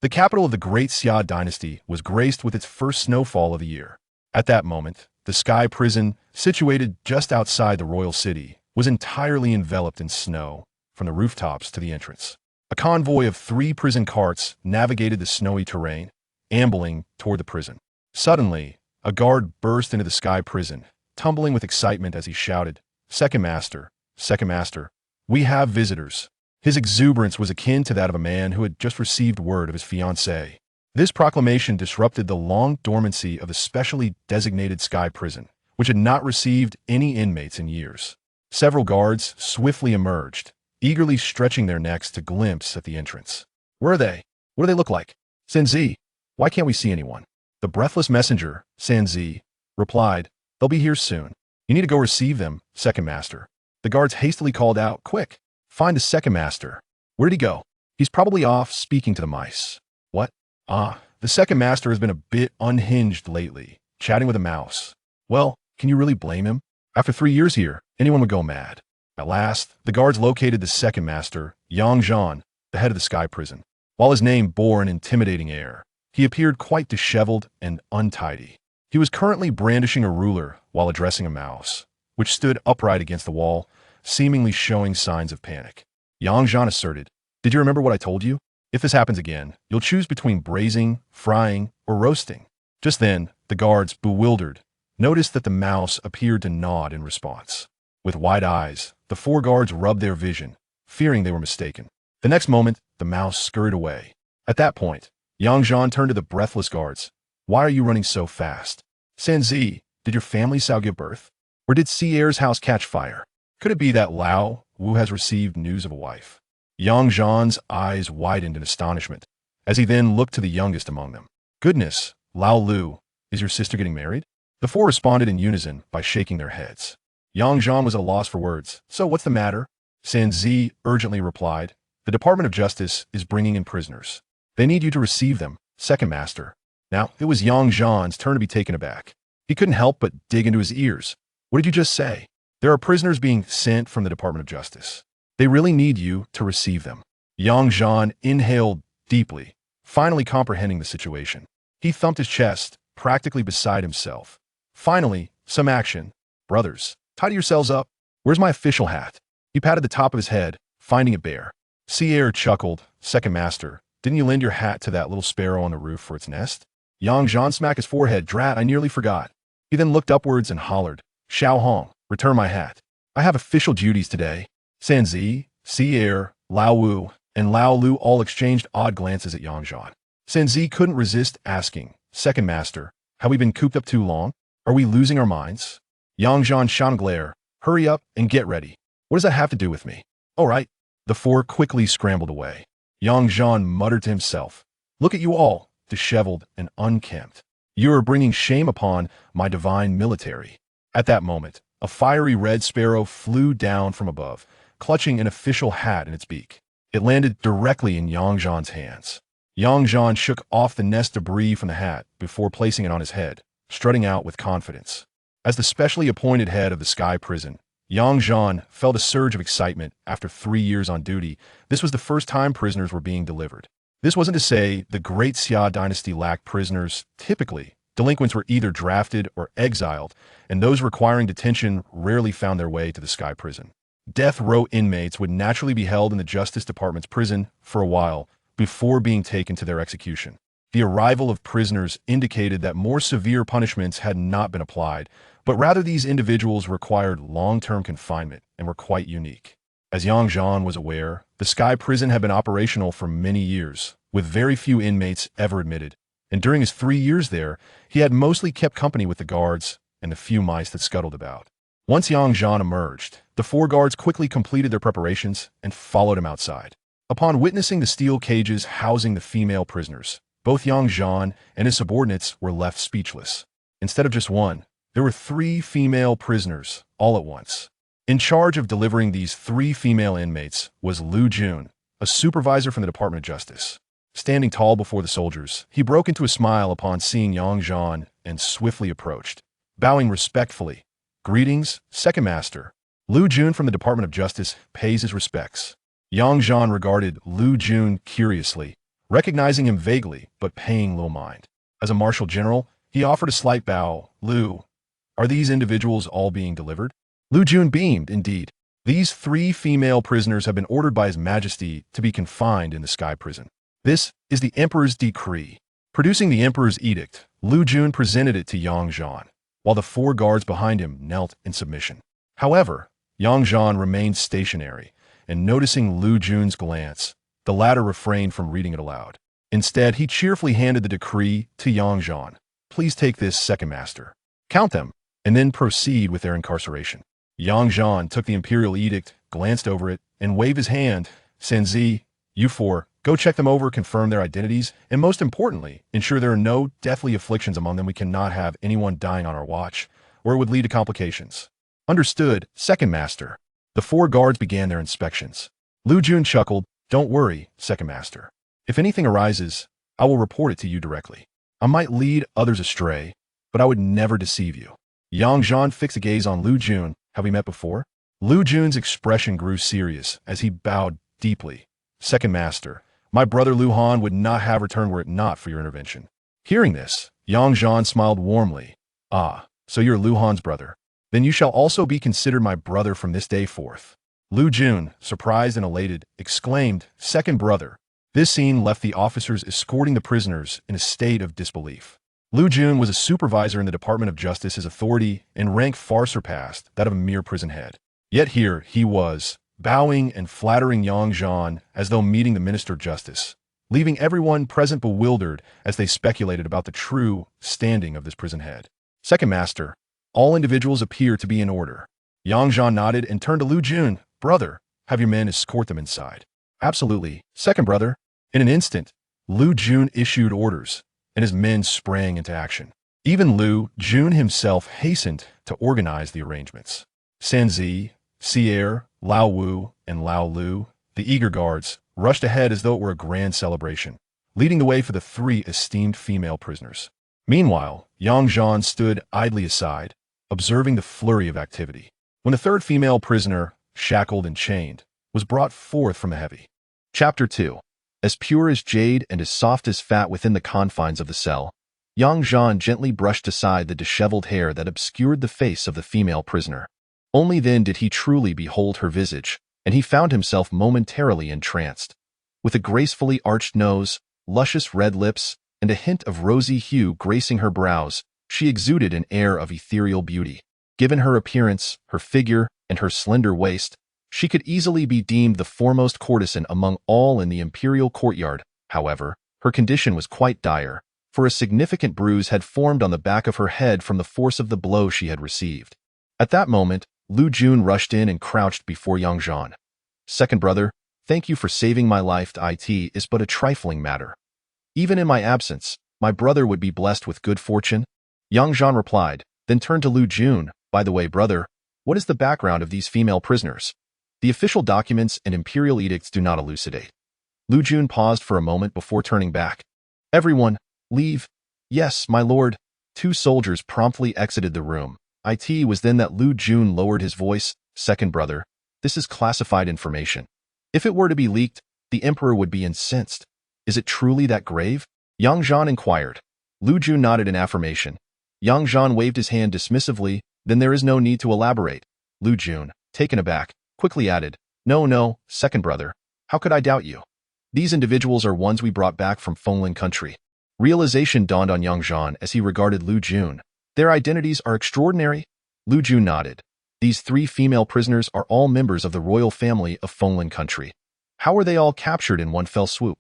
The capital of the Great Xia dynasty was graced with its first snowfall of the year. At that moment, the Sky Prison, situated just outside the royal city, was entirely enveloped in snow, from the rooftops to the entrance. A convoy of 3 prison carts navigated the snowy terrain, ambling toward the prison. Suddenly, a guard burst into the Sky Prison, tumbling with excitement as he shouted, Second Master, we have visitors." His exuberance was akin to that of a man who had just received word of his fiancée. This proclamation disrupted the long dormancy of the specially designated Sky Prison, which had not received any inmates in years. Several guards swiftly emerged, eagerly stretching their necks to glimpse at the entrance. "Where are they? What do they look like? Sanzi, why can't we see anyone?" The breathless messenger, Sanzi, replied, "They'll be here soon. You need to go receive them, Second Master." The guards hastily called out, "Quick! Find the Second Master. Where did he go? He's probably off speaking to the mice." "What? The Second Master has been a bit unhinged lately, chatting with a mouse." "Well, can you really blame him? After 3 years here, anyone would go mad." At last, the guards located the Second Master, Zhan, the head of the Sky Prison. While his name bore an intimidating air, he appeared quite disheveled and untidy. He was currently brandishing a ruler while addressing a mouse, which stood upright against the wall, seemingly showing signs of panic. Zhan asserted, "Did you remember what I told you? If this happens again, you'll choose between braising, frying, or roasting." Just then, the guards, bewildered, noticed that the mouse appeared to nod in response. With wide eyes, the 4 guards rubbed their vision, fearing they were mistaken. The next moment, the mouse scurried away. At that point, Zhan turned to the breathless guards. "Why are you running so fast? Sanzi, did your family Sao give birth? Or did Sier's house catch fire? Could it be that Lao Wu has received news of a wife?" Zhan's eyes widened in astonishment, as he then looked to the youngest among them. "Goodness, Lao Lu, is your sister getting married?" The 4 responded in unison by shaking their heads. Zhan was at a loss for words. "So what's the matter?" Sanzi urgently replied, "The Department of Justice is bringing in prisoners. They need you to receive them, Second Master." Now, it was Zhan's turn to be taken aback. He couldn't help but dig into his ears. "What did you just say?" "There are prisoners being sent from the Department of Justice. They really need you to receive them." Zhan inhaled deeply, finally comprehending the situation. He thumped his chest, practically beside himself. "Finally, some action. Brothers, tidy yourselves up. Where's my official hat?" He patted the top of his head, finding it bare. Sier chuckled, "Second Master, didn't you lend your hat to that little sparrow on the roof for its nest?" Zhan smacked his forehead. "Drat, I nearly forgot." He then looked upwards and hollered, "Xiao Hong, return my hat. I have official duties today." Sanzi, Sier, Lao Wu, and Lao Lu all exchanged odd glances at Zhan. Sanzi couldn't resist asking, "Second Master, have we been cooped up too long? Are we losing our minds?" Zhan shot a glare, "Hurry up and get ready. What does that have to do with me?" "All right." The 4 quickly scrambled away. Zhan muttered to himself, "Look at you all, disheveled and unkempt. You are bringing shame upon my divine military." At that moment, a fiery red sparrow flew down from above, clutching an official hat in its beak. It landed directly in Zhan's hands. Zhan shook off the nest debris from the hat before placing it on his head, strutting out with confidence. As the specially appointed head of the Sky Prison, Zhan felt a surge of excitement after 3 years on duty. This was the first time prisoners were being delivered. This wasn't to say the Great Xia dynasty lacked prisoners. Typically, delinquents were either drafted or exiled, and those requiring detention rarely found their way to the Sky Prison. Death row inmates would naturally be held in the Justice Department's prison for a while before being taken to their execution. The arrival of prisoners indicated that more severe punishments had not been applied, but rather these individuals required long-term confinement and were quite unique. As Zhan was aware, the Sky Prison had been operational for many years, with very few inmates ever admitted, and during his 3 years there, he had mostly kept company with the guards and the few mice that scuttled about. Once Zhan emerged, the 4 guards quickly completed their preparations and followed him outside. Upon witnessing the steel cages housing the female prisoners, both Zhan and his subordinates were left speechless. Instead of just one, there were 3 female prisoners, all at once. In charge of delivering these 3 female inmates was Lu Jun, a supervisor from the Department of Justice. Standing tall before the soldiers, he broke into a smile upon seeing Zhan and swiftly approached. Bowing respectfully, "Greetings, Second Master. Lu Jun from the Department of Justice pays his respects." Zhan regarded Lu Jun curiously, recognizing him vaguely but paying little mind. As a martial general, he offered a slight bow. Lu, are these individuals all being delivered? Lu Jun beamed, indeed. These 3 female prisoners have been ordered by His Majesty to be confined in the Sky Prison. This is the Emperor's decree. Producing the Emperor's edict, Lu Jun presented it to Yang Zhan, while the 4 guards behind him knelt in submission. However, Yang Zhan remained stationary, and noticing Lu Jun's glance, the latter refrained from reading it aloud. Instead, he cheerfully handed the decree to Yang Zhan. Please take this, Second Master. Count them, and then proceed with their incarceration. Yang Zhan took the imperial edict, glanced over it, and waved his hand. Senzi, you 4, go check them over, confirm their identities, and most importantly, ensure there are no deathly afflictions among them. We cannot have anyone dying on our watch, or it would lead to complications. Understood, Second Master. The 4 guards began their inspections. Lu Jun chuckled. Don't worry, Second Master. If anything arises, I will report it to you directly. I might lead others astray, but I would never deceive you. Yang Zhan fixed a gaze on Lu Jun. Have we met before? Lu Jun's expression grew serious as he bowed deeply. Second Master, my brother Lu Han would not have returned were it not for your intervention. Hearing this, Yang Zhan smiled warmly. Ah, so you're Lu Han's brother. Then you shall also be considered my brother from this day forth. Lu Jun, surprised and elated, exclaimed, Second brother. This scene left the officers escorting the prisoners in a state of disbelief. Lu Jun was a supervisor in the Department of Justice. His authority and rank far surpassed that of a mere prison head. Yet here he was, bowing and flattering Yang Zhan as though meeting the Minister of Justice, leaving everyone present bewildered as they speculated about the true standing of this prison head. Second Master, all individuals appear to be in order. Yang Zhan nodded and turned to Lu Jun. Brother, have your men escort them inside. Absolutely, Second brother. In an instant, Lu Jun issued orders, and his men sprang into action. Even Lu Jun himself hastened to organize the arrangements. Sanzi, Sierre, Lao Wu, and Lao Lu, the eager guards, rushed ahead as though it were a grand celebration, leading the way for the 3 esteemed female prisoners. Meanwhile, Yang Zhan stood idly aside, observing the flurry of activity. When the 3rd female prisoner, shackled and chained, was brought forth from the heavy. Chapter 2. As pure as jade and as soft as fat within the confines of the cell, Yang Zhan gently brushed aside the disheveled hair that obscured the face of the female prisoner. Only then did he truly behold her visage, and he found himself momentarily entranced. With a gracefully arched nose, luscious red lips, and a hint of rosy hue gracing her brows, she exuded an air of ethereal beauty. Given her appearance, her figure, and her slender waist, she could easily be deemed the foremost courtesan among all in the imperial courtyard. However, her condition was quite dire, for a significant bruise had formed on the back of her head from the force of the blow she had received. At that moment, Lu Jun rushed in and crouched before Yang Zhan. Second brother, thank you for saving my life. It is but a trifling matter. Even in my absence, my brother would be blessed with good fortune. Yang Zhan replied, then turned to Lu Jun. By the way, brother, what is the background of these female prisoners? The official documents and imperial edicts do not elucidate. Lu Jun paused for a moment before turning back. Everyone, leave. Yes, my lord. 2 soldiers promptly exited the room. It was then that Lu Jun lowered his voice. Second brother, this is classified information. If it were to be leaked, the emperor would be incensed. Is it truly that grave? Yang Zhan inquired. Lu Jun nodded in affirmation. Yang Zhan waved his hand dismissively. Then there is no need to elaborate. Lu Jun, taken aback, quickly added, No, second brother. How could I doubt you? These individuals are ones we brought back from Fenglin country. Realization dawned on Yang Zhan as he regarded Lu Jun. Their identities are extraordinary. Lu Jun nodded. These 3 female prisoners are all members of the royal family of Fenglin country. How were they all captured in one fell swoop?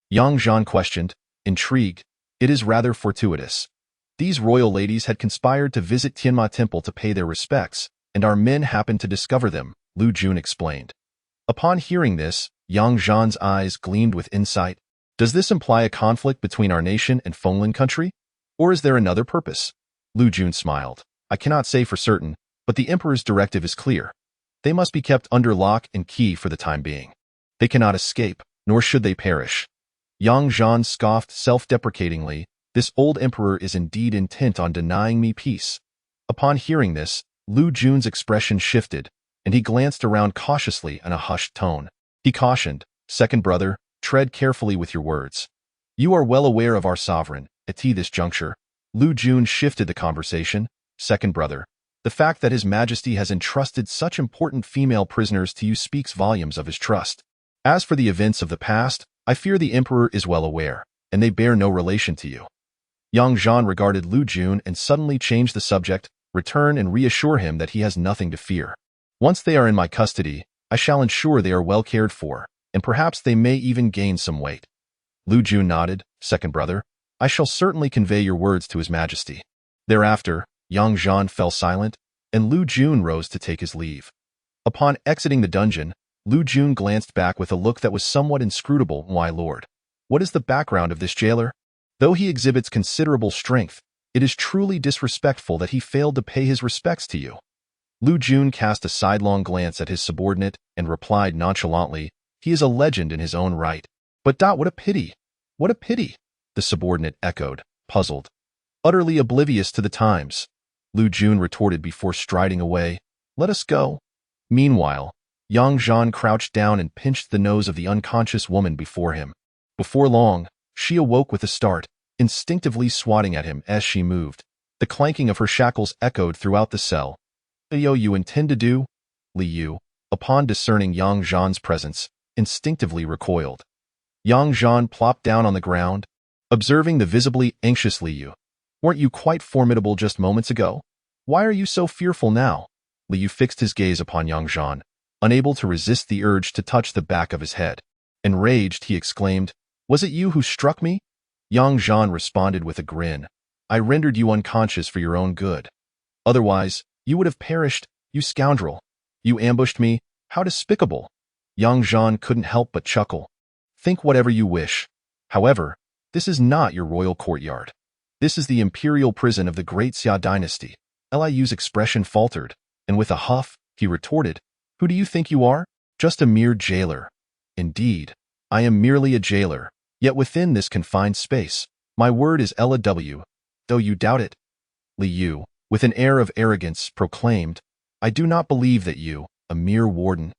Yang Zhan questioned, intrigued. It is rather fortuitous. These royal ladies had conspired to visit Tianma Temple to pay their respects, and our men happened to discover them, Lu Jun explained. Upon hearing this, Yang Zhan's eyes gleamed with insight. Does this imply a conflict between our nation and Fenglin country? Or is there another purpose? Lu Jun smiled. I cannot say for certain, but the emperor's directive is clear. They must be kept under lock and key for the time being. They cannot escape, nor should they perish. Yang Zhan scoffed self-deprecatingly. This old emperor is indeed intent on denying me peace. Upon hearing this, Lu Jun's expression shifted, and he glanced around cautiously in a hushed tone. He cautioned, Second brother, tread carefully with your words. You are well aware of our sovereign. At this juncture, Lu Jun shifted the conversation. Second brother, the fact that His Majesty has entrusted such important female prisoners to you speaks volumes of his trust. As for the events of the past, I fear the Emperor is well aware, and they bear no relation to you. Yang Zhan regarded Lu Jun and suddenly changed the subject, return and reassure him that he has nothing to fear. Once they are in my custody, I shall ensure they are well cared for, and perhaps they may even gain some weight. Lu Jun nodded. Second brother, I shall certainly convey your words to His Majesty. Thereafter, Yang Zhan fell silent, and Lu Jun rose to take his leave. Upon exiting the dungeon, Lu Jun glanced back with a look that was somewhat inscrutable. Why, Lord? What is the background of this jailer? Though he exhibits considerable strength, it is truly disrespectful that he failed to pay his respects to you. Lu Jun cast a sidelong glance at his subordinate and replied nonchalantly, he is a legend in his own right. But what a pity! What a pity! The subordinate echoed, puzzled. Utterly oblivious to the times. Lu Jun retorted before striding away, let us go. Meanwhile, Yang Zhan crouched down and pinched the nose of the unconscious woman before him. Before long, she awoke with a start, instinctively swatting at him as she moved. The clanking of her shackles echoed throughout the cell. You intend to do? Li Yu, upon discerning Yang Zhan's presence, instinctively recoiled. Yang Zhan plopped down on the ground, observing the visibly anxious Li Yu. Weren't you quite formidable just moments ago? Why are you so fearful now? Li Yu fixed his gaze upon Yang Zhan, unable to resist the urge to touch the back of his head. Enraged, he exclaimed, was it you who struck me? Yang Zhan responded with a grin. I rendered you unconscious for your own good. Otherwise, you would have perished, you scoundrel. You ambushed me, how despicable. Yang Zhan couldn't help but chuckle. Think whatever you wish. However, this is not your royal courtyard. This is the imperial prison of the great Xia dynasty. Liu's expression faltered, and with a huff, he retorted, who do you think you are? Just a mere jailer. Indeed, I am merely a jailer, yet within this confined space, my word is LW, though you doubt it. Li Yu, with an air of arrogance, proclaimed, I do not believe that you, a mere warden,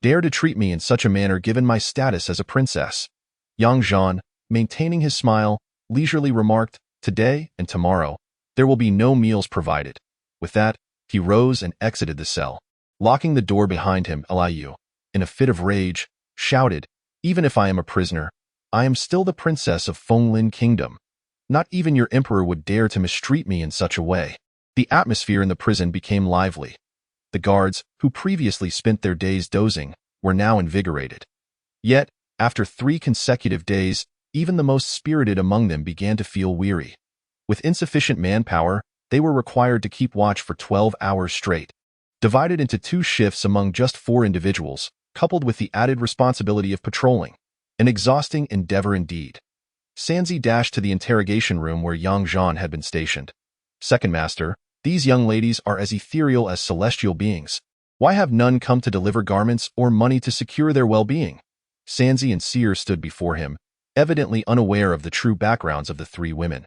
dare to treat me in such a manner given my status as a princess. Yang Zhan, maintaining his smile, leisurely remarked, today and tomorrow, there will be no meals provided. With that, he rose and exited the cell, locking the door behind him. Liu, in a fit of rage, shouted, even if I am a prisoner, I am still the princess of Fenglin Kingdom. Not even your emperor would dare to mistreat me in such a way. The atmosphere in the prison became lively. The guards, who previously spent their days dozing, were now invigorated. Yet, after 3 consecutive days, even the most spirited among them began to feel weary. With insufficient manpower, they were required to keep watch for 12 hours straight. Divided into 2 shifts among just 4 individuals, coupled with the added responsibility of patrolling. An exhausting endeavor indeed. Sanzi dashed to the interrogation room where Yang Zhan had been stationed. Second Master, these young ladies are as ethereal as celestial beings. Why have none come to deliver garments or money to secure their well-being? Sanzi and Seer stood before him, evidently unaware of the true backgrounds of the 3 women.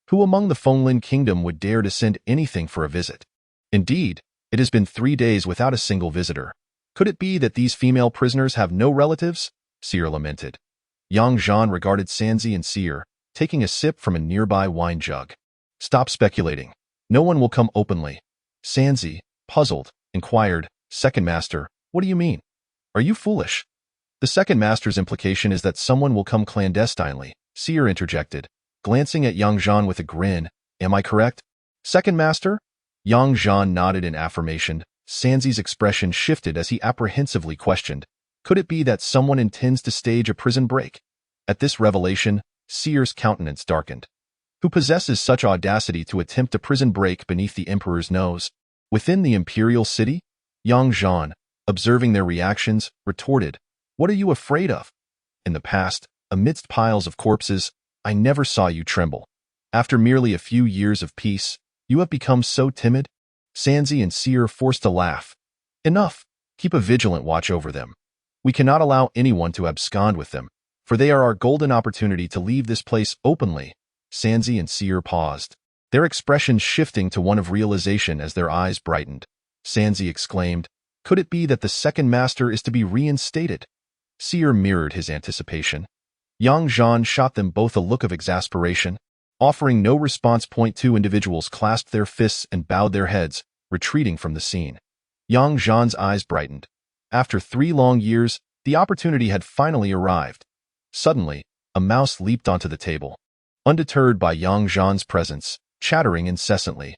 Who among the Fenglin Kingdom would dare to send anything for a visit? Indeed, it has been 3 days without a single visitor. Could it be that these female prisoners have no relatives? Seer lamented. Yang Zhan regarded Sanzi and Seer, taking a sip from a nearby wine jug. Stop speculating. No one will come openly. Sanzi, puzzled, inquired, Second Master, what do you mean? Are you foolish? The Second Master's implication is that someone will come clandestinely, Seer interjected, glancing at Yang Zhan with a grin. Am I correct? Second Master? Yang Zhan nodded in affirmation. Sanzi's expression shifted as he apprehensively questioned, could it be that someone intends to stage a prison break? At this revelation, Seer's countenance darkened. Who possesses such audacity to attempt a prison break beneath the Emperor's nose? Within the imperial city? Yang Zhan, observing their reactions, retorted, what are you afraid of? In the past, amidst piles of corpses, I never saw you tremble. After merely a few years of peace, you have become so timid? Sanzi and Seer forced to laugh. Enough. Keep a vigilant watch over them. We cannot allow anyone to abscond with them, for they are our golden opportunity to leave this place openly. Sanzi and Seer paused, their expressions shifting to one of realization as their eyes brightened. Sanzi exclaimed, could it be that the Second Master is to be reinstated? Seer mirrored his anticipation. Yang Zhan shot them both a look of exasperation. Offering no response, two individuals clasped their fists and bowed their heads, retreating from the scene. Yang Zhan's eyes brightened. After 3 long years, the opportunity had finally arrived. Suddenly, a mouse leaped onto the table. Undeterred by Yang Zhan's presence, chattering incessantly,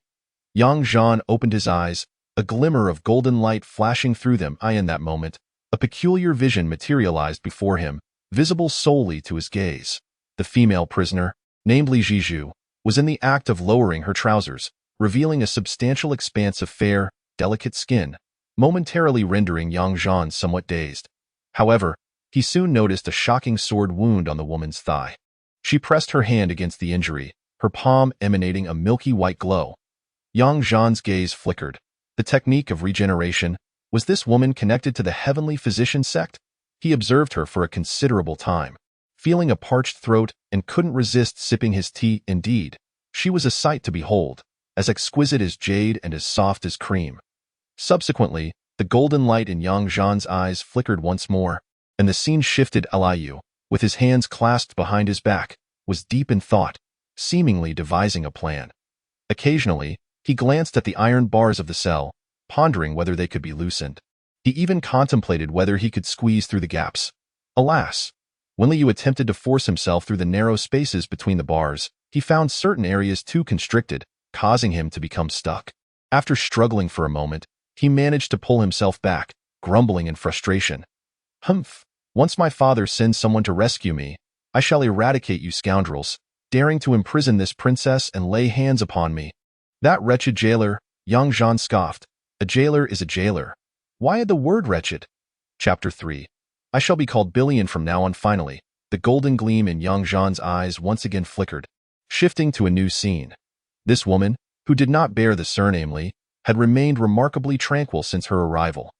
Yang Zhan opened his eyes, a glimmer of golden light flashing through them. In that moment, a peculiar vision materialized before him, visible solely to his gaze. The female prisoner, named Li Zhizhu, was in the act of lowering her trousers, revealing a substantial expanse of fair, delicate skin, momentarily rendering Yang Zhan somewhat dazed. However, he soon noticed a shocking sword wound on the woman's thigh. She pressed her hand against the injury, her palm emanating a milky white glow. Yang Zhan's gaze flickered. The technique of regeneration. Was this woman connected to the heavenly physician sect? He observed her for a considerable time, feeling a parched throat and couldn't resist sipping his tea. Indeed, she was a sight to behold, as exquisite as jade and as soft as cream. Subsequently, the golden light in Yang Zhan's eyes flickered once more, and the scene shifted. Liu, with his hands clasped behind his back, was deep in thought, seemingly devising a plan. Occasionally, he glanced at the iron bars of the cell, pondering whether they could be loosened. He even contemplated whether he could squeeze through the gaps. Alas! When Liu attempted to force himself through the narrow spaces between the bars, he found certain areas too constricted, causing him to become stuck. After struggling for a moment, he managed to pull himself back, grumbling in frustration. Humph! Once my father sends someone to rescue me, I shall eradicate you scoundrels, daring to imprison this princess and lay hands upon me. That wretched jailer, Yang Zhan scoffed. A jailer is a jailer. Why the word wretched? Chapter 3. I shall be called Billion from now on. Finally, the golden gleam in Yang Zhan's eyes once again flickered, shifting to a new scene. This woman, who did not bear the surname Li, had remained remarkably tranquil since her arrival.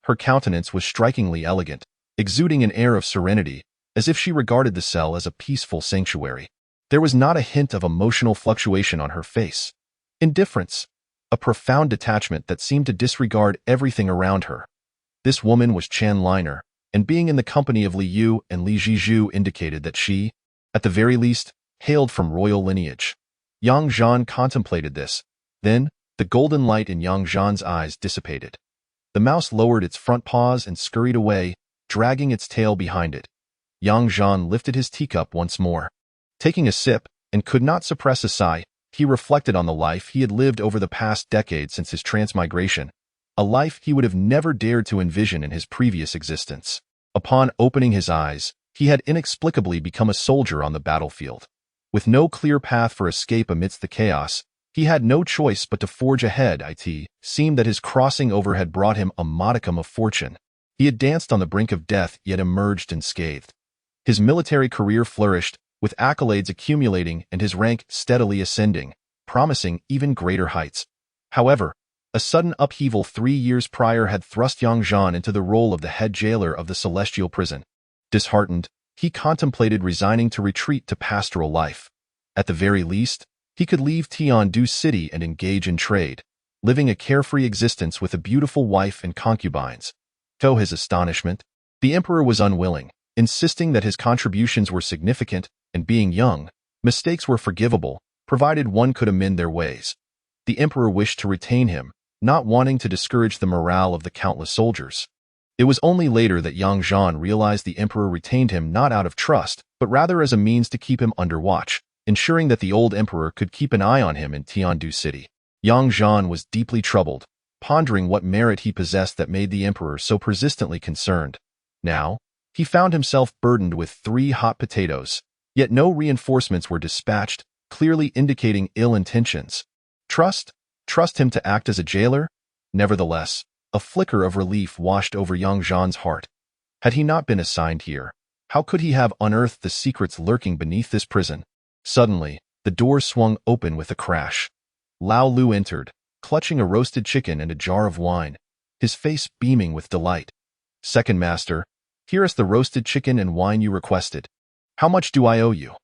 Her countenance was strikingly elegant, exuding an air of serenity, as if she regarded the cell as a peaceful sanctuary. There was not a hint of emotional fluctuation on her face. Indifference, a profound detachment that seemed to disregard everything around her. This woman was Chen Liner, and being in the company of Li Yu and Li Zhizhu indicated that she, at the very least, hailed from royal lineage. Yang Zhan contemplated this. Then, the golden light in Yang Zhan's eyes dissipated. The mouse lowered its front paws and scurried away, dragging its tail behind it. Yang Zhan lifted his teacup once more. Taking a sip, and could not suppress a sigh, he reflected on the life he had lived over the past decade since his transmigration, a life he would have never dared to envision in his previous existence. Upon opening his eyes, he had inexplicably become a soldier on the battlefield. With no clear path for escape amidst the chaos, he had no choice but to forge ahead. It seemed that his crossing over had brought him a modicum of fortune. He had danced on the brink of death yet emerged unscathed. His military career flourished, with accolades accumulating and his rank steadily ascending, promising even greater heights. However, a sudden upheaval 3 years prior had thrust Yang Zhan into the role of the head jailer of the celestial prison. Disheartened, he contemplated resigning to retreat to pastoral life. At the very least, he could leave Tiandu City and engage in trade, living a carefree existence with a beautiful wife and concubines. To his astonishment, the emperor was unwilling, insisting that his contributions were significant, and being young, mistakes were forgivable, provided one could amend their ways. The emperor wished to retain him, not wanting to discourage the morale of the countless soldiers. It was only later that Yang Zhan realized the emperor retained him not out of trust, but rather as a means to keep him under watch, ensuring that the old emperor could keep an eye on him in Tiandu City. Yang Zhan was deeply troubled, pondering what merit he possessed that made the emperor so persistently concerned. Now, he found himself burdened with 3 hot potatoes, yet no reinforcements were dispatched, clearly indicating ill intentions. Trust him to act as a jailer? Nevertheless, a flicker of relief washed over Yang Zhan's heart. Had he not been assigned here, how could he have unearthed the secrets lurking beneath this prison? Suddenly, the door swung open with a crash. Lao Lu entered, clutching a roasted chicken and a jar of wine, his face beaming with delight. Second master, here is the roasted chicken and wine you requested. How much do I owe you?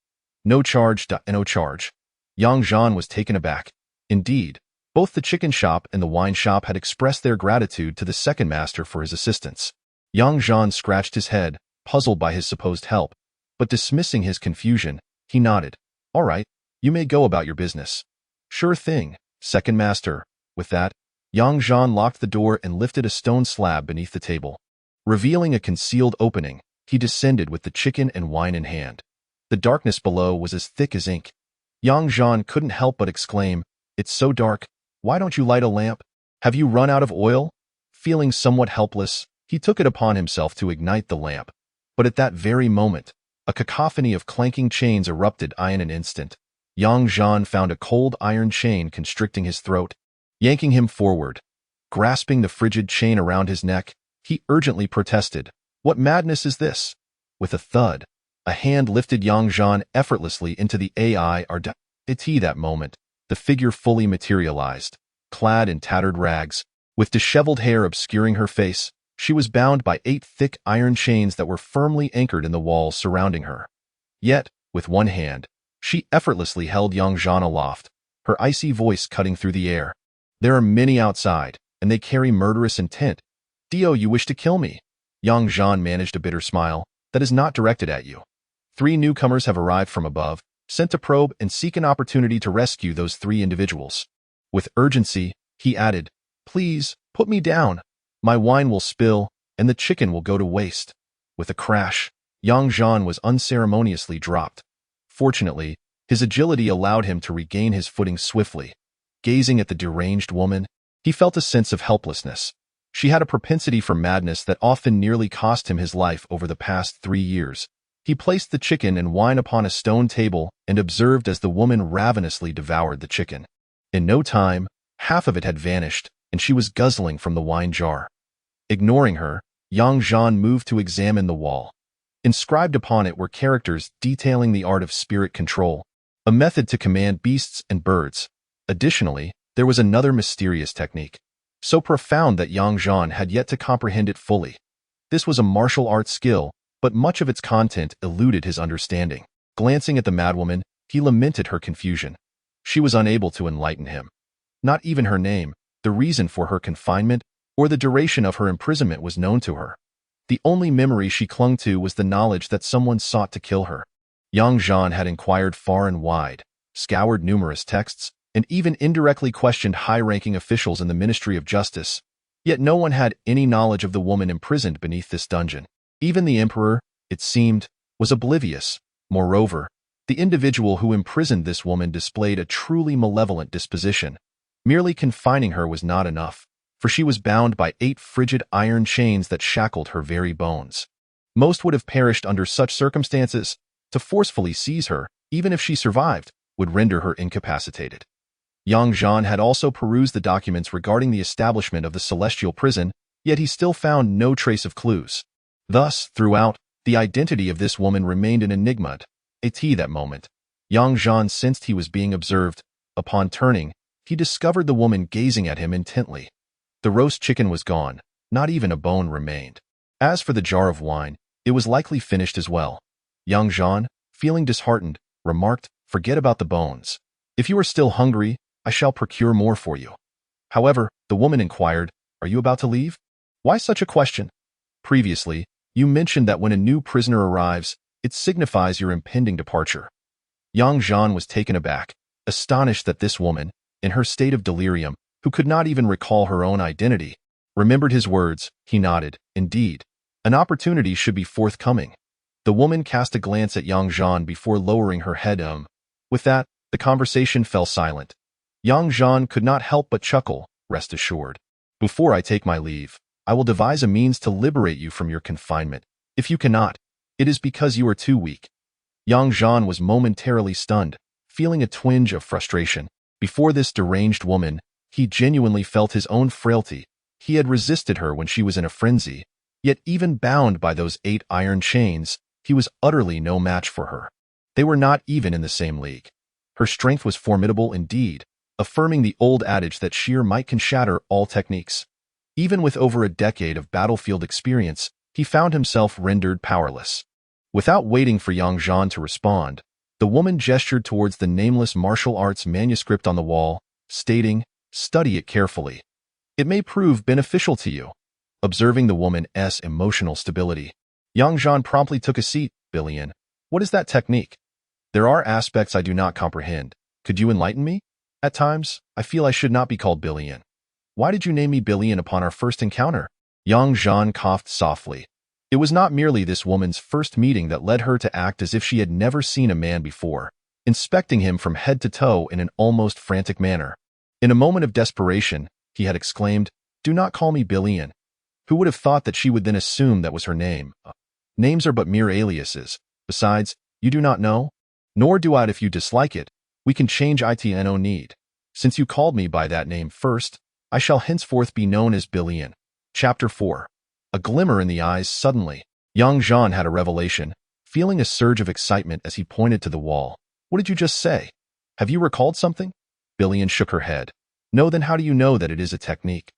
No charge. No charge. Yang Zhan was taken aback. Indeed, both the chicken shop and the wine shop had expressed their gratitude to the second master for his assistance. Yang Zhan scratched his head, puzzled by his supposed help. But dismissing his confusion, he nodded. All right, you may go about your business. Sure thing, second master. With that, Zhan locked the door and lifted a stone slab beneath the table. Revealing a concealed opening, he descended with the chicken and wine in hand. The darkness below was as thick as ink. Zhan couldn't help but exclaim, It's so dark, why don't you light a lamp? Have you run out of oil? Feeling somewhat helpless, he took it upon himself to ignite the lamp. But at that very moment, a cacophony of clanking chains erupted in an instant. Zhan found a cold iron chain constricting his throat, yanking him forward. Grasping the frigid chain around his neck, he urgently protested, What madness is this? With a thud, a hand lifted Zhan effortlessly into the AIRDT. That moment, the figure fully materialized. Clad in tattered rags, with disheveled hair obscuring her face, she was bound by 8 thick iron chains that were firmly anchored in the walls surrounding her. Yet, with one hand, she effortlessly held Zhan aloft, her icy voice cutting through the air. There are many outside, and they carry murderous intent. Dio, you wish to kill me? Zhan managed a bitter smile. That is not directed at you. 3 newcomers have arrived from above, sent to probe and seek an opportunity to rescue those 3 individuals. With urgency, he added, Please, put me down. My wine will spill, and the chicken will go to waste. With a crash, Zhan was unceremoniously dropped. Fortunately, his agility allowed him to regain his footing swiftly. Gazing at the deranged woman, he felt a sense of helplessness. She had a propensity for madness that often nearly cost him his life over the past 3 years. He placed the chicken and wine upon a stone table and observed as the woman ravenously devoured the chicken. In no time, half of it had vanished, and she was guzzling from the wine jar. Ignoring her, Zhan moved to examine the wall. Inscribed upon it were characters detailing the art of spirit control, a method to command beasts and birds. Additionally, there was another mysterious technique, so profound that Zhan had yet to comprehend it fully. This was a martial arts skill, but much of its content eluded his understanding. Glancing at the madwoman, he lamented her confusion. She was unable to enlighten him. Not even her name, the reason for her confinement, or the duration of her imprisonment was known to her. The only memory she clung to was the knowledge that someone sought to kill her. Zhan had inquired far and wide, scoured numerous texts, and even indirectly questioned high-ranking officials in the Ministry of Justice. Yet no one had any knowledge of the woman imprisoned beneath this dungeon. Even the emperor, it seemed, was oblivious. Moreover, the individual who imprisoned this woman displayed a truly malevolent disposition. Merely confining her was not enough, for she was bound by 8 frigid iron chains that shackled her very bones. Most would have perished under such circumstances. To forcefully seize her, even if she survived, would render her incapacitated. Zhan had also perused the documents regarding the establishment of the celestial prison, yet he still found no trace of clues. Thus, throughout, the identity of this woman remained an enigma. At that moment, Zhan sensed he was being observed. Upon turning, he discovered the woman gazing at him intently. The roast chicken was gone, not even a bone remained. As for the jar of wine, it was likely finished as well. Zhan, feeling disheartened, remarked, Forget about the bones. If you are still hungry, I shall procure more for you. However, the woman inquired, Are you about to leave? Why such a question? Previously, you mentioned that when a new prisoner arrives, it signifies your impending departure. Zhan was taken aback, astonished that this woman, in her state of delirium, who could not even recall her own identity, remembered his words. He nodded. Indeed, an opportunity should be forthcoming. The woman cast a glance at Zhan before lowering her head. With that, the conversation fell silent. Zhan could not help but chuckle. Rest assured. Before I take my leave, I will devise a means to liberate you from your confinement. If you cannot, it is because you are too weak. Zhan was momentarily stunned, feeling a twinge of frustration. Before this deranged woman, he genuinely felt his own frailty. He had resisted her when she was in a frenzy, yet even bound by those 8 iron chains, he was utterly no match for her. They were not even in the same league. Her strength was formidable indeed, affirming the old adage that sheer might can shatter all techniques. Even with over a decade of battlefield experience, he found himself rendered powerless. Without waiting for Zhan to respond, the woman gestured towards the nameless martial arts manuscript on the wall, stating, Study it carefully. It may prove beneficial to you. Observing the woman's emotional stability, Zhan promptly took a seat. Billion. What is that technique? There are aspects I do not comprehend. Could you enlighten me? At times, I feel I should not be called Billion. Why did you name me Billion upon our first encounter? Young Zhan coughed softly. It was not merely this woman's first meeting that led her to act as if she had never seen a man before, inspecting him from head to toe in an almost frantic manner. In a moment of desperation, he had exclaimed, "Do not call me Billion." Who would have thought that she would then assume that was her name? Names are but mere aliases. Besides, you do not know? Nor do I if you dislike it. We can change it, no need. Since you called me by that name first, I shall henceforth be known as Billion. Chapter 4. A glimmer in the eyes suddenly. Young Zhan had a revelation, feeling a surge of excitement as he pointed to the wall. What did you just say? Have you recalled something? Billion shook her head. No, then how do you know that it is a technique?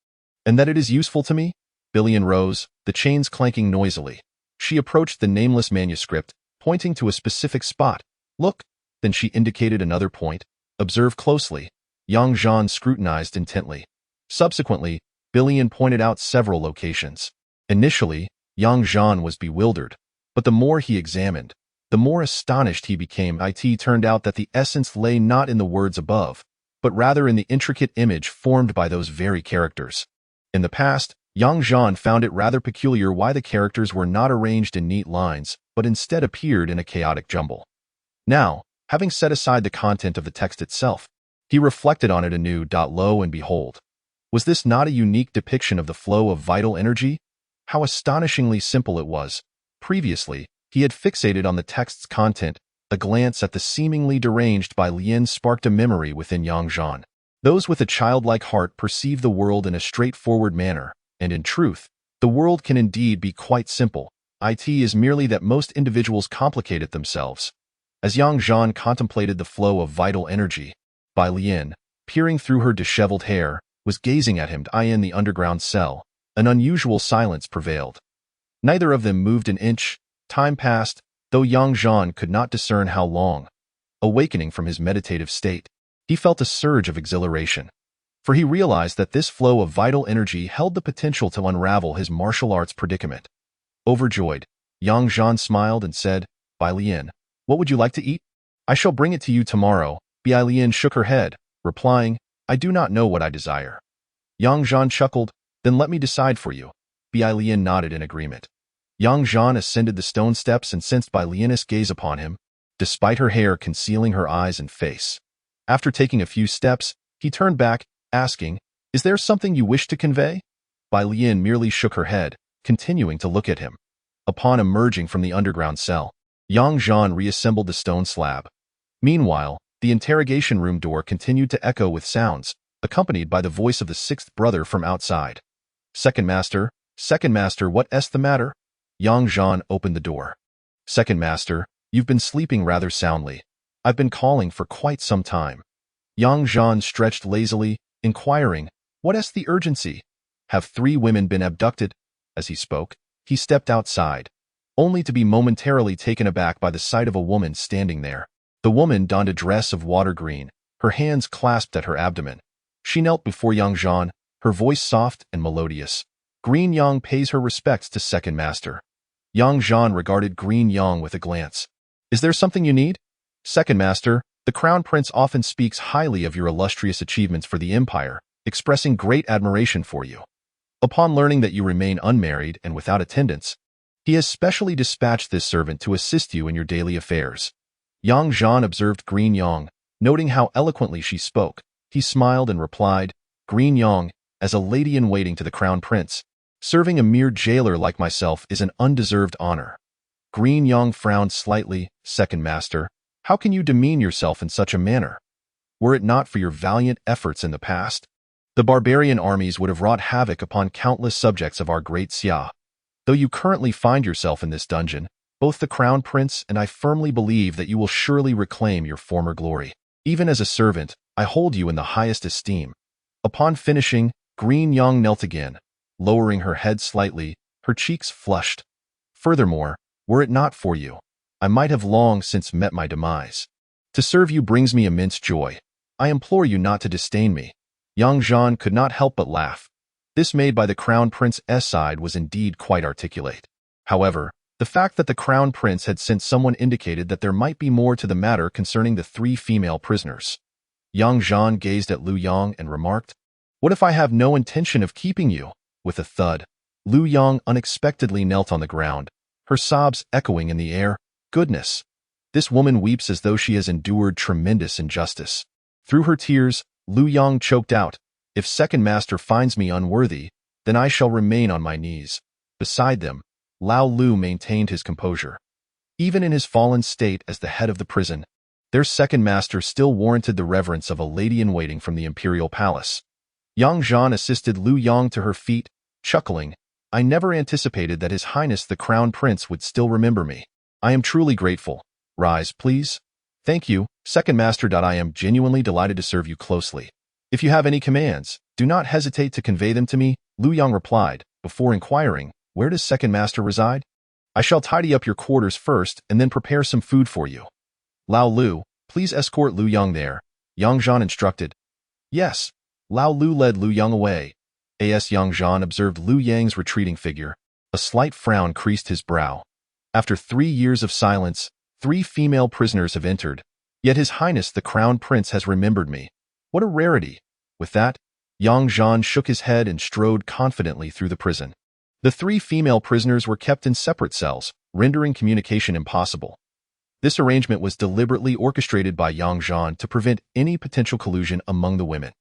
And that it is useful to me? Billion rose, the chains clanking noisily. She approached the nameless manuscript, pointing to a specific spot. Look. Then she indicated another point. Observe closely. Young Zhan scrutinized intently. Subsequently, Billion pointed out several locations. Initially, Young Zhan was bewildered, but the more he examined, the more astonished he became. It turned out that the essence lay not in the words above, but rather in the intricate image formed by those very characters. In the past, Young Zhan found it rather peculiar why the characters were not arranged in neat lines, but instead appeared in a chaotic jumble. Now, having set aside the content of the text itself, he reflected on it anew. Lo and behold, was this not a unique depiction of the flow of vital energy? How astonishingly simple it was. Previously, he had fixated on the text's content. A glance at the seemingly deranged Bai Lian sparked a memory within Yang Zhan. Those with a childlike heart perceive the world in a straightforward manner, and in truth, the world can indeed be quite simple. It is merely that most individuals complicate it themselves. As Yang Zhan contemplated the flow of vital energy, Bai Lian, peering through her disheveled hair, was gazing at him. In the underground cell, an unusual silence prevailed. Neither of them moved an inch. Time passed, though Yang Zhan could not discern how long. Awakening from his meditative state, he felt a surge of exhilaration, for he realized that this flow of vital energy held the potential to unravel his martial arts predicament. Overjoyed, Yang Zhan smiled and said, "Bai Lian, what would you like to eat? I shall bring it to you tomorrow." Bai Lian shook her head, replying, "I do not know what I desire." Yang Zhan chuckled, "Then let me decide for you." Bai Lian nodded in agreement. Yang Zhan ascended the stone steps and sensed Bai Lian's gaze upon him, despite her hair concealing her eyes and face. After taking a few steps, he turned back, asking, "Is there something you wish to convey?" Bai Lian merely shook her head, continuing to look at him. Upon emerging from the underground cell, Yang Zhan reassembled the stone slab. Meanwhile, the interrogation room door continued to echo with sounds, accompanied by the voice of the sixth brother from outside. Second Master, what's the matter?" Yang Zhan opened the door. "Second Master, you've been sleeping rather soundly. I've been calling for quite some time." Yang Zhan stretched lazily, inquiring, "What's the urgency? Have 3 women been abducted?" As he spoke, he stepped outside, only to be momentarily taken aback by the sight of a woman standing there. The woman donned a dress of water green, her hands clasped at her abdomen. She knelt before Yang Zhan, her voice soft and melodious. "Green Yang pays her respects to Second Master." Yang Zhan regarded Green Yang with a glance. "Is there something you need?" "Second Master, the Crown Prince often speaks highly of your illustrious achievements for the Empire, expressing great admiration for you. Upon learning that you remain unmarried and without attendants, he has specially dispatched this servant to assist you in your daily affairs." Yang Zhan observed Green Yang, noting how eloquently she spoke. He smiled and replied, "Green Yang, as a lady-in-waiting to the Crown Prince, serving a mere jailer like myself is an undeserved honor." Green Yang frowned slightly. "Second Master, how can you demean yourself in such a manner? Were it not for your valiant efforts in the past, the barbarian armies would have wrought havoc upon countless subjects of our great Xia. Though you currently find yourself in this dungeon, both the Crown Prince and I firmly believe that you will surely reclaim your former glory. Even as a servant, I hold you in the highest esteem." Upon finishing, Green Yang knelt again, lowering her head slightly, her cheeks flushed. "Furthermore, were it not for you, I might have long since met my demise. To serve you brings me immense joy. I implore you not to disdain me." Yang Zhan could not help but laugh. This made by the Crown Prince's side was indeed quite articulate. However, the The fact that the crown prince had sent someone indicated that there might be more to the matter concerning the 3 female prisoners. Young Zhan gazed at Lu Yang and remarked, "What if I have no intention of keeping you?" With a thud, Lu Yang unexpectedly knelt on the ground, her sobs echoing in the air. Goodness! This woman weeps as though she has endured tremendous injustice. Through her tears, Lu Yang choked out, "If second master finds me unworthy, then I shall remain on my knees." Beside them, Lao Lu maintained his composure. Even in his fallen state as the head of the prison, their second master still warranted the reverence of a lady-in-waiting from the imperial palace. Yang Zhan assisted Lu Yang to her feet, chuckling, "I never anticipated that His Highness the Crown Prince would still remember me. I am truly grateful. Rise, please." "Thank you, Second Master. I am genuinely delighted to serve you closely. If you have any commands, do not hesitate to convey them to me," Lu Yang replied, before inquiring, "Where does Second Master reside?" "I shall tidy up your quarters first and then prepare some food for you." "Lao Lu, please escort Lu Yang there," Yang Zhan instructed. "Yes." Lao Lu led Lu Yang away. As Yang Zhan observed Lu Yang's retreating figure, a slight frown creased his brow. After 3 years of silence, 3 female prisoners have entered, yet His Highness the Crown Prince has remembered me. What a rarity! With that, Yang Zhan shook his head and strode confidently through the prison. The 3 female prisoners were kept in separate cells, rendering communication impossible. This arrangement was deliberately orchestrated by Yang Zhan to prevent any potential collusion among the women.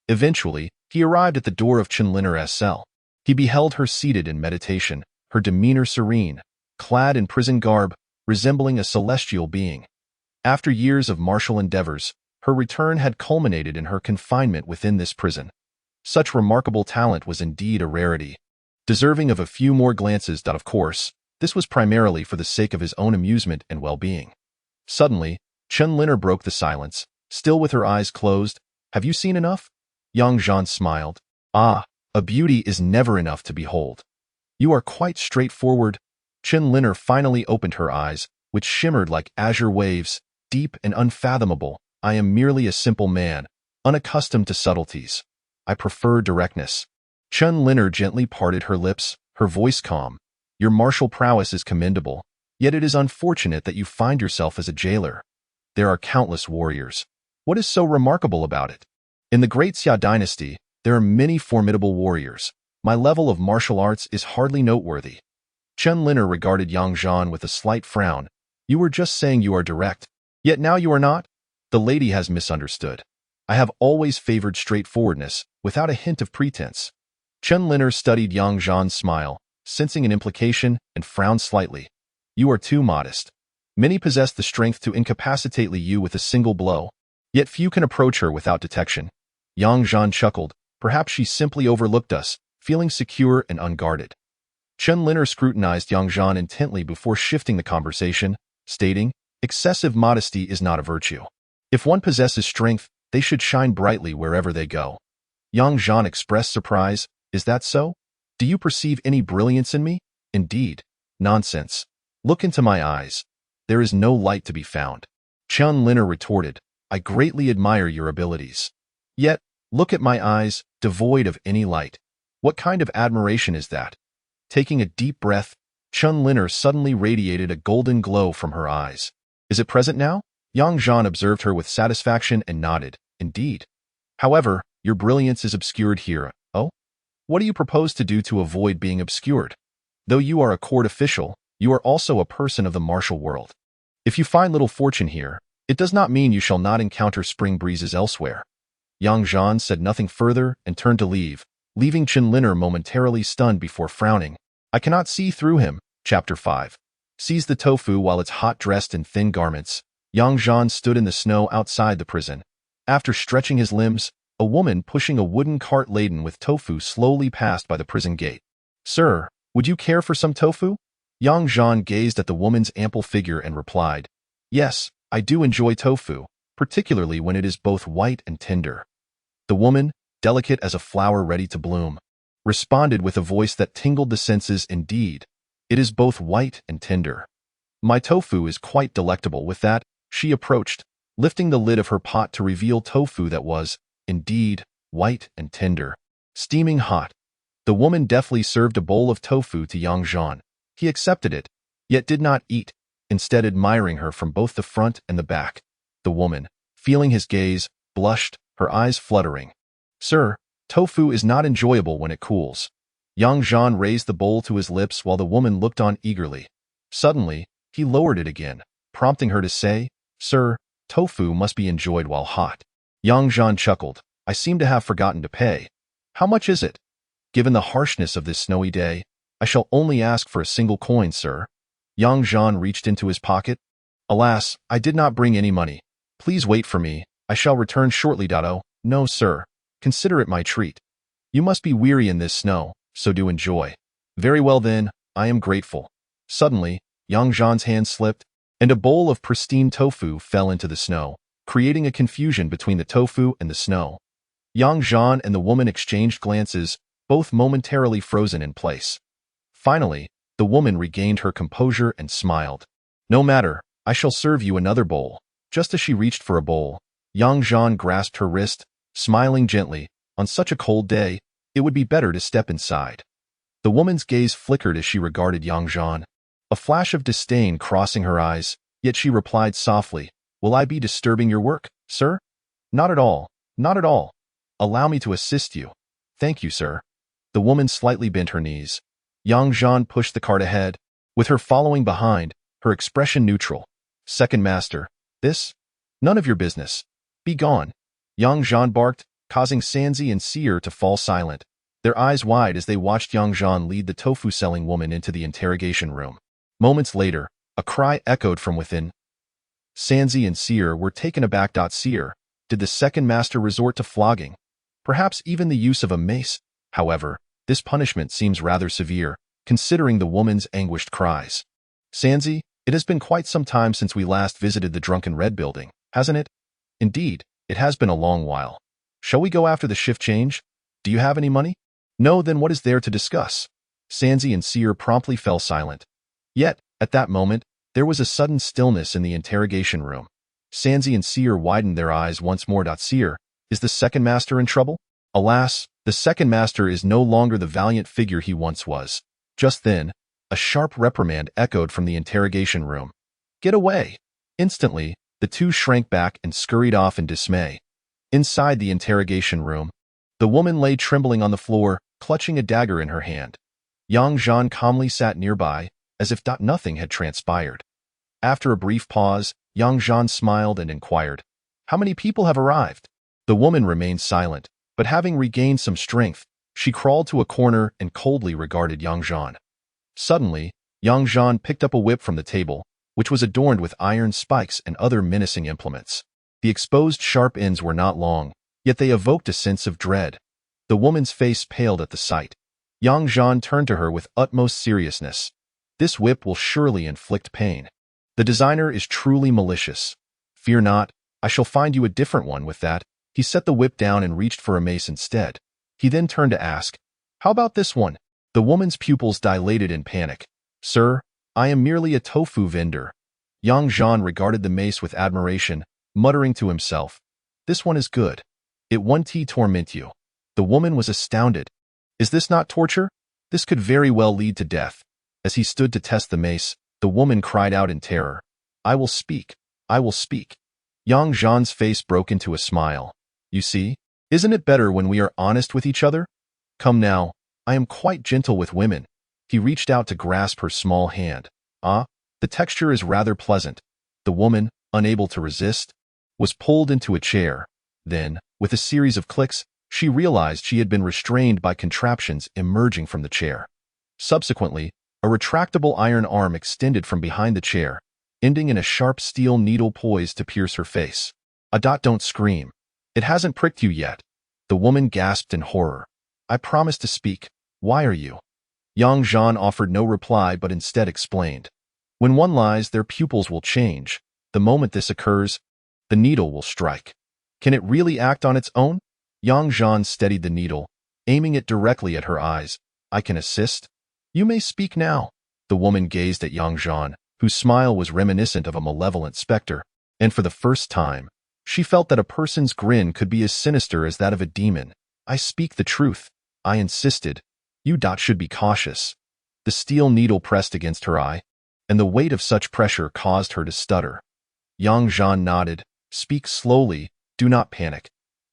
Eventually, he arrived at the door of Chenlinner's cell. He beheld her seated in meditation, her demeanor serene, clad in prison garb, resembling a celestial being. After years of martial endeavors, her return had culminated in her confinement within this prison. Such remarkable talent was indeed a rarity, deserving of a few more glances. Of course, this was primarily for the sake of his own amusement and well-being. Suddenly, Chenlinner broke the silence, still with her eyes closed. "Have you seen enough?" Yang Zhan smiled. "Ah, a beauty is never enough to behold. You are quite straightforward." Chenlinner finally opened her eyes, which shimmered like azure waves, deep and unfathomable. "I am merely a simple man, unaccustomed to subtleties. I prefer directness." Chenlinner gently parted her lips, her voice calm. "Your martial prowess is commendable, yet it is unfortunate that you find yourself as a jailer. There are countless warriors. What is so remarkable about it? In the Great Xia dynasty, there are many formidable warriors. My level of martial arts is hardly noteworthy." Chenlinner regarded Yang Zhan with a slight frown. "You were just saying you are direct, yet now you are not?" "The lady has misunderstood. I have always favored straightforwardness, without a hint of pretense." Chenlinner studied Yang Zhan's smile, sensing an implication, and frowned slightly. "You are too modest. Many possess the strength to incapacitate you with a single blow, yet few can approach her without detection." Yang Zhan chuckled. "Perhaps she simply overlooked us, feeling secure and unguarded." Chenlinner scrutinized Yang Zhan intently before shifting the conversation, stating, "Excessive modesty is not a virtue. If one possesses strength, they should shine brightly wherever they go." Yang Zhan expressed surprise. "Is that so? Do you perceive any brilliance in me?" "Indeed. Nonsense. Look into my eyes. There is no light to be found." Chenlinner retorted, "I greatly admire your abilities. Yet, look at my eyes, devoid of any light. What kind of admiration is that?" Taking a deep breath, Chenlinner suddenly radiated a golden glow from her eyes. "Is it present now?" Yang Zhan observed her with satisfaction and nodded. "Indeed. However, your brilliance is obscured here." "Oh? What do you propose to do to avoid being obscured? Though you are a court official, you are also a person of the martial world. If you find little fortune here, it does not mean you shall not encounter spring breezes elsewhere." Yang Zhan said nothing further and turned to leave, leaving Chenlinner momentarily stunned before frowning. "I cannot see through him." Chapter 5. Seized the tofu while it's hot dressed in thin garments. Yang Zhan stood in the snow outside the prison. After stretching his limbs, a woman pushing a wooden cart laden with tofu slowly passed by the prison gate. "Sir, would you care for some tofu?" Yang Zhan gazed at the woman's ample figure and replied, "Yes, I do enjoy tofu, particularly when it is both white and tender." The woman, delicate as a flower ready to bloom, responded with a voice that tingled the senses. "Indeed, it is both white and tender. My tofu is quite delectable." With that, she approached, lifting the lid of her pot to reveal tofu that was, indeed, white and tender, steaming hot. The woman deftly served a bowl of tofu to Yang Zhan. He accepted it, yet did not eat, instead admiring her from both the front and the back. The woman, feeling his gaze, blushed, her eyes fluttering. Sir, tofu is not enjoyable when it cools. Zhan raised the bowl to his lips while the woman looked on eagerly. Suddenly, he lowered it again, prompting her to say, Sir, tofu must be enjoyed while hot. Zhan chuckled. I seem to have forgotten to pay. How much is it? Given the harshness of this snowy day, I shall only ask for a single coin, sir. Zhan reached into his pocket. Alas, I did not bring any money. Please wait for me. I shall return shortly. Oh, no, sir. Consider it my treat. You must be weary in this snow, so do enjoy. Very well then, I am grateful. Suddenly, Zhan's hand slipped, and a bowl of pristine tofu fell into the snow, creating a confusion between the tofu and the snow. Zhan and the woman exchanged glances, both momentarily frozen in place. Finally, the woman regained her composure and smiled. No matter, I shall serve you another bowl. Just as she reached for a bowl, Zhan grasped her wrist, smiling gently. On such a cold day, it would be better to step inside. The woman's gaze flickered as she regarded Zhan, a flash of disdain crossing her eyes, yet she replied softly, Will I be disturbing your work, sir? Not at all, not at all. Allow me to assist you. Thank you, sir. The woman slightly bent her knees. Zhan pushed the cart ahead, with her following behind, her expression neutral. Second master, this? None of your business. Be gone. Zhan barked, causing Sanzi and Seer to fall silent, their eyes wide as they watched Zhan lead the tofu-selling woman into the interrogation room. Moments later, a cry echoed from within. Sanzi and Seer were taken aback. Seer, did the second master resort to flogging? Perhaps even the use of a mace? However, this punishment seems rather severe, considering the woman's anguished cries. Sanzi, it has been quite some time since we last visited the Drunken Red building, hasn't it? Indeed, it has been a long while. Shall we go after the shift change? Do you have any money? No, then what is there to discuss? Sanzi and Seer promptly fell silent. Yet, at that moment, there was a sudden stillness in the interrogation room. Sanzi and Seer widened their eyes once more. Seer, is the second master in trouble? Alas, the second master is no longer the valiant figure he once was. Just then, a sharp reprimand echoed from the interrogation room. Get away! Instantly, the two shrank back and scurried off in dismay. Inside the interrogation room, the woman lay trembling on the floor, clutching a dagger in her hand. Zhan calmly sat nearby, as if nothing had transpired. After a brief pause, Zhan smiled and inquired, How many people have arrived? The woman remained silent, but having regained some strength, she crawled to a corner and coldly regarded Zhan. Suddenly, Zhan picked up a whip from the table, which was adorned with iron spikes and other menacing implements. The exposed sharp ends were not long, yet they evoked a sense of dread. The woman's face paled at the sight. Zhan turned to her with utmost seriousness. This whip will surely inflict pain. The designer is truly malicious. Fear not, I shall find you a different one. With that, he set the whip down and reached for a mace instead. He then turned to ask, How about this one? The woman's pupils dilated in panic. Sir, I am merely a tofu vendor. Zhan regarded the mace with admiration, muttering to himself, This one is good. It won't torment you. The woman was astounded. Is this not torture? This could very well lead to death. As he stood to test the mace, the woman cried out in terror. I will speak. I will speak. Zhan's face broke into a smile. You see, isn't it better when we are honest with each other? Come now, I am quite gentle with women. He reached out to grasp her small hand. Ah, the texture is rather pleasant. The woman, unable to resist, was pulled into a chair. Then, with a series of clicks, she realized she had been restrained by contraptions emerging from the chair. Subsequently, a retractable iron arm extended from behind the chair, ending in a sharp steel needle poised to pierce her face. Don't scream. It hasn't pricked you yet. The woman gasped in horror. I promised to speak. Why are you? Zhan offered no reply but instead explained. When one lies, their pupils will change. The moment this occurs, the needle will strike. Can it really act on its own? Zhan steadied the needle, aiming it directly at her eyes. I can assist. You may speak now. The woman gazed at Zhan, whose smile was reminiscent of a malevolent specter, and for the first time, she felt that a person's grin could be as sinister as that of a demon. I speak the truth. I insisted. You should be cautious. The steel needle pressed against her eye. and the weight of such pressure caused her to stutter. Young Zhan nodded. Speak slowly, do not panic.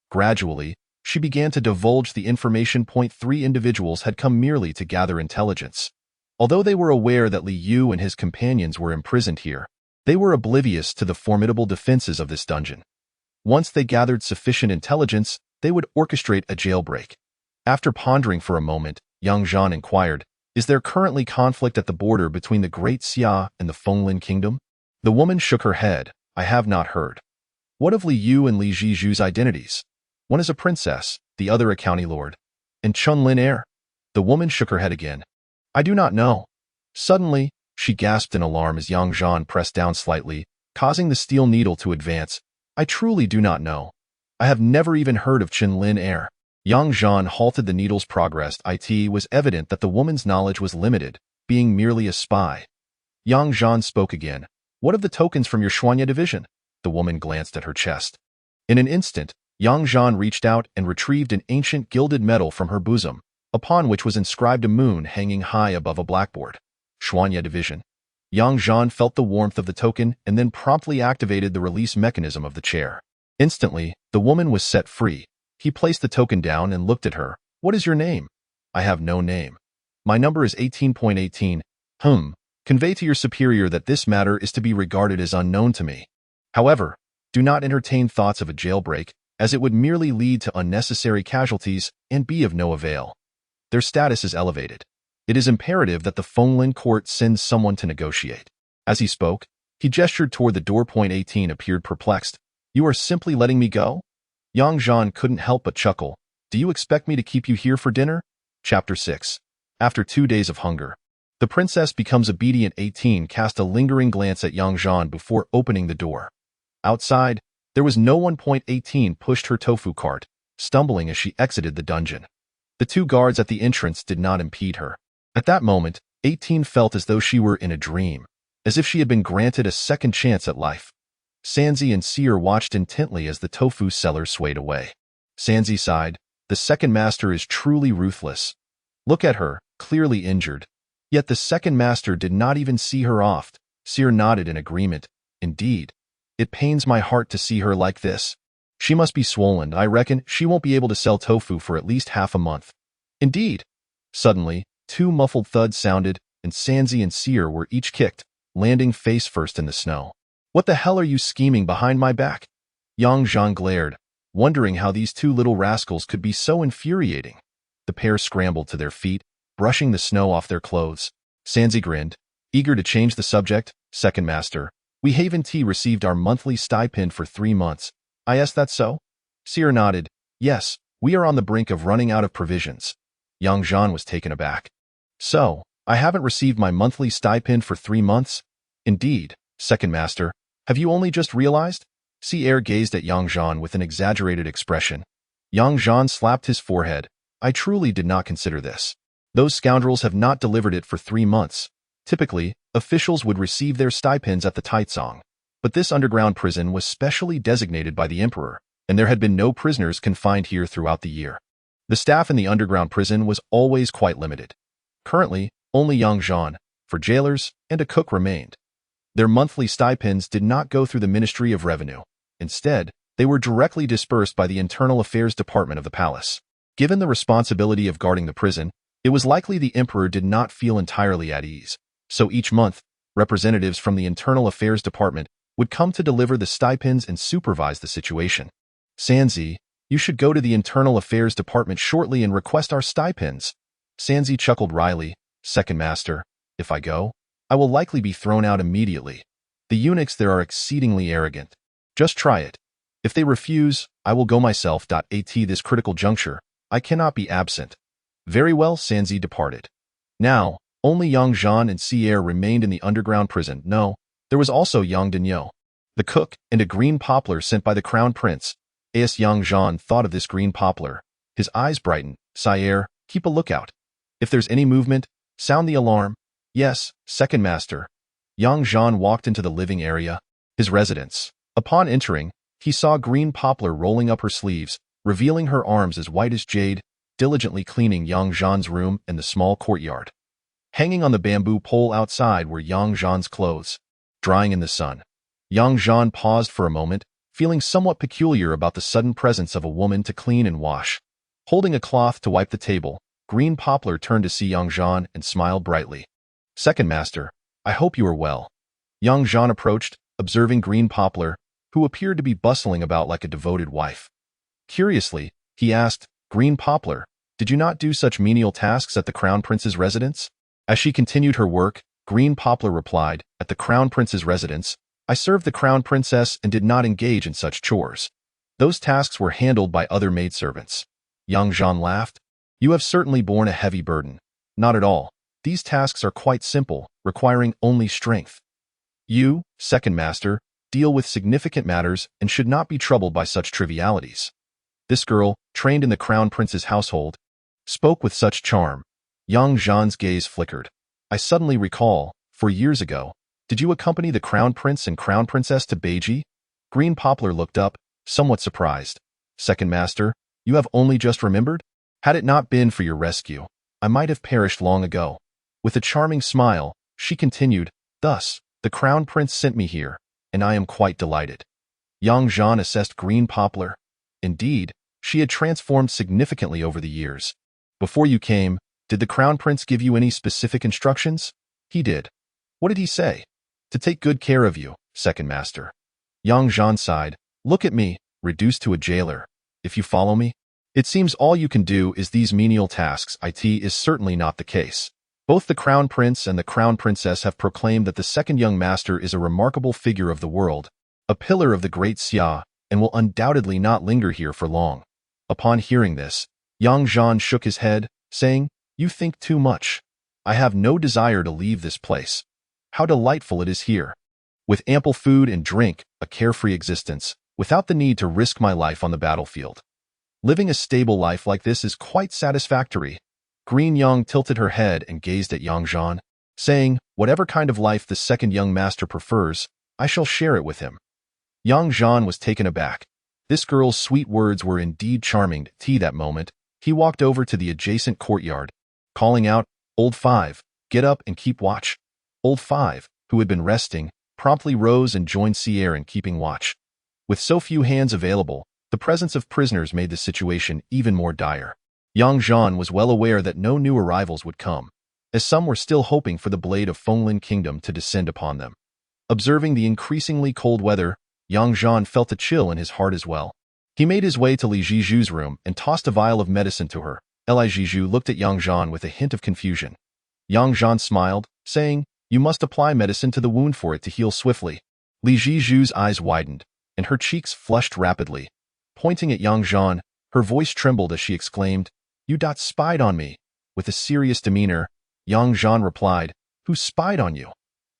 Gradually, she began to divulge the information. 3 individuals had come merely to gather intelligence. Although they were aware that Li Yu and his companions were imprisoned here, they were oblivious to the formidable defenses of this dungeon. Once they gathered sufficient intelligence, they would orchestrate a jailbreak. After pondering for a moment, Yang Zhan inquired, "Is there currently conflict at the border between the Great Xia and the Fenglin Kingdom?" The woman shook her head. "I have not heard." "What of Li Yu and Li Zhizhu's identities? One is a princess, the other a county lord. And Chunlin heir?" The woman shook her head again. "I do not know." Suddenly, she gasped in alarm as Yang Zhan pressed down slightly, causing the steel needle to advance. "I truly do not know. I have never even heard of Chunlin heir." Yang Zhan halted the needle's progress. It was evident that the woman's knowledge was limited, being merely a spy. Yang Zhan spoke again. "What of the tokens from your Xuanya division?" The woman glanced at her chest. In an instant, Yang Zhan reached out and retrieved an ancient gilded medal from her bosom, upon which was inscribed a moon hanging high above a blackboard. Xuanya division. Yang Zhan felt the warmth of the token and then promptly activated the release mechanism of the chair. Instantly, the woman was set free. He placed the token down and looked at her. "What is your name?" "I have no name. My number is 18.18. Convey to your superior that this matter is to be regarded as unknown to me. However, do not entertain thoughts of a jailbreak, as it would merely lead to unnecessary casualties and be of no avail. Their status is elevated. It is imperative that the Fenglin court sends someone to negotiate." As he spoke, he gestured toward the door. 18 appeared perplexed. "You are simply letting me go?" Yang Zhan couldn't help but chuckle. "Do you expect me to keep you here for dinner?" Chapter 6. After 2 days of hunger, the princess becomes obedient. 18 cast a lingering glance at Yang Zhan before opening the door. Outside, there was no one. 18 pushed her tofu cart, stumbling as she exited the dungeon. The 2 guards at the entrance did not impede her. At that moment, 18 felt as though she were in a dream, as if she had been granted a second chance at life. Sanzi and Seer watched intently as the tofu seller swayed away. Sanzi sighed. "The second master is truly ruthless. Look at her, clearly injured." Yet the second master did not even see her off. Seer nodded in agreement. "Indeed. It pains my heart to see her like this. She must be swollen. I reckon she won't be able to sell tofu for at least half a month." "Indeed." Suddenly, 2 muffled thuds sounded, and Sanzi and Seer were each kicked, landing face first in the snow. "What the hell are you scheming behind my back?" Yang Zhan glared, wondering how these 2 little rascals could be so infuriating. The pair scrambled to their feet, brushing the snow off their clothes. Sanzi grinned, eager to change the subject. "Second master, we Haven Tea received our monthly stipend for 3 months. Is that so?" Seer nodded. "Yes, we are on the brink of running out of provisions." Yang Zhan was taken aback. "So, I haven't received my monthly stipend for 3 months? Indeed, second master. Have you only just realized?" Seer gazed at Yang Zhan with an exaggerated expression. Yang Zhan slapped his forehead. "I truly did not consider this. Those scoundrels have not delivered it for 3 months. Typically, officials would receive their stipends at the Taizong, but this underground prison was specially designated by the emperor, and there had been no prisoners confined here throughout the year. The staff in the underground prison was always quite limited. Currently, only Yang Zhan, for jailers, and a cook remained. Their monthly stipends did not go through the Ministry of Revenue. Instead, they were directly dispersed by the Internal Affairs Department of the palace. Given the responsibility of guarding the prison, it was likely the emperor did not feel entirely at ease. So each month, representatives from the Internal Affairs Department would come to deliver the stipends and supervise the situation. "Sanzi, you should go to the Internal Affairs Department shortly and request our stipends." Sanzi chuckled wryly. "Second master, if I go, I will likely be thrown out immediately. The eunuchs there are exceedingly arrogant. Just try it. If they refuse, I will go myself. At this critical juncture, I cannot be absent." Very well. Sanzi departed. Now, only Yang Zhan and Seer remained in the underground prison. No, there was also Yang Denyo, the cook, and a green poplar sent by the crown prince. As Yang Zhan thought of this green poplar, his eyes brightened. "Sire, keep a lookout. If there's any movement, sound the alarm." "Yes, second master." Yang Zhan walked into the living area, his residence. Upon entering, he saw green poplar rolling up her sleeves, revealing her arms as white as jade, diligently cleaning Yang Zhan's room and the small courtyard. Hanging on the bamboo pole outside were Yang Zhan's clothes, drying in the sun. Yang Zhan paused for a moment, feeling somewhat peculiar about the sudden presence of a woman to clean and wash. Holding a cloth to wipe the table, Green Poplar turned to see Yang Zhan and smiled brightly. "Second Master, I hope you are well." Yang Zhan approached, observing Green Poplar, who appeared to be bustling about like a devoted wife. Curiously, he asked, "Green Poplar, did you not do such menial tasks at the Crown Prince's residence?" As she continued her work, Green Poplar replied, "At the Crown Prince's residence, I served the Crown Princess and did not engage in such chores. Those tasks were handled by other maidservants." Yang Zhan laughed. "You have certainly borne a heavy burden." "Not at all. These tasks are quite simple, requiring only strength. You, Second Master, deal with significant matters and should not be troubled by such trivialities." This girl, trained in the Crown Prince's household, spoke with such charm. Yang Zhan's gaze flickered. "I suddenly recall, 4 years ago, did you accompany the Crown Prince and Crown Princess to Beiji?" Green Poplar looked up, somewhat surprised. "Second Master, you have only just remembered? Had it not been for your rescue, I might have perished long ago." With a charming smile, she continued, "Thus, the Crown Prince sent me here, and I am quite delighted." Yang Zhan assessed Green Poplar. Indeed, she had transformed significantly over the years. "Before you came, did the Crown Prince give you any specific instructions?" "He did." "What did he say?" "To take good care of you, Second Master." Yang Zhan sighed. "Look at me, reduced to a jailer. If you follow me, it seems all you can do is these menial tasks. It is certainly not the case. Both the Crown Prince and the Crown Princess have proclaimed that the second young master is a remarkable figure of the world, a pillar of the great Xia, and will undoubtedly not linger here for long." Upon hearing this, Yang Zhan shook his head, saying, "You think too much. I have no desire to leave this place. How delightful it is here. With ample food and drink, a carefree existence, without the need to risk my life on the battlefield. Living a stable life like this is quite satisfactory." Green Yang tilted her head and gazed at Yang Zhan, saying, "Whatever kind of life the second young master prefers, I shall share it with him." Yang Zhan was taken aback. This girl's sweet words were indeed charming. That moment, he walked over to the adjacent courtyard, calling out, "Old Five, get up and keep watch." Old Five, who had been resting, promptly rose and joined Sierre in keeping watch. With so few hands available, the presence of prisoners made the situation even more dire. Yang Zhan was well aware that no new arrivals would come, as some were still hoping for the blade of Fenglin Kingdom to descend upon them. Observing the increasingly cold weather, Yang Zhan felt a chill in his heart as well. He made his way to Li Zhizhu's room and tossed a vial of medicine to her. Li Zhizhu looked at Yang Zhan with a hint of confusion. Yang Zhan smiled, saying, "You must apply medicine to the wound for it to heal swiftly." Li Zhizhu's eyes widened, and her cheeks flushed rapidly. Pointing at Yang Zhan, her voice trembled as she exclaimed, "You spied on me." With a serious demeanor, Yang Zhan replied, "Who spied on you?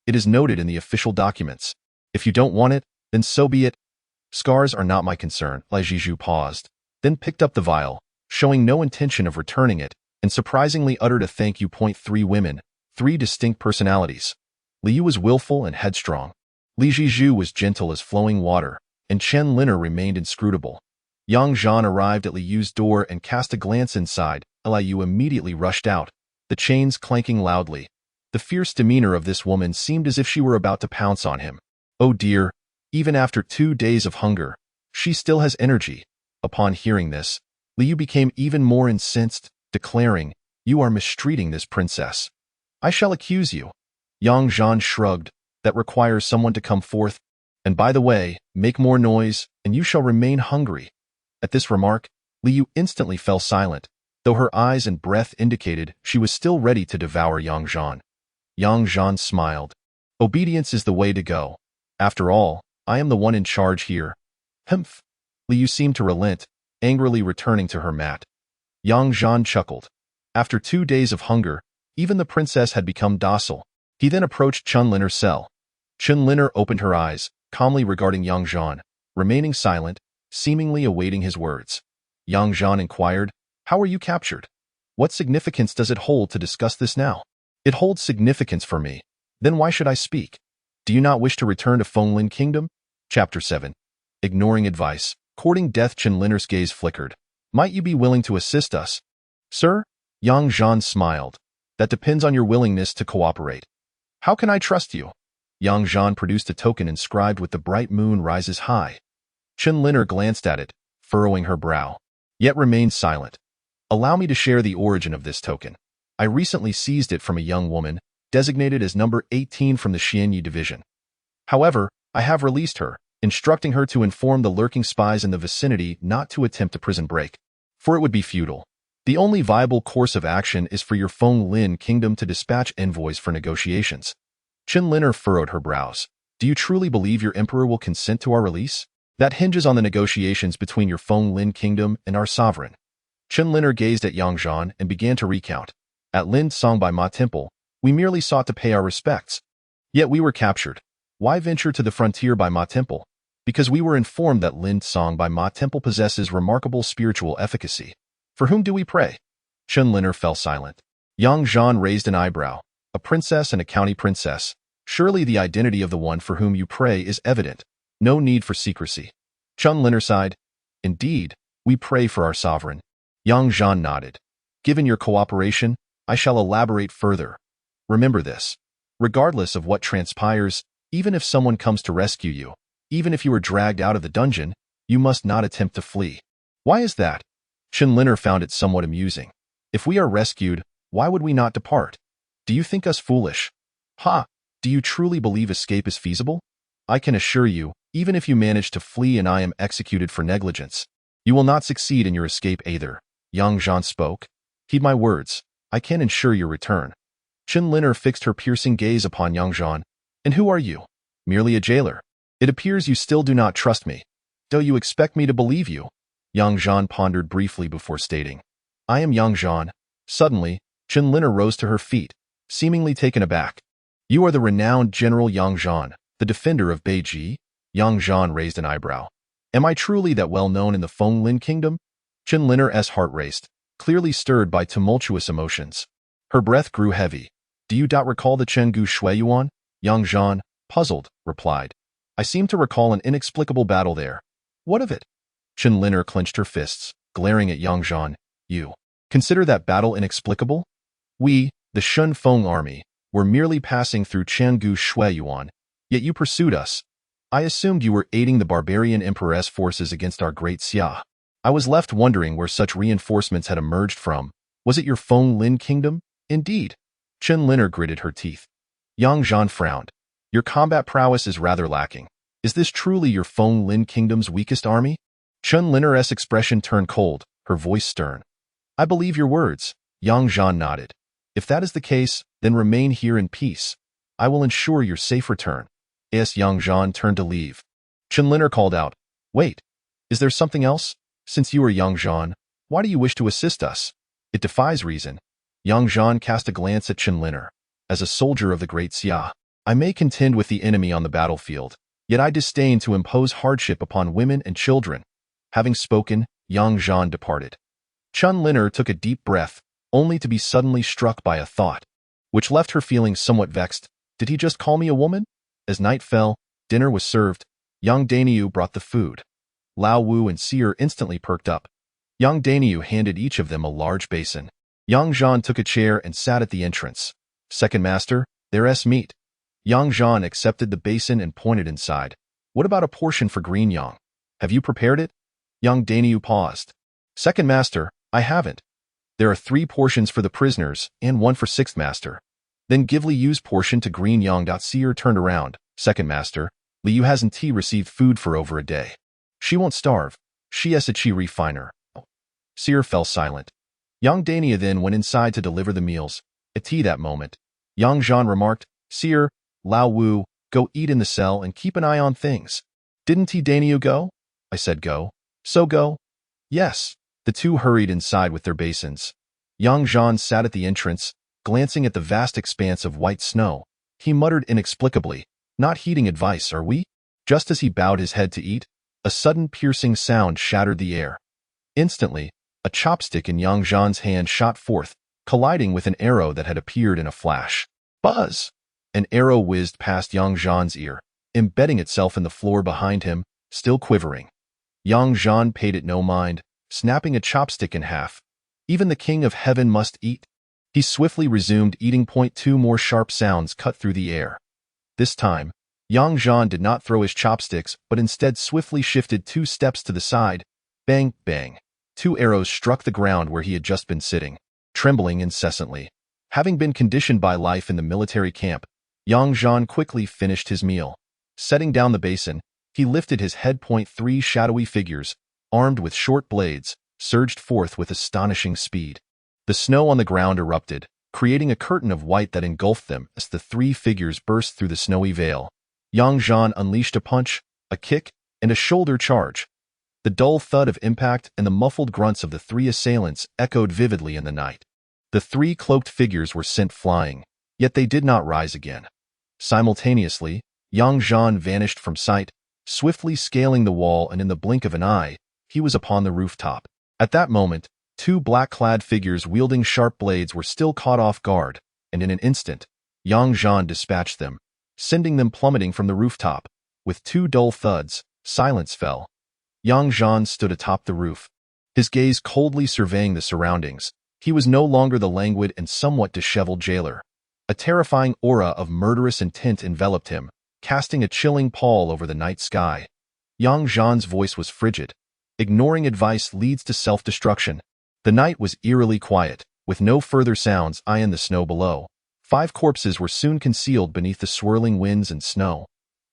It is noted in the official documents. If you don't want it, then so be it. Scars are not my concern." Li Zhizhu paused, then picked up the vial, showing no intention of returning it, and surprisingly uttered a thank you. 3 women, 3 distinct personalities. Liu was willful and headstrong. Li Zhizhu was gentle as flowing water, and Chen Liner remained inscrutable. Yang Zhan arrived at Liu's door and cast a glance inside. Liu immediately rushed out, the chains clanking loudly. The fierce demeanor of this woman seemed as if she were about to pounce on him. Oh dear, even after 2 days of hunger, she still has energy. Upon hearing this, Liu became even more incensed, declaring, "You are mistreating this princess. I shall accuse you." Yang Zhan shrugged. "That requires someone to come forth. And by the way, make more noise, and you shall remain hungry." At this remark, Liu instantly fell silent, though her eyes and breath indicated she was still ready to devour Yang Zhan. Yang Zhan smiled. "Obedience is the way to go. After all, I am the one in charge here." "Humph." Liu seemed to relent, angrily returning to her mat. Yang Zhan chuckled. After 2 days of hunger, even the princess had become docile. He then approached Chen Liner's cell. Chen Liner opened her eyes, calmly regarding Yang Zhan, remaining silent, seemingly awaiting his words. Yang Zhan inquired, "How were you captured? What significance does it hold to discuss this now?" "It holds significance for me. Then why should I speak? Do you not wish to return to Fenglin Kingdom?" Chapter 7. Ignoring advice, courting death. Chen Liner's gaze flickered. "Might you be willing to assist us?" "Sir?" Yang Zhan smiled. That depends on your willingness to cooperate. How can I trust you? Yang Zhan produced a token inscribed with the bright moon rises high. Chen Linner glanced at it, furrowing her brow, yet remained silent. Allow me to share the origin of this token. I recently seized it from a young woman, designated as number 18 from the Xianyi division. However, I have released her, instructing her to inform the lurking spies in the vicinity not to attempt a prison break, for it would be futile. The only viable course of action is for your Feng Lin kingdom to dispatch envoys for negotiations. Chen Linner furrowed her brows. Do you truly believe your emperor will consent to our release? That hinges on the negotiations between your Feng Lin kingdom and our sovereign. Chen Linner gazed at Yang Zhan and began to recount. At Lin Song by Ma Temple, we merely sought to pay our respects. Yet we were captured. Why venture to the frontier by Ma Temple? Because we were informed that Lin Song by Ma Temple possesses remarkable spiritual efficacy. For whom do we pray? Chen Linner fell silent. Yang Zhan raised an eyebrow. A princess and a county princess. Surely the identity of the one for whom you pray is evident. No need for secrecy. Chen Linner sighed. Indeed, we pray for our sovereign. Yang Zhan nodded. Given your cooperation, I shall elaborate further. Remember this. Regardless of what transpires, even if someone comes to rescue you, even if you are dragged out of the dungeon, you must not attempt to flee. Why is that? Chen Linner found it somewhat amusing. If we are rescued, why would we not depart? Do you think us foolish? Ha! Do you truly believe escape is feasible? I can assure you, even if you manage to flee and I am executed for negligence, you will not succeed in your escape either. Yang Zhan spoke. Heed my words. I can ensure your return. Chen Linner fixed her piercing gaze upon Yang Zhan. And who are you? Merely a jailer. It appears you still do not trust me. Do you expect me to believe you? Yang Zhan pondered briefly before stating. I am Yang Zhan. Suddenly, Chen Linner rose to her feet, seemingly taken aback. You are the renowned General Yang Zhan, the defender of Beiji? Yang Zhan raised an eyebrow. Am I truly that well known in the Feng Lin kingdom? Chen Linner's heart raced, clearly stirred by tumultuous emotions. Her breath grew heavy. Do you recall the Chenggu Shuiyuan? Yang Zhan, puzzled, replied. I seem to recall an inexplicable battle there. What of it? Chen Linner clenched her fists, glaring at Yang Zhan. You consider that battle inexplicable? We, the Shun Feng army, were merely passing through Chenggu Shuiyuan, yet you pursued us. I assumed you were aiding the barbarian empress forces against our great Xia. I was left wondering where such reinforcements had emerged from. Was it your Feng Lin kingdom? Indeed. Chen Linner gritted her teeth. Yang Zhan frowned. Your combat prowess is rather lacking. Is this truly your Feng Lin kingdom's weakest army? Chen Linner's expression turned cold, her voice stern. I believe your words. Yang Zhan nodded. If that is the case, then remain here in peace. I will ensure your safe return. As Yang Zhan turned to leave, Chen Linner called out, Wait, is there something else? Since you are Yang Zhan, why do you wish to assist us? It defies reason. Yang Zhan cast a glance at Chen Linner. As a soldier of the great Xia, I may contend with the enemy on the battlefield, yet I disdain to impose hardship upon women and children. Having spoken, Yang Zhan departed. Chen Linner took a deep breath, only to be suddenly struck by a thought, which left her feeling somewhat vexed. Did he just call me a woman? As night fell, dinner was served. Yang Daniu brought the food. Lao Wu and Seer instantly perked up. Yang Daniu handed each of them a large basin. Yang Zhan took a chair and sat at the entrance. Second master, there's meat. Yang Zhan accepted the basin and pointed inside. What about a portion for Green Yang? Have you prepared it? Yang Daniu paused. Second master, I haven't. There are 3 portions for the prisoners and 1 for sixth master. Then give Li Yu's portion to Green Yang. Seer turned around. Second master, Li Yu hasn't received food for over a day. She won't starve. She is a chi refiner. Seer fell silent. Yang Dania then went inside to deliver the meals. At tea that moment, Yang Zhan remarked, Seer, Lao Wu, go eat in the cell and keep an eye on things. Didn't Daniu go? I said go. So go? Yes. The two hurried inside with their basins. Yang Zhan sat at the entrance, glancing at the vast expanse of white snow. He muttered inexplicably, not heeding advice, are we? Just as he bowed his head to eat, a sudden piercing sound shattered the air. Instantly, a chopstick in Yang Zhan's hand shot forth, colliding with an arrow that had appeared in a flash. Buzz! An arrow whizzed past Yang Zhan's ear, embedding itself in the floor behind him, still quivering. Yang Zhan paid it no mind, snapping a chopstick in half. Even the king of heaven must eat. He swiftly resumed eating. Two more sharp sounds cut through the air. This time, Zhan did not throw his chopsticks but instead swiftly shifted 2 steps to the side. Bang, bang. 2 arrows struck the ground where he had just been sitting, trembling incessantly. Having been conditioned by life in the military camp, Zhan quickly finished his meal. Setting down the basin, he lifted his head. 3 shadowy figures, armed with short blades, surged forth with astonishing speed. The snow on the ground erupted, creating a curtain of white that engulfed them as the 3 figures burst through the snowy veil. Zhan unleashed a punch, a kick, and a shoulder charge. The dull thud of impact and the muffled grunts of the 3 assailants echoed vividly in the night. The 3 cloaked figures were sent flying, yet they did not rise again. Simultaneously, Zhan vanished from sight, swiftly scaling the wall, and in the blink of an eye, he was upon the rooftop. At that moment, 2 black-clad figures wielding sharp blades were still caught off guard, and in an instant, Zhan dispatched them, sending them plummeting from the rooftop. With 2 dull thuds, silence fell. Zhan stood atop the roof, his gaze coldly surveying the surroundings. He was no longer the languid and somewhat disheveled jailer. A terrifying aura of murderous intent enveloped him, casting a chilling pall over the night sky. Zhan's voice was frigid. Ignoring advice leads to self-destruction. The night was eerily quiet, with no further sounds in the snow below. 5 corpses were soon concealed beneath the swirling winds and snow.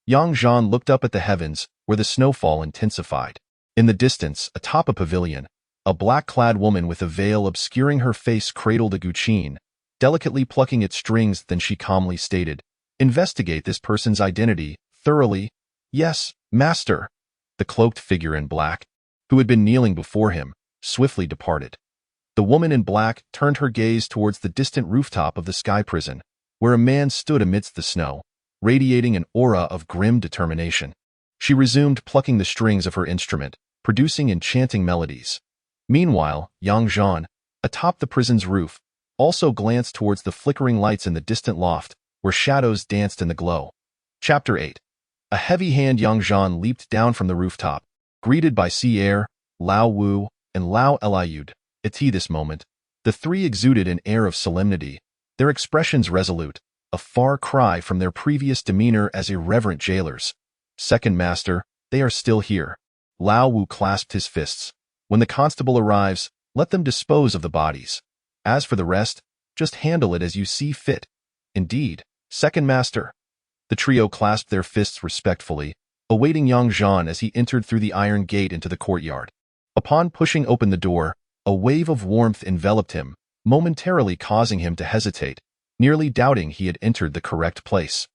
Zhan looked up at the heavens, where the snowfall intensified. In the distance, atop a pavilion, a black-clad woman with a veil obscuring her face cradled a guqin, delicately plucking its strings. Then she calmly stated, "Investigate this person's identity thoroughly." "Yes, master." The cloaked figure in black, who had been kneeling before him, swiftly departed. The woman in black turned her gaze towards the distant rooftop of the sky prison, where a man stood amidst the snow, radiating an aura of grim determination. She resumed plucking the strings of her instrument, producing enchanting melodies. Meanwhile, Zhan, atop the prison's roof, also glanced towards the flickering lights in the distant loft, where shadows danced in the glow. Chapter 8. A heavy hand. Zhan leaped down from the rooftop, greeted by Sier, Lao Wu, and Lao Eliud. At this moment, the 3 exuded an air of solemnity, their expressions resolute, a far cry from their previous demeanor as irreverent jailers. "Second master, they are still here." Lao Wu clasped his fists. "When the constable arrives, let them dispose of the bodies. As for the rest, just handle it as you see fit." "Indeed, second master." The trio clasped their fists respectfully, awaiting Zhan as he entered through the iron gate into the courtyard. Upon pushing open the door, a wave of warmth enveloped him, momentarily causing him to hesitate, nearly doubting he had entered the correct place.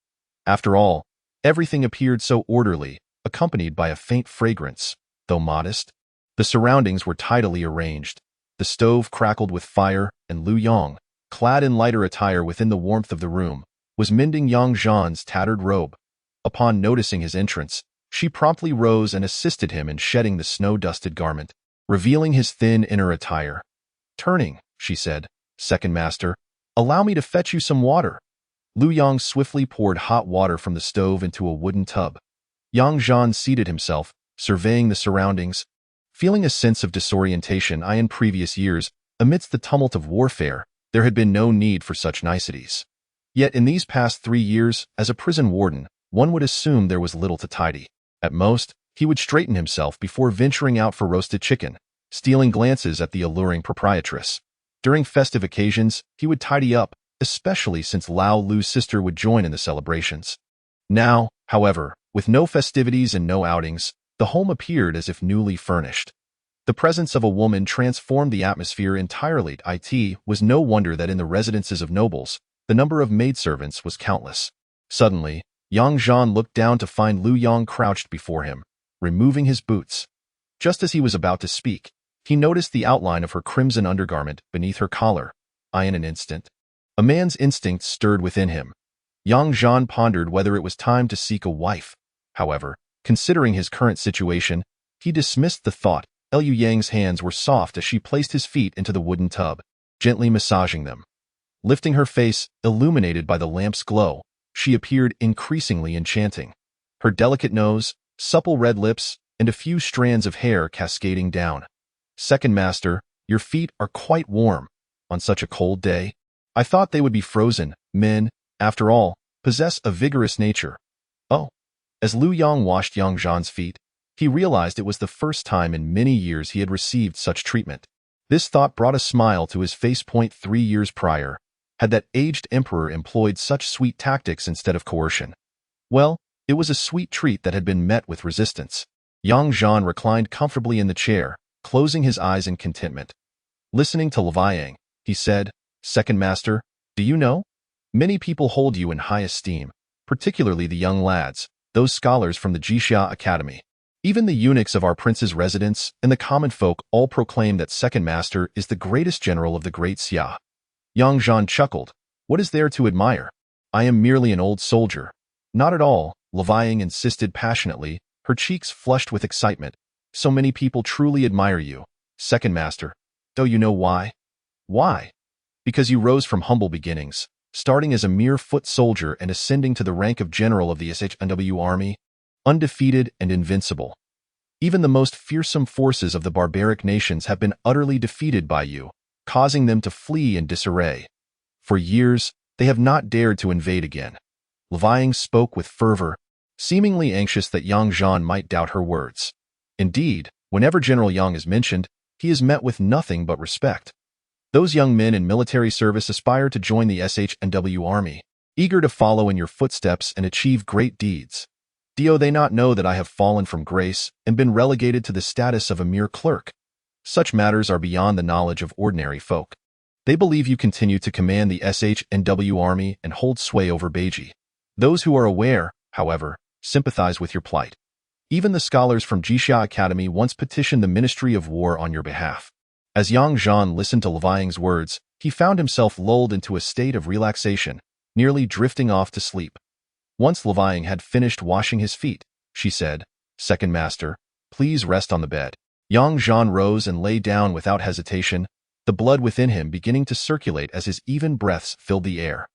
After all, everything appeared so orderly, accompanied by a faint fragrance, though modest. The surroundings were tidily arranged. The stove crackled with fire, and Lu Yong, clad in lighter attire within the warmth of the room, was mending Zhan's tattered robe. Upon noticing his entrance, she promptly rose and assisted him in shedding the snow-dusted garment, revealing his thin inner attire. Turning, she said, "Second master, allow me to fetch you some water." Lu Yong swiftly poured hot water from the stove into a wooden tub. Zhan seated himself, surveying the surroundings. Feeling a sense of disorientation in previous years, amidst the tumult of warfare, there had been no need for such niceties. Yet in these past 3 years, as a prison warden, one would assume there was little to tidy. At most, he would straighten himself before venturing out for roasted chicken, stealing glances at the alluring proprietress. During festive occasions, he would tidy up, especially since Lao Lu's sister would join in the celebrations. Now, however, with no festivities and no outings, the home appeared as if newly furnished. The presence of a woman transformed the atmosphere entirely. It was no wonder that in the residences of nobles, the number of maidservants was countless. Suddenly, Zhan looked down to find Lu Yong crouched before him, removing his boots. Just as he was about to speak, he noticed the outline of her crimson undergarment beneath her collar. In an instant, a man's instinct stirred within him. Zhan pondered whether it was time to seek a wife. However, considering his current situation, he dismissed the thought. Liu Yang's hands were soft as she placed his feet into the wooden tub, gently massaging them. Lifting her face, illuminated by the lamp's glow, she appeared increasingly enchanting. Her delicate nose, supple red lips, and a few strands of hair cascading down. "Second master, your feet are quite warm. On such a cold day?" I thought they would be frozen. Men, after all, possess a vigorous nature. Oh. As Liu Yang washed Yang Zhan's feet, he realized it was the first time in many years he had received such treatment. This thought brought a smile to his face. 3 years prior, had that aged emperor employed such sweet tactics instead of coercion? Well, it was a sweet treat that had been met with resistance. Yang Zhan reclined comfortably in the chair, closing his eyes in contentment. Listening to Leviang, he said, "Second Master, do you know? Many people hold you in high esteem, particularly the young lads, those scholars from the Jixia Academy. Even the eunuchs of our prince's residence and the common folk all proclaim that Second Master is the greatest general of the great Xia." Yang Zhan chuckled. "What is there to admire? I am merely an old soldier." "Not at all," Leviang insisted passionately, her cheeks flushed with excitement. "So many people truly admire you, Second Master. Do you know why? Why? Because you rose from humble beginnings, starting as a mere foot soldier and ascending to the rank of general of the SHNW army, undefeated and invincible. Even the most fearsome forces of the barbaric nations have been utterly defeated by you, causing them to flee in disarray. For years, they have not dared to invade again." Leviang spoke with fervor, seemingly anxious that Yang Zhan might doubt her words. Indeed, whenever General Yang is mentioned, he is met with nothing but respect. Those young men in military service aspire to join the SHNW army, eager to follow in your footsteps and achieve great deeds. Do they not know that I have fallen from grace and been relegated to the status of a mere clerk? Such matters are beyond the knowledge of ordinary folk. They believe you continue to command the SHNW army and hold sway over Beiji. Those who are aware, however, sympathize with your plight. Even the scholars from Jixia Academy once petitioned the Ministry of War on your behalf." As Yang Zhan listened to Leviang's words, he found himself lulled into a state of relaxation, nearly drifting off to sleep. Once Leviang had finished washing his feet, she said, "Second Master, please rest on the bed." Yang Zhan rose and lay down without hesitation, the blood within him beginning to circulate as his even breaths filled the air.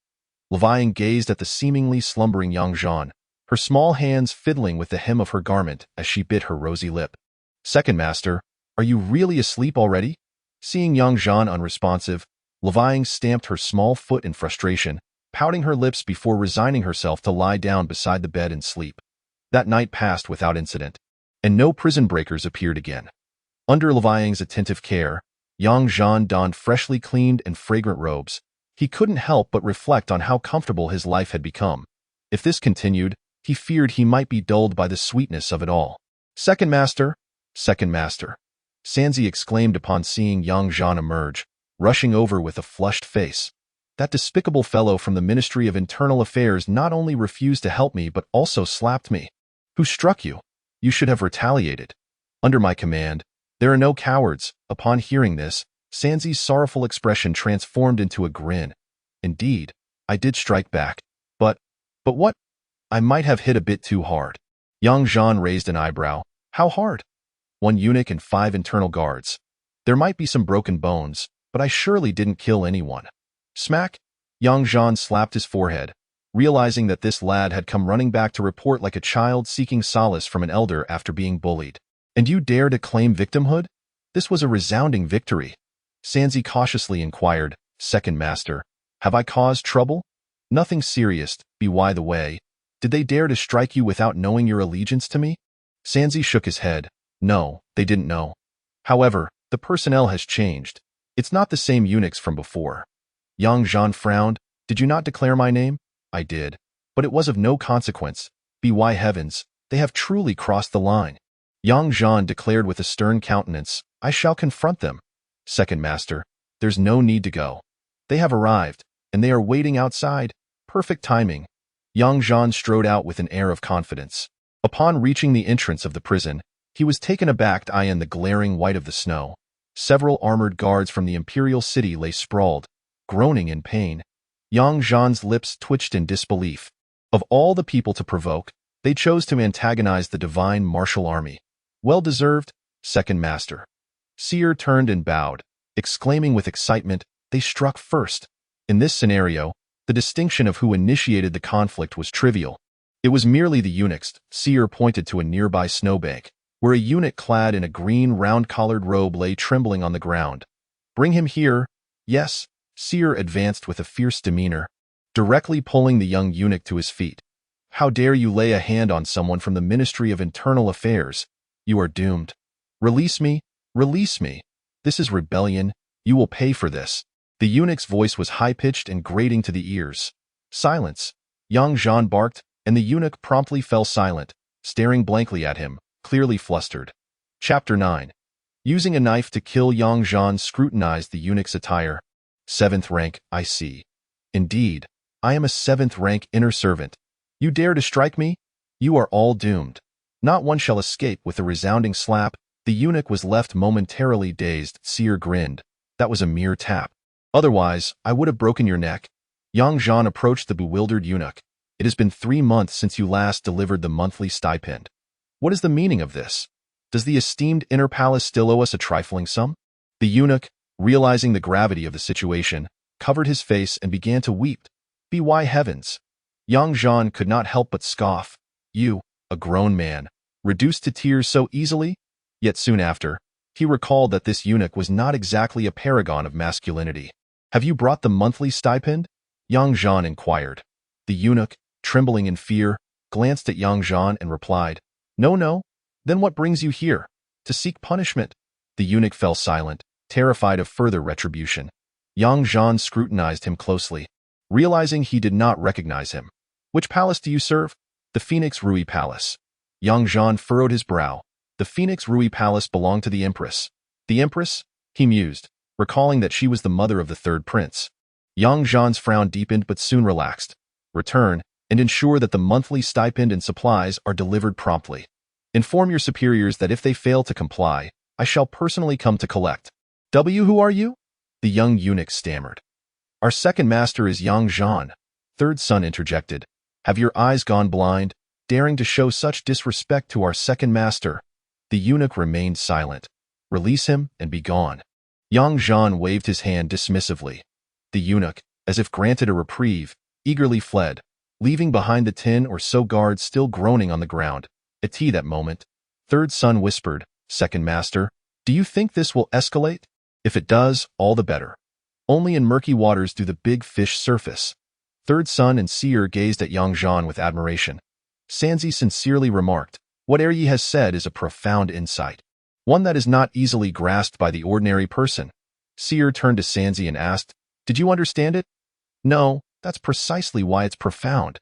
Leviang gazed at the seemingly slumbering Yang Zhan, her small hands fiddling with the hem of her garment as she bit her rosy lip. "Second Master, are you really asleep already?" Seeing Yang Zhan unresponsive, Leviang stamped her small foot in frustration, pouting her lips before resigning herself to lie down beside the bed and sleep. That night passed without incident, and no prison breakers appeared again. Under Leviang's attentive care, Yang Zhan donned freshly cleaned and fragrant robes. He couldn't help but reflect on how comfortable his life had become. If this continued, he feared he might be dulled by the sweetness of it all. "Second Master! Second Master!" Sanzi exclaimed upon seeing Yang Zhan emerge, rushing over with a flushed face. "That despicable fellow from the Ministry of Internal Affairs not only refused to help me but also slapped me. Who struck you? You should have retaliated. Under my command, there are no cowards." Upon hearing this, Sanzi's sorrowful expression transformed into a grin. "Indeed, I did strike back. But what? I might have hit a bit too hard." Yang Zhan raised an eyebrow. "How hard?" "1 eunuch and 5 internal guards. There might be some broken bones, but I surely didn't kill anyone." Smack! Yang Zhan slapped his forehead, realizing that this lad had come running back to report like a child seeking solace from an elder after being bullied. "And you dare to claim victimhood? This was a resounding victory." Sanzi cautiously inquired, "Second Master, have I caused trouble?" "Nothing serious, by the way. Did they dare to strike you without knowing your allegiance to me?" Sanzi shook his head. "No, they didn't know. However, the personnel has changed. It's not the same eunuchs from before." Yang Zhan frowned. "Did you not declare my name?" "I did. But it was of no consequence. By heavens, they have truly crossed the line." Yang Zhan declared with a stern countenance, "I shall confront them. Second Master, there's no need to go. They have arrived, and they are waiting outside. Perfect timing." Yang Zhan strode out with an air of confidence. Upon reaching the entrance of the prison, he was taken aback to eye in the glaring white of the snow. Several armored guards from the imperial city lay sprawled, groaning in pain. Yang Zhan's lips twitched in disbelief. Of all the people to provoke, they chose to antagonize the divine martial army. "Well deserved, Second Master." Seer turned and bowed, exclaiming with excitement, "They struck first." In this scenario, the distinction of who initiated the conflict was trivial. It was merely the eunuchs. Seer pointed to a nearby snowbank, where a eunuch clad in a green round-collared robe lay trembling on the ground. "Bring him here." "Yes." Seer advanced with a fierce demeanor, directly pulling the young eunuch to his feet. How dare you lay a hand on someone from the Ministry of Internal Affairs? You are doomed. Release me! Release me! This is rebellion. You will pay for this. The eunuch's voice was high-pitched and grating to the ears. Silence! Young Zhan barked, and the eunuch promptly fell silent, staring blankly at him, clearly flustered. Chapter 9. Using a knife to kill, Yang Zhan scrutinized the eunuch's attire. 7th rank, I see. Indeed, I am a 7th rank inner servant. You dare to strike me? You are all doomed. Not one shall escape. With a resounding slap, the eunuch was left momentarily dazed. Seer grinned. That was a mere tap. Otherwise, I would have broken your neck. Yang Zhan approached the bewildered eunuch. It has been 3 months since you last delivered the monthly stipend. What is the meaning of this? Does the esteemed inner palace still owe us a trifling sum? The eunuch, realizing the gravity of the situation, covered his face and began to weep. By heavens! Yang Zhan could not help but scoff. You, a grown man, reduced to tears so easily? Yet soon after, he recalled that this eunuch was not exactly a paragon of masculinity. Have you brought the monthly stipend? Yang Zhan inquired. The eunuch, trembling in fear, glanced at Yang Zhan and replied, No. Then what brings you here? To seek punishment? The eunuch fell silent, terrified of further retribution. Yang Zhan scrutinized him closely, realizing he did not recognize him. Which palace do you serve? The Phoenix Rui Palace. Yang Zhan furrowed his brow. The Phoenix Rui Palace belonged to the Empress. The Empress? He mused, recalling that she was the mother of the third prince. Yang Zhan's frown deepened but soon relaxed. Return, and ensure that the monthly stipend and supplies are delivered promptly. Inform your superiors that if they fail to comply, I shall personally come to collect. Who are you? The young eunuch stammered. Our second master is Yang Zhan. Third son interjected. Have your eyes gone blind, daring to show such disrespect to our second master? The eunuch remained silent. Release him and be gone. Yang Zhan waved his hand dismissively. The eunuch, as if granted a reprieve, eagerly fled, leaving behind the 10 or so guards still groaning on the ground. At that moment, third son whispered, Second master, do you think this will escalate? If it does, all the better. Only in murky waters do the big fish surface. Third son and seer gazed at Yang Zhan with admiration. Sanzi sincerely remarked, What Ye has said is a profound insight, one that is not easily grasped by the ordinary person. Seer turned to Sanzi and asked, Did you understand it? No, that's precisely why it's profound.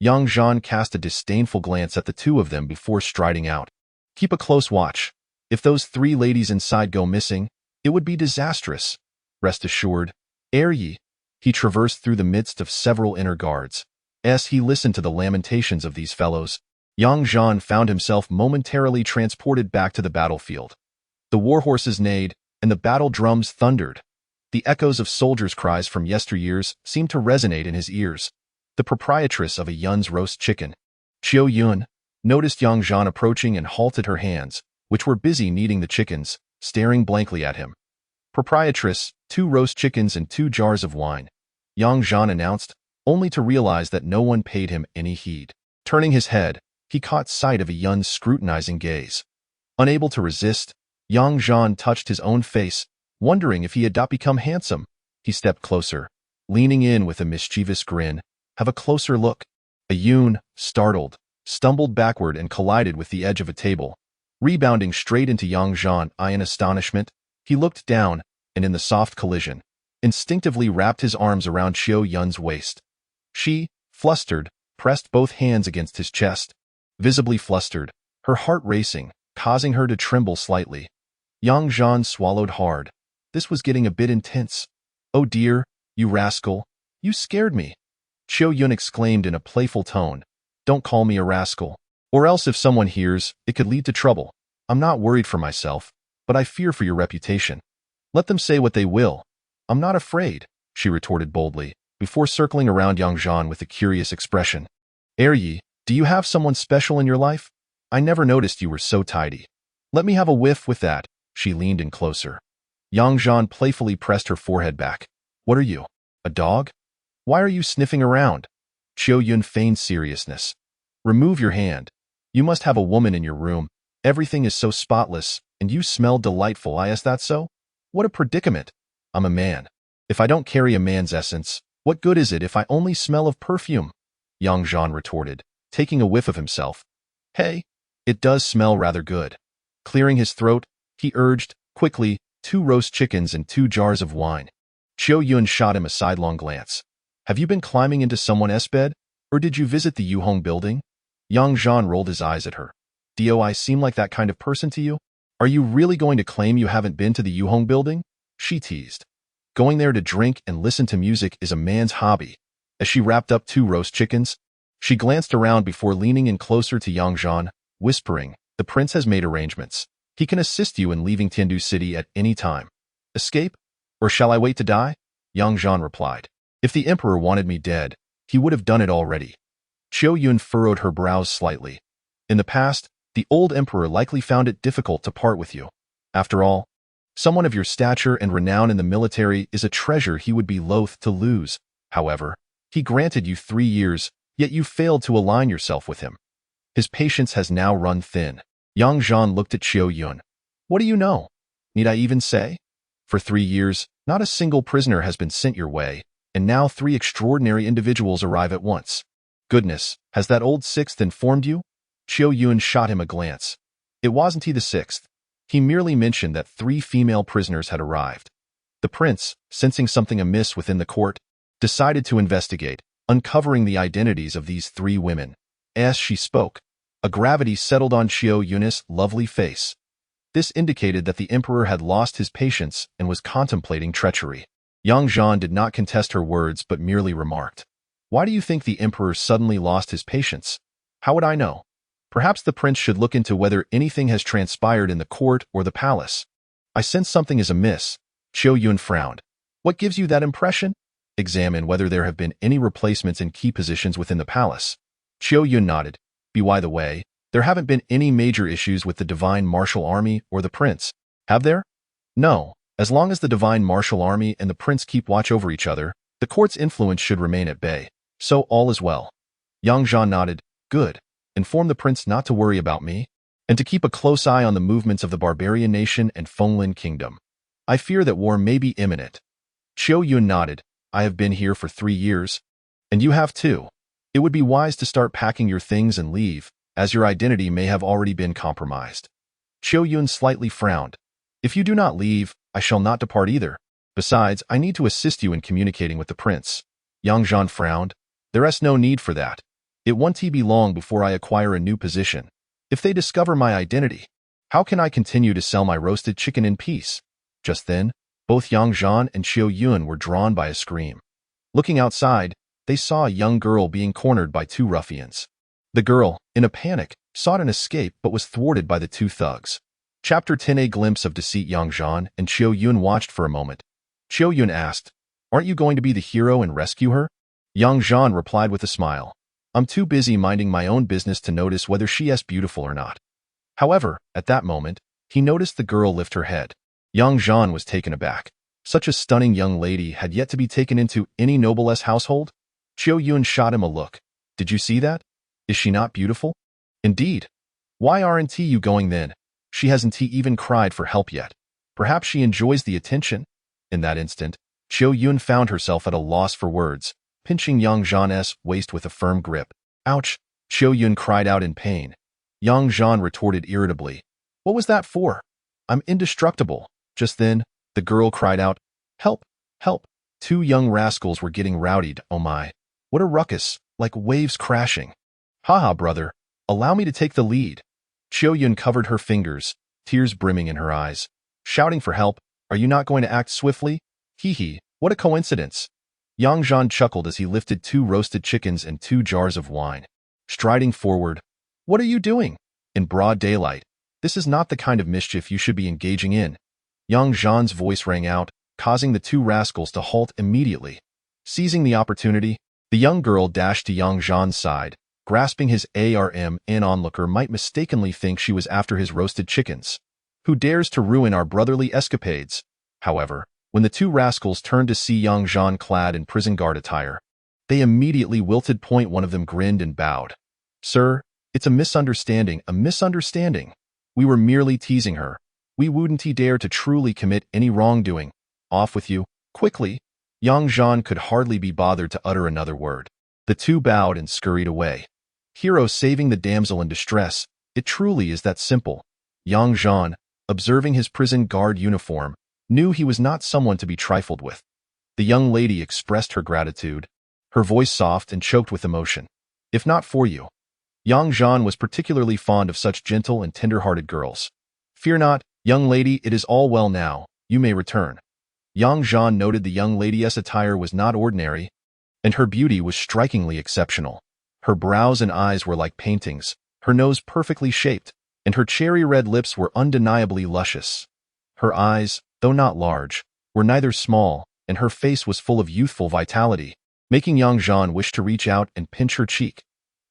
Yang Zhan cast a disdainful glance at the two of them before striding out. Keep a close watch. If those 3 ladies inside go missing, it would be disastrous. Rest assured. Ye. He traversed through the midst of several inner guards. As he listened to the lamentations of these fellows, Yang Zhan found himself momentarily transported back to the battlefield. The war horses neighed, and the battle drums thundered. The echoes of soldiers' cries from yesteryears seemed to resonate in his ears. The proprietress of a Yun's roast chicken, Qiu Yun, noticed Yang Zhan approaching and halted her hands, which were busy kneading the chickens, staring blankly at him. Proprietress, 2 roast chickens and 2 jars of wine, Yang Zhan announced, only to realize that no one paid him any heed. Turning his head, he caught sight of a Yun's scrutinizing gaze. Unable to resist, Yang Zhan touched his own face, wondering if he had not become handsome. He stepped closer, leaning in with a mischievous grin. Have a closer look. A Yun, startled, stumbled backward and collided with the edge of a table. Rebounding straight into Yang Zhan in astonishment, he looked down, and in the soft collision, instinctively wrapped his arms around Qiu Yun's waist. She, flustered, pressed both hands against his chest. Visibly flustered, her heart racing, causing her to tremble slightly. Yang Zhan swallowed hard. This was getting a bit intense. Oh dear, you rascal, you scared me. Qiu Yun exclaimed in a playful tone. Don't call me a rascal. Or else if someone hears, it could lead to trouble. I'm not worried for myself, but I fear for your reputation. Let them say what they will. I'm not afraid, she retorted boldly, before circling around Yang Zhan with a curious expression. Ye, do you have someone special in your life? I never noticed you were so tidy. Let me have a whiff with that. She leaned in closer. Yang Zhan playfully pressed her forehead back. What are you? A dog? Why are you sniffing around? Qiu Yun feigned seriousness. Remove your hand. You must have a woman in your room. Everything is so spotless, and you smell delightful. Is that so? What a predicament. I'm a man. If I don't carry a man's essence, what good is it if I only smell of perfume? Zhan retorted, taking a whiff of himself. Hey, it does smell rather good. Clearing his throat, he urged, quickly, 2 roast chickens and 2 jars of wine. Yun shot him a sidelong glance. Have you been climbing into someone's bed, or did you visit the Yuhong building? Zhan rolled his eyes at her. Do I seem like that kind of person to you? Are you really going to claim you haven't been to the Yuhong building? She teased. Going there to drink and listen to music is a man's hobby. As she wrapped up 2 roast chickens, she glanced around before leaning in closer to Zhan, whispering, the prince has made arrangements. He can assist you in leaving Tiandu City at any time. Escape? Or shall I wait to die? Zhan replied. If the emperor wanted me dead, he would have done it already. Yun furrowed her brows slightly. In the past, the old emperor likely found it difficult to part with you. After all, someone of your stature and renown in the military is a treasure he would be loath to lose. However, he granted you 3 years, yet you failed to align yourself with him. His patience has now run thin. Zhan looked at Yun. What do you know? Need I even say? For 3 years, not a single prisoner has been sent your way, and now 3 extraordinary individuals arrive at once. Goodness, has that old 6th informed you? Yun shot him a glance. It wasn't he the 6th. He merely mentioned that 3 female prisoners had arrived. The prince, sensing something amiss within the court, decided to investigate, uncovering the identities of these 3 women. As she spoke, a gravity settled on Yun's lovely face. This indicated that the emperor had lost his patience and was contemplating treachery. Zhan did not contest her words but merely remarked, why do you think the emperor suddenly lost his patience? How would I know? Perhaps the prince should look into whether anything has transpired in the court or the palace. I sense something is amiss. Yun frowned. What gives you that impression? Examine whether there have been any replacements in key positions within the palace. Yun nodded. By the way, there haven't been any major issues with the Divine Martial Army or the prince, have there? No, as long as the Divine Martial Army and the prince keep watch over each other, the court's influence should remain at bay. So all is well. Zhan nodded. Good. Inform the prince not to worry about me, and to keep a close eye on the movements of the barbarian nation and Fenglin kingdom. I fear that war may be imminent. Yun nodded. I have been here for 3 years, and you have too. It would be wise to start packing your things and leave, as your identity may have already been compromised. Yun slightly frowned. If you do not leave, I shall not depart either. Besides, I need to assist you in communicating with the prince. Zhan frowned. There is no need for that. It won't be long before I acquire a new position. If they discover my identity, how can I continue to sell my roasted chicken in peace? Just then, both Zhan and Yun were drawn by a scream. Looking outside, they saw a young girl being cornered by 2 ruffians. The girl, in a panic, sought an escape but was thwarted by the 2 thugs. Chapter 10. A glimpse of deceit. Zhan and Yun watched for a moment. Yun asked, aren't you going to be the hero and rescue her? Zhan replied with a smile. I'm too busy minding my own business to notice whether she is beautiful or not. However, at that moment, he noticed the girl lift her head. Zhan was taken aback. Such a stunning young lady had yet to be taken into any noble's household. Yun shot him a look. Did you see that? Is she not beautiful? Indeed. Why aren't you going then? She hasn't even cried for help yet. Perhaps she enjoys the attention. In that instant, Yun found herself at a loss for words, pinching Zhan's waist with a firm grip. Ouch! Yun cried out in pain. Zhan retorted irritably. What was that for? I'm indestructible. Just then, the girl cried out, help! Help! 2 young rascals were getting rowdied. Oh my! What a ruckus, like waves crashing. Haha, brother, allow me to take the lead. Yun covered her fingers, tears brimming in her eyes. Shouting for help, are you not going to act swiftly? Hee hee, what a coincidence. Zhan chuckled as he lifted 2 roasted chickens and 2 jars of wine. Striding forward, what are you doing? In broad daylight, this is not the kind of mischief you should be engaging in. Zhan's voice rang out, causing the 2 rascals to halt immediately. Seizing the opportunity, the young girl dashed to Zhan's side, grasping his arm. An onlooker might mistakenly think she was after his roasted chickens. Who dares to ruin our brotherly escapades? However, when the 2 rascals turned to see Zhan clad in prison guard attire, they immediately wilted. One of them grinned and bowed. Sir, it's a misunderstanding, a misunderstanding. We were merely teasing her. We wouldn't dare to truly commit any wrongdoing. Off with you, quickly. Yang Zhan could hardly be bothered to utter another word. The two bowed and scurried away. Hero saving the damsel in distress, it truly is that simple. Yang Zhan, observing his prison guard uniform, knew he was not someone to be trifled with. The young lady expressed her gratitude, her voice soft and choked with emotion. If not for you. Yang Zhan was particularly fond of such gentle and tender-hearted girls. Fear not, young lady, it is all well now, you may return. Yang Zhan noted the young lady's attire was not ordinary, and her beauty was strikingly exceptional. Her brows and eyes were like paintings, her nose perfectly shaped, and her cherry-red lips were undeniably luscious. Her eyes, though not large, were neither small, and her face was full of youthful vitality, making Yang Zhan wish to reach out and pinch her cheek.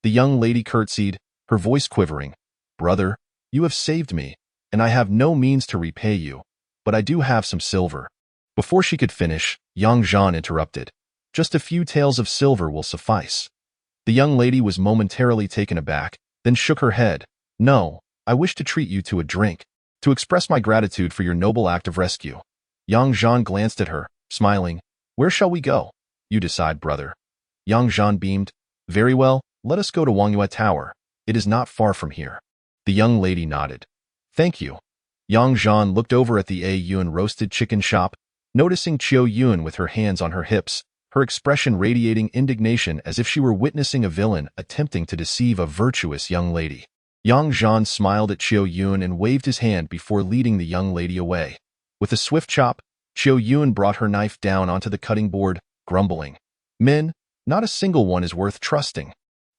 The young lady curtsied, her voice quivering. Brother, you have saved me, and I have no means to repay you, but I do have some silver. Before she could finish, Yang Zhan interrupted. Just a few taels of silver will suffice. The young lady was momentarily taken aback, then shook her head. No, I wish to treat you to a drink, to express my gratitude for your noble act of rescue. Yang Zhan glanced at her, smiling. Where shall we go? You decide, brother. Yang Zhan beamed. Very well, let us go to Wangyue Tower. It is not far from here. The young lady nodded. Thank you. Yang Zhan looked over at the A Yun roasted chicken shop, noticing Chiu Yun with her hands on her hips, her expression radiating indignation as if she were witnessing a villain attempting to deceive a virtuous young lady. Yang Zhan smiled at Chiu Yun and waved his hand before leading the young lady away. With a swift chop, Chiu Yun brought her knife down onto the cutting board, grumbling. Men, not a single one is worth trusting.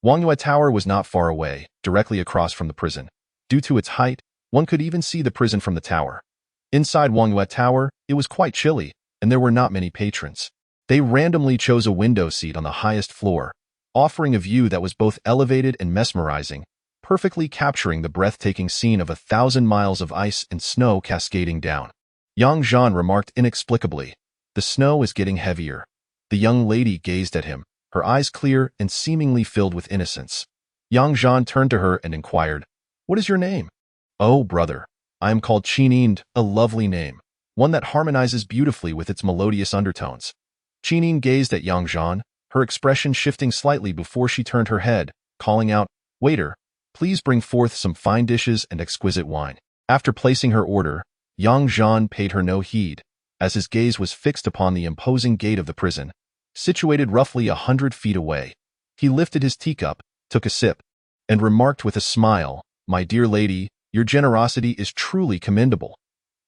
Wangyue Tower was not far away, directly across from the prison. Due to its height, one could even see the prison from the tower. Inside Wangyue Tower, it was quite chilly, and there were not many patrons. They randomly chose a window seat on the highest floor, offering a view that was both elevated and mesmerizing, perfectly capturing the breathtaking scene of 1,000 miles of ice and snow cascading down. Yang Zhan remarked inexplicably, the snow is getting heavier. The young lady gazed at him, her eyes clear and seemingly filled with innocence. Yang Zhan turned to her and inquired, What is your name? Oh, brother, I am called Qinin, a lovely name, one that harmonizes beautifully with its melodious undertones. Qinin gazed at Yang Zhan, her expression shifting slightly before she turned her head, calling out, Waiter, please bring forth some fine dishes and exquisite wine. After placing her order, Yang Zhan paid her no heed, as his gaze was fixed upon the imposing gate of the prison, situated roughly 100 feet away. He lifted his teacup, took a sip, and remarked with a smile, My dear lady, your generosity is truly commendable.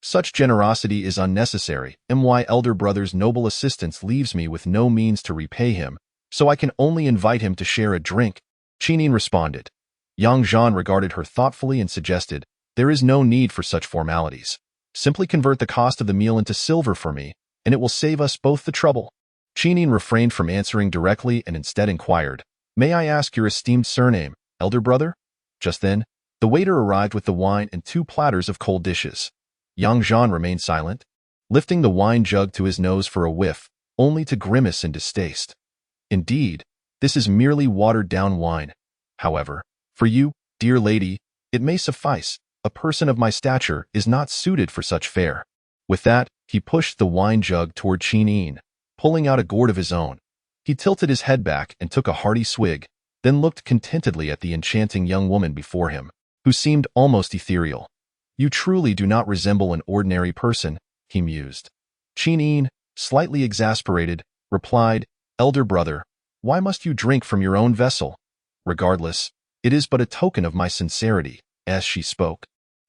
Such generosity is unnecessary, and my elder brother's noble assistance leaves me with no means to repay him, so I can only invite him to share a drink. Qinin responded. Yang Zhan regarded her thoughtfully and suggested, There is no need for such formalities. Simply convert the cost of the meal into silver for me, and it will save us both the trouble. Qinin refrained from answering directly and instead inquired, May I ask your esteemed surname, elder brother? Just then, the waiter arrived with the wine and 2 platters of cold dishes. Yang Zhan remained silent, lifting the wine jug to his nose for a whiff, only to grimace in distaste. Indeed, this is merely watered-down wine. However, for you, dear lady, it may suffice. A person of my stature is not suited for such fare. With that, he pushed the wine jug toward Qinin, pulling out a gourd of his own. He tilted his head back and took a hearty swig, then looked contentedly at the enchanting young woman before him, who seemed almost ethereal. You truly do not resemble an ordinary person, he mused. Qinin, slightly exasperated, replied, Elder brother, why must you drink from your own vessel? Regardless, it is but a token of my sincerity. As she spoke,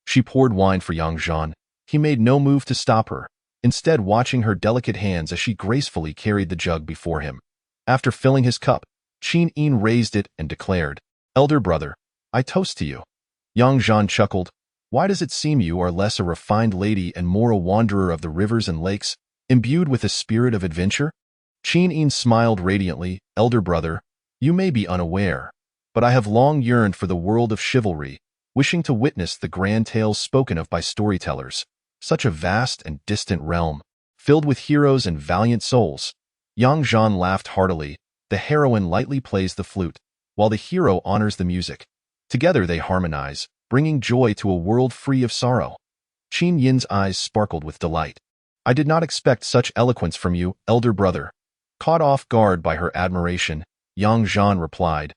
she poured wine for Yang Zhan. He made no move to stop her, instead watching her delicate hands as she gracefully carried the jug before him. After filling his cup, Qinin raised it and declared, Elder brother, I toast to you. Yang Zhan chuckled. Why does it seem you are less a refined lady and more a wanderer of the rivers and lakes, imbued with a spirit of adventure? Qinin smiled radiantly. Elder brother, you may be unaware, but I have long yearned for the world of chivalry, wishing to witness the grand tales spoken of by storytellers, such a vast and distant realm, filled with heroes and valiant souls. Yang Zhan laughed heartily. The heroine lightly plays the flute, while the hero honors the music. Together they harmonize, bringing joy to a world free of sorrow. Qin Yin's eyes sparkled with delight. I did not expect such eloquence from you, elder brother. Caught off guard by her admiration, young Zhan replied,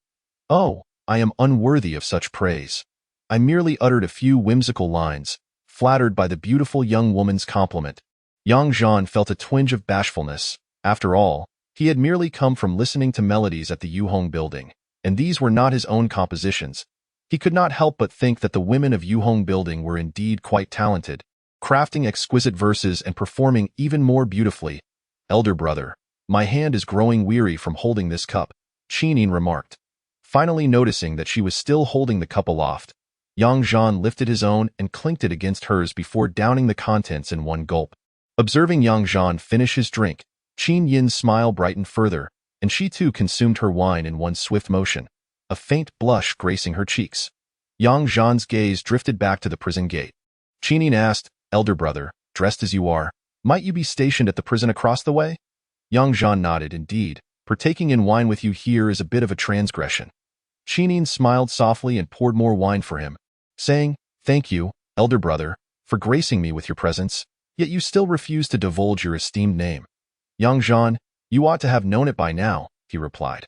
Oh, I am unworthy of such praise. I merely uttered a few whimsical lines, flattered by the beautiful young woman's compliment. Young Zhan felt a twinge of bashfulness. After all, he had merely come from listening to melodies at the Yuhong building, and these were not his own compositions. He could not help but think that the women of Yuhong building were indeed quite talented, crafting exquisite verses and performing even more beautifully. Elder brother, my hand is growing weary from holding this cup, Qinin remarked. Finally noticing that she was still holding the cup aloft, Yang Zhan lifted his own and clinked it against hers before downing the contents in one gulp. Observing Yang Zhan finish his drink, Qin Yin's smile brightened further, and she too consumed her wine in one swift motion, a faint blush gracing her cheeks. Yang Zhan's gaze drifted back to the prison gate. Qinin asked, Elder brother, dressed as you are, might you be stationed at the prison across the way? Yang Zhan nodded. Indeed, partaking in wine with you here is a bit of a transgression. Qinin smiled softly and poured more wine for him, saying, Thank you, elder brother, for gracing me with your presence, yet you still refuse to divulge your esteemed name. Yang Zhan, you ought to have known it by now, he replied.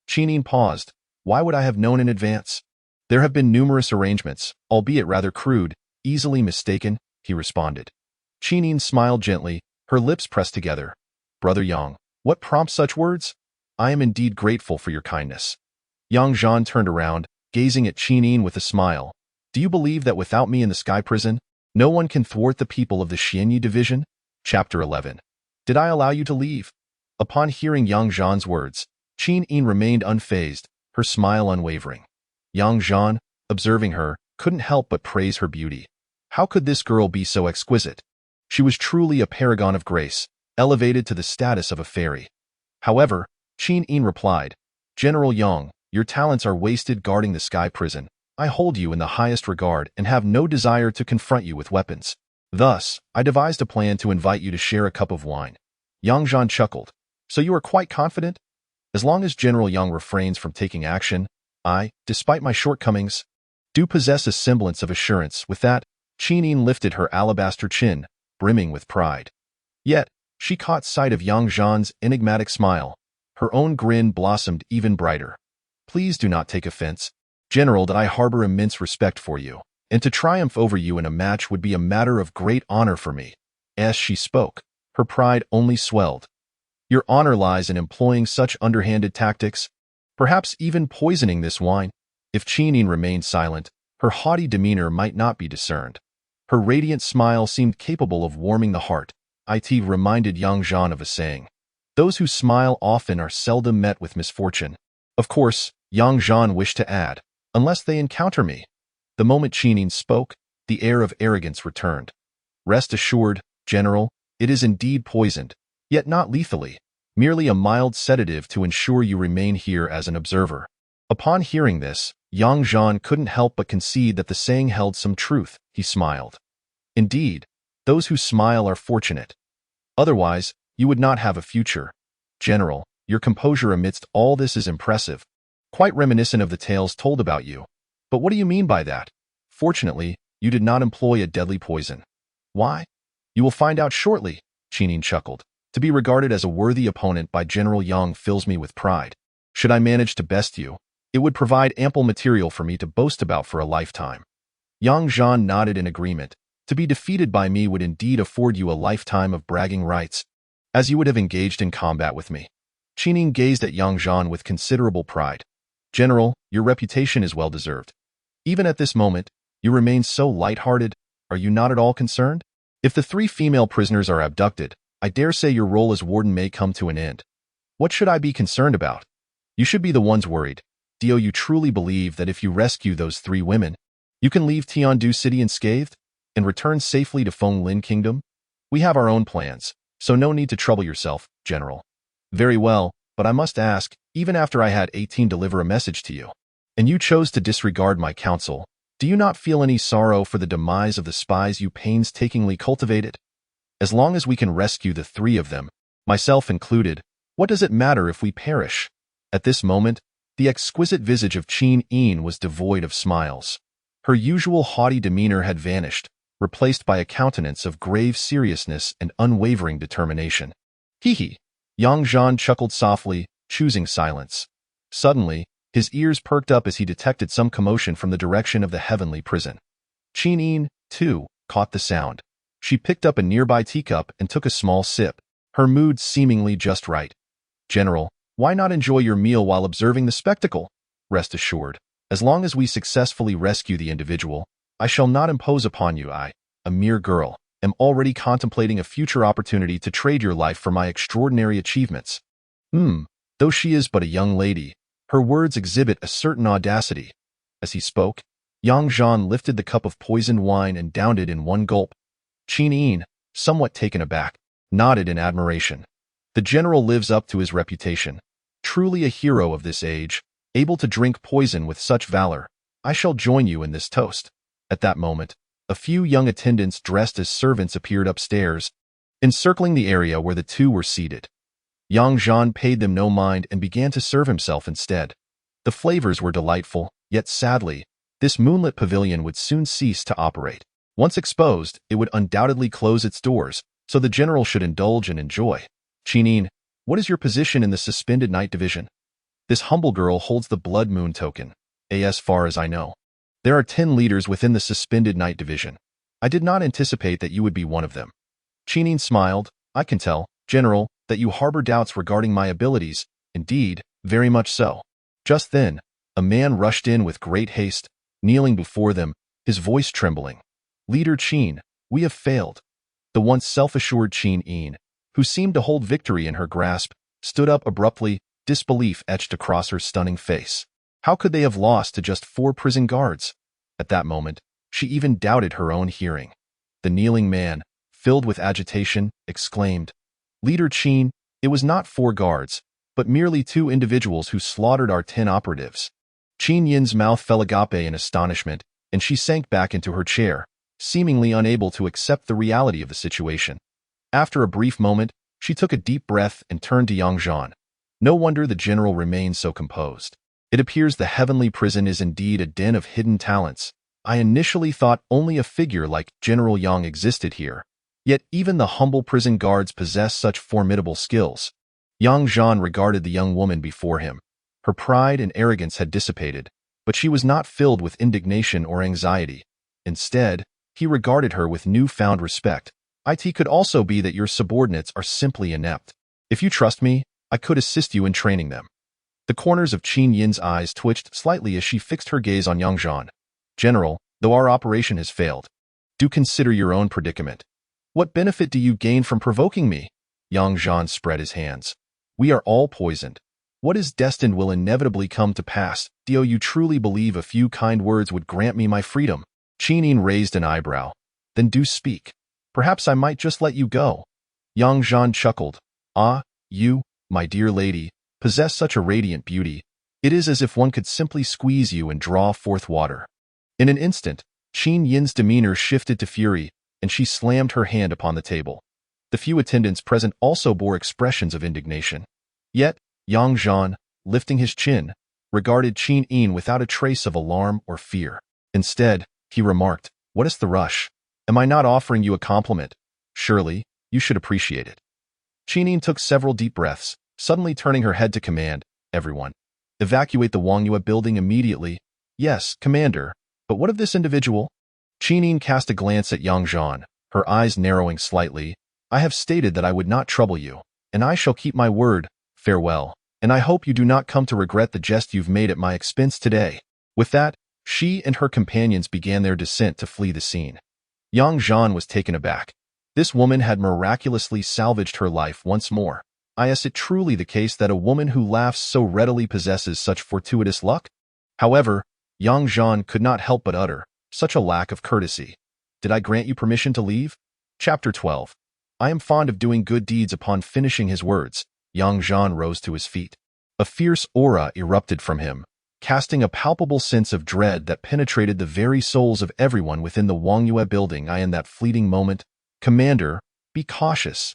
Qinin paused. Why would I have known in advance? There have been numerous arrangements, albeit rather crude, easily mistaken, he responded. Qinin smiled gently, her lips pressed together. Brother Yang, what prompts such words? I am indeed grateful for your kindness. Yang Zhan turned around, gazing at Qinin with a smile. Do you believe that without me in the sky prison, no one can thwart the people of the Xianyi division? Chapter 11. Did I allow you to leave? Upon hearing Yang Zhan's words, Qinin remained unfazed, her smile unwavering. Yang Zhan, observing her, couldn't help but praise her beauty. How could this girl be so exquisite? She was truly a paragon of grace, elevated to the status of a fairy. However, Qinin replied, General Yang, your talents are wasted guarding the sky prison. I hold you in the highest regard and have no desire to confront you with weapons. Thus, I devised a plan to invite you to share a cup of wine. Yang Zhan chuckled. So you are quite confident? As long as General Yang refrains from taking action, I, despite my shortcomings, do possess a semblance of assurance. With that, Qinin lifted her alabaster chin, brimming with pride. Yet, she caught sight of Yang Zhan's enigmatic smile. Her own grin blossomed even brighter. Please do not take offense, General, that I harbor immense respect for you, and to triumph over you in a match would be a matter of great honor for me. As she spoke, her pride only swelled. Your honor lies in employing such underhanded tactics, perhaps even poisoning this wine. If Qinin remained silent, her haughty demeanor might not be discerned. Her radiant smile seemed capable of warming the heart. It reminded Yang Zhan of a saying. Those who smile often are seldom met with misfortune. Of course, Yang Zhan wished to add, unless they encounter me. The moment Qinin spoke, the air of arrogance returned. Rest assured, General, it is indeed poisoned, yet not lethally, merely a mild sedative to ensure you remain here as an observer. Upon hearing this, Yang Zhan couldn't help but concede that the saying held some truth. He smiled. Indeed, those who smile are fortunate. Otherwise, you would not have a future. General, your composure amidst all this is impressive, quite reminiscent of the tales told about you. But what do you mean by that? Fortunately, you did not employ a deadly poison. Why? You will find out shortly, Qinin chuckled. To be regarded as a worthy opponent by General Yang fills me with pride. Should I manage to best you, it would provide ample material for me to boast about for a lifetime. Yang Zhan nodded in agreement. To be defeated by me would indeed afford you a lifetime of bragging rights, as you would have engaged in combat with me. Qinin gazed at Yang Zhan with considerable pride. General, your reputation is well deserved. Even at this moment, you remain so light-hearted. Are you not at all concerned? If the 3 female prisoners are abducted, I dare say your role as warden may come to an end. What should I be concerned about? You should be the ones worried. Do you truly believe that if you rescue those 3 women, you can leave Tiandu City unscathed and return safely to Fenglin Kingdom? We have our own plans, so no need to trouble yourself, General. Very well, but I must ask, even after I had 18 deliver a message to you, and you chose to disregard my counsel, do you not feel any sorrow for the demise of the spies you painstakingly cultivated? As long as we can rescue the 3 of them, myself included, what does it matter if we perish? At this moment, the exquisite visage of Qinin was devoid of smiles. Her usual haughty demeanor had vanished, replaced by a countenance of grave seriousness and unwavering determination. Hee. Yang Zhan chuckled softly, choosing silence. Suddenly, his ears perked up as he detected some commotion from the direction of the heavenly prison. Qin Yin, too, caught the sound. She picked up a nearby teacup and took a small sip, her mood seemingly just right. General, why not enjoy your meal while observing the spectacle? Rest assured, as long as we successfully rescue the individual, I shall not impose upon you. I, a mere girl, am already contemplating a future opportunity to trade your life for my extraordinary achievements. Though she is but a young lady, her words exhibit a certain audacity. As he spoke, Yang Zhan lifted the cup of poisoned wine and downed it in one gulp. Qin Yin, somewhat taken aback, nodded in admiration. The general lives up to his reputation. Truly a hero of this age, able to drink poison with such valor. I shall join you in this toast. At that moment, a few young attendants dressed as servants appeared upstairs, encircling the area where the two were seated. Yang Zhan paid them no mind and began to serve himself instead. The flavors were delightful, yet sadly, this moonlit pavilion would soon cease to operate. Once exposed, it would undoubtedly close its doors, so the general should indulge and enjoy. Qin Yin, what is your position in the suspended night division? This humble girl holds the blood moon token, as far as I know. There are 10 leaders within the suspended night division. I did not anticipate that you would be one of them. Qin Yin smiled. I can tell, General, that you harbor doubts regarding my abilities. Indeed, very much so. Just then, a man rushed in with great haste, kneeling before them, his voice trembling. Leader Qin, we have failed. The once self-assured Qin Yin, who seemed to hold victory in her grasp, stood up abruptly, disbelief etched across her stunning face. How could they have lost to just 4 prison guards? At that moment, she even doubted her own hearing. The kneeling man, filled with agitation, exclaimed, Leader Qin, it was not 4 guards, but merely 2 individuals who slaughtered our 10 operatives. Qin Yin's mouth fell agape in astonishment, and she sank back into her chair, seemingly unable to accept the reality of the situation. After a brief moment, she took a deep breath and turned to Yang Zhan. No wonder the general remained so composed. It appears the heavenly prison is indeed a den of hidden talents. I initially thought only a figure like General Yang existed here. Yet even the humble prison guards possess such formidable skills. Yang Zhan regarded the young woman before him. Her pride and arrogance had dissipated, but she was not filled with indignation or anxiety. Instead, he regarded her with newfound respect. It could also be that your subordinates are simply inept. If you trust me, I could assist you in training them. The corners of Qin Yin's eyes twitched slightly as she fixed her gaze on Yang Zhan. General, though our operation has failed, do consider your own predicament. What benefit do you gain from provoking me? Yang Zhan spread his hands. We are all poisoned. What is destined will inevitably come to pass. Do you truly believe a few kind words would grant me my freedom? Qin Yin raised an eyebrow. Then do speak. Perhaps I might just let you go. Yang Zhan chuckled. Ah, you, my dear lady, possess such a radiant beauty. It is as if one could simply squeeze you and draw forth water. In an instant, Qin Yin's demeanor shifted to fury, and she slammed her hand upon the table. The few attendants present also bore expressions of indignation. Yet, Yang Zhan, lifting his chin, regarded Qin Yin without a trace of alarm or fear. Instead, he remarked, What is the rush? Am I not offering you a compliment? Surely, you should appreciate it. Qin Yin took several deep breaths, suddenly turning her head to command. Everyone, evacuate the Wangyue building immediately. Yes, Commander, but what of this individual? Qin Yin cast a glance at Yang Zhan, her eyes narrowing slightly. I have stated that I would not trouble you, and I shall keep my word. Farewell, and I hope you do not come to regret the jest you've made at my expense today. With that, she and her companions began their descent to flee the scene. Yang Zhan was taken aback. This woman had miraculously salvaged her life once more. Is it truly the case that a woman who laughs so readily possesses such fortuitous luck? However, Yang Zhan could not help but utter, such a lack of courtesy. Did I grant you permission to leave? Chapter 12. I am fond of doing good deeds. Upon finishing his words, Yang Zhan rose to his feet. A fierce aura erupted from him, casting a palpable sense of dread that penetrated the very souls of everyone within the Wangyue building. In that fleeting moment, Commander, be cautious.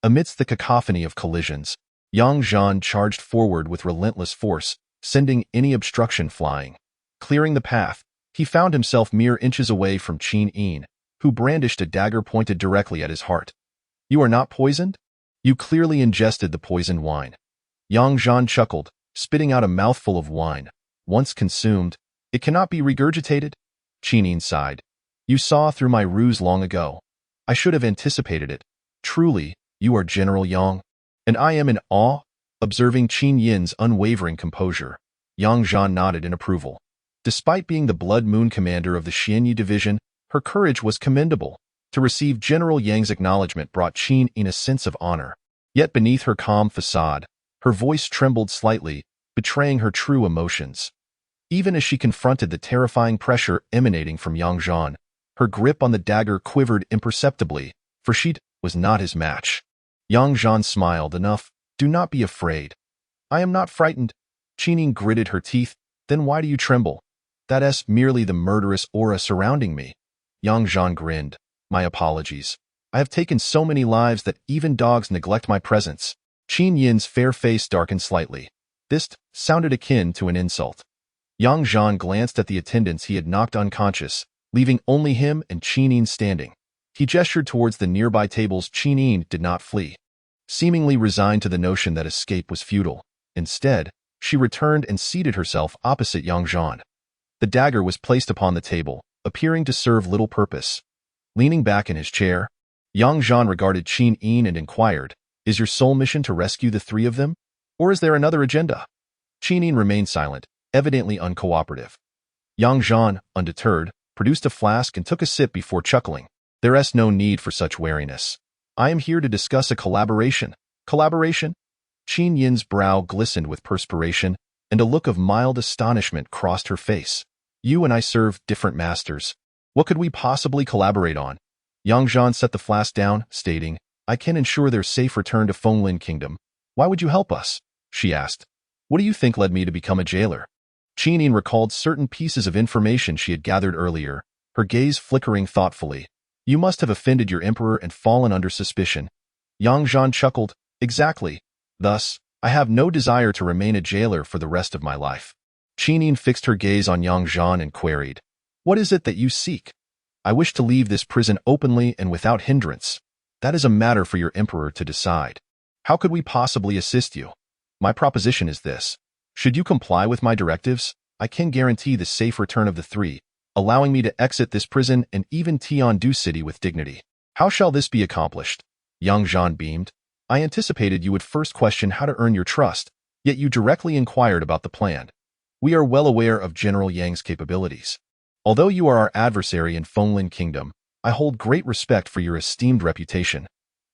Amidst the cacophony of collisions, Yang Zhan charged forward with relentless force, sending any obstruction flying. Clearing the path, he found himself mere inches away from Qin Yin, who brandished a dagger pointed directly at his heart. "You are not poisoned? You clearly ingested the poisoned wine." Zhan chuckled, spitting out a mouthful of wine. "Once consumed, it cannot be regurgitated?" Qin sighed. "You saw through my ruse long ago. I should have anticipated it. Truly, you are General Yang." "And I am in awe," observing Qin Yin's unwavering composure. Zhan nodded in approval. Despite being the Blood Moon commander of the Xianyu division, her courage was commendable. To receive General Yang's acknowledgement brought Qin in a sense of honor. Yet beneath her calm facade, her voice trembled slightly, betraying her true emotions. Even as she confronted the terrifying pressure emanating from Zhan, her grip on the dagger quivered imperceptibly, for she was not his match. Zhan smiled enough. "Do not be afraid." "I am not frightened." Qin gritted her teeth. "Then why do you tremble?" "That's merely the murderous aura surrounding me." Zhan grinned. "My apologies. I have taken so many lives that even dogs neglect my presence." Qin Yin's fair face darkened slightly. This sounded akin to an insult. Zhan glanced at the attendants he had knocked unconscious, leaving only him and Qin standing. He gestured towards the nearby tables. Qin did not flee, seemingly resigned to the notion that escape was futile. Instead, she returned and seated herself opposite Zhan. The dagger was placed upon the table, appearing to serve little purpose. Leaning back in his chair, Zhan regarded Qin and inquired, "Is your sole mission to rescue the three of them? Or is there another agenda?" Qin remained silent, evidently uncooperative. Zhan, undeterred, produced a flask and took a sip before chuckling. "There's no need for such wariness. I am here to discuss a collaboration." "Collaboration?" Qin Yin's brow glistened with perspiration, and a look of mild astonishment crossed her face. "You and I serve different masters. What could we possibly collaborate on?" Zhan set the flask down, stating, "I can ensure their safe return to Fenglin Kingdom. Why would you help us?" she asked. "What do you think led me to become a jailer?" Qin recalled certain pieces of information she had gathered earlier, her gaze flickering thoughtfully. "You must have offended your emperor and fallen under suspicion." Zhan chuckled. "Exactly. Thus, I have no desire to remain a jailer for the rest of my life." Qin fixed her gaze on Zhan and queried, "What is it that you seek?" "I wish to leave this prison openly and without hindrance. That is a matter for your emperor to decide. How could we possibly assist you? My proposition is this. Should you comply with my directives, I can guarantee the safe return of the three, allowing me to exit this prison and even Tiandu City with dignity." "How shall this be accomplished?" Zhan beamed. "I anticipated you would first question how to earn your trust, yet you directly inquired about the plan. We are well aware of General Yang's capabilities. Although you are our adversary in Fenglin Kingdom, I hold great respect for your esteemed reputation."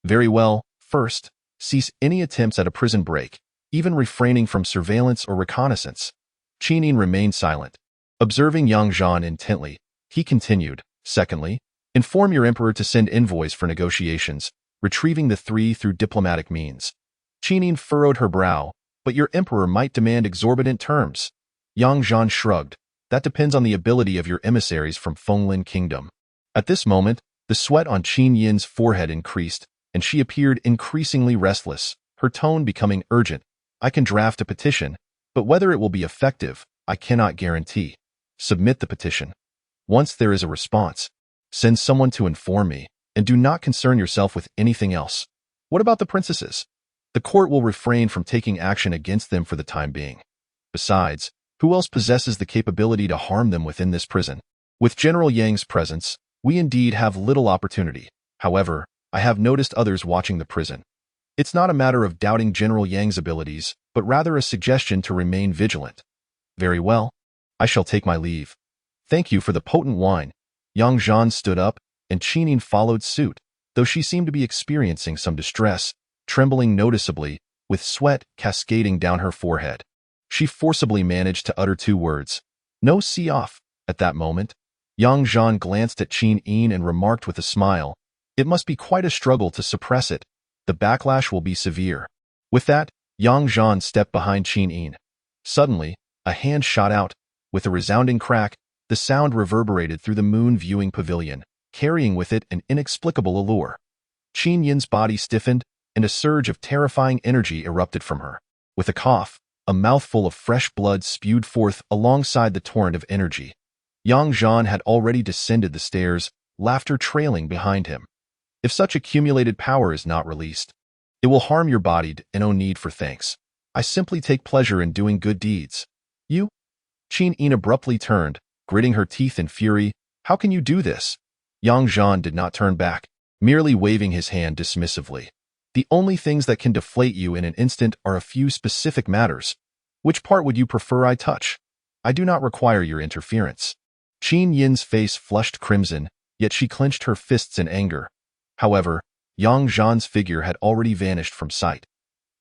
"Very well. First, cease any attempts at a prison break, even refraining from surveillance or reconnaissance." Qin remained silent. Observing Zhan intently, he continued, "Secondly, inform your emperor to send envoys for negotiations, retrieving the three through diplomatic means." Qin furrowed her brow. "But your emperor might demand exorbitant terms." Zhan shrugged. "That depends on the ability of your emissaries from Fenglin Kingdom." At this moment, the sweat on Qin Yin's forehead increased, and she appeared increasingly restless, her tone becoming urgent. "I can draft a petition, but whether it will be effective, I cannot guarantee. Submit the petition. Once there is a response, send someone to inform me, and do not concern yourself with anything else." "What about the princesses?" "The court will refrain from taking action against them for the time being. Besides, who else possesses the capability to harm them within this prison? With General Yang's presence, we indeed have little opportunity. However, I have noticed others watching the prison. It's not a matter of doubting General Yang's abilities, but rather a suggestion to remain vigilant." "Very well. I shall take my leave. Thank you for the potent wine." Zhan stood up, and Qin followed suit, though she seemed to be experiencing some distress, trembling noticeably, with sweat cascading down her forehead. She forcibly managed to utter two words. "No, see off." At that moment, Zhan glanced at Qin and remarked with a smile, "It must be quite a struggle to suppress it. The backlash will be severe." With that, Zhan stepped behind Qin. Suddenly, a hand shot out. With a resounding crack, the sound reverberated through the moon viewing pavilion, carrying with it an inexplicable allure. Qin Yin's body stiffened, and a surge of terrifying energy erupted from her. With a cough, a mouthful of fresh blood spewed forth alongside the torrent of energy. Zhan had already descended the stairs, laughter trailing behind him. If such accumulated power is not released, it will harm your body and no need for thanks. I simply take pleasure in doing good deeds. You? Qin abruptly turned, gritting her teeth in fury. How can you do this? Zhan did not turn back, merely waving his hand dismissively. The only things that can deflate you in an instant are a few specific matters. Which part would you prefer I touch? I do not require your interference. Qin Yin's face flushed crimson, yet she clenched her fists in anger. However, Zhan's figure had already vanished from sight.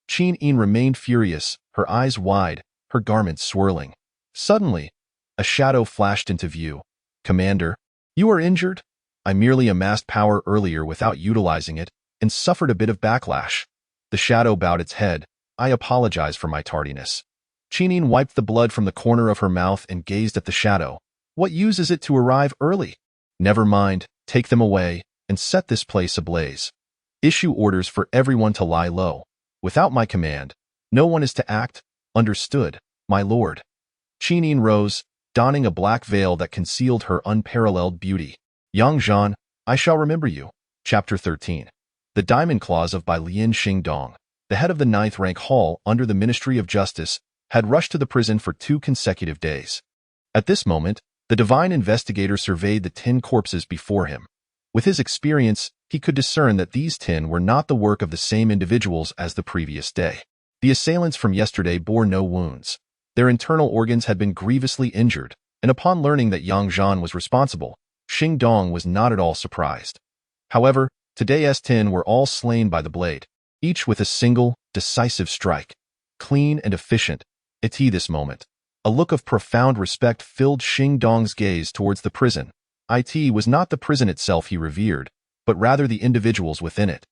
Qin Yin remained furious, her eyes wide, her garments swirling. Suddenly, a shadow flashed into view. Commander, you are injured? I merely amassed power earlier without utilizing it, and suffered a bit of backlash. The shadow bowed its head. I apologize for my tardiness. Qin Yin wiped the blood from the corner of her mouth and gazed at the shadow. What use is it to arrive early? Never mind, take them away, and set this place ablaze. Issue orders for everyone to lie low. Without my command, no one is to act. Understood, my lord. Qin Yin rose, donning a black veil that concealed her unparalleled beauty. Zhan, I shall remember you. Chapter 13. The Diamond Claws of Bai Lian Xingdong, the head of the 9th rank hall under the Ministry of Justice, had rushed to the prison for 2 consecutive days. At this moment, the divine investigator surveyed the 10 corpses before him. With his experience, he could discern that these 10 were not the work of the same individuals as the previous day. The assailants from yesterday bore no wounds. Their internal organs had been grievously injured, and upon learning that Zhan was responsible, Xingdong was not at all surprised. However, today's 10 were all slain by the blade, each with a single, decisive strike. Clean and efficient, this moment. A look of profound respect filled Xingdong's gaze towards the prison. It was not the prison itself he revered, but rather the individuals within it.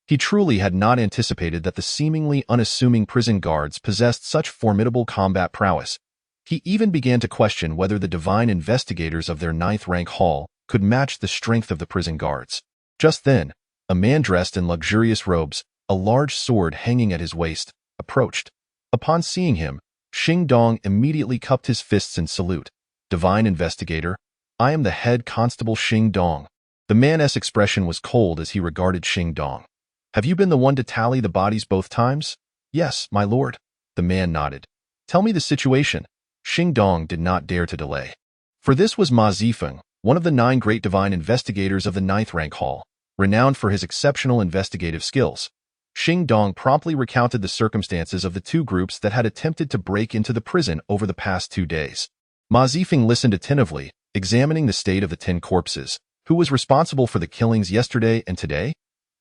He truly had not anticipated that the seemingly unassuming prison guards possessed such formidable combat prowess. He even began to question whether the divine investigators of their 9th rank hall could match the strength of the prison guards. Just then, a man dressed in luxurious robes, a large sword hanging at his waist, approached. Upon seeing him, Xingdong immediately cupped his fists in salute. Divine investigator, I am the head constable Xingdong. The man's expression was cold as he regarded Xingdong. Have you been the one to tally the bodies both times? Yes, my lord. The man nodded. Tell me the situation. Xingdong did not dare to delay. For this was Ma Zifeng, one of the 9 great divine investigators of the 9th rank hall, renowned for his exceptional investigative skills. Xingdong promptly recounted the circumstances of the 2 groups that had attempted to break into the prison over the past 2 days. Ma Zifeng listened attentively, examining the state of the 10 corpses. Who was responsible for the killings yesterday and today?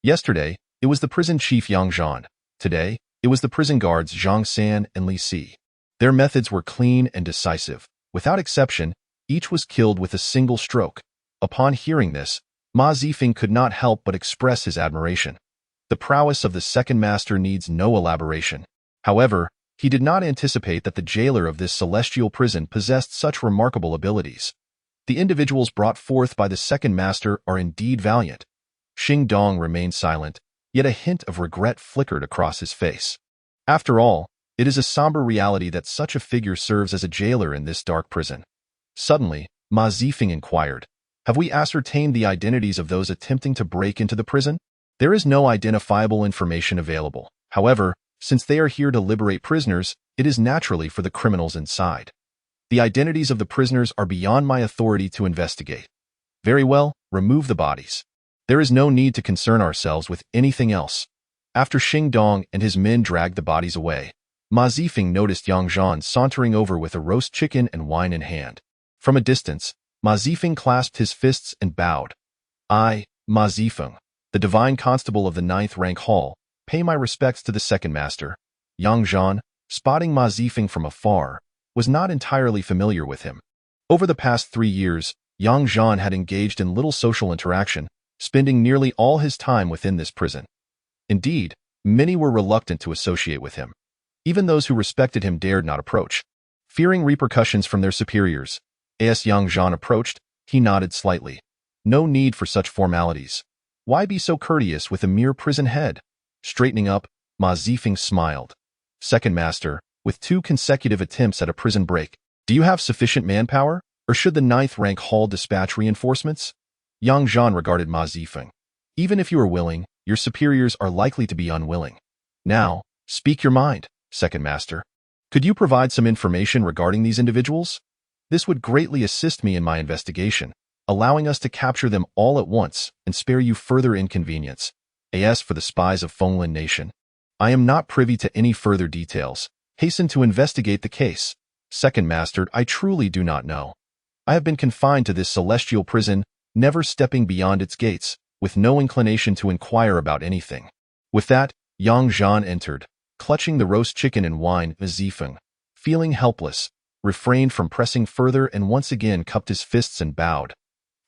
Yesterday, it was the prison chief Zhan. Today, it was the prison guards Zhang San and Li Si. Their methods were clean and decisive. Without exception, each was killed with a single stroke. Upon hearing this, Ma Zifeng could not help but express his admiration. The prowess of the second master needs no elaboration. However, he did not anticipate that the jailer of this celestial prison possessed such remarkable abilities. The individuals brought forth by the second master are indeed valiant. Xingdong remained silent, yet a hint of regret flickered across his face. After all, it is a somber reality that such a figure serves as a jailer in this dark prison. Suddenly, Ma Zifeng inquired, have we ascertained the identities of those attempting to break into the prison? There is no identifiable information available. However, since they are here to liberate prisoners, it is naturally for the criminals inside. The identities of the prisoners are beyond my authority to investigate. Very well, remove the bodies. There is no need to concern ourselves with anything else. After Xingdong and his men dragged the bodies away, Ma Zifeng noticed Zhan sauntering over with a roast chicken and wine in hand. From a distance, Ma Zifeng clasped his fists and bowed. I, Ma Zifeng, the divine constable of the 9th rank hall, pay my respects to the second master. Zhan, spotting Ma Zifeng from afar, was not entirely familiar with him. Over the past 3 years, Zhan had engaged in little social interaction, spending nearly all his time within this prison. Indeed, many were reluctant to associate with him. Even those who respected him dared not approach, fearing repercussions from their superiors. As Zhan approached, he nodded slightly. No need for such formalities. Why be so courteous with a mere prison head? Straightening up, Ma Zifeng smiled. Second master, with 2 consecutive attempts at a prison break, do you have sufficient manpower, or should the 9th rank hall dispatch reinforcements? Yang Zhan regarded Ma Zifeng. Even if you are willing, your superiors are likely to be unwilling. Now, speak your mind, second master. Could you provide some information regarding these individuals? This would greatly assist me in my investigation, allowing us to capture them all at once and spare you further inconvenience. As for the spies of Fenglin Nation, I am not privy to any further details. Hasten to investigate the case. Second master, I truly do not know. I have been confined to this celestial prison, never stepping beyond its gates, with no inclination to inquire about anything. With that, Yang Zhan entered, clutching the roast chicken and wine. Zifeng, feeling helpless, refrained from pressing further and once again cupped his fists and bowed.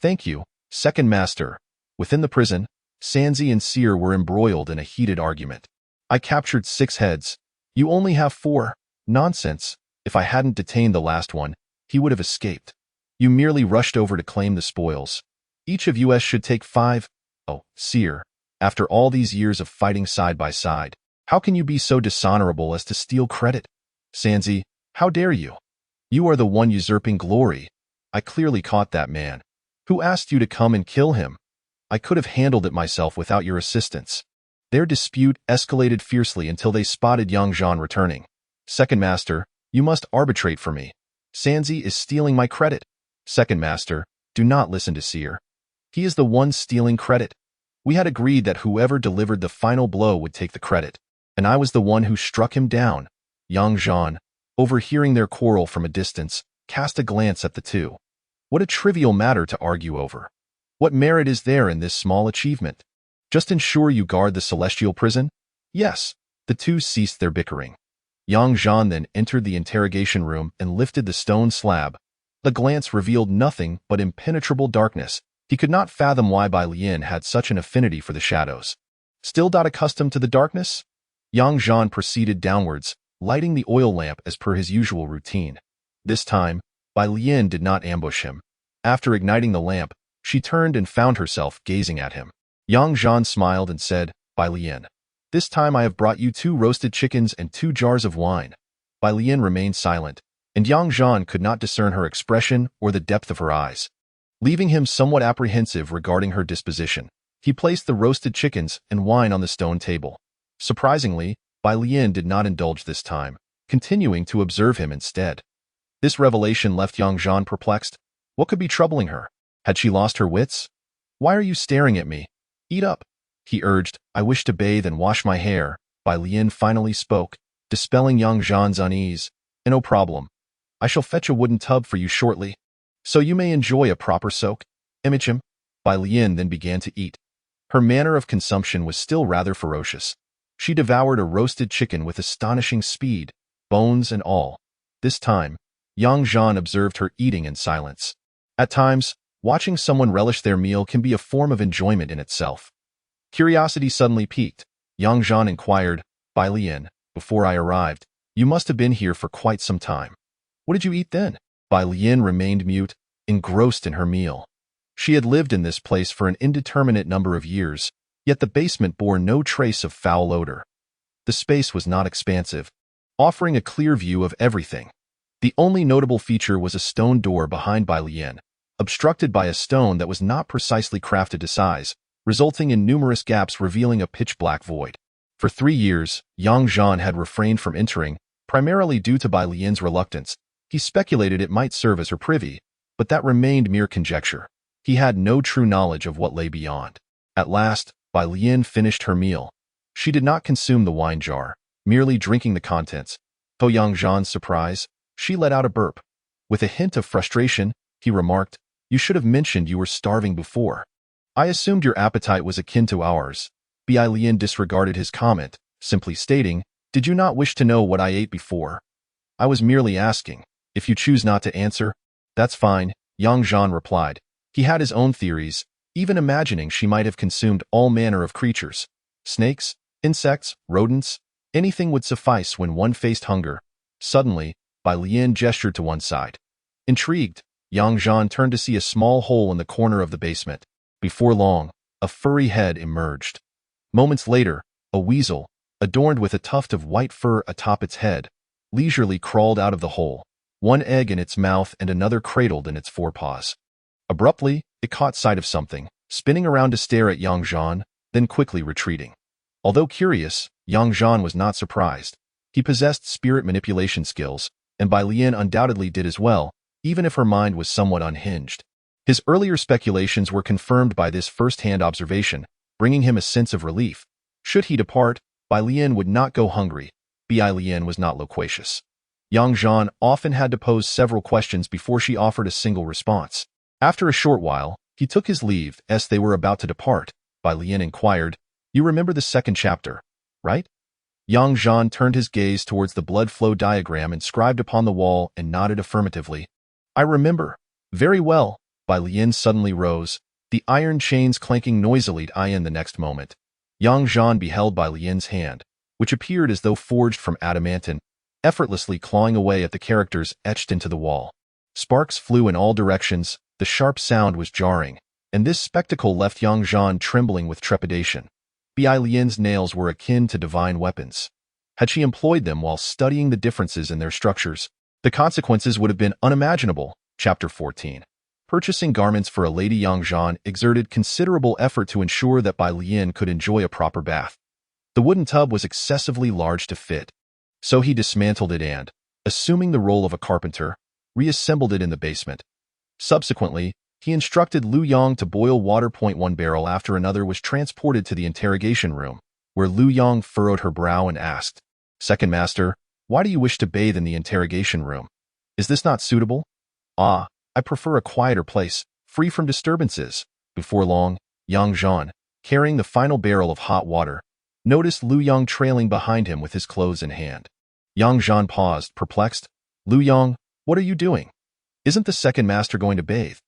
Thank you, second master. Within the prison, Sanzi and Seer were embroiled in a heated argument. I captured 6 heads. You only have 4. Nonsense. If I hadn't detained the last one, he would have escaped. You merely rushed over to claim the spoils. Each of us should take 5. Oh, Seer, after all these years of fighting side by side, how can you be so dishonorable as to steal credit? Sanzi, how dare you? You are the one usurping glory. I clearly caught that man. Who asked you to come and kill him? I could have handled it myself without your assistance. Their dispute escalated fiercely until they spotted Yang Zhan returning. Second master, you must arbitrate for me. Sanzi is stealing my credit. Second master, do not listen to Seer. He is the one stealing credit. We had agreed that whoever delivered the final blow would take the credit, and I was the one who struck him down. Yang Zhan, overhearing their quarrel from a distance, cast a glance at the two. What a trivial matter to argue over. What merit is there in this small achievement? Just ensure you guard the celestial prison? Yes. The two ceased their bickering. Yang Zhan then entered the interrogation room and lifted the stone slab. The glance revealed nothing but impenetrable darkness. He could not fathom why Bai Lian had such an affinity for the shadows. Still not accustomed to the darkness? Yang Zhan proceeded downwards, lighting the oil lamp as per his usual routine. This time, Bai Lian did not ambush him. After igniting the lamp, she turned and found herself gazing at him. Yang Zhan smiled and said, Bai Lian, this time I have brought you 2 roasted chickens and 2 jars of wine. Bai Lian remained silent, and Yang Zhan could not discern her expression or the depth of her eyes. Leaving him somewhat apprehensive regarding her disposition, he placed the roasted chickens and wine on the stone table. Surprisingly, Bai Lian did not indulge this time, continuing to observe him instead. This revelation left Yang Zhan perplexed. What could be troubling her? Had she lost her wits? Why are you staring at me? Eat up, he urged. I wish to bathe and wash my hair. Bai Lian finally spoke, dispelling Yang Zhan's unease. No problem. I shall fetch a wooden tub for you shortly, so you may enjoy a proper soak. Image him. Bai Lian then began to eat. Her manner of consumption was still rather ferocious. She devoured a roasted chicken with astonishing speed, bones and all. This time, Yang Zhan observed her eating in silence. At times, watching someone relish their meal can be a form of enjoyment in itself. Curiosity suddenly piqued. Yang Zhan inquired, Bai Lian, before I arrived, you must have been here for quite some time. What did you eat then? Bai Lian remained mute, engrossed in her meal. She had lived in this place for an indeterminate number of years, yet the basement bore no trace of foul odor. The space was not expansive, offering a clear view of everything. The only notable feature was a stone door behind Bai Lian, obstructed by a stone that was not precisely crafted to size, resulting in numerous gaps revealing a pitch-black void. For 3 years, Yang Zhan had refrained from entering, primarily due to Bai Lian's reluctance. He speculated it might serve as her privy, but that remained mere conjecture. He had no true knowledge of what lay beyond. At last, Bai Lian finished her meal. She did not consume the wine jar, merely drinking the contents. To Yang Zhan's surprise, she let out a burp. With a hint of frustration, he remarked, You should have mentioned you were starving before. I assumed your appetite was akin to ours. Bai Lian disregarded his comment, simply stating, Did you not wish to know what I ate before? I was merely asking. If you choose not to answer, that's fine, Yang Zhan replied. He had his own theories, even imagining she might have consumed all manner of creatures. Snakes, insects, rodents, anything would suffice when one faced hunger. Suddenly, Bai Lian gestured to one side. Intrigued, Yang Zhan turned to see a small hole in the corner of the basement. Before long, a furry head emerged. Moments later, a weasel, adorned with a tuft of white fur atop its head, leisurely crawled out of the hole, one egg in its mouth and another cradled in its forepaws. Abruptly, it caught sight of something, spinning around to stare at Yang Zhan, then quickly retreating. Although curious, Yang Zhan was not surprised. He possessed spirit manipulation skills, and Bai Lian undoubtedly did as well, even if her mind was somewhat unhinged. His earlier speculations were confirmed by this first-hand observation, bringing him a sense of relief. Should he depart, Bai Lian would not go hungry. Bai Lian was not loquacious. Yang Zhan often had to pose several questions before she offered a single response. After a short while, he took his leave as they were about to depart. Bai Lian inquired, "You remember the second chapter, right?" Yang Zhan turned his gaze towards the blood flow diagram inscribed upon the wall and nodded affirmatively. "I remember. Very well." Bai Lian suddenly rose, the iron chains clanking noisily in the next moment. Yang Zhan beheld Bai Lian's hand, which appeared as though forged from adamantine, effortlessly clawing away at the characters etched into the wall. Sparks flew in all directions, the sharp sound was jarring, and this spectacle left Yang Zhan trembling with trepidation. Bai Lian's nails were akin to divine weapons. Had she employed them while studying the differences in their structures, the consequences would have been unimaginable. Chapter 14. Purchasing garments for a lady. Yang Zhan exerted considerable effort to ensure that Bai Lian could enjoy a proper bath. The wooden tub was excessively large to fit, so he dismantled it and, assuming the role of a carpenter, reassembled it in the basement. Subsequently, he instructed Lu Yang to boil water. One barrel after another was transported to the interrogation room, where Lu Yang furrowed her brow and asked, "Second master, why do you wish to bathe in the interrogation room? Is this not suitable?" "Ah, I prefer a quieter place, free from disturbances." Before long, Yang Zhan, carrying the final barrel of hot water, noticed Lu Yang trailing behind him with his clothes in hand. Yang Zhan paused, perplexed. "Lu Yang, what are you doing? Isn't the second master going to bathe?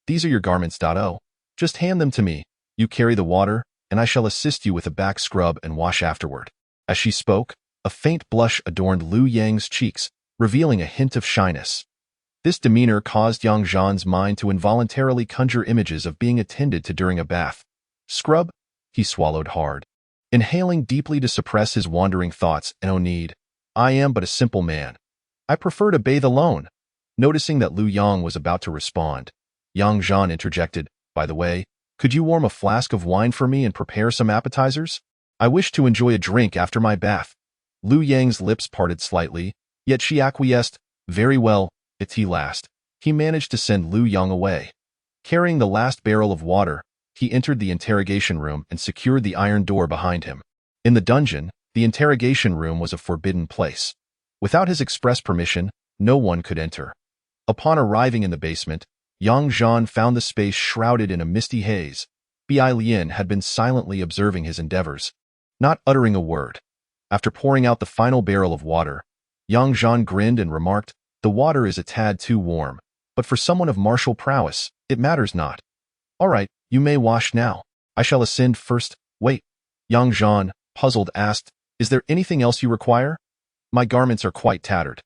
These are your garments. Oh, just hand them to me. You carry the water, and I shall assist you with a back scrub and wash afterward." As she spoke, a faint blush adorned Lu Yang's cheeks, revealing a hint of shyness. This demeanor caused Yang Zhan's mind to involuntarily conjure images of being attended to during a bath. "Scrub?" He swallowed hard, inhaling deeply to suppress his wandering thoughts. "No need. I am but a simple man. I prefer to bathe alone." Noticing that Lu Yang was about to respond, Yang Zhan interjected, "By the way, could you warm a flask of wine for me and prepare some appetizers? I wish to enjoy a drink after my bath." Lu Yang's lips parted slightly, yet she acquiesced. "Very well." At last, he managed to send Lu Yang away. Carrying the last barrel of water, he entered the interrogation room and secured the iron door behind him. In the dungeon, the interrogation room was a forbidden place. Without his express permission, no one could enter. Upon arriving in the basement, Yang Zhan found the space shrouded in a misty haze. Bai Lian had been silently observing his endeavors, not uttering a word. After pouring out the final barrel of water, Yang Zhan grinned and remarked, "The water is a tad too warm, but for someone of martial prowess, it matters not. All right, you may wash now. I shall ascend first." "Wait." Yang Zhan, puzzled, asked, "Is there anything else you require? My garments are quite tattered."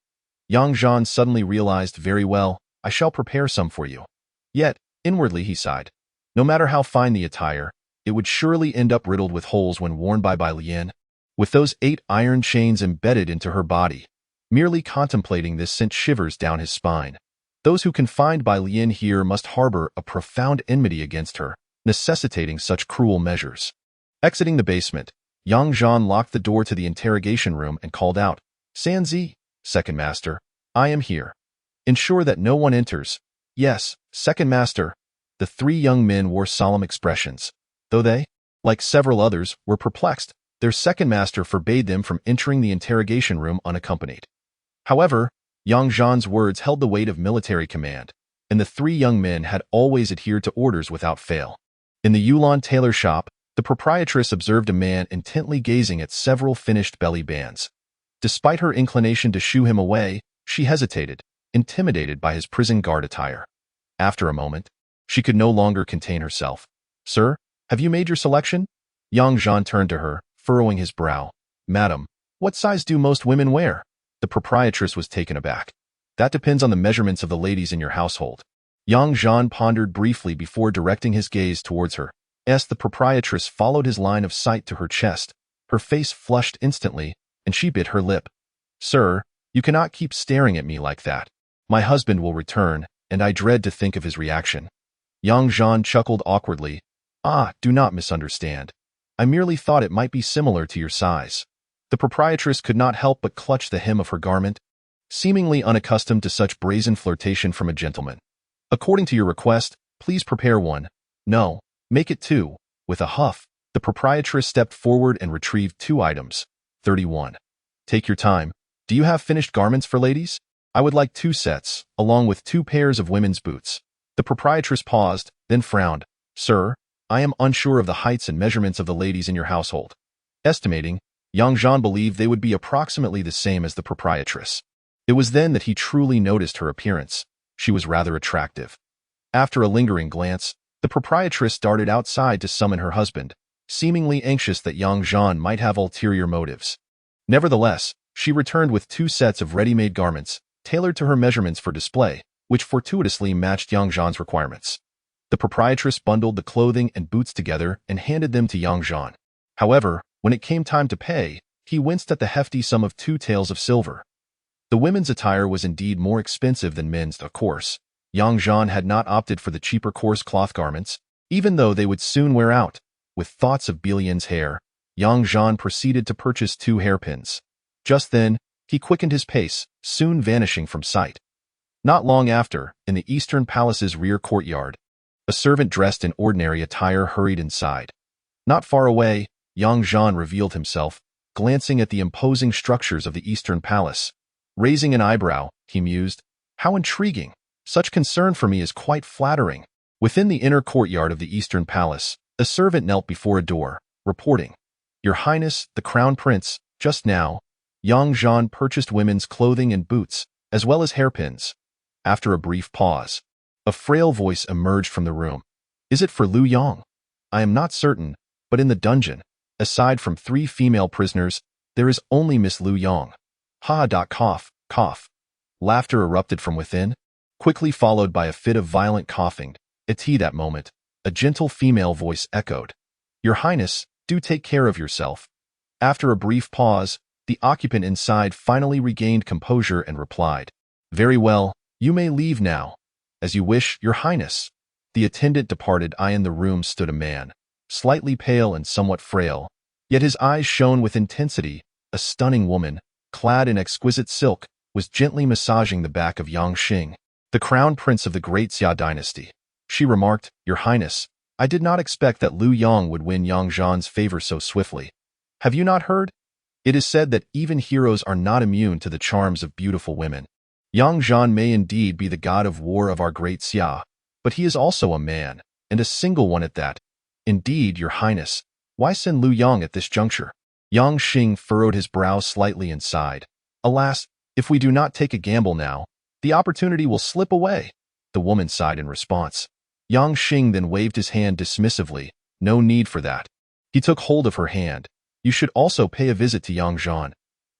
Yang Zhan suddenly realized, "Very well, I shall prepare some for you." Yet, inwardly he sighed. No matter how fine the attire, it would surely end up riddled with holes when worn by Bai Lian. With those 8 iron chains embedded into her body, merely contemplating this sent shivers down his spine. Those who confined Bai Lian here must harbor a profound enmity against her, necessitating such cruel measures. Exiting the basement, Yang Zhan locked the door to the interrogation room and called out, "Sanzi, second master, I am here. Ensure that no one enters." "Yes, second master." The 3 young men wore solemn expressions. Though they, like several others, were perplexed, their second master forbade them from entering the interrogation room unaccompanied. However, Yang Zhan's words held the weight of military command, and the 3 young men had always adhered to orders without fail. In the Yulon tailor shop, the proprietress observed a man intently gazing at several finished belly bands. Despite her inclination to shoo him away, she hesitated, intimidated by his prison guard attire. After a moment, she could no longer contain herself. "Sir, have you made your selection?" Yang Zhan turned to her, furrowing his brow. "Madam, what size do most women wear?" The proprietress was taken aback. "That depends on the measurements of the ladies in your household." Yang Zhan pondered briefly before directing his gaze towards her. The proprietress followed his line of sight to her chest. Her face flushed instantly, and she bit her lip. "Sir, you cannot keep staring at me like that. My husband will return, and I dread to think of his reaction." Yang Zhan chuckled awkwardly. Ah, do not misunderstand. I merely thought it might be similar to your size. The proprietress could not help but clutch the hem of her garment, seemingly unaccustomed to such brazen flirtation from a gentleman. According to your request, please prepare one. No, make it two. With a huff, the proprietress stepped forward and retrieved 2 items. 31. Take your time. Do you have finished garments for ladies? I would like 2 sets, along with 2 pairs of women's boots. The proprietress paused, then frowned. Sir, I am unsure of the heights and measurements of the ladies in your household. Estimating, Yang Zhan believed they would be approximately the same as the proprietress. It was then that he truly noticed her appearance. She was rather attractive. After a lingering glance, the proprietress darted outside to summon her husband, seemingly anxious that Yang Zhan might have ulterior motives. Nevertheless, she returned with 2 sets of ready-made garments, tailored to her measurements for display, which fortuitously matched Yang Zhan's requirements. The proprietress bundled the clothing and boots together and handed them to Yang Zhan. However, when it came time to pay, he winced at the hefty sum of 2 taels of silver. The women's attire was indeed more expensive than men's, of course. Yang Zhan had not opted for the cheaper coarse cloth garments, even though they would soon wear out. With thoughts of Bilian's hair, Yang Zhan proceeded to purchase 2 hairpins. Just then, he quickened his pace, soon vanishing from sight. Not long after, in the Eastern Palace's rear courtyard, a servant dressed in ordinary attire hurried inside. Not far away, Yang Zhan revealed himself, glancing at the imposing structures of the Eastern Palace. Raising an eyebrow, he mused, how intriguing! Such concern for me is quite flattering. Within the inner courtyard of the Eastern Palace, a servant knelt before a door, reporting, Your Highness, the Crown Prince, just now, Yang Zhan purchased women's clothing and boots, as well as hairpins. After a brief pause, a frail voice emerged from the room. Is it for Lu Yang? I am not certain, but in the dungeon, aside from 3 female prisoners, there is only Miss Lu Yang. Ha! Cough, cough. Laughter erupted from within, quickly followed by a fit of violent coughing. At that moment, a gentle female voice echoed, Your Highness, do take care of yourself. After a brief pause, the occupant inside finally regained composure and replied, Very well, you may leave now. As you wish, Your Highness. The attendant departed. In the room stood a man, slightly pale and somewhat frail, yet his eyes shone with intensity. A stunning woman, clad in exquisite silk, was gently massaging the back of Yang Xing, the crown prince of the great Xia dynasty. She remarked, Your Highness, I did not expect that Lu Yang would win Yang Zhan's favor so swiftly. Have you not heard? It is said that even heroes are not immune to the charms of beautiful women. Yang Zhan may indeed be the god of war of our great Xia, but he is also a man, and a single one at that. Indeed, Your Highness, why send Lu Yang at this juncture? Yang Xing furrowed his brow slightly and sighed. Alas, if we do not take a gamble now, the opportunity will slip away. The woman sighed in response. Yang Xing then waved his hand dismissively. No need for that. He took hold of her hand. You should also pay a visit to Yang Zhan.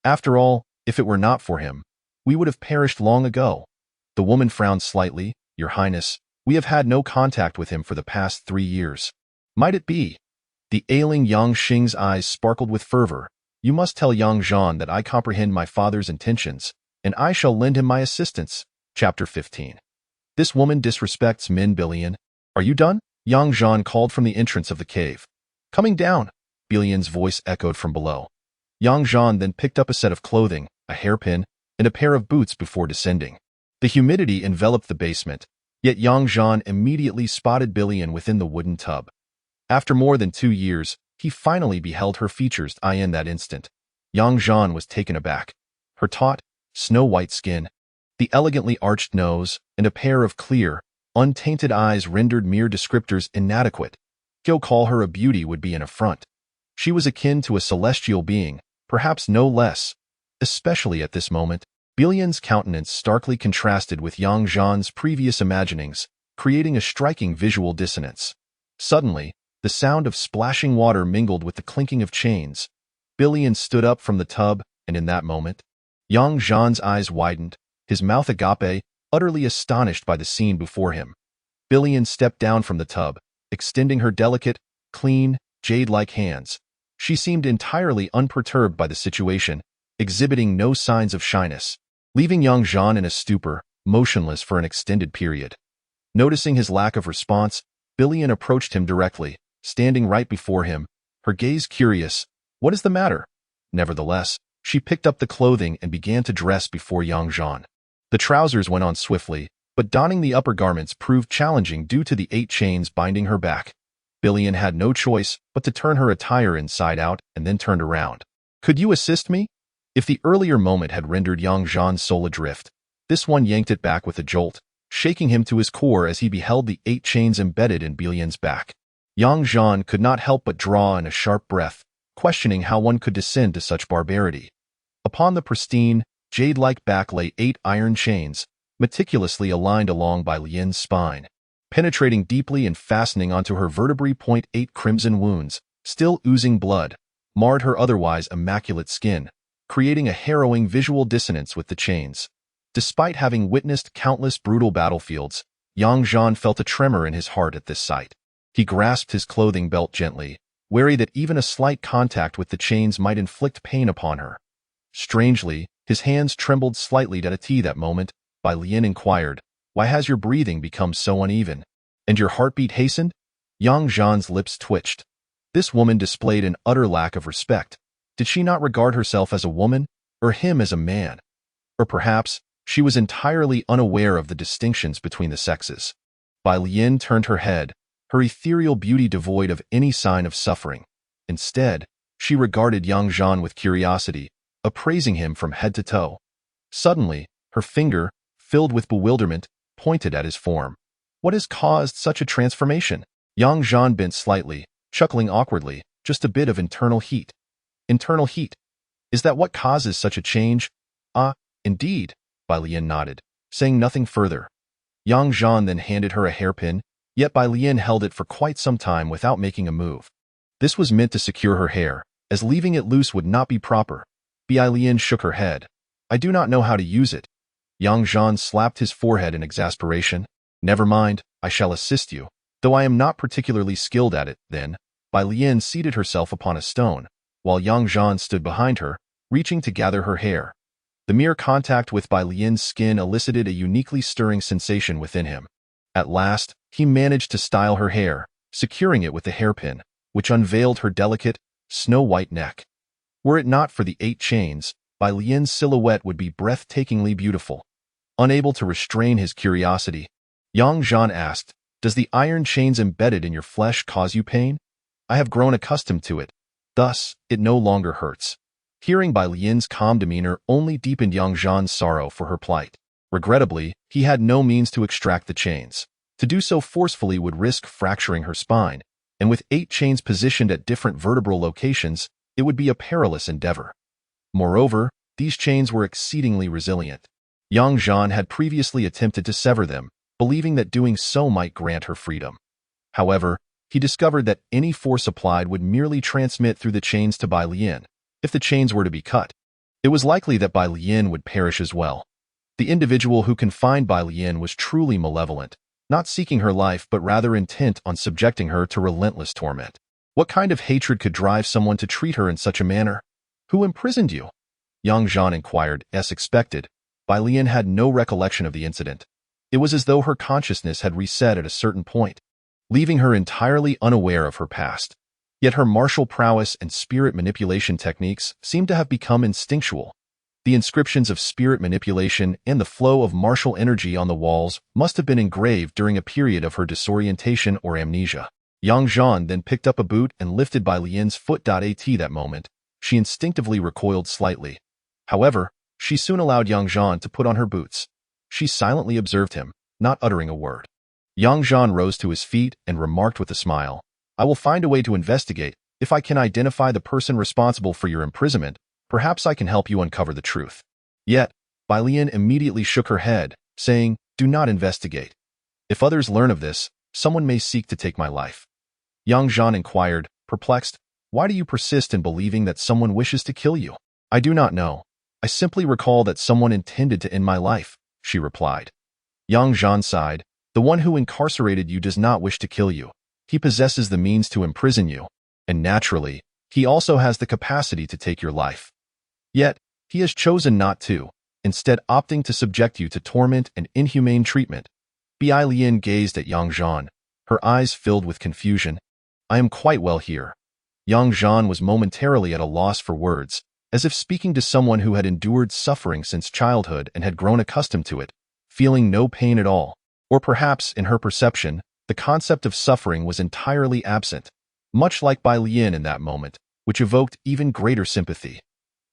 After all, if it were not for him, we would have perished long ago. The woman frowned slightly. Your Highness, we have had no contact with him for the past 3 years. Might it be? The ailing Yang Xing's eyes sparkled with fervor. You must tell Yang Zhan that I comprehend my father's intentions, and I shall lend him my assistance. Chapter 15. This woman disrespects men. Bilian. Are you done? Yang Zhan called from the entrance of the cave. Coming down. Bilian's voice echoed from below. Yang Zhan then picked up a set of clothing, a hairpin, and a pair of boots before descending. The humidity enveloped the basement, yet Yang Zhan immediately spotted Bilian within the wooden tub. After more than 2 years, he finally beheld her features. In that instant, Yang Zhan was taken aback. Her taut, snow-white skin, the elegantly arched nose, and a pair of clear, untainted eyes rendered mere descriptors inadequate. To call her a beauty would be an affront. She was akin to a celestial being, perhaps no less. Especially at this moment, Bilian's countenance starkly contrasted with Yang Zhan's previous imaginings, creating a striking visual dissonance. Suddenly, the sound of splashing water mingled with the clinking of chains. Bilian stood up from the tub, and in that moment, Yang Zhan's eyes widened, his mouth agape, utterly astonished by the scene before him. Bilian stepped down from the tub, extending her delicate, clean, jade-like hands. She seemed entirely unperturbed by the situation, exhibiting no signs of shyness, leaving Yang Zhan in a stupor, motionless for an extended period. Noticing his lack of response, Billion approached him directly, standing right before him, her gaze curious. What is the matter? Nevertheless, she picked up the clothing and began to dress before Zhan. The trousers went on swiftly, but donning the upper garments proved challenging due to the 8 chains binding her back. Billion had no choice but to turn her attire inside out and then turned around. Could you assist me? If the earlier moment had rendered Zhan's soul adrift, this one yanked it back with a jolt, shaking him to his core as he beheld the 8 chains embedded in Billion's back. Zhan could not help but draw in a sharp breath, questioning how one could descend to such barbarity. Upon the pristine, jade-like back lay 8 iron chains, meticulously aligned along by Lian's spine, penetrating deeply and fastening onto her vertebrae. 8 crimson wounds, still oozing blood, marred her otherwise immaculate skin, creating a harrowing visual dissonance with the chains. Despite having witnessed countless brutal battlefields, Zhan felt a tremor in his heart at this sight. He grasped his clothing belt gently, wary that even a slight contact with the chains might inflict pain upon her. Strangely, his hands trembled slightly at that moment. Bai Lian inquired, "Why has your breathing become so uneven? And your heartbeat hastened?" Zhan's lips twitched. This woman displayed an utter lack of respect. Did she not regard herself as a woman, or him as a man? Or perhaps, she was entirely unaware of the distinctions between the sexes. Bai Lian turned her head, her ethereal beauty devoid of any sign of suffering. Instead, she regarded Zhan with curiosity, appraising him from head to toe. Suddenly, her finger, filled with bewilderment, pointed at his form. What has caused such a transformation? Zhan bent slightly, chuckling awkwardly, just a bit of internal heat. Internal heat? Is that what causes such a change? Ah, indeed, Bai Lian nodded, saying nothing further. Zhan then handed her a hairpin, yet Bai Lian held it for quite some time without making a move. This was meant to secure her hair, as leaving it loose would not be proper. Bai Lian shook her head. I do not know how to use it. Zhan slapped his forehead in exasperation. Never mind, I shall assist you. Though I am not particularly skilled at it, then. Bai Lian seated herself upon a stone, while Zhan stood behind her, reaching to gather her hair. The mere contact with Bai Lian's skin elicited a uniquely stirring sensation within him. At last, he managed to style her hair, securing it with the hairpin, which unveiled her delicate, snow-white neck. Were it not for the 8 chains, Bai Lian's silhouette would be breathtakingly beautiful. Unable to restrain his curiosity, Zhan asked, "Does the iron chains embedded in your flesh cause you pain?" "I have grown accustomed to it. Thus, it no longer hurts." Hearing Bai Lian's calm demeanor only deepened Zhan's sorrow for her plight. Regrettably, he had no means to extract the chains. To do so forcefully would risk fracturing her spine, and with 8 chains positioned at different vertebral locations, it would be a perilous endeavor. Moreover, these chains were exceedingly resilient. Zhan had previously attempted to sever them, believing that doing so might grant her freedom. However, he discovered that any force applied would merely transmit through the chains to Bai Lian. If the chains were to be cut, it was likely that Bai Lian would perish as well. The individual who confined Bai Lian was truly malevolent, not seeking her life but rather intent on subjecting her to relentless torment. What kind of hatred could drive someone to treat her in such a manner? Who imprisoned you? Zhan inquired, as expected. Bai Lian had no recollection of the incident. It was as though her consciousness had reset at a certain point, leaving her entirely unaware of her past. Yet her martial prowess and spirit manipulation techniques seemed to have become instinctual. The inscriptions of spirit manipulation and the flow of martial energy on the walls must have been engraved during a period of her disorientation or amnesia. Zhan then picked up a boot and lifted Bai Lian's foot. At that moment, she instinctively recoiled slightly. However, she soon allowed Zhan to put on her boots. She silently observed him, not uttering a word. Zhan rose to his feet and remarked with a smile, "I will find a way to investigate. If I can identify the person responsible for your imprisonment, perhaps I can help you uncover the truth." Yet, Bai Lian immediately shook her head, saying, "Do not investigate. If others learn of this, someone may seek to take my life." Zhan inquired, perplexed, "Why do you persist in believing that someone wishes to kill you?" "I do not know. I simply recall that someone intended to end my life," she replied. Zhan sighed, "The one who incarcerated you does not wish to kill you. He possesses the means to imprison you, and naturally, he also has the capacity to take your life. Yet, he has chosen not to, instead opting to subject you to torment and inhumane treatment. Bai Lian gazed at Yang Zhan, her eyes filled with confusion. I am quite well here. Yang Zhan was momentarily at a loss for words, as if speaking to someone who had endured suffering since childhood and had grown accustomed to it, feeling no pain at all. Or perhaps, in her perception, the concept of suffering was entirely absent, much like Bai Lian in that moment, which evoked even greater sympathy.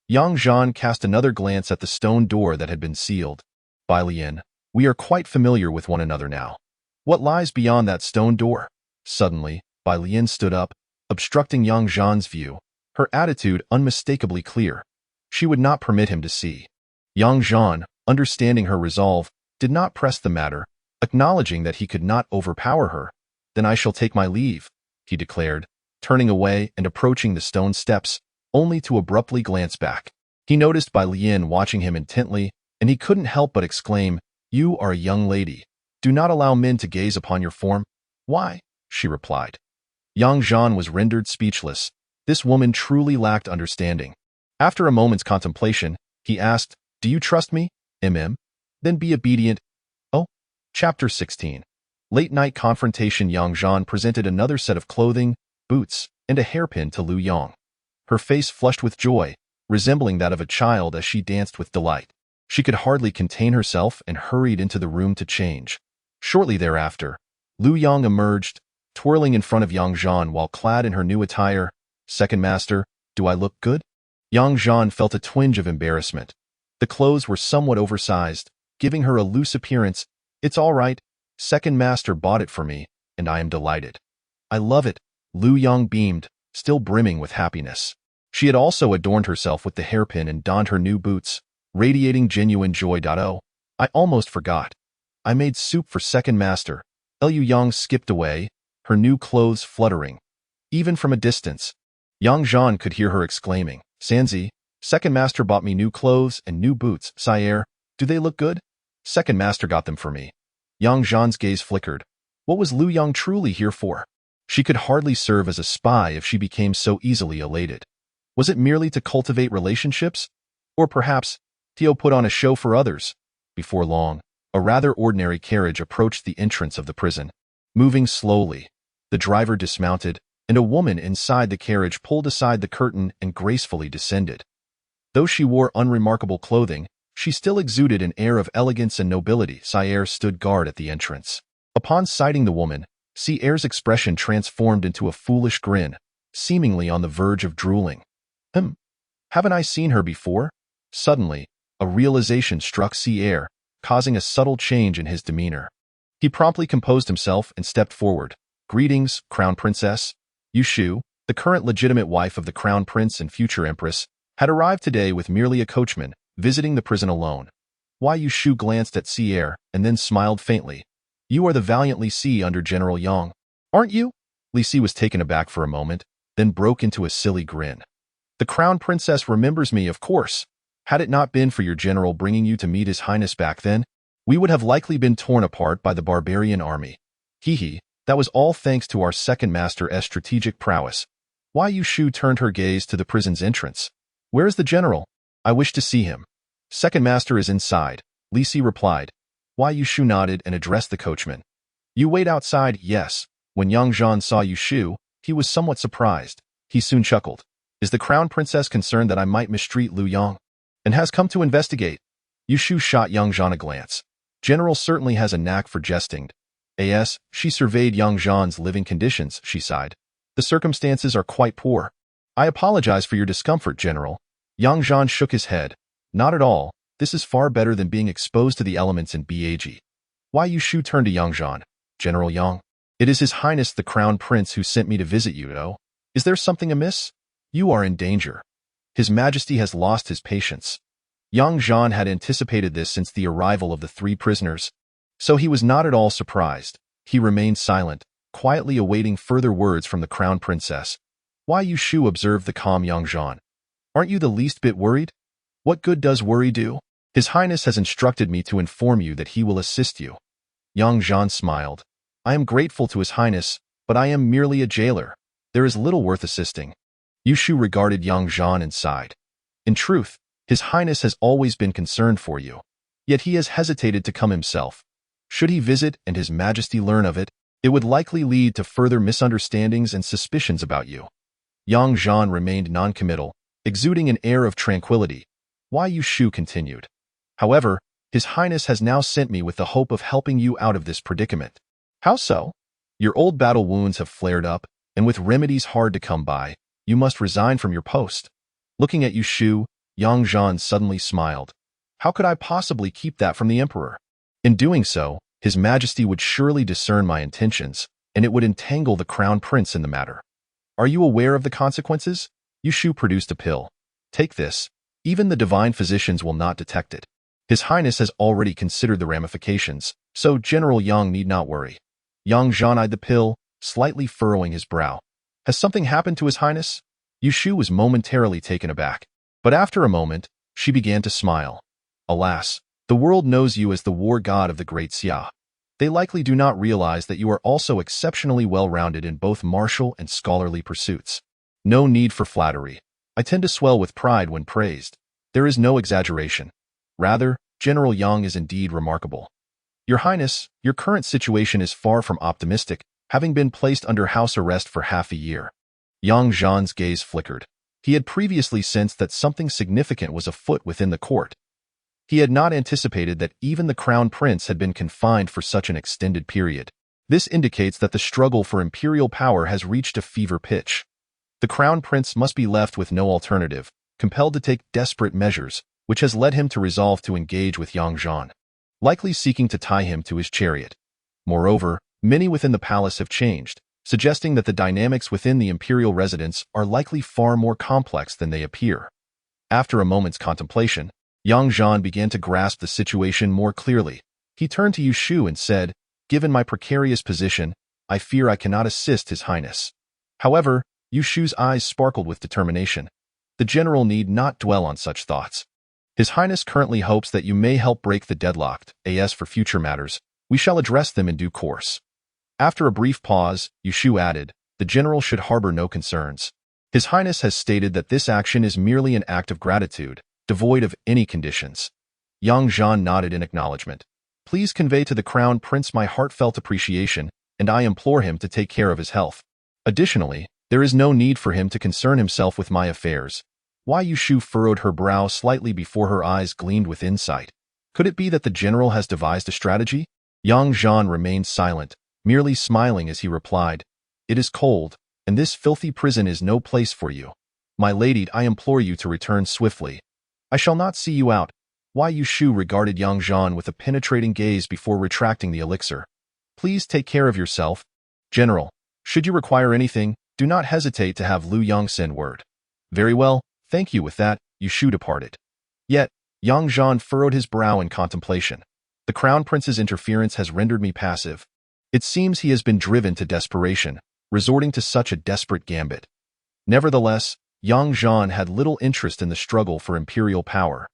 Yang Zhan cast another glance at the stone door that had been sealed. Bai Lian, we are quite familiar with one another now. What lies beyond that stone door? Suddenly, Bai Lian stood up, obstructing Yang Zhan's view, her attitude unmistakably clear. She would not permit him to see. Yang Zhan, understanding her resolve, did not press the matter, acknowledging that he could not overpower her. Then I shall take my leave, he declared, turning away and approaching the stone steps, only to abruptly glance back. He noticed Bai Lian watching him intently, and he couldn't help but exclaim, You are a young lady. Do not allow men to gaze upon your form. Why? She replied. Yang Zhan was rendered speechless. This woman truly lacked understanding. After a moment's contemplation, he asked, Do you trust me, MM? Then be obedient. Oh. Chapter 16. Late-night confrontation. Yang Zhan presented another set of clothing, boots, and a hairpin to Lu Yang. Her face flushed with joy, resembling that of a child as she danced with delight. She could hardly contain herself and hurried into the room to change. Shortly thereafter, Lu Yang emerged, twirling in front of Yang Zhan while clad in her new attire. Second master, do I look good? Yang Zhan felt a twinge of embarrassment. The clothes were somewhat oversized, giving her a loose appearance. It's all right. Second master bought it for me, and I am delighted. I love it. Lu Yang beamed, still brimming with happiness. She had also adorned herself with the hairpin and donned her new boots, radiating genuine joy. Oh, I almost forgot. I made soup for second master. Lu Yang skipped away, her new clothes fluttering. Even from a distance, Yang Zhan could hear her exclaiming, Sanzi, second master bought me new clothes and new boots. Sire, do they look good? Second master got them for me. Yang Zhan's gaze flickered. What was Lu Yang truly here for? She could hardly serve as a spy if she became so easily elated. Was it merely to cultivate relationships? Or perhaps, Tio put on a show for others? Before long, a rather ordinary carriage approached the entrance of the prison. Moving slowly, the driver dismounted, and a woman inside the carriage pulled aside the curtain and gracefully descended. Though she wore unremarkable clothing, she still exuded an air of elegance and nobility. Sire stood guard at the entrance. Upon sighting the woman, Sier's expression transformed into a foolish grin, seemingly on the verge of drooling. Haven't I seen her before? Suddenly, a realization struck Sier, causing a subtle change in his demeanor. He promptly composed himself and stepped forward. Greetings, Crown Princess. Yushu, the current legitimate wife of the Crown Prince and future Empress, had arrived today with merely a coachman, visiting the prison alone. Why Yushu glanced at Sier and then smiled faintly. You are the valiant Li Si under General Yang, aren't you? Li Si was taken aback for a moment, then broke into a silly grin. The Crown Princess remembers me, of course. Had it not been for your general bringing you to meet His Highness back then, we would have likely been torn apart by the barbarian army. Hee, that was all thanks to our second master's strategic prowess. Why Yushu turned her gaze to the prison's entrance. Where is the general? I wish to see him. Second master is inside, Li Si replied. Why Yushu nodded and addressed the coachman. You wait outside, yes. When Yang Zhan saw Yushu, he was somewhat surprised. He soon chuckled. Is the Crown Princess concerned that I might mistreat Lu Yang? And has come to investigate? Yushu shot Yang Zhan a glance. General certainly has a knack for jesting. As she surveyed Yang Zhan's living conditions, she sighed. The circumstances are quite poor. I apologize for your discomfort, General. Yang Zhan shook his head. Not at all. This is far better than being exposed to the elements in Bag. Why Yushu turned to Yang Zhan. General Yang. It is His Highness the Crown Prince who sent me to visit you, though. Is there something amiss? You are in danger. His Majesty has lost his patience. Yang Zhan had anticipated this since the arrival of the three prisoners, so he was not at all surprised. He remained silent, quietly awaiting further words from the Crown Princess. Why Yushu observed the calm Yang Zhan. Aren't you the least bit worried? What good does worry do? His Highness has instructed me to inform you that he will assist you. Yang Zhan smiled. I am grateful to His Highness, but I am merely a jailer. There is little worth assisting. Yushu regarded Yang Zhan and sighed. In truth, His Highness has always been concerned for you. Yet he has hesitated to come himself. Should he visit and His Majesty learn of it, it would likely lead to further misunderstandings and suspicions about you. Yang Zhan remained noncommittal, exuding an air of tranquility. Wai Yushu continued. However, His Highness has now sent me with the hope of helping you out of this predicament. How so? Your old battle wounds have flared up, and with remedies hard to come by, you must resign from your post. Looking at Yushu, Yang Zhan suddenly smiled. How could I possibly keep that from the Emperor? In doing so, His Majesty would surely discern my intentions, and it would entangle the Crown Prince in the matter. Are you aware of the consequences? Yushu produced a pill. Take this. Even the divine physicians will not detect it. His Highness has already considered the ramifications, so General Yang need not worry. Yang Zhan eyed the pill, slightly furrowing his brow. Has something happened to His Highness? Yushu was momentarily taken aback, but after a moment, she began to smile. Alas, the world knows you as the war god of the Great Xia. They likely do not realize that you are also exceptionally well-rounded in both martial and scholarly pursuits. No need for flattery. I tend to swell with pride when praised. There is no exaggeration. Rather, General Yang is indeed remarkable. Your Highness, your current situation is far from optimistic, having been placed under house arrest for half a year. Yang Zhan's gaze flickered. He had previously sensed that something significant was afoot within the court. He had not anticipated that even the Crown Prince had been confined for such an extended period. This indicates that the struggle for imperial power has reached a fever pitch. The Crown Prince must be left with no alternative, compelled to take desperate measures, which has led him to resolve to engage with Yang Zhan, likely seeking to tie him to his chariot. Moreover, many within the palace have changed, suggesting that the dynamics within the imperial residence are likely far more complex than they appear. After a moment's contemplation, Yang Zhan began to grasp the situation more clearly. He turned to Yushu and said, Given my precarious position, I fear I cannot assist His Highness. However, Yushu's eyes sparkled with determination. The general need not dwell on such thoughts. His Highness currently hopes that you may help break the deadlock. As for future matters, we shall address them in due course. After a brief pause, Yushu added, The general should harbor no concerns. His Highness has stated that this action is merely an act of gratitude, devoid of any conditions. Yang Zhan nodded in acknowledgement. Please convey to the Crown Prince my heartfelt appreciation, and I implore him to take care of his health. Additionally, there is no need for him to concern himself with my affairs. Wai Yushu furrowed her brow slightly before her eyes gleamed with insight. Could it be that the general has devised a strategy? Yang Zhan remained silent, merely smiling as he replied, It is cold, and this filthy prison is no place for you. My lady, I implore you to return swiftly. I shall not see you out. Wai Yushu regarded Yang Zhan with a penetrating gaze before retracting the elixir. Please take care of yourself. General, should you require anything, do not hesitate to have Lu Yang send word. Very well, thank you. With that, Yushu departed. Yet, Yang Zhan furrowed his brow in contemplation. The Crown Prince's interference has rendered me passive. It seems he has been driven to desperation, resorting to such a desperate gambit. Nevertheless, Yang Zhan had little interest in the struggle for imperial power.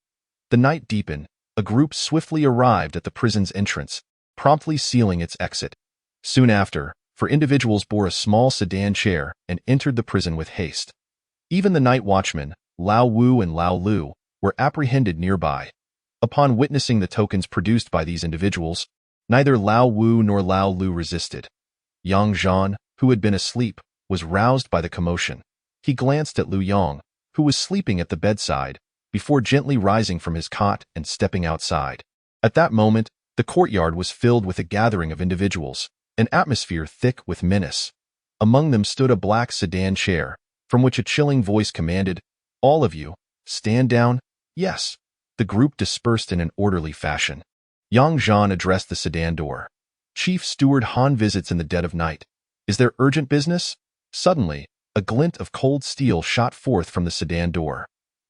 The night deepened. A group swiftly arrived at the prison's entrance, promptly sealing its exit. Soon after, four individuals bore a small sedan chair and entered the prison with haste. Even the night watchmen, Lao Wu and Lao Lu, were apprehended nearby. Upon witnessing the tokens produced by these individuals, neither Lao Wu nor Lao Lu resisted. Yang Zhan, who had been asleep, was roused by the commotion. He glanced at Lu Yang, who was sleeping at the bedside, before gently rising from his cot and stepping outside. At that moment, the courtyard was filled with a gathering of individuals, an atmosphere thick with menace. Among them stood a black sedan chair, from which a chilling voice commanded, All of you, stand down. Yes. The group dispersed in an orderly fashion. Yang Zhan addressed the sedan door. Chief Steward Han visits in the dead of night. Is there urgent business? Suddenly, a glint of cold steel shot forth from the sedan door.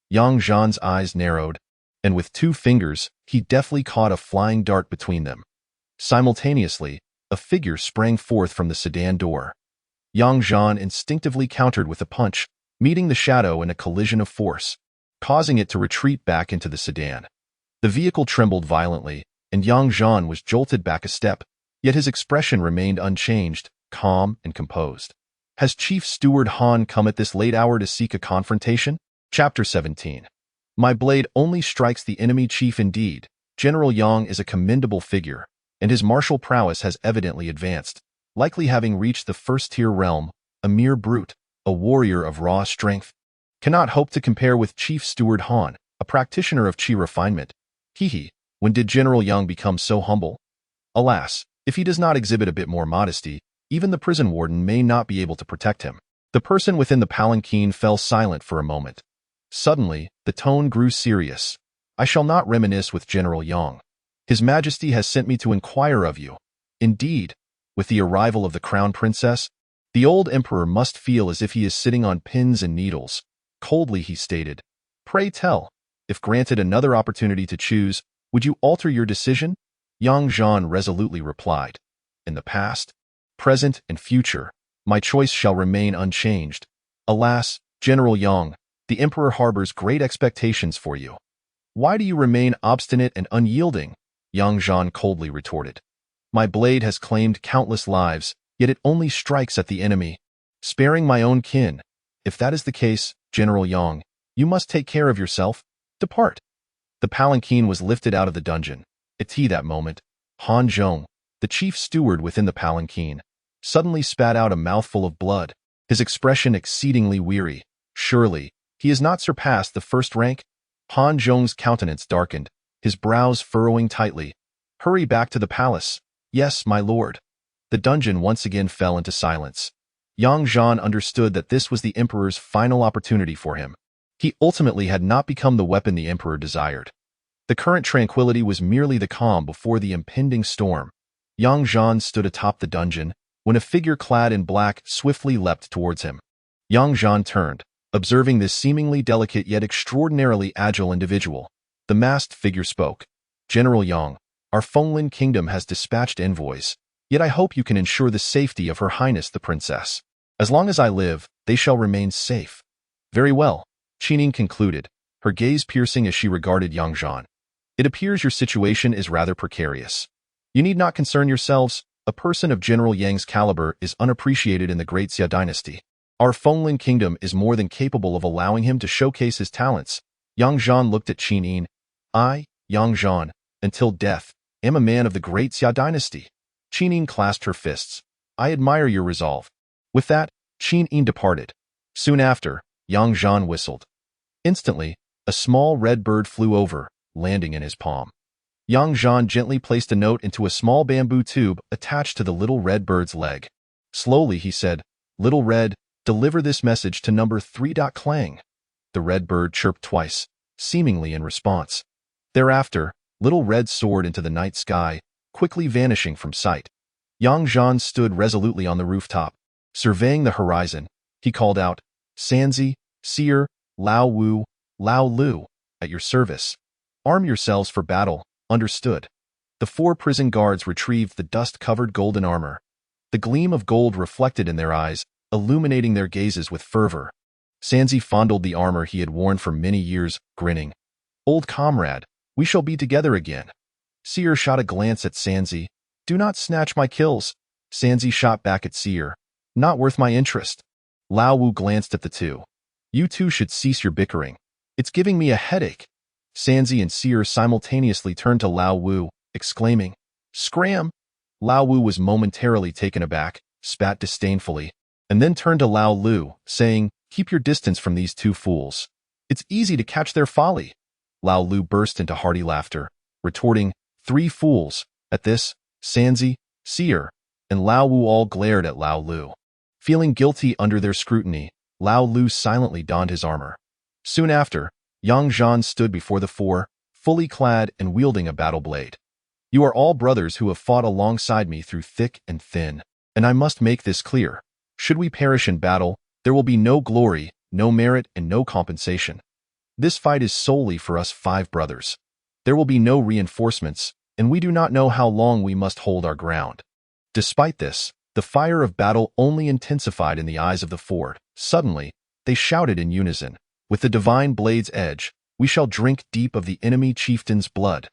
Yang Zhan's eyes narrowed, and with 2 fingers, he deftly caught a flying dart between them. Simultaneously, a figure sprang forth from the sedan door. Yang Zhan instinctively countered with a punch, meeting the shadow in a collision of force, causing it to retreat back into the sedan. The vehicle trembled violently, and Yang Zhan was jolted back a step, yet his expression remained unchanged, calm and composed. Has Chief Steward Han come at this late hour to seek a confrontation? Chapter 17. My blade only strikes the enemy chief indeed. General Yang is a commendable figure, and his martial prowess has evidently advanced, likely having reached the first-tier realm, a mere brute, a warrior of raw strength. Cannot hope to compare with Chief Steward Han, a practitioner of Qi refinement. Hehe, when did General Yang become so humble? Alas, if he does not exhibit a bit more modesty, even the prison warden may not be able to protect him. The person within the palanquin fell silent for a moment. Suddenly, the tone grew serious. I shall not reminisce with General Yang. His Majesty has sent me to inquire of you. Indeed, with the arrival of the crown princess, the old emperor must feel as if he is sitting on pins and needles. Coldly he stated, "Pray tell, if granted another opportunity to choose, would you alter your decision?" Yang Zhan resolutely replied, "In the past, present, and future, my choice shall remain unchanged. Alas, General Yang, the emperor harbors great expectations for you. Why do you remain obstinate and unyielding?" Yang Zhan coldly retorted. "My blade has claimed countless lives, yet it only strikes at the enemy, sparing my own kin. If that is the case, General Yang, you must take care of yourself. Depart." The palanquin was lifted out of the dungeon. At that moment, Han Zhong, the chief steward within the palanquin, suddenly spat out a mouthful of blood, his expression exceedingly weary. Surely, he has not surpassed the first rank? Han Zhong's countenance darkened, his brows furrowing tightly. "Hurry back to the palace." "Yes, my lord." The dungeon once again fell into silence. Yang Zhan understood that this was the emperor's final opportunity for him. He ultimately had not become the weapon the emperor desired. The current tranquility was merely the calm before the impending storm. Yang Zhan stood atop the dungeon when a figure clad in black swiftly leapt towards him. Yang Zhan turned, observing this seemingly delicate yet extraordinarily agile individual. The masked figure spoke. "General Yang, our Fenglin kingdom has dispatched envoys, yet I hope you can ensure the safety of Her Highness the Princess. As long as I live, they shall remain safe." "Very well," Qining concluded, her gaze piercing as she regarded Yang Zhan. "It appears your situation is rather precarious. You need not concern yourselves. A person of General Yang's caliber is unappreciated in the Great Xia dynasty. Our Fenglin kingdom is more than capable of allowing him to showcase his talents." Yang Zhan looked at Qining. "I, Yang Zhan, until death, am a man of the Great Xia dynasty." Qining clasped her fists. "I admire your resolve." With that, Qining departed. Soon after, Yang Zhan whistled. Instantly, a small red bird flew over, landing in his palm. Yang Zhan gently placed a note into a small bamboo tube attached to the little red bird's leg. Slowly, he said, "Little Red, deliver this message to number 3. Clang." The red bird chirped twice, seemingly in response. Thereafter, Little Red soared into the night sky, quickly vanishing from sight. Yang Zhan stood resolutely on the rooftop. Surveying the horizon, he called out, "Sanzi, Seer, Lao Wu, Lao Lu, at your service. Arm yourselves for battle, understood." The 4 prison guards retrieved the dust-covered golden armor. The gleam of gold reflected in their eyes, illuminating their gazes with fervor. Sanzi fondled the armor he had worn for many years, grinning. "Old comrade, we shall be together again." Seer shot a glance at Sanzi. "Do not snatch my kills." Sanzi shot back at Seer. "Not worth my interest." Lao Wu glanced at the two. "You two should cease your bickering. It's giving me a headache." Sanzi and Seer simultaneously turned to Lao Wu, exclaiming, "Scram!" Lao Wu was momentarily taken aback, spat disdainfully, and then turned to Lao Lu, saying, "Keep your distance from these 2 fools. It's easy to catch their folly." Lao Lu burst into hearty laughter, retorting, "3 fools." At this, Sanzi, Seer, and Lao Wu all glared at Lao Lu. Feeling guilty under their scrutiny, Lao Lu silently donned his armor. Soon after, Yang Zhan stood before the 4, fully clad and wielding a battle blade. "You are all brothers who have fought alongside me through thick and thin, and I must make this clear. Should we perish in battle, there will be no glory, no merit, and no compensation. This fight is solely for us 5 brothers. There will be no reinforcements, and we do not know how long we must hold our ground." Despite this, the fire of battle only intensified in the eyes of the 4. Suddenly, they shouted in unison, "With the divine blade's edge, we shall drink deep of the enemy chieftain's blood."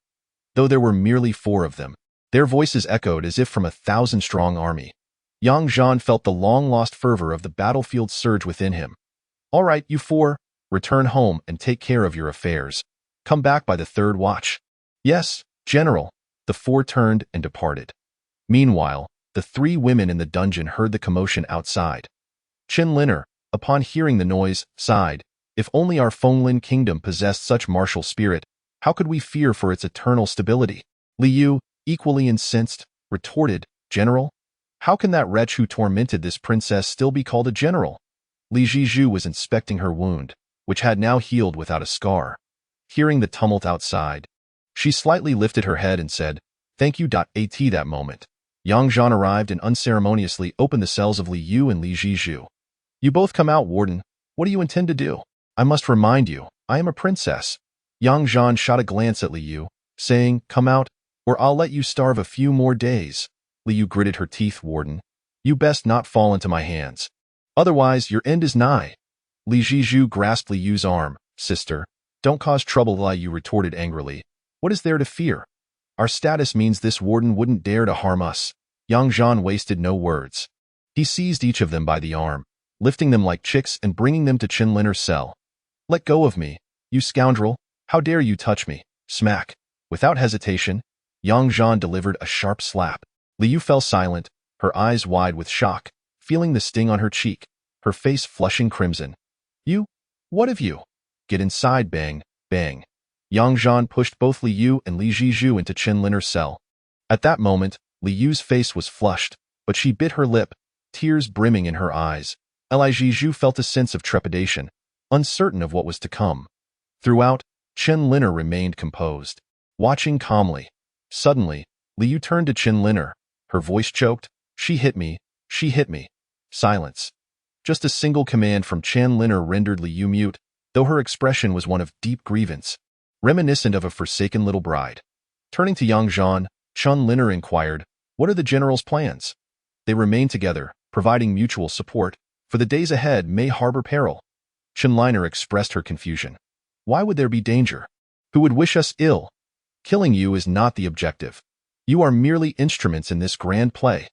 Though there were merely 4 of them, their voices echoed as if from a 1,000-strong army. Yang Zhan felt the long-lost fervor of the battlefield surge within him. "All right, you 4, return home and take care of your affairs. Come back by the 3rd watch." "Yes, General." The four turned and departed. Meanwhile, the three women in the dungeon heard the commotion outside. Qin Liner, upon hearing the noise, sighed. If only our Fenglin kingdom possessed such martial spirit, how could we fear for its eternal stability? Liu, equally incensed, retorted, General? How can that wretch who tormented this princess still be called a general? Li Zhizhu was inspecting her wound, which had now healed without a scar. Hearing the tumult outside, she slightly lifted her head and said, "Thank you." At that moment, Yang Zhan arrived and unceremoniously opened the cells of Li Yu and Li Zhizhu. "You both come out, Warden. What do you intend to do? I must remind you, I am a princess." Yang Zhan shot a glance at Li Yu, saying, "Come out, or I'll let you starve a few more days." Li Yu gritted her teeth. "Warden, you best not fall into my hands. Otherwise, your end is nigh." Li Zhizhu grasped Li Yu's arm. "Sister, don't cause trouble," Li Yu retorted angrily. "What is there to fear? Our status means this warden wouldn't dare to harm us." Yang Zhan wasted no words. He seized each of them by the arm, lifting them like chicks and bringing them to Qin Liner's cell. "Let go of me, you scoundrel! How dare you touch me?" Smack. Without hesitation, Yang Zhan delivered a sharp slap. Li Yu fell silent, her eyes wide with shock, feeling the sting on her cheek, her face flushing crimson. "You? What of you? Get inside!" Bang, bang. Yang Zhan pushed both Li Yu and Li Zhizhu into Qin Liner's cell. At that moment, Li Yu's face was flushed, but she bit her lip, tears brimming in her eyes. Li Zhizhu felt a sense of trepidation, uncertain of what was to come. Throughout, Qin Liner remained composed, watching calmly. Suddenly, Li Yu turned to Qin Liner. Her voice choked. "She hit me. She hit me." Silence. Just a single command from Qin Liner rendered Li Yu mute, though her expression was one of deep grievance, reminiscent of a forsaken little bride. Turning to Yang Zhan, Qin Liner inquired, "What are the general's plans?" They remained together, providing mutual support, for the days ahead may harbor peril. Qin Liner expressed her confusion. "Why would there be danger? Who would wish us ill? Killing you is not the objective. You are merely instruments in this grand play."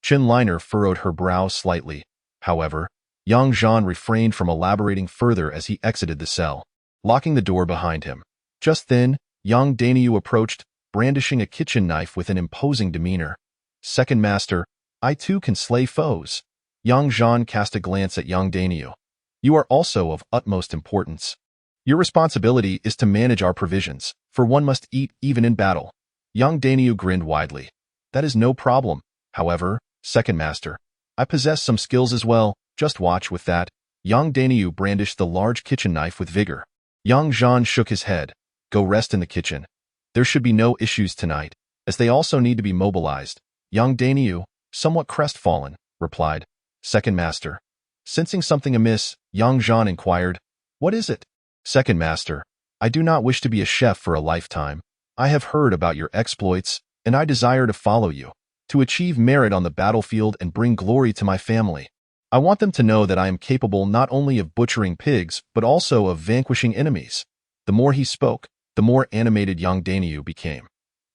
Qin Liner furrowed her brow slightly. However, Yang Zhan refrained from elaborating further as he exited the cell, locking the door behind him. Just then, Yang Danyu approached, brandishing a kitchen knife with an imposing demeanor. "Second Master, I too can slay foes." Yang Zhan cast a glance at Yang Danyu. "You are also of utmost importance. Your responsibility is to manage our provisions, for one must eat even in battle." Yang Danyu grinned widely. "That is no problem. However, Second Master, I possess some skills as well. Just watch." With that, Yang Danyu brandished the large kitchen knife with vigor. Yang Zhan shook his head. "Go rest in the kitchen. There should be no issues tonight, as they also need to be mobilized." Yang Danyu, somewhat crestfallen, replied, "Second Master." Sensing something amiss, Yang Zhan inquired, "What is it?" "Second Master, I do not wish to be a chef for a lifetime. I have heard about your exploits, and I desire to follow you, to achieve merit on the battlefield and bring glory to my family. I want them to know that I am capable not only of butchering pigs, but also of vanquishing enemies." The more he spoke, the more animated Yang Danyu became.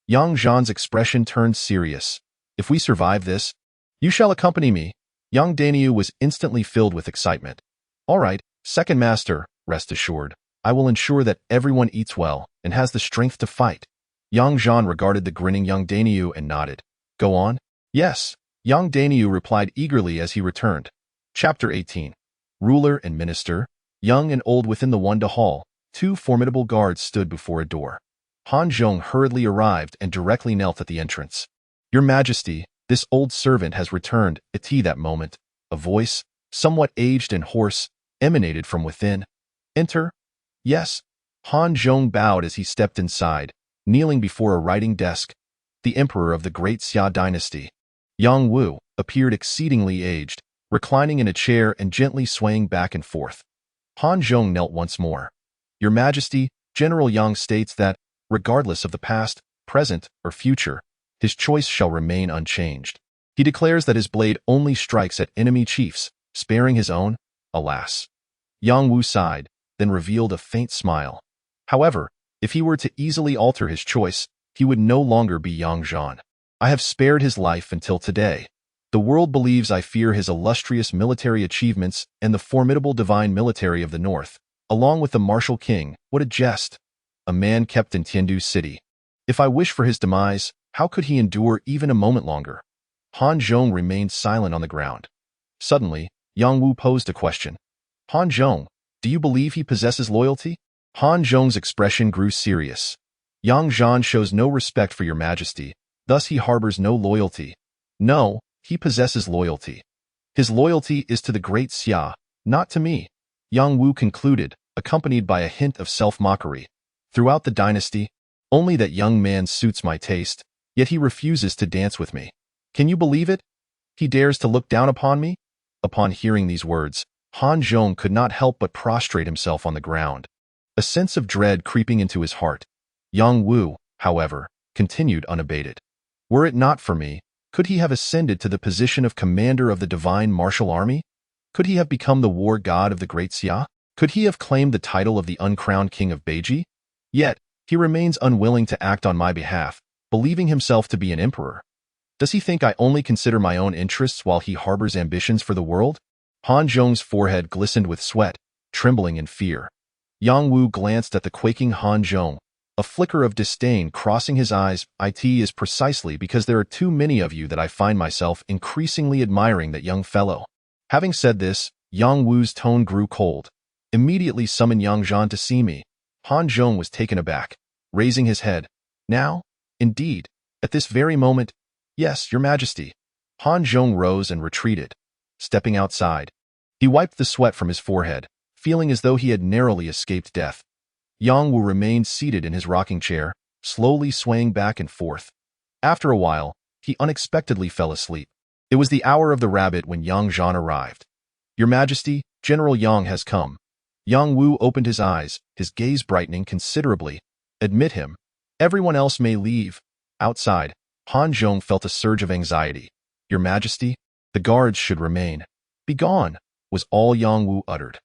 Yang Zhan's expression turned serious. "If we survive this, you shall accompany me." Yang Danyu was instantly filled with excitement. "All right, Second Master, rest assured. I will ensure that everyone eats well and has the strength to fight." Yang Zhan regarded the grinning Yang Danyu and nodded. "Go on?" "Yes," Yang Danyu replied eagerly as he returned. Chapter 18. Ruler and Minister. Young and old within the Wanda Hall, two formidable guards stood before a door. Han Zhong hurriedly arrived and directly knelt at the entrance. "Your Majesty, this old servant has returned." At that moment, a voice, somewhat aged and hoarse, emanated from within. "Enter." "Yes." Han Zhong bowed as he stepped inside, kneeling before a writing desk. The emperor of the Great Xia dynasty, Yang Wu, appeared exceedingly aged, reclining in a chair and gently swaying back and forth. Han Zhong knelt once more. "Your Majesty, General Yang states that, regardless of the past, present, or future, his choice shall remain unchanged. He declares that his blade only strikes at enemy chiefs, sparing his own. Alas." Yang Wu sighed, then revealed a faint smile. "However, if he were to easily alter his choice, he would no longer be Yang Zhan. I have spared his life until today. The world believes I fear his illustrious military achievements and the formidable divine military of the North, along with the martial king. What a jest! A man kept in Tiandu City. If I wish for his demise, How could he endure even a moment longer? Han Zhong remained silent on the ground. Suddenly, Yang Wu posed a question. Han Zhong, do you believe he possesses loyalty? Han Zhong's expression grew serious. Yang Zhan shows no respect for your majesty, thus he harbors no loyalty. No, he possesses loyalty. His loyalty is to the great Xia, not to me, Yang Wu concluded, accompanied by a hint of self-mockery. Throughout the dynasty, only that young man suits my taste, yet he refuses to dance with me. Can you believe it? He dares to look down upon me? Upon hearing these words, Han Zhong could not help but prostrate himself on the ground, a sense of dread creeping into his heart. Yang Wu, however, continued unabated. Were it not for me, could he have ascended to the position of commander of the divine martial army? Could he have become the war god of the great Xia? Could he have claimed the title of the uncrowned king of Beiji? Yet, he remains unwilling to act on my behalf, believing himself to be an emperor. Does he think I only consider my own interests while he harbors ambitions for the world? Han Zhong's forehead glistened with sweat, trembling in fear. Yang Wu glanced at the quaking Han Zhong, a flicker of disdain crossing his eyes. It is precisely because there are too many of you that I find myself increasingly admiring that young fellow. Having said this, Yang Wu's tone grew cold. Immediately summon Yang Zhan to see me. Han Zhong was taken aback, raising his head. Now? Indeed. At this very moment? Yes, your majesty. Han Zhong rose and retreated. Stepping outside, he wiped the sweat from his forehead, feeling as though he had narrowly escaped death. Yang Wu remained seated in his rocking chair, slowly swaying back and forth. After a while, he unexpectedly fell asleep. It was the hour of the rabbit when Yang Zhan arrived. Your Majesty, General Yang has come. Yang Wu opened his eyes, his gaze brightening considerably. Admit him. Everyone else may leave. Outside, Han Zhong felt a surge of anxiety. Your Majesty, the guards should remain. Begone, was all Yang Wu uttered.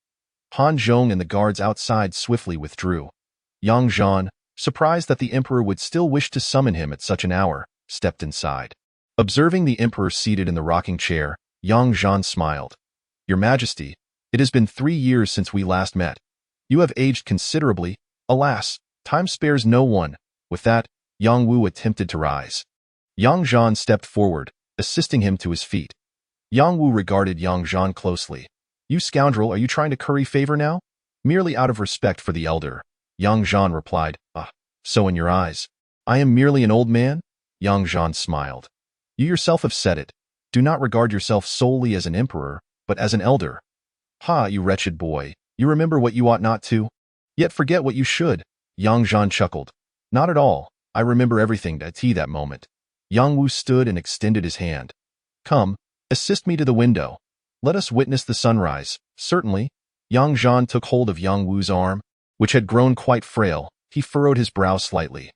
Han Zhong and the guards outside swiftly withdrew. Yang Zhan, surprised that the emperor would still wish to summon him at such an hour, stepped inside. Observing the emperor seated in the rocking chair, Yang Zhan smiled. Your Majesty, it has been 3 years since we last met. You have aged considerably. Alas, time spares no one. With that, Yang Wu attempted to rise. Yang Zhan stepped forward, assisting him to his feet. Yang Wu regarded Yang Zhan closely. You scoundrel, are you trying to curry favor now? Merely out of respect for the elder. Yang Zhan replied, so in your eyes. I am merely an old man? Yang Zhan smiled. You yourself have said it. Do not regard yourself solely as an emperor, but as an elder. Ha, you wretched boy, you remember what you ought not to, yet forget what you should. Yang Zhan chuckled. Not at all. I remember everything at that moment. Yang Wu stood and extended his hand. Come, assist me to the window. Let us witness the sunrise. Certainly. Yang Zhan took hold of Yang Wu's arm, which had grown quite frail. He furrowed his brow slightly.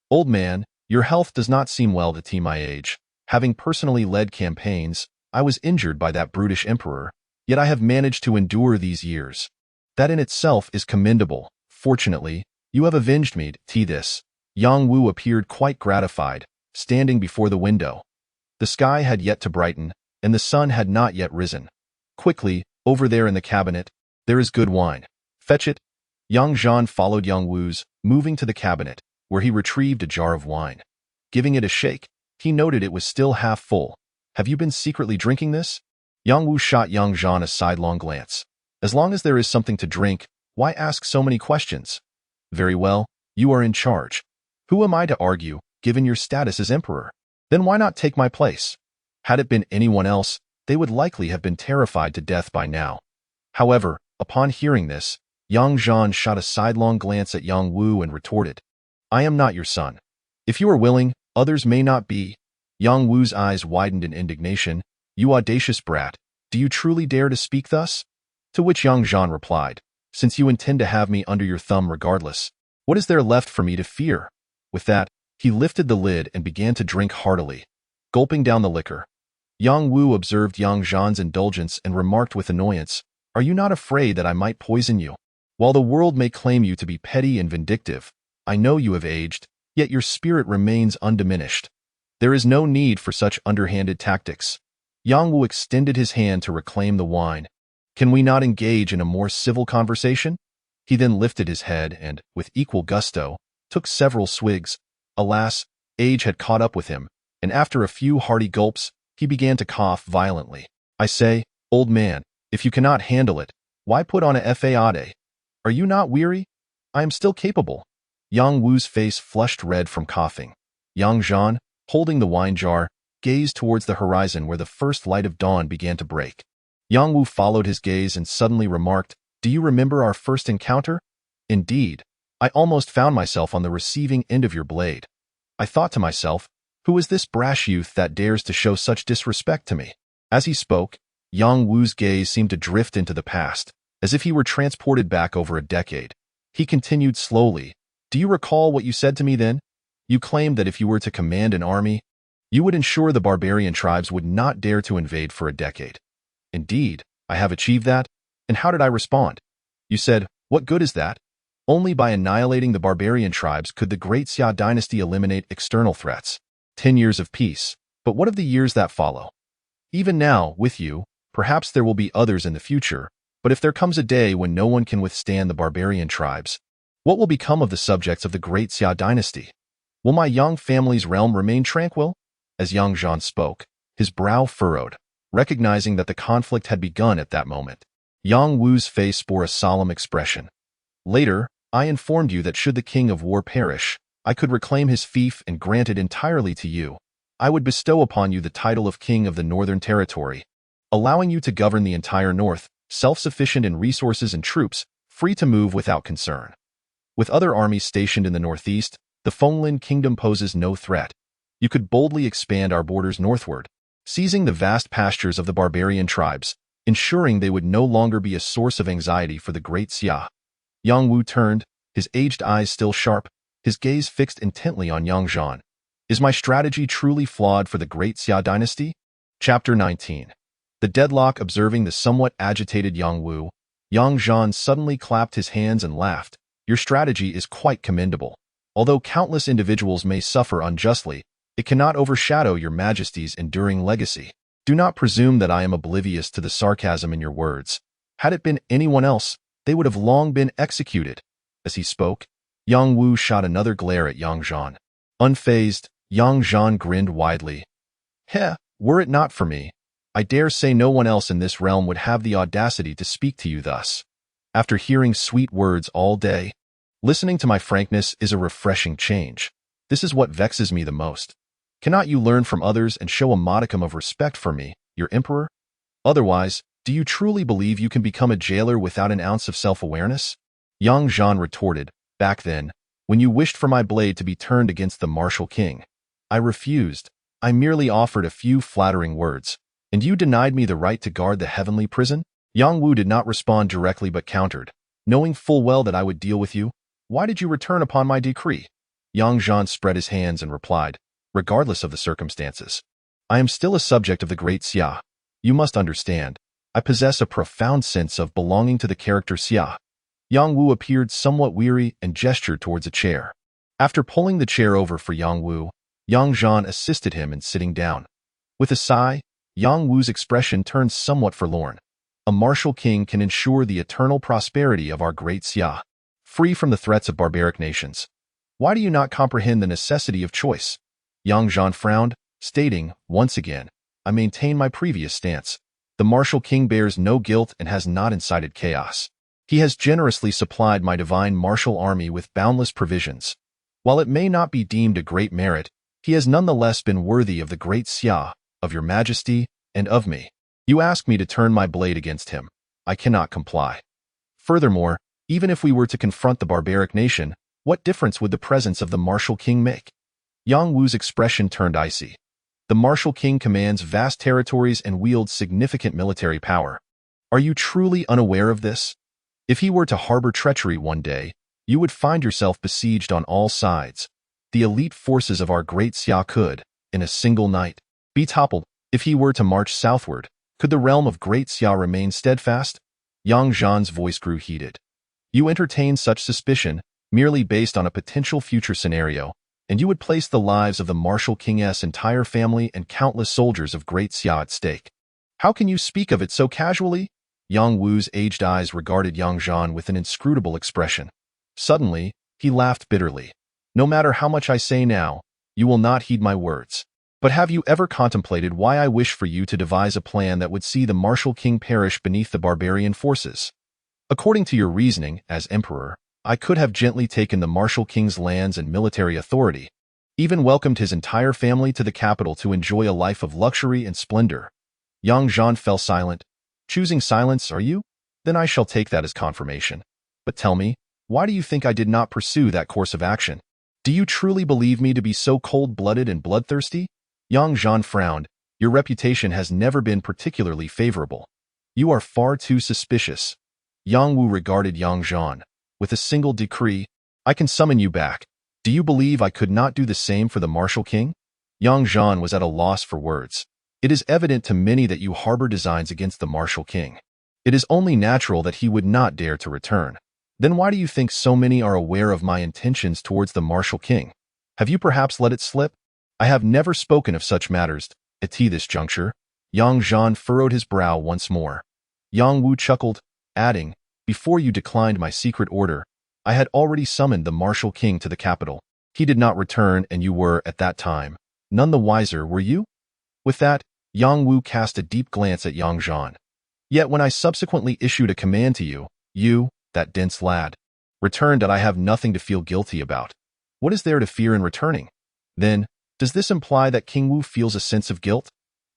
Old man, your health does not seem well at my age. Having personally led campaigns, I was injured by that brutish emperor, yet I have managed to endure these years. That in itself is commendable. Fortunately, you have avenged me. This. Yang Wu appeared quite gratified, standing before the window. The sky had yet to brighten, and the sun had not yet risen. Quickly, over there in the cabinet, there is good wine. Fetch it. Yang Zhan followed Yang Wu's, moving to the cabinet, where he retrieved a jar of wine. Giving it a shake, he noted it was still half full. Have you been secretly drinking this? Yang Wu shot Yang Zhan a sidelong glance. As long as there is something to drink, why ask so many questions? Very well, you are in charge. Who am I to argue, given your status as emperor? Then why not take my place? Had it been anyone else, they would likely have been terrified to death by now. However, upon hearing this, Yang Zhan shot a sidelong glance at Yang Wu and retorted, I am not your son. If you are willing, others may not be. Yang Wu's eyes widened in indignation. You audacious brat, do you truly dare to speak thus? To which Yang Zhan replied, since you intend to have me under your thumb regardless, what is there left for me to fear? With that, he lifted the lid and began to drink heartily, gulping down the liquor. Yang Wu observed Yang Zhan's indulgence and remarked with annoyance, are you not afraid that I might poison you? While the world may claim you to be petty and vindictive, I know you have aged, yet your spirit remains undiminished. There is no need for such underhanded tactics. Yang Wu extended his hand to reclaim the wine. Can we not engage in a more civil conversation? He then lifted his head and, with equal gusto, took several swigs. Alas, Age had caught up with him, and after a few hearty gulps, he began to cough violently. I say, old man, if you cannot handle it, why put on a fade? Are you not weary? I am still capable. Yang Wu's face flushed red from coughing. Yang Zhan, holding the wine jar, gazed towards the horizon where the first light of dawn began to break. Yang Wu followed his gaze and suddenly remarked, "Do you remember our first encounter? Indeed, I almost found myself on the receiving end of your blade. I thought to myself, who is this brash youth that dares to show such disrespect to me?" As he spoke, Yang Wu's gaze seemed to drift into the past, as if he were transported back over a decade. He continued slowly, "Do you recall what you said to me then? You claimed that if you were to command an army, you would ensure the barbarian tribes would not dare to invade for a decade. Indeed, I have achieved that, and how did I respond? You said, what good is that? Only by annihilating the barbarian tribes could the great Xia dynasty eliminate external threats. 10 years of peace, but what of the years that follow? Even now, with you, perhaps there will be others in the future, but if there comes a day when no one can withstand the barbarian tribes, what will become of the subjects of the great Xia dynasty? Will my young family's realm remain tranquil?" As Yang Zhan spoke, his brow furrowed, recognizing that the conflict had begun at that moment. Yang Wu's face bore a solemn expression. "Later, I informed you that should the king of war perish, I could reclaim his fief and grant it entirely to you. I would bestow upon you the title of king of the northern territory, allowing you to govern the entire north, self-sufficient in resources and troops, free to move without concern. With other armies stationed in the northeast, the Fenglin kingdom poses no threat. You could boldly expand our borders northward, seizing the vast pastures of the barbarian tribes, ensuring they would no longer be a source of anxiety for the great Xia." Yang Wu turned, his aged eyes still sharp, his gaze fixed intently on Yang Zhan. "Is my strategy truly flawed for the great Xia dynasty?" Chapter 19. The deadlock observing the somewhat agitated Yang Wu, Yang Zhan suddenly clapped his hands and laughed. "Your strategy is quite commendable. Although countless individuals may suffer unjustly, it cannot overshadow your Majesty's enduring legacy. Do not presume that I am oblivious to the sarcasm in your words. Had it been anyone else, they would have long been executed." As he spoke, Yang Wu shot another glare at Yang Zhan. Unfazed, Yang Zhan grinned widely. "Heh, were it not for me, I dare say no one else in this realm would have the audacity to speak to you thus. After hearing sweet words all day, listening to my frankness is a refreshing change. This is what vexes me the most. Cannot you learn from others and show a modicum of respect for me, your emperor? Otherwise, do you truly believe you can become a jailer without an ounce of self-awareness?" Yang Zhan retorted, "Back then, when you wished for my blade to be turned against the martial king, I refused. I merely offered a few flattering words, and you denied me the right to guard the heavenly prison?" Yang Wu did not respond directly but countered, "Knowing full well that I would deal with you, why did you return upon my decree?" Yang Zhan spread his hands and replied, "Regardless of the circumstances, I am still a subject of the great Xia. You must understand, I possess a profound sense of belonging to the character Xia." Yang Wu appeared somewhat weary and gestured towards a chair. After pulling the chair over for Yang Wu, Yang Zhan assisted him in sitting down. With a sigh, Yang Wu's expression turned somewhat forlorn. "A martial king can ensure the eternal prosperity of our great Xia, free from the threats of barbaric nations. Why do you not comprehend the necessity of choice?" Yang Zhan frowned, stating, once again, "I maintain my previous stance. The martial king bears no guilt and has not incited chaos. He has generously supplied my divine martial army with boundless provisions. While it may not be deemed a great merit, he has nonetheless been worthy of the great Xia, of your Majesty, and of me. You ask me to turn my blade against him. I cannot comply. Furthermore, even if we were to confront the barbaric nation, what difference would the presence of the martial king make?" Yang Wu's expression turned icy. "The martial king commands vast territories and wields significant military power. Are you truly unaware of this? If he were to harbor treachery one day, you would find yourself besieged on all sides. The elite forces of our great Xia could, in a single night, be toppled. If he were to march southward, could the realm of great Xia remain steadfast?" Yang Zhan's voice grew heated. "You entertain such suspicion merely based on a potential future scenario, and you would place the lives of the martial king's entire family and countless soldiers of great Xia at stake. How can you speak of it so casually?" Yang Wu's aged eyes regarded Yang Zhan with an inscrutable expression. Suddenly, he laughed bitterly. "No matter how much I say now, you will not heed my words. But have you ever contemplated why I wish for you to devise a plan that would see the martial king perish beneath the barbarian forces? According to your reasoning, as emperor, I could have gently taken the martial king's lands and military authority, even welcomed his entire family to the capital to enjoy a life of luxury and splendor. Young Zhan fell silent. Choosing silence, are you? Then I shall take that as confirmation. But tell me, why do you think I did not pursue that course of action? Do you truly believe me to be so cold-blooded and bloodthirsty? Yang Zhan frowned. Your reputation has never been particularly favorable. You are far too suspicious. Yang Wu regarded Yang Zhan. With a single decree, I can summon you back. Do you believe I could not do the same for the martial king? Yang Zhan was at a loss for words. It is evident to many that you harbor designs against the martial king. It is only natural that he would not dare to return. Then why do you think so many are aware of my intentions towards the martial king? Have you perhaps let it slip? I have never spoken of such matters at this juncture. Yang Zhan furrowed his brow once more. Yang Wu chuckled, adding, before you declined my secret order, I had already summoned the martial king to the capital. He did not return and you were, at that time, none the wiser, were you? With that, Yang Wu cast a deep glance at Yang Zhan. Yet when I subsequently issued a command to you, you, that dense lad, returned and I have nothing to feel guilty about. What is there to fear in returning? Then, does this imply that King Wu feels a sense of guilt?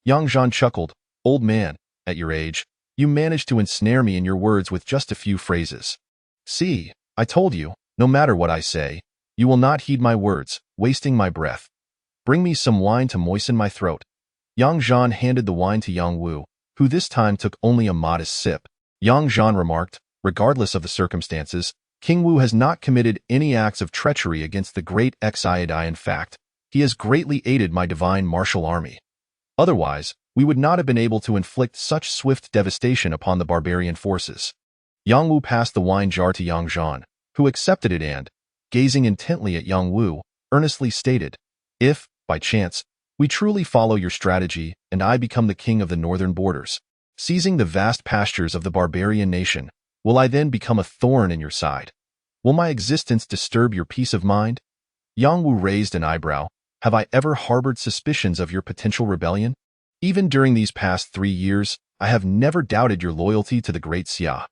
Yang Zhan chuckled. Old man, at your age, you managed to ensnare me in your words with just a few phrases. See, I told you, no matter what I say, you will not heed my words, wasting my breath. Bring me some wine to moisten my throat. Yang Zhan handed the wine to Yang Wu, who this time took only a modest sip. Yang Zhan remarked, regardless of the circumstances, King Wu has not committed any acts of treachery against the great Xiadi. In fact, he has greatly aided my divine martial army. Otherwise, we would not have been able to inflict such swift devastation upon the barbarian forces. Yang Wu passed the wine jar to Yang Zhan, who accepted it and, gazing intently at Yang Wu, earnestly stated, if, by chance, we truly follow your strategy and I become the king of the northern borders, seizing the vast pastures of the barbarian nation, will I then become a thorn in your side? Will my existence disturb your peace of mind? Yang Wu raised an eyebrow. Have I ever harbored suspicions of your potential rebellion? Even during these past 3 years, I have never doubted your loyalty to the great Xia.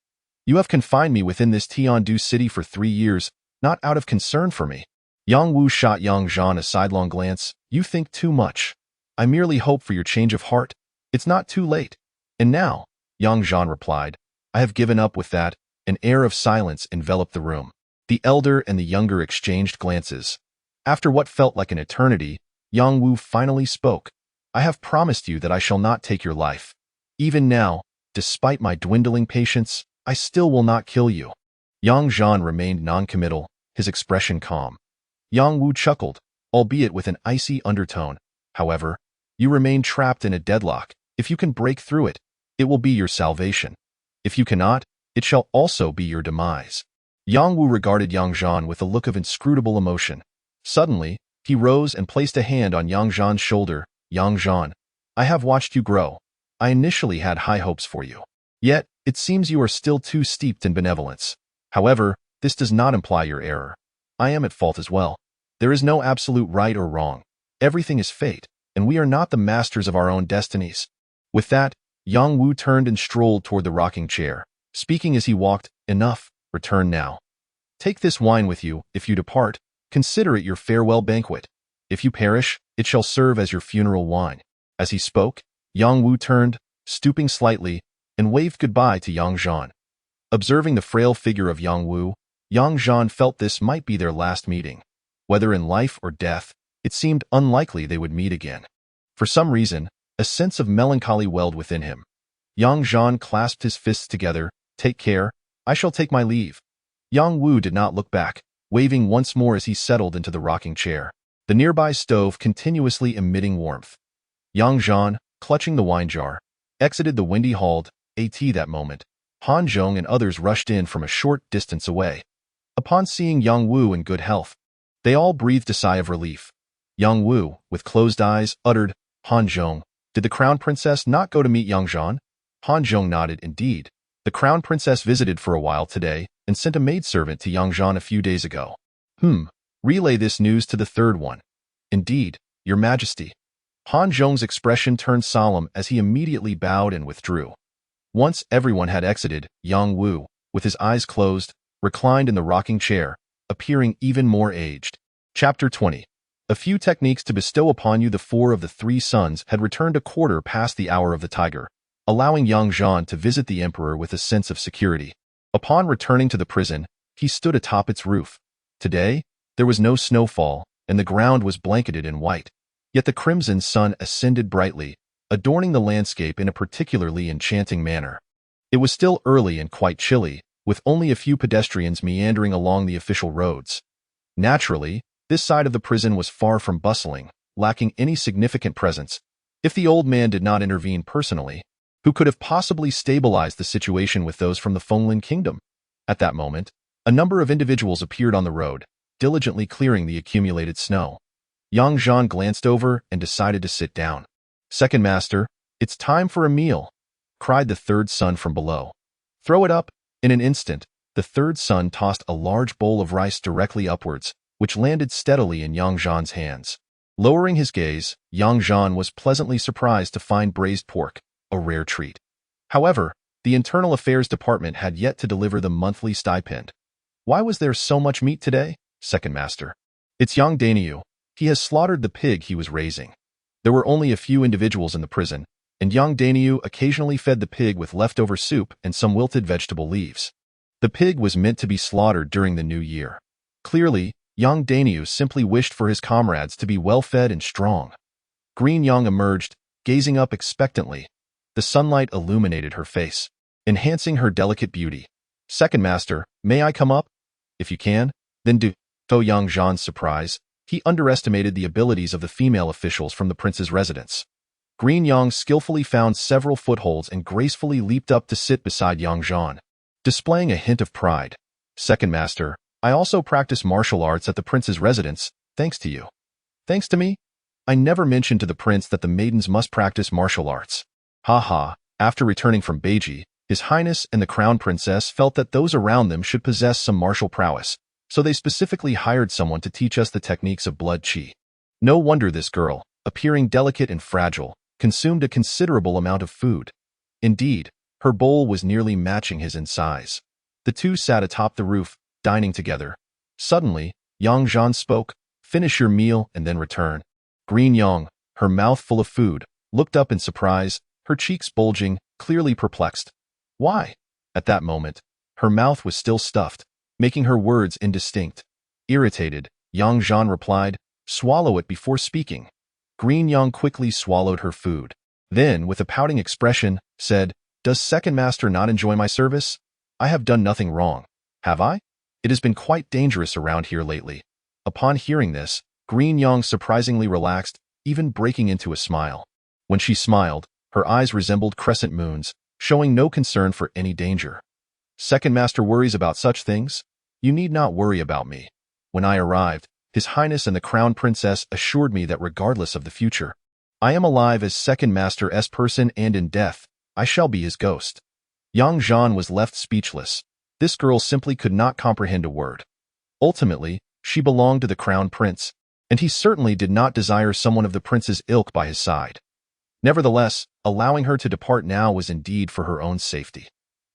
You have confined me within this Tiandu city for 3 years, not out of concern for me. Yang Wu shot Yang Zhan a sidelong glance. You think too much. I merely hope for your change of heart. It's not too late. And now, Yang Zhan replied, I have given up with that. An air of silence enveloped the room. The elder and the younger exchanged glances. After what felt like an eternity, Yang Wu finally spoke. I have promised you that I shall not take your life. Even now, despite my dwindling patience, I still will not kill you. Yang Zhan remained non-committal, his expression calm. Yang Wu chuckled, albeit with an icy undertone. However, you remain trapped in a deadlock. If you can break through it, it will be your salvation. If you cannot, it shall also be your demise. Yang Wu regarded Yang Zhan with a look of inscrutable emotion. Suddenly, he rose and placed a hand on Yang Zhan's shoulder. Yang Zhan, I have watched you grow. I initially had high hopes for you. Yet, it seems you are still too steeped in benevolence. However, this does not imply your error. I am at fault as well. There is no absolute right or wrong. Everything is fate, and we are not the masters of our own destinies. With that, Yang Wu turned and strolled toward the rocking chair, speaking as he walked, enough, return now. Take this wine with you. If you depart, consider it your farewell banquet. If you perish, it shall serve as your funeral wine. As he spoke, Yang Wu turned, stooping slightly, and waved goodbye to Yang Zhan. Observing the frail figure of Yang Wu, Yang Zhan felt this might be their last meeting. Whether in life or death, it seemed unlikely they would meet again. For some reason, a sense of melancholy welled within him. Yang Zhan clasped his fists together. Take care, I shall take my leave. Yang Wu did not look back, waving once more as he settled into the rocking chair, the nearby stove continuously emitting warmth. Yang Zhan, clutching the wine jar, exited the windy hall. That moment, Han Zhong and others rushed in from a short distance away. Upon seeing Yang Wu in good health, they all breathed a sigh of relief. Yang Wu, with closed eyes, uttered, Han Zhong, did the crown princess not go to meet Yang Zhan? Han Zhong nodded. Indeed, the crown princess visited for a while today and sent a maidservant to Yang Zhan a few days ago. Relay this news to the third one. Indeed, your majesty. Han Zhong's expression turned solemn as he immediately bowed and withdrew. Once everyone had exited, Yang Wu, with his eyes closed, reclined in the rocking chair, appearing even more aged. Chapter 20. A few techniques to bestow upon you. The four of the three sons had returned a quarter past the hour of the tiger, allowing young Zhan to visit the emperor with a sense of security. Upon returning to the prison, he stood atop its roof. Today, there was no snowfall, and the ground was blanketed in white. Yet the crimson sun ascended brightly, adorning the landscape in a particularly enchanting manner. It was still early and quite chilly, with only a few pedestrians meandering along the official roads. Naturally, this side of the prison was far from bustling, lacking any significant presence. If the old man did not intervene personally, who could have possibly stabilized the situation with those from the Fenglin kingdom? At that moment, a number of individuals appeared on the road, diligently clearing the accumulated snow. Yang Zhan glanced over and decided to sit down. "Second master, it's time for a meal," cried the third son from below. "Throw it up." In an instant, the third son tossed a large bowl of rice directly upwards, which landed steadily in Yang Zhan's hands. Lowering his gaze, Yang Zhan was pleasantly surprised to find braised pork, a rare treat. However, the Internal Affairs Department had yet to deliver the monthly stipend. "Why was there so much meat today, second master?" "It's Yang Dainyu. He has slaughtered the pig he was raising." There were only a few individuals in the prison, and Yang Dainyu occasionally fed the pig with leftover soup and some wilted vegetable leaves. The pig was meant to be slaughtered during the new year. Clearly, Yang Dainyu simply wished for his comrades to be well-fed and strong. Green Yang emerged, gazing up expectantly. The sunlight illuminated her face, enhancing her delicate beauty. "Second master, may I come up?" "If you can, then do." To Yang Zhan's surprise, he underestimated the abilities of the female officials from the prince's residence. Green Yang skillfully found several footholds and gracefully leaped up to sit beside Yang Zhan, displaying a hint of pride. "Second master, I also practice martial arts at the prince's residence, thanks to you." "Thanks to me? I never mentioned to the prince that the maidens must practice martial arts." Ha ha. After returning from Beiji, His Highness and the Crown Princess felt that those around them should possess some martial prowess, so they specifically hired someone to teach us the techniques of blood qi. No wonder this girl, appearing delicate and fragile, consumed a considerable amount of food. Indeed, her bowl was nearly matching his in size. The two sat atop the roof, dining together. Suddenly, Yang Zhan spoke, "Finish your meal and then return." Green Yang, her mouth full of food, looked up in surprise, her cheeks bulging, clearly perplexed. "Why?" At that moment, her mouth was still stuffed, making her words indistinct. Irritated, Yang Zhan replied, "Swallow it before speaking." Green Yang quickly swallowed her food. Then, with a pouting expression, said, "Does second master not enjoy my service? I have done nothing wrong, have I? It has been quite dangerous around here lately." Upon hearing this, Green Yang surprisingly relaxed, even breaking into a smile. When she smiled, her eyes resembled crescent moons, showing no concern for any danger. "Second master worries about such things? You need not worry about me. When I arrived, His Highness and the Crown Princess assured me that regardless of the future, I am alive as second master's person, and in death, I shall be his ghost." Yang Zhan was left speechless. This girl simply could not comprehend a word. Ultimately, she belonged to the Crown Prince, and he certainly did not desire someone of the prince's ilk by his side. Nevertheless, allowing her to depart now was indeed for her own safety.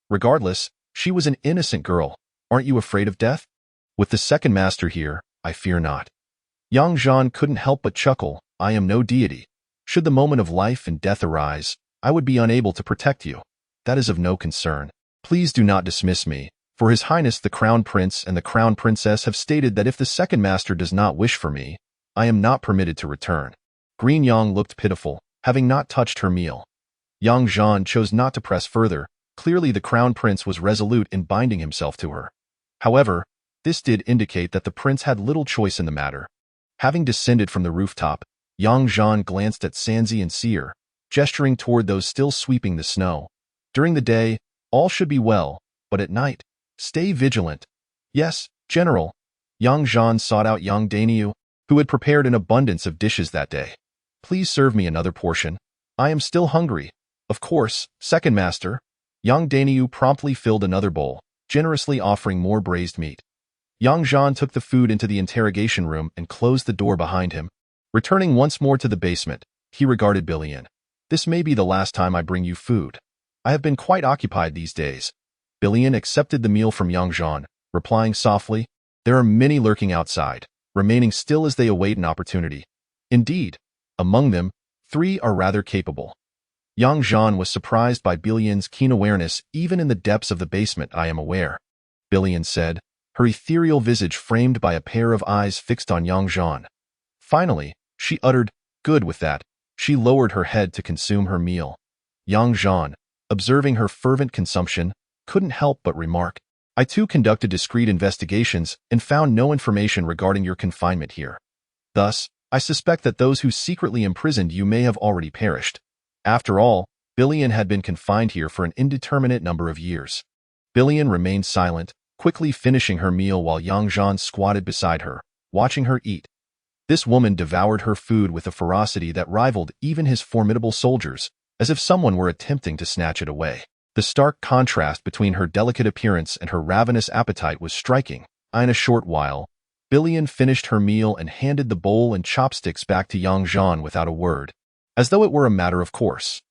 Regardless, she was an innocent girl. "Aren't you afraid of death?" "With the second master here, I fear not." Yang Zhan couldn't help but chuckle. "I am no deity. Should the moment of life and death arise, I would be unable to protect you. That is of no concern. Please do not dismiss me, for His Highness the Crown Prince and the Crown Princess have stated that if the second master does not wish for me, I am not permitted to return." Green Yang looked pitiful, having not touched her meal. Yang Zhan chose not to press further. Clearly the Crown Prince was resolute in binding himself to her. However, this did indicate that the prince had little choice in the matter. Having descended from the rooftop, Yang Zhan glanced at Sanzi and Seer, gesturing toward those still sweeping the snow. "During the day, all should be well, but at night, stay vigilant." "Yes, General." Yang Zhan sought out Yang Dainyu, who had prepared an abundance of dishes that day. "Please serve me another portion. I am still hungry." "Of course, second master." Yang Dainyu promptly filled another bowl, generously offering more braised meat. Yang Zhan took the food into the interrogation room and closed the door behind him. Returning once more to the basement, he regarded Billion. This may be the last time I bring you food. I have been quite occupied these days. Billion accepted the meal from Zhan, replying softly, there are many lurking outside, remaining still as they await an opportunity. Indeed, among them, 3 are rather capable. Zhan was surprised by Billion's keen awareness even in the depths of the basement. I am aware, Billion said, her ethereal visage framed by a pair of eyes fixed on Zhan. Finally, she uttered, good with that. She lowered her head to consume her meal. Zhan, observing her fervent consumption, couldn't help but remark, I too conducted discreet investigations and found no information regarding your confinement here. Thus, I suspect that those who secretly imprisoned you may have already perished. After all, Billion had been confined here for an indeterminate number of years. Billion remained silent, quickly finishing her meal while Zhan squatted beside her, watching her eat. This woman devoured her food with a ferocity that rivaled even his formidable soldiers, as if someone were attempting to snatch it away. The stark contrast between her delicate appearance and her ravenous appetite was striking. In a short while, Billion finished her meal and handed the bowl and chopsticks back to Zhan without a word, as though it were a matter of course.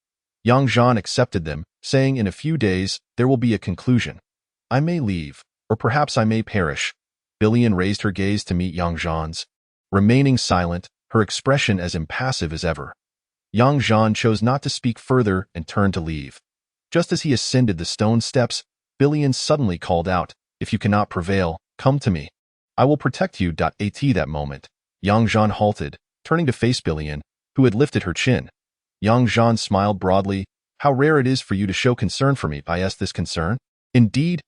Zhan accepted them, saying in a few days there will be a conclusion. I may leave, or perhaps I may perish. Billion raised her gaze to meet Zhan's, remaining silent, her expression as impassive as ever. Zhan chose not to speak further and turned to leave. Just as he ascended the stone steps, Billion suddenly called out, if you cannot prevail, come to me. I will protect you. At that moment, Zhan halted, turning to face Billion, who had lifted her chin. Zhan smiled broadly. How rare it is for you to show concern for me. I asked this concern. Indeed?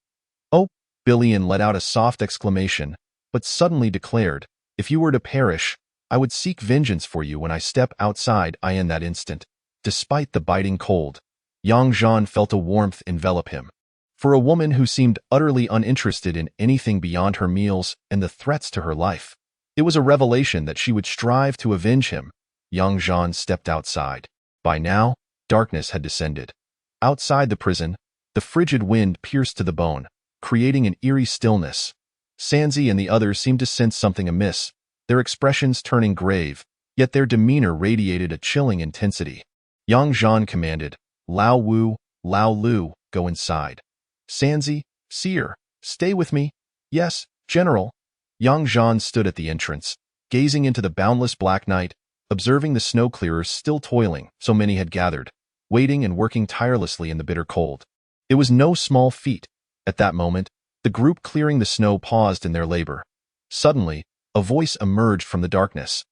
Oh, Billion let out a soft exclamation, but suddenly declared, if you were to perish, I would seek vengeance for you when I step outside. In that instant, despite the biting cold, Zhan felt a warmth envelop him. For a woman who seemed utterly uninterested in anything beyond her meals and the threats to her life, it was a revelation that she would strive to avenge him. Zhan stepped outside. By now, darkness had descended. Outside the prison, the frigid wind pierced to the bone, creating an eerie stillness. Sanzi and the others seemed to sense something amiss, their expressions turning grave, yet their demeanor radiated a chilling intensity. Zhan commanded, Lao Wu, Lao Lu, go inside. Sanzi, Seer, stay with me. Yes, General. Zhan stood at the entrance, gazing into the boundless black night, observing the snow clearers still toiling, so many had gathered, waiting and working tirelessly in the bitter cold. It was no small feat. At that moment, the group clearing the snow paused in their labor. Suddenly, a voice emerged from the darkness.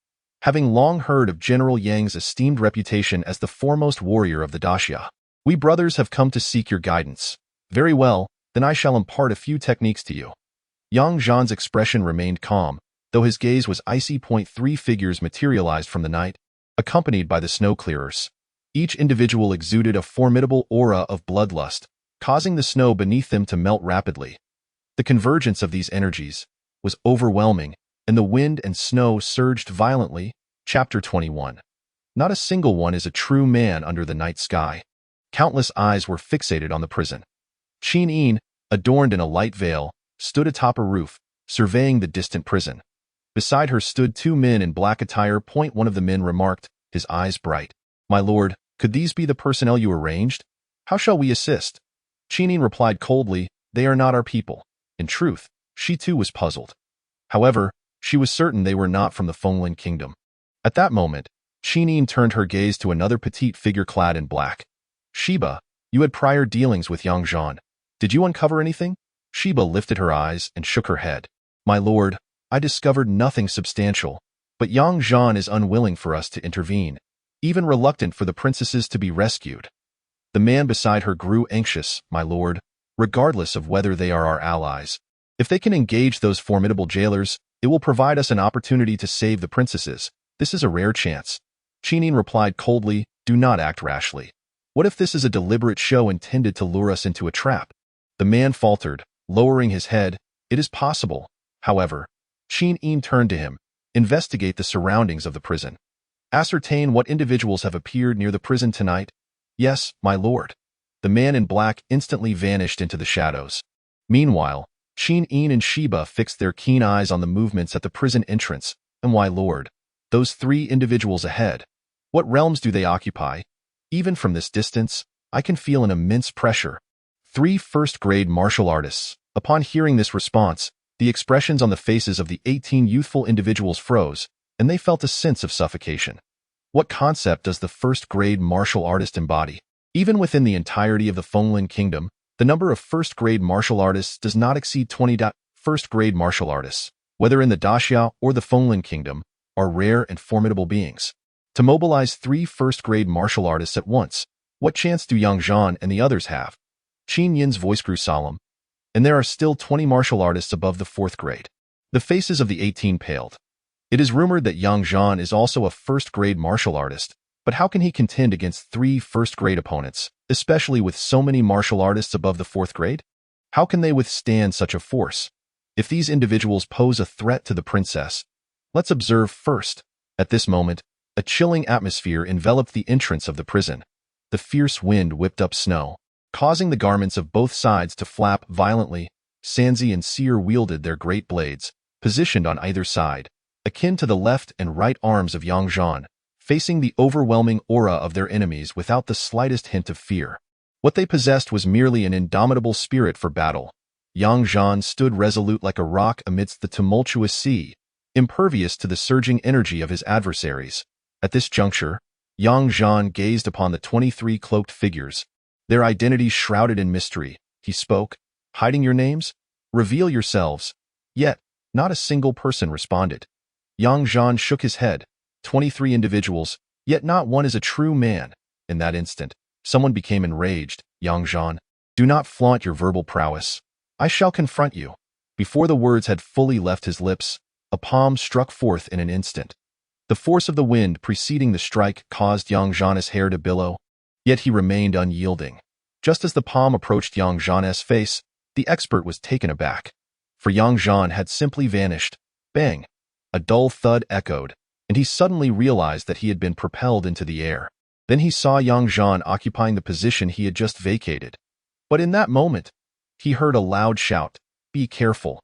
Having long heard of General Yang's esteemed reputation as the foremost warrior of the Daxia, we brothers have come to seek your guidance. Very well, then I shall impart a few techniques to you. Zhan's expression remained calm, though his gaze was icy. 3 figures materialized from the night, accompanied by the snow clearers. Each individual exuded a formidable aura of bloodlust, causing the snow beneath them to melt rapidly. The convergence of these energies was overwhelming, and the wind and snow surged violently. Chapter 21. Not a single one is a true man under the night sky. Countless eyes were fixated on the prison. Qin, adorned in a light veil, stood atop a roof, surveying the distant prison. Beside her stood 2 men in black attire. One of the men remarked, his eyes bright. My lord, could these be the personnel you arranged? How shall we assist? Qin replied coldly, they are not our people. In truth, she too was puzzled. However, she was certain they were not from the Fenglin kingdom. At that moment, Qin turned her gaze to another petite figure clad in black. Sheba, you had prior dealings with Zhan. Did you uncover anything? Sheba lifted her eyes and shook her head. My lord, I discovered nothing substantial, but Zhan is unwilling for us to intervene, even reluctant for the princesses to be rescued. The man beside her grew anxious, my lord, regardless of whether they are our allies. If they can engage those formidable jailers, it will provide us an opportunity to save the princesses. This is a rare chance. Qin replied coldly, do not act rashly. What if this is a deliberate show intended to lure us into a trap? The man faltered, lowering his head. It is possible. However, Qin turned to him. Investigate the surroundings of the prison. Ascertain what individuals have appeared near the prison tonight. Yes, my lord. The man in black instantly vanished into the shadows. Meanwhile, Qin and Sheba fixed their keen eyes on the movements at the prison entrance. And my lord, Those three individuals ahead. What realms do they occupy? Even from this distance, I can feel an immense pressure. Three first-grade martial artists. Upon hearing this response, the expressions on the faces of the 18 youthful individuals froze, and they felt a sense of suffocation. What concept does the first-grade martial artist embody? Even within the entirety of the Fenglin Kingdom, the number of first-grade martial artists does not exceed 20. First-grade martial artists, whether in the Daxia or the Fenglin Kingdom, are rare and formidable beings. To mobilize three first-grade martial artists at once, what chance do Yang Zhan and the others have? Qin Yin's voice grew solemn. And there are still 20 martial artists above the 4th grade. The faces of the 18 paled. It is rumored that Yang Zhan is also a first-grade martial artist, but how can he contend against three first-grade opponents, especially with so many martial artists above the 4th grade? How can they withstand such a force? If these individuals pose a threat to the princess, let's observe first. At this moment, a chilling atmosphere enveloped the entrance of the prison. The fierce wind whipped up snow, causing the garments of both sides to flap violently. Sanzi and Seer wielded their great blades, positioned on either side, akin to the left and right arms of Yang Zhan, facing the overwhelming aura of their enemies without the slightest hint of fear. What they possessed was merely an indomitable spirit for battle. Yang Zhan stood resolute like a rock amidst the tumultuous sea, impervious to the surging energy of his adversaries. At this juncture, Yang Zhan gazed upon the 23 cloaked figures, their identities shrouded in mystery. He spoke, "Hiding your names? Reveal yourselves." Yet, not a single person responded. Yang Zhan shook his head. 23 individuals, yet not one is a true man. In that instant, someone became enraged. "Yang Zhan, do not flaunt your verbal prowess. I shall confront you." Before the words had fully left his lips, a palm struck forth in an instant. The force of the wind preceding the strike caused Yang Zhan's hair to billow, yet he remained unyielding. Just as the palm approached Yang Zhan's face, the expert was taken aback. For Yang Zhan had simply vanished. Bang! A dull thud echoed, and he suddenly realized that he had been propelled into the air. Then he saw Yang Zhan occupying the position he had just vacated. But in that moment, he heard a loud shout, "Be careful!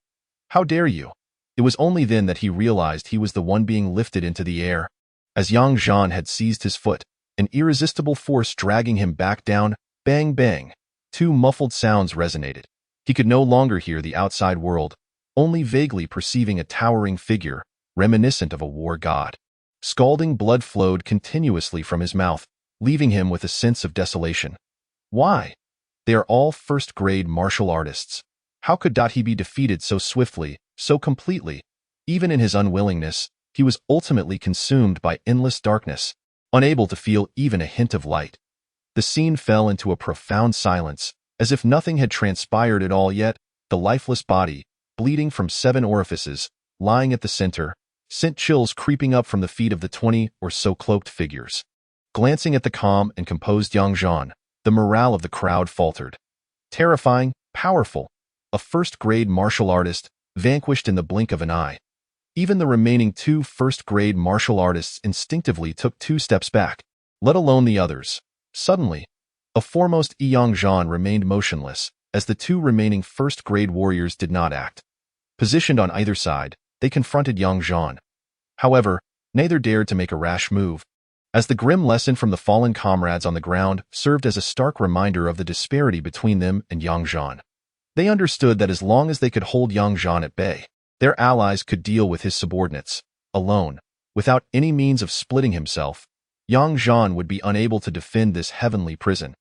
How dare you!" It was only then that he realized he was the one being lifted into the air. As Yang Zhan had seized his foot, an irresistible force dragging him back down. Bang, bang. Two muffled sounds resonated. He could no longer hear the outside world, only vaguely perceiving a towering figure, reminiscent of a war god. Scalding blood flowed continuously from his mouth, leaving him with a sense of desolation. Why? They are all first-grade martial artists. How could he be defeated so swiftly, so completely? Even in his unwillingness, he was ultimately consumed by endless darkness, unable to feel even a hint of light. The scene fell into a profound silence, as if nothing had transpired at all. Yet the lifeless body, bleeding from 7 orifices, lying at the center, sent chills creeping up from the feet of the 20 or so cloaked figures. Glancing at the calm and composed Yang Zhan, the morale of the crowd faltered. Terrifying, powerful, a first-grade martial artist, vanquished in the blink of an eye. Even the remaining 2 first-grade martial artists instinctively took 2 steps back, let alone the others. Suddenly, a foremost Yang Zhan remained motionless, as the 2 remaining first-grade warriors did not act. Positioned on either side, they confronted Yang Zhan. However, neither dared to make a rash move, as the grim lesson from the fallen comrades on the ground served as a stark reminder of the disparity between them and Yang Zhan. They understood that as long as they could hold Yang Zhan at bay, their allies could deal with his subordinates. Alone, without any means of splitting himself, Yang Zhan would be unable to defend this heavenly prison.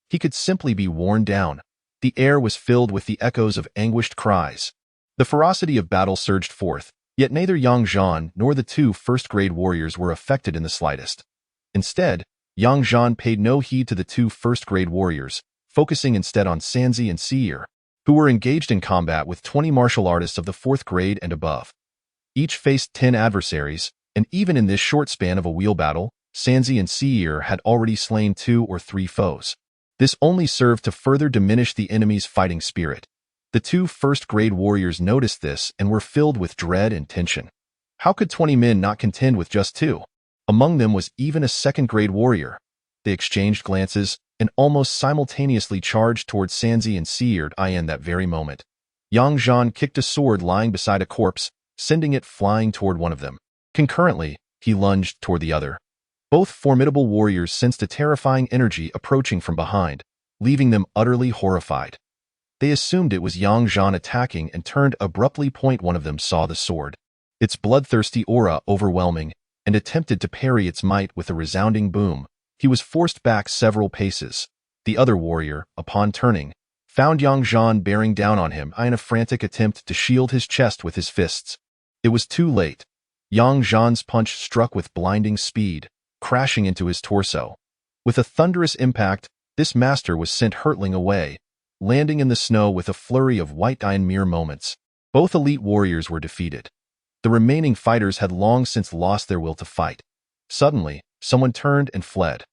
He could simply be worn down. The air was filled with the echoes of anguished cries. The ferocity of battle surged forth, yet neither Yang Zhan nor the 2 first-grade warriors were affected in the slightest. Instead, Yang Zhan paid no heed to the 2 first-grade warriors, focusing instead on Sanzi and Seer, who were engaged in combat with 20 martial artists of the 4th grade and above. Each faced 10 adversaries, and even in this short span of a wheel battle, Sanzi and Seer had already slain 2 or 3 foes. This only served to further diminish the enemy's fighting spirit. The 2 first-grade warriors noticed this and were filled with dread and tension. How could 20 men not contend with just 2? Among them was even a 2nd-grade warrior. They exchanged glances and almost simultaneously charged towards Sanzi and Seer. In that very moment, Yang Zhan kicked a sword lying beside a corpse, sending it flying toward one of them. Concurrently, He lunged toward the other. Both formidable warriors sensed a terrifying energy approaching from behind, leaving them utterly horrified. They assumed it was Zhan attacking and turned abruptly. One of them saw the sword, its bloodthirsty aura overwhelming, and attempted to parry its might with a resounding boom. He was forced back several paces. The other warrior, upon turning, found Zhan bearing down on him in a frantic attempt to shield his chest with his fists. It was too late. Zhan's punch struck with blinding speed, crashing into his torso. With a thunderous impact, this master was sent hurtling away, landing in the snow with a flurry of white in mere moments. Both elite warriors were defeated. The remaining fighters had long since lost their will to fight. Suddenly, someone turned and fled.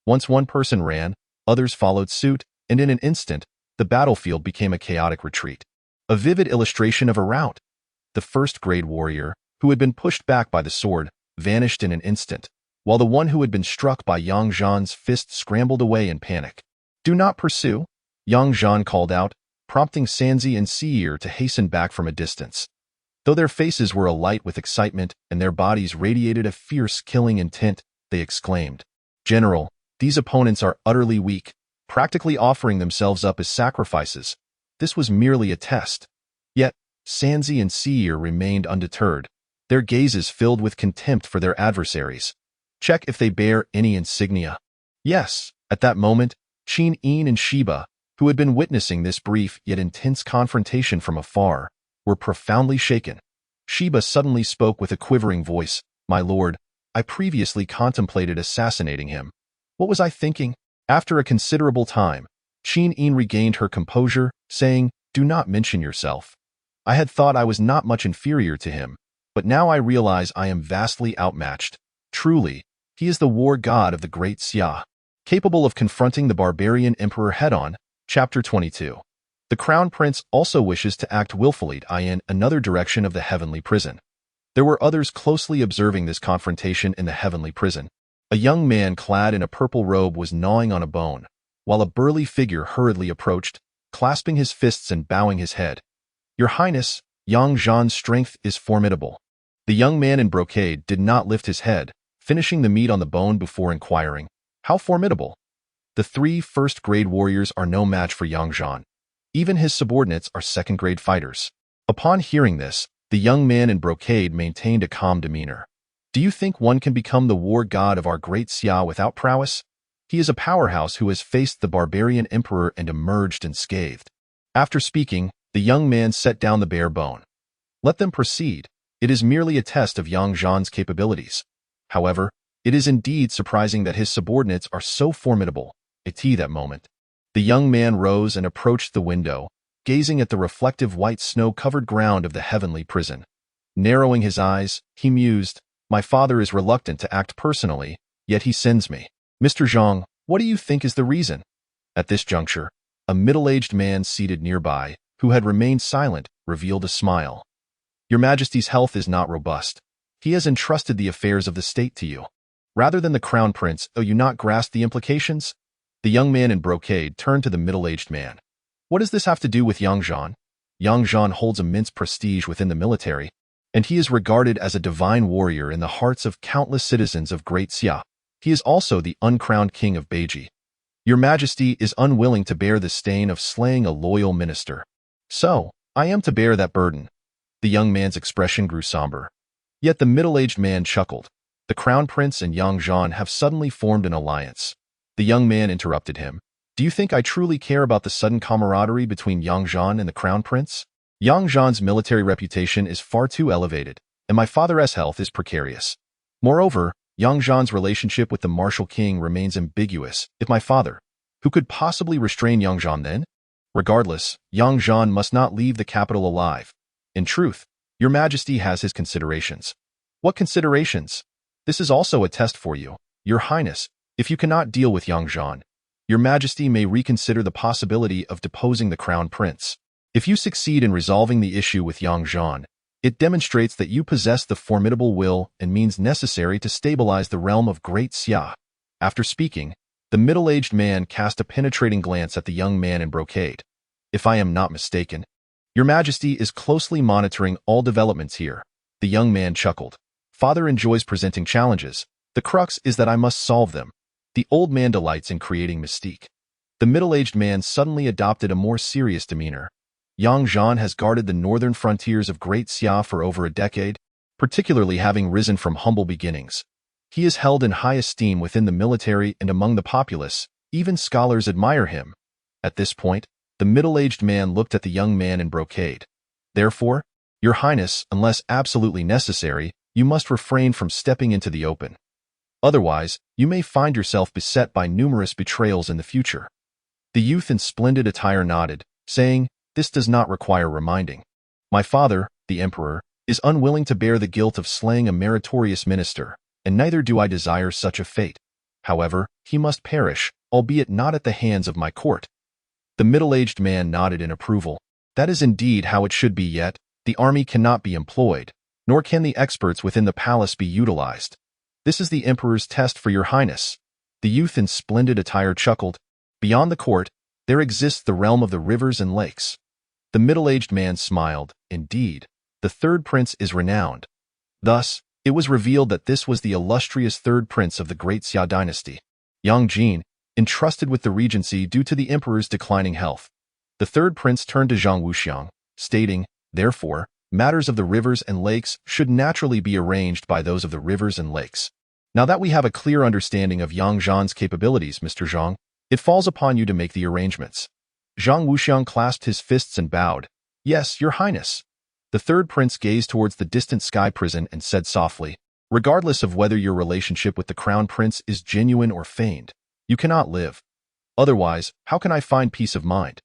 Once one person ran, others followed suit, and in an instant, the battlefield became a chaotic retreat. A vivid illustration of a rout. The first-grade warrior, who had been pushed back by the sword, vanished in an instant, while the one who had been struck by Zhan's fist scrambled away in panic. "Do not pursue," Zhan called out, prompting Sanzi and Seir to hasten back from a distance. Though their faces were alight with excitement and their bodies radiated a fierce killing intent, they exclaimed, "General, these opponents are utterly weak, practically offering themselves up as sacrifices. This was merely a test." Yet, Sanzi and Seir remained undeterred, their gazes filled with contempt for their adversaries. "Check if they bear any insignia." Yes, at that moment, Qin Yin and Sheba, who had been witnessing this brief yet intense confrontation from afar, were profoundly shaken. Sheba suddenly spoke with a quivering voice, "My lord, I previously contemplated assassinating him. What was I thinking?" After a considerable time, Qin Yin regained her composure, saying, "Do not mention yourself. I had thought I was not much inferior to him, but now I realize I am vastly outmatched. Truly, he is the war god of the great Xia, capable of confronting the barbarian emperor head-on." Chapter 22. The Crown Prince also wishes to act willfully in another direction of the heavenly prison. There were others closely observing this confrontation in the heavenly prison. A young man clad in a purple robe was gnawing on a bone, while a burly figure hurriedly approached, clasping his fists and bowing his head. "Your Highness, Zhan's strength is formidable." The young man in brocade did not lift his head, finishing the meat on the bone before inquiring, "How formidable?" The three first-grade warriors are no match for Zhan. Even his subordinates are second-grade fighters. Upon hearing this, the young man in brocade maintained a calm demeanor. "Do you think one can become the war god of our great Xia without prowess? He is a powerhouse who has faced the barbarian emperor and emerged unscathed." After speaking, the young man set down the bare bone. "Let them proceed. It is merely a test of Zhan's capabilities. However, it is indeed surprising that his subordinates are so formidable." At that moment, the young man rose and approached the window, gazing at the reflective white snow-covered ground of the heavenly prison. Narrowing his eyes, he mused, "My father is reluctant to act personally, yet he sends me. Mr. Zhang, what do you think is the reason?" At this juncture, a middle-aged man seated nearby, who had remained silent, revealed a smile. "Your Majesty's health is not robust. He has entrusted the affairs of the state to you. Rather than the Crown Prince, do you not grasp the implications?" The young man in brocade turned to the middle-aged man. "What does this have to do with Zhan? Zhan holds immense prestige within the military, and he is regarded as a divine warrior in the hearts of countless citizens of Great Xia. He is also the uncrowned king of Beiji. Your Majesty is unwilling to bear the stain of slaying a loyal minister. So, I am to bear that burden." The young man's expression grew somber. Yet the middle-aged man chuckled. "The Crown Prince and Zhan have suddenly formed an alliance." The young man interrupted him. "Do you think I truly care about the sudden camaraderie between Zhan and the Crown Prince? Zhan's military reputation is far too elevated, and my father's health is precarious. Moreover, Zhan's relationship with the martial king remains ambiguous. If my father, who could possibly restrain Zhan then? Regardless, Zhan must not leave the capital alive. In truth, your Majesty has his considerations." "What considerations?" "This is also a test for you, Your Highness. If you cannot deal with Zhan, your Majesty may reconsider the possibility of deposing the Crown Prince. If you succeed in resolving the issue with Zhan, it demonstrates that you possess the formidable will and means necessary to stabilize the realm of Great Xia." After speaking, the middle-aged man cast a penetrating glance at the young man in brocade. "If I am not mistaken, your Majesty is closely monitoring all developments here." The young man chuckled. Father enjoys presenting challenges. The crux is that I must solve them. The old man delights in creating mystique. The middle-aged man suddenly adopted a more serious demeanor. Young Zhan has guarded the northern frontiers of Great Xia for over a decade, particularly having risen from humble beginnings. He is held in high esteem within the military and among the populace. Even scholars admire him. At this point, the middle-aged man looked at the young man in brocade. Therefore, Your Highness, unless absolutely necessary, you must refrain from stepping into the open. Otherwise, you may find yourself beset by numerous betrayals in the future. The youth in splendid attire nodded, saying, "This does not require reminding. My father, the emperor, is unwilling to bear the guilt of slaying a meritorious minister, and neither do I desire such a fate. However, he must perish, albeit not at the hands of my court." The middle-aged man nodded in approval. That is indeed how it should be, yet the army cannot be employed, nor can the experts within the palace be utilized. This is the emperor's test for your highness. The youth in splendid attire chuckled. Beyond the court, there exists the realm of the rivers and lakes. The middle-aged man smiled. Indeed, the third prince is renowned. Thus, it was revealed that this was the illustrious third prince of the Great Xia dynasty, Yang Jin, entrusted with the regency due to the emperor's declining health. The third prince turned to Zhang Wuxiang, stating, "Therefore, matters of the rivers and lakes should naturally be arranged by those of the rivers and lakes. Now that we have a clear understanding of Yang Zhan's capabilities, Mr. Zhang, it falls upon you to make the arrangements." Zhang Wuxiang clasped his fists and bowed. "Yes, your highness." The third prince gazed towards the distant sky prison and said softly, "Regardless of whether your relationship with the crown prince is genuine or feigned, you cannot live. Otherwise, how can I find peace of mind?"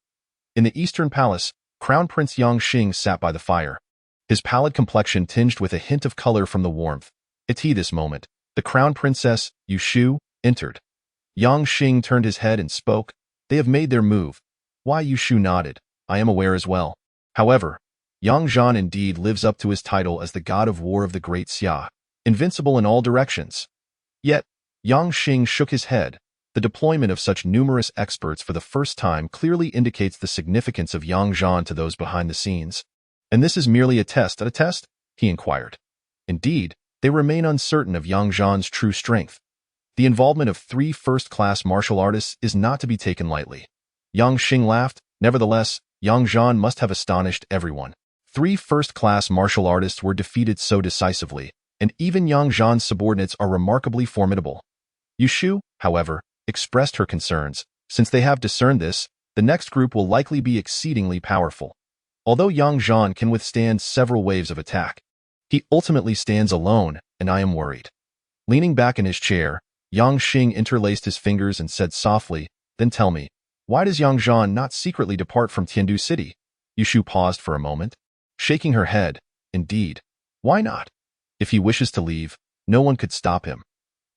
In the eastern palace, Crown Prince Yang Xing sat by the fire, his pallid complexion tinged with a hint of color from the warmth. At this moment, the crown princess, Yu Shu, entered. Yang Xing turned his head and spoke. "They have made their move." "Why?" Yu Shu nodded. "I am aware as well. However, Yang Zhan indeed lives up to his title as the god of war of the Great Xia, invincible in all directions." Yet, Yang Xing shook his head. The deployment of such numerous experts for the first time clearly indicates the significance of Yang Zhan to those behind the scenes. "And this is merely a test." "A test?" he inquired. Indeed, they remain uncertain of Yang Zhan's true strength. The involvement of 3 first-class martial artists is not to be taken lightly. Yang Xing laughed. Nevertheless, Yang Zhan must have astonished everyone. 3 first-class martial artists were defeated so decisively, and even Yang Zhan's subordinates are remarkably formidable. Yu Shu, however, expressed her concerns. Since they have discerned this, the next group will likely be exceedingly powerful. Although Yang Zhan can withstand several waves of attack, he ultimately stands alone, and I am worried. Leaning back in his chair, Yang Xing interlaced his fingers and said softly, "Then tell me, why does Yang Zhan not secretly depart from Tiandu City?" Yu Shu paused for a moment, shaking her head. "Indeed, why not? If he wishes to leave, no one could stop him."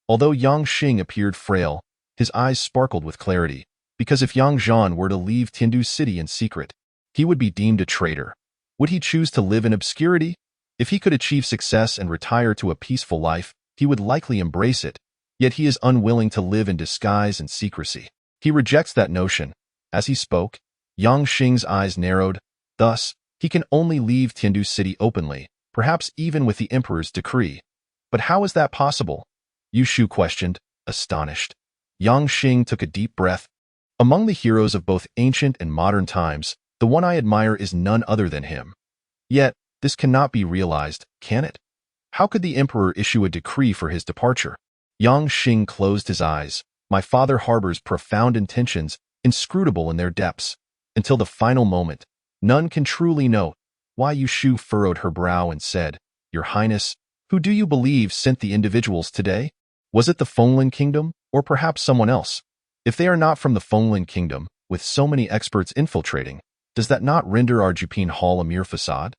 Although Yang Xing appeared frail, his eyes sparkled with clarity, because if Yang Zhan were to leave Tiandu City in secret, he would be deemed a traitor. Would he choose to live in obscurity? If he could achieve success and retire to a peaceful life, he would likely embrace it, yet he is unwilling to live in disguise and secrecy. He rejects that notion. As he spoke, Yang Xing's eyes narrowed. Thus, he can only leave Tiandu City openly, perhaps even with the emperor's decree. But how is that possible? Yu Shu questioned, astonished. Yang Xing took a deep breath. Among the heroes of both ancient and modern times, the one I admire is none other than him. Yet, this cannot be realized, can it? How could the emperor issue a decree for his departure? Yang Xing closed his eyes. My father harbors profound intentions, inscrutable in their depths. Until the final moment, none can truly know. Why? Yu Shu furrowed her brow and said, "Your Highness, who do you believe sent the individuals today? Was it the Fenglin Kingdom, or perhaps someone else? If they are not from the Fenglin Kingdom, with so many experts infiltrating, does that not render our Jupin Hall a mere facade?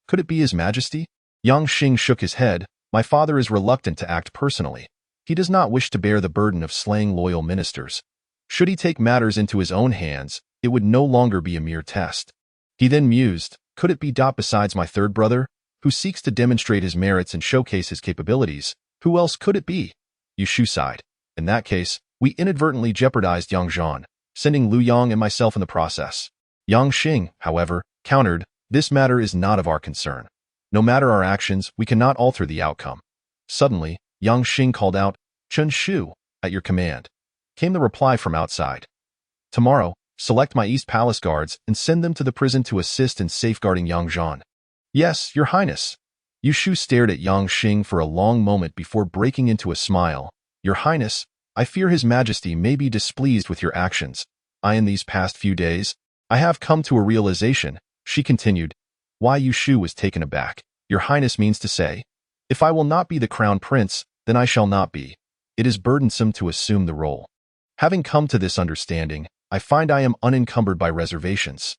Could it be His Majesty?" Yang Xing shook his head. "My father is reluctant to act personally. He does not wish to bear the burden of slaying loyal ministers. Should he take matters into his own hands, it would no longer be a mere test." He then mused, "Could it be besides my third brother, who seeks to demonstrate his merits and showcase his capabilities? Who else could it be?" Yu Shu sighed. "In that case, we inadvertently jeopardized Yang Zhan, sending Lu Yang and myself in the process." Yang Xing, however, countered, "This matter is not of our concern. No matter our actions, we cannot alter the outcome. Suddenly, Yang Xing called out, "Chen Shu, at your command." Came the reply from outside. "Tomorrow, select my East Palace guards and send them to the prison to assist in safeguarding Yang Zhan." "Yes, Your Highness." Yu Shu stared at Yang Xing for a long moment before breaking into a smile. "Your Highness, I fear His Majesty may be displeased with your actions. In these past few days, I have come to a realization," she continued. Why Yu Shu was taken aback. "Your Highness means to say, if I will not be the crown prince, then I shall not be. It is burdensome to assume the role. Having come to this understanding, I find I am unencumbered by reservations.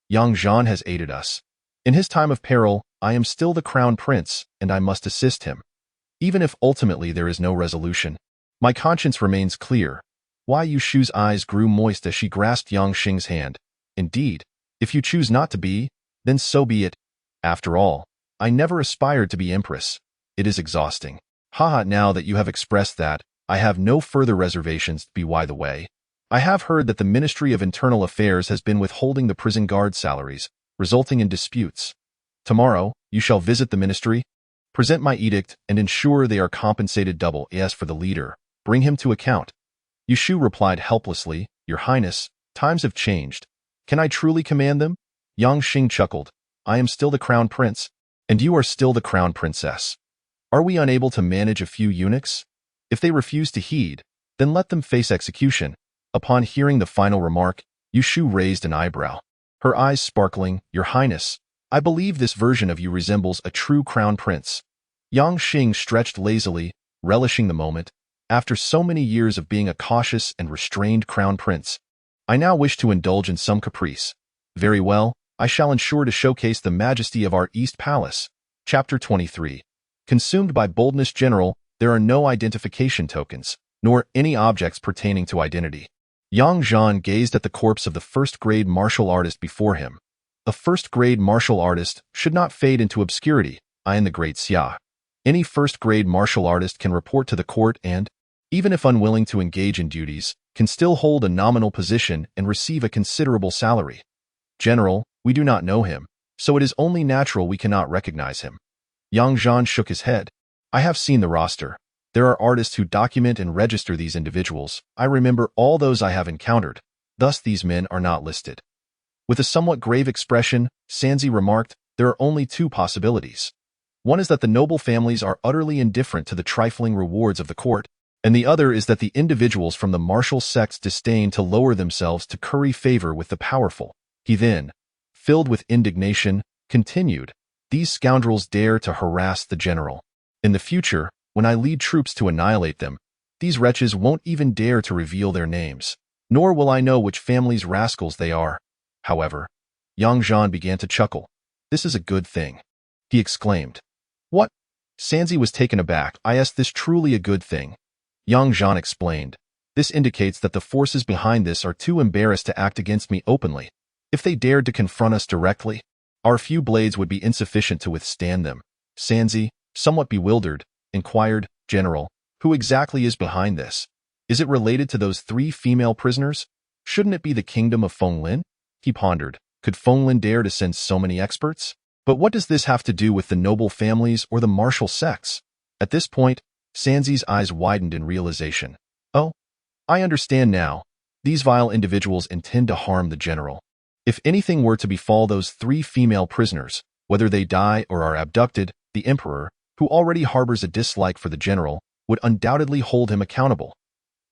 Yang Zhan has aided us. In his time of peril, I am still the crown prince, and I must assist him. Even if ultimately there is no resolution, my conscience remains clear." Why Yu Shu's eyes grew moist as she grasped Yang Xing's hand. "Indeed, if you choose not to be, then so be it. After all, I never aspired to be empress. It is exhausting. Haha, now that you have expressed that, I have no further reservations. By the way, I have heard that the Ministry of Internal Affairs has been withholding the prison guard salaries, resulting in disputes. Tomorrow, you shall visit the ministry, present my edict, and ensure they are compensated double. As for the leader, bring him to account." Yu Shu replied helplessly, "Your Highness, times have changed. Can I truly command them?" Yang Xing chuckled. "I am still the crown prince, and you are still the crown princess. Are we unable to manage a few eunuchs? If they refuse to heed, then let them face execution." Upon hearing the final remark, Yu Shu raised an eyebrow, her eyes sparkling. "Your Highness, I believe this version of you resembles a true crown prince." Yang Xing stretched lazily, relishing the moment. "After so many years of being a cautious and restrained crown prince, I now wish to indulge in some caprice. Very well, I shall ensure to showcase the majesty of our East Palace." Chapter 23. Consumed by boldness. General, there are no identification tokens, nor any objects pertaining to identity. Yang Zhan gazed at the corpse of the first-grade martial artist before him. A first-grade martial artist should not fade into obscurity, in the Great Xia. Any first-grade martial artist can report to the court and, even if unwilling to engage in duties, can still hold a nominal position and receive a considerable salary. "General, we do not know him, so it is only natural we cannot recognize him." Yang Zhan shook his head. "I have seen the roster. There are artists who document and register these individuals. I remember all those I have encountered. Thus these men are not listed." With a somewhat grave expression, Sanzi remarked, "There are only two possibilities. One is that the noble families are utterly indifferent to the trifling rewards of the court, and the other is that the individuals from the martial sects disdain to lower themselves to curry favor with the powerful." He then, filled with indignation, continued, "These scoundrels dare to harass the general. In the future, when I lead troops to annihilate them, these wretches won't even dare to reveal their names, nor will I know which family's rascals they are." However, Yang Zhan began to chuckle. "This is a good thing," he exclaimed. "What?" Sanzi was taken aback. "Is this truly a good thing?" Yang Zhan explained, "This indicates that the forces behind this are too embarrassed to act against me openly. If they dared to confront us directly, our few blades would be insufficient to withstand them." Sanzi, somewhat bewildered, inquired, "General, who exactly is behind this? Is it related to those 3 female prisoners? Shouldn't it be the kingdom of Fenglin?" He pondered. Could Fenglin dare to send so many experts? But what does this have to do with the noble families or the martial sects? At this point, Sanzi's eyes widened in realization. "Oh, I understand now. These vile individuals intend to harm the general. If anything were to befall those 3 female prisoners, whether they die or are abducted, the emperor, who already harbors a dislike for the general, would undoubtedly hold him accountable.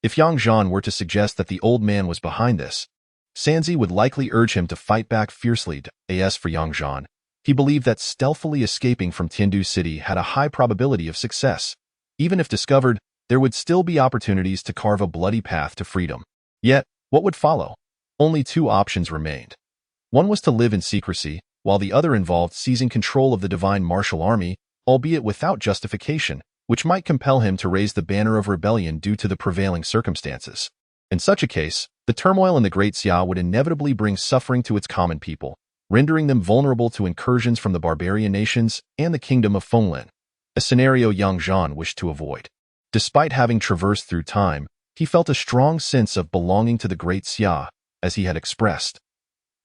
If Yang Zhan were to suggest that the old man was behind this, Sanzi would likely urge him to fight back fiercely. As for Yang Zhan, he believed that stealthily escaping from Tiandu City had a high probability of success. Even if discovered, there would still be opportunities to carve a bloody path to freedom. Yet, what would follow? Only 2 options remained. One was to live in secrecy, while the other involved seizing control of the divine martial army, albeit without justification, which might compel him to raise the banner of rebellion due to the prevailing circumstances. In such a case, the turmoil in the Great Xia would inevitably bring suffering to its common people, rendering them vulnerable to incursions from the barbarian nations and the kingdom of Fenglin, a scenario Yang Zhan wished to avoid. Despite having traversed through time, he felt a strong sense of belonging to the Great Xia, as he had expressed.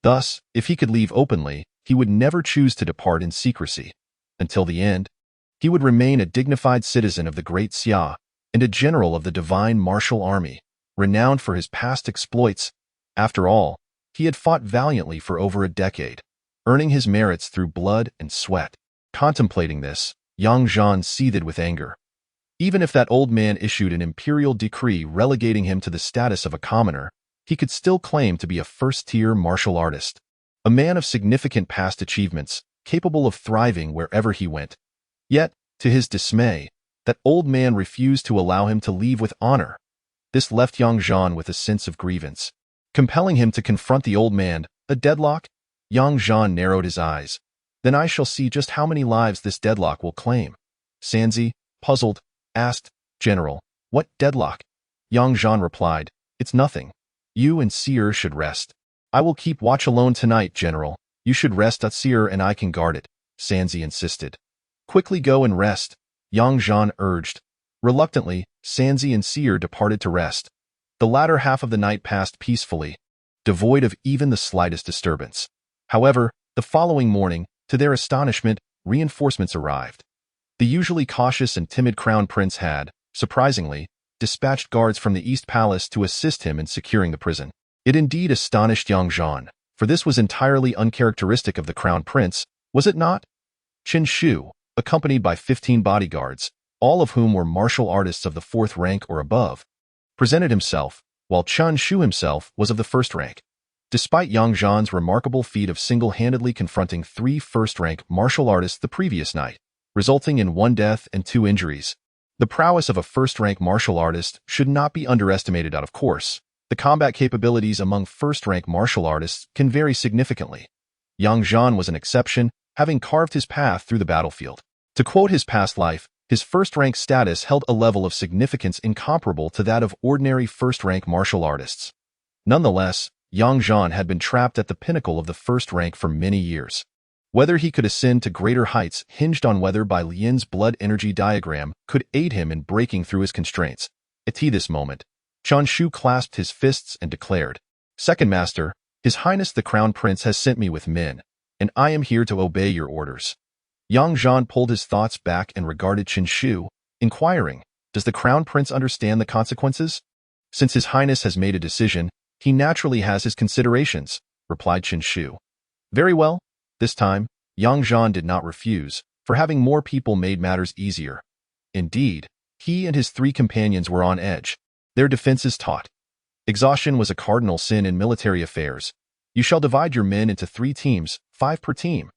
Thus, if he could leave openly, he would never choose to depart in secrecy. Until the end, He would remain a dignified citizen of the Great Xia and a general of the divine martial army, renowned for his past exploits. After all, he had fought valiantly for over a decade, earning his merits through blood and sweat. Contemplating this, Zhan seethed with anger. Even if that old man issued an imperial decree relegating him to the status of a commoner, he could still claim to be a first-tier martial artist, a man of significant past achievements, capable of thriving wherever he went. Yet, to his dismay, that old man refused to allow him to leave with honor. This left Zhan with a sense of grievance, compelling him to confront the old man. A deadlock? Zhan narrowed his eyes. Then I shall see just how many lives this deadlock will claim. Sanzi, puzzled, asked, General, what deadlock? Zhan replied, It's nothing. You and Seer should rest. I will keep watch alone tonight, General. You should rest at Seer and I can guard it, Sanzi insisted. Quickly go and rest, Zhan urged. Reluctantly, Sanzi and Seer departed to rest. The latter half of the night passed peacefully, devoid of even the slightest disturbance. However, the following morning, to their astonishment, reinforcements arrived. The usually cautious and timid crown prince had, surprisingly, dispatched guards from the East Palace to assist him in securing the prison. It indeed astonished Zhan, for this was entirely uncharacteristic of the crown prince, was it not? Qin Shu, accompanied by 15 bodyguards, all of whom were martial artists of the 4th rank or above, presented himself, while Qin Shu himself was of the 1st rank. Despite Zhan's remarkable feat of single-handedly confronting 3 first-rank martial artists the previous night, resulting in 1 death and 2 injuries, the prowess of a first-rank martial artist should not be underestimated. Of course, the combat capabilities among first-rank martial artists can vary significantly. Zhan was an exception, having carved his path through the battlefield. To quote his past life, his first-rank status held a level of significance incomparable to that of ordinary first-rank martial artists. Nonetheless, Zhan had been trapped at the pinnacle of the 1st rank for many years. Whether he could ascend to greater heights hinged on whether Bai Lian's blood energy diagram could aid him in breaking through his constraints. At this moment, Qin Shu clasped his fists and declared, Second Master, His Highness the Crown Prince has sent me with men, and I am here to obey your orders. Zhan pulled his thoughts back and regarded Qin Shu, inquiring, Does the Crown Prince understand the consequences? Since His Highness has made a decision, he naturally has his considerations, replied Qin Shu. Very well. This time, Zhan did not refuse, for having more people made matters easier. Indeed, he and his 3 companions were on edge, their defenses taut. Exhaustion was a cardinal sin in military affairs. You shall divide your men into 3 teams, 5 per team.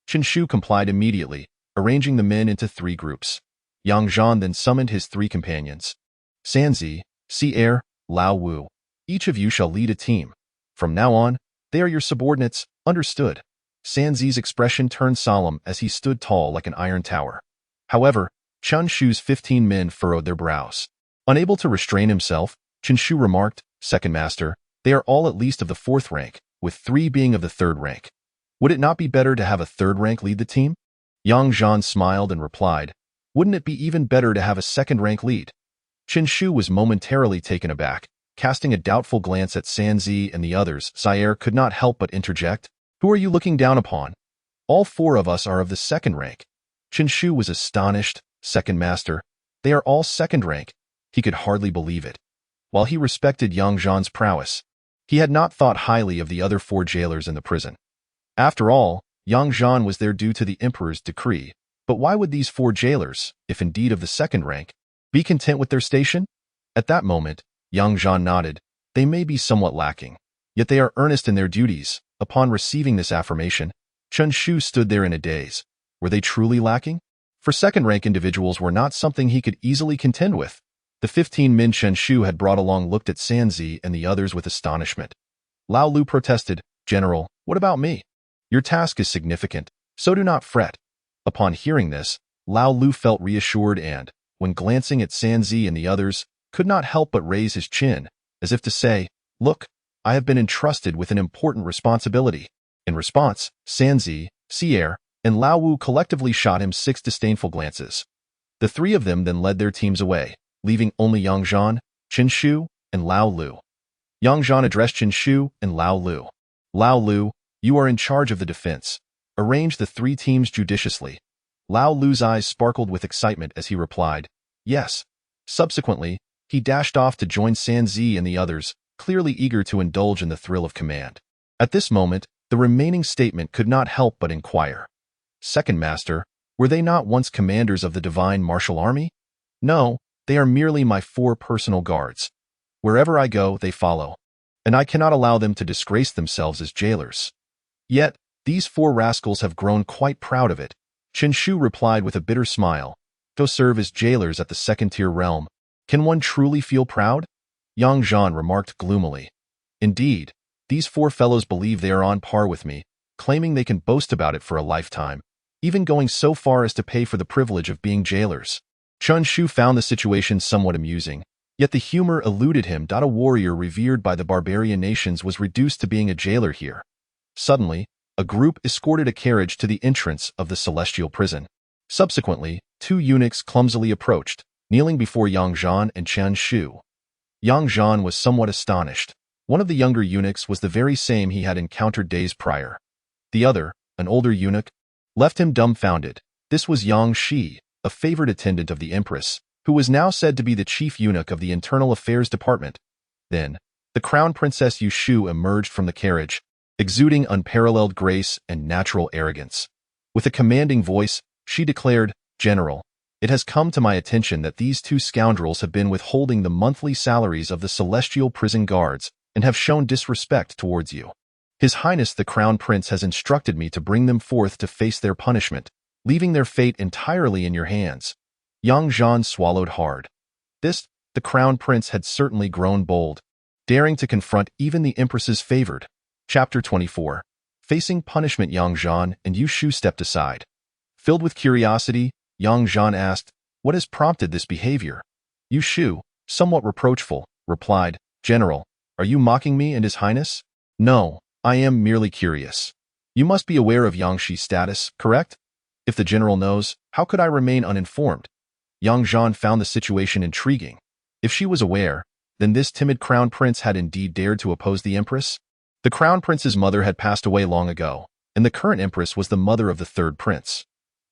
Qin Shu complied immediately, arranging the men into 3 groups. Zhan then summoned his 3 companions. Sanzi, Seer, Lao Wu. Each of you shall lead a team. From now on, they are your subordinates, understood. Sanzi's expression turned solemn as he stood tall like an iron tower. However, Qin Shu's 15 men furrowed their brows. Unable to restrain himself, Qin Shu remarked, Second Master, they are all at least of the 4th rank, with 3 being of the 3rd rank. Would it not be better to have a 3rd rank lead the team? Zhan smiled and replied, Wouldn't it be even better to have a 2nd rank lead? Qin Shu was momentarily taken aback. Casting a doubtful glance at Sanzi and the others, Seer could not help but interject, Who are you looking down upon? All 4 of us are of the 2nd rank. Qin Shu was astonished. Second Master, they are all 2nd rank. He could hardly believe it. While he respected Zhan's prowess, he had not thought highly of the other 4 jailers in the prison. After all, Zhan was there due to the Emperor's decree. But why would these 4 jailers, if indeed of the 2nd rank, be content with their station? At that moment, Zhan nodded. They may be somewhat lacking, yet they are earnest in their duties. Upon receiving this affirmation, Qin Shu stood there in a daze. Were they truly lacking? For 2nd rank individuals were not something he could easily contend with. The 15 men Qin Shu had brought along looked at Sanzi and the others with astonishment. Lao Lu protested, General, what about me? Your task is significant, so do not fret. Upon hearing this, Lao Lu felt reassured and, when glancing at Sanzi and the others, could not help but raise his chin, as if to say, Look, I have been entrusted with an important responsibility. In response, Sanzi, Seer, and Lao Wu collectively shot him 6 disdainful glances. The 3 of them then led their teams away, leaving only Zhan, Qin Shu, and Lao Lu. Zhan addressed Qin Shu and Lao Lu. Lao Lu, you are in charge of the defense. Arrange the 3 teams judiciously. Lao Lu's eyes sparkled with excitement as he replied, yes. Subsequently, he dashed off to join Sanzi and the others, clearly eager to indulge in the thrill of command. At this moment, the remaining statement could not help but inquire. Second Master, were they not once commanders of the divine martial army? No, they are merely my 4 personal guards. Wherever I go, they follow, and I cannot allow them to disgrace themselves as jailers. Yet, these 4 rascals have grown quite proud of it. Chen Shu replied with a bitter smile. To serve as jailers at the second-tier realm, can one truly feel proud? Yang Zhan remarked gloomily. Indeed, these 4 fellows believe they are on par with me, claiming they can boast about it for a lifetime, even going so far as to pay for the privilege of being jailers. Chen Shu found the situation somewhat amusing, yet the humor eluded him. A warrior revered by the barbarian nations was reduced to being a jailer here. Suddenly, a group escorted a carriage to the entrance of the celestial prison. Subsequently, 2 eunuchs clumsily approached, kneeling before Yang Zhan and Chen Shu. Yang Zhan was somewhat astonished. One of the younger eunuchs was the very same he had encountered days prior. The other, an older eunuch, left him dumbfounded. This was Yang Shi, a favored attendant of the Empress, who was now said to be the chief eunuch of the Internal Affairs Department. Then, the Crown Princess Yu Shu emerged from the carriage, exuding unparalleled grace and natural arrogance. With a commanding voice, she declared, "General, it has come to my attention that these 2 scoundrels have been withholding the monthly salaries of the celestial prison guards and have shown disrespect towards you. His Highness the Crown Prince has instructed me to bring them forth to face their punishment, leaving their fate entirely in your hands." Yang Zhan swallowed hard. The Crown Prince had certainly grown bold, daring to confront even the Empress's favored. Chapter 24. Facing punishment. Yang Zhan and Yu Shu stepped aside. Filled with curiosity, Yang Zhan asked, "What has prompted this behavior?" Yu Shu, somewhat reproachful, replied, "General, are you mocking me and His Highness?" "No, I am merely curious. You must be aware of Yang Shi's status, correct? If the general knows, how could I remain uninformed?" Yang Zhan found the situation intriguing. If she was aware, then this timid crown prince had indeed dared to oppose the empress. The crown prince's mother had passed away long ago, and the current empress was the mother of the 3rd prince.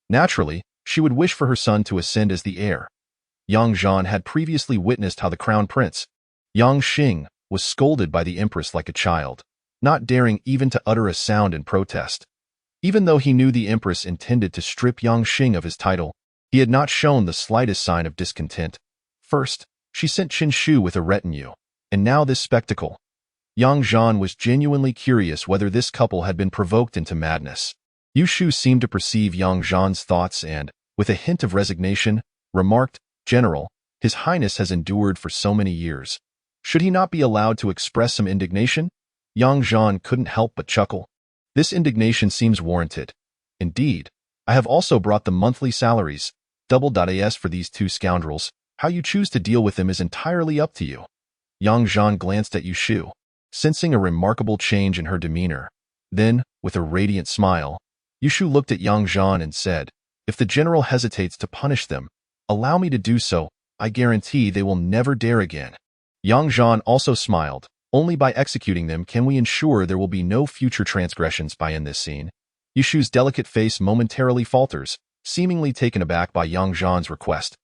Naturally, she would wish for her son to ascend as the heir. Yang Zhan had previously witnessed how the crown prince, Yang Xing, was scolded by the empress like a child, not daring even to utter a sound in protest. Even though he knew the empress intended to strip Yang Xing of his title, he had not shown the slightest sign of discontent. First, she sent Chen Shu with a retinue, and now this spectacle. Yang Zhan was genuinely curious whether this couple had been provoked into madness. Yu Shu seemed to perceive Yang Zhan's thoughts and, with a hint of resignation, remarked, "General, His Highness has endured for so many years. Should he not be allowed to express some indignation?" Yang Zhan couldn't help but chuckle. "This indignation seems warranted. Indeed, I have also brought the monthly salaries, double.as for these 2 scoundrels. How you choose to deal with them is entirely up to you." Yang Zhan glanced at Yu Shu, sensing a remarkable change in her demeanor. Then, with a radiant smile, Yu Shu looked at Yang Zhan and said, "If the general hesitates to punish them, allow me to do so. I guarantee they will never dare again." Yang Zhan also smiled. "Only by executing them can we ensure there will be no future transgressions." By in this scene, Yu Shu's delicate face momentarily falters, seemingly taken aback by Yang Zhan's request.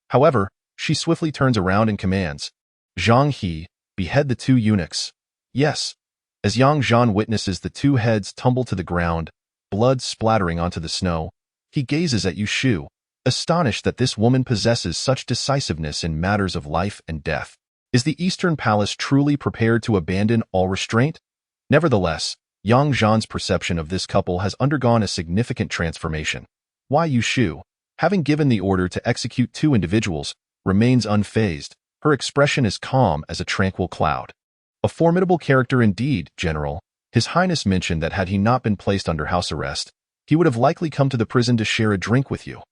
However, she swiftly turns around and commands, "Zhang He, behead the 2 eunuchs." Yes. As Yang Zhan witnesses the 2 heads tumble to the ground, blood splattering onto the snow, he gazes at Yu Shu, astonished that this woman possesses such decisiveness in matters of life and death. Is the Eastern Palace truly prepared to abandon all restraint? Nevertheless, Yang Zhan's perception of this couple has undergone a significant transformation. Why Yu Shu, having given the order to execute 2 individuals, remains unfazed. Her expression is calm as a tranquil cloud. "A formidable character indeed, General. His Highness mentioned that had he not been placed under house arrest, he would have likely come to the prison to share a drink with you."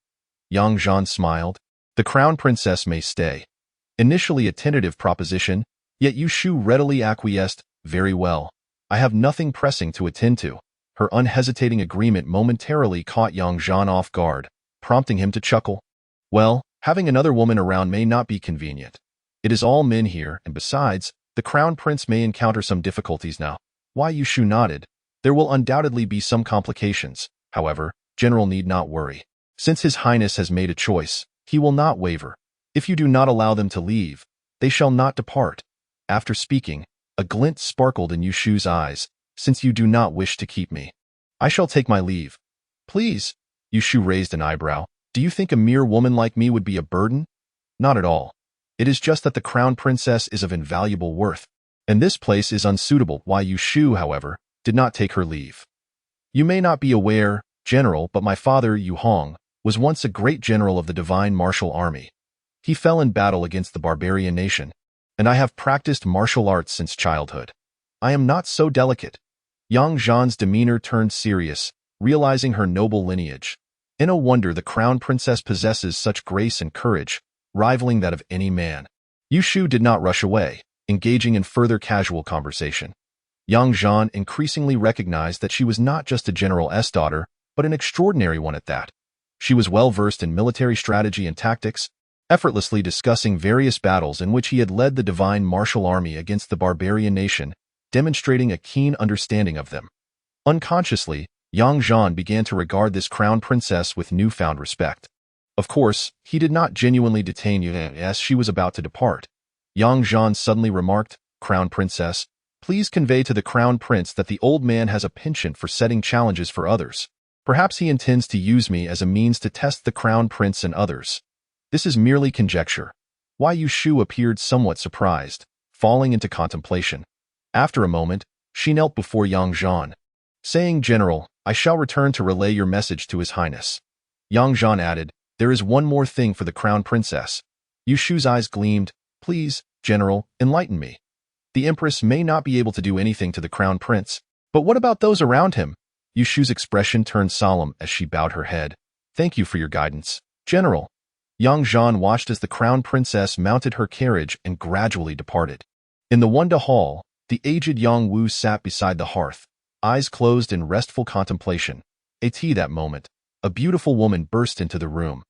Yang Zhan smiled. "The Crown Princess may stay." Initially a tentative proposition, yet Yu Shu readily acquiesced. "Very well. I have nothing pressing to attend to." Her unhesitating agreement momentarily caught Yang Zhan off guard, prompting him to chuckle. "Well, having another woman around may not be convenient. It is all men here, and besides, the Crown Prince may encounter some difficulties now." Why Yu Shu nodded. "There will undoubtedly be some complications. However, General need not worry. Since His Highness has made a choice, he will not waver. If you do not allow them to leave, they shall not depart. After speaking, a glint sparkled in Yushu's eyes. Since you do not wish to keep me, I shall take my leave. Please. Yushu raised an eyebrow. Do you think a mere woman like me would be a burden? Not at all. It is just that the crown princess is of invaluable worth, and this place is unsuitable. Why Yushu, however, did not take her leave. You may not be aware, General, but my father, Yu Hong, was once a great general of the divine martial army. He fell in battle against the barbarian nation, and I have practiced martial arts since childhood. I am not so delicate. Zhan's demeanor turned serious, realizing her noble lineage. No wonder the crown princess possesses such grace and courage, rivaling that of any man. Yushu did not rush away, engaging in further casual conversation. Zhan increasingly recognized that she was not just a general's daughter, but an extraordinary one at that. She was well-versed in military strategy and tactics, effortlessly discussing various battles in which he had led the divine martial army against the barbarian nation, demonstrating a keen understanding of them. Unconsciously, Zhan began to regard this crown princess with newfound respect. Of course, he did not genuinely detain Yu as she was about to depart. Zhan suddenly remarked, "Crown princess, please convey to the crown prince that the old man has a penchant for setting challenges for others. Perhaps he intends to use me as a means to test the crown prince and others. This is merely conjecture." Wei Yushu appeared somewhat surprised, falling into contemplation. After a moment, she knelt before Zhan, saying, "General, I shall return to relay your message to His Highness." Zhan added, "There is one more thing for the crown princess." Yushu's eyes gleamed. "Please, General, enlighten me. The Empress may not be able to do anything to the crown prince, but what about those around him?" Yushu's expression turned solemn as she bowed her head. "Thank you for your guidance, General." Zhan watched as the crown princess mounted her carriage and gradually departed. In the Wanda Hall, the aged Yang Wu sat beside the hearth, eyes closed in restful contemplation. At that moment, a beautiful woman burst into the room.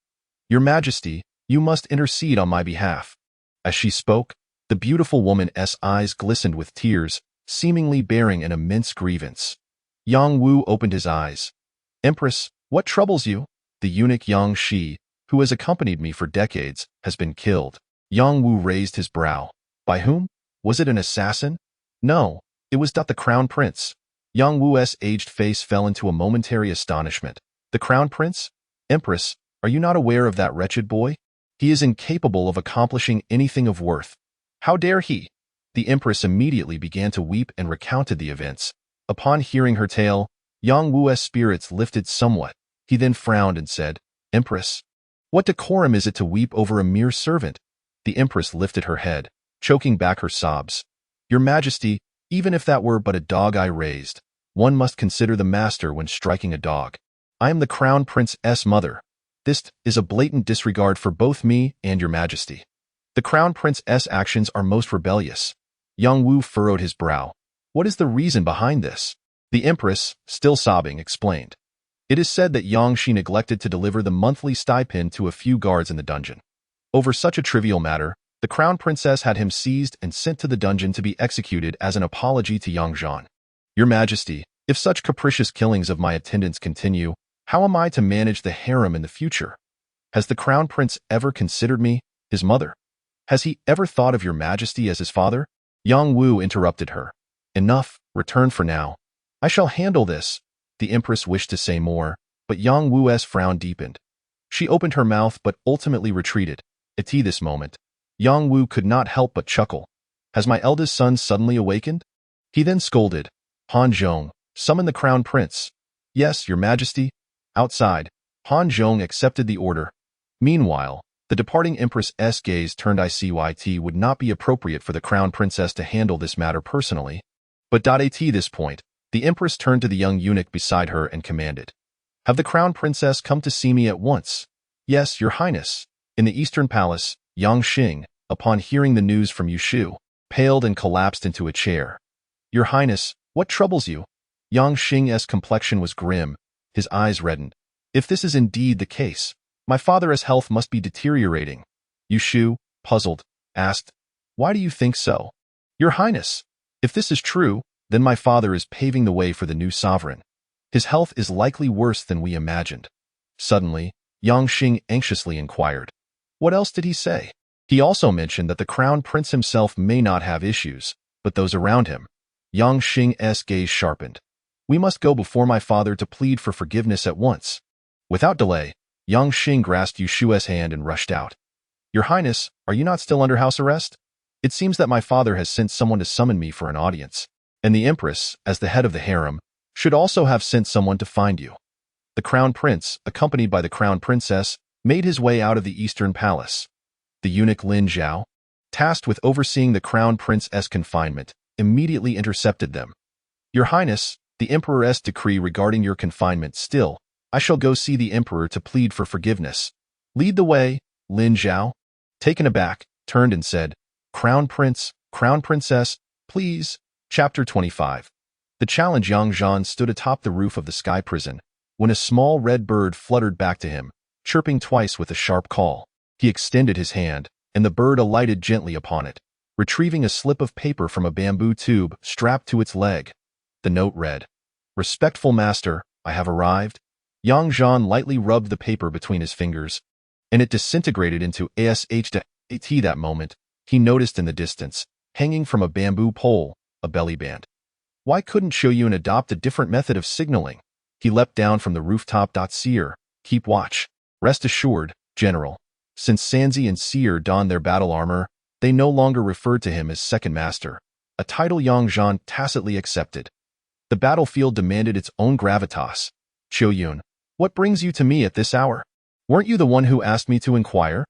"Your Majesty, you must intercede on my behalf." As she spoke, the beautiful woman's eyes glistened with tears, seemingly bearing an immense grievance. Yang Wu opened his eyes. "Empress, what troubles you?" "The eunuch Yang Shi, who has accompanied me for decades, has been killed." Yang Wu raised his brow. "By whom? Was it an assassin?" "No, it was not the crown prince." Yang Wu's aged face fell into a momentary astonishment. "The crown prince? Empress, are you not aware of that wretched boy? He is incapable of accomplishing anything of worth. How dare he?" The Empress immediately began to weep and recounted the events. Upon hearing her tale, Yang Wu's spirits lifted somewhat. He then frowned and said, "Empress, what decorum is it to weep over a mere servant?" The Empress lifted her head, choking back her sobs. "Your Majesty, even if that were but a dog I raised, one must consider the master when striking a dog. I am the crown prince's mother. This is a blatant disregard for both me and your Majesty. The crown prince's actions are most rebellious." Yang Wu furrowed his brow. "What is the reason behind this?" The Empress, still sobbing, explained. "It is said that Yang Shi neglected to deliver the monthly stipend to a few guards in the dungeon. Over such a trivial matter, the crown princess had him seized and sent to the dungeon to be executed as an apology to Zhan. Your Majesty, if such capricious killings of my attendants continue, how am I to manage the harem in the future? Has the crown prince ever considered me, his mother? Has he ever thought of your Majesty as his father?" Yang Wu interrupted her. "Enough, return for now. I shall handle this." The Empress wished to say more, but Yang Wu's frown deepened. She opened her mouth but ultimately retreated. At this moment, Yang Wu could not help but chuckle. "Has my eldest son suddenly awakened?" He then scolded, "Han Zhong, summon the crown prince." "Yes, your Majesty." Outside, Han Zhong accepted the order. Meanwhile, the departing Empress's gaze turned. "It would not be appropriate for the crown princess to handle this matter personally." But at this point, the Empress turned to the young eunuch beside her and commanded, "Have the crown princess come to see me at once?" "Yes, your Highness." In the Eastern Palace, Yang Xing, upon hearing the news from Yushu, paled and collapsed into a chair. "Your Highness, what troubles you?" Yang Xing's complexion was grim, his eyes reddened. "If this is indeed the case, my father's health must be deteriorating." Yushu, puzzled, asked, "Why do you think so?" "Your Highness, if this is true, then my father is paving the way for the new sovereign. His health is likely worse than we imagined." Suddenly, Yang Xing anxiously inquired. What else did he say? He also mentioned that the crown prince himself may not have issues, but those around him. Yang Xing's gaze sharpened. We must go before my father to plead for forgiveness at once. Without delay, Yang Xing grasped Yushua's hand and rushed out. Your Highness, are you not still under house arrest? It seems that my father has sent someone to summon me for an audience, and the Empress, as the head of the harem, should also have sent someone to find you. The Crown Prince, accompanied by the Crown Princess, made his way out of the Eastern Palace. The eunuch Lin Zhao, tasked with overseeing the Crown Prince's confinement, immediately intercepted them. Your Highness, the Emperor's decree regarding your confinement still, I shall go see the Emperor to plead for forgiveness. Lead the way, Lin Zhao. Taken aback, turned and said, Crown Prince, Crown Princess, please. Chapter 25. The challenge. Yang Zhan stood atop the roof of the sky prison, when a small red bird fluttered back to him, chirping twice with a sharp call. He extended his hand, and the bird alighted gently upon it, retrieving a slip of paper from a bamboo tube strapped to its leg. The note read, Respectful Master, I have arrived. Yang Zhan lightly rubbed the paper between his fingers, and it disintegrated into ASH. That moment, he noticed in the distance, hanging from a bamboo pole, a belly band. Why couldn't Shoyun adopt a different method of signaling? He leapt down from the rooftop. Seer, keep watch. Rest assured, General. Since Sanzi and Seer donned their battle armor, they no longer referred to him as Second Master, a title Yang Zhan tacitly accepted. The battlefield demanded its own gravitas. Shoyun, what brings you to me at this hour? Weren't you the one who asked me to inquire?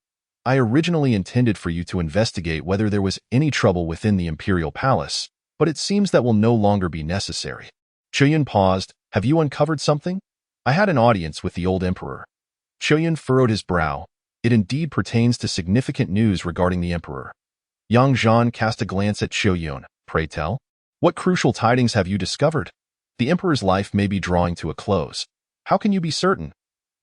I originally intended for you to investigate whether there was any trouble within the Imperial Palace, but it seems that will no longer be necessary. Shoyun paused. Have you uncovered something? I had an audience with the old Emperor. Shoyun furrowed his brow. It indeed pertains to significant news regarding the Emperor. Yang Zhan cast a glance at Shoyun. Pray tell. What crucial tidings have you discovered? The Emperor's life may be drawing to a close. How can you be certain?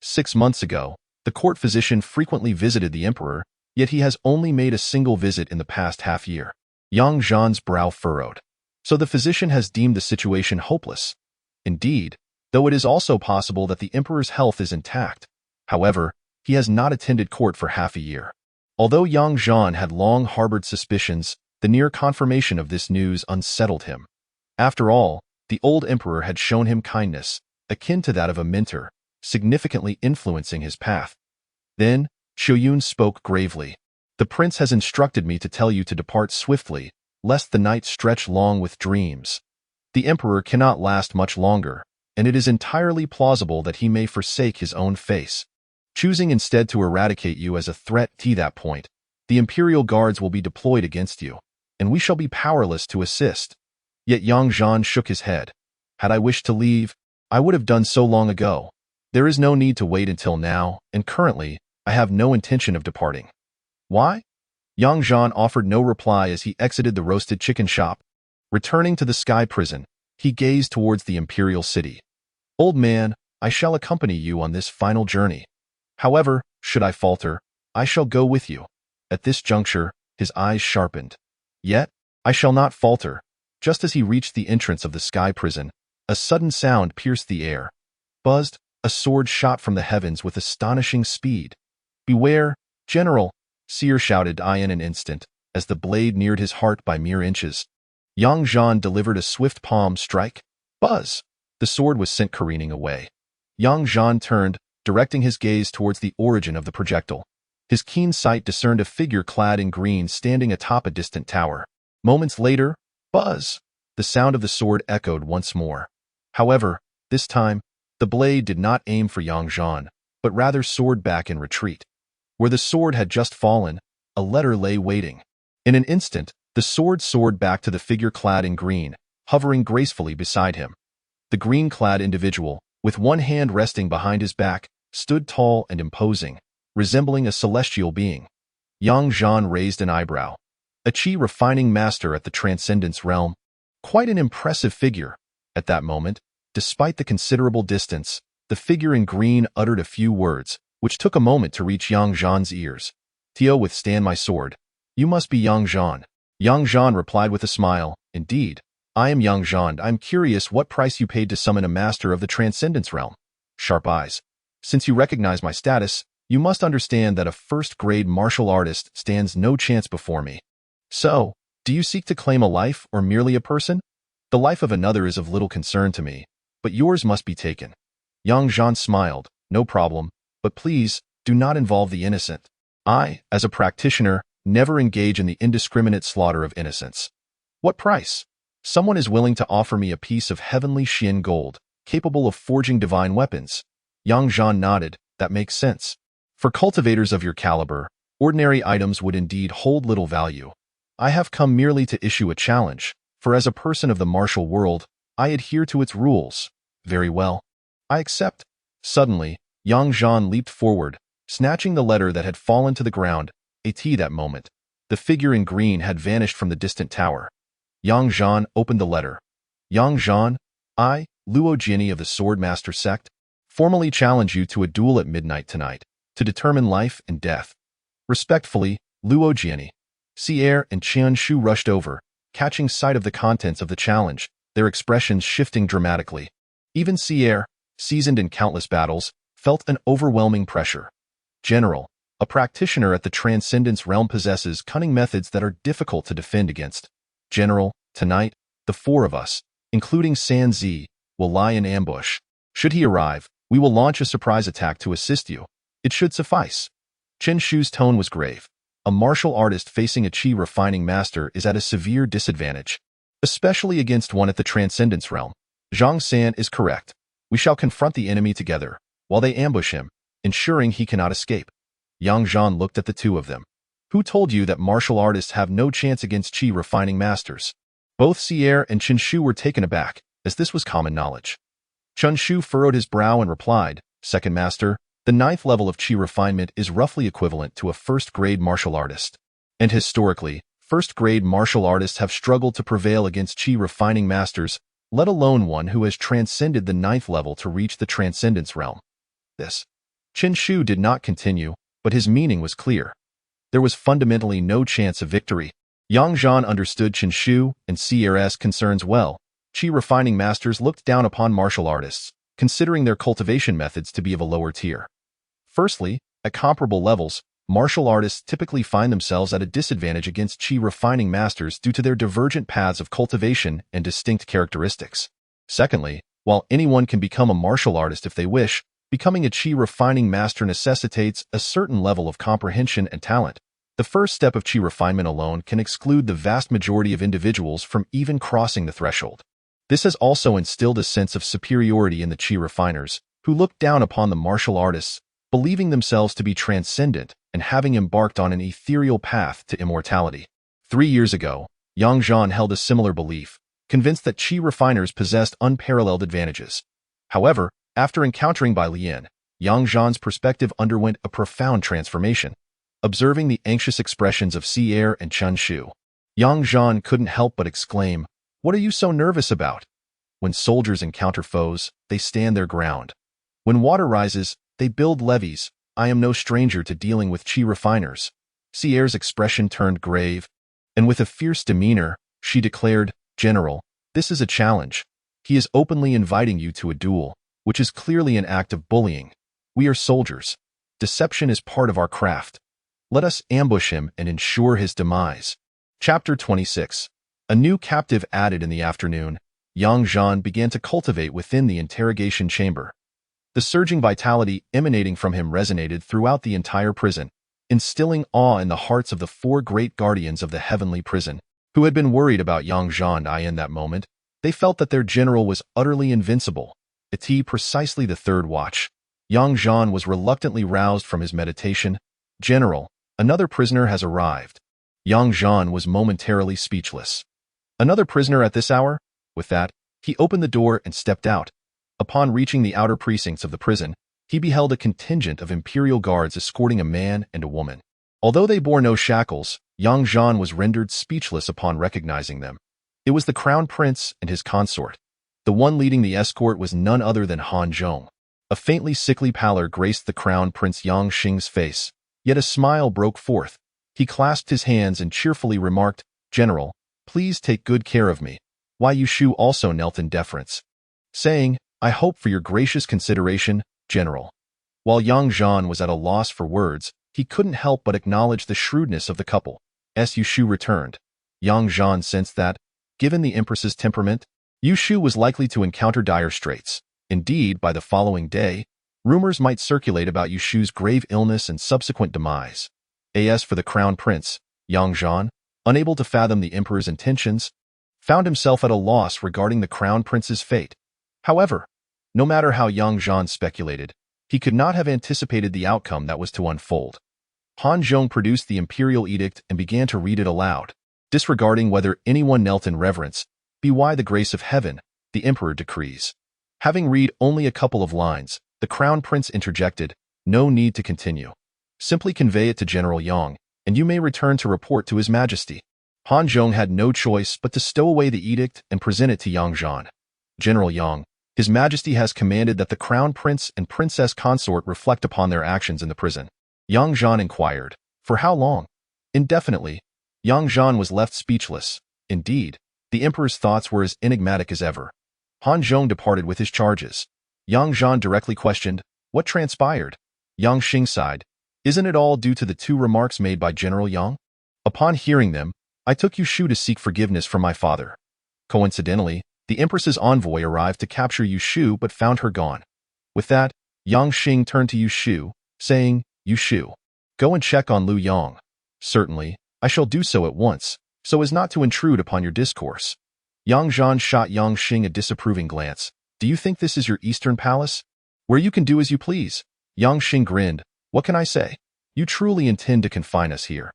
6 months ago, the court physician frequently visited the Emperor, yet he has only made a single visit in the past half year. Yang Zhan's brow furrowed. So the physician has deemed the situation hopeless. Indeed, though it is also possible that the Emperor's health is intact. However, he has not attended court for half a year. Although Yang Zhan had long harbored suspicions, the near confirmation of this news unsettled him. After all, the old Emperor had shown him kindness, akin to that of a mentor, significantly influencing his path. Then, Shoyun spoke gravely. The prince has instructed me to tell you to depart swiftly, lest the night stretch long with dreams. The Emperor cannot last much longer, and it is entirely plausible that he may forsake his own face. Choosing instead to eradicate you as a threat to that point, the Imperial Guards will be deployed against you, and we shall be powerless to assist. Yet Yang Zhan shook his head. Had I wished to leave, I would have done so long ago. There is no need to wait until now, and currently, I have no intention of departing. Why? Yang Zhan offered no reply as he exited the roasted chicken shop. Returning to the sky prison, he gazed towards the Imperial City. Old man, I shall accompany you on this final journey. However, should I falter, I shall go with you. At this juncture, his eyes sharpened. Yet, I shall not falter. Just as he reached the entrance of the sky prison, a sudden sound pierced the air. Buzzed, a sword shot from the heavens with astonishing speed. Beware, General, Seer shouted in an instant, as the blade neared his heart by mere inches. Yang Zhan delivered a swift palm strike. Buzz! The sword was sent careening away. Yang Zhan turned, directing his gaze towards the origin of the projectile. His keen sight discerned a figure clad in green standing atop a distant tower. Moments later, buzz! The sound of the sword echoed once more. However, this time, the blade did not aim for Yang Zhan, but rather soared back in retreat. Where the sword had just fallen, a letter lay waiting. In an instant, the sword soared back to the figure clad in green, hovering gracefully beside him. The green-clad individual, with one hand resting behind his back, stood tall and imposing, resembling a celestial being. Yang Zhan raised an eyebrow. A chi-refining master at the Transcendence realm. Quite an impressive figure. At that moment, despite the considerable distance, the figure in green uttered a few words, which took a moment to reach Yang Zhan's ears. Tio, withstand my sword. You must be Yang Zhan. Yang Zhan replied with a smile. Indeed, I am Yang Zhan. I'm curious what price you paid to summon a master of the Transcendence realm. Sharp eyes. Since you recognize my status, you must understand that a first-grade martial artist stands no chance before me. So, do you seek to claim a life or merely a person? The life of another is of little concern to me, but yours must be taken. Zhan smiled. No problem, but please, do not involve the innocent. I, as a practitioner, never engage in the indiscriminate slaughter of innocents. What price? Someone is willing to offer me a piece of heavenly Xian gold, capable of forging divine weapons. Zhan nodded. That makes sense. For cultivators of your caliber, ordinary items would indeed hold little value. I have come merely to issue a challenge, for as a person of the martial world, I adhere to its rules. Very well. I accept. Suddenly, Zhan leaped forward, snatching the letter that had fallen to the ground. That moment, the figure in green had vanished from the distant tower. Zhan opened the letter. Zhan, I, Luo Jiani of the Swordmaster sect, formally challenge you to a duel at midnight tonight, to determine life and death. Respectfully, Luo Jiani. Sierre and Qian Shu rushed over, catching sight of the contents of the challenge, their expressions shifting dramatically. Even Sierre, seasoned in countless battles, felt an overwhelming pressure. General, a practitioner at the Transcendence realm possesses cunning methods that are difficult to defend against. General, tonight, the four of us, including San Zi, will lie in ambush. Should he arrive, we will launch a surprise attack to assist you. It should suffice. Chen Shu's tone was grave. A martial artist facing a qi refining master is at a severe disadvantage, especially against one at the Transcendence realm. Zhang San is correct. We shall confront the enemy together, while they ambush him, ensuring he cannot escape. Zhan looked at the two of them. Who told you that martial artists have no chance against qi refining masters? Both Sierre and Chen Shu were taken aback, as this was common knowledge. Chen Shu furrowed his brow and replied, Second Master, the 9th level of qi refinement is roughly equivalent to a first-grade martial artist. And historically, first-grade martial artists have struggled to prevail against qi refining masters, let alone one who has transcended the 9th level to reach the Transcendence realm. This. Chen Shu did not continue, but his meaning was clear. There was fundamentally no chance of victory. Zhan understood Chen Shu and Sierre's concerns well. Qi refining masters looked down upon martial artists, considering their cultivation methods to be of a lower tier. Firstly, at comparable levels, martial artists typically find themselves at a disadvantage against qi refining masters due to their divergent paths of cultivation and distinct characteristics. Secondly, while anyone can become a martial artist if they wish, becoming a qi refining master necessitates a certain level of comprehension and talent. The first step of qi refinement alone can exclude the vast majority of individuals from even crossing the threshold. This has also instilled a sense of superiority in the qi refiners, who look down upon the martial artists, believing themselves to be transcendent and having embarked on an ethereal path to immortality. 3 years ago, Zhan held a similar belief, convinced that qi refiners possessed unparalleled advantages. However, after encountering Bai Lian, Zhan's perspective underwent a profound transformation. Observing the anxious expressions of Sierre and Chen Shu, Zhan couldn't help but exclaim, What are you so nervous about? When soldiers encounter foes, they stand their ground. When water rises, they build levees. I am no stranger to dealing with qi refiners. Sierre's expression turned grave, and with a fierce demeanor, she declared, General, this is a challenge. He is openly inviting you to a duel, which is clearly an act of bullying. We are soldiers. Deception is part of our craft. Let us ambush him and ensure his demise. Chapter 26. A new captive added in the afternoon, Zhan began to cultivate within the interrogation chamber. The surging vitality emanating from him resonated throughout the entire prison, instilling awe in the hearts of the 4 great guardians of the heavenly prison, who had been worried about Zhan in that moment. They felt that their general was utterly invincible. Precisely the 3rd watch. Zhan was reluctantly roused from his meditation. General, another prisoner has arrived. Zhan was momentarily speechless. Another prisoner at this hour? With that, he opened the door and stepped out. Upon reaching the outer precincts of the prison, he beheld a contingent of imperial guards escorting a man and a woman. Although they bore no shackles, Zhan was rendered speechless upon recognizing them. It was the crown prince and his consort. The one leading the escort was none other than Han Zhong. A faintly sickly pallor graced the crown prince Yang Xing's face, yet a smile broke forth. He clasped his hands and cheerfully remarked, General, please take good care of me. Wai Yushu also knelt in deference, saying, I hope for your gracious consideration, General. While young Zhan was at a loss for words, he couldn't help but acknowledge the shrewdness of the couple. As Yushu returned, young Zhan sensed that, given the Empress's temperament, Yushu was likely to encounter dire straits. Indeed, by the following day, rumors might circulate about Yushu's grave illness and subsequent demise. As for the crown prince, young Zhan, unable to fathom the emperor's intentions, found himself at a loss regarding the crown prince's fate. However, no matter how young Zhan speculated, he could not have anticipated the outcome that was to unfold. Han Zhong produced the imperial edict and began to read it aloud, disregarding whether anyone knelt in reverence. By the grace of heaven, the emperor decrees. Having read only a couple of lines, the crown prince interjected, "No need to continue. Simply convey it to General Yang, and you may return to report to His Majesty." Han Zhong had no choice but to stow away the edict and present it to Yang Zhan. "General Yang, His Majesty has commanded that the crown prince and princess consort reflect upon their actions in the prison." Yang Zhan inquired, "For how long?" "Indefinitely." Yang Zhan was left speechless. Indeed, the emperor's thoughts were as enigmatic as ever. Han Zhong departed with his charges. Yang Zhan directly questioned, "What transpired?" Yang Xing sighed, "Isn't it all due to the two remarks made by General Yang? Upon hearing them, I took Yushu to seek forgiveness from my father. Coincidentally, the Empress's envoy arrived to capture Yushu but found her gone." With that, Yang Xing turned to Yushu, saying, "Yushu, go and check on Lu Yang." "Certainly, I shall do so at once, so as not to intrude upon your discourse." Yang Zhan shot Yang Xing a disapproving glance. "Do you think this is your Eastern Palace, where you can do as you please?" Yang Xing grinned. "What can I say? You truly intend to confine us here."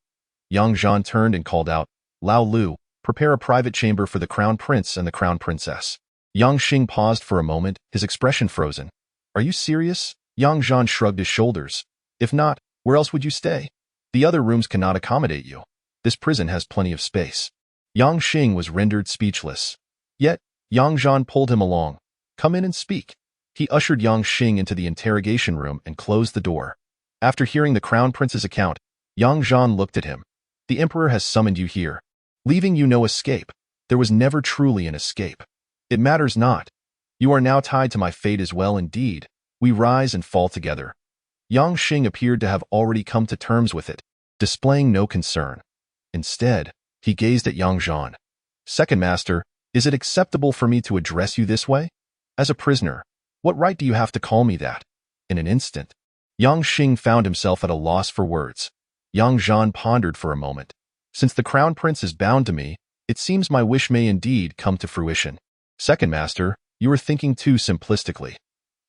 Yang Zhan turned and called out, "Lao Lu, prepare a private chamber for the crown prince and the crown princess." Yang Xing paused for a moment, his expression frozen. "Are you serious?" Yang Zhan shrugged his shoulders. "If not, where else would you stay? The other rooms cannot accommodate you. This prison has plenty of space." Yang Xing was rendered speechless. Yet, Yang Zhan pulled him along. "Come in and speak." He ushered Yang Xing into the interrogation room and closed the door. After hearing the crown prince's account, Yang Zhan looked at him. "The emperor has summoned you here, leaving you no escape. There was never truly an escape. It matters not. You are now tied to my fate as well. Indeed, we rise and fall together." Yang Xing appeared to have already come to terms with it, displaying no concern. Instead, he gazed at Yang Zhan. "Second Master, is it acceptable for me to address you this way? As a prisoner, what right do you have to call me that?" In an instant, Yang Xing found himself at a loss for words. Yang Zhan pondered for a moment. "Since the crown prince is bound to me, it seems my wish may indeed come to fruition." "Second Master, you are thinking too simplistically.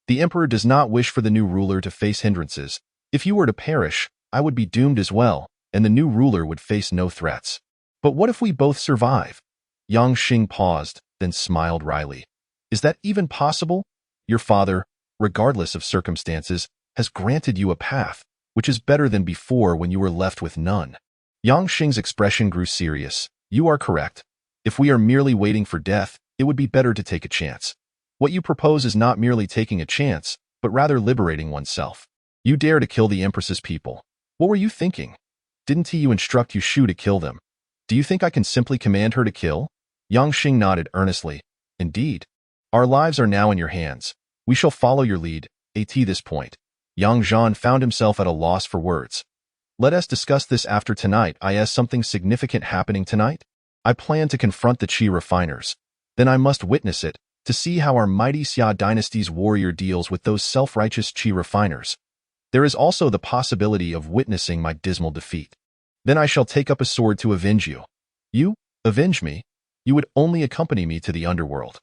The emperor does not wish for the new ruler to face hindrances. If you were to perish, I would be doomed as well, and the new ruler would face no threats. But what if we both survive?" Yang Xing paused, then smiled wryly. "Is that even possible? Your father, regardless of circumstances, has granted you a path, which is better than before when you were left with none." Yang Xing's expression grew serious. "You are correct. If we are merely waiting for death, it would be better to take a chance. What you propose is not merely taking a chance, but rather liberating oneself. You dare to kill the Empress's people. What were you thinking? Didn't you instruct Yushu to kill them? Do you think I can simply command her to kill?" Yang Xing nodded earnestly. "Indeed. Our lives are now in your hands. We shall follow your lead." At this point, Yang Zhan found himself at a loss for words. "Let us discuss this after tonight. Is something significant happening tonight? I plan to confront the Qi refiners. Then I must witness it, to see how our mighty Xia dynasty's warrior deals with those self-righteous Qi refiners. There is also the possibility of witnessing my dismal defeat. Then I shall take up a sword to avenge you." "You? Avenge me? You would only accompany me to the underworld."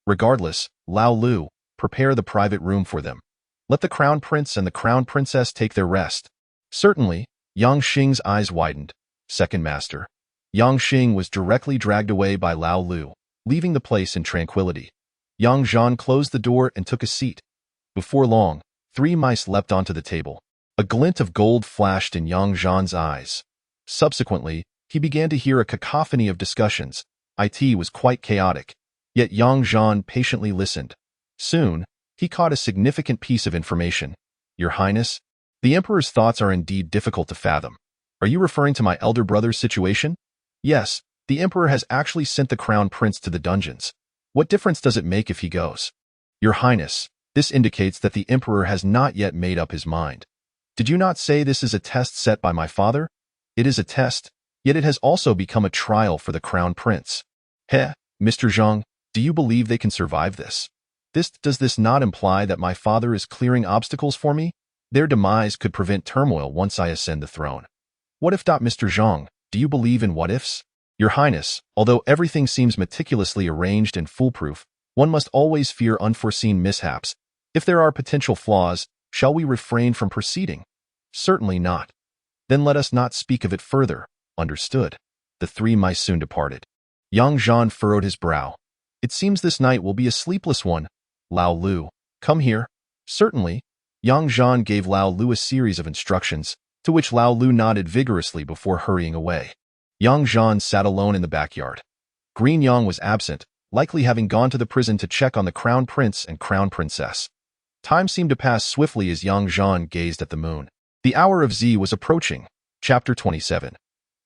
"Regardless, Lao Lu, prepare the private room for them. Let the crown prince and the crown princess take their rest." "Certainly." Yang Xing's eyes widened. "Second Master." Yang Xing was directly dragged away by Lao Lu, leaving the place in tranquility. Yang Zhan closed the door and took a seat. Before long, 3 mice leapt onto the table. A glint of gold flashed in Yang Zhan's eyes. Subsequently, he began to hear a cacophony of discussions. It was quite chaotic. Yet Yang Zhan patiently listened. Soon, he caught a significant piece of information. "Your Highness, the Emperor's thoughts are indeed difficult to fathom. Are you referring to my elder brother's situation?" "Yes, the Emperor has actually sent the Crown Prince to the dungeons. What difference does it make if he goes?" "Your Highness, This indicates that the emperor has not yet made up his mind. Did you not say this is a test set by my father? It is a test, yet it has also become a trial for the crown prince. Heh, Mr. Zhang, do you believe they can survive this? Does this not imply that my father is clearing obstacles for me? Their demise could prevent turmoil once I ascend the throne. What if? Mr. Zhang, do you believe in what ifs? Your Highness, although everything seems meticulously arranged and foolproof, one must always fear unforeseen mishaps. If there are potential flaws, shall we refrain from proceeding? Certainly not. Then let us not speak of it further. Understood. The three mice soon departed. Zhan furrowed his brow. It seems this night will be a sleepless one. Lao Lu, come here. Certainly. Zhan gave Lao Lu a series of instructions, to which Lao Lu nodded vigorously before hurrying away. Zhan sat alone in the backyard. Green Yang was absent, likely having gone to the prison to check on the crown prince and crown princess. Time seemed to pass swiftly as Zhan gazed at the moon. The hour of Z was approaching. Chapter 27.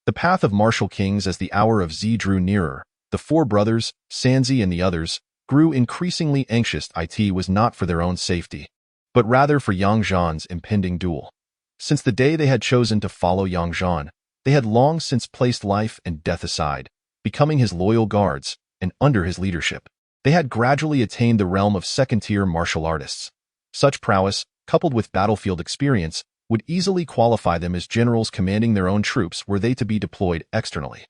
The path of martial kings. As the hour of Z drew nearer, the four brothers, Sanzi and the others, grew increasingly anxious. It was not for their own safety, but rather for Zhan's impending duel. Since the day they had chosen to follow Zhan, they had long since placed life and death aside, becoming his loyal guards, and under his leadership, they had gradually attained the realm of second-tier martial artists. Such prowess, coupled with battlefield experience, would easily qualify them as generals commanding their own troops were they to be deployed externally.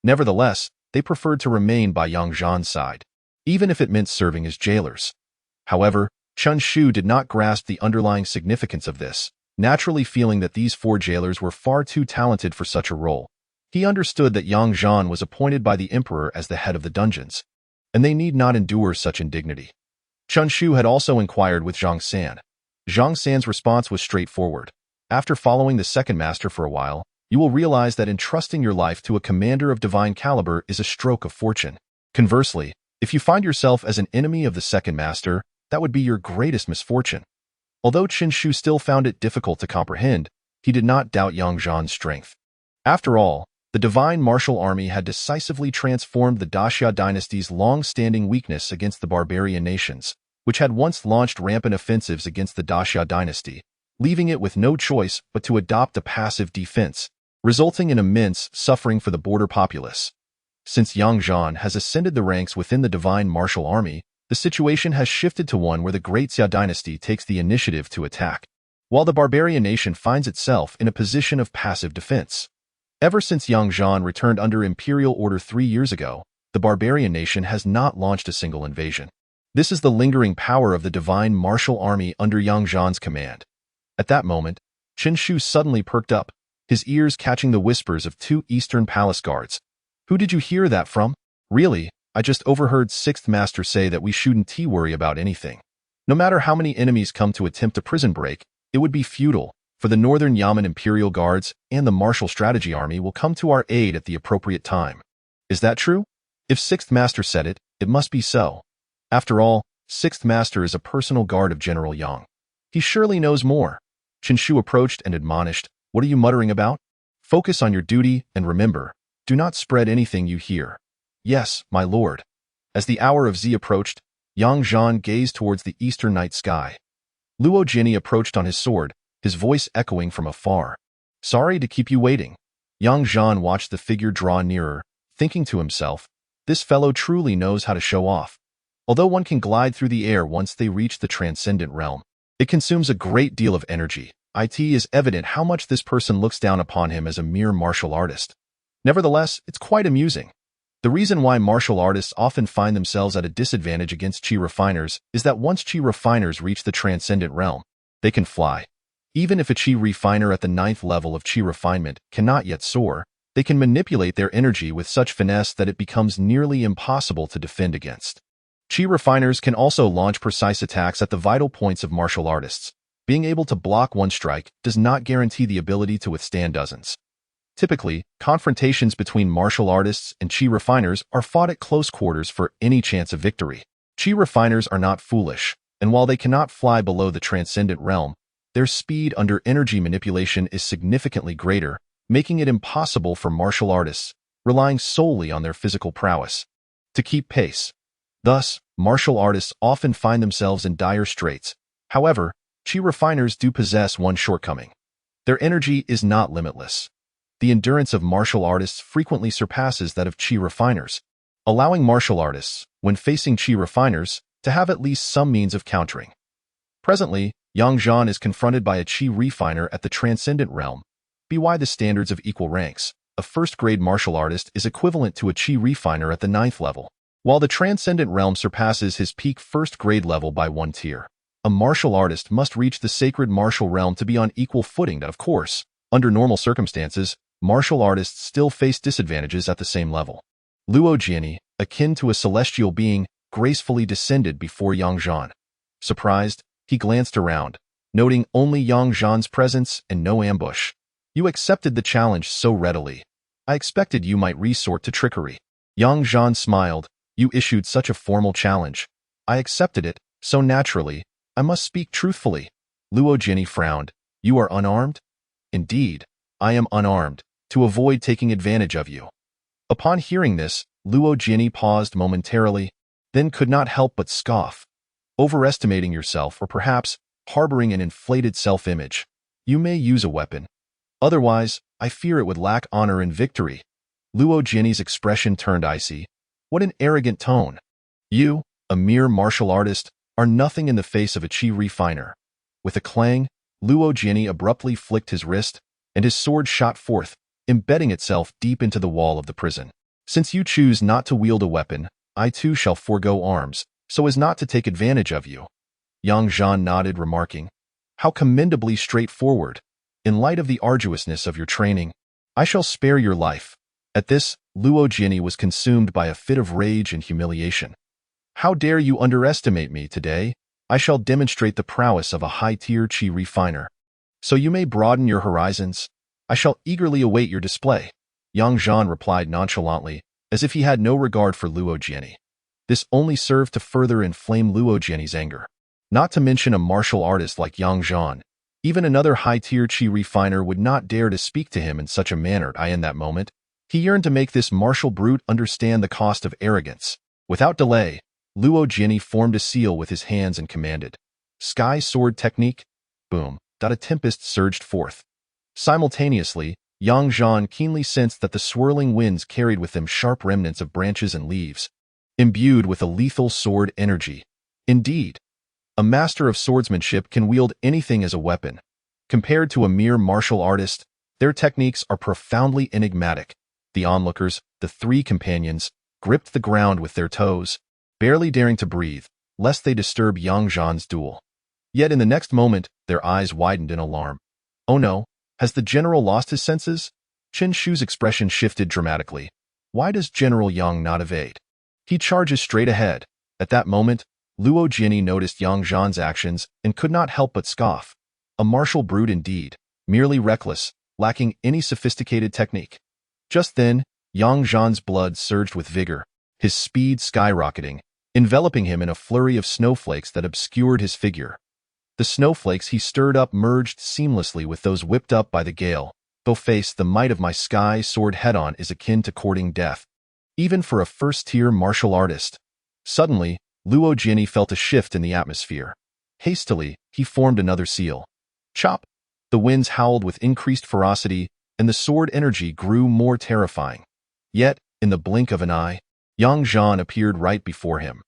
Nevertheless, they preferred to remain by Zhan's side, even if it meant serving as jailers. However, Chen Shu did not grasp the underlying significance of this, naturally feeling that these four jailers were far too talented for such a role. He understood that Zhan was appointed by the emperor as the head of the dungeons, and they need not endure such indignity. Chen Shu had also inquired with Zhang San. Zhang San's response was straightforward. After following the second master for a while, you will realize that entrusting your life to a commander of divine caliber is a stroke of fortune. Conversely, if you find yourself as an enemy of the second master, that would be your greatest misfortune. Although Chen Shu still found it difficult to comprehend, he did not doubt Zhan's strength. After all, the divine martial army had decisively transformed the Daxia dynasty's long-standing weakness against the barbarian nations, which had once launched rampant offensives against the Daxia dynasty, leaving it with no choice but to adopt a passive defense, resulting in immense suffering for the border populace. Since Zhan has ascended the ranks within the divine martial army, the situation has shifted to one where the Great Xia dynasty takes the initiative to attack, while the barbarian nation finds itself in a position of passive defense. Ever since Zhan returned under imperial order 3 years ago, the barbarian nation has not launched a single invasion. This is the lingering power of the divine martial army under Zhan's command. At that moment, Chen Shu suddenly perked up, his ears catching the whispers of 2 eastern palace guards. Who did you hear that from? Really, I just overheard 6th Master say that we shouldn't worry about anything. No matter how many enemies come to attempt a prison break, it would be futile, for the Northern Yamen Imperial Guards and the Martial Strategy Army will come to our aid at the appropriate time. Is that true? If 6th Master said it, it must be so. After all, 6th Master is a personal guard of General Yang. He surely knows more. Chen Shu approached and admonished, "What are you muttering about? Focus on your duty and remember, do not spread anything you hear." "Yes, my lord." As the hour of Z approached, Zhan gazed towards the eastern night sky. Luo Jinni approached on his sword, his voice echoing from afar. "Sorry to keep you waiting." Zhan watched the figure draw nearer, thinking to himself, this fellow truly knows how to show off. Although one can glide through the air once they reach the transcendent realm, it consumes a great deal of energy. It is evident how much this person looks down upon him as a mere martial artist. Nevertheless, it's quite amusing. The reason why martial artists often find themselves at a disadvantage against chi refiners is that once chi refiners reach the transcendent realm, they can fly. Even if a chi refiner at the 9th level of chi refinement cannot yet soar, they can manipulate their energy with such finesse that it becomes nearly impossible to defend against. Chi refiners can also launch precise attacks at the vital points of martial artists. Being able to block one strike does not guarantee the ability to withstand dozens. Typically, confrontations between martial artists and chi refiners are fought at close quarters for any chance of victory. Chi refiners are not foolish, and while they cannot fly below the transcendent realm, their speed under energy manipulation is significantly greater, making it impossible for martial artists, relying solely on their physical prowess, to keep pace. Thus, martial artists often find themselves in dire straits. However, chi refiners do possess one shortcoming. Their energy is not limitless. The endurance of martial artists frequently surpasses that of chi refiners, allowing martial artists, when facing chi refiners, to have at least some means of countering. Presently, Yang Zhan is confronted by a chi refiner at the Transcendent Realm. By the standards of equal ranks, a first-grade martial artist is equivalent to a chi refiner at the 9th level, while the Transcendent Realm surpasses his peak first-grade level by one tier. A martial artist must reach the sacred martial realm to be on equal footing. Of course, under normal circumstances, martial artists still face disadvantages at the same level. Luo Jiani, akin to a celestial being, gracefully descended before Yang Zhan. Surprised, he glanced around, noting only Yang Zhan's presence and no ambush. You accepted the challenge so readily. I expected you might resort to trickery. Yang Zhan smiled. You issued such a formal challenge. I accepted it, so naturally, I must speak truthfully. Luo Jiani frowned. You are unarmed? Indeed, I am unarmed, to avoid taking advantage of you. Upon hearing this, Luo Jiani paused momentarily, then could not help but scoff. Overestimating yourself or perhaps harboring an inflated self-image. You may use a weapon. Otherwise, I fear it would lack honor in victory. Luo Jiani's expression turned icy. What an arrogant tone. You, a mere martial artist, are nothing in the face of a chi refiner. With a clang, Luo Jiani abruptly flicked his wrist, and his sword shot forth, embedding itself deep into the wall of the prison. Since you choose not to wield a weapon, I too shall forego arms, so as not to take advantage of you. Yang Zhan nodded, remarking, How commendably straightforward. In light of the arduousness of your training, I shall spare your life. At this, Luo Jiani was consumed by a fit of rage and humiliation. How dare you underestimate me today? I shall demonstrate the prowess of a high-tier chi refiner. So you may broaden your horizons. I shall eagerly await your display. Yang Zhan replied nonchalantly, as if he had no regard for Luo Jiani. This only served to further inflame Luo Jiani's anger. Not to mention a martial artist like Yang Zhan. Even another high-tier chi refiner would not dare to speak to him in such a manner. In that moment, he yearned to make this martial brute understand the cost of arrogance. Without delay, Luo Jiani formed a seal with his hands and commanded, Sky Sword Technique. Boom. A tempest surged forth. Simultaneously, Yang Zhan keenly sensed that the swirling winds carried with them sharp remnants of branches and leaves, imbued with a lethal sword energy. Indeed, a master of swordsmanship can wield anything as a weapon. Compared to a mere martial artist, their techniques are profoundly enigmatic. The onlookers, the three companions, gripped the ground with their toes, barely daring to breathe, lest they disturb Yang Zhan's duel. Yet in the next moment, their eyes widened in alarm. Oh no, has the general lost his senses? Chen Shu's expression shifted dramatically. Why does General Yang not evade? He charges straight ahead. At that moment, Luo Jiani noticed Yang Zhan's actions and could not help but scoff. A martial brute indeed, merely reckless, lacking any sophisticated technique. Just then, Yang Zhan's blood surged with vigor, his speed skyrocketing, enveloping him in a flurry of snowflakes that obscured his figure. The snowflakes he stirred up merged seamlessly with those whipped up by the gale. Though face the might of my sky sword head-on is akin to courting death, even for a first-tier martial artist. Suddenly, Luo Jiani felt a shift in the atmosphere. Hastily, he formed another seal. Chop! The winds howled with increased ferocity, and the sword energy grew more terrifying. Yet, in the blink of an eye, Yang Zhan appeared right before him.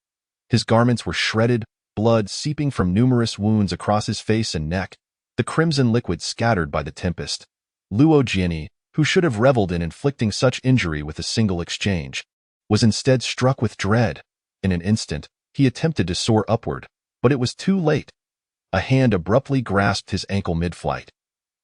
His garments were shredded, blood seeping from numerous wounds across his face and neck, the crimson liquid scattered by the tempest. Luo Jiani, who should have reveled in inflicting such injury with a single exchange, was instead struck with dread. In an instant, he attempted to soar upward, but it was too late. A hand abruptly grasped his ankle mid-flight.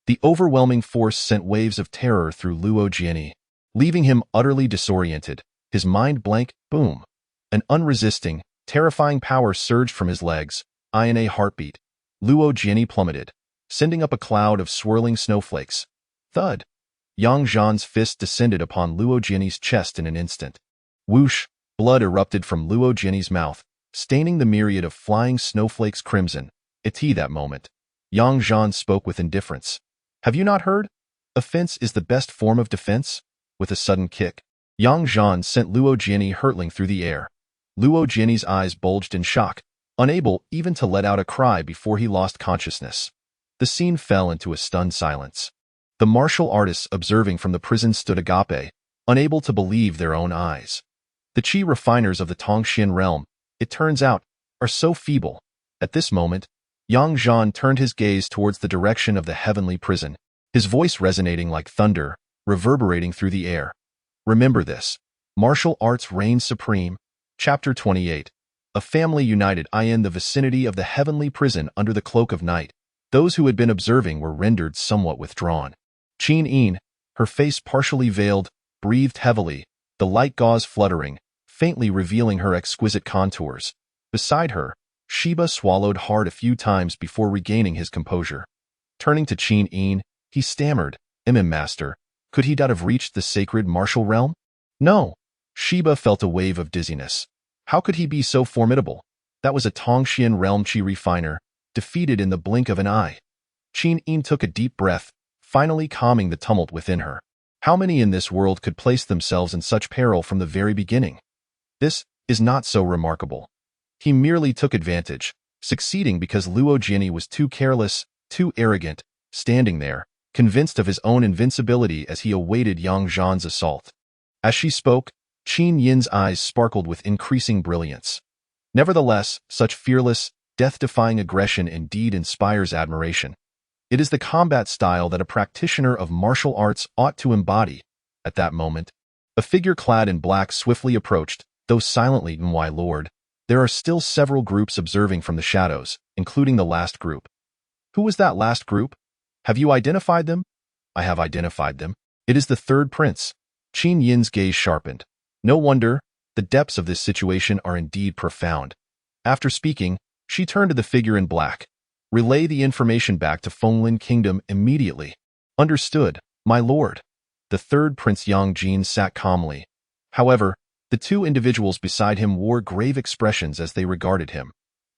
The overwhelming force sent waves of terror through Luo Jiani, leaving him utterly disoriented, his mind blank. Boom! An unresisting, terrifying power surged from his legs. In a heartbeat, Luo Jiani plummeted, sending up a cloud of swirling snowflakes. Thud! Yang Zhan's fist descended upon Luo Jiani's chest in an instant. Whoosh! Blood erupted from Luo Jiani's mouth, staining the myriad of flying snowflakes crimson. At that moment, Yang Zhan spoke with indifference. Have you not heard? Offense is the best form of defense? With a sudden kick, Yang Zhan sent Luo Jiani hurtling through the air. Luo Jian's eyes bulged in shock, unable even to let out a cry before he lost consciousness. The scene fell into a stunned silence. The martial artists observing from the prison stood agape, unable to believe their own eyes. The qi refiners of the Tongxian realm, it turns out, are so feeble. At this moment, Zhan turned his gaze towards the direction of the heavenly prison, his voice resonating like thunder, reverberating through the air. Remember this. Martial arts reign supreme. Chapter 28. A family united in the vicinity of the heavenly prison under the cloak of night. Those who had been observing were rendered somewhat withdrawn. Qin Yin, her face partially veiled, breathed heavily, the light gauze fluttering, faintly revealing her exquisite contours. Beside her, Shiba swallowed hard a few times before regaining his composure. Turning to Qin Yin, he stammered, Master, could he not have reached the sacred martial realm? No. Shiba felt a wave of dizziness. How could he be so formidable? That was a Tongxian realm qi refiner, defeated in the blink of an eye. Qin Yin took a deep breath, finally calming the tumult within her. How many in this world could place themselves in such peril from the very beginning? This is not so remarkable. He merely took advantage, succeeding because Luo Jian was too careless, too arrogant, standing there, convinced of his own invincibility as he awaited Zhan's assault. As she spoke, Qin Yin's eyes sparkled with increasing brilliance. Nevertheless, such fearless, death-defying aggression indeed inspires admiration. It is the combat style that a practitioner of martial arts ought to embody. At that moment, a figure clad in black swiftly approached, though silently. My lord, there are still several groups observing from the shadows, including the last group. Who was that last group? Have you identified them? I have identified them. It is the third prince. Qin Yin's gaze sharpened. No wonder, the depths of this situation are indeed profound. After speaking, she turned to the figure in black. Relay the information back to Fenglin Kingdom immediately. Understood, my lord. The third Prince Jin sat calmly. However, the two individuals beside him wore grave expressions as they regarded him.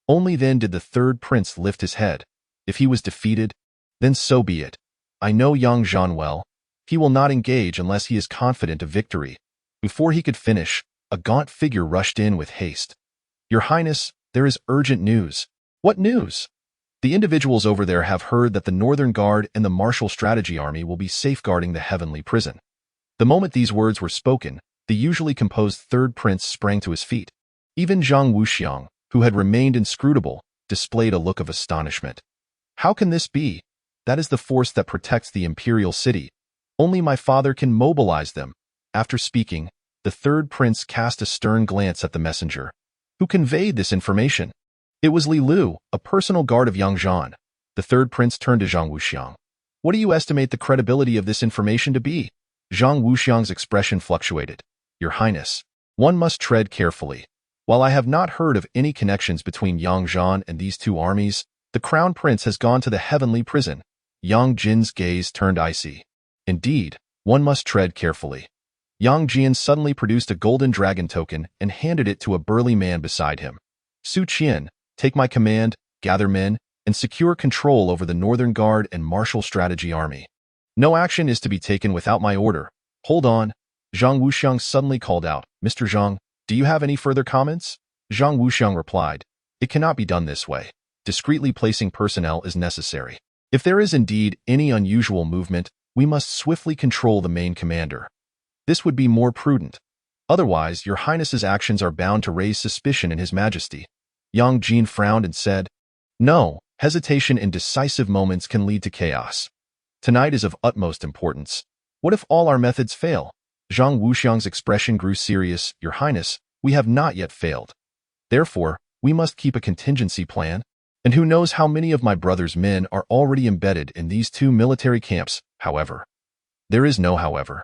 Only then did the third prince lift his head. If he was defeated, then so be it. I know Zhan well. He will not engage unless he is confident of victory. Before he could finish, a gaunt figure rushed in with haste. Your Highness, there is urgent news. What news? The individuals over there have heard that the Northern Guard and the Martial Strategy Army will be safeguarding the heavenly prison. The moment these words were spoken, the usually composed third prince sprang to his feet. Even Zhang Wuxiang, who had remained inscrutable, displayed a look of astonishment. How can this be? That is the force that protects the imperial city. Only my father can mobilize them. After speaking, the third prince cast a stern glance at the messenger. Who conveyed this information? It was Li Lu, a personal guard of Zhan. The third prince turned to Zhang Wuxiang. What do you estimate the credibility of this information to be? Zhang Wuxiang's expression fluctuated. Your Highness, one must tread carefully. While I have not heard of any connections between Zhan and these two armies, the crown prince has gone to the heavenly prison. Yang Jin's gaze turned icy. Indeed, one must tread carefully. Yang Jin suddenly produced a golden dragon token and handed it to a burly man beside him. Su Qian, take my command, gather men, and secure control over the Northern Guard and Martial Strategy Army. No action is to be taken without my order. Hold on. Zhang Wuxiang suddenly called out, Mr. Zhang, do you have any further comments? Zhang Wuxiang replied, it cannot be done this way. Discreetly placing personnel is necessary. If there is indeed any unusual movement, we must swiftly control the main commander. This would be more prudent. Otherwise, your Highness's actions are bound to raise suspicion in His Majesty. Yang Jin frowned and said, no, hesitation in decisive moments can lead to chaos. Tonight is of utmost importance. What if all our methods fail? Zhang Wuxiang's expression grew serious. Your Highness, we have not yet failed. Therefore, we must keep a contingency plan. And who knows how many of my brother's men are already embedded in these two military camps, however. There is no however.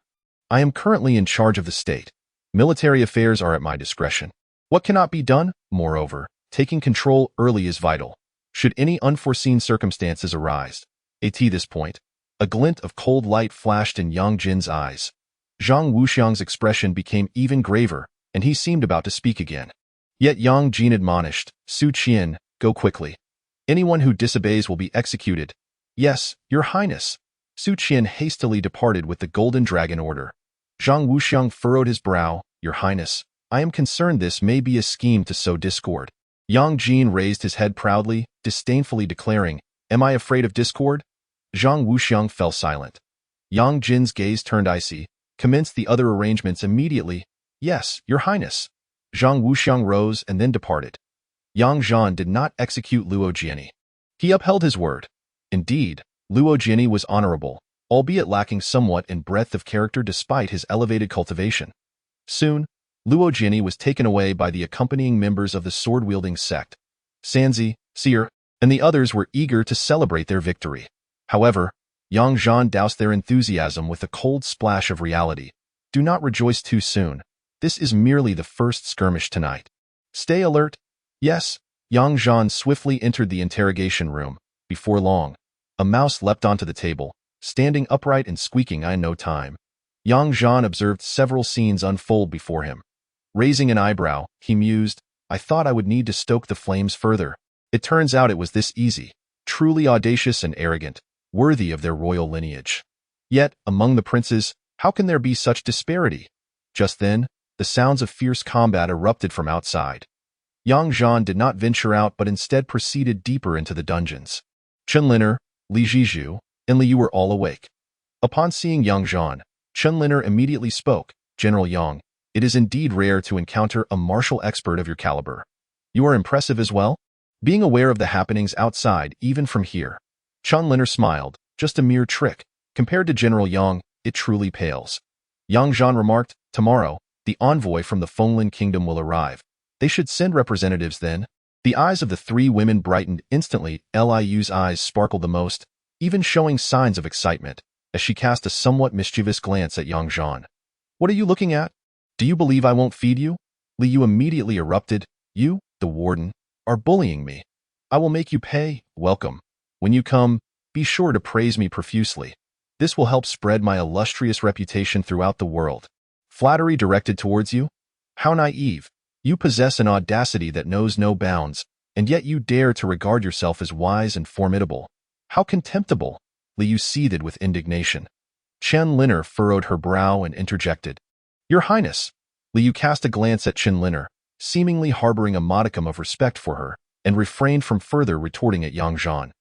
I am currently in charge of the state. Military affairs are at my discretion. What cannot be done? Moreover, taking control early is vital. Should any unforeseen circumstances arise. At this point, a glint of cold light flashed in Yang Jin's eyes. Zhang Wuxiang's expression became even graver, and he seemed about to speak again. Yet Yang Jin admonished, Su Qian, go quickly. Anyone who disobeys will be executed. Yes, Your Highness. Su Qian hastily departed with the Golden Dragon order. Zhang Wuxiang furrowed his brow. Your Highness, I am concerned this may be a scheme to sow discord. Yang Jin raised his head proudly, disdainfully declaring, "Am I afraid of discord?" Zhang Wuxiang fell silent. Yang Jin's gaze turned icy. "Commence the other arrangements immediately." "Yes, Your Highness." Zhang Wuxiang rose and then departed. Yang Zhan did not execute Luo Jiani. He upheld his word. Indeed, Luo Jiani was honorable, albeit lacking somewhat in breadth of character despite his elevated cultivation. Soon, Luo Jiani was taken away by the accompanying members of the sword-wielding sect. Sanzi, Seer, and the others were eager to celebrate their victory. However, Yang Zhan doused their enthusiasm with a cold splash of reality. Do not rejoice too soon. This is merely the first skirmish tonight. Stay alert. Yes, Yang Zhan swiftly entered the interrogation room. Before long, a mouse leapt onto the table, standing upright and squeaking in no time. Yang Zhan observed several scenes unfold before him. Raising an eyebrow, he mused, "I thought I would need to stoke the flames further. It turns out it was this easy, truly audacious and arrogant, worthy of their royal lineage. Yet, among the princes, how can there be such disparity?" Just then, the sounds of fierce combat erupted from outside. Yang Zhan did not venture out but instead proceeded deeper into the dungeons. Chunliner, Li Zhizhu, and Li Yu were all awake. Upon seeing Yang Zhan, Chunliner immediately spoke, "General Yang, it is indeed rare to encounter a martial expert of your caliber. You are impressive as well, being aware of the happenings outside even from here." Chunliner smiled, "Just a mere trick. Compared to General Yang, it truly pales." Yang Zhan remarked, "Tomorrow, the envoy from the Fenglin Kingdom will arrive. They should send representatives then." The eyes of the three women brightened instantly. Liu's eyes sparkled the most, even showing signs of excitement, as she cast a somewhat mischievous glance at Yang Zhan. "What are you looking at? Do you believe I won't feed you?" Li Yu immediately erupted. "You, the warden, are bullying me. I will make you pay. Welcome. When you come, be sure to praise me profusely. This will help spread my illustrious reputation throughout the world." "Flattery directed towards you? How naive. You possess an audacity that knows no bounds, and yet you dare to regard yourself as wise and formidable. How contemptible!" Li Yu seethed with indignation. Chunliner furrowed her brow and interjected, "Your Highness." Li Yu cast a glance at Chunliner, seemingly harboring a modicum of respect for her, and refrained from further retorting at Yang Zhan.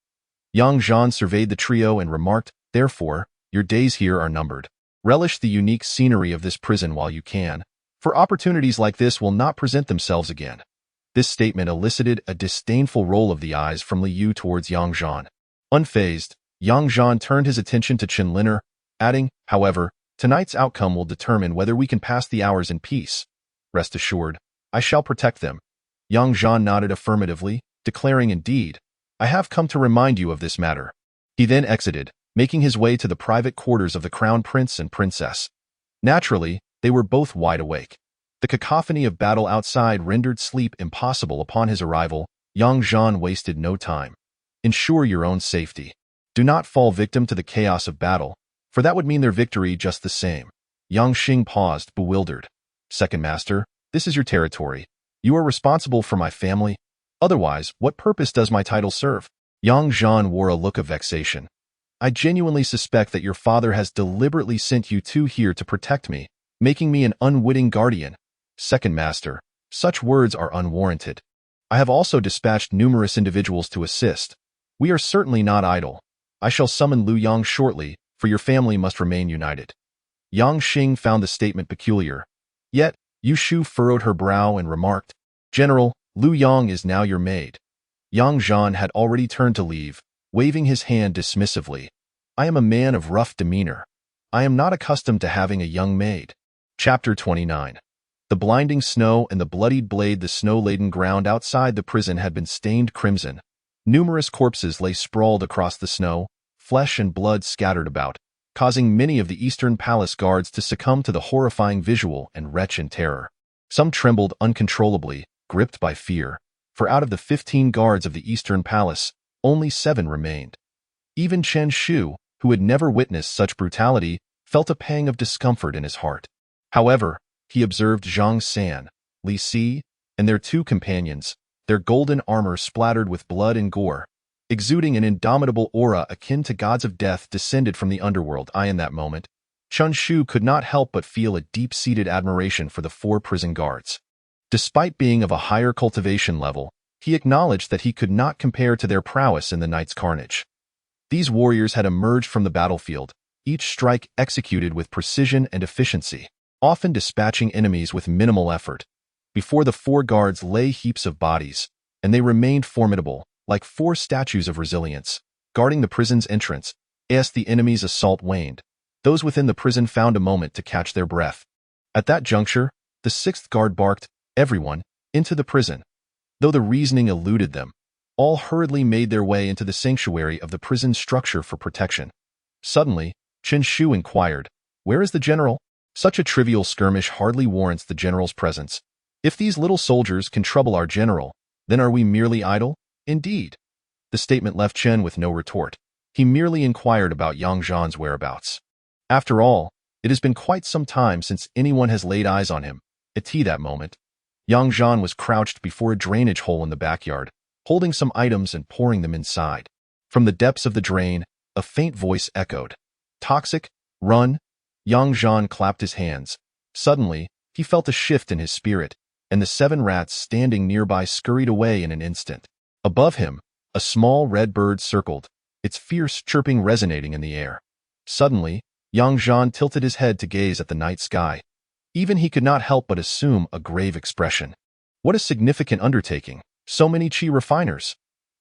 Yang Zhan surveyed the trio and remarked, "Therefore, your days here are numbered. Relish the unique scenery of this prison while you can, for opportunities like this will not present themselves again." This statement elicited a disdainful roll of the eyes from Li Yu towards Yang Zhan. Unfazed, Yang Zhan turned his attention to Chunliner, adding, "However, tonight's outcome will determine whether we can pass the hours in peace. Rest assured, I shall protect them." Yang Zhan nodded affirmatively, declaring, "Indeed, I have come to remind you of this matter." He then exited, making his way to the private quarters of the Crown Prince and Princess. Naturally, they were both wide awake. The cacophony of battle outside rendered sleep impossible upon his arrival. Yang Zhan wasted no time. "Ensure your own safety. Do not fall victim to the chaos of battle, for that would mean their victory just the same." Yang Xing paused, bewildered. "Second Master, this is your territory. You are responsible for my family. Otherwise, what purpose does my title serve?" Yang Zhan wore a look of vexation. "I genuinely suspect that your father has deliberately sent you two here to protect me, making me an unwitting guardian. Second Master, such words are unwarranted. I have also dispatched numerous individuals to assist. We are certainly not idle. I shall summon Lu Yang shortly, for your family must remain united." Yang Xing found the statement peculiar. Yet, Yu Shu furrowed her brow and remarked, "General, Lu Yang is now your maid." Yang Zhan had already turned to leave, waving his hand dismissively. "I am a man of rough demeanor. I am not accustomed to having a young maid." Chapter 29. The blinding snow and the bloodied blade. The snow-laden ground outside the prison had been stained crimson. Numerous corpses lay sprawled across the snow, flesh and blood scattered about, causing many of the Eastern Palace guards to succumb to the horrifying visual and retch in terror. Some trembled uncontrollably, gripped by fear, for out of the 15 guards of the Eastern Palace, only 7 remained. Even Chen Shu, who had never witnessed such brutality, felt a pang of discomfort in his heart. However, he observed Zhang San, Li Si, and their 2 companions, their golden armor splattered with blood and gore, exuding an indomitable aura akin to gods of death descended from the underworld. In that moment, Chun Shu could not help but feel a deep-seated admiration for the four prison guards. Despite being of a higher cultivation level, he acknowledged that he could not compare to their prowess in the night's carnage. These warriors had emerged from the battlefield, each strike executed with precision and efficiency, often dispatching enemies with minimal effort. Before the four guards lay heaps of bodies, and they remained formidable, like four statues of resilience, guarding the prison's entrance. As the enemy's assault waned, those within the prison found a moment to catch their breath. At that juncture, the sixth guard barked, "Everyone, into the prison." Though the reasoning eluded them, all hurriedly made their way into the sanctuary of the prison structure for protection. Suddenly, Chen Shu inquired, "Where is the general?" Such a trivial skirmish hardly warrants the general's presence. If these little soldiers can trouble our general, then are we merely idle? Indeed. The statement left Chen with no retort. He merely inquired about Yang Zhan's whereabouts. After all, it has been quite some time since anyone has laid eyes on him. At that moment, Yang Zhan was crouched before a drainage hole in the backyard, holding some items and pouring them inside. From the depths of the drain, a faint voice echoed, "Toxic, run." Yang Zhan clapped his hands. Suddenly, he felt a shift in his spirit, and the 7 rats standing nearby scurried away in an instant. Above him, a small red bird circled, its fierce chirping resonating in the air. Suddenly, Yang Zhan tilted his head to gaze at the night sky. Even he could not help but assume a grave expression. What a significant undertaking, so many qi refiners.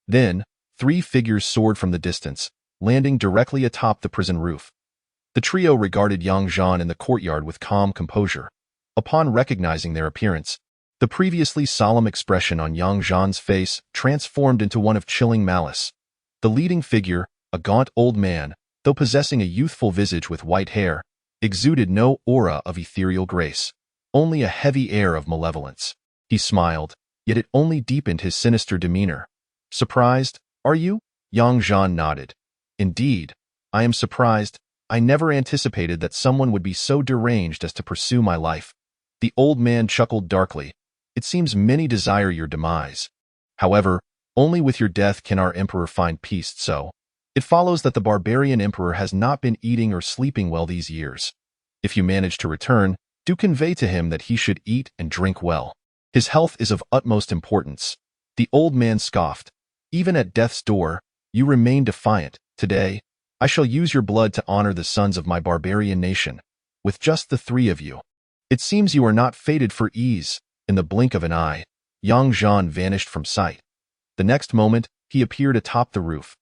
Then, 3 figures soared from the distance, landing directly atop the prison roof. The trio regarded Yang Zhan in the courtyard with calm composure. Upon recognizing their appearance, the previously solemn expression on Yang Zhan's face transformed into one of chilling malice. The leading figure, a gaunt old man, though possessing a youthful visage with white hair, exuded no aura of ethereal grace, only a heavy air of malevolence. He smiled, yet it only deepened his sinister demeanor. "Surprised, are you?" Yang Zhan nodded. "Indeed, I am surprised. I never anticipated that someone would be so deranged as to pursue my life." The old man chuckled darkly. "It seems many desire your demise. However, only with your death can our emperor find peace, so it follows that the barbarian emperor has not been eating or sleeping well these years. If you manage to return, do convey to him that he should eat and drink well. His health is of utmost importance." The old man scoffed. "Even at death's door, you remain defiant. Today, I shall use your blood to honor the sons of my barbarian nation, with just the 3 of you. It seems you are not fated for ease." In the blink of an eye, Yang Zhan vanished from sight. The next moment, he appeared atop the roof.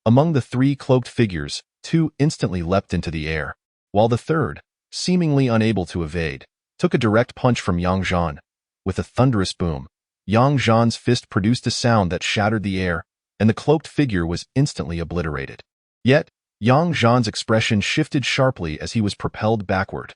Among the 3 cloaked figures, 2 instantly leapt into the air, while the third, seemingly unable to evade, took a direct punch from Yang Zhan. With a thunderous boom, Yang Zhan's fist produced a sound that shattered the air, and the cloaked figure was instantly obliterated. Yet, Yang Zhan's expression shifted sharply as he was propelled backward.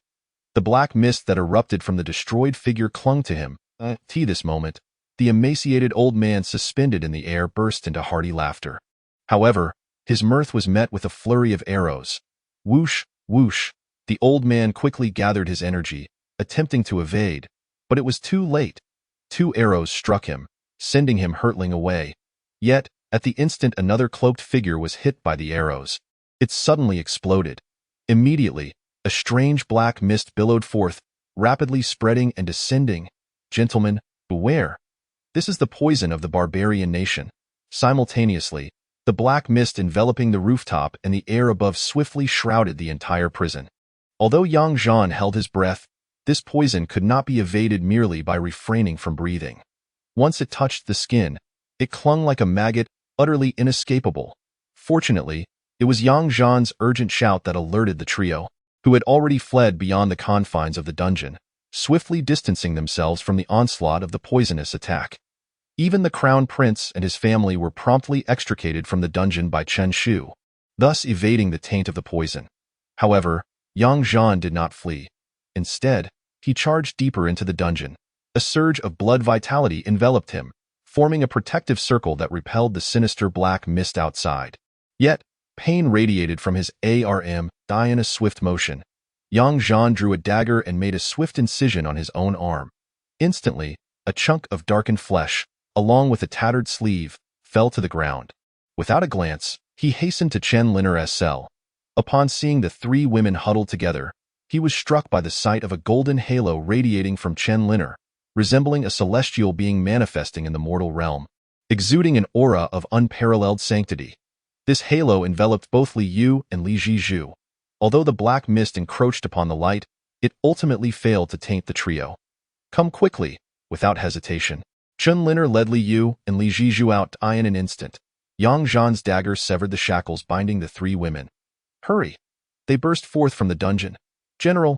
The black mist that erupted from the destroyed figure clung to him. At this moment, the emaciated old man suspended in the air burst into hearty laughter. However, his mirth was met with a flurry of arrows. Whoosh, whoosh. The old man quickly gathered his energy, attempting to evade, but it was too late. 2 arrows struck him, sending him hurtling away. Yet, at the instant another cloaked figure was hit by the arrows, it suddenly exploded. Immediately, a strange black mist billowed forth, rapidly spreading and descending. "Gentlemen, beware. This is the poison of the barbarian nation." Simultaneously, the black mist enveloping the rooftop and the air above swiftly shrouded the entire prison. Although Yang Zhan held his breath, this poison could not be evaded merely by refraining from breathing. Once it touched the skin, it clung like a maggot, utterly inescapable. Fortunately, it was Yang Zhan's urgent shout that alerted the trio, who had already fled beyond the confines of the dungeon, swiftly distancing themselves from the onslaught of the poisonous attack. Even the crown prince and his family were promptly extricated from the dungeon by Chen Shu, thus evading the taint of the poison. However, Yang Zhan did not flee. Instead, he charged deeper into the dungeon. A surge of blood vitality enveloped him, forming a protective circle that repelled the sinister black mist outside. Yet, pain radiated from his arm, in a swift motion. Yang Zhan drew a dagger and made a swift incision on his own arm. Instantly, a chunk of darkened flesh, along with a tattered sleeve, fell to the ground. Without a glance, he hastened to Chen Linner's cell. Upon seeing the 3 women huddled together, He was struck by the sight of a golden halo radiating from Chen Liner, resembling a celestial being manifesting in the mortal realm, exuding an aura of unparalleled sanctity. This halo enveloped both Li Yu and Li Zhizhu. Although the black mist encroached upon the light, it ultimately failed to taint the trio. Come quickly, without hesitation. Chen Liner led Li Yu and Li Zhizhu out in an instant. Yang Zhan's dagger severed the shackles binding the three women. Hurry! They burst forth from the dungeon. General,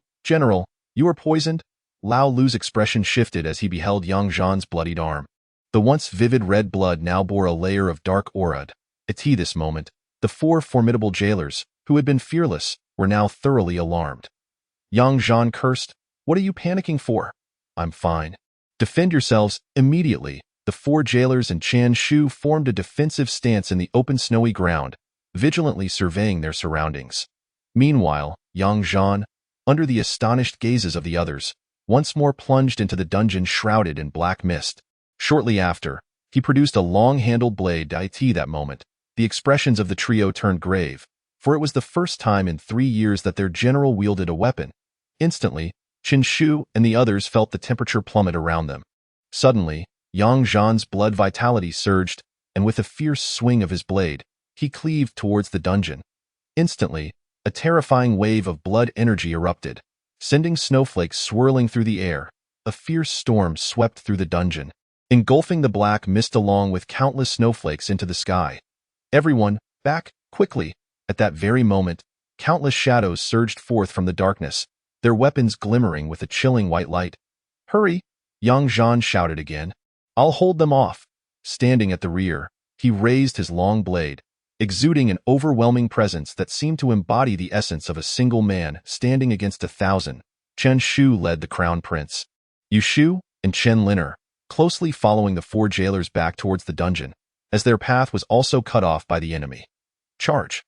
you are poisoned? Lao Lu's expression shifted as he beheld Yang Zhan's bloodied arm. The once vivid red blood now bore a layer of dark aura. At this moment, the four formidable jailers, who had been fearless, were now thoroughly alarmed. Yang Zhan cursed, "What are you panicking for?" "I'm fine. Defend yourselves immediately." The four jailers and Chan Shu formed a defensive stance in the open snowy ground, vigilantly surveying their surroundings. Meanwhile, Yang Zhan, under the astonished gazes of the others, once more plunged into the dungeon shrouded in black mist. Shortly after, he produced a long-handled blade. That moment, the expressions of the trio turned grave, for it was the first time in 3 years that their general wielded a weapon. Instantly, Chen Shu and the others felt the temperature plummet around them. Suddenly, Yang Zhan's blood vitality surged, and with a fierce swing of his blade, he cleaved towards the dungeon. Instantly, a terrifying wave of blood energy erupted, sending snowflakes swirling through the air. A fierce storm swept through the dungeon, engulfing the black mist along with countless snowflakes into the sky. Everyone, back, quickly! At that very moment, countless shadows surged forth from the darkness, their weapons glimmering with a chilling white light. "Hurry!" Yang Zhan shouted again. "I'll hold them off." Standing at the rear, he raised his long blade, exuding an overwhelming presence that seemed to embody the essence of a single man standing against 1,000. Chen Shu led the crown prince. Yu Shu and Chen Liner, closely following the four jailers back towards the dungeon, as their path was also cut off by the enemy. Charge!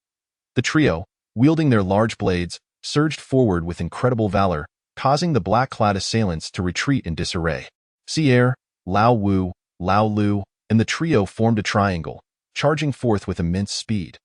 The trio, wielding their large blades, surged forward with incredible valor, causing the black-clad assailants to retreat in disarray. Sierre, Lao Wu, Lao Lu, and the trio formed a triangle, charging forth with immense speed.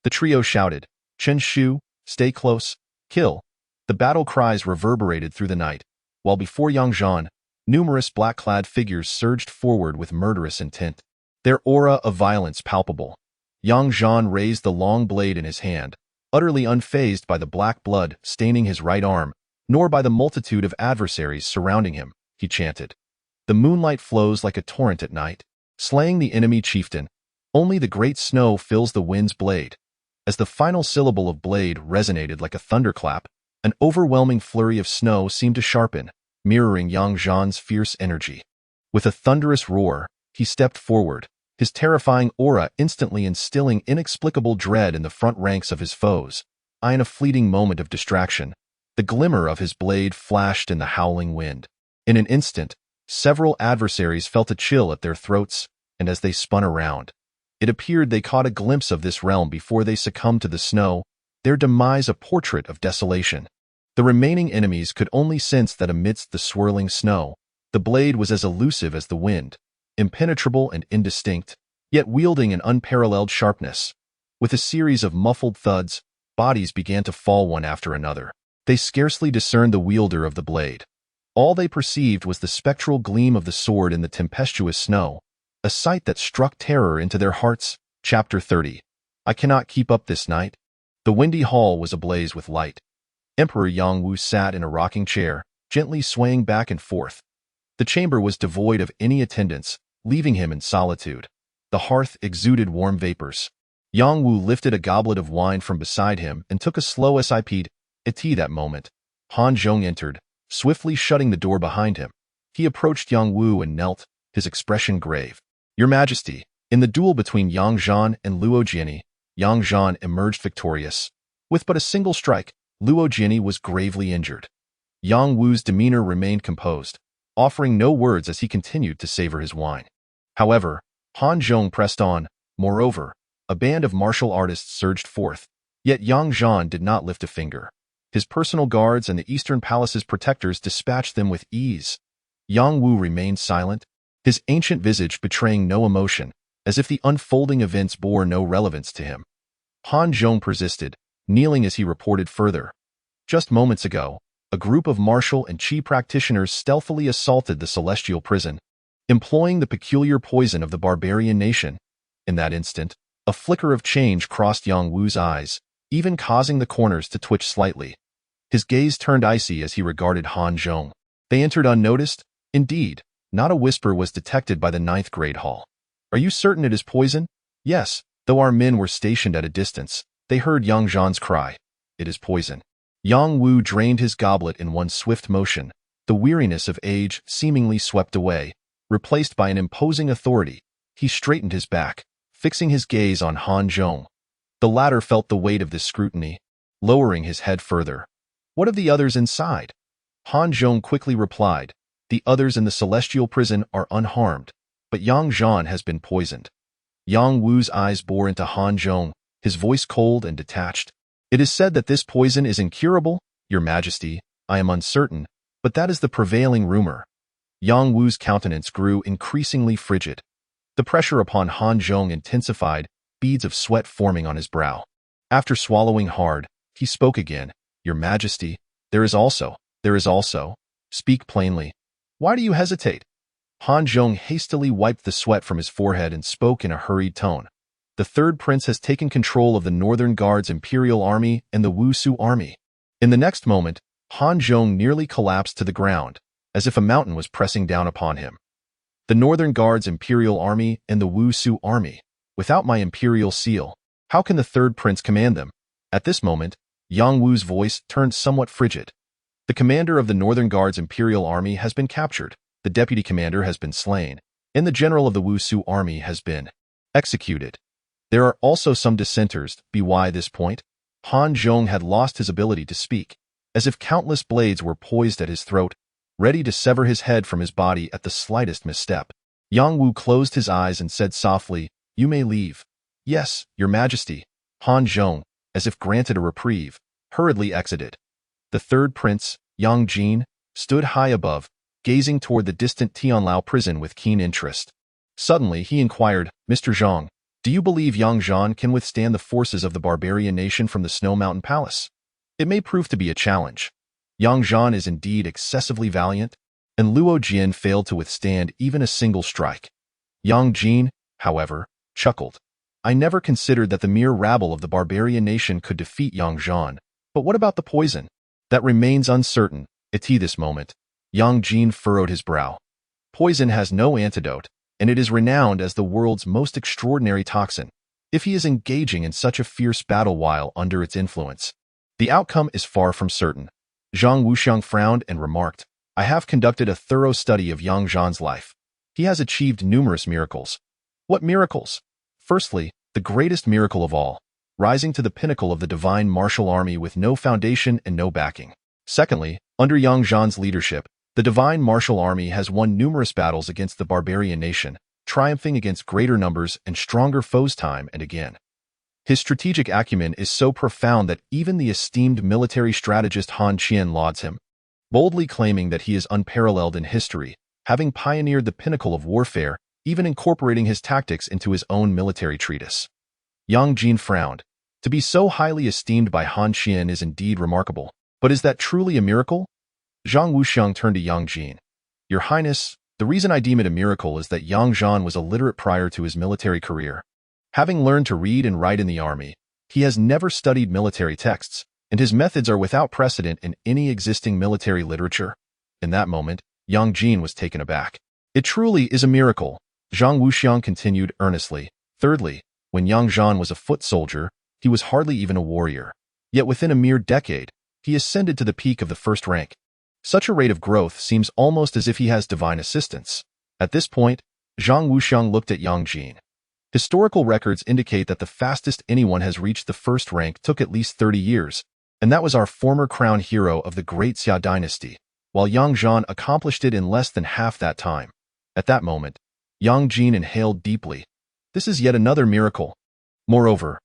The trio shouted, "Chen Shu, stay close, kill." The battle cries reverberated through the night, while before Yang Zhan, numerous black-clad figures surged forward with murderous intent, their aura of violence palpable. Yang Zhan raised the long blade in his hand, utterly unfazed by the black blood staining his right arm, nor by the multitude of adversaries surrounding him. He chanted, "The moonlight flows like a torrent at night, slaying the enemy chieftain. Only the great snow fills the wind's blade." As the final syllable of blade resonated like a thunderclap, an overwhelming flurry of snow seemed to sharpen, mirroring Yang Zhan's fierce energy. With a thunderous roar, he stepped forward, his terrifying aura instantly instilling inexplicable dread in the front ranks of his foes. In a fleeting moment of distraction, the glimmer of his blade flashed in the howling wind. In an instant, several adversaries felt a chill at their throats, and as they spun around, it appeared they caught a glimpse of this realm before they succumbed to the snow, their demise a portrait of desolation. The remaining enemies could only sense that amidst the swirling snow, the blade was as elusive as the wind, impenetrable and indistinct, yet wielding an unparalleled sharpness. With a series of muffled thuds, bodies began to fall one after another. They scarcely discerned the wielder of the blade. All they perceived was the spectral gleam of the sword in the tempestuous snow, a sight that struck terror into their hearts. Chapter 30. I cannot keep up this night. The windy hall was ablaze with light. Emperor Yang Wu sat in a rocking chair, gently swaying back and forth. The chamber was devoid of any attendants, leaving him in solitude. The hearth exuded warm vapors. Yang Wu lifted a goblet of wine from beside him and took a slow sip. At that moment, Han Zhong entered, swiftly shutting the door behind him. He approached Yang Wu and knelt, his expression grave. "Your Majesty, in the duel between Yang Zhan and Luo Jiani, Yang Zhan emerged victorious. With but a single strike, Luo Jiani was gravely injured." Yang Wu's demeanor remained composed, offering no words as he continued to savor his wine. However, Han Zhong pressed on. Moreover, a band of martial artists surged forth, yet Yang Zhan did not lift a finger. His personal guards and the Eastern Palace's protectors dispatched them with ease. Yang Wu remained silent, his ancient visage betraying no emotion, as if the unfolding events bore no relevance to him. Han Zhong persisted, kneeling as he reported further. Just moments ago, a group of martial and qi practitioners stealthily assaulted the celestial prison, employing the peculiar poison of the barbarian nation. In that instant, a flicker of change crossed Yang Wu's eyes, even causing the corners to twitch slightly. His gaze turned icy as he regarded Han Zhong. They entered unnoticed. Indeed, not a whisper was detected by the ninth grade hall. Are you certain it is poison? Yes, though our men were stationed at a distance, they heard Yang Zhan's cry. It is poison. Yang Wu drained his goblet in one swift motion, the weariness of age seemingly swept away, replaced by an imposing authority. He straightened his back, fixing his gaze on Han Zhong. The latter felt the weight of this scrutiny, lowering his head further. What of the others inside? Han Zhong quickly replied, the others in the celestial prison are unharmed, but Yang Zhan has been poisoned. Yang Wu's eyes bore into Han Zhong, his voice cold and detached. It is said that this poison is incurable, Your Majesty. I am uncertain, but that is the prevailing rumor. Yang Wu's countenance grew increasingly frigid. The pressure upon Han Zhong intensified, beads of sweat forming on his brow. After swallowing hard, he spoke again. Your Majesty, there is also. Speak plainly. Why do you hesitate? Han Zhong hastily wiped the sweat from his forehead and spoke in a hurried tone. The third prince has taken control of the Northern Guard's Imperial Army and the Wusu Army. In the next moment, Han Zhong nearly collapsed to the ground, as if a mountain was pressing down upon him. The Northern Guard's Imperial Army and the Wusu Army. Without my imperial seal, how can the third prince command them? At this moment, Yang Wu's voice turned somewhat frigid. The commander of the Northern Guard's Imperial Army has been captured, the deputy commander has been slain, and the general of the Wusu Army has been executed. There are also some dissenters. By this point, Han Zhong had lost his ability to speak, as if countless blades were poised at his throat, ready to sever his head from his body at the slightest misstep. Yang Wu closed his eyes and said softly, You may leave. Yes, Your Majesty. Han Zhong, as if granted a reprieve, hurriedly exited. The third prince, Yang Jin, stood high above, gazing toward the distant Tianlao prison with keen interest. Suddenly he inquired, Mr. Zhang, do you believe Yang Zhan can withstand the forces of the barbarian nation from the Snow Mountain Palace? It may prove to be a challenge. Yang Zhan is indeed excessively valiant, and Luo Jian failed to withstand even a single strike. Yang Jin, however, chuckled. I never considered that the mere rabble of the barbarian nation could defeat Yang Zhan, but what about the poison? That remains uncertain. At this moment, Yang Jin furrowed his brow. Poison has no antidote, and it is renowned as the world's most extraordinary toxin. If he is engaging in such a fierce battle while under its influence, the outcome is far from certain. Zhang Wuxiang frowned and remarked, I have conducted a thorough study of Yang Zhan's life. He has achieved numerous miracles. What miracles? Firstly, the greatest miracle of all, rising to the pinnacle of the divine martial army with no foundation and no backing. Secondly, under Yang Zhan's leadership, the divine martial army has won numerous battles against the barbarian nation, triumphing against greater numbers and stronger foes time and again. His strategic acumen is so profound that even the esteemed military strategist Han Qian lauds him, boldly claiming that he is unparalleled in history, having pioneered the pinnacle of warfare, even incorporating his tactics into his own military treatise. Yang Jin frowned. To be so highly esteemed by Han Qian is indeed remarkable, but is that truly a miracle? Zhang Wuxiang turned to Yang Jin. Your Highness, the reason I deem it a miracle is that Yang Zhan was illiterate prior to his military career. Having learned to read and write in the army, he has never studied military texts, and his methods are without precedent in any existing military literature. In that moment, Yang Jin was taken aback. It truly is a miracle, Zhang Wuxiang continued earnestly. Thirdly, when Yang Zhan was a foot soldier, he was hardly even a warrior. Yet within a mere decade, he ascended to the peak of the first rank. Such a rate of growth seems almost as if he has divine assistance. At this point, Zhang Wuxiang looked at Yang Jin. Historical records indicate that the fastest anyone has reached the first rank took at least 30 years, and that was our former crown hero of the Great Xia dynasty, while Yang Zhan accomplished it in less than half that time. At that moment, Yang Jin inhaled deeply. This is yet another miracle. Moreover,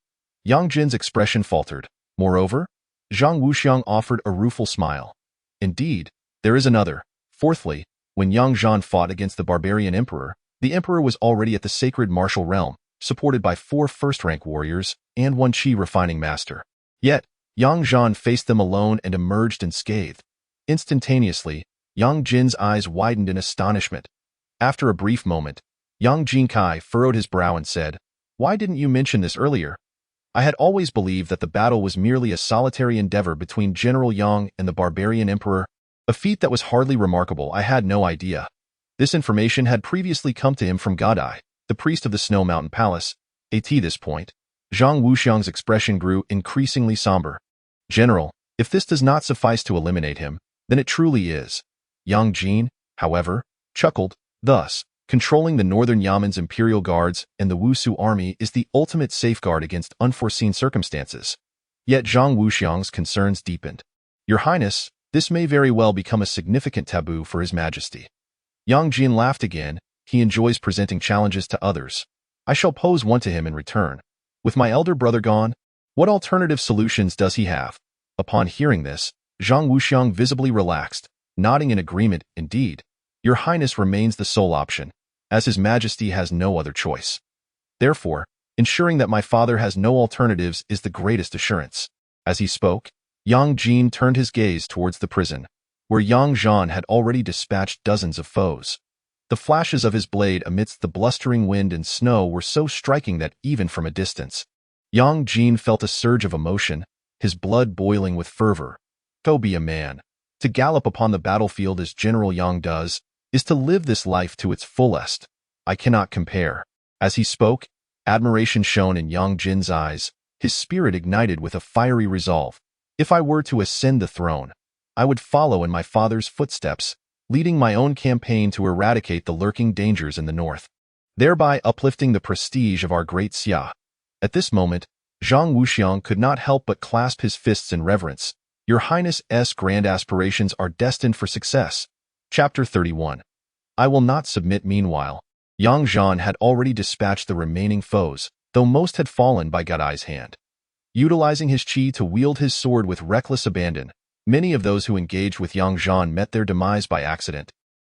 Yang Jin's expression faltered. Moreover, Zhang Wuxiang offered a rueful smile. Indeed, there is another. Fourthly, when Yang Zhan fought against the barbarian emperor, the emperor was already at the sacred martial realm, supported by 4 first-rank warriors and 1 qi refining master. Yet, Yang Zhan faced them alone and emerged unscathed. Instantaneously, Yang Jin's eyes widened in astonishment. After a brief moment, Yang Jinkai furrowed his brow and said, "Why didn't you mention this earlier? I had always believed that the battle was merely a solitary endeavor between General Yang and the barbarian emperor, a feat that was hardly remarkable. I had no idea." This information had previously come to him from Gadai, the priest of the Snow Mountain Palace. At this point, Zhang Wuxiang's expression grew increasingly somber. "General, if this does not suffice to eliminate him, then it truly is." Yang Jin, however, chuckled, "Thus, controlling the Northern Yamen's imperial guards and the Wusu army is the ultimate safeguard against unforeseen circumstances." Yet Zhang Wuxiang's concerns deepened. "Your Highness, this may very well become a significant taboo for His Majesty." Yang Jin laughed again. "He enjoys presenting challenges to others. I shall pose one to him in return. With my elder brother gone, what alternative solutions does he have?" Upon hearing this, Zhang Wuxiang visibly relaxed, nodding in agreement. "Indeed, Your Highness remains the sole option, as His Majesty has no other choice. Therefore, ensuring that my father has no alternatives is the greatest assurance." As he spoke, Yang Jin turned his gaze towards the prison, where Yang Zhan had already dispatched dozens of foes. The flashes of his blade amidst the blustering wind and snow were so striking that even from a distance, Yang Jin felt a surge of emotion, his blood boiling with fervor. To be a man, to gallop upon the battlefield as General Yang does, is to live this life to its fullest. I cannot compare. As he spoke, admiration shone in Yang Jin's eyes, his spirit ignited with a fiery resolve. "If I were to ascend the throne, I would follow in my father's footsteps, leading my own campaign to eradicate the lurking dangers in the north, thereby uplifting the prestige of our great Xia." At this moment, Zhang Wuxiang could not help but clasp his fists in reverence. "Your Highness's grand aspirations are destined for success." Chapter 31. I will not submit. Meanwhile, Yang Zhan had already dispatched the remaining foes, though most had fallen by Gadai's hand. Utilizing his qi to wield his sword with reckless abandon, many of those who engaged with Yang Zhan met their demise by accident,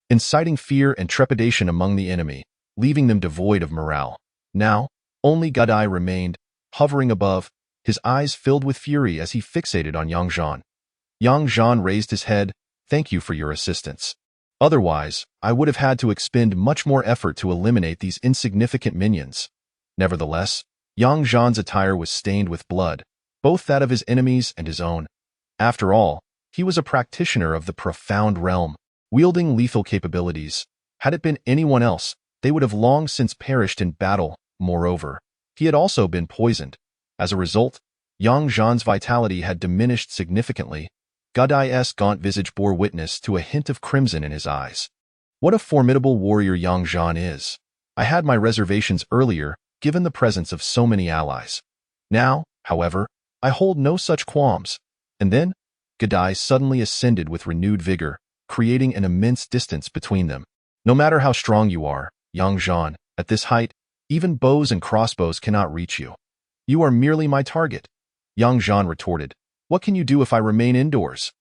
inciting fear and trepidation among the enemy, leaving them devoid of morale. Now, only Gadai remained, hovering above, his eyes filled with fury as he fixated on Yang Zhan. Yang Zhan raised his head. "Thank you for your assistance. Otherwise, I would have had to expend much more effort to eliminate these insignificant minions." Nevertheless, Yang Zhan's attire was stained with blood, both that of his enemies and his own. After all, he was a practitioner of the profound realm, wielding lethal capabilities. Had it been anyone else, they would have long since perished in battle. Moreover, he had also been poisoned. As a result, Yang Zhan's vitality had diminished significantly. Gadai's gaunt visage bore witness to a hint of crimson in his eyes. What a formidable warrior Yang Zhan is. I had my reservations earlier, given the presence of so many allies. Now, however, I hold no such qualms. And then, Gadai suddenly ascended with renewed vigor, creating an immense distance between them. "No matter how strong you are, Yang Zhan, at this height, even bows and crossbows cannot reach you. You are merely my target." Yang Zhan retorted, "What can you do if I remain indoors?"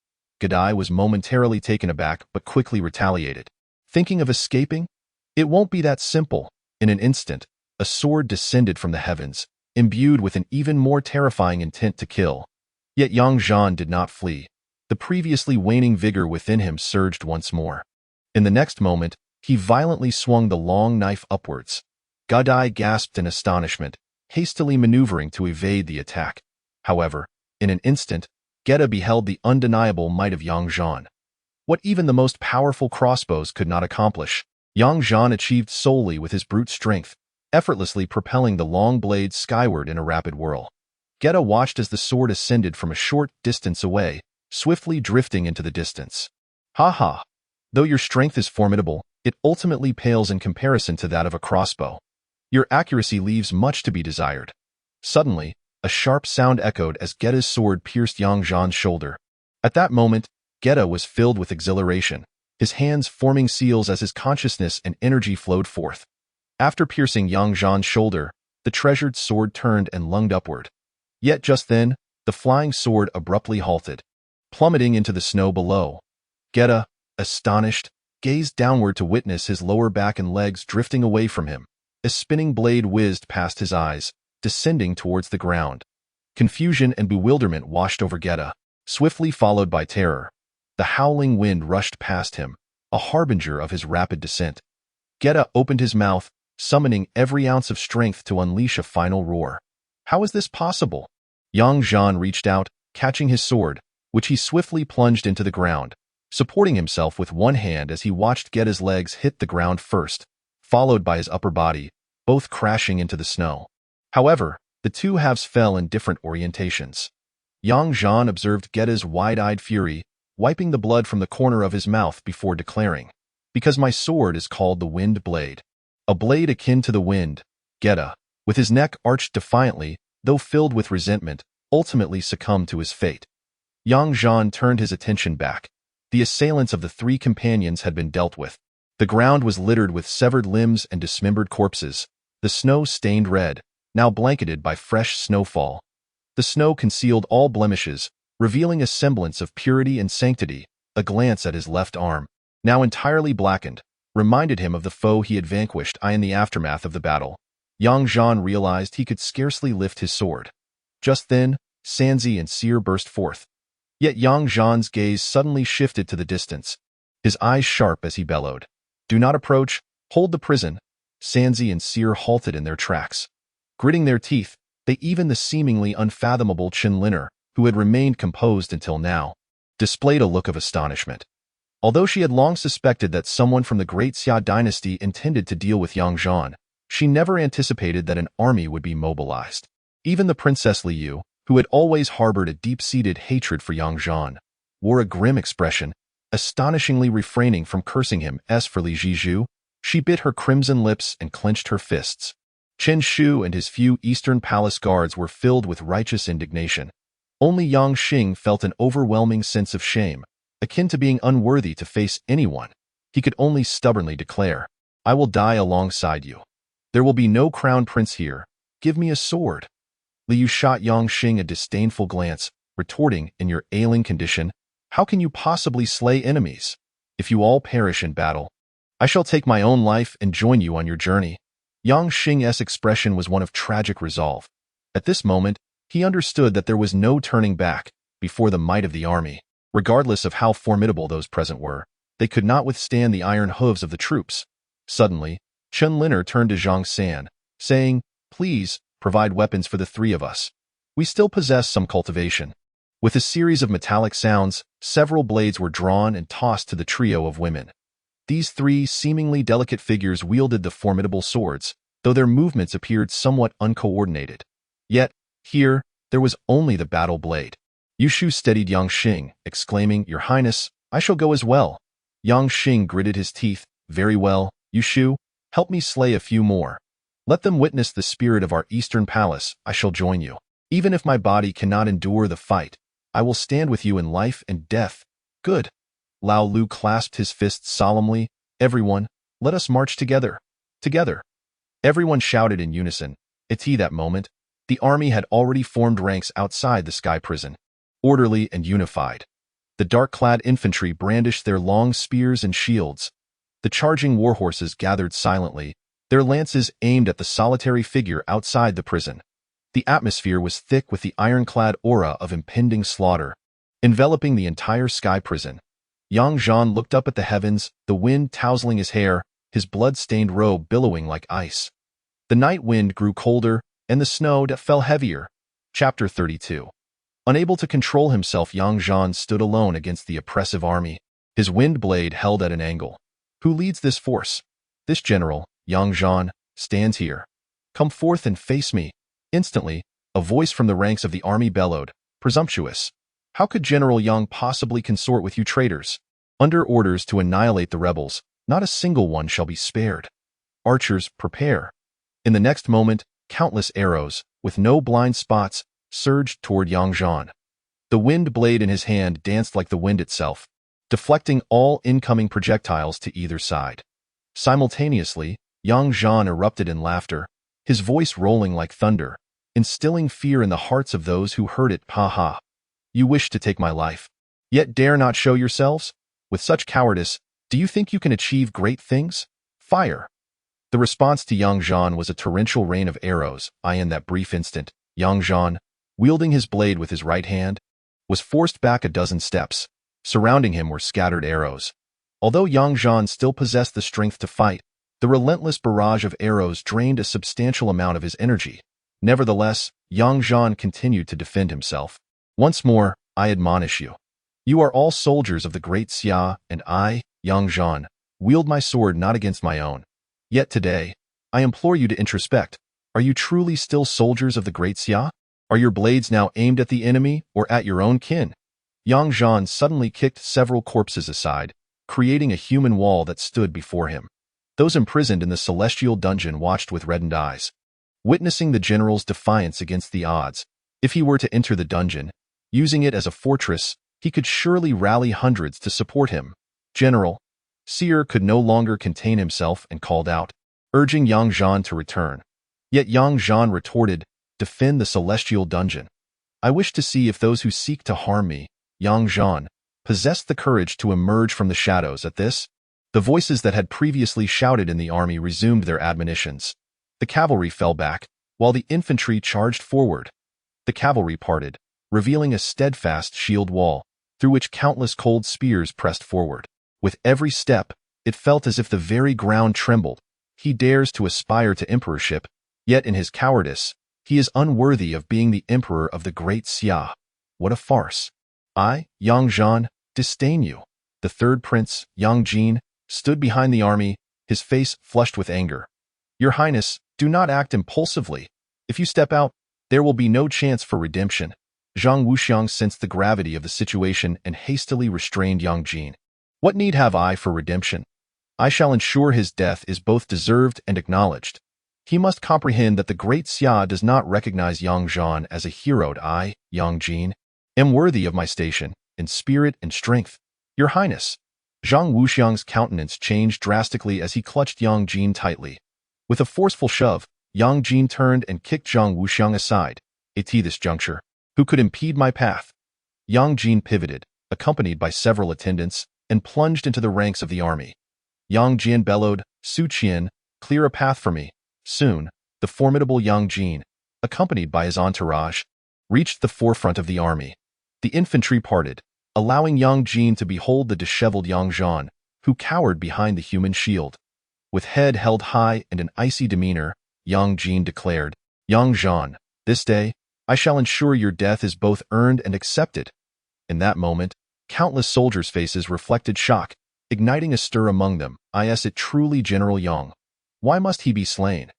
Gadai was momentarily taken aback but quickly retaliated. "Thinking of escaping? It won't be that simple." In an instant, a sword descended from the heavens, imbued with an even more terrifying intent to kill. Yet Yang Zhan did not flee. The previously waning vigor within him surged once more. In the next moment, he violently swung the long knife upwards. Gadai gasped in astonishment, hastily maneuvering to evade the attack. However, in an instant, Geta beheld the undeniable might of Yang Zhan. What even the most powerful crossbows could not accomplish, Yang Zhan achieved solely with his brute strength, effortlessly propelling the long blade skyward in a rapid whirl. Geta watched as the sword ascended from a short distance away, swiftly drifting into the distance. "Ha ha! Though your strength is formidable, it ultimately pales in comparison to that of a crossbow. Your accuracy leaves much to be desired." Suddenly, a sharp sound echoed as Geta's sword pierced Yang Zhan's shoulder. At that moment, Geta was filled with exhilaration, his hands forming seals as his consciousness and energy flowed forth. After piercing Yang Zhan's shoulder, the treasured sword turned and lunged upward. Yet just then, the flying sword abruptly halted, plummeting into the snow below. Geta, astonished, gazed downward to witness his lower back and legs drifting away from him. A spinning blade whizzed past his eyes, descending towards the ground. Confusion and bewilderment washed over Geta, swiftly followed by terror. The howling wind rushed past him, a harbinger of his rapid descent. Geta opened his mouth, summoning every ounce of strength to unleash a final roar. How is this possible? Zhan reached out, catching his sword, which he swiftly plunged into the ground, supporting himself with one hand as he watched Geta's legs hit the ground first, followed by his upper body, both crashing into the snow. However, the two halves fell in different orientations. Zhan observed Geta's wide-eyed fury, wiping the blood from the corner of his mouth before declaring, "Because my sword is called the Wind Blade. A blade akin to the wind." Geta, with his neck arched defiantly, though filled with resentment, ultimately succumbed to his fate. Zhan turned his attention back. The assailants of the three companions had been dealt with. The ground was littered with severed limbs and dismembered corpses, the snow stained red, now blanketed by fresh snowfall. The snow concealed all blemishes, revealing a semblance of purity and sanctity. A glance at his left arm, now entirely blackened, reminded him of the foe he had vanquished in the aftermath of the battle. Zhan realized he could scarcely lift his sword. Just then, Sanzi and Seer burst forth. Yet Zhan's gaze suddenly shifted to the distance, his eyes sharp as he bellowed, "Do not approach, hold the prison." Sanzi and Seer halted in their tracks. Gritting their teeth, they even the seemingly unfathomable Liner, who had remained composed until now, displayed a look of astonishment. Although she had long suspected that someone from the great Xia dynasty intended to deal with Zhan, she never anticipated that an army would be mobilized. Even the Princess Liu, who had always harbored a deep-seated hatred for Zhan, wore a grim expression, astonishingly refraining from cursing him. As for Li Zhizhu, she bit her crimson lips and clenched her fists. Chen Shu and his few Eastern Palace guards were filled with righteous indignation. Only Yang Xing felt an overwhelming sense of shame, akin to being unworthy to face anyone. He could only stubbornly declare, "I will die alongside you. There will be no crown prince here. Give me a sword." Liu shot Yang Xing a disdainful glance, retorting, "In your ailing condition, how can you possibly slay enemies? If you all perish in battle, I shall take my own life and join you on your journey." Yang Xing's expression was one of tragic resolve. At this moment, he understood that there was no turning back before the might of the army. Regardless of how formidable those present were, they could not withstand the iron hooves of the troops. Suddenly, Liner turned to Zhang San, saying, "Please, provide weapons for the three of us. We still possess some cultivation." With a series of metallic sounds, several blades were drawn and tossed to the trio of women. These three seemingly delicate figures wielded the formidable swords, though their movements appeared somewhat uncoordinated. Yet, here, there was only the battle blade. Yushu steadied Yang Xing, exclaiming, "Your Highness, I shall go as well." Yang Xing gritted his teeth, "Very well, Yushu, help me slay a few more. Let them witness the spirit of our Eastern Palace. I shall join you. Even if my body cannot endure the fight, I will stand with you in life and death." "Good." Lao Lu clasped his fists solemnly. "Everyone, let us march together. Together." Everyone shouted in unison. At that moment, the army had already formed ranks outside the sky prison, orderly and unified. The dark-clad infantry brandished their long spears and shields. The charging warhorses gathered silently, their lances aimed at the solitary figure outside the prison. The atmosphere was thick with the ironclad aura of impending slaughter, enveloping the entire sky prison. Zhan looked up at the heavens, the wind tousling his hair, his blood-stained robe billowing like ice. The night wind grew colder, and the snow fell heavier. Chapter 32. Unable to control himself, Zhan stood alone against the oppressive army, his wind blade held at an angle. "Who leads this force?" "This general, Zhan, stands here. Come forth and face me." Instantly, a voice from the ranks of the army bellowed, "Presumptuous! How could General Yang possibly consort with you traitors? Under orders to annihilate the rebels, not a single one shall be spared. Archers, prepare." In the next moment, countless arrows, with no blind spots, surged toward Zhan. The wind blade in his hand danced like the wind itself, deflecting all incoming projectiles to either side. Simultaneously, Zhan erupted in laughter, his voice rolling like thunder, instilling fear in the hearts of those who heard it. "Ha ha! You wish to take my life, yet dare not show yourselves? With such cowardice, do you think you can achieve great things? Fire!" The response to Zhan was a torrential rain of arrows. In that brief instant, Zhan, wielding his blade with his right hand, was forced back a dozen steps. Surrounding him were scattered arrows. Although Yang Zhan still possessed the strength to fight, the relentless barrage of arrows drained a substantial amount of his energy. Nevertheless, Yang Zhan continued to defend himself. Once more, I admonish you. You are all soldiers of the great Xia, and I, Yang Zhan, wield my sword not against my own. Yet today, I implore you to introspect. Are you truly still soldiers of the great Xia? Are your blades now aimed at the enemy or at your own kin? Yang Zhan suddenly kicked several corpses aside, creating a human wall that stood before him. Those imprisoned in the celestial dungeon watched with reddened eyes. Witnessing the general's defiance against the odds, if he were to enter the dungeon, using it as a fortress, he could surely rally hundreds to support him. General, Seer could no longer contain himself and called out, urging Yang Zhan to return. Yet Yang Zhan retorted, defend the celestial dungeon. I wish to see if those who seek to harm me, Yang Zhan, possessed the courage to emerge from the shadows. At this, the voices that had previously shouted in the army resumed their admonitions. The cavalry fell back, while the infantry charged forward. The cavalry parted, revealing a steadfast shield wall, through which countless cold spears pressed forward. With every step, it felt as if the very ground trembled. He dares to aspire to emperorship, yet in his cowardice, he is unworthy of being the emperor of the great Xia. What a farce! I, Yang Zhan, disdain you. The third prince, Yang Jin, stood behind the army, his face flushed with anger. Your Highness, do not act impulsively. If you step out, there will be no chance for redemption. Zhang Wuxiang sensed the gravity of the situation and hastily restrained Yang Jin. What need have I for redemption? I shall ensure his death is both deserved and acknowledged. He must comprehend that the great Xia does not recognize Yang Zhan as a hero. I, Yang Jin, am worthy of my station, in spirit and strength. Your Highness. Zhang Wuxiang's countenance changed drastically as he clutched Yang Jin tightly. With a forceful shove, Yang Jin turned and kicked Zhang Wuxiang aside. At this juncture, who could impede my path? Yang Jin pivoted, accompanied by several attendants, and plunged into the ranks of the army. Yang Jin bellowed, Su Qian, clear a path for me. Soon, the formidable Yang Jin, accompanied by his entourage, reached the forefront of the army. The infantry parted, allowing Yang Jin to behold the disheveled Yang Zhan, who cowered behind the human shield. With head held high and an icy demeanor, Yang Jin declared, Yang Zhan, this day, I shall ensure your death is both earned and accepted. In that moment, countless soldiers' faces reflected shock, igniting a stir among them. Is it truly General Yang? Why must he be slain?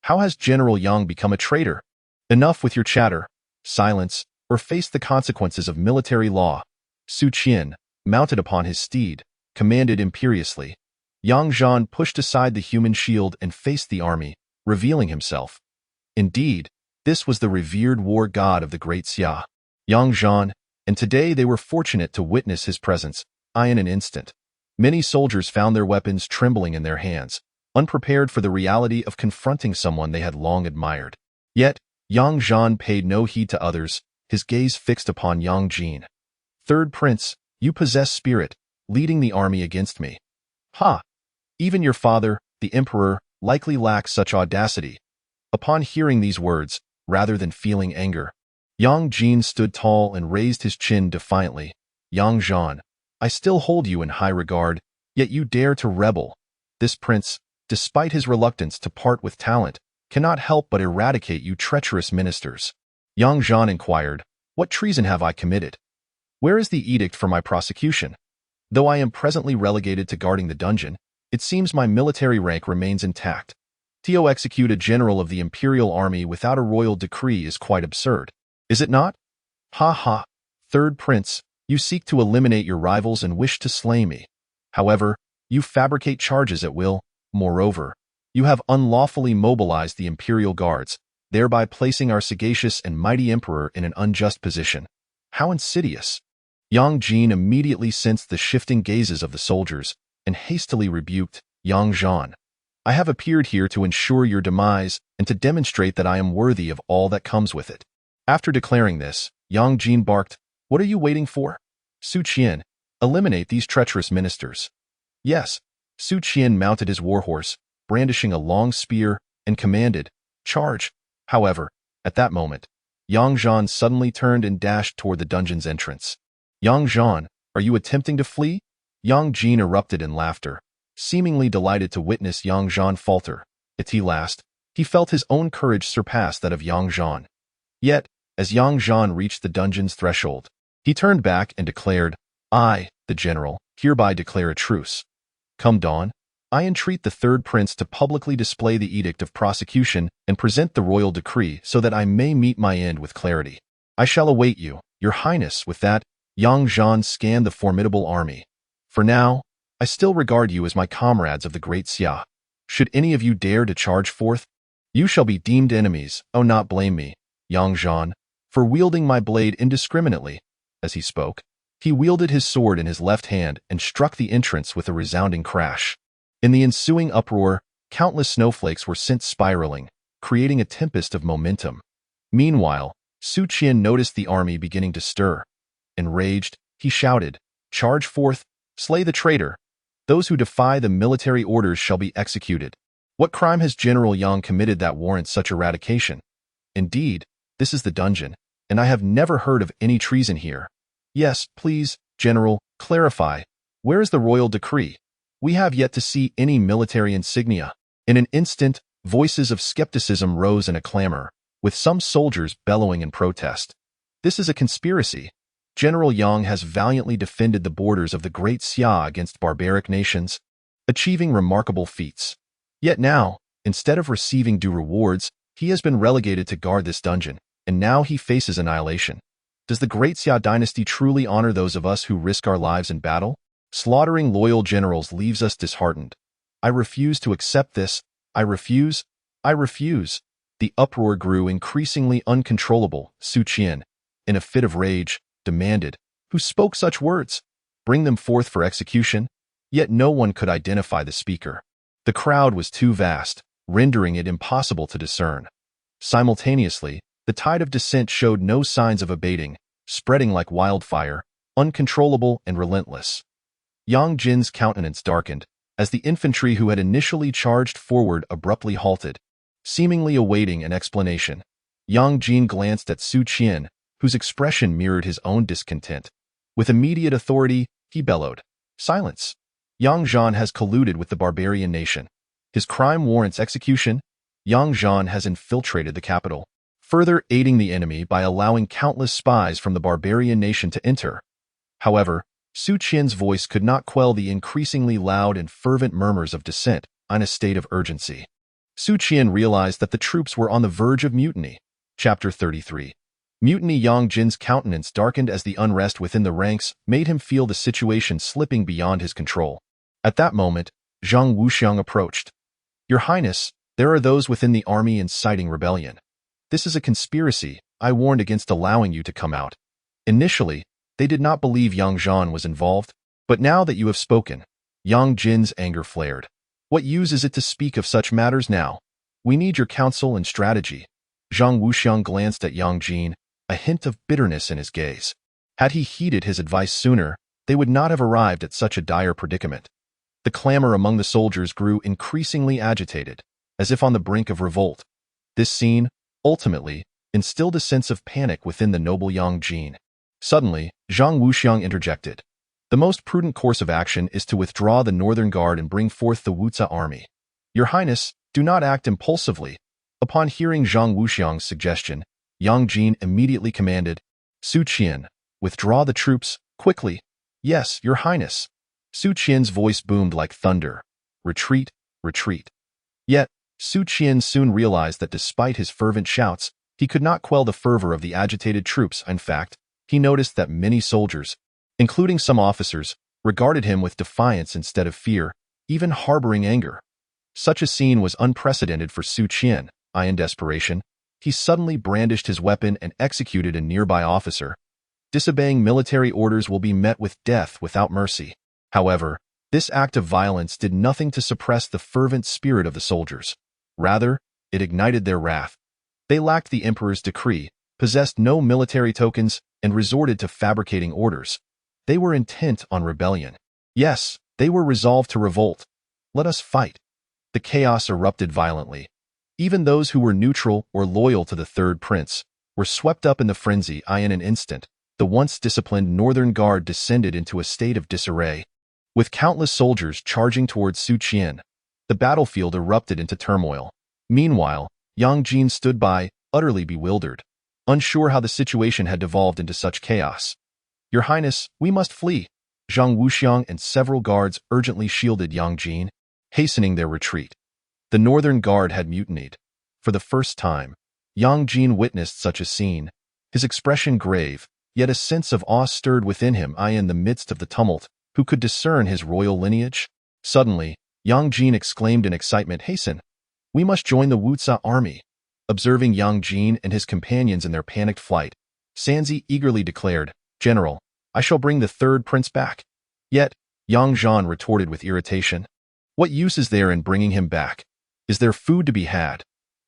How has General Yang become a traitor? Enough with your chatter. Silence, or face the consequences of military law. Su Qian, mounted upon his steed, commanded imperiously. Yang Zhan pushed aside the human shield and faced the army, revealing himself. Indeed, this was the revered war god of the great Xia, Yang Zhan, and today they were fortunate to witness his presence. In an instant, many soldiers found their weapons trembling in their hands, unprepared for the reality of confronting someone they had long admired. Yet, Yang Zhan paid no heed to others, his gaze fixed upon Yang Jin. Third prince, you possess spirit, leading the army against me. Ha! Even your father, the emperor, likely lacks such audacity. Upon hearing these words, rather than feeling anger, Yang Jin stood tall and raised his chin defiantly. Yang Zhan, I still hold you in high regard, yet you dare to rebel. This prince, despite his reluctance to part with talent, cannot help but eradicate you treacherous ministers. Yang Zhan inquired, what treason have I committed? Where is the edict for my prosecution? Though I am presently relegated to guarding the dungeon, it seems my military rank remains intact. To execute a general of the imperial army without a royal decree is quite absurd. Is it not? Ha ha! Third prince, you seek to eliminate your rivals and wish to slay me. However, you fabricate charges at will. Moreover, you have unlawfully mobilized the imperial guards, thereby placing our sagacious and mighty emperor in an unjust position. How insidious! Yang Jin immediately sensed the shifting gazes of the soldiers, and hastily rebuked, Yang Zhan. I have appeared here to ensure your demise and to demonstrate that I am worthy of all that comes with it. After declaring this, Yang Jin barked, what are you waiting for? Su Qian, eliminate these treacherous ministers. Yes, Su Qian mounted his warhorse, brandishing a long spear, and commanded, charge. However, at that moment, Yang Zhan suddenly turned and dashed toward the dungeon's entrance. Yang Zhan, are you attempting to flee? Yang Jin erupted in laughter, seemingly delighted to witness Yang Zhan falter. At last, he felt his own courage surpass that of Yang Zhan. Yet, as Yang Zhan reached the dungeon's threshold, he turned back and declared, I, the general, hereby declare a truce. Come dawn, I entreat the third prince to publicly display the edict of prosecution and present the royal decree so that I may meet my end with clarity. I shall await you, your highness. With that, Yang Zhan scanned the formidable army. For now, I still regard you as my comrades of the great Xia. Should any of you dare to charge forth, you shall be deemed enemies. Oh, not blame me, Yang Zhan, for wielding my blade indiscriminately. As he spoke, he wielded his sword in his left hand and struck the entrance with a resounding crash. In the ensuing uproar, countless snowflakes were sent spiraling, creating a tempest of momentum. Meanwhile, Su Qian noticed the army beginning to stir. Enraged, he shouted, Charge forth, slay the traitor. Those who defy the military orders shall be executed. What crime has General Yang committed that warrants such eradication? Indeed, this is the dungeon, and I have never heard of any treason here. Yes, please, General, clarify. Where is the royal decree? We have yet to see any military insignia. In an instant, voices of skepticism rose in a clamor, with some soldiers bellowing in protest. This is a conspiracy. General Yang has valiantly defended the borders of the Great Xia against barbaric nations, achieving remarkable feats. Yet now, instead of receiving due rewards, he has been relegated to guard this dungeon, and now he faces annihilation. Does the Great Xia dynasty truly honor those of us who risk our lives in battle? Slaughtering loyal generals leaves us disheartened. I refuse to accept this. I refuse. I refuse. The uproar grew increasingly uncontrollable. Su Qian, in a fit of rage, demanded, Who spoke such words? Bring them forth for execution. Yet no one could identify the speaker. The crowd was too vast, rendering it impossible to discern. Simultaneously, the tide of dissent showed no signs of abating, spreading like wildfire, uncontrollable and relentless. Yang Jin's countenance darkened, as the infantry who had initially charged forward abruptly halted, seemingly awaiting an explanation. Yang Jin glanced at Su Qian, whose expression mirrored his own discontent. With immediate authority, he bellowed, Silence! Yang Zhan has colluded with the barbarian nation. His crime warrants execution. Yang Zhan has infiltrated the capital, further aiding the enemy by allowing countless spies from the barbarian nation to enter. However, Su Qian's voice could not quell the increasingly loud and fervent murmurs of dissent in a state of urgency. Su Qian realized that the troops were on the verge of mutiny. Chapter 33. Mutiny. Yang Jin's countenance darkened as the unrest within the ranks made him feel the situation slipping beyond his control. At that moment, Zhang Wuxiang approached. Your Highness, there are those within the army inciting rebellion. This is a conspiracy. I warned against allowing you to come out. Initially, they did not believe Yang Zhan was involved, but now that you have spoken, Yang Jin's anger flared. What use is it to speak of such matters now? We need your counsel and strategy. Zhang Wuxiang glanced at Yang Jin, a hint of bitterness in his gaze. Had he heeded his advice sooner, they would not have arrived at such a dire predicament. The clamor among the soldiers grew increasingly agitated, as if on the brink of revolt. This scene, ultimately, instilled a sense of panic within the noble Yang Jin. Suddenly, Zhang Wuxiang interjected. The most prudent course of action is to withdraw the northern guard and bring forth the Wuzi army. Your Highness, do not act impulsively. Upon hearing Zhang Wuxiang's suggestion, Yang Jin immediately commanded, Su Qian, withdraw the troops, quickly. Yes, Your Highness. Su Qian's voice boomed like thunder. Retreat, retreat. Yet, Su Qian soon realized that despite his fervent shouts, he could not quell the fervor of the agitated troops. In fact, he noticed that many soldiers, including some officers, regarded him with defiance instead of fear, even harboring anger. Such a scene was unprecedented for Su Qian. In desperation, he suddenly brandished his weapon and executed a nearby officer. Disobeying military orders will be met with death without mercy. However, this act of violence did nothing to suppress the fervent spirit of the soldiers. Rather, it ignited their wrath. They lacked the emperor's decree, possessed no military tokens, and resorted to fabricating orders. They were intent on rebellion. Yes, they were resolved to revolt. Let us fight. The chaos erupted violently. Even those who were neutral or loyal to the third prince, were swept up in the frenzy. In an instant, the once disciplined Northern Guard descended into a state of disarray. With countless soldiers charging towards Su Qian, the battlefield erupted into turmoil. Meanwhile, Yang Jin stood by, utterly bewildered, unsure how the situation had devolved into such chaos. "Your Highness, we must flee." Zhang Wuxiang and several guards urgently shielded Yang Jin, hastening their retreat. The Northern Guard had mutinied. For the first time, Yang Jin witnessed such a scene, his expression grave, yet a sense of awe stirred within him. In the midst of the tumult, who could discern his royal lineage? Suddenly, Yang Jin exclaimed in excitement, "Hasten! We must join the Wuzi army." Observing Yang Jin and his companions in their panicked flight, Sanzi eagerly declared, "General, I shall bring the third prince back." Yet, Yang Zhan retorted with irritation, "What use is there in bringing him back? Is there food to be had?"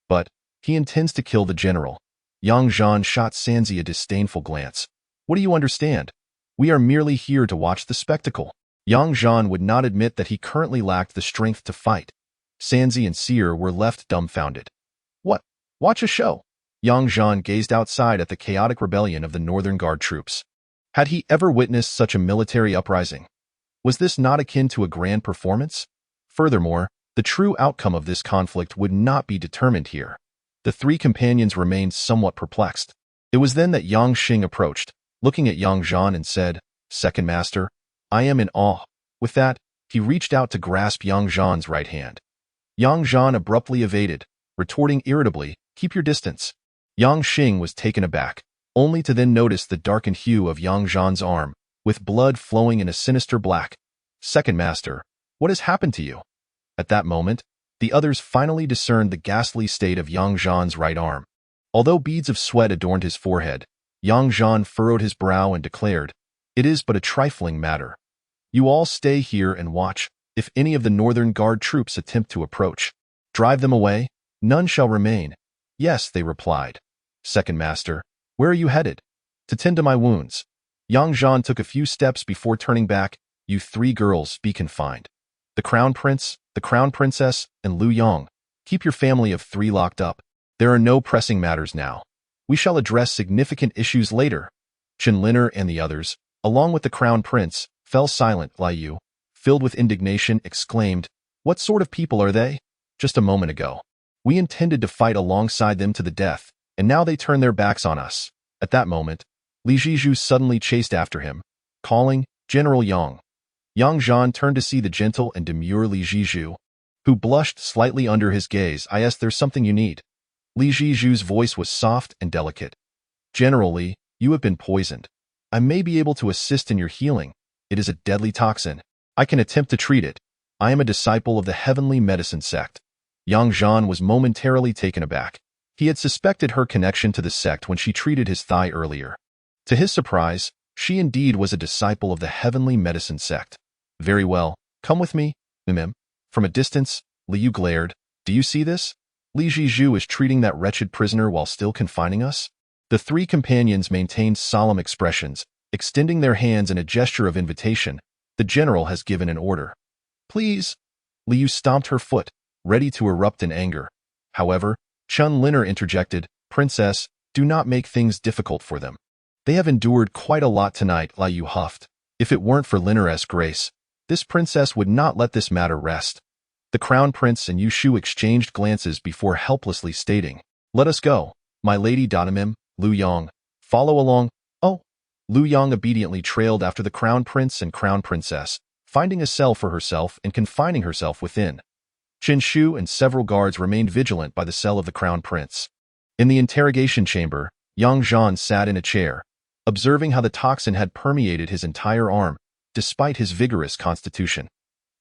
"But he intends to kill the general." Yang Zhan shot Sanzi a disdainful glance. "What do you understand? We are merely here to watch the spectacle." Yang Zhan would not admit that he currently lacked the strength to fight. Sanzi and Seer were left dumbfounded. "What? Watch a show?" Yang Zhan gazed outside at the chaotic rebellion of the Northern Guard troops. Had he ever witnessed such a military uprising? Was this not akin to a grand performance? Furthermore, the true outcome of this conflict would not be determined here. The three companions remained somewhat perplexed. It was then that Yang Xing approached, looking at Yang Zhan and said, "Second Master, I am in awe." With that, he reached out to grasp Yang Zhan's right hand. Yang Zhan abruptly evaded, retorting irritably, "Keep your distance." Yang Xing was taken aback, only to then notice the darkened hue of Yang Zhan's arm, with blood flowing in a sinister black. "Second Master, what has happened to you?" At that moment, the others finally discerned the ghastly state of Yang Zhan's right arm. Although beads of sweat adorned his forehead, Yang Zhan furrowed his brow and declared, "It is but a trifling matter. You all stay here and watch. If any of the Northern Guard troops attempt to approach, drive them away. None shall remain." "Yes," they replied. "Second Master, where are you headed?" "To tend to my wounds." Yang Zhan took a few steps before turning back. "You three girls, be confined. The Crown Prince, the Crown Princess, and Lu Yong. Keep your family of three locked up. There are no pressing matters now. We shall address significant issues later." Chen Liner and the others, along with the Crown Prince, fell silent. Liu, filled with indignation, exclaimed, "What sort of people are they? Just a moment ago, we intended to fight alongside them to the death, and now they turn their backs on us." At that moment, Li Zhizhu suddenly chased after him, calling, "General Yang." Yang Zhan turned to see the gentle and demure Li Zhizhu, who blushed slightly under his gaze. "Yes, there's something you need." Li Zhizhu's voice was soft and delicate. "General Li, you have been poisoned. I may be able to assist in your healing. It is a deadly toxin. I can attempt to treat it. I am a disciple of the Heavenly Medicine sect." Yang Zhan was momentarily taken aback. He had suspected her connection to the sect when she treated his thigh earlier. To his surprise, she indeed was a disciple of the Heavenly Medicine sect. "Very well, come with me, Mim." From a distance, Liu glared. "Do you see this? Li Zhizhu is treating that wretched prisoner while still confining us." The three companions maintained solemn expressions, extending their hands in a gesture of invitation. "The general has given an order." "Please." Liu stomped her foot, ready to erupt in anger. However, Chen Liner interjected, "Princess, do not make things difficult for them. They have endured quite a lot tonight." Liu huffed. "If it weren't for Liner's grace, this princess would not let this matter rest." The Crown Prince and Yushu exchanged glances before helplessly stating, "Let us go, my lady." Mim, Lu Yong, follow along. "Oh." Lu Yong obediently trailed after the Crown Prince and Crown Princess, finding a cell for herself and confining herself within. Chen Shu and several guards remained vigilant by the cell of the Crown Prince. In the interrogation chamber, Yang Zhan sat in a chair, observing how the toxin had permeated his entire arm, despite his vigorous constitution.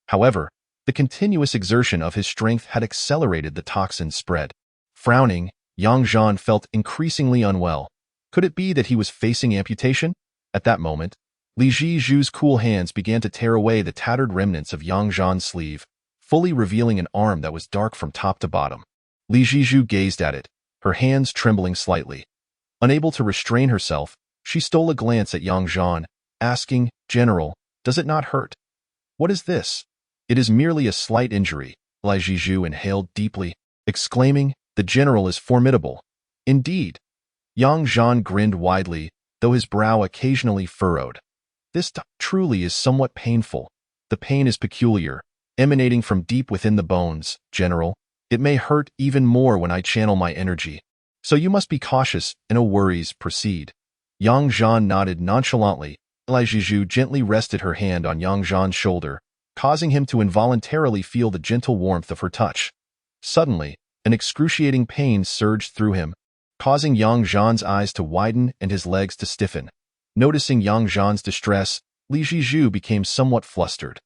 However, the continuous exertion of his strength had accelerated the toxin's spread. Frowning, Yang Zhan felt increasingly unwell. Could it be that he was facing amputation? At that moment, Li Zhizhu's cool hands began to tear away the tattered remnants of Yang Zhan's sleeve, fully revealing an arm that was dark from top to bottom. Li Zhizhu gazed at it, her hands trembling slightly. Unable to restrain herself, she stole a glance at Yang Zhan, asking, "General, does it not hurt?" "What is this?" "It is merely a slight injury." Li Zhizhu inhaled deeply, exclaiming, "The general is formidable." "Indeed." Yang Zhan grinned widely, though his brow occasionally furrowed. This truly is somewhat painful. The pain is peculiar, emanating from deep within the bones, General. It may hurt even more when I channel my energy. So you must be cautious, and no worries, proceed. Yang Zhan nodded nonchalantly. Li Zhizhu gently rested her hand on Yang Zhan's shoulder, causing him to involuntarily feel the gentle warmth of her touch. Suddenly, an excruciating pain surged through him, causing Yang Zhan's eyes to widen and his legs to stiffen. Noticing Yang Zhan's distress, Li Zhizhu became somewhat flustered.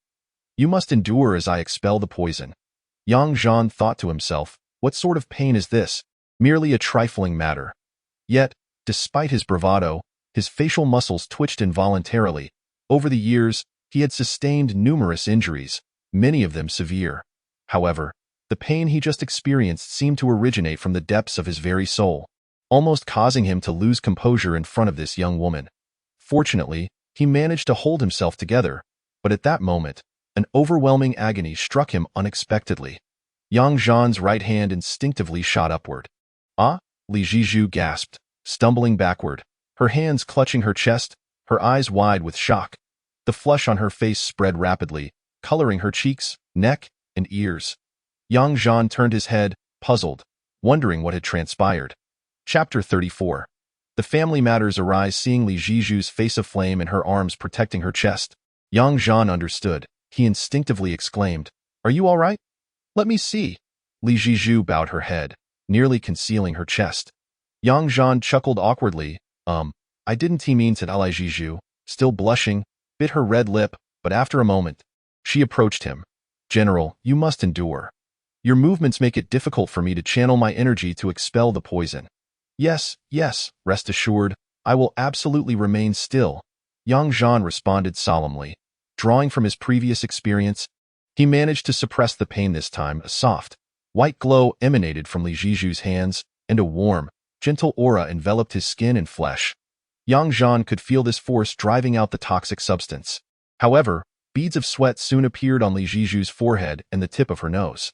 You must endure as I expel the poison. Yang Zhan thought to himself, what sort of pain is this? Merely a trifling matter. Yet, despite his bravado, his facial muscles twitched involuntarily. Over the years, he had sustained numerous injuries, many of them severe. However, the pain he just experienced seemed to originate from the depths of his very soul, almost causing him to lose composure in front of this young woman. Fortunately, he managed to hold himself together, but at that moment, an overwhelming agony struck him unexpectedly. Yang Zhan's right hand instinctively shot upward. Ah, Li Zhizhu gasped, stumbling backward, her hands clutching her chest, her eyes wide with shock. The flush on her face spread rapidly, coloring her cheeks, neck, and ears. Yang Zhan turned his head, puzzled, wondering what had transpired. Chapter 34. The family matters arise. Seeing Li Zhizhu's face aflame and her arms protecting her chest, Yang Zhan understood. He instinctively exclaimed, "Are you all right? Let me see." Li Zhizhu bowed her head, nearly concealing her chest. Yang Zhan chuckled awkwardly. I didn't mean," said Li Zhizhu, still blushing, bit her red lip, but after a moment, she approached him. "General, you must endure. Your movements make it difficult for me to channel my energy to expel the poison." Yes, rest assured, I will absolutely remain still," Yang Zhan responded solemnly. Drawing from his previous experience, he managed to suppress the pain this time. A soft, white glow emanated from Li Zhizhu's hands, and a warm, gentle aura enveloped his skin and flesh. Yang Zhan could feel this force driving out the toxic substance. However, beads of sweat soon appeared on Li Zhizhu's forehead and the tip of her nose.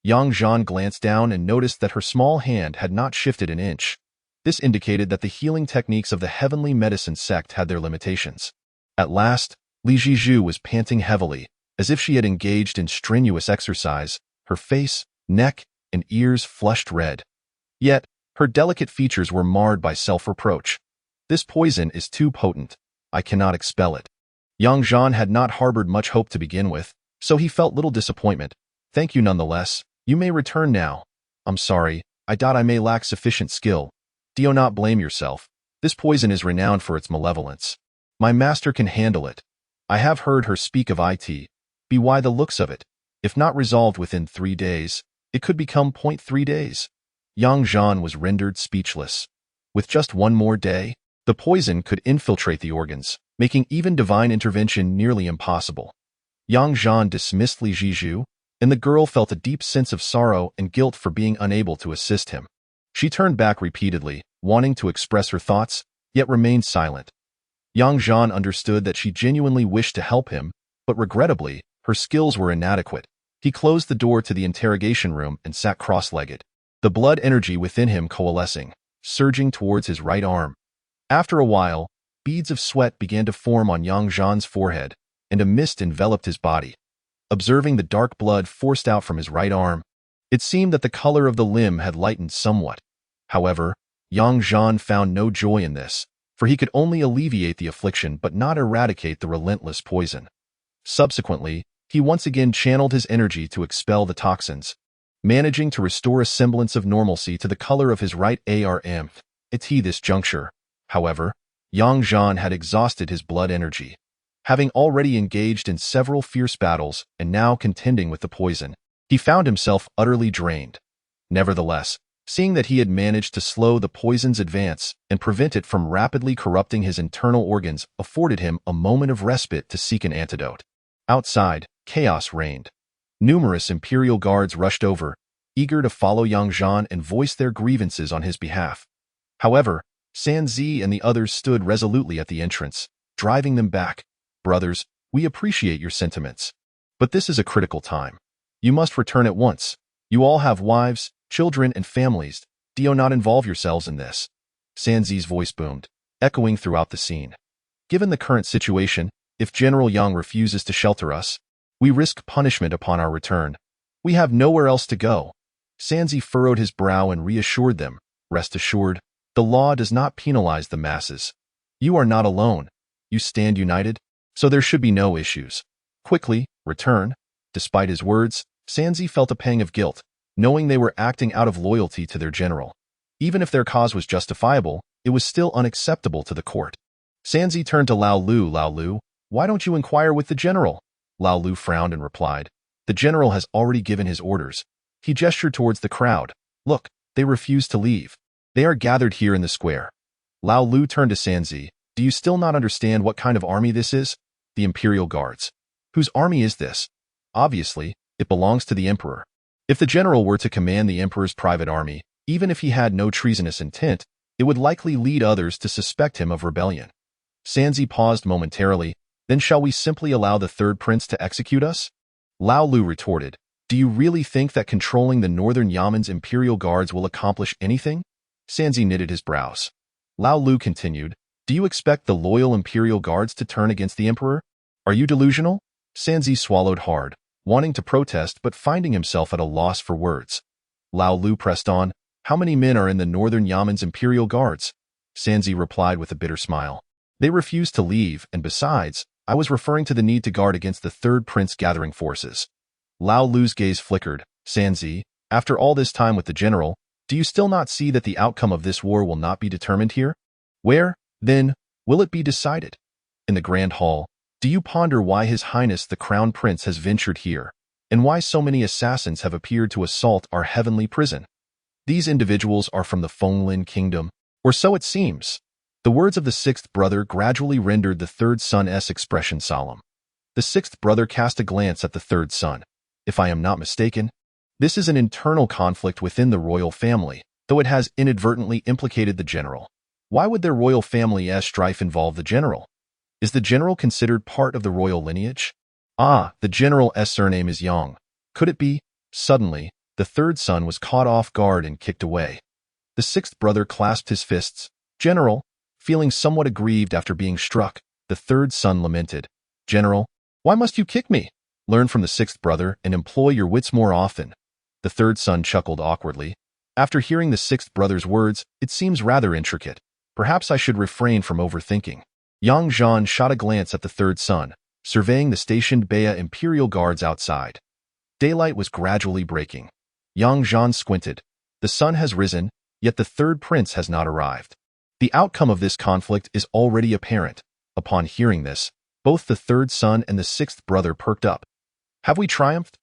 Yang Zhan glanced down and noticed that her small hand had not shifted an inch. This indicated that the healing techniques of the heavenly medicine sect had their limitations. At last, Li Zhizhu was panting heavily, as if she had engaged in strenuous exercise, her face, neck, and ears flushed red. Yet, her delicate features were marred by self-reproach. This poison is too potent. I cannot expel it. Yang Zhan had not harbored much hope to begin with, so he felt little disappointment. Thank you nonetheless. You may return now. I'm sorry, I doubt I may lack sufficient skill. Do not blame yourself. This poison is renowned for its malevolence. My master can handle it. I have heard her speak of it. By the looks of it, if not resolved within 3 days, it could become 0.3 days. Yang Zhan was rendered speechless. With just one more day, the poison could infiltrate the organs, making even divine intervention nearly impossible. Yang Zhan dismissed Li Zhizhu, and the girl felt a deep sense of sorrow and guilt for being unable to assist him. She turned back repeatedly, wanting to express her thoughts, yet remained silent. Yang Zhan understood that she genuinely wished to help him, but regrettably, her skills were inadequate. He closed the door to the interrogation room and sat cross-legged, the blood energy within him coalescing, surging towards his right arm. After a while, beads of sweat began to form on Yang Zhan's forehead, and a mist enveloped his body. Observing the dark blood forced out from his right arm, it seemed that the color of the limb had lightened somewhat. However, Yang Zhan found no joy in this, for he could only alleviate the affliction but not eradicate the relentless poison. Subsequently, he once again channeled his energy to expel the toxins, managing to restore a semblance of normalcy to the color of his right arm. At this juncture, however, Yang Zhan had exhausted his blood energy. Having already engaged in several fierce battles and now contending with the poison, he found himself utterly drained. Nevertheless, seeing that he had managed to slow the poison's advance and prevent it from rapidly corrupting his internal organs afforded him a moment of respite to seek an antidote. Outside, chaos reigned. Numerous imperial guards rushed over, eager to follow Yang Zhan and voice their grievances on his behalf. However, San Zi and the others stood resolutely at the entrance, driving them back. Brothers, we appreciate your sentiments, but this is a critical time. You must return at once. You all have wives, children, and families. Do not involve yourselves in this. Sanzi's voice boomed, echoing throughout the scene. Given the current situation, if General Yang refuses to shelter us, we risk punishment upon our return. We have nowhere else to go. Sanzi furrowed his brow and reassured them. Rest assured, the law does not penalize the masses. You are not alone. You stand united, so there should be no issues. Quickly, return. Despite his words, Sanzi felt a pang of guilt, knowing they were acting out of loyalty to their general. Even if their cause was justifiable, it was still unacceptable to the court. Sanzi turned to Lao Lu. Lao Lu, why don't you inquire with the general? Lao Lu frowned and replied, the general has already given his orders. He gestured towards the crowd. Look, they refuse to leave. They are gathered here in the square. Lao Lu turned to Sanzi. Do you still not understand what kind of army this is? The Imperial Guards. Whose army is this? Obviously, it belongs to the Emperor. If the general were to command the Emperor's private army, even if he had no treasonous intent, it would likely lead others to suspect him of rebellion. Sanzi paused momentarily. Then shall we simply allow the third prince to execute us? Lao Lu retorted. Do you really think that controlling the northern Yamen's Imperial Guards will accomplish anything? Sanzi knitted his brows. Lao Lu continued. Do you expect the loyal Imperial Guards to turn against the Emperor? Are you delusional? Sanzi swallowed hard, wanting to protest but finding himself at a loss for words. Lao Lu pressed on. How many men are in the northern Yamen's Imperial Guards? Sanzi replied with a bitter smile. They refuse to leave, and besides, I was referring to the need to guard against the third prince gathering forces. Lao Lu's gaze flickered. Sanzi, after all this time with the general, do you still not see that the outcome of this war will not be determined here? Where, then, will it be decided? In the Grand Hall. Do you ponder why His Highness the Crown Prince has ventured here, and why so many assassins have appeared to assault our heavenly prison? These individuals are from the Fenglin Kingdom, or so it seems. The words of the sixth brother gradually rendered the third son's expression solemn. The sixth brother cast a glance at the third son. If I am not mistaken, this is an internal conflict within the royal family, though it has inadvertently implicated the general. Why would their royal family's strife involve the general? Is the general considered part of the royal lineage? Ah, the general's surname is Yang. Could it be? Suddenly, the third son was caught off guard and kicked away. The sixth brother clasped his fists. General, feeling somewhat aggrieved after being struck, the third son lamented. General, why must you kick me? Learn from the sixth brother and employ your wits more often. The third son chuckled awkwardly. After hearing the sixth brother's words, it seems rather intricate. Perhaps I should refrain from overthinking. Yang Zhan shot a glance at the third son, surveying the stationed Baya Imperial Guards outside. Daylight was gradually breaking. Yang Zhan squinted. The sun has risen, yet the third prince has not arrived. The outcome of this conflict is already apparent. Upon hearing this, both the third son and the sixth brother perked up. Have we triumphed?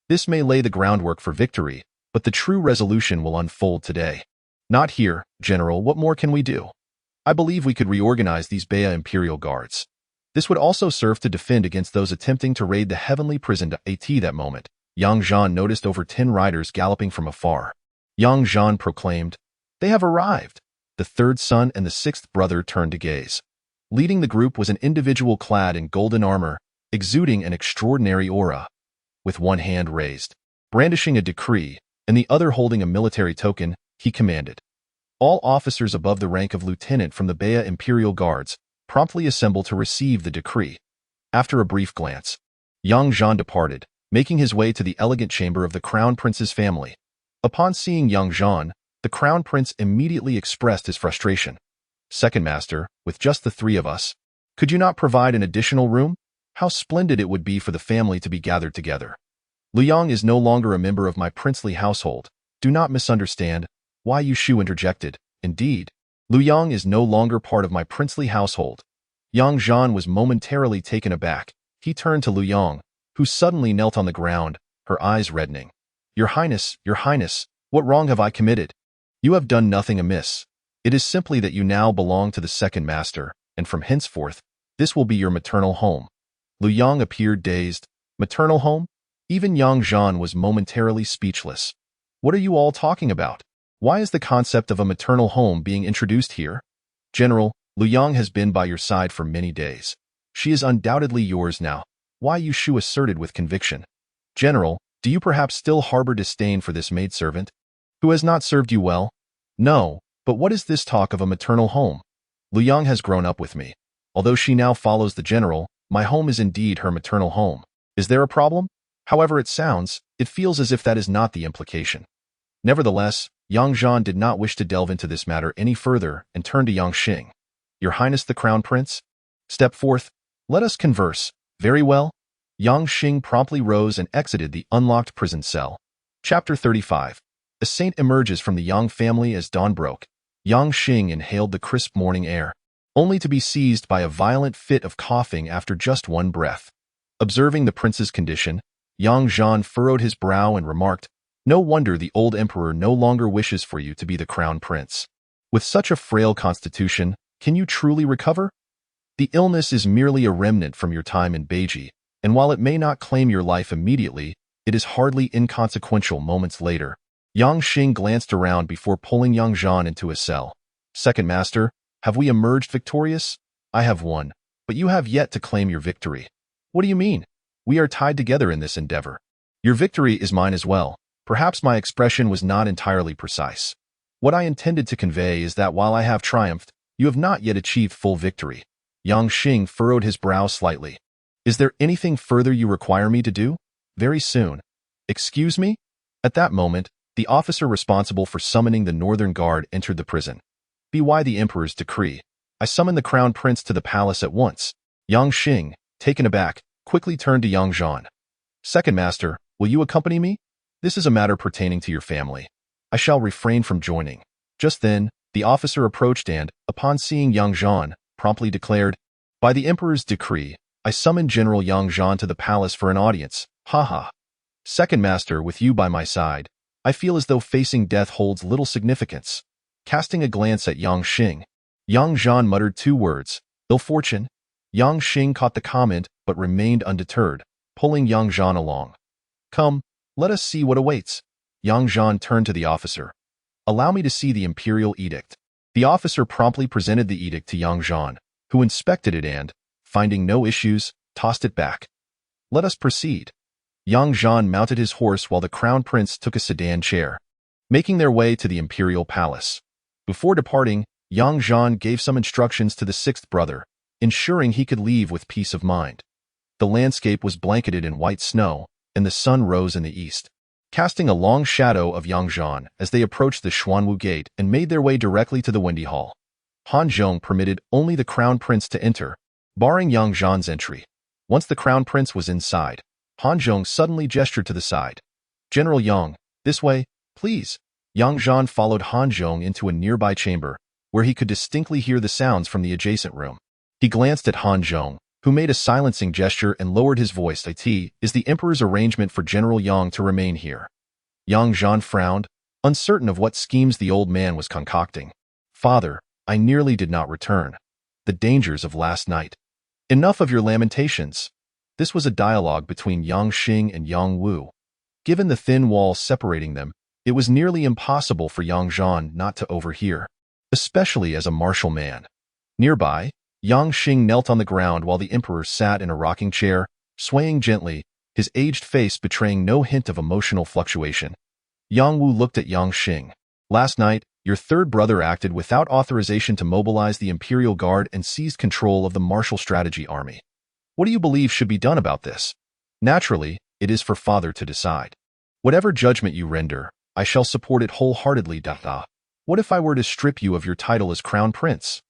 This may lay the groundwork for victory, but the true resolution will unfold today. Not here, General. What more can we do? I believe we could reorganize these Baya Imperial Guards. This would also serve to defend against those attempting to raid the heavenly prison. At that moment, Yang Zhan noticed over 10 riders galloping from afar. Yang Zhan proclaimed, They have arrived. The third son and the sixth brother turned to gaze. Leading the group was an individual clad in golden armor, exuding an extraordinary aura. With one hand raised, brandishing a decree, and the other holding a military token, he commanded. All officers above the rank of lieutenant from the Baya Imperial Guards promptly assembled to receive the decree. After a brief glance, Yang Zhan departed, making his way to the elegant chamber of the Crown Prince's family. Upon seeing Yang Zhan, the Crown Prince immediately expressed his frustration. Second Master, with just the three of us, could you not provide an additional room? How splendid it would be for the family to be gathered together. Liu Yang is no longer a member of my princely household. Do not misunderstand. Why Yushu interjected. Indeed, Liu Yang is no longer part of my princely household. Yang Zhan was momentarily taken aback. He turned to Liu Yang, who suddenly knelt on the ground, her eyes reddening. Your Highness, what wrong have I committed? You have done nothing amiss. It is simply that you now belong to the second master, and from henceforth, this will be your maternal home. Liu Yang appeared dazed. Maternal home? Even Yang Zhan was momentarily speechless. What are you all talking about? Why is the concept of a maternal home being introduced here? General, Liu Yang has been by your side for many days. She is undoubtedly yours now. Why Yushu asserted with conviction. General, do you perhaps still harbor disdain for this maidservant? Who has not served you well? No, But what is this talk of a maternal home? Luyang has grown up with me. Although she now follows the general, my home is indeed her maternal home. Is there a problem? However it sounds, it feels as if that is not the implication. Nevertheless, Yang Zhan did not wish to delve into this matter any further and turned to Yang Xing. Your Highness the Crown Prince? Step forth. Let us converse. Very well. Yang Xing promptly rose and exited the unlocked prison cell. Chapter 35. A saint emerges from the Yang family as dawn broke. Yang Xing inhaled the crisp morning air, only to be seized by a violent fit of coughing after just one breath. Observing the prince's condition, Yang Zhan furrowed his brow and remarked, "No wonder the old emperor no longer wishes for you to be the crown prince. With such a frail constitution, can you truly recover? The illness is merely a remnant from your time in Beiji, and while it may not claim your life immediately, it is hardly inconsequential moments later." Yang Xing glanced around before pulling Yang Zhan into a cell. "Second master, have we emerged victorious? I have won, but you have yet to claim your victory." "What do you mean? We are tied together in this endeavor. Your victory is mine as well." Perhaps my expression was not entirely precise. What I intended to convey is that while I have triumphed, you have not yet achieved full victory. Yang Xing furrowed his brow slightly. "Is there anything further you require me to do?" "Very soon." "Excuse me?" At that moment, the officer responsible for summoning the Northern Guard entered the prison. "By the Emperor's decree, I summon the Crown Prince to the palace at once." Yang Xing, taken aback, quickly turned to Yang Zhan. "Second master, will you accompany me? This is a matter pertaining to your family. I shall refrain from joining." Just then, the officer approached and, upon seeing Yang Zhan, promptly declared, "By the Emperor's decree, I summon General Yang Zhan to the palace for an audience. Ha ha. Second master, with you by my side, I feel as though facing death holds little significance." Casting a glance at Yang Xing, Yang Zhan muttered two words, "Ill fortune." Yang Xing caught the comment but remained undeterred, pulling Yang Zhan along. "Come, let us see what awaits." Yang Zhan turned to the officer. "Allow me to see the imperial edict." The officer promptly presented the edict to Yang Zhan, who inspected it and, finding no issues, tossed it back. "Let us proceed." Yang Zhan mounted his horse while the crown prince took a sedan chair, making their way to the imperial palace. Before departing, Yang Zhan gave some instructions to the sixth brother, ensuring he could leave with peace of mind. The landscape was blanketed in white snow, and the sun rose in the east, casting a long shadow of Yang Zhan as they approached the Xuanwu Gate and made their way directly to the Wendy Hall. Han Zhong permitted only the crown prince to enter, barring Yang Zhan's entry. Once the crown prince was inside, Han Zhong suddenly gestured to the side. "General Yang, this way, please." Yang Zhan followed Han Zhong into a nearby chamber, where he could distinctly hear the sounds from the adjacent room. He glanced at Han Zhong, who made a silencing gesture and lowered his voice. "It is the Emperor's arrangement for General Yang to remain here." Yang Zhan frowned, uncertain of what schemes the old man was concocting. "Father, I nearly did not return. The dangers of last night." "Enough of your lamentations." This was a dialogue between Yang Xing and Yang Wu. Given the thin wall separating them, it was nearly impossible for Yang Zhan not to overhear, especially as a martial man. Nearby, Yang Xing knelt on the ground while the emperor sat in a rocking chair, swaying gently, his aged face betraying no hint of emotional fluctuation. Yang Wu looked at Yang Xing. "Last night, your third brother acted without authorization to mobilize the Imperial Guard and seized control of the Martial Strategy Army. What do you believe should be done about this?" "Naturally, it is for father to decide. Whatever judgment you render, I shall support it wholeheartedly." "What if I were to strip you of your title as crown prince?"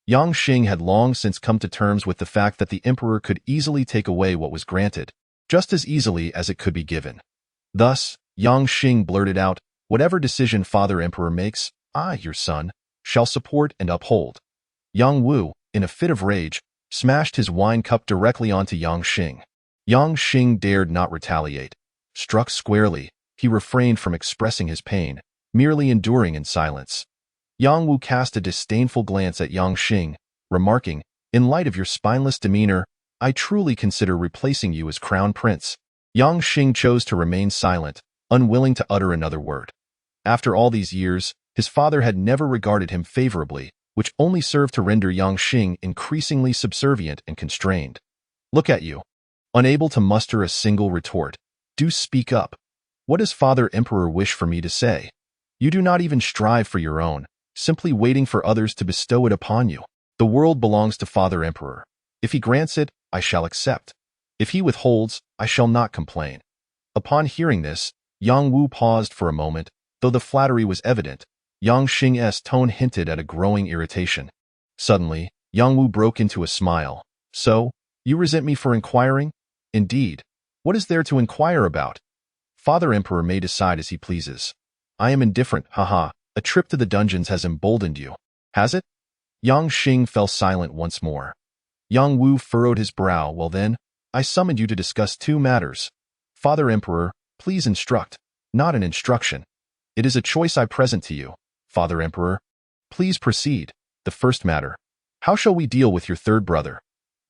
Yang Xing had long since come to terms with the fact that the emperor could easily take away what was granted, just as easily as it could be given. Thus, Yang Xing blurted out, "Whatever decision Father Emperor makes, I, your son, shall support and uphold." Yang Wu, in a fit of rage, smashed his wine cup directly onto Yang Xing. Yang Xing dared not retaliate. Struck squarely, he refrained from expressing his pain, merely enduring in silence. Yang Wu cast a disdainful glance at Yang Xing, remarking, "In light of your spineless demeanor, I truly consider replacing you as crown prince." Yang Xing chose to remain silent, unwilling to utter another word. After all these years, his father had never regarded him favorably, which only served to render Yang Xing increasingly subservient and constrained. "Look at you. Unable to muster a single retort. Do speak up. What does Father Emperor wish for me to say? You do not even strive for your own, simply waiting for others to bestow it upon you. The world belongs to Father Emperor. If he grants it, I shall accept. If he withholds, I shall not complain." Upon hearing this, Yang Wu paused for a moment, though the flattery was evident. Yang Xing's tone hinted at a growing irritation. Suddenly, Yang Wu broke into a smile. "So, you resent me for inquiring? Indeed. What is there to inquire about? Father Emperor may decide as he pleases. I am indifferent, haha. A trip to the dungeons has emboldened you. Has it?" Yang Xing fell silent once more. Yang Wu furrowed his brow. "Well then, I summoned you to discuss two matters. Father Emperor, please instruct, not an instruction. It is a choice I present to you. Father Emperor, please proceed. The first matter. How shall we deal with your third brother?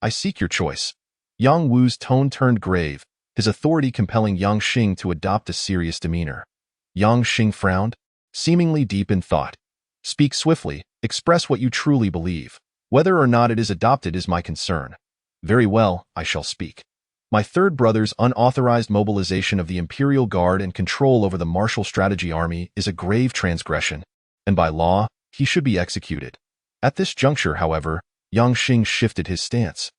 I seek your choice." Yang Wu's tone turned grave, his authority compelling Yang Xing to adopt a serious demeanor. Yang Xing frowned, seemingly deep in thought. "Speak swiftly, express what you truly believe. Whether or not it is adopted is my concern." "Very well, I shall speak. My third brother's unauthorized mobilization of the Imperial Guard and control over the Martial Strategy Army is a grave transgression, and by law, he should be executed." At this juncture, however, Yang Xing shifted his stance.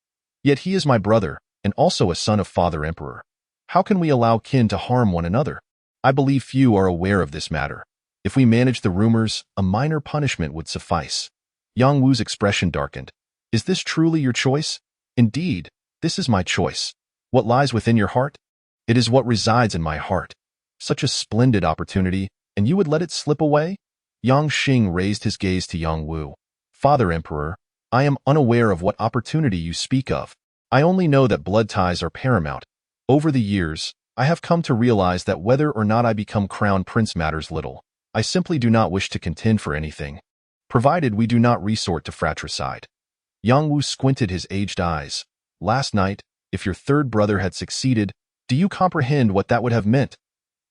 "Yet he is my brother, and also a son of Father Emperor. How can we allow kin to harm one another? I believe few are aware of this matter. If we manage the rumors, a minor punishment would suffice." Yang Wu's expression darkened. "Is this truly your choice?" "Indeed, this is my choice. What lies within your heart? It is what resides in my heart. Such a splendid opportunity, and you would let it slip away?" Yang Xing raised his gaze to Yang Wu. "Father Emperor, I am unaware of what opportunity you speak of. I only know that blood ties are paramount. Over the years, I have come to realize that whether or not I become crown prince matters little. I simply do not wish to contend for anything, provided we do not resort to fratricide." Yang Wu squinted his aged eyes. "Last night, if your third brother had succeeded, do you comprehend what that would have meant?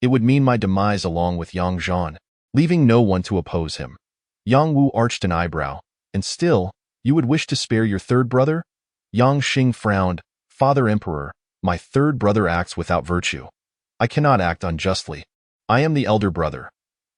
It would mean my demise along with Yang Zhan, leaving no one to oppose him." Yang Wu arched an eyebrow. "And still, you would wish to spare your third brother?" Yang Xing frowned. "Father Emperor, my third brother acts without virtue. I cannot act unjustly. I am the elder brother."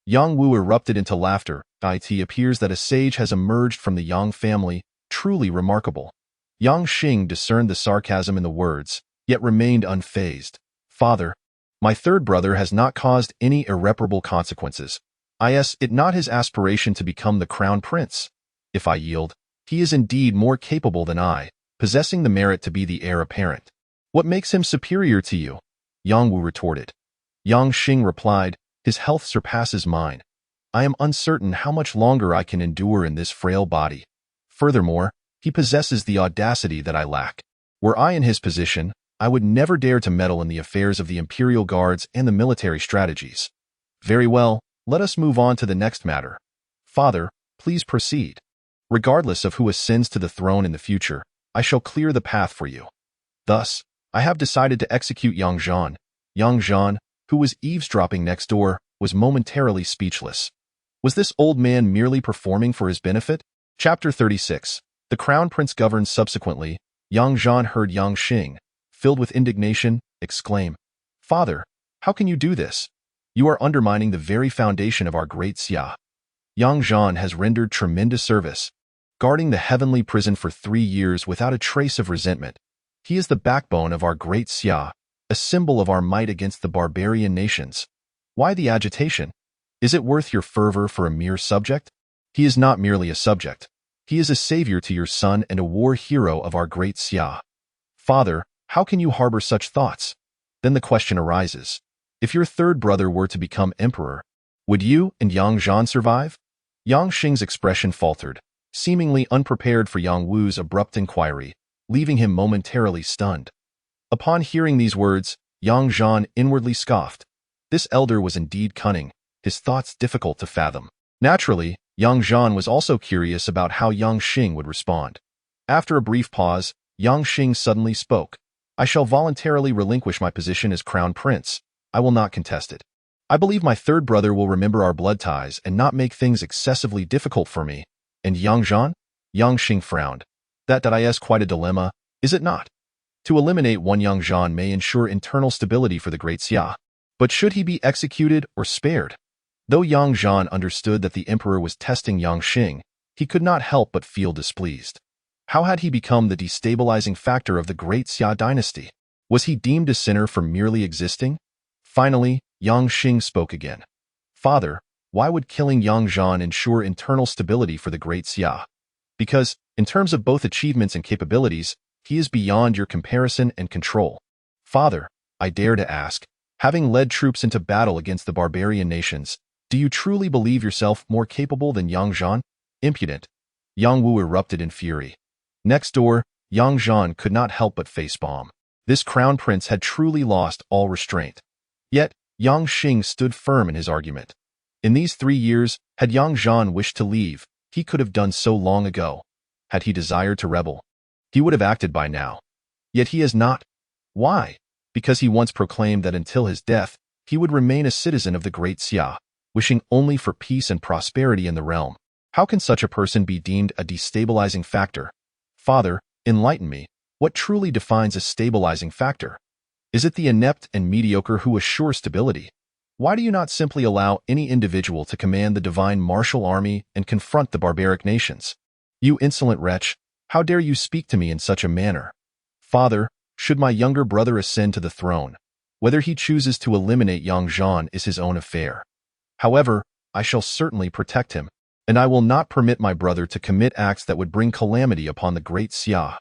Yang Wu erupted into laughter. "It appears that a sage has emerged from the Yang family, truly remarkable." Yang Xing discerned the sarcasm in the words, yet remained unfazed. "Father, my third brother has not caused any irreparable consequences. Is it not his aspiration to become the crown prince? If I yield, he is indeed more capable than I, possessing the merit to be the heir apparent. What makes him superior to you?" Yang Wu retorted. Yang Xing replied, "His health surpasses mine. I am uncertain how much longer I can endure in this frail body. Furthermore, he possesses the audacity that I lack. Were I in his position, I would never dare to meddle in the affairs of the Imperial Guards and the military strategies." "Very well, let us move on to the next matter. Father, please proceed. Regardless of who ascends to the throne in the future, I shall clear the path for you. Thus, I have decided to execute Yang Zhan." Yang Zhan, who was eavesdropping next door, was momentarily speechless. Was this old man merely performing for his benefit? Chapter 36. The Crown Prince governed. Subsequently, Yang Zhan heard Yang Xing, filled with indignation, exclaim, "Father, how can you do this? You are undermining the very foundation of our great Xia. Yang Zhan has rendered tremendous service, guarding the heavenly prison for 3 years without a trace of resentment. He is the backbone of our great Xia, a symbol of our might against the barbarian nations. Why the agitation? Is it worth your fervor for a mere subject? He is not merely a subject. He is a savior to your son and a war hero of our great Xia. Father, how can you harbor such thoughts?" Then the question arises. If your third brother were to become emperor, would you and Yang Zhan survive? Yang Xing's expression faltered, seemingly unprepared for Yang Wu's abrupt inquiry, leaving him momentarily stunned. Upon hearing these words, Yang Zhan inwardly scoffed. This elder was indeed cunning, his thoughts difficult to fathom. Naturally, Yang Zhan was also curious about how Yang Xing would respond. After a brief pause, Yang Xing suddenly spoke. "I shall voluntarily relinquish my position as crown prince. I will not contest it. I believe my third brother will remember our blood ties and not make things excessively difficult for me." "And Yang Zhan?" Yang Xing frowned. That is quite a dilemma, is it not? To eliminate one Yang Zhan may ensure internal stability for the great Xia. But should he be executed or spared? Though Yang Zhan understood that the emperor was testing Yang Xing, he could not help but feel displeased. How had he become the destabilizing factor of the great Xia dynasty? Was he deemed a sinner for merely existing? Finally, Yang Xing spoke again. Father, why would killing Yang Zhan ensure internal stability for the great Xia? Because, in terms of both achievements and capabilities, he is beyond your comparison and control. Father, I dare to ask, having led troops into battle against the barbarian nations, do you truly believe yourself more capable than Yang Zhan? Impudent. Yang Wu erupted in fury. Next door, Yang Zhan could not help but facepalm. This crown prince had truly lost all restraint. Yet, Yang Xing stood firm in his argument. In these 3 years, had Yang Zhan wished to leave, he could have done so long ago. Had he desired to rebel, he would have acted by now. Yet he has not. Why? Because he once proclaimed that until his death, he would remain a citizen of the great Xia, wishing only for peace and prosperity in the realm. How can such a person be deemed a destabilizing factor? Father, enlighten me. What truly defines a stabilizing factor? Is it the inept and mediocre who assure stability? Why do you not simply allow any individual to command the divine martial army and confront the barbaric nations? You insolent wretch, how dare you speak to me in such a manner? Father, should my younger brother ascend to the throne, whether he chooses to eliminate Yang Zhan is his own affair. However, I shall certainly protect him, and I will not permit my brother to commit acts that would bring calamity upon the great Xia.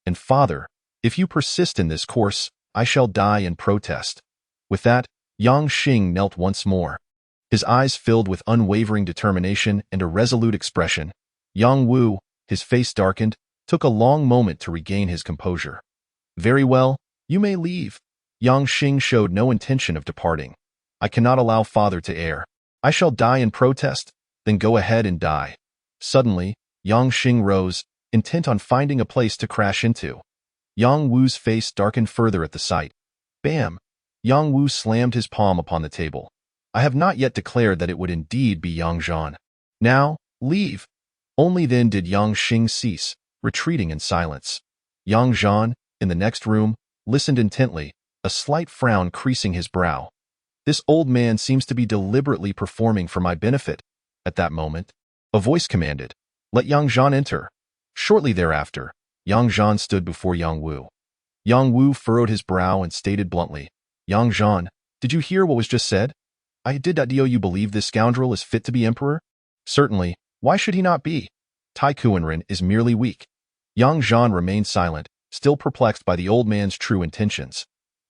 And father, if you persist in this course, I shall die in protest. With that, Yang Xing knelt once more. His eyes filled with unwavering determination and a resolute expression. Yang Wu, his face darkened, took a long moment to regain his composure. Very well, you may leave. Yang Xing showed no intention of departing. I cannot allow father to err. I shall die in protest. Then go ahead and die. Suddenly, Yang Xing rose, intent on finding a place to crash into. Yang Wu's face darkened further at the sight. Bam! Yang Wu slammed his palm upon the table. I have not yet declared that it would indeed be Yang Zhan. Now, leave. Only then did Yang Xing cease, retreating in silence. Yang Zhan, in the next room, listened intently, a slight frown creasing his brow. This old man seems to be deliberately performing for my benefit. At that moment, a voice commanded, "Let Yang Zhan enter." Shortly thereafter, Yang Zhan stood before Yang Wu. Yang Wu furrowed his brow and stated bluntly, "Yang Zhan, did you hear what was just said? Do you believe this scoundrel is fit to be emperor? Certainly, why should he not be? Tai Kuanren is merely weak." Yang Zhan remained silent, still perplexed by the old man's true intentions.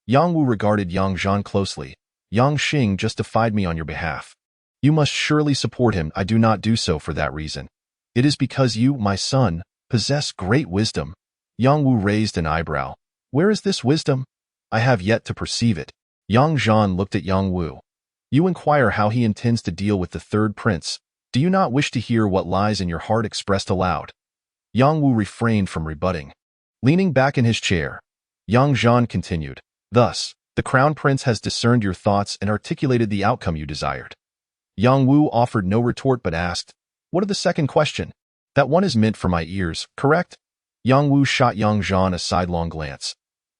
Yang Wu regarded Yang Zhan closely. Yang Xing justified me on your behalf. You must surely support him. I do not do so for that reason. It is because you, my son, possess great wisdom. Yang Wu raised an eyebrow. Where is this wisdom? I have yet to perceive it. Yang Zhan looked at Yang Wu. You inquire how he intends to deal with the third prince. Do you not wish to hear what lies in your heart expressed aloud? Yang Wu refrained from rebutting. Leaning back in his chair, Yang Zhan continued, Thus, the crown prince has discerned your thoughts and articulated the outcome you desired. Yang Wu offered no retort but asked, What of the second question? That one is meant for my ears, correct? Yang Wu shot Yang Zhan a sidelong glance.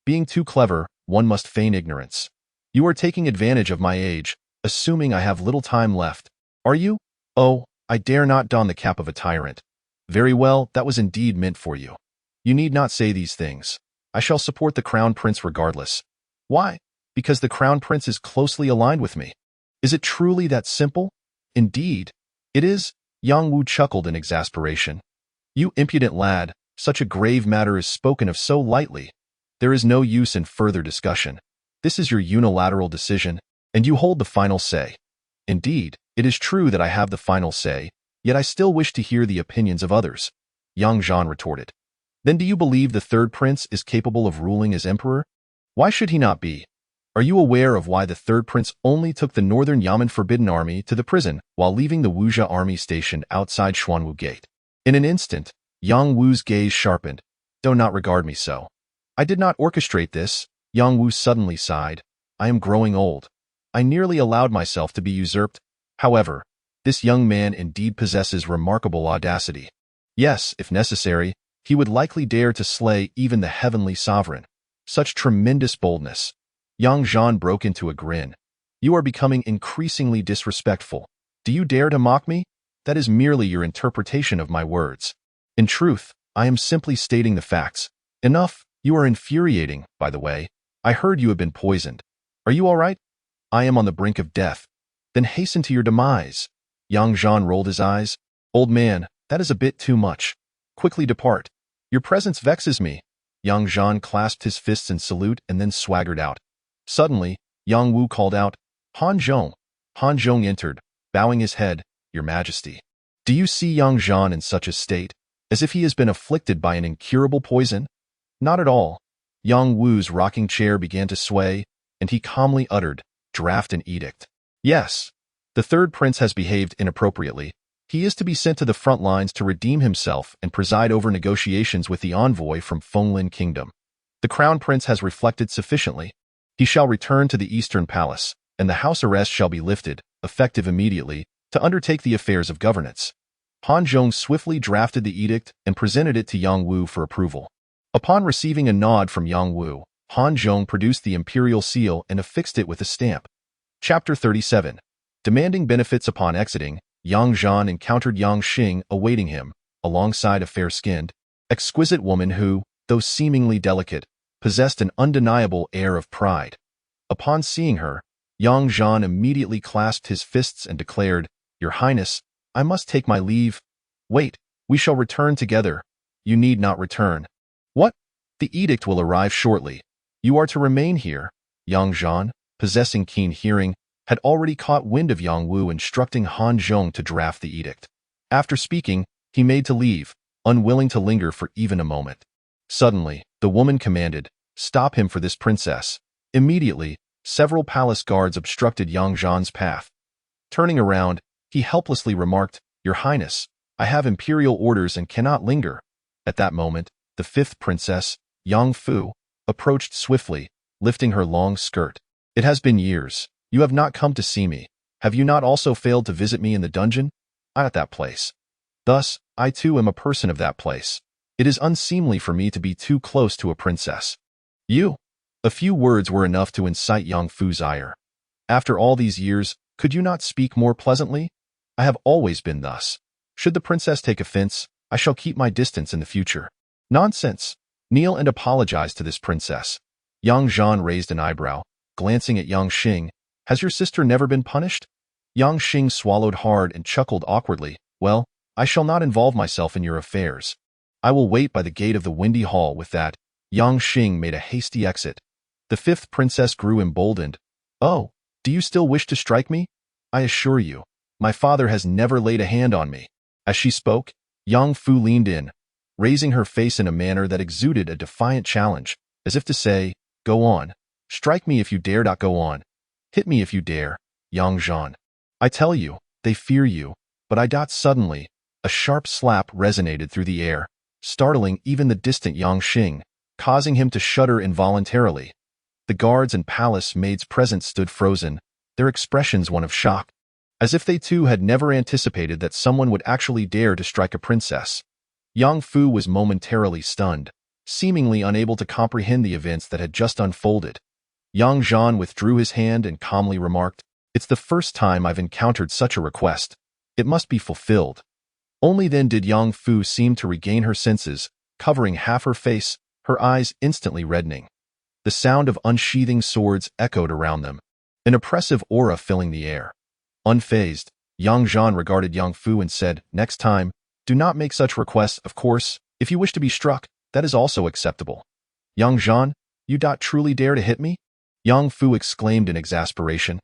Being too clever, one must feign ignorance. You are taking advantage of my age, assuming I have little time left. Are you? Oh, I dare not don the cap of a tyrant. Very well, that was indeed meant for you. You need not say these things. I shall support the crown prince regardless. Why? Because the crown prince is closely aligned with me. Is it truly that simple? Indeed, it is. Yang Wu chuckled in exasperation. You impudent lad, such a grave matter is spoken of so lightly. There is no use in further discussion. This is your unilateral decision, and you hold the final say. Indeed, it is true that I have the final say, yet I still wish to hear the opinions of others. Yang Zhan retorted. Then do you believe the third prince is capable of ruling as emperor? Why should he not be? Are you aware of why the third prince only took the northern Yamen Forbidden Army to the prison while leaving the Wuzha army stationed outside Xuanwu Gate? In an instant, Yang Wu's gaze sharpened. Do not regard me so. I did not orchestrate this. Yang Wu suddenly sighed. I am growing old. I nearly allowed myself to be usurped. However, this young man indeed possesses remarkable audacity. Yes, if necessary, he would likely dare to slay even the heavenly sovereign. Such tremendous boldness. Yang Zhan broke into a grin. You are becoming increasingly disrespectful. Do you dare to mock me? That is merely your interpretation of my words. In truth, I am simply stating the facts. Enough, you are infuriating, by the way. I heard you have been poisoned. Are you all right? I am on the brink of death. Then hasten to your demise. Young Zhan rolled his eyes. Old man, that is a bit too much. Quickly depart. Your presence vexes me. Young Zhan clasped his fists in salute and then swaggered out. Suddenly, Yang Wu called out, Han Zhong. Han Zhong entered, bowing his head, Your Majesty. Do you see Yang Zhan in such a state, as if he has been afflicted by an incurable poison? Not at all. Yang Wu's rocking chair began to sway, and he calmly uttered, Draft an edict. Yes. The third prince has behaved inappropriately. He is to be sent to the front lines to redeem himself and preside over negotiations with the envoy from Fenglin Kingdom. The crown prince has reflected sufficiently. He shall return to the eastern palace, and the house arrest shall be lifted, effective immediately, to undertake the affairs of governance. Han Zhong swiftly drafted the edict and presented it to Yang Wu for approval. Upon receiving a nod from Yang Wu, Han Zhong produced the imperial seal and affixed it with a stamp. Chapter 37. Demanding benefits upon exiting, Yang Zhan encountered Yang Xing awaiting him, alongside a fair-skinned, exquisite woman who, though seemingly delicate, possessed an undeniable air of pride. Upon seeing her, Yang Zhan immediately clasped his fists and declared, Your Highness, I must take my leave. Wait, we shall return together. You need not return. What? The edict will arrive shortly. You are to remain here. Yang Zhan, possessing keen hearing, had already caught wind of Yang Wu instructing Han Zhong to draft the edict. After speaking, he made to leave, unwilling to linger for even a moment. Suddenly, the woman commanded, Stop him for this princess. Immediately, several palace guards obstructed Yang Zhan's path. Turning around, he helplessly remarked, Your Highness, I have imperial orders and cannot linger. At that moment, the fifth princess, Yang Fu, approached swiftly, lifting her long skirt. It has been years. You have not come to see me. Have you not also failed to visit me in the dungeon? I at that place. Thus, I too am a person of that place. It is unseemly for me to be too close to a princess. You. A few words were enough to incite Yang Fu's ire. After all these years, could you not speak more pleasantly? I have always been thus. Should the princess take offense, I shall keep my distance in the future. Nonsense. Kneel and apologize to this princess. Yang Zhan raised an eyebrow, glancing at Yang Xing. Has your sister never been punished? Yang Xing swallowed hard and chuckled awkwardly. Well, I shall not involve myself in your affairs. I will wait by the gate of the Windy Hall. With that, Yang Xing made a hasty exit. The fifth princess grew emboldened. Oh, do you still wish to strike me? I assure you, my father has never laid a hand on me. As she spoke, Yang Fu leaned in, raising her face in a manner that exuded a defiant challenge, as if to say, Go on. Strike me if you dare. Go on. Hit me if you dare, Yang Zhan. I tell you, they fear you, but suddenly, a sharp slap resonated through the air, startling even the distant Yang Xing, causing him to shudder involuntarily. The guards and palace maids present stood frozen, their expressions one of shock, as if they too had never anticipated that someone would actually dare to strike a princess. Yang Fu was momentarily stunned, seemingly unable to comprehend the events that had just unfolded. Yang Zhan withdrew his hand and calmly remarked, It's the first time I've encountered such a request. It must be fulfilled. Only then did Yang Fu seem to regain her senses, covering half her face, her eyes instantly reddening. The sound of unsheathing swords echoed around them, an oppressive aura filling the air. Unfazed, Yang Zhan regarded Yang Fu and said, Next time, do not make such requests. Of course, if you wish to be struck, that is also acceptable. Yang Zhan, you truly dare to hit me? Yang Fu exclaimed in exasperation.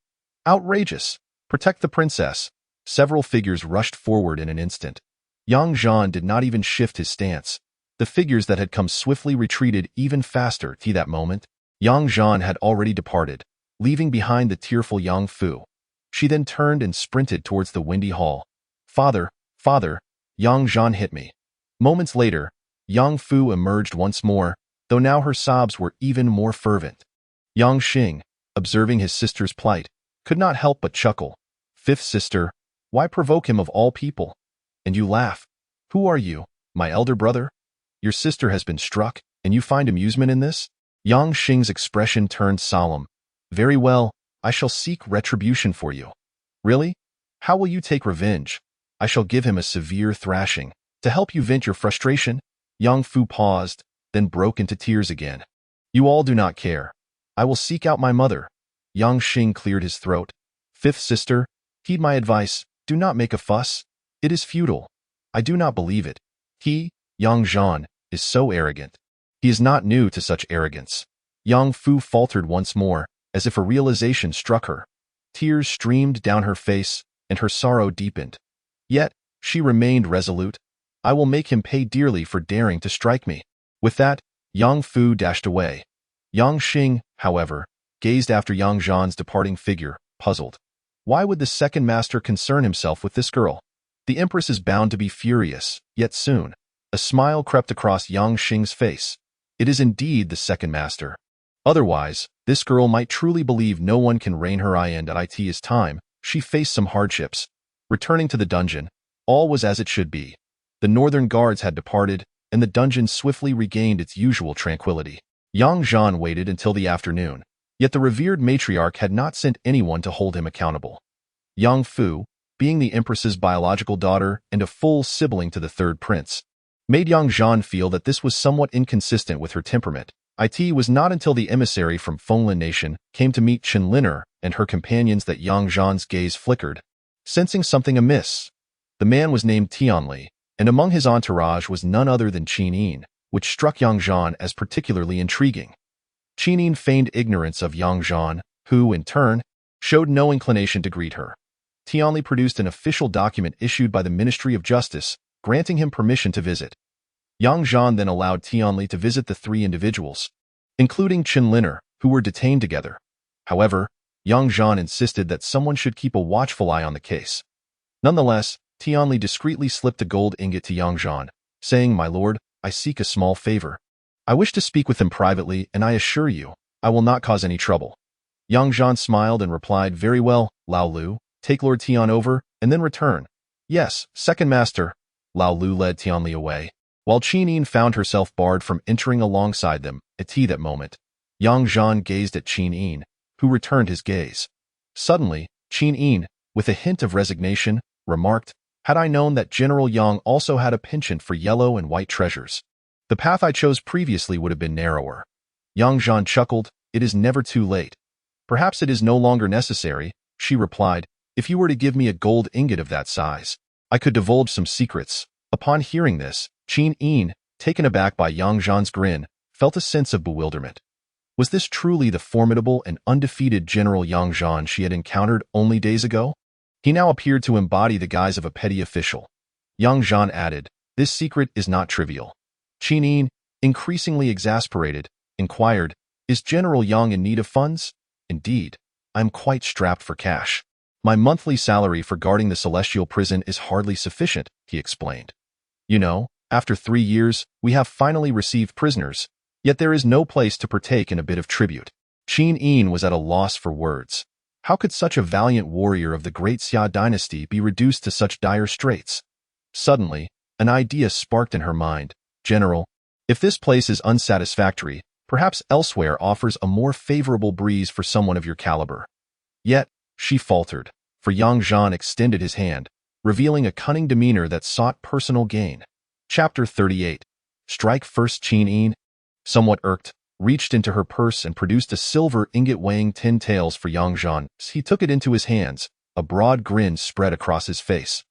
Outrageous! Protect the princess. Several figures rushed forward in an instant. Yang Zhan did not even shift his stance. The figures that had come swiftly retreated even faster. To that moment, Yang Zhan had already departed, leaving behind the tearful Yang Fu. She then turned and sprinted towards the Windy Hall. Father, father, Yang Zhan hit me. Moments later, Yang Fu emerged once more, though now her sobs were even more fervent. Yang Xing, observing his sister's plight, could not help but chuckle. Fifth sister, why provoke him of all people? And you laugh. Who are you, my elder brother? Your sister has been struck, and you find amusement in this? Yang Xing's expression turned solemn. Very well, I shall seek retribution for you. Really? How will you take revenge? I shall give him a severe thrashing. To help you vent your frustration, Yang Fu paused, then broke into tears again. You all do not care. I will seek out my mother. Yang Xing cleared his throat. Fifth sister, heed my advice. Do not make a fuss. It is futile. I do not believe it. He, Yang Zhan, is so arrogant. He is not new to such arrogance. Yang Fu faltered once more, as if a realization struck her. Tears streamed down her face, and her sorrow deepened. Yet, she remained resolute. I will make him pay dearly for daring to strike me. With that, Yang Fu dashed away. Yang Xing, however, gazed after Yang Zhan's departing figure, puzzled. Why would the second master concern himself with this girl? The empress is bound to be furious, yet soon. A smile crept across Yang Xing's face. It is indeed the second master. Otherwise, this girl might truly believe no one can rein her eye in. It is time. She faced some hardships. Returning to the dungeon, all was as it should be. The northern guards had departed, and the dungeon swiftly regained its usual tranquility. Yang Zhan waited until the afternoon, yet the revered matriarch had not sent anyone to hold him accountable. Yang Fu, being the empress's biological daughter and a full sibling to the third prince, made Yang Zhan feel that this was somewhat inconsistent with her temperament. It was not until the emissary from Fenglin Nation came to meet Qinliner and her companions that Yang Zhan's gaze flickered, sensing something amiss. The man was named Tianli, and among his entourage was none other than Qin Yin, which struck Yang Zhan as particularly intriguing. Qin Yin feigned ignorance of Yang Zhan, who, in turn, showed no inclination to greet her. Tianli produced an official document issued by the Ministry of Justice, granting him permission to visit. Yang Zhan then allowed Tianli to visit the three individuals, including Qinliner, who were detained together. However, Yang Zhan insisted that someone should keep a watchful eye on the case. Nonetheless, Tianli discreetly slipped a gold ingot to Yang Zhan, saying, "My lord, I seek a small favor. I wish to speak with him privately, and I assure you, I will not cause any trouble." Yang Zhan smiled and replied, "Very well, Lao Lu, take Lord Tian over, and then return." "Yes, second master." Lao Lu led Tianli away, while Qin Yin found herself barred from entering alongside them. At that moment, Yang Zhan gazed at Qin Yin, who returned his gaze. Suddenly, Qin Yin, with a hint of resignation, remarked, "Had I known that General Yang also had a penchant for yellow and white treasures, the path I chose previously would have been narrower." Yang Zhan chuckled, "It is never too late." "Perhaps it is no longer necessary," she replied. "If you were to give me a gold ingot of that size, I could divulge some secrets." Upon hearing this, Qin Yin, taken aback by Yang Zhan's grin, felt a sense of bewilderment. Was this truly the formidable and undefeated General Yang Zhan she had encountered only days ago? He now appeared to embody the guise of a petty official. Yang Zhan added, "This secret is not trivial." Qin Yin, increasingly exasperated, inquired, "Is General Yang in need of funds?" "Indeed, I am quite strapped for cash. My monthly salary for guarding the celestial prison is hardly sufficient," he explained. "You know, after 3 years, we have finally received prisoners, yet there is no place to partake in a bit of tribute." Qin Yin was at a loss for words. How could such a valiant warrior of the great Xia dynasty be reduced to such dire straits? Suddenly, an idea sparked in her mind. "General, if this place is unsatisfactory, perhaps elsewhere offers a more favorable breeze for someone of your caliber." Yet, she faltered, for Yang Zhan extended his hand, revealing a cunning demeanor that sought personal gain. Chapter 38. Strike first. Qin Yin, somewhat irked, reached into her purse and produced a silver ingot weighing 10 taels for Yang Zhan. He took it into his hands, a broad grin spread across his face.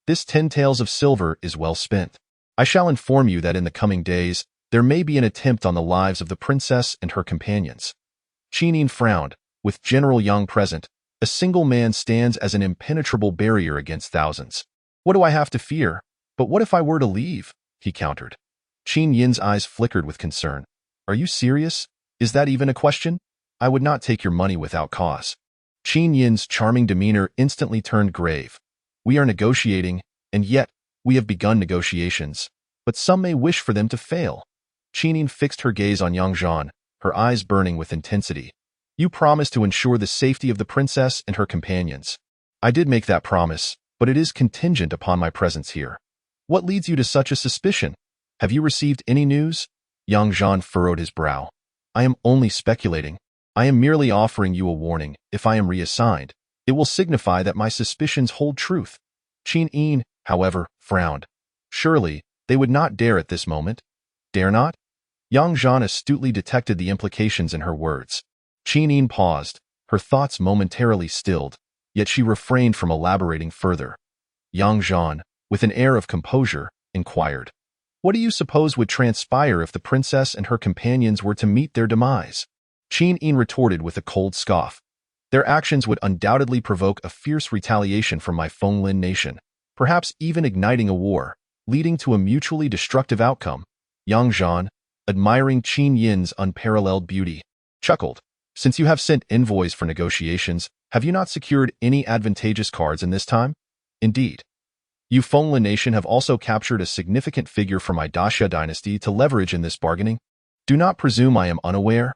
"This 10 taels of silver is well spent. I shall inform you that in the coming days, there may be an attempt on the lives of the princess and her companions." Qin Yin frowned. With General Yang present, a single man stands as an impenetrable barrier against thousands. "What do I have to fear? But what if I were to leave?" he countered. Qin Yin's eyes flickered with concern. "Are you serious? Is that even a question? I would not take your money without cause." Qin Yin's charming demeanor instantly turned grave. "We are negotiating, and yet we have begun negotiations, but some may wish for them to fail." Qin Yin fixed her gaze on Yang Zhan, her eyes burning with intensity. "You promised to ensure the safety of the princess and her companions." "I did make that promise, but it is contingent upon my presence here." "What leads you to such a suspicion? Have you received any news?" Yang Zhan furrowed his brow. "I am only speculating. I am merely offering you a warning. If I am reassigned, It will signify that my suspicions hold truth. Qin Yin, however, frowned. Surely, they would not dare at this moment. Dare not? Yang Zhan astutely detected the implications in her words. Qin Yin paused, her thoughts momentarily stilled, yet she refrained from elaborating further. Yang Zhan, with an air of composure, inquired, "What do you suppose would transpire if the princess and her companions were to meet their demise?" Qin Yin retorted with a cold scoff. "Their actions would undoubtedly provoke a fierce retaliation from my Fenglin nation, perhaps even igniting a war, leading to a mutually destructive outcome." Yang Zhan, admiring Qin Yin's unparalleled beauty, chuckled. "Since you have sent envoys for negotiations, have you not secured any advantageous cards in this time? Indeed. You Fenglin nation have also captured a significant figure from my Daxia dynasty to leverage in this bargaining. Do not presume I am unaware."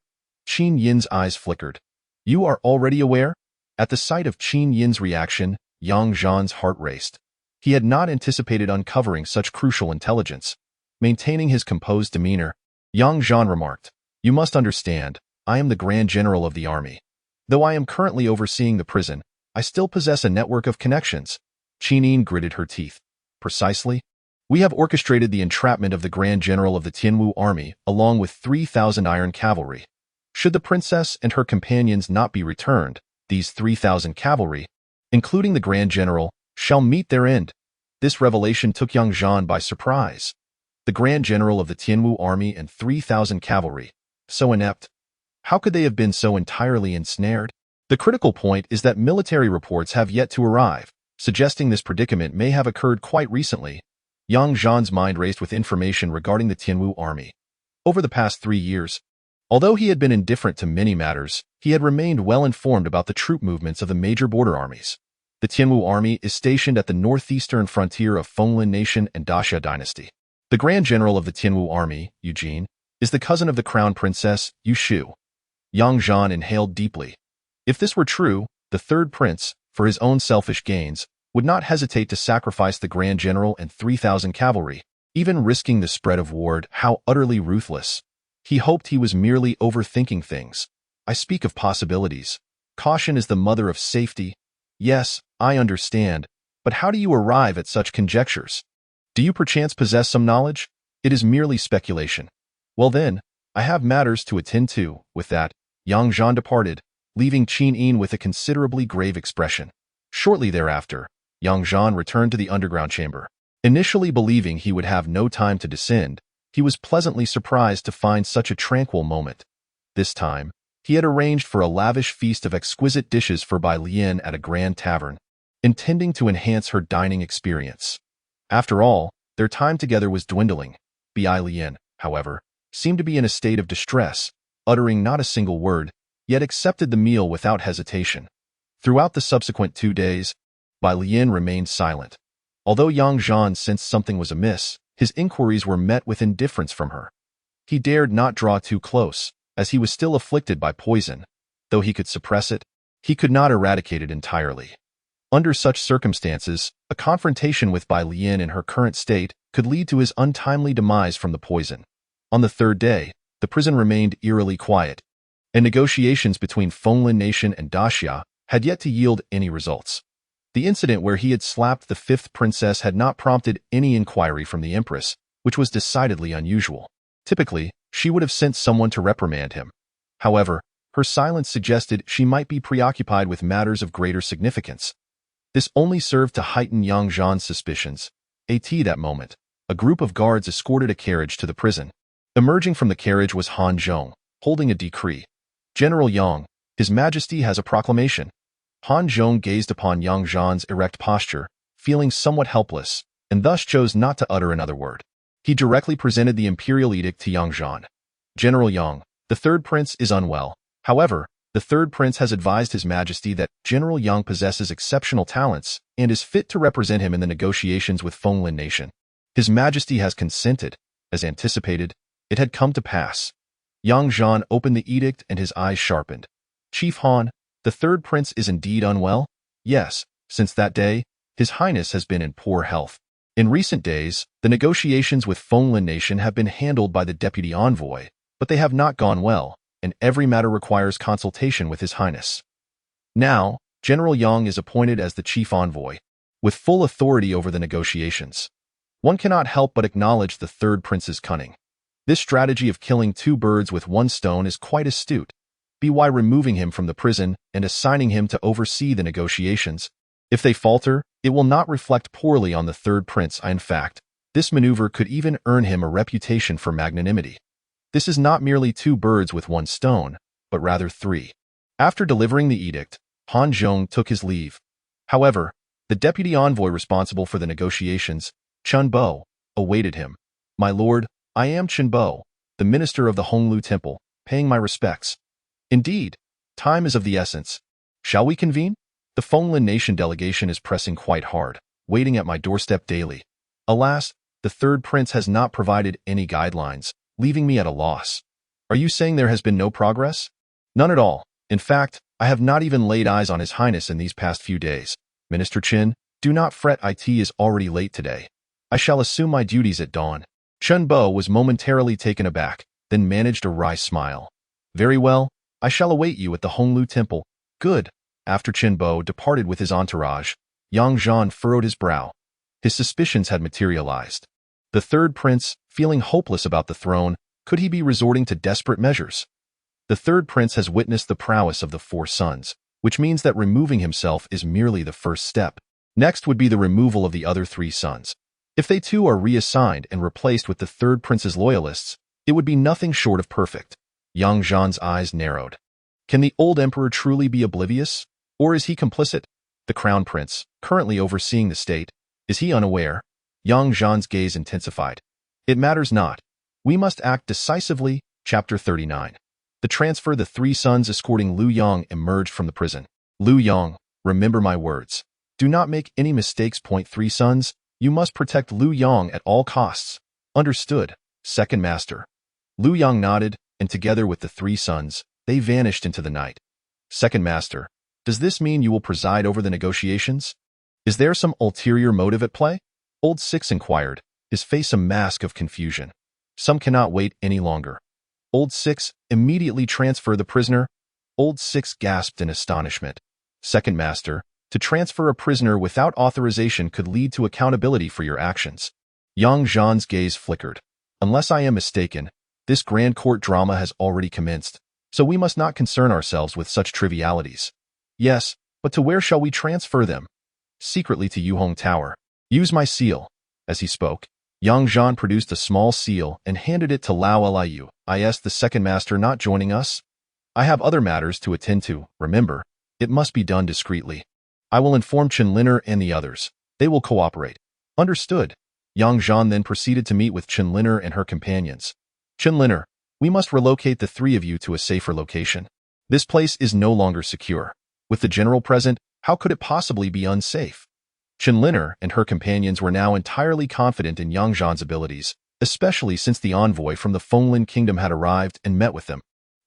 Qin Yin's eyes flickered. "You are already aware?" At the sight of Qin Yin's reaction, Yang Zhan's heart raced. He had not anticipated uncovering such crucial intelligence. Maintaining his composed demeanor, Yang Zhan remarked, "You must understand, I am the Grand General of the army. Though I am currently overseeing the prison, I still possess a network of connections." Qin Yin gritted her teeth. "Precisely. We have orchestrated the entrapment of the Grand General of the Tianwu army along with 3,000 iron cavalry. Should the princess and her companions not be returned, these 3,000 cavalry, including the Grand General, shall meet their end." This revelation took Yang Zhan by surprise. The Grand General of the Tianwu army and 3,000 cavalry. So inept. How could they have been so entirely ensnared? The critical point is that military reports have yet to arrive, suggesting this predicament may have occurred quite recently. Yang Zhan's mind raced with information regarding the Tianwu army. Over the past 3 years, although he had been indifferent to many matters, he had remained well informed about the troop movements of the major border armies. The Tianwu army is stationed at the northeastern frontier of Fenglin nation and Daxia dynasty. The Grand General of the Tianwu army, Eugene, is the cousin of the Crown Princess, Yu Shu. Yang Zhan inhaled deeply. If this were true, the third prince, for his own selfish gains, would not hesitate to sacrifice the Grand General and 3,000 cavalry, even risking the spread of word. How utterly ruthless. He hoped he was merely overthinking things. "I speak of possibilities. Caution is the mother of safety." "Yes, I understand, but how do you arrive at such conjectures? Do you perchance possess some knowledge?" "It is merely speculation." "Well then, I have matters to attend to." With that, Yang Zhan departed, leaving Qin Yin with a considerably grave expression. Shortly thereafter, Yang Zhan returned to the underground chamber. Initially believing he would have no time to descend, he was pleasantly surprised to find such a tranquil moment. This time, he had arranged for a lavish feast of exquisite dishes for Bai Lian at a grand tavern, intending to enhance her dining experience. After all, their time together was dwindling. Bai Lian, however, seemed to be in a state of distress, uttering not a single word, yet accepted the meal without hesitation. Throughout the subsequent 2 days, Bai Lian remained silent. Although Yang Zhan sensed something was amiss, his inquiries were met with indifference from her. He dared not draw too close, as he was still afflicted by poison. Though he could suppress it, he could not eradicate it entirely. Under such circumstances, a confrontation with Bai Lian in her current state could lead to his untimely demise from the poison. On the 3rd day, the prison remained eerily quiet, and negotiations between Fenglin nation and Daxia had yet to yield any results. The incident where he had slapped the 5th princess had not prompted any inquiry from the empress, which was decidedly unusual. Typically, she would have sent someone to reprimand him. However, her silence suggested she might be preoccupied with matters of greater significance. This only served to heighten Yang Zhan's suspicions. At that moment, a group of guards escorted a carriage to the prison. Emerging from the carriage was Han Zhong, holding a decree. "General Yang, His Majesty has a proclamation." Han Zhong gazed upon Yang Zhan's erect posture, feeling somewhat helpless, and thus chose not to utter another word. He directly presented the imperial edict to Yang Zhan. "General Yang, the third prince is unwell. However, the third prince has advised His Majesty that General Yang possesses exceptional talents and is fit to represent him in the negotiations with Fenglin nation. His Majesty has consented." As anticipated, it had come to pass. Yang Zhan opened the edict and his eyes sharpened. "Chief Han, the third prince is indeed unwell?" "Yes, since that day, His Highness has been in poor health. In recent days, the negotiations with Fenglin nation have been handled by the deputy envoy, but they have not gone well, and every matter requires consultation with His Highness. Now, General Yang is appointed as the chief envoy, with full authority over the negotiations. One cannot help but acknowledge the third prince's cunning. This strategy of killing two birds with one stone is quite astute. By removing him from the prison and assigning him to oversee the negotiations. If they falter, it will not reflect poorly on the third prince. In fact, this maneuver could even earn him a reputation for magnanimity. This is not merely two birds with one stone, but rather three. After delivering the edict, Han Zhong took his leave. However, the deputy envoy responsible for the negotiations, Chun Bo, awaited him. "My lord, I am Chun Bo, the minister of the Honglu Temple, paying my respects." "Indeed, time is of the essence. Shall we convene? The Fenglin Nation delegation is pressing quite hard, waiting at my doorstep daily. Alas, the third prince has not provided any guidelines, leaving me at a loss." "Are you saying there has been no progress?" "None at all. In fact, I have not even laid eyes on His Highness in these past few days. Minister Qin, do not fret, it is already late today. I shall assume my duties at dawn." Chun Bo was momentarily taken aback, then managed a wry smile. "Very well, I shall await you at the Honglu Temple." "Good." After Chun Bo departed with his entourage, Yang Zhan furrowed his brow. His suspicions had materialized. The third prince, feeling hopeless about the throne, could he be resorting to desperate measures? The third prince has witnessed the prowess of the four sons, which means that removing himself is merely the first step. Next would be the removal of the other three sons. If they too are reassigned and replaced with the third prince's loyalists, it would be nothing short of perfect. Yang Zhan's eyes narrowed. Can the old emperor truly be oblivious? Or is he complicit? The crown prince, currently overseeing the state, is he unaware? Yang Zhan's gaze intensified. It matters not. We must act decisively. Chapter 39. The transfer. The three sons escorting Liu Yang emerged from the prison. "Liu Yang, remember my words. Do not make any mistakes. Three sons, you must protect Liu Yang at all costs." "Understood, second master." Liu Yang nodded, and together with the three sons, they vanished into the night. "Second master, does this mean you will preside over the negotiations? Is there some ulterior motive at play?" Old Six inquired, his face a mask of confusion. "Some cannot wait any longer." Old Six, immediately transfer the prisoner. Old Six gasped in astonishment. "Second master, to transfer a prisoner without authorization could lead to accountability for your actions." Yang Zhan's gaze flickered. "Unless I am mistaken, this grand court drama has already commenced, so we must not concern ourselves with such trivialities." "Yes, but to where shall we transfer them?" "Secretly to Yuhong Tower. Use my seal." As he spoke, Yang Zhan produced a small seal and handed it to Lao Liu. "Is the second master not joining us?" "I have other matters to attend to. Remember, it must be done discreetly." "I will inform Qinliner and the others. They will cooperate." "Understood." Yang Zhan then proceeded to meet with Qinliner and her companions. "Qinliner, we must relocate the three of you to a safer location. This place is no longer secure. With the general present, how could it possibly be unsafe?" Qinliner and her companions were now entirely confident in Yang Zhan's abilities, especially since the envoy from the Fenglin Kingdom had arrived and met with them.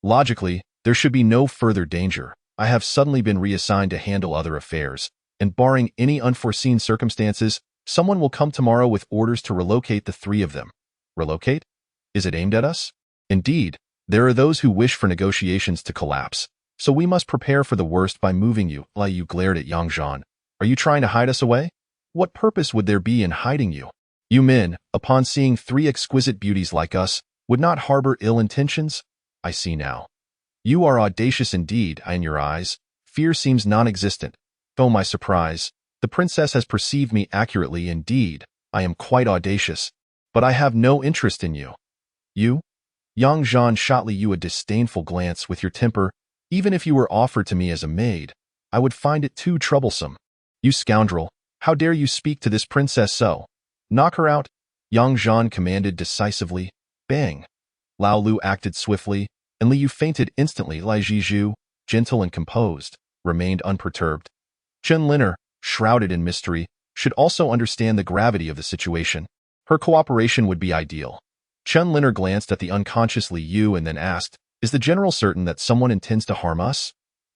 Logically, there should be no further danger. I have suddenly been reassigned to handle other affairs, and barring any unforeseen circumstances, someone will come tomorrow with orders to relocate the three of them. Relocate? Is it aimed at us? Indeed, there are those who wish for negotiations to collapse, so we must prepare for the worst by moving you. Liu glared at Yang Zhan. "Are you trying to hide us away? What purpose would there be in hiding you? You men, upon seeing three exquisite beauties like us, would not harbor ill intentions? I see now. You are audacious indeed. In your eyes, fear seems non-existent. Oh, my surprise. The princess has perceived me accurately indeed. I am quite audacious, but I have no interest in you." "You?" Yang Zhan shot Liu a disdainful glance. "With your temper, even if you were offered to me as a maid, I would find it too troublesome. You scoundrel, how dare you speak to this princess so? Knock her out." Yang Zhan commanded decisively. Bang. Lao Lu acted swiftly, and Liu fainted instantly. Lai Zhizhu, gentle and composed, remained unperturbed. Qinliner, shrouded in mystery, should also understand the gravity of the situation. Her cooperation would be ideal. Qinliner glanced at the unconscious Liu and then asked, "Is the general certain that someone intends to harm us?"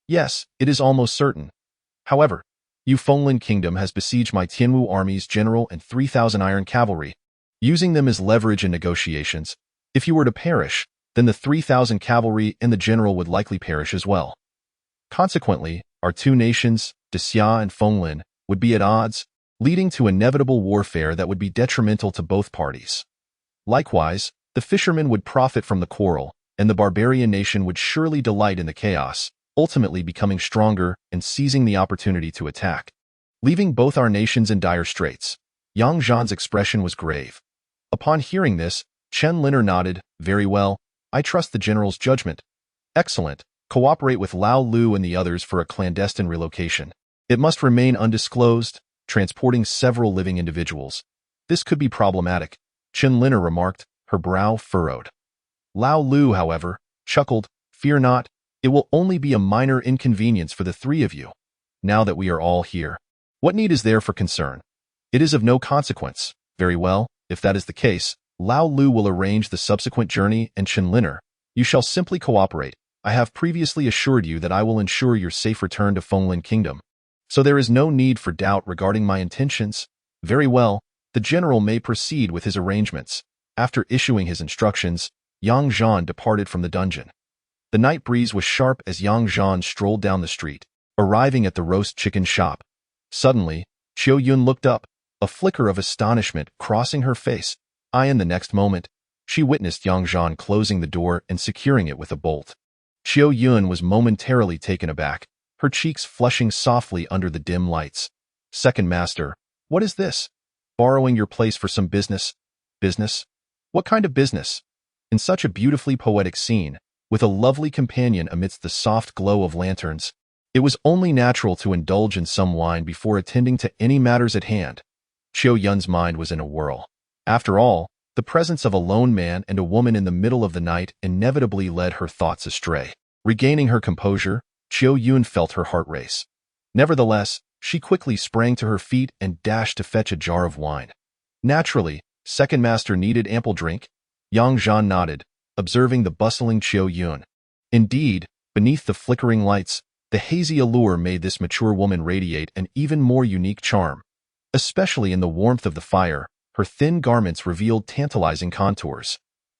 "Yes, it is almost certain. However, Yu Fenglin Kingdom has besieged my Tianwu army's general and 3,000 iron cavalry, using them as leverage in negotiations. If you were to perish, then the 3,000 cavalry and the general would likely perish as well. Consequently, our two nations, Xia and Fenglin, would be at odds, leading to inevitable warfare that would be detrimental to both parties. Likewise, the fishermen would profit from the quarrel, and the barbarian nation would surely delight in the chaos, ultimately becoming stronger and seizing the opportunity to attack. Leaving both our nations in dire straits. Yang Zhan's expression was grave. Upon hearing this, Chen Liner nodded. Very well, I trust the general's judgment. Excellent. Cooperate with Lao Lu and the others for a clandestine relocation. It must remain undisclosed, transporting several living individuals. This could be problematic, Chen Liner remarked, her brow furrowed. Lao Lu, however, chuckled. Fear not, it will only be a minor inconvenience for the three of you. Now that we are all here, what need is there for concern? It is of no consequence. Very well, if that is the case, Lao Lu will arrange the subsequent journey, and Chen Liner, you shall simply cooperate. I have previously assured you that I will ensure your safe return to Fenglin Kingdom. So there is no need for doubt regarding my intentions. Very well, the general may proceed with his arrangements. After issuing his instructions, Yang Zhan departed from the dungeon. The night breeze was sharp as Yang Zhan strolled down the street, arriving at the roast chicken shop. Suddenly, Qiu Yun looked up, a flicker of astonishment crossing her face. In the next moment, she witnessed Yang Zhan closing the door and securing it with a bolt. Qiu Yun was momentarily taken aback, her cheeks flushing softly under the dim lights. Second master, what is this? Borrowing your place for some business? Business? What kind of business? In such a beautifully poetic scene, with a lovely companion amidst the soft glow of lanterns, it was only natural to indulge in some wine before attending to any matters at hand. Qiu Yun's mind was in a whirl. After all, the presence of a lone man and a woman in the middle of the night inevitably led her thoughts astray. Regaining her composure, Qiu Yun felt her heart race. Nevertheless, she quickly sprang to her feet and dashed to fetch a jar of wine. Naturally, second master needed ample drink. Yang Zhan nodded, observing the bustling Qiu Yun. Indeed, beneath the flickering lights, the hazy allure made this mature woman radiate an even more unique charm. Especially in the warmth of the fire, her thin garments revealed tantalizing contours.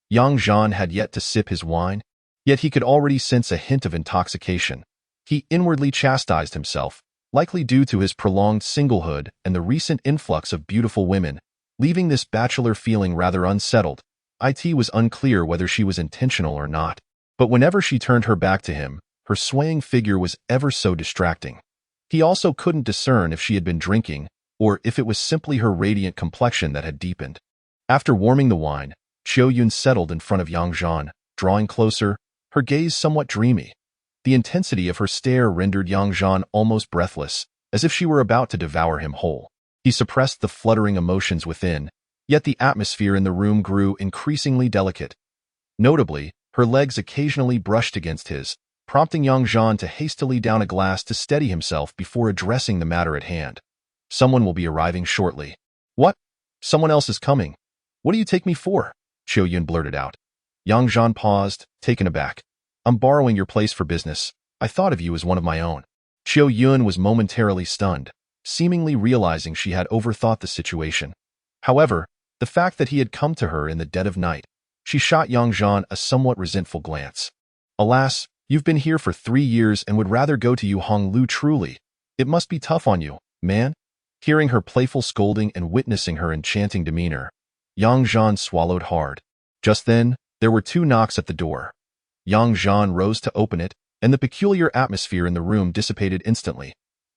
Yang Zhan had yet to sip his wine, yet he could already sense a hint of intoxication. He inwardly chastised himself, likely due to his prolonged singlehood and the recent influx of beautiful women, leaving this bachelor feeling rather unsettled. It was unclear whether she was intentional or not, but whenever she turned her back to him, her swaying figure was ever so distracting. He also couldn't discern if she had been drinking, or if it was simply her radiant complexion that had deepened. After warming the wine, Qiu Yun settled in front of Yang Zhan, drawing closer, her gaze somewhat dreamy. The intensity of her stare rendered Yang Zhan almost breathless, as if she were about to devour him whole. He suppressed the fluttering emotions within, yet the atmosphere in the room grew increasingly delicate. Notably, her legs occasionally brushed against his, prompting Yang Zhan to hastily down a glass to steady himself before addressing the matter at hand. Someone will be arriving shortly. What? Someone else is coming. What do you take me for? Qiu Yun blurted out. Yang Zhan paused, taken aback. I'm borrowing your place for business. I thought of you as one of my own. Qiu Yun was momentarily stunned, seemingly realizing she had overthought the situation. However, the fact that he had come to her in the dead of night, she shot Yang Zhan a somewhat resentful glance. Alas, you've been here for 3 years and would rather go to Yu Hong Lu truly. It must be tough on you, man. Hearing her playful scolding and witnessing her enchanting demeanor, Yang Zhan swallowed hard. Just then, there were 2 knocks at the door. Yang Zhan rose to open it, and the peculiar atmosphere in the room dissipated instantly.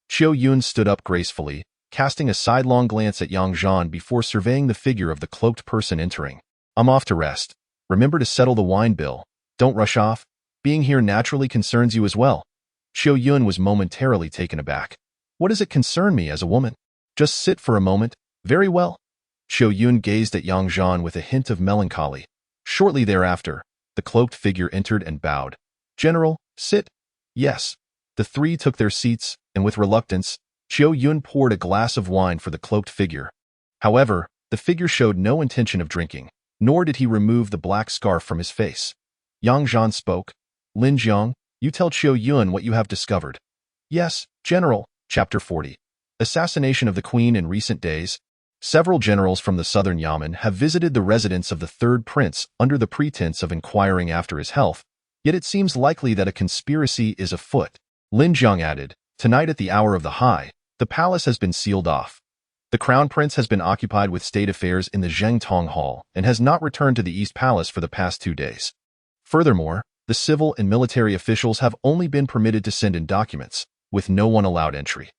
Qiu Yun stood up gracefully, casting a sidelong glance at Yang Zhan before surveying the figure of the cloaked person entering. I'm off to rest. Remember to settle the wine bill. Don't rush off. Being here naturally concerns you as well. Qiu Yun was momentarily taken aback. What does it concern me as a woman? Just sit for a moment. Very well. Qiu Yun gazed at Yang Zhan with a hint of melancholy. Shortly thereafter, the cloaked figure entered and bowed. General, sit. Yes. The 3 took their seats, and with reluctance, Qiu Yun poured a glass of wine for the cloaked figure. However, the figure showed no intention of drinking, nor did he remove the black scarf from his face. Yang Zhan spoke. Lin Jiang, you tell Qiu Yun what you have discovered. Yes, General. Chapter 40. Assassination of the Queen in recent days. Several generals from the southern Yamen have visited the residence of the third prince under the pretense of inquiring after his health, yet it seems likely that a conspiracy is afoot. Lin Jiang added, Tonight at the hour of the high, the palace has been sealed off. The crown prince has been occupied with state affairs in the Zhengtong Hall and has not returned to the East Palace for the past 2 days. Furthermore, the civil and military officials have only been permitted to send in documents, with no one allowed entry.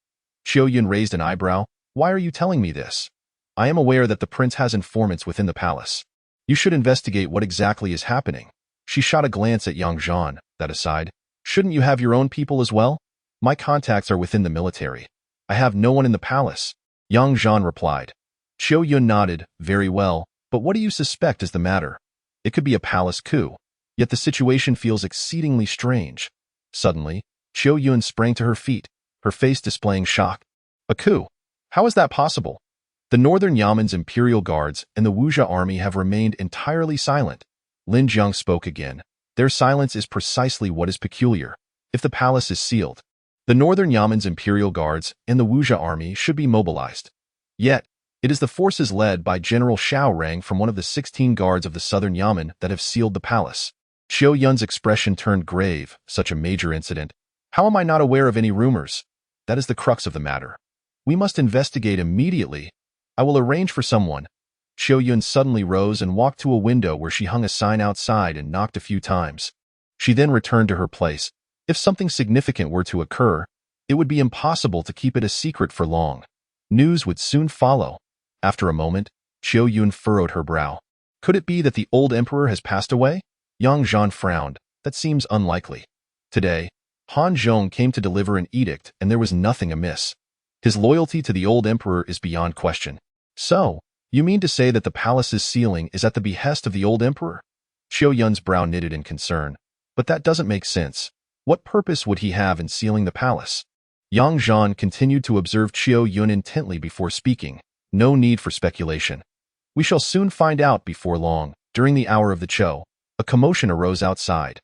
Qiu Yun raised an eyebrow. Why are you telling me this? I am aware that the prince has informants within the palace. You should investigate what exactly is happening. She shot a glance at young Zhan. That aside, shouldn't you have your own people as well? My contacts are within the military. I have no one in the palace. Young Zhan replied. Qiu Yun nodded. Very well, but what do you suspect is the matter? It could be a palace coup. Yet the situation feels exceedingly strange. Suddenly, Qiu Yun sprang to her feet, her face displaying shock. A coup? How is that possible? The Northern Yamen's imperial guards and the Wuxia army have remained entirely silent. Lin Jiang spoke again. Their silence is precisely what is peculiar. If the palace is sealed, the Northern Yamen's imperial guards and the Wuxia army should be mobilized. Yet, it is the forces led by General Xiao Rang from one of the 16 guards of the Southern Yamen that have sealed the palace. Qiu Yun's expression turned grave. Such a major incident. How am I not aware of any rumors? That is the crux of the matter. We must investigate immediately. I will arrange for someone. Qiu Yun suddenly rose and walked to a window where she hung a sign outside and knocked a few times. She then returned to her place. If something significant were to occur, it would be impossible to keep it a secret for long. News would soon follow. After a moment, Qiu Yun furrowed her brow. Could it be that the old emperor has passed away? Yang Zhan frowned. That seems unlikely. Today, Han Zhong came to deliver an edict and there was nothing amiss. His loyalty to the old emperor is beyond question. So, you mean to say that the palace's sealing is at the behest of the old emperor? Qiu Yun's brow knitted in concern. But that doesn't make sense. What purpose would he have in sealing the palace? Yang Zhan continued to observe Qiu Yun intently before speaking. No need for speculation. We shall soon find out before long. During the hour of the Chou, a commotion arose outside.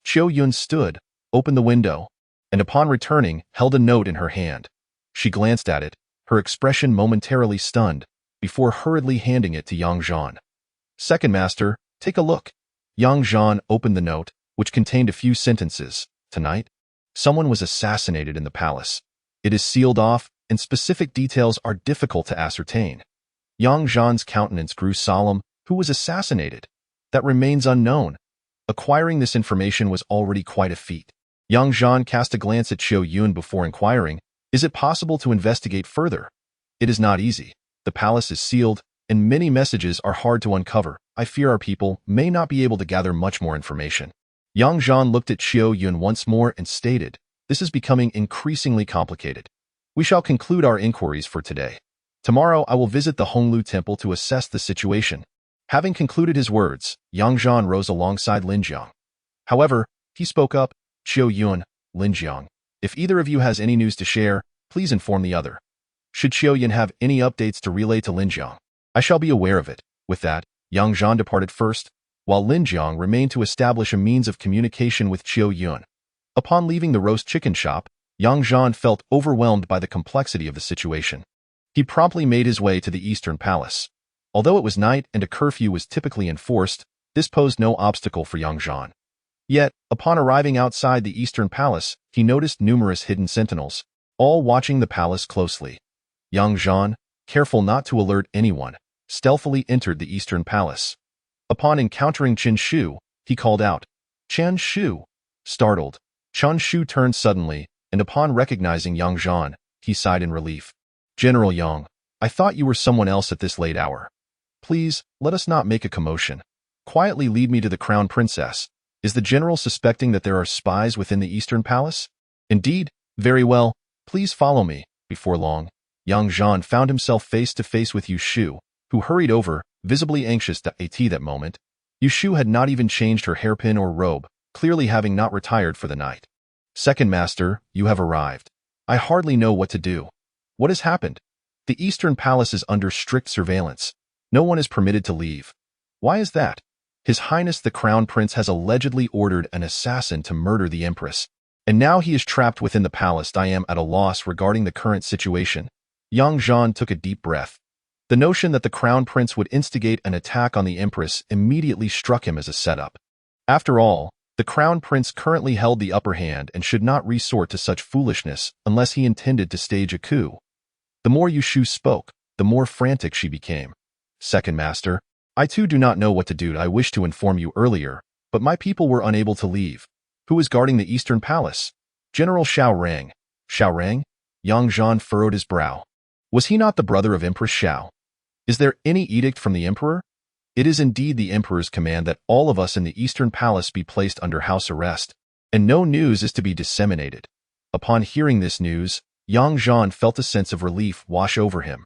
Qiu Yun stood, opened the window, and upon returning, held a note in her hand. She glanced at it, her expression momentarily stunned, before hurriedly handing it to Yang Zhan. Second master, take a look. Yang Zhan opened the note, which contained a few sentences. Tonight, someone was assassinated in the palace. It is sealed off, and specific details are difficult to ascertain. Yang Zhan's countenance grew solemn. Who was assassinated? That remains unknown. Acquiring this information was already quite a feat. Yang Zhan cast a glance at Qiu Yun before inquiring, is it possible to investigate further? It is not easy. The palace is sealed, and many messages are hard to uncover. I fear our people may not be able to gather much more information. Yang Zhan looked at Qiu Yun once more and stated, this is becoming increasingly complicated. We shall conclude our inquiries for today. Tomorrow I will visit the Honglu Temple to assess the situation. Having concluded his words, Yang Zhan rose alongside Lin Jiang. However, he spoke up, Qiu Yun, Lin Jiang, if either of you has any news to share, please inform the other. Should Qiu Yun have any updates to relay to Lin Jiang, I shall be aware of it. With that, Yang Zhan departed first, while Lin Jiang remained to establish a means of communication with Qiu Yun. Upon leaving the roast chicken shop, Yang Zhan felt overwhelmed by the complexity of the situation. He promptly made his way to the Eastern Palace. Although it was night and a curfew was typically enforced, this posed no obstacle for Yang Zhan. Yet, upon arriving outside the Eastern Palace, he noticed numerous hidden sentinels, all watching the palace closely. Yang Zhan, careful not to alert anyone, stealthily entered the Eastern Palace. Upon encountering Chen Shu, he called out, Chen Shu. Startled, Chen Shu turned suddenly, and upon recognizing Yang Zhan, he sighed in relief. General Yang, I thought you were someone else at this late hour. Please, let us not make a commotion. Quietly lead me to the crown princess. Is the general suspecting that there are spies within the Eastern Palace? Indeed, very well. Please follow me. Before long, Yang Zhan found himself face to face with Yu Shu, who hurried over, visibly anxious to at that moment. Yu Shu had not even changed her hairpin or robe, clearly having not retired for the night. Second master, you have arrived. I hardly know what to do. What has happened? The Eastern Palace is under strict surveillance. No one is permitted to leave. Why is that? His Highness the Crown Prince has allegedly ordered an assassin to murder the Empress, and now he is trapped within the palace. I am at a loss regarding the current situation. Yang Zhan took a deep breath. The notion that the Crown Prince would instigate an attack on the Empress immediately struck him as a setup. After all, The crown prince currently held the upper hand and should not resort to such foolishness unless he intended to stage a coup. The more Yushu spoke, the more frantic she became. Second master, I too do not know what to do. I wished to inform you earlier, but my people were unable to leave. Who is guarding the Eastern Palace? General Xiao Rang. Xiao Rang? Yang Zhan furrowed his brow. Was he not the brother of Empress Xiao? Is there any edict from the emperor? It is indeed the emperor's command that all of us in the Eastern Palace be placed under house arrest, and no news is to be disseminated. Upon hearing this news, Yang Zhan felt a sense of relief wash over him.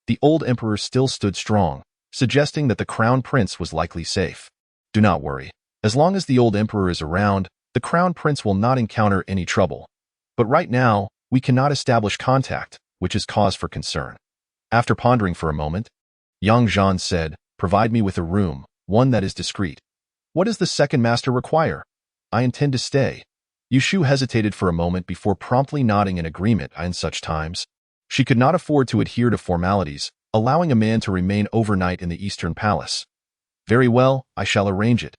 The old emperor still stood strong, suggesting that the crown prince was likely safe. Do not worry. As long as the old emperor is around, the crown prince will not encounter any trouble. But right now, we cannot establish contact, which is cause for concern. After pondering for a moment, Yang Zhan said, provide me with a room, one that is discreet. What does the second master require? I intend to stay. Yushu hesitated for a moment before promptly nodding in agreement. In such times, she could not afford to adhere to formalities, allowing a man to remain overnight in the Eastern Palace. Very well, I shall arrange it.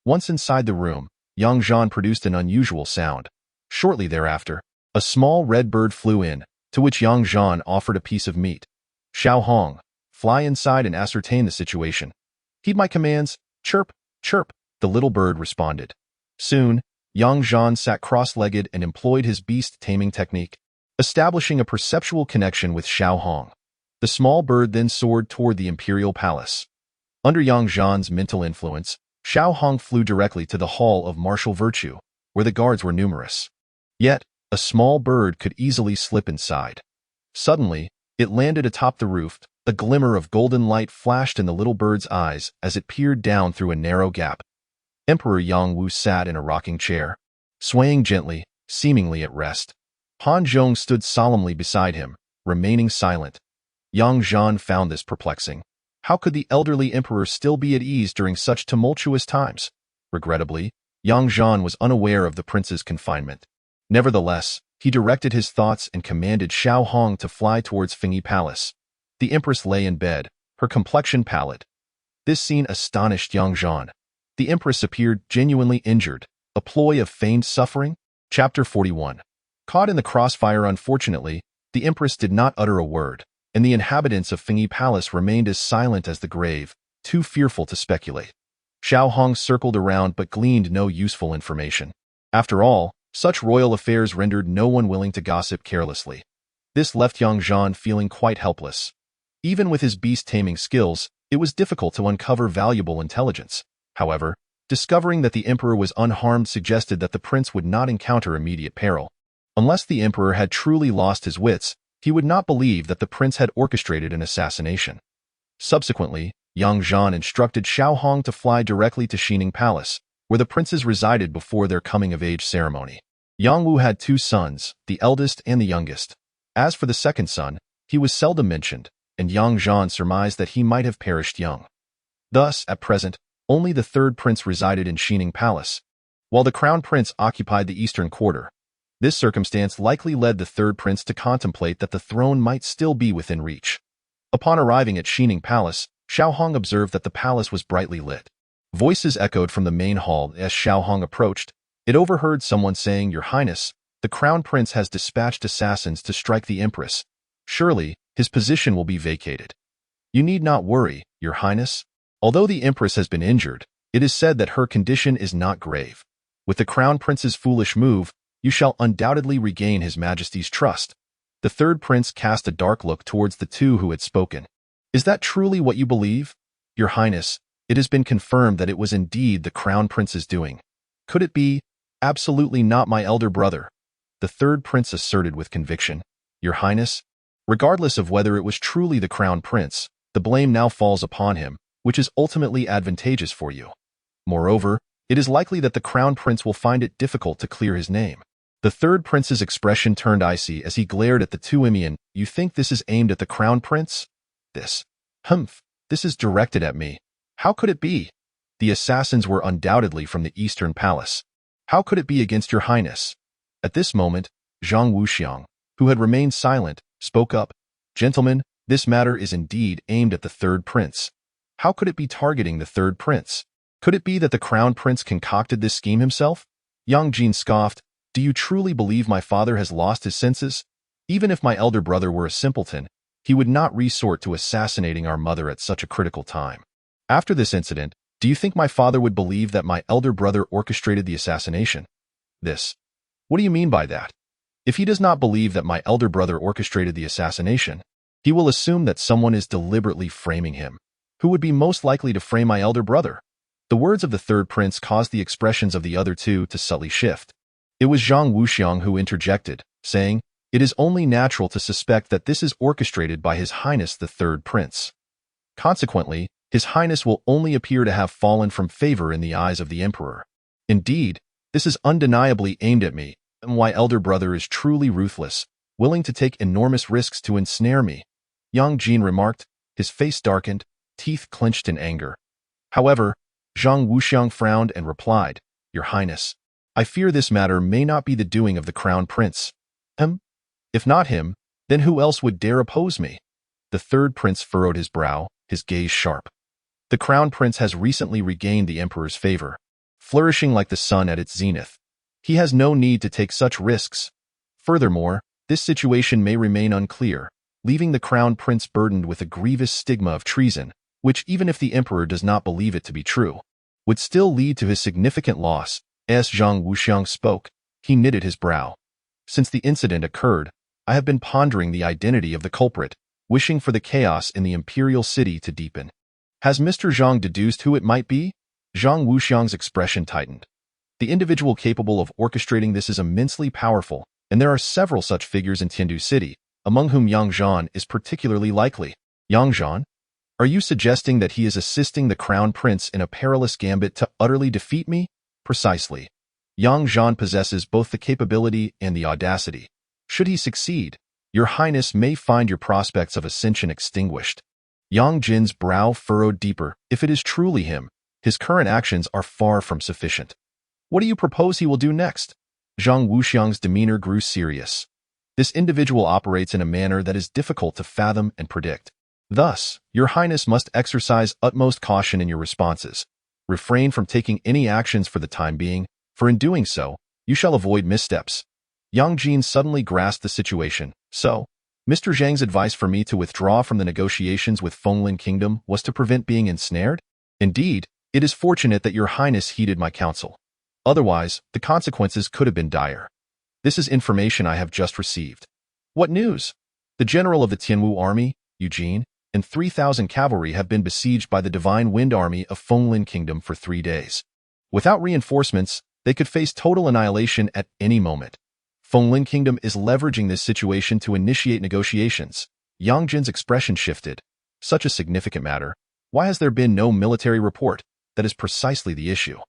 Once inside the room, Yang Zhan produced an unusual sound. Shortly thereafter, a small red bird flew in, to which Yang Zhan offered a piece of meat. Xiao Hong, fly inside and ascertain the situation. Heed my commands, chirp, chirp, the little bird responded. Soon, Yang Zhan sat cross-legged and employed his beast-taming technique, establishing a perceptual connection with Xiao Hong. The small bird then soared toward the imperial palace. Under Yang Zhan's mental influence, Xiao Hong flew directly to the Hall of Martial Virtue, where the guards were numerous. Yet, a small bird could easily slip inside. Suddenly, it landed atop the roof. A glimmer of golden light flashed in the little bird's eyes as it peered down through a narrow gap. Emperor Yang Wu sat in a rocking chair, swaying gently, seemingly at rest. Han Zhong stood solemnly beside him, remaining silent. Yang Zhan found this perplexing. How could the elderly emperor still be at ease during such tumultuous times? Regrettably, Yang Zhan was unaware of the prince's confinement. Nevertheless, he directed his thoughts and commanded Xiao Hong to fly towards Fengyi Palace. The empress lay in bed, her complexion pallid. This scene astonished Yang Zhan. The empress appeared genuinely injured, a ploy of feigned suffering. Chapter 41. Caught in the crossfire. Unfortunately, the empress did not utter a word, and the inhabitants of Fengyi Palace remained as silent as the grave, too fearful to speculate. Xiao Hong circled around but gleaned no useful information. After all, such royal affairs rendered no one willing to gossip carelessly. This left Yang Zhan feeling quite helpless. Even with his beast-taming skills, it was difficult to uncover valuable intelligence. However, discovering that the emperor was unharmed suggested that the prince would not encounter immediate peril. Unless the emperor had truly lost his wits, he would not believe that the prince had orchestrated an assassination. Subsequently, Yang Zhan instructed Xiao Hong to fly directly to Xining Palace, where the princes resided before their coming-of-age ceremony. Yang Wu had 2 sons, the eldest and the youngest. As for the second son, he was seldom mentioned, and Yang Zhan surmised that he might have perished young. Thus, at present, only the third prince resided in Xining Palace, while the crown prince occupied the eastern quarter. This circumstance likely led the third prince to contemplate that the throne might still be within reach. Upon arriving at Xining Palace, Xiao Hong observed that the palace was brightly lit. Voices echoed from the main hall. As Xiao Hong approached, it overheard someone saying, "Your Highness, the crown prince has dispatched assassins to strike the empress. Surely, his position will be vacated." "You need not worry, Your Highness. Although the empress has been injured, it is said that her condition is not grave. With the crown prince's foolish move, you shall undoubtedly regain his majesty's trust." The third prince cast a dark look towards the 2 who had spoken. "Is that truly what you believe? Your Highness, it has been confirmed that it was indeed the crown prince's doing. Could it be? Absolutely not, my elder brother," the third prince asserted with conviction. "Your Highness, regardless of whether it was truly the crown prince, the blame now falls upon him, which is ultimately advantageous for you. Moreover, it is likely that the crown prince will find it difficult to clear his name." The third prince's expression turned icy as he glared at the 2 women. "You think this is aimed at the crown prince? This is directed at me. How could it be? The assassins were undoubtedly from the Eastern Palace. How could it be against your Highness?" At this moment, Zhang Wuxiang, who had remained silent, spoke up. "Gentlemen, this matter is indeed aimed at the third prince." "How could it be targeting the third prince?" Could it be that the crown prince concocted this scheme himself? Yang Jin scoffed. Do you truly believe my father has lost his senses? Even if my elder brother were a simpleton, he would not resort to assassinating our mother at such a critical time. After this incident, do you think my father would believe that my elder brother orchestrated the assassination? What do you mean by that? If he does not believe that my elder brother orchestrated the assassination, he will assume that someone is deliberately framing him. Who would be most likely to frame my elder brother? The words of the third prince caused the expressions of the other two to subtly shift. It was Zhang Wuxiang who interjected, saying, "It is only natural to suspect that this is orchestrated by His Highness the Third Prince. Consequently, His Highness will only appear to have fallen from favor in the eyes of the Emperor. Indeed, this is undeniably aimed at me, and my elder brother is truly ruthless, willing to take enormous risks to ensnare me," Yang Jin remarked, his face darkened, teeth clenched in anger. However, Zhang Wuxiang frowned and replied, "Your Highness, I fear this matter may not be the doing of the crown prince." Him? If not him, then who else would dare oppose me? The third prince furrowed his brow, his gaze sharp. The crown prince has recently regained the emperor's favor, flourishing like the sun at its zenith. He has no need to take such risks. Furthermore, this situation may remain unclear, leaving the crown prince burdened with a grievous stigma of treason, which, even if the emperor does not believe it to be true, would still lead to his significant loss. As Zhang Wuxiang spoke, he knitted his brow. Since the incident occurred, I have been pondering the identity of the culprit, wishing for the chaos in the imperial city to deepen. Has Mr. Zhang deduced who it might be? Zhang Wuxiang's expression tightened. The individual capable of orchestrating this is immensely powerful, and there are several such figures in Tiandu City, among whom Yang Zhan is particularly likely. Yang Zhan? Are you suggesting that he is assisting the crown prince in a perilous gambit to utterly defeat me? Precisely. Yang Zhan possesses both the capability and the audacity. Should he succeed, your highness may find your prospects of ascension extinguished. Yang Jin's brow furrowed deeper. If it is truly him, his current actions are far from sufficient. What do you propose he will do next? Zhang Wuxiang's demeanor grew serious. This individual operates in a manner that is difficult to fathom and predict. Thus, your highness must exercise utmost caution in your responses. Refrain from taking any actions for the time being, for in doing so, you shall avoid missteps. Yang Jin suddenly grasped the situation. So, Mr. Zhang's advice for me to withdraw from the negotiations with Fenglin Kingdom was to prevent being ensnared? Indeed, it is fortunate that your highness heeded my counsel. Otherwise, the consequences could have been dire. This is information I have just received. What news? The general of the Tianwu army, Eugene, and 3,000 cavalry have been besieged by the Divine Wind Army of Fenglin Kingdom for 3 days. Without reinforcements, they could face total annihilation at any moment. Fenglin Kingdom is leveraging this situation to initiate negotiations. Yang Jin's expression shifted. Such a significant matter. Why has there been no military report? That is precisely the issue.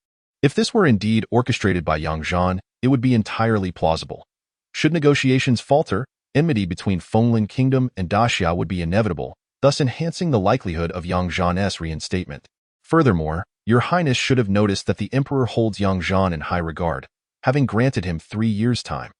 If this were indeed orchestrated by Yang Zhan, it would be entirely plausible. Should negotiations falter, enmity between Fenglin Kingdom and Daxia would be inevitable, thus enhancing the likelihood of Yang Zhan's reinstatement. Furthermore, your highness should have noticed that the emperor holds Yang Zhan in high regard, having granted him 3 years' time.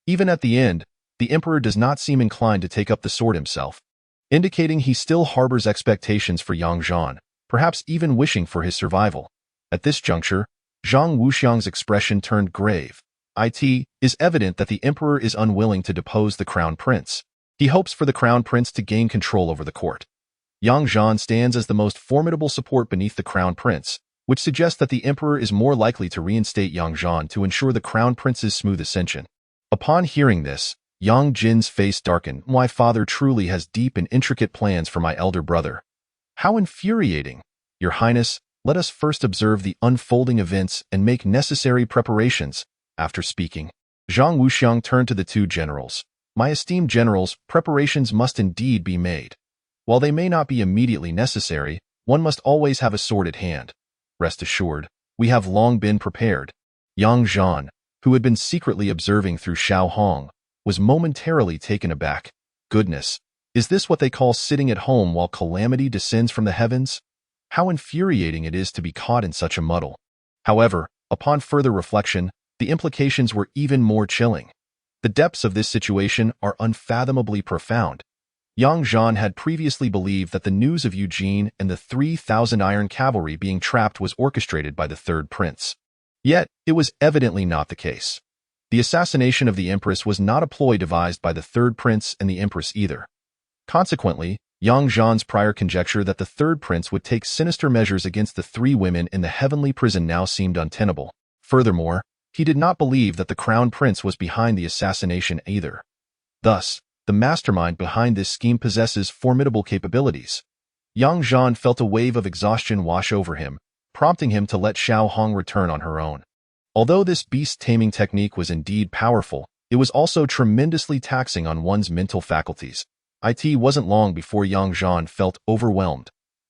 Even at the end, the emperor does not seem inclined to take up the sword himself, indicating he still harbors expectations for Yang Zhan, perhaps even wishing for his survival. At this juncture, Zhang Wuxiang's expression turned grave. It is evident that the emperor is unwilling to depose the crown prince. He hopes for the crown prince to gain control over the court. Yang Zhan stands as the most formidable support beneath the crown prince, which suggests that the emperor is more likely to reinstate Yang Zhan to ensure the crown prince's smooth ascension. Upon hearing this, Yang Jin's face darkened. My father truly has deep and intricate plans for my elder brother. How infuriating! Your highness, let us first observe the unfolding events and make necessary preparations. After speaking, Zhang Wuxiang turned to the 2 generals. My esteemed generals, preparations must indeed be made. While they may not be immediately necessary, one must always have a sword at hand. Rest assured, we have long been prepared. Yang Zhan, who had been secretly observing through Shao Hong, was momentarily taken aback. Goodness, is this what they call sitting at home while calamity descends from the heavens? How infuriating it is to be caught in such a muddle. However, upon further reflection, the implications were even more chilling. The depths of this situation are unfathomably profound. Young Zhan had previously believed that the news of Eugene and the 3,000 iron cavalry being trapped was orchestrated by the third prince. Yet, it was evidently not the case. The assassination of the empress was not a ploy devised by the third prince and the empress either. Consequently, Young Zhan's prior conjecture that the third prince would take sinister measures against the three women in the heavenly prison now seemed untenable. Furthermore, he did not believe that the crown prince was behind the assassination either. Thus, the mastermind behind this scheme possesses formidable capabilities. Young Zhan felt a wave of exhaustion wash over him, prompting him to let Xiao Hong return on her own. Although this beast-taming technique was indeed powerful, it was also tremendously taxing on one's mental faculties. It wasn't long before Young Zhan felt overwhelmed.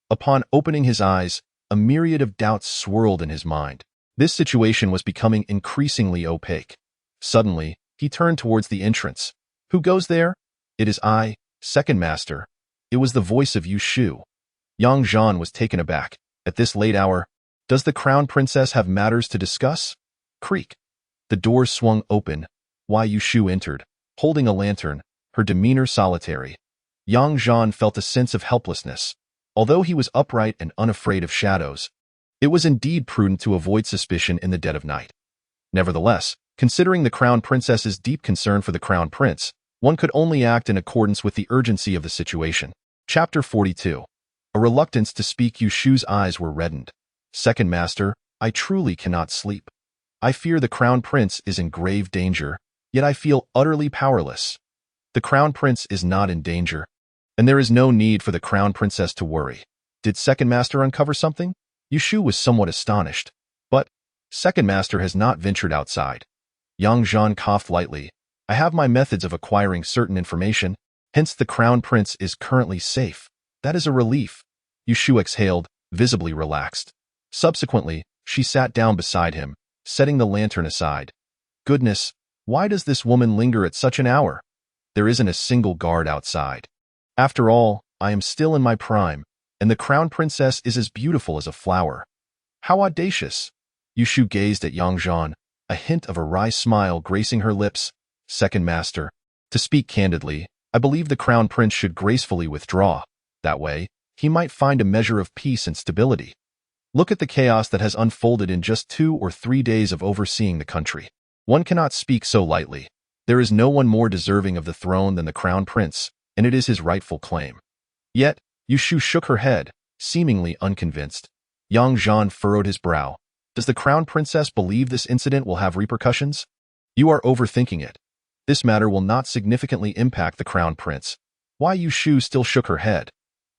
Upon opening his eyes, a myriad of doubts swirled in his mind. This situation was becoming increasingly opaque. Suddenly, he turned towards the entrance. "Who goes there?" "It is I, second master." It was the voice of Yu Shu. Young Zhan was taken aback. At this late hour, does the crown princess have matters to discuss? Creak. The door swung open. Yu Shu entered, holding a lantern, her demeanor solitary. Young Zhan felt a sense of helplessness. Although he was upright and unafraid of shadows, it was indeed prudent to avoid suspicion in the dead of night. Nevertheless, considering the crown princess's deep concern for the crown prince, one could only act in accordance with the urgency of the situation. Chapter 42. A reluctance to speak. Yu Shu's eyes were reddened. "Second master, I truly cannot sleep. I fear the crown prince is in grave danger, yet I feel utterly powerless." "The crown prince is not in danger, and there is no need for the crown princess to worry. Did second master uncover something?" Yu Shu was somewhat astonished. "But, second master has not ventured outside." Young Zhan coughed lightly. "I have my methods of acquiring certain information, hence the crown prince is currently safe. That is a relief." Yu Shu exhaled, visibly relaxed. Subsequently, she sat down beside him, setting the lantern aside. "Goodness, why does this woman linger at such an hour? There isn't a single guard outside. After all, I am still in my prime, and the crown princess is as beautiful as a flower. How audacious!" Yu Shu gazed at Young Zhan, a hint of a wry smile gracing her lips. "Second master, to speak candidly, I believe the crown prince should gracefully withdraw. That way, he might find a measure of peace and stability. Look at the chaos that has unfolded in just 2 or 3 days of overseeing the country. One cannot speak so lightly. There is no one more deserving of the throne than the crown prince, and it is his rightful claim." Yet, Yu Shu shook her head, seemingly unconvinced. Young Zhan furrowed his brow. "Does the crown princess believe this incident will have repercussions?" "You are overthinking it. This matter will not significantly impact the crown prince." Yu Shu still shook her head.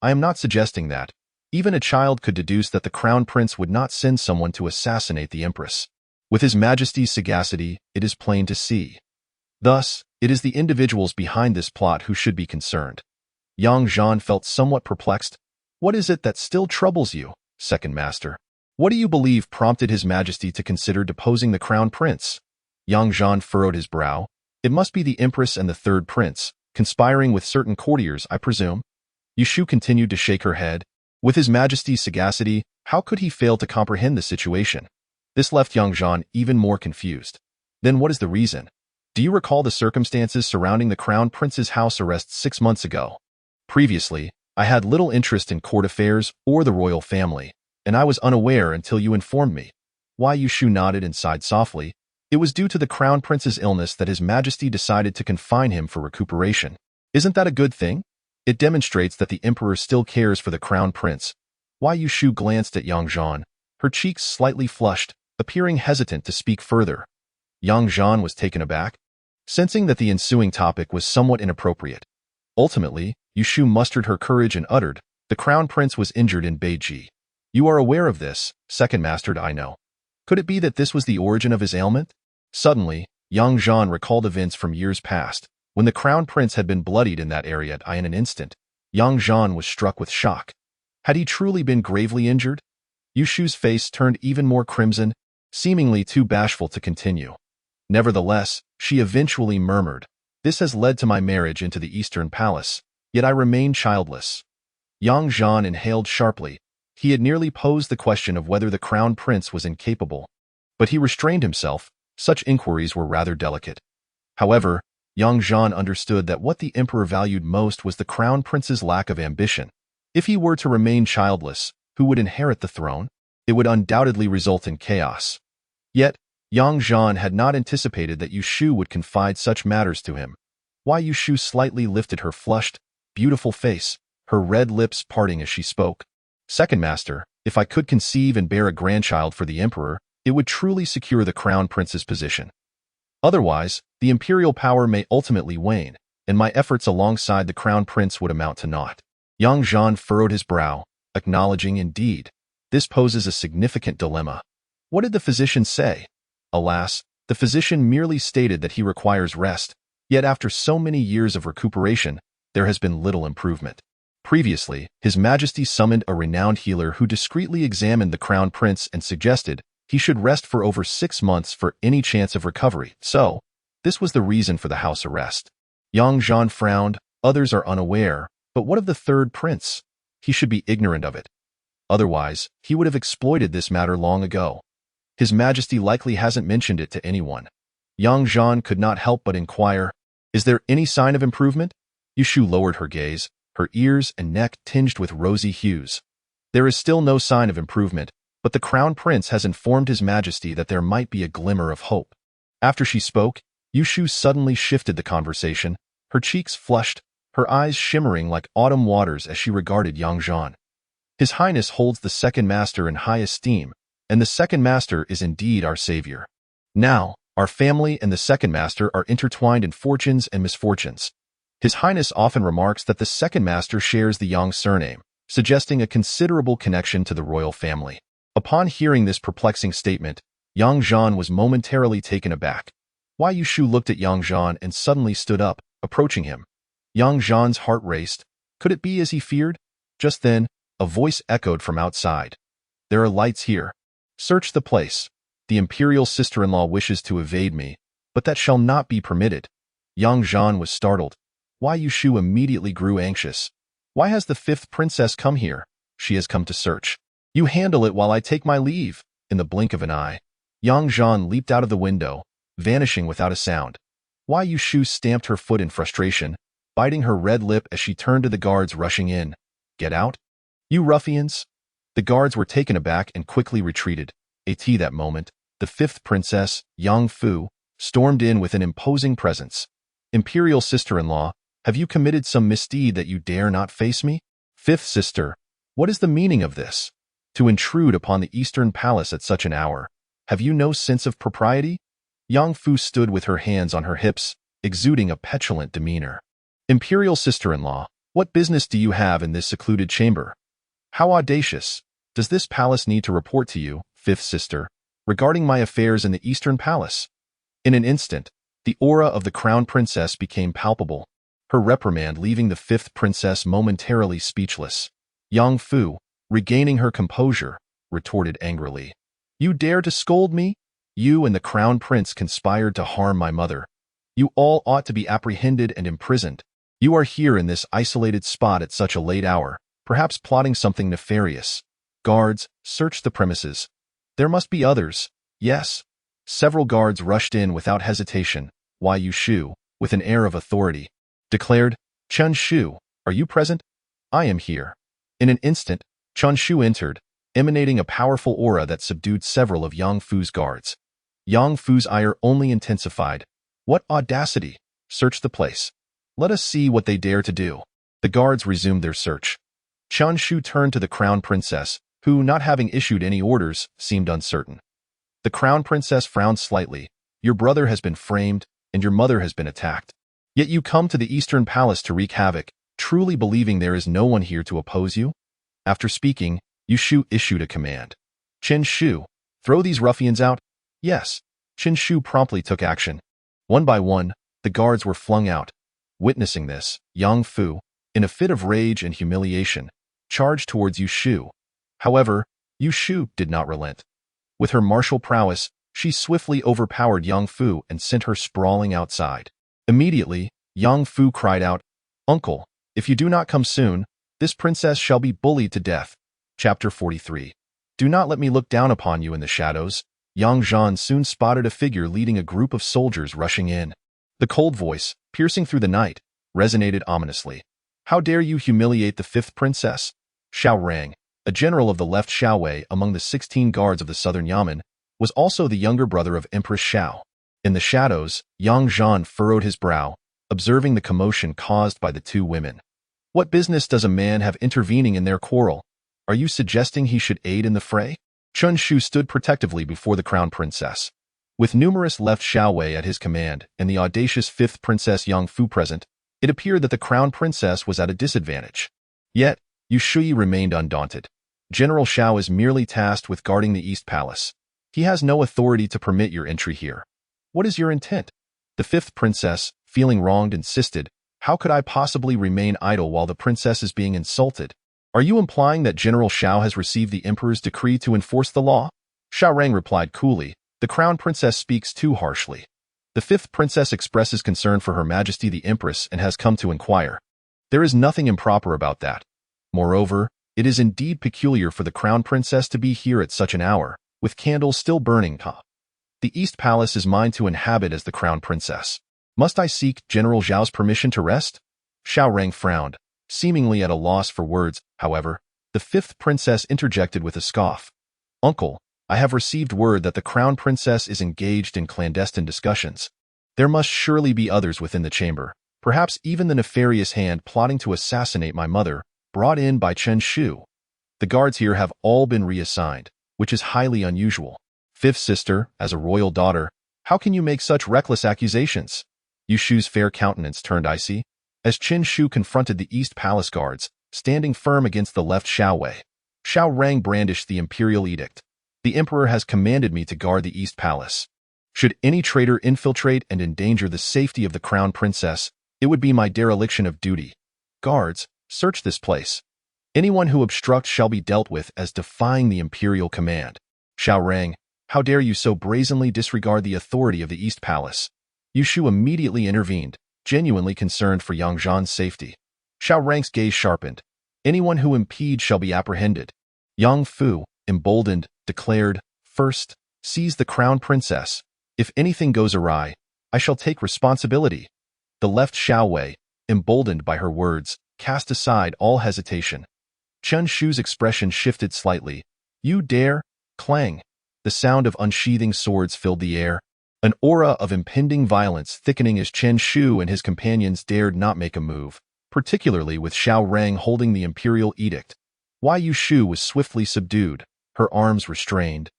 "I am not suggesting that. Even a child could deduce that the crown prince would not send someone to assassinate the empress. With his majesty's sagacity, it is plain to see. Thus, it is the individuals behind this plot who should be concerned." Young Zhan felt somewhat perplexed. "What is it that still troubles you, second master? What do you believe prompted his majesty to consider deposing the crown prince?" Young Zhan furrowed his brow. "It must be the empress and the third prince, conspiring with certain courtiers, I presume." Yu Shu continued to shake her head. With his majesty's sagacity, how could he fail to comprehend the situation? This left Young Zhan even more confused. "Then what is the reason? Do you recall the circumstances surrounding the crown prince's house arrest 6 months ago?" "Previously, I had little interest in court affairs or the royal family, and I was unaware until you informed me." Yu Shu nodded and sighed softly. "It was due to the crown prince's illness that his majesty decided to confine him for recuperation. Isn't that a good thing? It demonstrates that the emperor still cares for the crown prince." Yu Shu glanced at Young Zhan, her cheeks slightly flushed, appearing hesitant to speak further. Young Zhan was taken aback, sensing that the ensuing topic was somewhat inappropriate. Ultimately, Yu Shu mustered her courage and uttered, "The crown prince was injured in Beiji. You are aware of this, second master, I know. Could it be that this was the origin of his ailment?" Suddenly, Young Zhan recalled events from years past, when the crown prince had been bloodied in that area. In an instant, Young Zhan was struck with shock. Had he truly been gravely injured? Yu Shu's face turned even more crimson, seemingly too bashful to continue. Nevertheless, she eventually murmured, "This has led to my marriage into the Eastern Palace, yet I remain childless." Young Zhan inhaled sharply. He had nearly posed the question of whether the crown prince was incapable, but he restrained himself. Such inquiries were rather delicate. However, Young Zhan understood that what the emperor valued most was the crown prince's lack of ambition. If he were to remain childless, who would inherit the throne? It would undoubtedly result in chaos. Yet, Yang Zhan had not anticipated that Yushu would confide such matters to him. Why Yushu slightly lifted her flushed, beautiful face, her red lips parting as she spoke. Second master, if I could conceive and bear a grandchild for the emperor, it would truly secure the crown prince's position. Otherwise, the imperial power may ultimately wane, and my efforts alongside the crown prince would amount to naught. Yang Zhan furrowed his brow, acknowledging indeed, this poses a significant dilemma. What did the physician say? Alas, the physician merely stated that he requires rest, yet after so many years of recuperation, there has been little improvement. Previously, His Majesty summoned a renowned healer who discreetly examined the crown prince and suggested he should rest for over 6 months for any chance of recovery. So, this was the reason for the house arrest. Yang Zhan frowned. Others are unaware, but what of the third prince? He should be ignorant of it. Otherwise, he would have exploited this matter long ago. His Majesty likely hasn't mentioned it to anyone. Yang Zhan could not help but inquire, is there any sign of improvement? Yushu lowered her gaze, her ears and neck tinged with rosy hues. There is still no sign of improvement, but the crown prince has informed His Majesty that there might be a glimmer of hope. After she spoke, Yushu suddenly shifted the conversation, her cheeks flushed, her eyes shimmering like autumn waters as she regarded Yang Zhan. His Highness holds the second master in high esteem, and the second master is indeed our savior. Now, our family and the second master are intertwined in fortunes and misfortunes. His Highness often remarks that the second master shares the Yang surname, suggesting a considerable connection to the royal family. Upon hearing this perplexing statement, Yang Zhan was momentarily taken aback. Why Yushu looked at Yang Zhan and suddenly stood up, approaching him. Yang Zhan's heart raced. Could it be as he feared? Just then, a voice echoed from outside. There are lights here. Search the place. The imperial sister-in-law wishes to evade me, but that shall not be permitted. Yang Zhan was startled. Why Yushu immediately grew anxious. Why has the fifth princess come here? She has come to search. You handle it while I take my leave. In the blink of an eye, Yang Zhan leaped out of the window, vanishing without a sound. Why Yushu stamped her foot in frustration, biting her red lip as she turned to the guards rushing in. Get out? You ruffians! The guards were taken aback and quickly retreated. At that moment, the fifth princess, Yang Fu, stormed in with an imposing presence. Imperial sister-in-law, have you committed some misdeed that you dare not face me? Fifth sister, what is the meaning of this? To intrude upon the Eastern Palace at such an hour. Have you no sense of propriety? Yang Fu stood with her hands on her hips, exuding a petulant demeanor. Imperial sister-in-law, what business do you have in this secluded chamber? How audacious! Does this palace need to report to you, fifth sister, regarding my affairs in the Eastern Palace? In an instant, the aura of the crown princess became palpable, her reprimand leaving the fifth princess momentarily speechless. Yang Fu, regaining her composure, retorted angrily. You dare to scold me? You and the crown prince conspired to harm my mother. You all ought to be apprehended and imprisoned. You are here in this isolated spot at such a late hour, perhaps plotting something nefarious. Guards, search the premises. There must be others. Yes. Several guards rushed in without hesitation. Why Yushu, with an air of authority, declared, Chun Shu, are you present? I am here. In an instant, Chun Shu entered, emanating a powerful aura that subdued several of Yang Fu's guards. Yang Fu's ire only intensified. What audacity! Search the place. Let us see what they dare to do. The guards resumed their search. Chun Shu turned to the crown princess, who, not having issued any orders, seemed uncertain. The crown princess frowned slightly. Your brother has been framed, and your mother has been attacked. Yet you come to the Eastern Palace to wreak havoc, truly believing there is no one here to oppose you? After speaking, Yushu issued a command. Chen Shu, throw these ruffians out? Yes. Chen Shu promptly took action. One by one, the guards were flung out. Witnessing this, Yang Fu, in a fit of rage and humiliation, charged towards Yushu. However, Yushu did not relent. With her martial prowess, she swiftly overpowered Yang Fu and sent her sprawling outside. Immediately, Yang Fu cried out, Uncle, if you do not come soon, this princess shall be bullied to death. Chapter 43. Do not let me look down upon you in the shadows. Yang Zhan soon spotted a figure leading a group of soldiers rushing in. The cold voice, piercing through the night, resonated ominously. How dare you humiliate the fifth princess? Xiao Rang, a general of the left Xiaowei among the 16 guards of the southern Yamen, was also the younger brother of Empress Xiao. In the shadows, Yang Zhan furrowed his brow, observing the commotion caused by the two women. What business does a man have intervening in their quarrel? Are you suggesting he should aid in the fray? Chun Shu stood protectively before the crown princess. With numerous left Xiaowei at his command and the audacious fifth princess Yang Fu present, it appeared that the crown princess was at a disadvantage. Yet, Yu Shui remained undaunted. General Xiao is merely tasked with guarding the East Palace. He has no authority to permit your entry here. What is your intent? The fifth princess, feeling wronged, insisted, how could I possibly remain idle while the princess is being insulted? Are you implying that General Xiao has received the emperor's decree to enforce the law? Xiao Rang replied coolly, the crown princess speaks too harshly. The fifth princess expresses concern for Her Majesty the Empress and has come to inquire. There is nothing improper about that. Moreover, it is indeed peculiar for the crown princess to be here at such an hour, with candles still burning. The East Palace is mine to inhabit as the crown princess. Must I seek General Zhao's permission to rest? Xiao Rang frowned, seemingly at a loss for words. However, the fifth princess interjected with a scoff. Uncle, I have received word that the crown princess is engaged in clandestine discussions. There must surely be others within the chamber, perhaps even the nefarious hand plotting to assassinate my mother, brought in by Chen Shu. The guards here have all been reassigned, which is highly unusual. Fifth sister, as a royal daughter, how can you make such reckless accusations? Yu Shu's fair countenance turned icy, as Chen Shu confronted the East Palace guards, standing firm against the left Xiaowei. Xiao Rang brandished the imperial edict. The emperor has commanded me to guard the East Palace. Should any traitor infiltrate and endanger the safety of the crown princess, it would be my dereliction of duty. Guards, search this place. Anyone who obstructs shall be dealt with as defying the imperial command. Xiao Rang, how dare you so brazenly disregard the authority of the East Palace? Yu Shu immediately intervened, genuinely concerned for Yang Zhan's safety. Xiao Rang's gaze sharpened. Anyone who impedes shall be apprehended. Yang Fu, emboldened, declared, first, seize the crown princess. If anything goes awry, I shall take responsibility. The left Xiaowei, emboldened by her words, cast aside all hesitation. Chen Shu's expression shifted slightly. You dare? Clang. The sound of unsheathing swords filled the air, an aura of impending violence thickening as Chen Shu and his companions dared not make a move, particularly with Xiao Rang holding the imperial edict. Yu Shu was swiftly subdued, her arms restrained,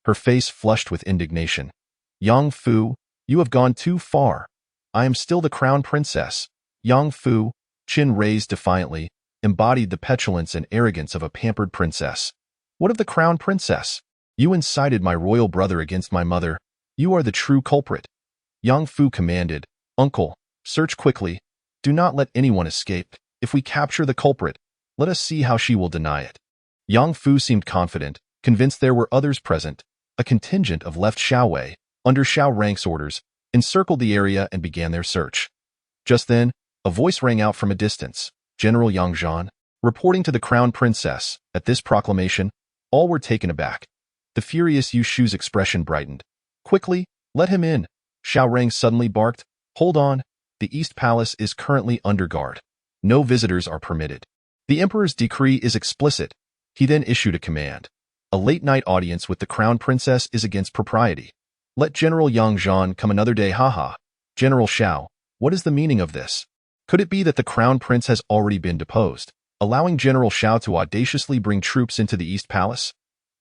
her face flushed with indignation. Yang Fu, you have gone too far. I am still the crown princess. Yang Fu, chin raised defiantly, embodied the petulance and arrogance of a pampered princess. What of the crown princess? You incited my royal brother against my mother. You are the true culprit. Yang Fu commanded, Uncle, search quickly. Do not let anyone escape. If we capture the culprit, let us see how she will deny it. Yang Fu seemed confident, convinced there were others present. A contingent of left Xiaowei, under Xiao Rang's orders, encircled the area and began their search. Just then, a voice rang out from a distance. General Yang Zhan, reporting to the crown princess. At this proclamation, all were taken aback. The furious Yu Shu's expression brightened. Quickly, let him in. Xiao Rang suddenly barked. Hold on. The East Palace is currently under guard. No visitors are permitted. The emperor's decree is explicit. He then issued a command. A late-night audience with the crown princess is against propriety. Let General Yang Zhan come another day. Haha. General Xiao, what is the meaning of this? Could it be that the crown prince has already been deposed, allowing General Xiao to audaciously bring troops into the East Palace?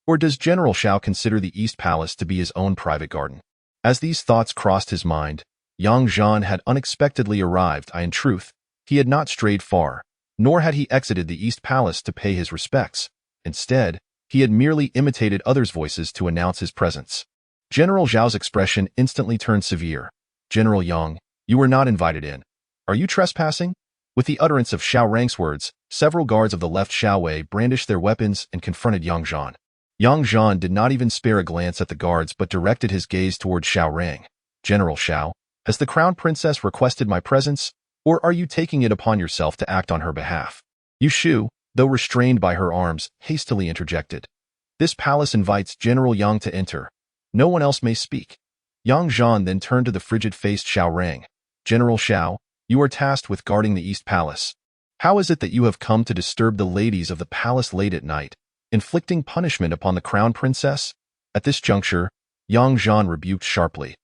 Or does General Xiao consider the East Palace to be his own private garden? As these thoughts crossed his mind, Yang Zhan had unexpectedly arrived. In truth, he had not strayed far, nor had he exited the East Palace to pay his respects. Instead, he had merely imitated others' voices to announce his presence. General Zhao's expression instantly turned severe. General Yang, you were not invited in. Are you trespassing? With the utterance of Xiao Rang's words, several guards of the left Xiaowei brandished their weapons and confronted Yang Zhan. Yang Zhan did not even spare a glance at the guards but directed his gaze toward Xiao Rang. General Xiao, has the crown princess requested my presence, or are you taking it upon yourself to act on her behalf? Yu Shu, though restrained by her arms, hastily interjected. This palace invites General Yang to enter. No one else may speak. Yang Zhan then turned to the frigid-faced Xiao Rang. General Xiao, You are tasked with guarding the East Palace. How is it that you have come to disturb the ladies of the palace late at night, inflicting punishment upon the crown princess? At this juncture, young Zhan rebuked sharply.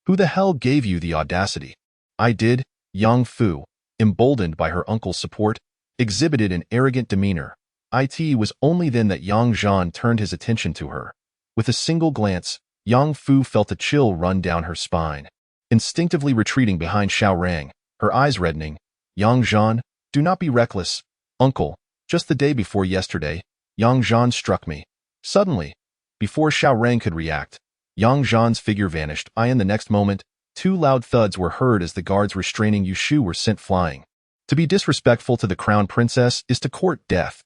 Who the hell gave you the audacity? I did. Yang Fu, emboldened by her uncle's support, exhibited an arrogant demeanor. It was only then that Yang Zhan turned his attention to her. With a single glance, Yang Fu felt a chill run down her spine. Instinctively retreating behind Xiao Rang, her eyes reddening, Yang Zhan, do not be reckless. Uncle, just the day before yesterday, Yang Zhan struck me. Suddenly, before Xiao Rang could react, Yang Zhan's figure vanished. In the next moment, two loud thuds were heard as the guards restraining Yushu were sent flying. To be disrespectful to the crown princess is to court death.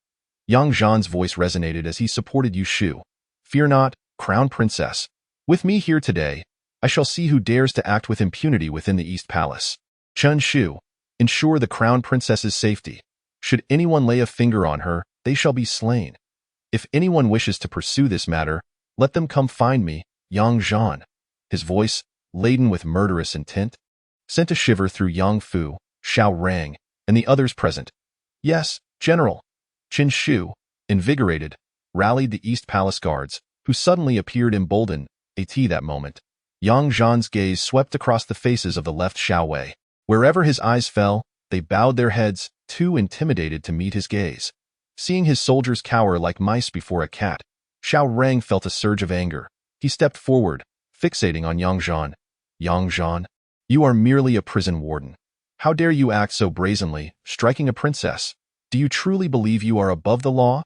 Yang Zhan's voice resonated as he supported Yushu. Fear not, crown princess. With me here today, I shall see who dares to act with impunity within the East Palace. Chen Shu, ensure the crown princess's safety. Should anyone lay a finger on her, they shall be slain. If anyone wishes to pursue this matter, let them come find me, Yang Zhan. His voice, laden with murderous intent, sent a shiver through Yang Fu, Xiao Rang, and the others present. Yes, General. Chen Shu, invigorated, rallied the East Palace guards, who suddenly appeared emboldened. At that moment, Yang Zhan's gaze swept across the faces of the left Xiao Wei. Wherever his eyes fell, they bowed their heads, too intimidated to meet his gaze. Seeing his soldiers cower like mice before a cat, Xiao Rang felt a surge of anger. He stepped forward, fixating on Yang Zhan. Yang Zhan, you are merely a prison warden. How dare you act so brazenly, striking a princess? Do you truly believe you are above the law?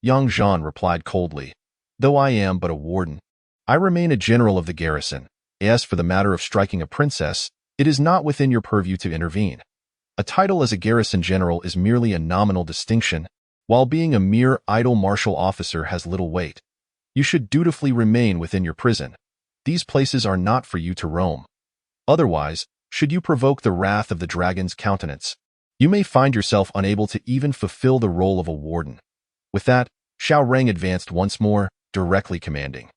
Yang Zhan replied coldly. Though I am but a warden, I remain a general of the garrison. As for the matter of striking a princess, it is not within your purview to intervene. A title as a garrison general is merely a nominal distinction, while being a mere idle martial officer has little weight. You should dutifully remain within your prison. These places are not for you to roam. Otherwise, should you provoke the wrath of the dragon's countenance, you may find yourself unable to even fulfill the role of a warden. With that, Xiao Rang advanced once more, directly commanding.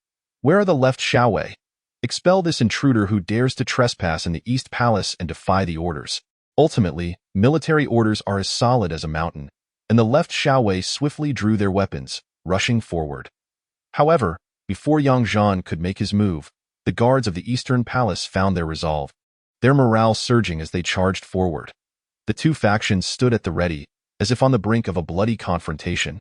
Where are the left Xiao Wei? Expel this intruder who dares to trespass in the East Palace and defy the orders. Ultimately, military orders are as solid as a mountain, and the left Xiao Wei swiftly drew their weapons, rushing forward. However, before Yang Zhan could make his move, the guards of the Eastern Palace found their resolve, their morale surging as they charged forward. The two factions stood at the ready, as if on the brink of a bloody confrontation.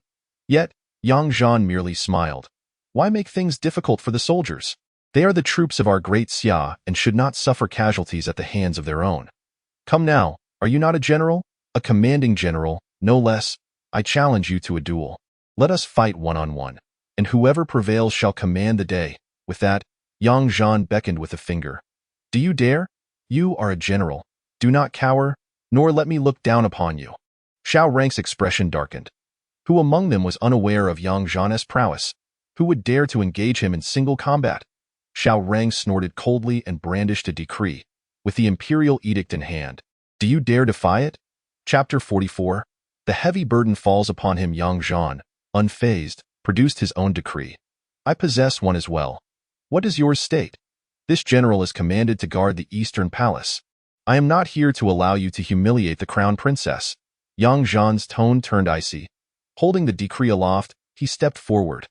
Yet, Yang Zhan merely smiled. Why make things difficult for the soldiers? They are the troops of our great Xia and should not suffer casualties at the hands of their own. Come now, are you not a general? A commanding general, no less. I challenge you to a duel. Let us fight one-on-one, and whoever prevails shall command the day. With that, Yang Zhan beckoned with a finger. Do you dare? You are a general. Do not cower, nor let me look down upon you. Xiao Rang's expression darkened. Who among them was unaware of Yang Zhan's prowess? Who would dare to engage him in single combat? Xiao Rang snorted coldly and brandished a decree, with the imperial edict in hand. Do you dare defy it? Chapter 44. The heavy burden falls upon him. Yang Zhan, unfazed, produced his own decree. I possess one as well. What does yours state? This general is commanded to guard the Eastern Palace. I am not here to allow you to humiliate the crown princess. Yang Zhan's tone turned icy. Holding the decree aloft, he stepped forward.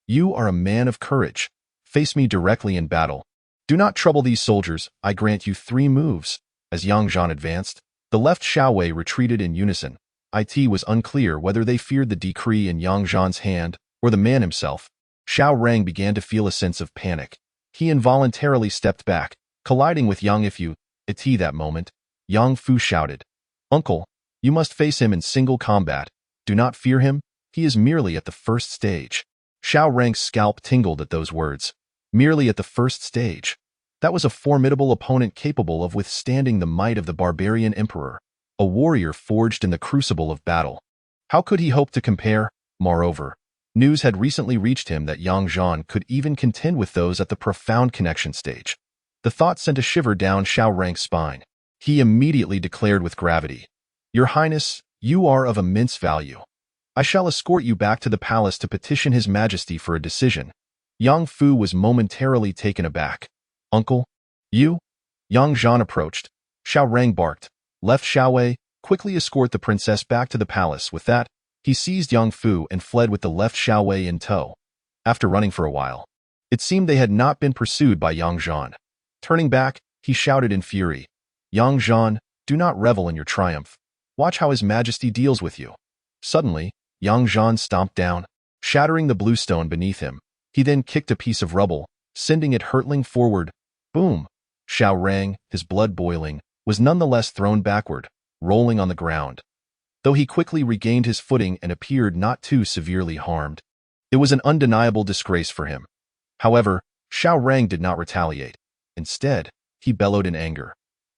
You are a man of courage. Face me directly in battle. Do not trouble these soldiers. I grant you 3 moves. As Yang Zhan advanced, the left Xiao Wei retreated in unison. It was unclear whether they feared the decree in Yang Zhan's hand or the man himself. Xiao Rang began to feel a sense of panic. He involuntarily stepped back, colliding with Yang Fu. At that moment, Yang Fu shouted, Uncle, you must face him in single combat. Do not fear him. He is merely at the first stage. Xiao Rang's scalp tingled at those words. Merely at the first stage. That was a formidable opponent capable of withstanding the might of the barbarian emperor, a warrior forged in the crucible of battle. How could he hope to compare? Moreover, news had recently reached him that Yang Zhan could even contend with those at the profound connection stage. The thought sent a shiver down Xiao Rang's spine. He immediately declared with gravity, Your Highness, you are of immense value. I shall escort you back to the palace to petition His Majesty for a decision. Yang Fu was momentarily taken aback. Uncle? You? Yang Zhan approached. Xiao Rang barked. left Xiaowei, quickly escort the princess back to the palace. With that, he seized Yang Fu and fled with the left Xiaowei in tow. After running for a while, it seemed they had not been pursued by Yang Zhan. Turning back, he shouted in fury, "Yang Zhan, do not revel in your triumph. Watch how His Majesty deals with you." Suddenly, Yang Zhan stomped down, shattering the blue stone beneath him. He then kicked a piece of rubble, sending it hurtling forward. Boom! Xiao Rang, his blood boiling, was nonetheless thrown backward, rolling on the ground. Though he quickly regained his footing and appeared not too severely harmed, it was an undeniable disgrace for him. However, Xiao Rang did not retaliate. Instead, he bellowed in anger,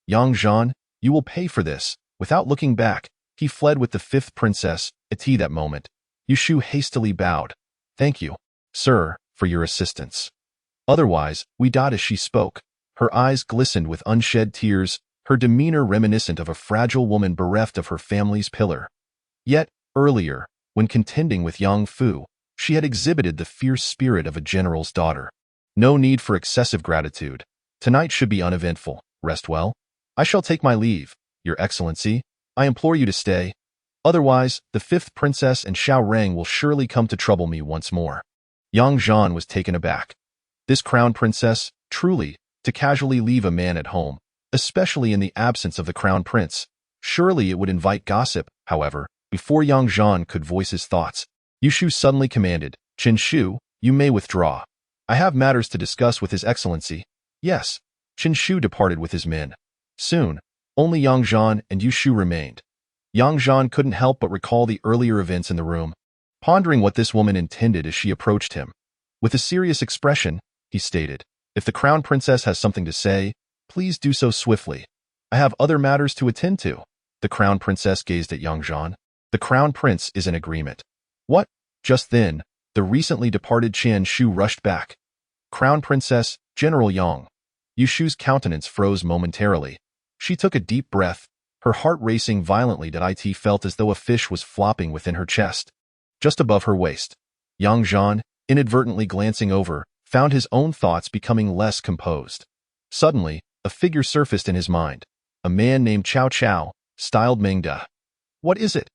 "Yang Zhan, you will pay for this." Without looking back, he fled with the fifth princess. At that moment, Yushu hastily bowed. "Thank you, sir, for your assistance. Otherwise, we died." As she spoke, her eyes glistened with unshed tears, her demeanor reminiscent of a fragile woman bereft of her family's pillar. Yet, earlier, when contending with Yang Fu, she had exhibited the fierce spirit of a general's daughter. No need for excessive gratitude. Tonight should be uneventful. Rest well. I shall take my leave, Your Excellency. I implore you to stay. Otherwise, the fifth princess and Xiao Rang will surely come to trouble me once more. Yang Zhan was taken aback. This crown princess, truly, to casually leave a man at home, especially in the absence of the crown prince. Surely it would invite gossip. However, before Yang Zhan could voice his thoughts, Yushu suddenly commanded, "Qin Shu, you may withdraw. I have matters to discuss with His Excellency." Yes, Qin Shu departed with his men. Soon, only Yang Zhan and Yushu remained. Yang Zhan couldn't help but recall the earlier events in the room, pondering what this woman intended as she approached him. With a serious expression, he stated, "If the crown princess has something to say, please do so swiftly. I have other matters to attend to." The crown princess gazed at Yang Zhan. "The crown prince is in agreement." "What?" Just then, the recently departed Qian Shu rushed back. "Crown Princess, General Yang." Yushu's countenance froze momentarily. She took a deep breath, her heart racing violently. It felt as though a fish was flopping within her chest, just above her waist. Yang Zhan, inadvertently glancing over, found his own thoughts becoming less composed. Suddenly, a figure surfaced in his mind. A man named Chao Chao, styled Mengda. "What is it?"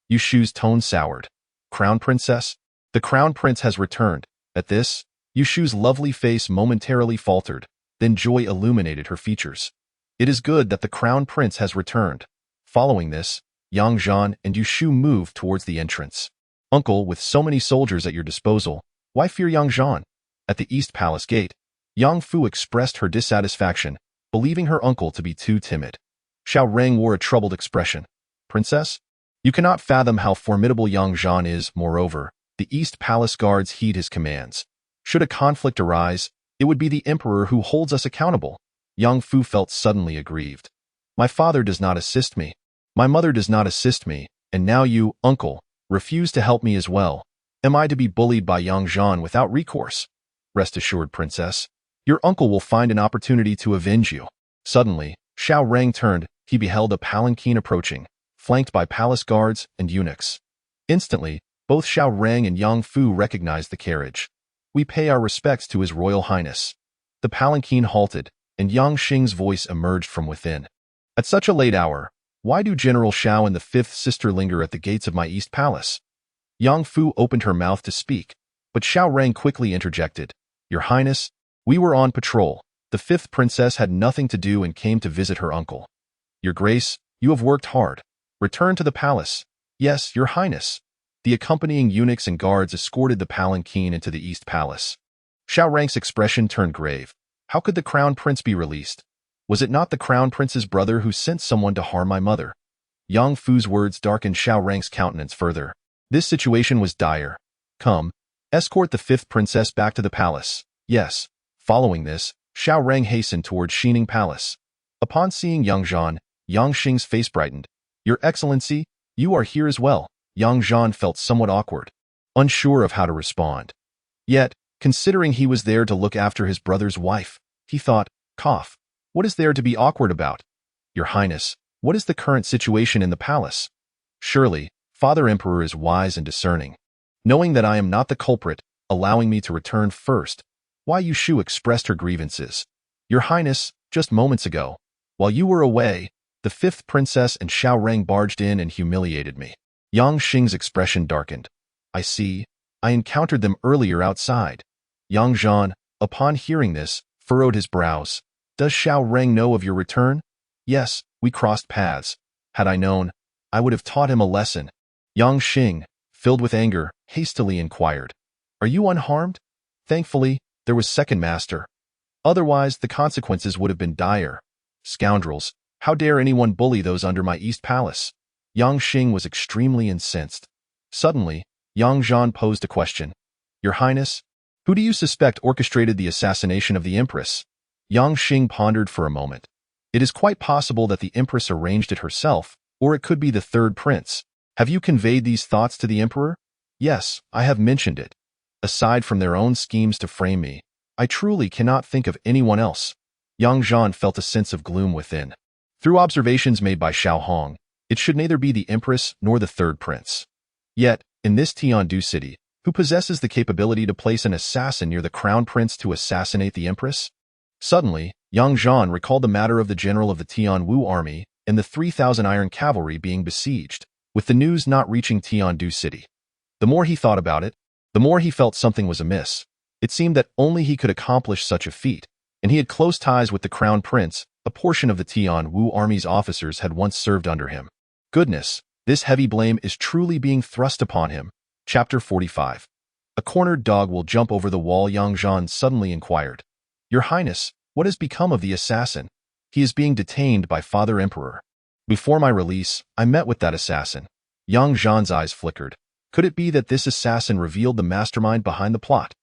Yushu's tone soured. "Crown Princess? The Crown Prince has returned." At this, Yushu's lovely face momentarily faltered, then joy illuminated her features. "It is good that the Crown Prince has returned." Following this, Yang Zhan and Yushu moved towards the entrance. "Uncle, with so many soldiers at your disposal, why fear Yang Zhan?" At the East Palace gate, Yang Fu expressed her dissatisfaction, believing her uncle to be too timid. Xiao Rang wore a troubled expression. "Princess, you cannot fathom how formidable Yang Zhan is. Moreover, the East Palace guards heed his commands. Should a conflict arise, it would be the emperor who holds us accountable." Yang Fu felt suddenly aggrieved. "My father does not assist me. My mother does not assist me, and now you, uncle, refuse to help me as well. Am I to be bullied by Yang Zhan without recourse?" "Rest assured, princess, your uncle will find an opportunity to avenge you." Suddenly, Xiao Rang turned. He beheld a palanquin approaching, flanked by palace guards and eunuchs. Instantly, both Xiao Rang and Yang Fu recognized the carriage. "We pay our respects to His Royal Highness." The palanquin halted, and Yang Xing's voice emerged from within. "At such a late hour, why do General Xiao and the fifth sister linger at the gates of my East Palace?" Yang Fu opened her mouth to speak, but Xiao Rang quickly interjected. "Your Highness, we were on patrol. The fifth princess had nothing to do and came to visit her uncle." "Your Grace, you have worked hard. Return to the palace." "Yes, Your Highness." The accompanying eunuchs and guards escorted the palanquin into the East Palace. Xiao Rang's expression turned grave. How could the crown prince be released? Was it not the crown prince's brother who sent someone to harm my mother? Yang Fu's words darkened Xiao Rang's countenance further. This situation was dire. "Come, escort the fifth princess back to the palace." "Yes." Following this, Xiao Rang hastened toward Xining Palace. Upon seeing Yang Zhan, Yang Xing's face brightened. "Your Excellency, you are here as well." Yang Zhan felt somewhat awkward, unsure of how to respond. Yet, considering he was there to look after his brother's wife, he thought, cough, what is there to be awkward about? "Your Highness, what is the current situation in the palace?" "Surely, Father Emperor is wise and discerning, knowing that I am not the culprit, allowing me to return first." Why Yushu expressed her grievances. "Your Highness, just moments ago, while you were away, The fifth princess and Xiao Reng barged in and humiliated me. Yang Xing's expression darkened. I see. I encountered them earlier outside. Yang Zhan, upon hearing this, furrowed his brows. Does Xiao Reng know of your return? Yes, we crossed paths. Had I known, I would have taught him a lesson. Yang Xing, filled with anger, hastily inquired. Are you unharmed? Thankfully, there was second master. Otherwise, the consequences would have been dire. Scoundrels, how dare anyone bully those under my East Palace? Yang Xing was extremely incensed. Suddenly, Yang Zhan posed a question. Your Highness, who do you suspect orchestrated the assassination of the Empress? Yang Xing pondered for a moment. It is quite possible that the Empress arranged it herself, or it could be the third prince. Have you conveyed these thoughts to the Emperor? Yes, I have mentioned it. Aside from their own schemes to frame me, I truly cannot think of anyone else. Yang Zhan felt a sense of gloom within. Through observations made by Xiao Hong, it should neither be the Empress nor the third prince. Yet, in this Tiandu city, who possesses the capability to place an assassin near the crown prince to assassinate the Empress? Suddenly, Yang Zhan recalled the matter of the general of the Tianwu army and the 3,000 iron cavalry being besieged, with the news not reaching Tiandu city. The more he thought about it, the more he felt something was amiss. It seemed that only he could accomplish such a feat, and he had close ties with the crown prince. A portion of the Tianwu army's officers had once served under him. Goodness, this heavy blame is truly being thrust upon him. Chapter 45. A cornered dog will jump over the wall. Yang Zhan suddenly inquired. Your Highness, what has become of the assassin? He is being detained by Father Emperor. Before my release, I met with that assassin. Yang Zhan's eyes flickered. Could it be that this assassin revealed the mastermind behind the plot?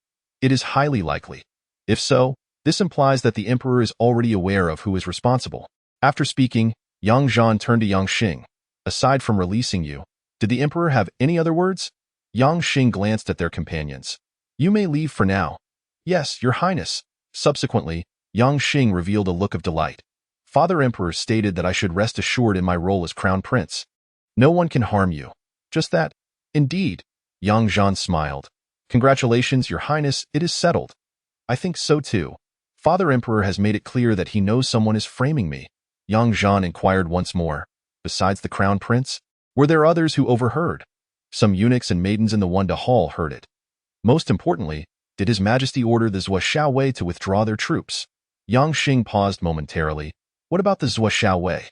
It is highly likely. If so, this implies that the Emperor is already aware of who is responsible. After speaking, Yang Zhan turned to Yang Xing. Aside from releasing you, did the Emperor have any other words? Yang Xing glanced at their companions. You may leave for now. Yes, Your Highness. Subsequently, Yang Xing revealed a look of delight. Father Emperor stated that I should rest assured in my role as Crown Prince. No one can harm you. Just that? Indeed. Yang Zhan smiled. Congratulations, Your Highness, it is settled. I think so too. Father Emperor has made it clear that he knows someone is framing me. Yang Zhan inquired once more. Besides the Crown Prince, were there others who overheard? Some eunuchs and maidens in the Wanda Hall heard it. Most importantly, did His Majesty order the Zhuo Xiaowei to withdraw their troops? Yang Xing paused momentarily. What about the Zhuo Xiaowei?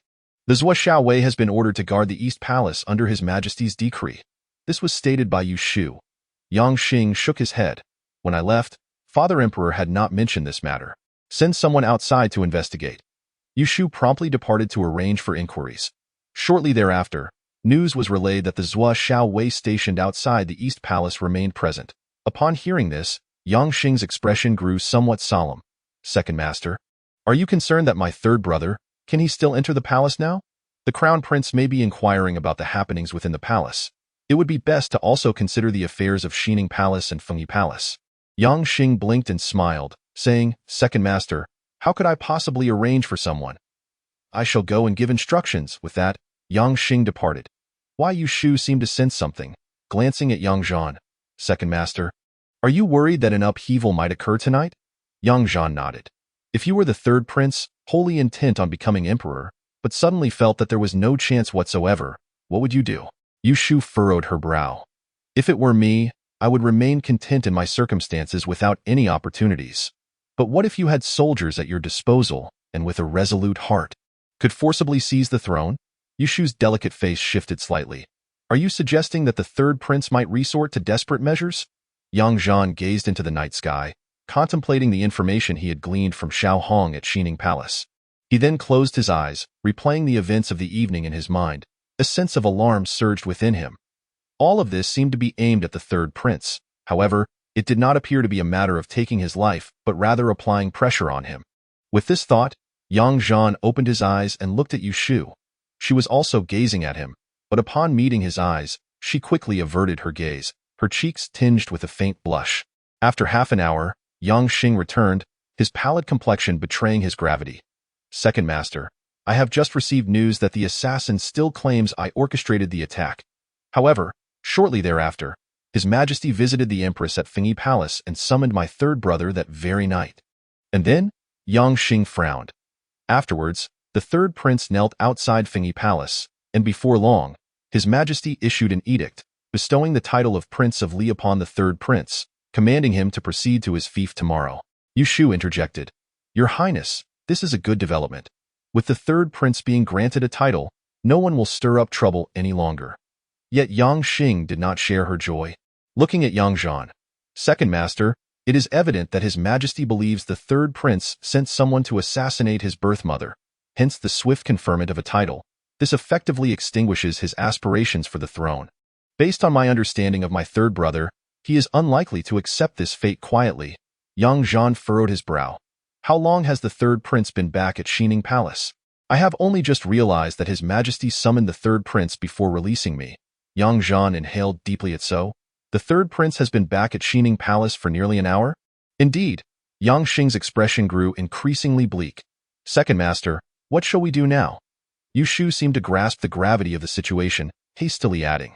The Zhuo Xiaowei has been ordered to guard the East Palace under His Majesty's decree. This was stated by Yu Shu. Yang Xing shook his head. When I left, Father Emperor had not mentioned this matter. Send someone outside to investigate. Yu Shu promptly departed to arrange for inquiries. Shortly thereafter, news was relayed that the Zhuo Xiaowei stationed outside the East Palace remained present. Upon hearing this, Yang Xing's expression grew somewhat solemn. Second Master, are you concerned that my third brother, can he still enter the palace now? The Crown Prince may be inquiring about the happenings within the palace. It would be best to also consider the affairs of Xining Palace and Fengyi Palace. Yang Xing blinked and smiled, saying, Second Master, how could I possibly arrange for someone? I shall go and give instructions. With that, Yang Xing departed. Why Yu Shu seemed to sense something, glancing at Yang Zhan. Second Master, are you worried that an upheaval might occur tonight? Yang Zhan nodded. If you were the third prince, wholly intent on becoming emperor, but suddenly felt that there was no chance whatsoever, what would you do? Yu Shu furrowed her brow. If it were me, I would remain content in my circumstances without any opportunities. But what if you had soldiers at your disposal, and with a resolute heart, could forcibly seize the throne? Yu Shu's delicate face shifted slightly. Are you suggesting that the third prince might resort to desperate measures? Yang Zhan gazed into the night sky, contemplating the information he had gleaned from Xiao Hong at Xining Palace. He then closed his eyes, replaying the events of the evening in his mind. A sense of alarm surged within him. All of this seemed to be aimed at the third prince. However, it did not appear to be a matter of taking his life, but rather applying pressure on him. With this thought, Yang Zhan opened his eyes and looked at Yu Shu. She was also gazing at him, but upon meeting his eyes, she quickly averted her gaze, her cheeks tinged with a faint blush. After half an hour, Yang Xing returned, his pallid complexion betraying his gravity. Second Master, I have just received news that the assassin still claims I orchestrated the attack. However, shortly thereafter, His Majesty visited the Empress at Fengyi Palace and summoned my third brother that very night. And then, Yang Xing frowned. Afterwards, The third prince knelt outside Fengyi Palace, and before long, His Majesty issued an edict, bestowing the title of Prince of Li upon the third prince, commanding him to proceed to his fief tomorrow. Yu Shu interjected, "Your Highness, this is a good development. With the third prince being granted a title, no one will stir up trouble any longer." Yet Yang Xing did not share her joy. Looking at Yang Zhan, "Second Master, it is evident that His Majesty believes the third prince sent someone to assassinate his birth mother, hence the swift conferment of a title. This effectively extinguishes his aspirations for the throne. Based on my understanding of my third brother, he is unlikely to accept this fate quietly." Yang Zhan furrowed his brow. "How long has the third prince been back at Xining Palace?" "I have only just realized that His Majesty summoned the third prince before releasing me." Yang Zhan inhaled deeply at so. "The third prince has been back at Xining Palace for nearly an hour?" "Indeed." Yang Xing's expression grew increasingly bleak. "Second Master, what shall we do now?" Yu Shu seemed to grasp the gravity of the situation, hastily adding,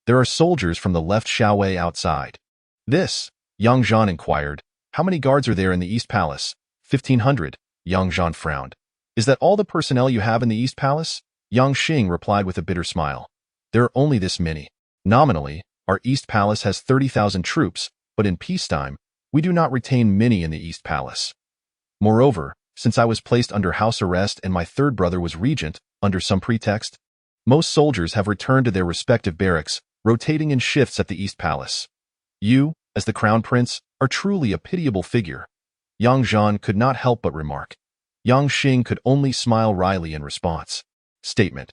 "There are soldiers from the left Xiaowei outside." "This?" Yang Zhan inquired. "How many guards are there in the East Palace?" 1,500. Yang Zhan frowned. "Is that all the personnel you have in the East Palace?" Yang Xing replied with a bitter smile. "There are only this many. Nominally, our East Palace has 30,000 troops, but in peacetime, we do not retain many in the East Palace. Moreover, since I was placed under house arrest and my third brother was regent, under some pretext, most soldiers have returned to their respective barracks, rotating in shifts at the East Palace. You, as the Crown Prince, are truly a pitiable figure." Yang Zhan could not help but remark. Yang Xing could only smile wryly in response. Statement.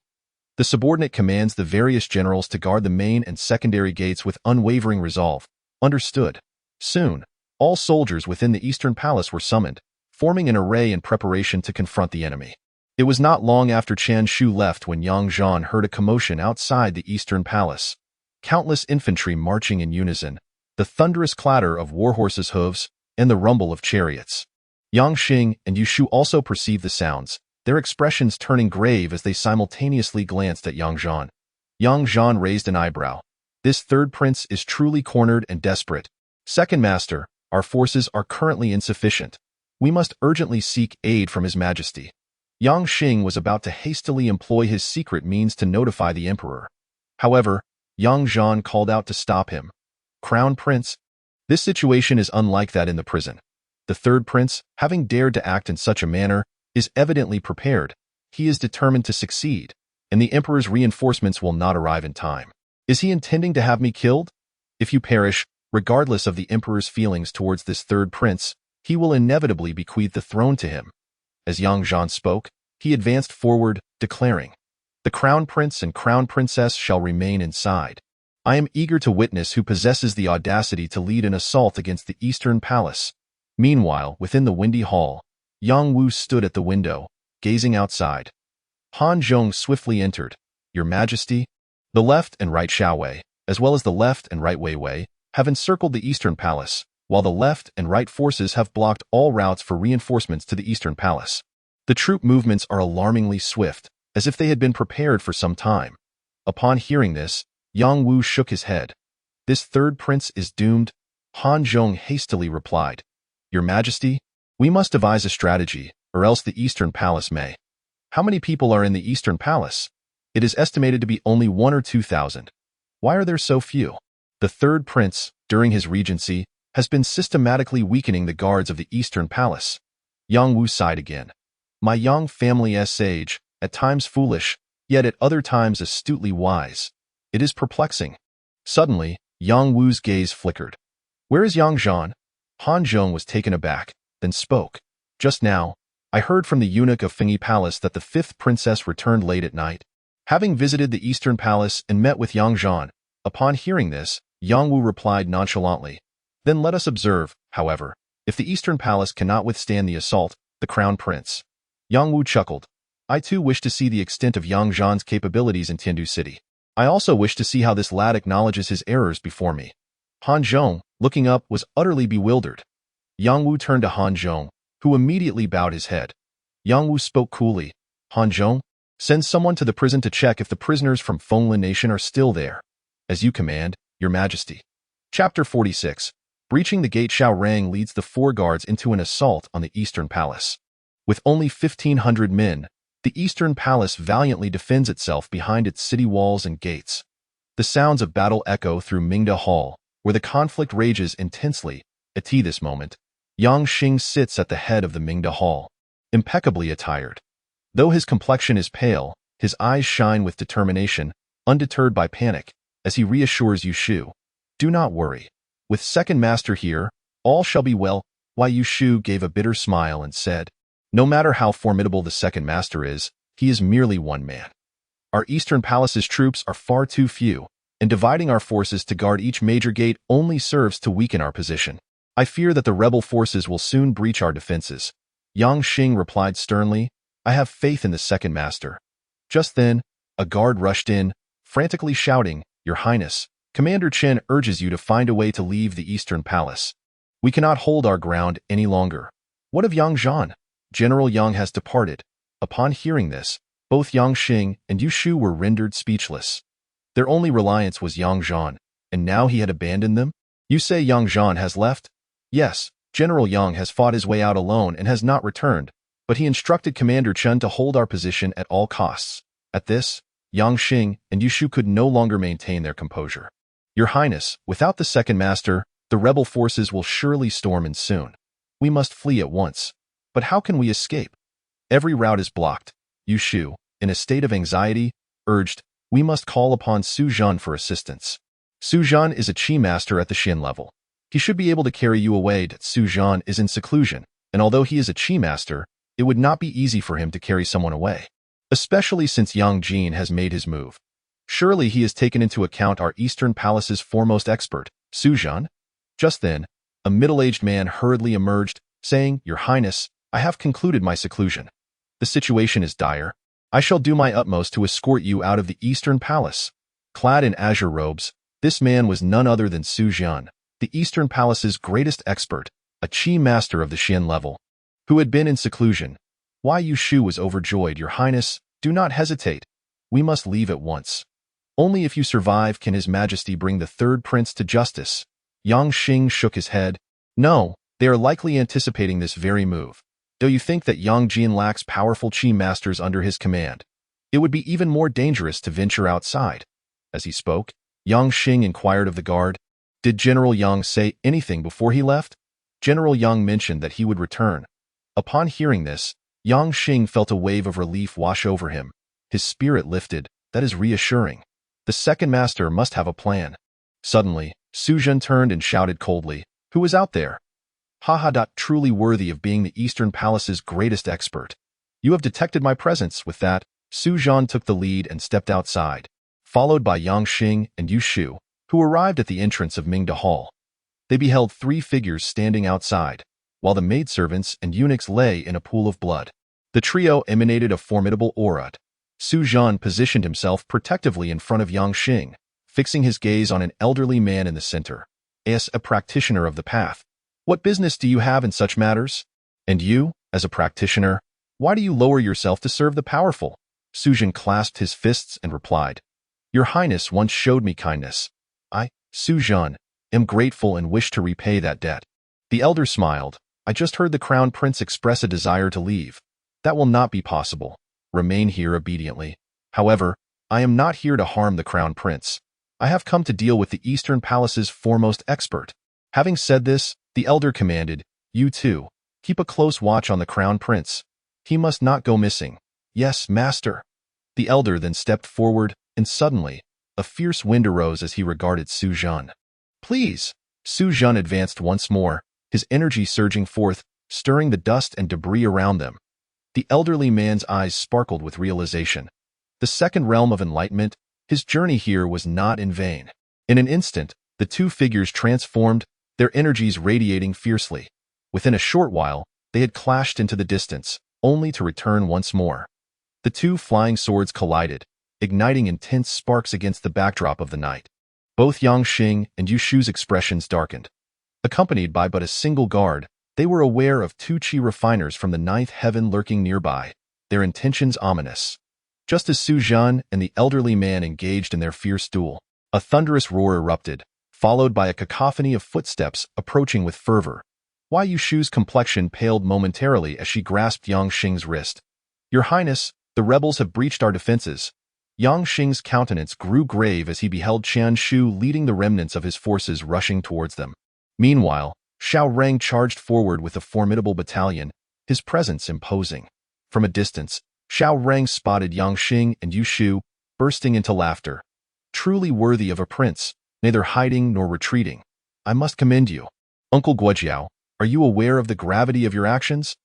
The subordinate commands the various generals to guard the main and secondary gates with unwavering resolve. Understood. Soon, all soldiers within the Eastern Palace were summoned, forming an array in preparation to confront the enemy. It was not long after Qian Shu left when Yang Zhan heard a commotion outside the Eastern Palace. Countless infantry marching in unison, the thunderous clatter of warhorses' hooves, and the rumble of chariots. Yang Xing and Yu Shu also perceived the sounds, their expressions turning grave as they simultaneously glanced at Yang Zhan. Yang Zhan raised an eyebrow. "This third prince is truly cornered and desperate. Second Master, our forces are currently insufficient. We must urgently seek aid from His Majesty." Yang Xing was about to hastily employ his secret means to notify the emperor. However, Yang Zhan called out to stop him. "Crown Prince, this situation is unlike that in the prison. The third prince, having dared to act in such a manner, is evidently prepared. He is determined to succeed, and the emperor's reinforcements will not arrive in time. Is he intending to have me killed? If you perish, regardless of the emperor's feelings towards this third prince, he will inevitably bequeath the throne to him." As Yang Zhan spoke, he advanced forward, declaring, "The Crown Prince and Crown Princess shall remain inside. I am eager to witness who possesses the audacity to lead an assault against the Eastern Palace." Meanwhile, within the windy hall, Yang Wu stood at the window, gazing outside. Han Zhong swiftly entered. "Your Majesty?" The left and right Xiaowei, as well as the left and right Wei Wei, have encircled the Eastern Palace, while the left and right forces have blocked all routes for reinforcements to the Eastern Palace. The troop movements are alarmingly swift, as if they had been prepared for some time. Upon hearing this, Yang Wu shook his head. "This third prince is doomed." Han Zhong hastily replied, "Your Majesty, we must devise a strategy, or else the Eastern Palace may." "How many people are in the Eastern Palace?" "It is estimated to be only 1,000 or 2,000. "Why are there so few?" "The third prince, during his regency, has been systematically weakening the guards of the Eastern Palace." Yang Wu sighed again. "My Yang family is sage, at times foolish, yet at other times astutely wise. It is perplexing." Suddenly, Yang Wu's gaze flickered. "Where is Yang Zhan?" Han Zhong was taken aback, then spoke. "Just now, I heard from the eunuch of Fengyi Palace that the fifth princess returned late at night, having visited the Eastern Palace and met with Yang Zhan." Upon hearing this, Yang Wu replied nonchalantly, "Then let us observe, however, if the Eastern Palace cannot withstand the assault, the Crown Prince." Yang Wu chuckled. "I too wish to see the extent of Yang Zhan's capabilities in Tiandu City. I also wish to see how this lad acknowledges his errors before me." Han Zhong, looking up, was utterly bewildered. Yang Wu turned to Han Zhong, who immediately bowed his head. Yang Wu spoke coolly. "Han Zhong, send someone to the prison to check if the prisoners from Fenglin Nation are still there." "As you command, Your Majesty." Chapter 46. Breaching the gate. Xiao Rang leads the four guards into an assault on the Eastern Palace. With only 1,500 men, The Eastern Palace valiantly defends itself behind its city walls and gates. The sounds of battle echo through Mingda Hall, where the conflict rages intensely. At this moment, Yang Xing sits at the head of the Mingda Hall, impeccably attired. Though his complexion is pale, his eyes shine with determination, undeterred by panic, as he reassures Yu Shu. Do not worry. With second master here, all shall be well. Yu Shu gave a bitter smile and said, no matter how formidable the second master is, he is merely one man. Our Eastern Palace's troops are far too few, and dividing our forces to guard each major gate only serves to weaken our position. I fear that the rebel forces will soon breach our defenses. Yang Xing replied sternly, I have faith in the second master. Just then, a guard rushed in, frantically shouting, Your Highness, Commander Chen urges you to find a way to leave the Eastern Palace. We cannot hold our ground any longer. What of Yang Zhan? General Yang has departed. Upon hearing this, both Yang Xing and Yu Shu were rendered speechless. Their only reliance was Yang Zhan, and now he had abandoned them? You say Yang Zhan has left? Yes, General Yang has fought his way out alone and has not returned, but he instructed Commander Chen to hold our position at all costs. At this, Yang Xing and Yu Shu could no longer maintain their composure. Your Highness, without the second master, the rebel forces will surely storm in soon. We must flee at once. But how can we escape? Every route is blocked. Yu Shu, in a state of anxiety, urged, we must call upon Su Zhan for assistance. Su Zhan is a Qi master at the Xin level. He should be able to carry you away. Su Zhan is in seclusion, and although he is a Qi master, it would not be easy for him to carry someone away, especially since Yang Jin has made his move. Surely he has taken into account our Eastern Palace's foremost expert, Su Zhan? Just then, a middle-aged man hurriedly emerged, saying, Your Highness, I have concluded my seclusion. The situation is dire. I shall do my utmost to escort you out of the Eastern Palace. Clad in azure robes, this man was none other than Su Zhan, the Eastern Palace's greatest expert, a Qi master of the Xin level, who had been in seclusion. Yu Shu was overjoyed. Your Highness, do not hesitate. We must leave at once. Only if you survive can His Majesty bring the third prince to justice. Yang Xing shook his head. No, they are likely anticipating this very move. Do you think that Yang Jin lacks powerful Qi masters under his command? It would be even more dangerous to venture outside. As he spoke, Yang Xing inquired of the guard, Did General Yang say anything before he left? General Yang mentioned that he would return. Upon hearing this, Yang Xing felt a wave of relief wash over him. His spirit lifted. That is reassuring. The second master must have a plan. Suddenly, Su Zhan turned and shouted coldly, Who is out there? Truly worthy of being the Eastern Palace's greatest expert. You have detected my presence. With that, Su Zhan took the lead and stepped outside, followed by Yang Xing and Yu Shu, who arrived at the entrance of Mingda Hall. They beheld three figures standing outside, while the maidservants and eunuchs lay in a pool of blood. The trio emanated a formidable aura. Su Zhan positioned himself protectively in front of Yang Xing, fixing his gaze on an elderly man in the center. As a practitioner of the path, what business do you have in such matters? And you, as a practitioner, why do you lower yourself to serve the powerful? Su Zhan clasped his fists and replied, Your Highness once showed me kindness. I, Su Zhan, am grateful and wish to repay that debt. The elder smiled. I just heard the Crown Prince express a desire to leave. That will not be possible. Remain here obediently. However, I am not here to harm the Crown Prince. I have come to deal with the Eastern Palace's foremost expert. Having said this, the elder commanded, You too, keep a close watch on the Crown Prince. He must not go missing. Yes, master. The elder then stepped forward, and suddenly, a fierce wind arose as he regarded Su Zhan. Please! Su Zhan advanced once more, his energy surging forth, stirring the dust and debris around them. The elderly man's eyes sparkled with realization. The second realm of enlightenment, his journey here was not in vain. In an instant, the two figures transformed, their energies radiating fiercely. Within a short while, they had clashed into the distance, only to return once more. The two flying swords collided, igniting intense sparks against the backdrop of the night. Both Yang Xing and Yu Shu's expressions darkened. Accompanied by but a single guard, they were aware of two Qi refiners from the ninth heaven lurking nearby, their intentions ominous. Just as Su Zhan and the elderly man engaged in their fierce duel, a thunderous roar erupted, followed by a cacophony of footsteps approaching with fervor. Yu Shu's complexion paled momentarily as she grasped Yang Xing's wrist. Your Highness, The rebels have breached our defenses. Yang Xing's countenance grew grave as he beheld Qian Shu leading the remnants of his forces rushing towards them. Meanwhile, Xiao Rang charged forward with a formidable battalion, his presence imposing. From a distance, Xiao Rang spotted Yang Xing and Yu Shu, bursting into laughter. Truly worthy of a prince, neither hiding nor retreating. I must commend you. Uncle Guojiao, are you aware of the gravity of your actions?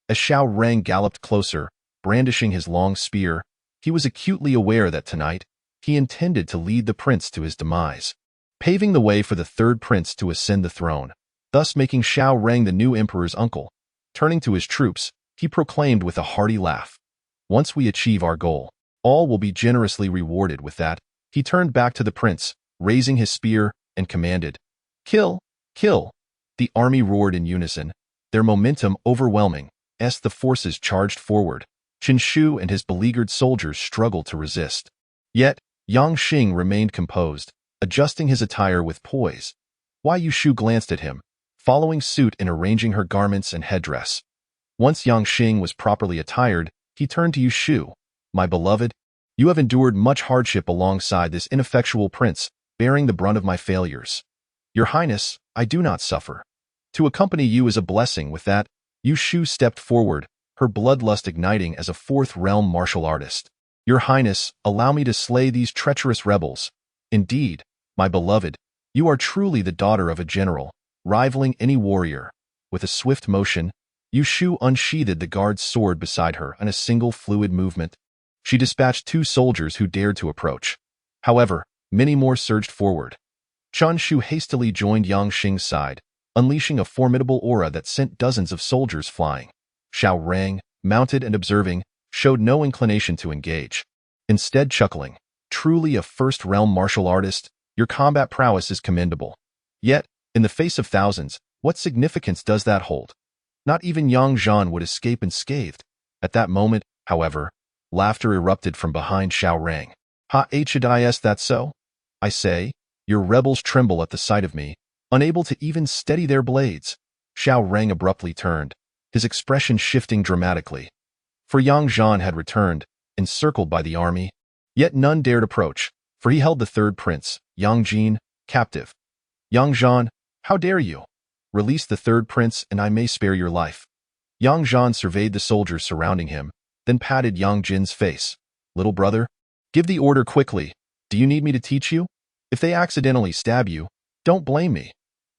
As Xiao Rang galloped closer, brandishing his long spear, he was acutely aware that tonight, he intended to lead the prince to his demise, paving the way for the third prince to ascend the throne, thus making Xiao Rang the new emperor's uncle. Turning to his troops, he proclaimed with a hearty laugh, "Once we achieve our goal, all will be generously rewarded." With that, he turned back to the prince, raising his spear, and commanded, "Kill! Kill!" The army roared in unison, their momentum overwhelming, as the forces charged forward. Qin Shu and his beleaguered soldiers struggled to resist. Yet, Yang Xing remained composed, adjusting his attire with poise. Wai Yushu glanced at him, following suit in arranging her garments and headdress. Once Yang Xing was properly attired, he turned to Yushu. "My beloved, you have endured much hardship alongside this ineffectual prince, bearing the brunt of my failures. Your Highness, I do not suffer. To accompany you is a blessing." With that, Yushu stepped forward, her bloodlust igniting as a fourth-realm martial artist. "Your Highness, allow me to slay these treacherous rebels. Indeed, my beloved, you are truly the daughter of a general, rivaling any warrior." With a swift motion, Yushu unsheathed the guard's sword beside her in a single fluid movement. She dispatched 2 soldiers who dared to approach. However, many more surged forward. Qian Shu hastily joined Yang Xing's side, unleashing a formidable aura that sent dozens of soldiers flying. Xiao Rang, mounted and observing, showed no inclination to engage. Instead chuckling, "Truly a first-realm martial artist, your combat prowess is commendable. Yet, in the face of thousands, what significance does that hold?" Not even Yang Zhan would escape unscathed. At that moment, however, laughter erupted from behind Xiao Rang. "Is that so? I say, your rebels tremble at the sight of me, unable to even steady their blades." Xiao Rang abruptly turned, his expression shifting dramatically. For Yang Zhan had returned, encircled by the army. Yet none dared approach, for he held the third prince, Yang Jin, captive. "Yang Zhan, how dare you? Release the third prince and I may spare your life." Yang Zhan surveyed the soldiers surrounding him, then patted Yang Jin's face. "Little brother, give the order quickly. Do you need me to teach you? If they accidentally stab you, don't blame me."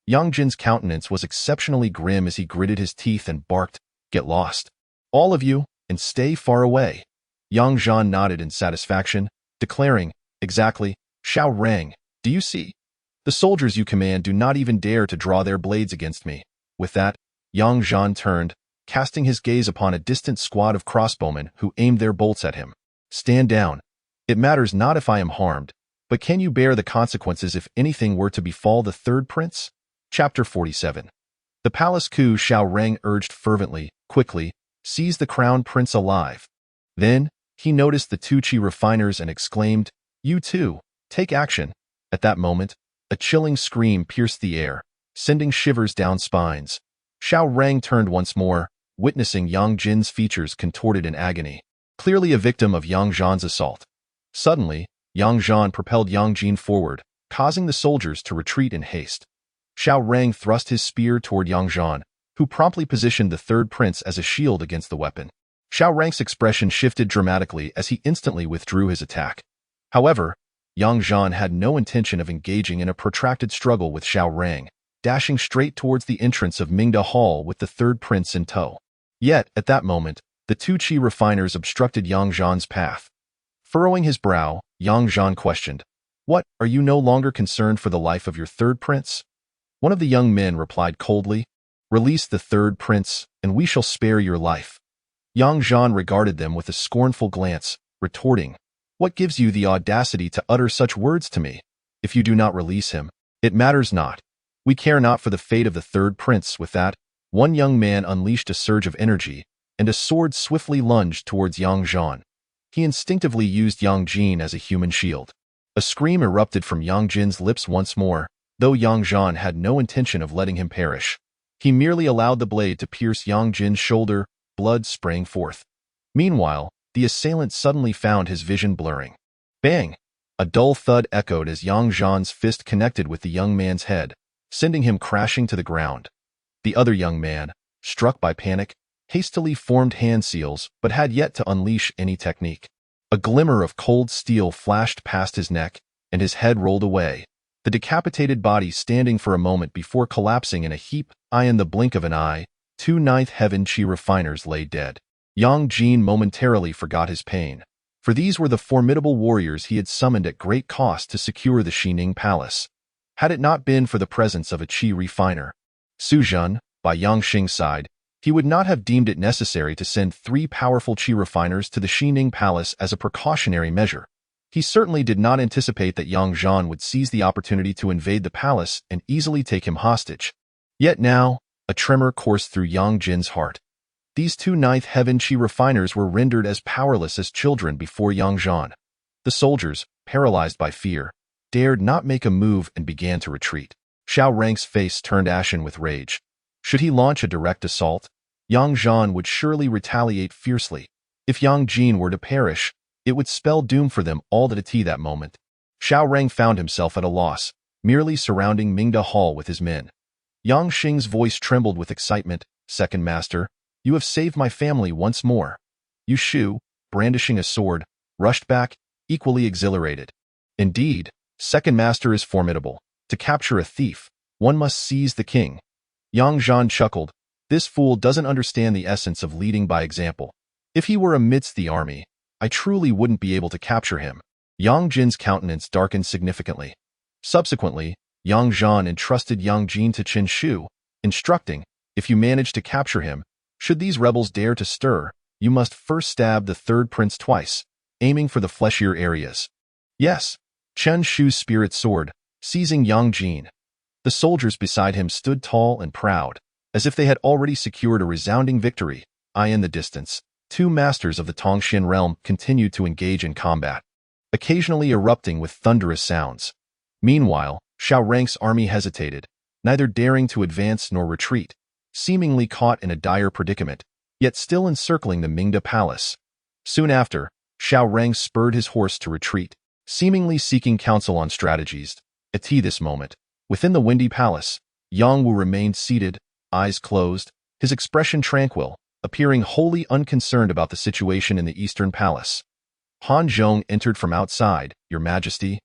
Yang Jin's countenance was exceptionally grim as he gritted his teeth and barked, "Get lost. All of you, and stay far away." Yang Zhan nodded in satisfaction, declaring, "Exactly, Xiao Rang, do you see? The soldiers you command do not even dare to draw their blades against me." With that, Yang Zhan turned, casting his gaze upon a distant squad of crossbowmen who aimed their bolts at him. "Stand down. It matters not if I am harmed, but can you bear the consequences if anything were to befall the third prince?" Chapter 47. The palace coup. Xiao Rang urged fervently, "Quickly, seize the crown prince alive." Then, he noticed the 2 Qi refiners and exclaimed, "You too, take action." At that moment, a chilling scream pierced the air, sending shivers down spines. Xiao Rang turned once more, witnessing Yang Jin's features contorted in agony, clearly a victim of Yang Zhan's assault. Suddenly, Yang Zhan propelled Yang Jin forward, causing the soldiers to retreat in haste. Xiao Rang thrust his spear toward Yang Zhan, who promptly positioned the third prince as a shield against the weapon. Xiao Rang's expression shifted dramatically as he instantly withdrew his attack. However, Yang Zhan had no intention of engaging in a protracted struggle with Xiao Rang, dashing straight towards the entrance of Mingda Hall with the third prince in tow. Yet, at that moment, the 2 Qi refiners obstructed Yang Zhan's path. Furrowing his brow, Yang Zhan questioned, "What, are you no longer concerned for the life of your third prince?" One of the young men replied coldly, "Release the third prince, and we shall spare your life." Yang Zhan regarded them with a scornful glance, retorting, "What gives you the audacity to utter such words to me? If you do not release him, it matters not. We care not for the fate of the third prince." With that, one young man unleashed a surge of energy, and a sword swiftly lunged towards Yang Zhan. He instinctively used Yang Jin as a human shield. A scream erupted from Yang Jin's lips once more, though Yang Zhan had no intention of letting him perish. He merely allowed the blade to pierce Yang Jin's shoulder, blood spraying forth. Meanwhile, the assailant suddenly found his vision blurring. Bang! A dull thud echoed as Zhan's fist connected with the young man's head, sending him crashing to the ground. The other young man, struck by panic, hastily formed hand seals but had yet to unleash any technique. A glimmer of cold steel flashed past his neck, and his head rolled away, the decapitated body standing for a moment before collapsing in a heap. In the blink of an eye, 2 ninth heaven chi refiners lay dead. Yang Jin momentarily forgot his pain, for these were the formidable warriors he had summoned at great cost to secure the Xining Palace. Had it not been for the presence of a chi refiner, Zhan, by Yang Xing's side, he would not have deemed it necessary to send 3 powerful chi refiners to the Xining Palace as a precautionary measure. He certainly did not anticipate that Zhan would seize the opportunity to invade the palace and easily take him hostage. Yet now, a tremor coursed through Yang Jin's heart. These 2 ninth heaven chi refiners were rendered as powerless as children before Zhan. The soldiers, paralyzed by fear, dared not make a move and began to retreat. Xiao Rang's face turned ashen with rage. Should he launch a direct assault, Zhan would surely retaliate fiercely. If Yang Jin were to perish, it would spell doom for them all at that moment. Xiao Rang found himself at a loss, merely surrounding Mingda Hall with his men. Yang Xing's voice trembled with excitement. "Second Master, you have saved my family once more." Yu Shu, brandishing a sword, rushed back, equally exhilarated. "Indeed, Second Master is formidable. To capture a thief, one must seize the king." Yang Zhan chuckled. "This fool doesn't understand the essence of leading by example. If he were amidst the army, I truly wouldn't be able to capture him." Yang Jin's countenance darkened significantly. Subsequently, Yang Zhan entrusted Yang Jin to Qin Shu, instructing, "If you manage to capture him, should these rebels dare to stir, you must first stab the 3rd prince twice, aiming for the fleshier areas." "Yes." Chen Shu's spirit soared, seizing Yang Jin. The soldiers beside him stood tall and proud, as if they had already secured a resounding victory. In the distance, 2 masters of the Tongxian realm continued to engage in combat, occasionally erupting with thunderous sounds. Meanwhile, Xiao Rang's army hesitated, neither daring to advance nor retreat, seemingly caught in a dire predicament, yet still encircling the Mingda Palace. Soon after, Xiao Rang spurred his horse to retreat, seemingly seeking counsel on strategies. At this moment, within the Windy Palace, Yang Wu remained seated, eyes closed, his expression tranquil, appearing wholly unconcerned about the situation in the Eastern Palace. Han Zhong entered from outside. "Your Majesty."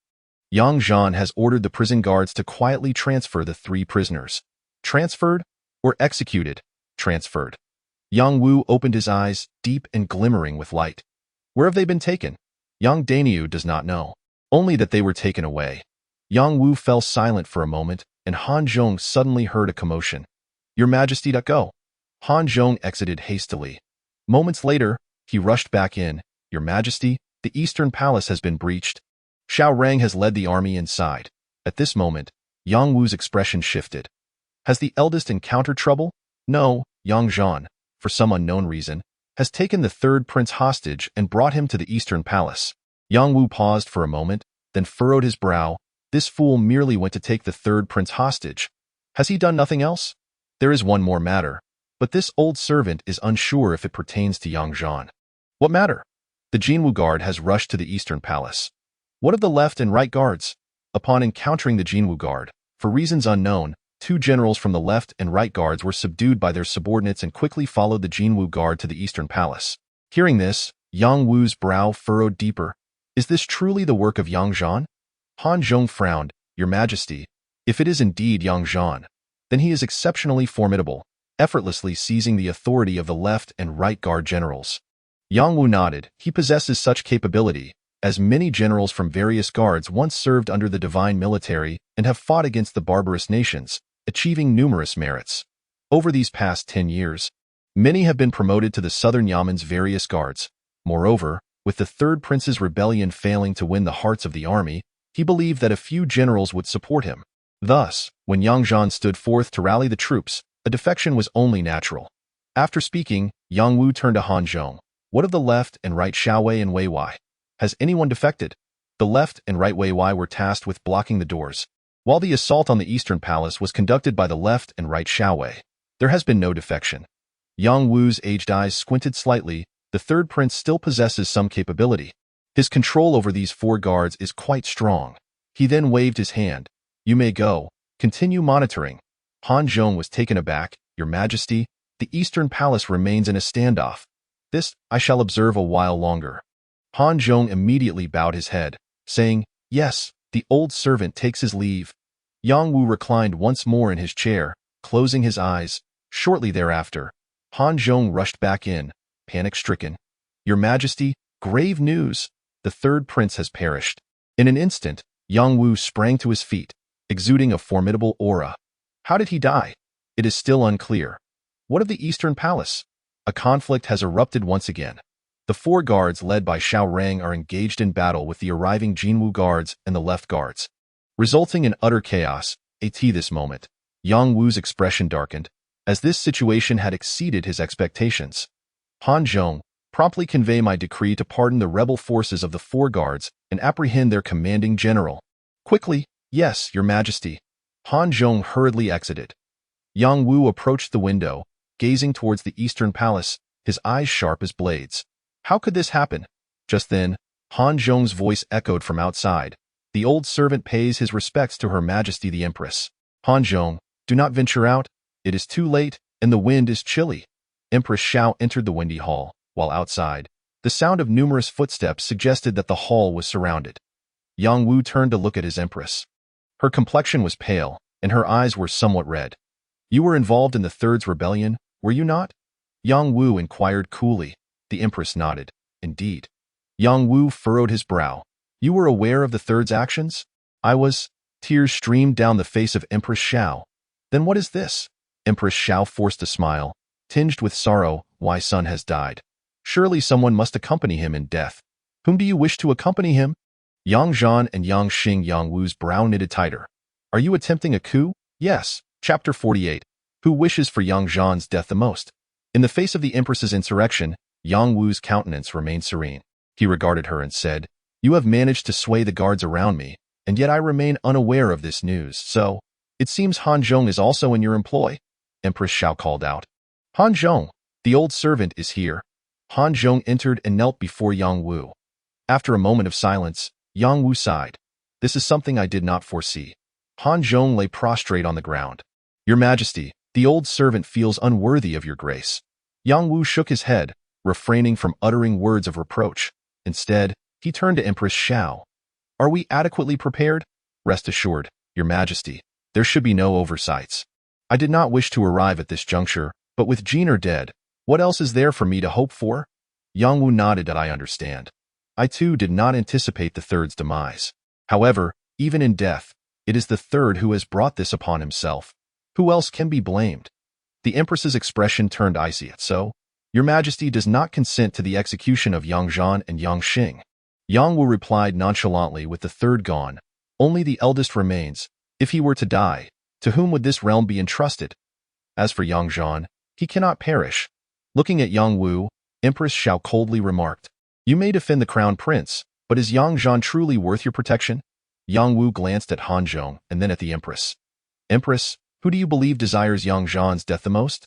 Yang Zhan has ordered the prison guards to quietly transfer the 3 prisoners. "Transferred or executed?" "Transferred." Yang Wu opened his eyes, deep and glimmering with light. "Where have they been taken?" Yang Daniu does not know, only that they were taken away. Yang Wu fell silent for a moment, and Han Zhong suddenly heard a commotion. "Your Majesty, go." Han Zhong exited hastily. Moments later, he rushed back in. "Your Majesty, the Eastern Palace has been breached. Xiao Rang has led the army inside." At this moment, Yang Wu's expression shifted. "Has the eldest encountered trouble?" "No." Yang Zhan, for some unknown reason, has taken the 3rd prince hostage and brought him to the Eastern Palace. Yang Wu paused for a moment, then furrowed his brow. "This fool merely went to take the 3rd prince hostage. Has he done nothing else? There is one more matter, but this old servant is unsure if it pertains to Yang Zhan." "What matter?" "The Jinwu Guard has rushed to the Eastern Palace." "What of the left and right guards?" Upon encountering the Jinwu Guard, for reasons unknown, 2 generals from the left and right guards were subdued by their subordinates and quickly followed the Jinwu Guard to the Eastern Palace. Hearing this, Yang Wu's brow furrowed deeper. "Is this truly the work of Yang Zhan?" Han Zhong frowned. "Your Majesty, if it is indeed Yang Zhan, then he is exceptionally formidable, effortlessly seizing the authority of the left and right guard generals." Yang Wu nodded. "He possesses such capability, as many generals from various guards once served under the divine military and have fought against the barbarous nations, achieving numerous merits. Over these past 10 years, many have been promoted to the Southern Yamen's various guards. Moreover, with the 3rd prince's rebellion failing to win the hearts of the army, he believed that a few generals would support him. Thus, when Yang Zhan stood forth to rally the troops, a defection was only natural." After speaking, Yang Wu turned to Han Zhong. "What of the left and right Xiaowei and Wei Wei? Has anyone defected?" The left and right Wei Wei were tasked with blocking the doors, while the assault on the Eastern Palace was conducted by the left and right Xiaowei. There has been no defection. Yang Wu's aged eyes squinted slightly, the third prince still possesses some capability. His control over these 4 guards is quite strong. He then waved his hand. You may go. Continue monitoring. Han Zhong was taken aback. Your Majesty, the Eastern Palace remains in a standoff. This I shall observe a while longer. Han Zhong immediately bowed his head, saying, Yes, the old servant takes his leave. Yang Wu reclined once more in his chair, closing his eyes. Shortly thereafter, Han Zhong rushed back in, panic-stricken. Your Majesty, grave news. The third prince has perished. In an instant, Yang Wu sprang to his feet, exuding a formidable aura. How did he die? It is still unclear. What of the Eastern Palace? A conflict has erupted once again. The 4 guards led by Xiao Rang are engaged in battle with the arriving Jinwu guards and the left guards, resulting in utter chaos. At this moment, Yang Wu's expression darkened, as this situation had exceeded his expectations. Han Zhong, promptly convey my decree to pardon the rebel forces of the 4 guards and apprehend their commanding general. Quickly, yes, Your Majesty. Han Zhong hurriedly exited. Yang Wu approached the window, gazing towards the Eastern Palace, his eyes sharp as blades. How could this happen? Just then, Han Zhong's voice echoed from outside. The old servant pays his respects to Her Majesty the Empress. Han Zhong, do not venture out. It is too late, and the wind is chilly. Empress Xiao entered the windy hall, while outside, the sound of numerous footsteps suggested that the hall was surrounded. Yang Wu turned to look at his empress. Her complexion was pale, and her eyes were somewhat red. You were involved in the Third's rebellion, were you not? Yang Wu inquired coolly. The empress nodded. Indeed. Yang Wu furrowed his brow. You were aware of the Third's actions? I was. Tears streamed down the face of Empress Xiao. Then what is this? Empress Xiao forced a smile, tinged with sorrow. Why, son has died. Surely someone must accompany him in death. Whom do you wish to accompany him? Yang Zhan and Yang Xing. Yang Wu's brow knitted tighter. Are you attempting a coup? Yes. Chapter 48. Who wishes for Yang Zhan's death the most? In the face of the Empress's insurrection, Yang Wu's countenance remained serene. He regarded her and said, You have managed to sway the guards around me, and yet I remain unaware of this news, so it seems Han Zhong is also in your employ. Empress Xiao called out. Han Zhong, the old servant, is here. Han Zhong entered and knelt before Yang Wu. After a moment of silence, Yang Wu sighed. This is something I did not foresee. Han Zhong lay prostrate on the ground. Your Majesty, the old servant feels unworthy of your grace. Yang Wu shook his head, refraining from uttering words of reproach. Instead, he turned to Empress Xiao. Are we adequately prepared? Rest assured, Your Majesty, there should be no oversights. I did not wish to arrive at this juncture, but with Zhan dead, what else is there for me to hope for? Yang Wu nodded that I understand. I too did not anticipate the Third's demise. However, even in death, it is the Third who has brought this upon himself. Who else can be blamed? The Empress's expression turned icy. So, Your Majesty does not consent to the execution of Yang Zhan and Yang Xing. Yang Wu replied nonchalantly. With the Third gone, only the eldest remains. If he were to die, to whom would this realm be entrusted? As for Yang Zhan, he cannot perish. Looking at Yang Wu, Empress Xiao coldly remarked, You may defend the crown prince, but is Yang Zhan truly worth your protection? Yang Wu glanced at Han Zhong and then at the Empress. Empress, who do you believe desires Yang Zhan's death the most?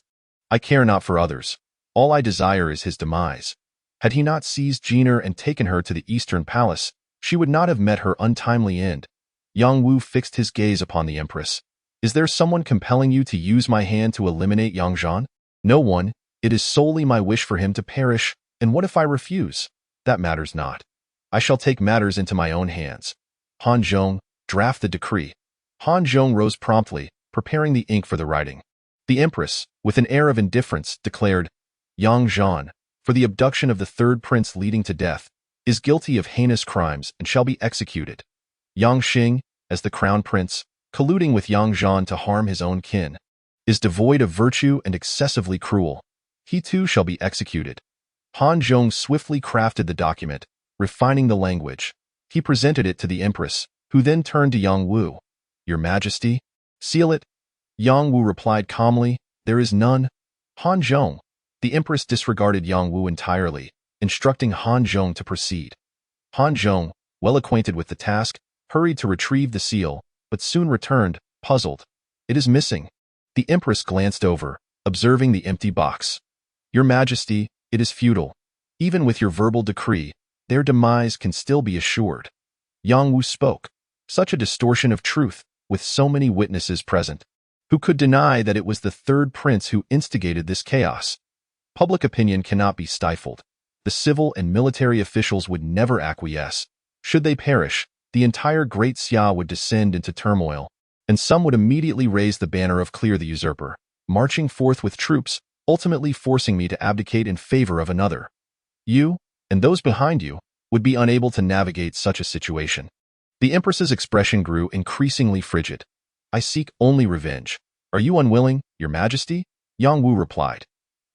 I care not for others. All I desire is his demise. Had he not seized Zhan and taken her to the Eastern Palace, she would not have met her untimely end. Yang Wu fixed his gaze upon the Empress. Is there someone compelling you to use my hand to eliminate Yang Zhan? No one. It is solely my wish for him to perish, and what if I refuse? That matters not. I shall take matters into my own hands. Han Zhong, draft the decree. Han Zhong rose promptly, preparing the ink for the writing. The Empress, with an air of indifference, declared, Yang Zhan, for the abduction of the Third Prince leading to death, is guilty of heinous crimes and shall be executed. Yang Xing, as the Crown Prince, colluding with Yang Zhan to harm his own kin, is devoid of virtue and excessively cruel. He too shall be executed. Han Zhong swiftly crafted the document, refining the language. He presented it to the Empress, who then turned to Yang Wu. Your Majesty, seal it. Yang Wu replied calmly, There is none. Han Zhong. The Empress disregarded Yang Wu entirely, instructing Han Zhong to proceed. Han Zhong, well acquainted with the task, hurried to retrieve the seal, but soon returned, puzzled. It is missing. The Empress glanced over, observing the empty box. Your Majesty, it is futile. Even with your verbal decree, their demise can still be assured. Yang Wu spoke. Such a distortion of truth, with so many witnesses present. Who could deny that it was the third prince who instigated this chaos? Public opinion cannot be stifled. The civil and military officials would never acquiesce. Should they perish, the entire Great Xia would descend into turmoil, and some would immediately raise the banner of Clear the Usurper, marching forth with troops, ultimately forcing me to abdicate in favor of another. You, and those behind you, would be unable to navigate such a situation. The Empress's expression grew increasingly frigid. I seek only revenge. Are you unwilling, Your Majesty? Yang Wu replied.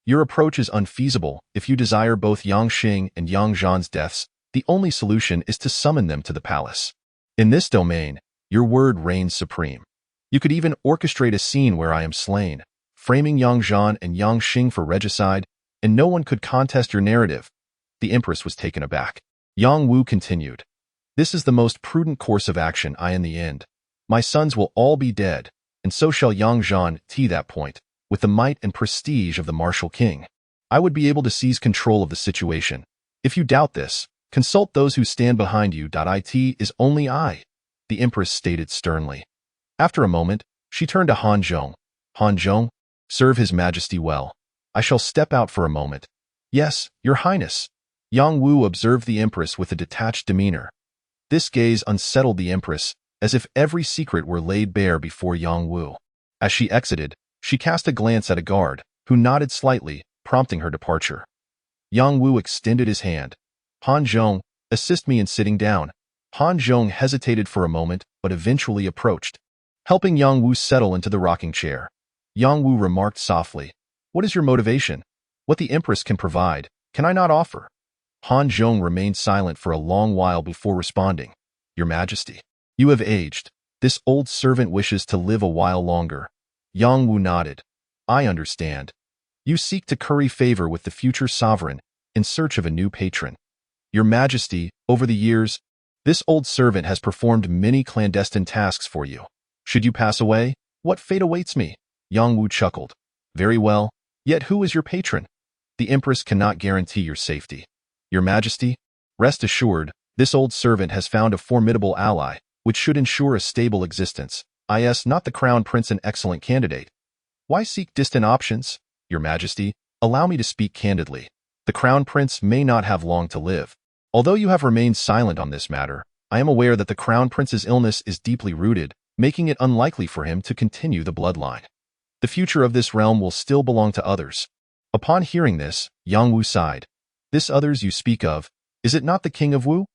Your approach is unfeasible. If you desire both Yang Xing and Yang Zhan's deaths, the only solution is to summon them to the palace. In this domain, your word reigns supreme. You could even orchestrate a scene where I am slain, framing Yang Zhan and Yang Xing for regicide, and no one could contest your narrative. The Empress was taken aback. Yang Wu continued. This is the most prudent course of action. In the end, my sons will all be dead, and so shall Yang Zhan. To that point, with the might and prestige of the martial king, I would be able to seize control of the situation. If you doubt this, consult those who stand behind you. It is only I, the Empress stated sternly. After a moment, she turned to Han Zhong. Han Zhong, serve His Majesty well. I shall step out for a moment. Yes, Your Highness. Yang Wu observed the Empress with a detached demeanor. This gaze unsettled the Empress, as if every secret were laid bare before Yang Wu. As she exited, she cast a glance at a guard, who nodded slightly, prompting her departure. Yang Wu extended his hand. Han Zhong, assist me in sitting down. Han Zhong hesitated for a moment, but eventually approached, helping Yang Wu settle into the rocking chair. Yang Wu remarked softly, What is your motivation? What the Empress can provide, can I not offer? Han Zhong remained silent for a long while before responding. Your Majesty, you have aged. This old servant wishes to live a while longer. Yang Wu nodded. I understand. You seek to curry favor with the future sovereign in search of a new patron. Your Majesty, over the years, this old servant has performed many clandestine tasks for you. Should you pass away, what fate awaits me? Yang Wu chuckled. Very well, yet who is your patron? The Empress cannot guarantee your safety. Your Majesty, rest assured, this old servant has found a formidable ally, which should ensure a stable existence. Not the Crown Prince an excellent candidate. Why seek distant options? Your Majesty, allow me to speak candidly. The Crown Prince may not have long to live. Although you have remained silent on this matter, I am aware that the Crown Prince's illness is deeply rooted, making it unlikely for him to continue the bloodline. The future of this realm will still belong to others. Upon hearing this, Yang Wu sighed. This others you speak of, is it not the King of Wu?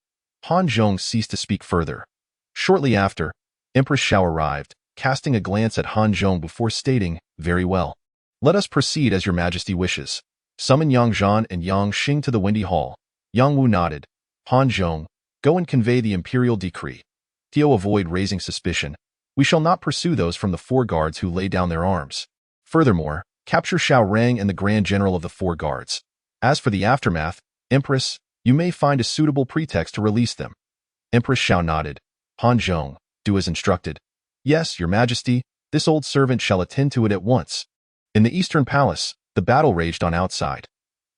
Han Zhong ceased to speak further. Shortly after, Empress Xiao arrived, casting a glance at Han Zhong before stating, Very well. Let us proceed as Your Majesty wishes. Summon Yang Zhan and Yang Xing to the Windy Hall. Yang Wu nodded. Han Zhong, go and convey the imperial decree. To avoid raising suspicion, we shall not pursue those from the four guards who lay down their arms. Furthermore, capture Xiao Rang and the Grand General of the four guards. As for the aftermath, Empress, you may find a suitable pretext to release them. Empress Xiao nodded. Han Zhong, do as instructed. Yes, Your Majesty, this old servant shall attend to it at once. In the Eastern Palace, the battle raged on outside.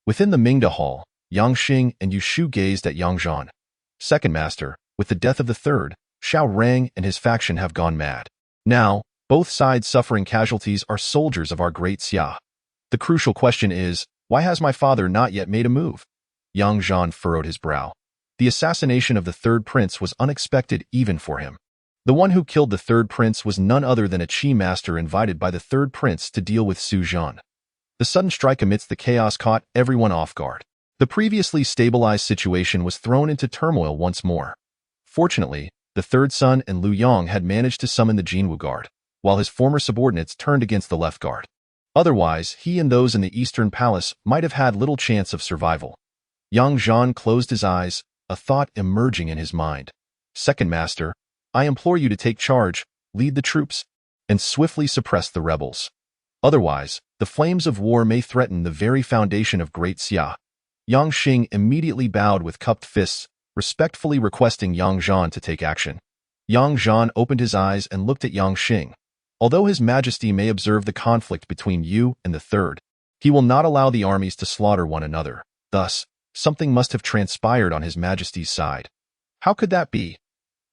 Within the Mingda Hall, Yang Xing and Yu Shu gazed at Yang Zhan. Second Master, with the death of the third, Xiao Rang and his faction have gone mad. Now, both sides suffering casualties are soldiers of our Great Xia. The crucial question is, why has my father not yet made a move? Yang Zhan furrowed his brow. The assassination of the third prince was unexpected even for him. The one who killed the third prince was none other than a Qi master invited by the third prince to deal with Su Zhan. The sudden strike amidst the chaos caught everyone off guard. The previously stabilized situation was thrown into turmoil once more. Fortunately, the third son and Liu Yang had managed to summon the Jinwu Guard, while his former subordinates turned against the left guard. Otherwise, he and those in the Eastern Palace might have had little chance of survival. Yang Zhan closed his eyes, a thought emerging in his mind. Second Master, I implore you to take charge, lead the troops, and swiftly suppress the rebels. Otherwise, the flames of war may threaten the very foundation of Great Xia. Yang Xing immediately bowed with cupped fists, respectfully requesting Yang Zhan to take action. Yang Zhan opened his eyes and looked at Yang Xing. Although His Majesty may observe the conflict between you and the third, he will not allow the armies to slaughter one another. Thus, something must have transpired on His Majesty's side. How could that be?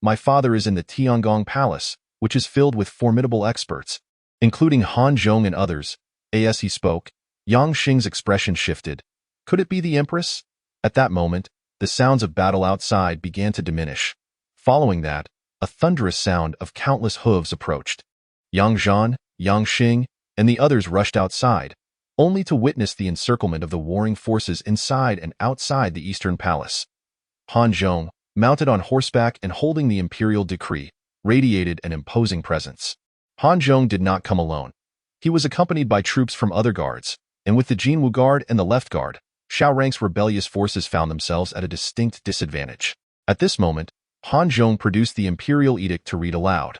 My father is in the Tiangong Palace, which is filled with formidable experts, including Han Zhong and others. As he spoke, Yang Xing's expression shifted. Could it be the Empress? At that moment, the sounds of battle outside began to diminish. Following that, a thunderous sound of countless hooves approached. Yang Zhan, Yang Xing, and the others rushed outside, only to witness the encirclement of the warring forces inside and outside the Eastern Palace. Han Zhong, mounted on horseback and holding the imperial decree, radiated an imposing presence. Han Zhong did not come alone. He was accompanied by troops from other guards, and with the Jinwu Guard and the Left Guard, Xiao Rang's rebellious forces found themselves at a distinct disadvantage. At this moment, Han Zhong produced the imperial edict to read aloud.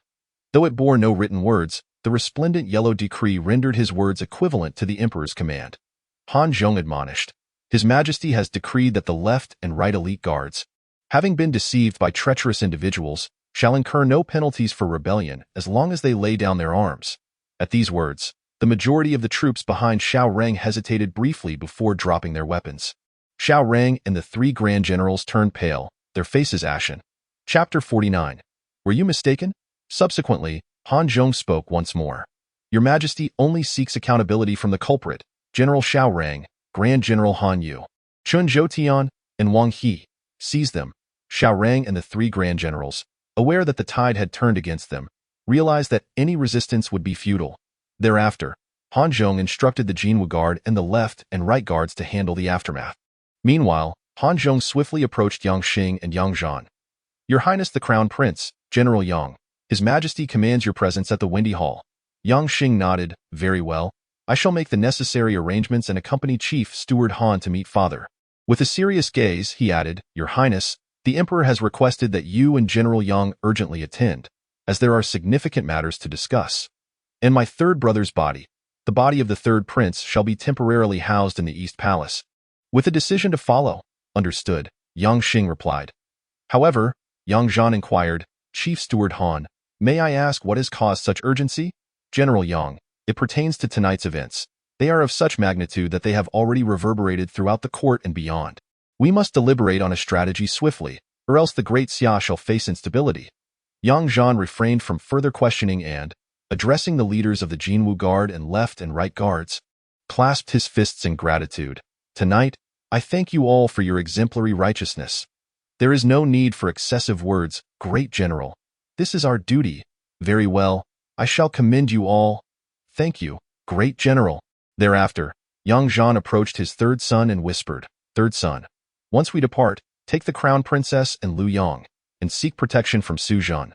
Though it bore no written words, the resplendent yellow decree rendered his words equivalent to the emperor's command. Han Zhong admonished, His Majesty has decreed that the left and right elite guards, having been deceived by treacherous individuals, shall incur no penalties for rebellion as long as they lay down their arms. At these words, the majority of the troops behind Xiao Rang hesitated briefly before dropping their weapons. Xiao Rang and the three grand generals turned pale, their faces ashen. Chapter 49. Were you mistaken? Subsequently, Han Zhong spoke once more. Your Majesty only seeks accountability from the culprit, General Xiao Rang, Grand General Han Yu, Chun Zhoutian, and Wang He. Seize them. Xiao Rang and the three grand generals, aware that the tide had turned against them, realized that any resistance would be futile. Thereafter, Han Zhong instructed the Jinwu Guard and the left and right guards to handle the aftermath. Meanwhile, Han Zhong swiftly approached Yang Xing and Yang Zhan. Your Highness the Crown Prince, General Yang, His Majesty commands your presence at the Windy Hall. Yang Xing nodded. Very well. I shall make the necessary arrangements and accompany Chief Steward Han to meet Father. With a serious gaze, he added, Your Highness, the Emperor has requested that you and General Yang urgently attend, as there are significant matters to discuss. And my third brother's body, the body of the third prince, shall be temporarily housed in the East Palace, with a decision to follow. Understood, Yang Xing replied. However, Yang Zhan inquired, Chief Steward Han, may I ask what has caused such urgency? General Yang, it pertains to tonight's events. They are of such magnitude that they have already reverberated throughout the court and beyond. We must deliberate on a strategy swiftly, or else the great Xia shall face instability. Yang Zhan refrained from further questioning and, addressing the leaders of the Jinwu Guard and left and right guards, clasped his fists in gratitude. Tonight, I thank you all for your exemplary righteousness. There is no need for excessive words, Great General. This is our duty. Very well, I shall commend you all. Thank you, Great General. Thereafter, Yang Zhan approached his third son and whispered, Third son, once we depart, take the Crown Princess and Lu Yang, and seek protection from Su Zhan.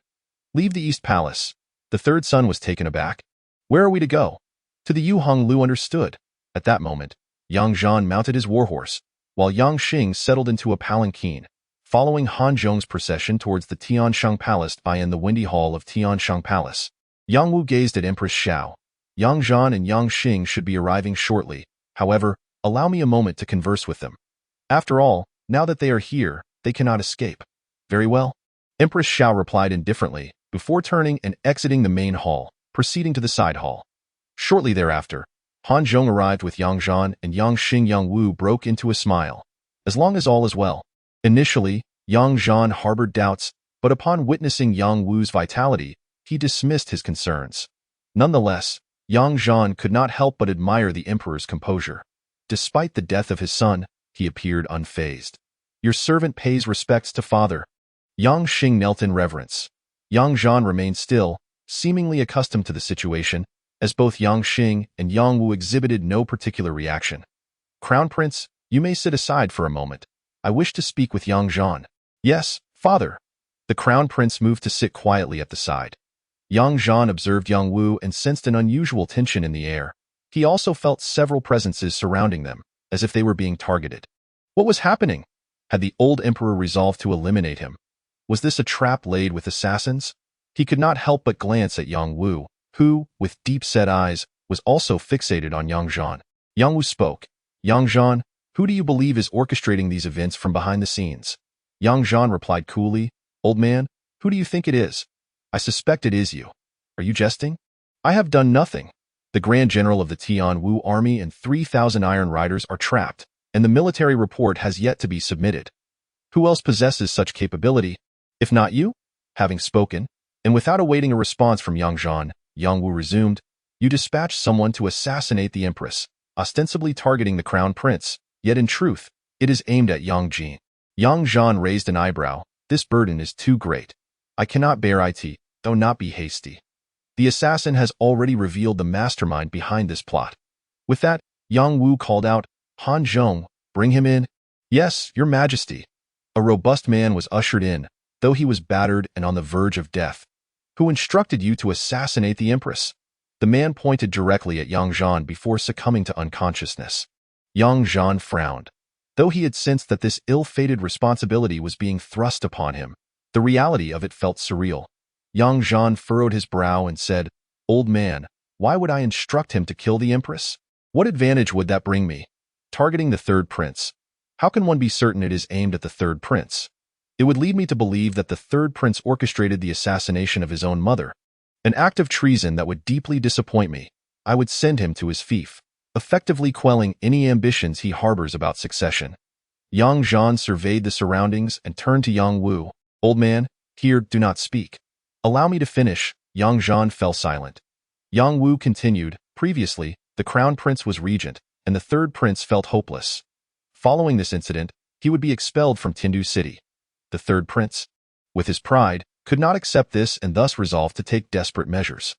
Leave the East Palace. The third son was taken aback. Where are we to go? To the Yu Hong Lu understood. At that moment, Yang Zhan mounted his warhorse, while Yang Xing settled into a palanquin, following Han Zhong's procession towards the Tianshang Palace in the Windy Hall of Tianshang Palace. Yang Wu gazed at Empress Xiao. Yang Zhan and Yang Xing should be arriving shortly. However, allow me a moment to converse with them. After all, now that they are here, they cannot escape. Very well. Empress Xiao replied indifferently, before turning and exiting the main hall, proceeding to the side hall. Shortly thereafter, Han Zhong arrived with Yang Zhan and Yang Xing. Yang Wu broke into a smile. As long as all is well. Initially, Yang Zhan harbored doubts, but upon witnessing Yang Wu's vitality, he dismissed his concerns. Nonetheless, Yang Zhan could not help but admire the emperor's composure. Despite the death of his son, he appeared unfazed. Your servant pays respects to father. Yang Xing knelt in reverence. Yang Zhan remained still, seemingly accustomed to the situation, as both Yang Xing and Yang Wu exhibited no particular reaction. Crown Prince, you may sit aside for a moment. I wish to speak with Yang Zhan. Yes, father. The Crown Prince moved to sit quietly at the side. Yang Zhan observed Yang Wu and sensed an unusual tension in the air. He also felt several presences surrounding them, as if they were being targeted. What was happening? Had the old emperor resolved to eliminate him? Was this a trap laid with assassins? He could not help but glance at Yang Wu, who, with deep-set eyes, was also fixated on Yang Zhan. Yang Wu spoke. Yang Zhan, who do you believe is orchestrating these events from behind the scenes? Yang Zhan replied coolly, Old man, who do you think it is? I suspect it is you. Are you jesting? I have done nothing. The Grand General of the Tian Wu army and 3,000 Iron Riders are trapped. and the military report has yet to be submitted. Who else possesses such capability, if not you? Having spoken, and without awaiting a response from Zhan, Yang Wu resumed, you dispatched someone to assassinate the empress, ostensibly targeting the crown prince, yet in truth, it is aimed at Zhan. Zhan raised an eyebrow. This burden is too great. I cannot bear it, though not be hasty. The assassin has already revealed the mastermind behind this plot. With that, Yang Wu called out, Han Zhong, bring him in. Yes, your majesty. A robust man was ushered in, though he was battered and on the verge of death. Who instructed you to assassinate the empress? The man pointed directly at Zhan before succumbing to unconsciousness. Zhan frowned. Though he had sensed that this ill-fated responsibility was being thrust upon him, the reality of it felt surreal. Zhan furrowed his brow and said, Old man, why would I instruct him to kill the empress? What advantage would that bring me? Targeting the third prince. How can one be certain it is aimed at the third prince? It would lead me to believe that the third prince orchestrated the assassination of his own mother. An act of treason that would deeply disappoint me. I would send him to his fief, effectively quelling any ambitions he harbors about succession. Zhan surveyed the surroundings and turned to Yang Wu. Old man, here, do not speak. Allow me to finish. Zhan fell silent. Yang Wu continued, previously, the crown prince was regent, and the third prince felt hopeless. Following this incident, he would be expelled from Tindu city. The third prince, with his pride, could not accept this and thus resolved to take desperate measures.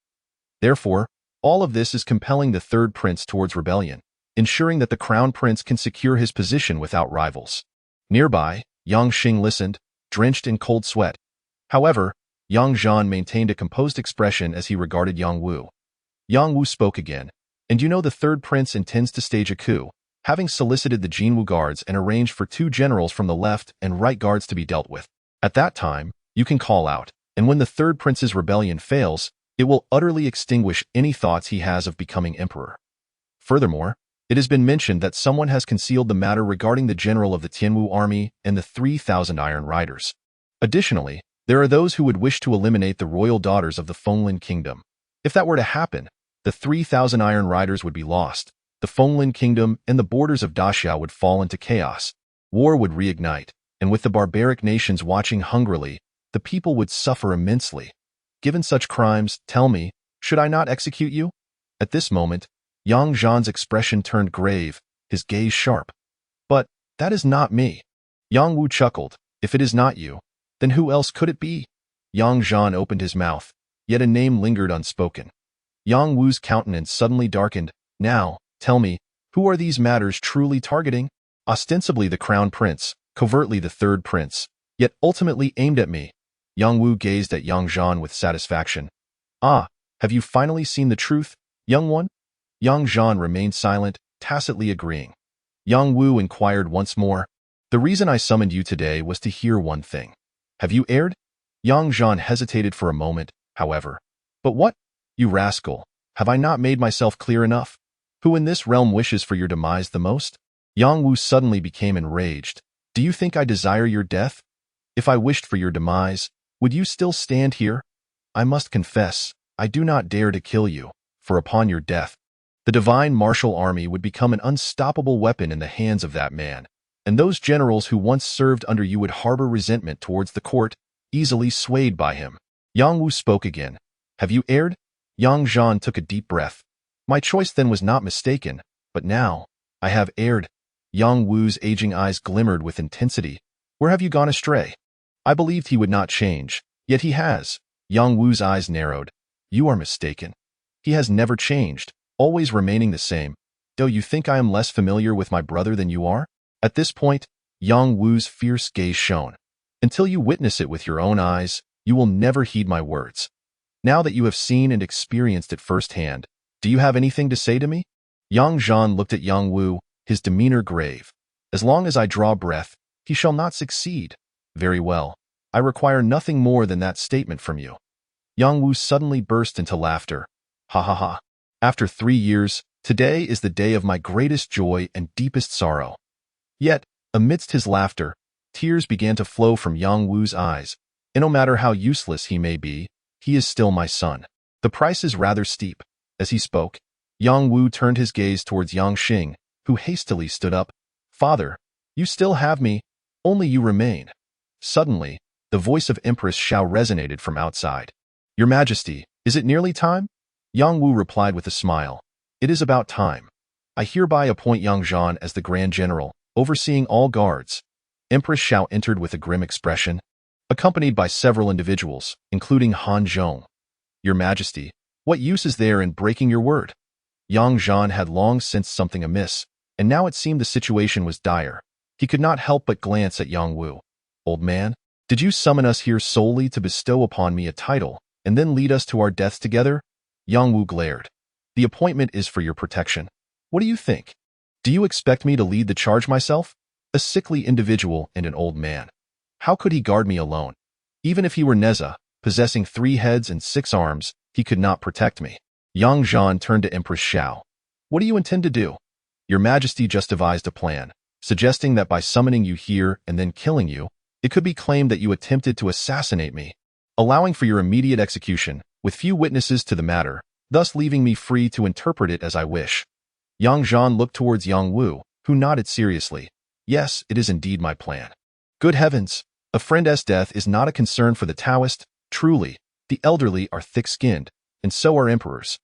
Therefore, all of this is compelling the third prince towards rebellion, ensuring that the crown prince can secure his position without rivals. Nearby, Yang Xing listened, drenched in cold sweat. However, Zhan maintained a composed expression as he regarded Yang Wu. Yang Wu spoke again. And you know the third prince intends to stage a coup, having solicited the Jinwu guards and arranged for 2 generals from the left and right guards to be dealt with. At that time, you can call out, and when the third prince's rebellion fails, it will utterly extinguish any thoughts he has of becoming emperor. Furthermore, it has been mentioned that someone has concealed the matter regarding the general of the Tianwu army and the 3,000 Iron Riders. Additionally, there are those who would wish to eliminate the royal daughters of the Fenglin kingdom. If that were to happen, the 3,000 Iron Riders would be lost, the Fenglin kingdom and the borders of Daxiao would fall into chaos, war would reignite, and with the barbaric nations watching hungrily, the people would suffer immensely. Given such crimes, tell me, should I not execute you? At this moment, Zhan's expression turned grave, his gaze sharp. But that is not me. Yang Wu chuckled. If it is not you, then who else could it be? Zhan opened his mouth, yet a name lingered unspoken. Yang Wu's countenance suddenly darkened. Now, tell me, who are these matters truly targeting? Ostensibly the crown prince, covertly the third prince, yet ultimately aimed at me. Yang Wu gazed at Zhan with satisfaction. Ah, have you finally seen the truth, young one? Zhan remained silent, tacitly agreeing. Yang Wu inquired once more. The reason I summoned you today was to hear one thing. Have you erred? Zhan hesitated for a moment, however. But what? You rascal, have I not made myself clear enough? Who in this realm wishes for your demise the most? Yang Wu suddenly became enraged. Do you think I desire your death? If I wished for your demise, would you still stand here? I must confess, I do not dare to kill you, for upon your death, the divine martial army would become an unstoppable weapon in the hands of that man, and those generals who once served under you would harbor resentment towards the court, easily swayed by him. Yang Wu spoke again. Have you erred? Zhan took a deep breath. My choice then was not mistaken, but now, I have erred. Yang Wu's aging eyes glimmered with intensity. Where have you gone astray? I believed he would not change, yet he has. Yang Wu's eyes narrowed. You are mistaken. He has never changed, always remaining the same. Though you think I am less familiar with my brother than you are? At this point, Yang Wu's fierce gaze shone. Until you witness it with your own eyes, you will never heed my words. Now that you have seen and experienced it firsthand, do you have anything to say to me? Zhan looked at Yang Wu, his demeanor grave. As long as I draw breath, he shall not succeed. Very well. I require nothing more than that statement from you. Yang Wu suddenly burst into laughter. Ha ha ha. After 3 years, today is the day of my greatest joy and deepest sorrow. Yet, amidst his laughter, tears began to flow from Yang Wu's eyes, and no matter how useless he may be, he is still my son. The price is rather steep. As he spoke, Yang Wu turned his gaze towards Yang Xing, who hastily stood up. Father, you still have me, only you remain. Suddenly, the voice of Empress Xiao resonated from outside. Your Majesty, is it nearly time? Yang Wu replied with a smile. It is about time. I hereby appoint Yang Zhan as the Grand General, overseeing all guards. Empress Xiao entered with a grim expression, accompanied by several individuals, including Han Zhong. Your Majesty, what use is there in breaking your word? Yang Zhan had long sensed something amiss, and now it seemed the situation was dire. He could not help but glance at Yang Wu. Old man, did you summon us here solely to bestow upon me a title, and then lead us to our deaths together? Yang Wu glared. The appointment is for your protection. What do you think? Do you expect me to lead the charge myself? A sickly individual and an old man. How could he guard me alone? Even if he were Neza, possessing 3 heads and 6 arms, he could not protect me. Yang Zhan turned to Empress Xiao. What do you intend to do? Your Majesty just devised a plan, suggesting that by summoning you here and then killing you, it could be claimed that you attempted to assassinate me, allowing for your immediate execution, with few witnesses to the matter, thus leaving me free to interpret it as I wish. Yang Zhan looked towards Yang Wu, who nodded seriously. Yes, it is indeed my plan. Good heavens, a friend's death is not a concern for the Taoist. Truly, the elderly are thick-skinned, and so are emperors.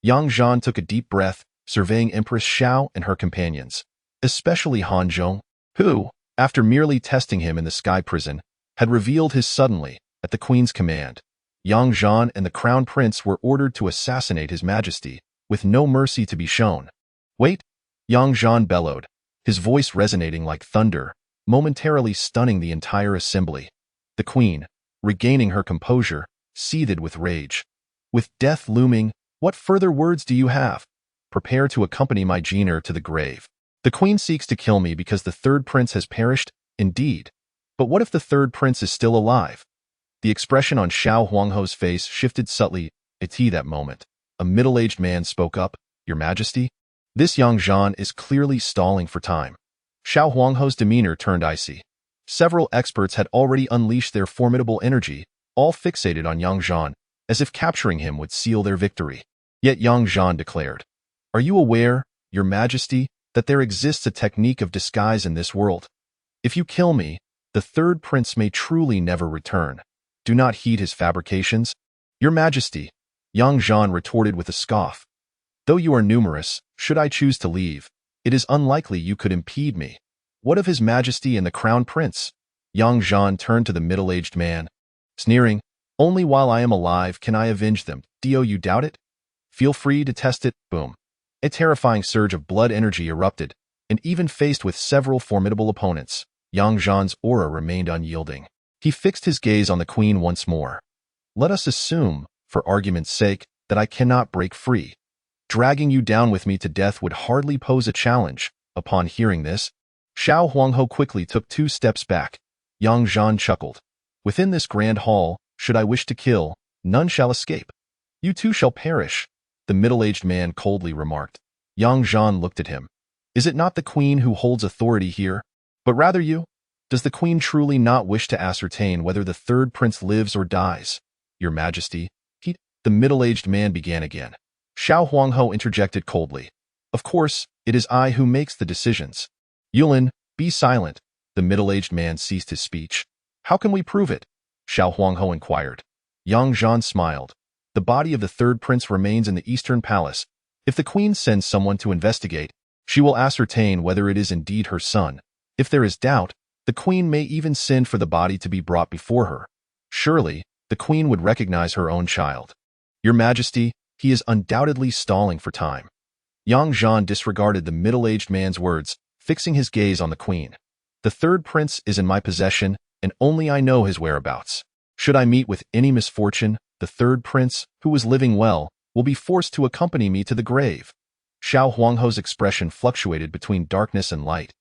Yang Zhan took a deep breath, surveying Empress Xiao and her companions, especially Han Zhong, who, after merely testing him in the sky prison, had revealed his suddenly, at the Queen's command. Yang Zhan and the Crown Prince were ordered to assassinate His Majesty, with no mercy to be shown. Wait! Yang Zhan bellowed, his voice resonating like thunder, momentarily stunning the entire assembly. The Queen, regaining her composure, seethed with rage. With death looming, what further words do you have? Prepare to accompany my Jeaner to the grave. The Queen seeks to kill me because the 3rd prince has perished, indeed. But what if the 3rd prince is still alive? The expression on Xiao Huangho's face shifted subtly. At that moment, a middle-aged man spoke up, Your Majesty? This Yang Zhan is clearly stalling for time. Xiao Huangho's demeanor turned icy. Several experts had already unleashed their formidable energy, all fixated on Yang Zhan, as if capturing him would seal their victory. Yet Yang Zhan declared, Are you aware, Your Majesty, that there exists a technique of disguise in this world? If you kill me, the 3rd prince may truly never return. Do not heed his fabrications. Your Majesty, Yang Zhan retorted with a scoff. Though you are numerous, should I choose to leave, it is unlikely you could impede me. What of His Majesty and the Crown Prince? Yang Zhan turned to the middle-aged man, sneering, Only while I am alive can I avenge them. Do you doubt it? Feel free to test it. Boom. A terrifying surge of blood energy erupted, and even faced with several formidable opponents, Yang Zhan's aura remained unyielding. He fixed his gaze on the Queen once more. Let us assume, for argument's sake, that I cannot break free. Dragging you down with me to death would hardly pose a challenge. Upon hearing this, Xiao Huangho quickly took 2 steps back. Yang Zhan chuckled. Within this grand hall, should I wish to kill, none shall escape. You too shall perish, the middle-aged man coldly remarked. Yang Zhan looked at him. Is it not the Queen who holds authority here, but rather you? Does the Queen truly not wish to ascertain whether the 3rd prince lives or dies? Your Majesty, the middle-aged man began again. Xiao Huangho interjected coldly. Of course, it is I who makes the decisions. Yulin, be silent. The middle-aged man ceased his speech. How can we prove it? Xiao Huangho inquired. Yang Zhan smiled. The body of the 3rd prince remains in the Eastern Palace. If the Queen sends someone to investigate, she will ascertain whether it is indeed her son. If there is doubt, the Queen may even send for the body to be brought before her. Surely, the Queen would recognize her own child. Your Majesty, he is undoubtedly stalling for time. Yang Zhan disregarded the middle-aged man's words, fixing his gaze on the Queen. The 3rd prince is in my possession, and only I know his whereabouts. Should I meet with any misfortune, the 3rd prince, who was living well, will be forced to accompany me to the grave. Xiao Huangho's expression fluctuated between darkness and light.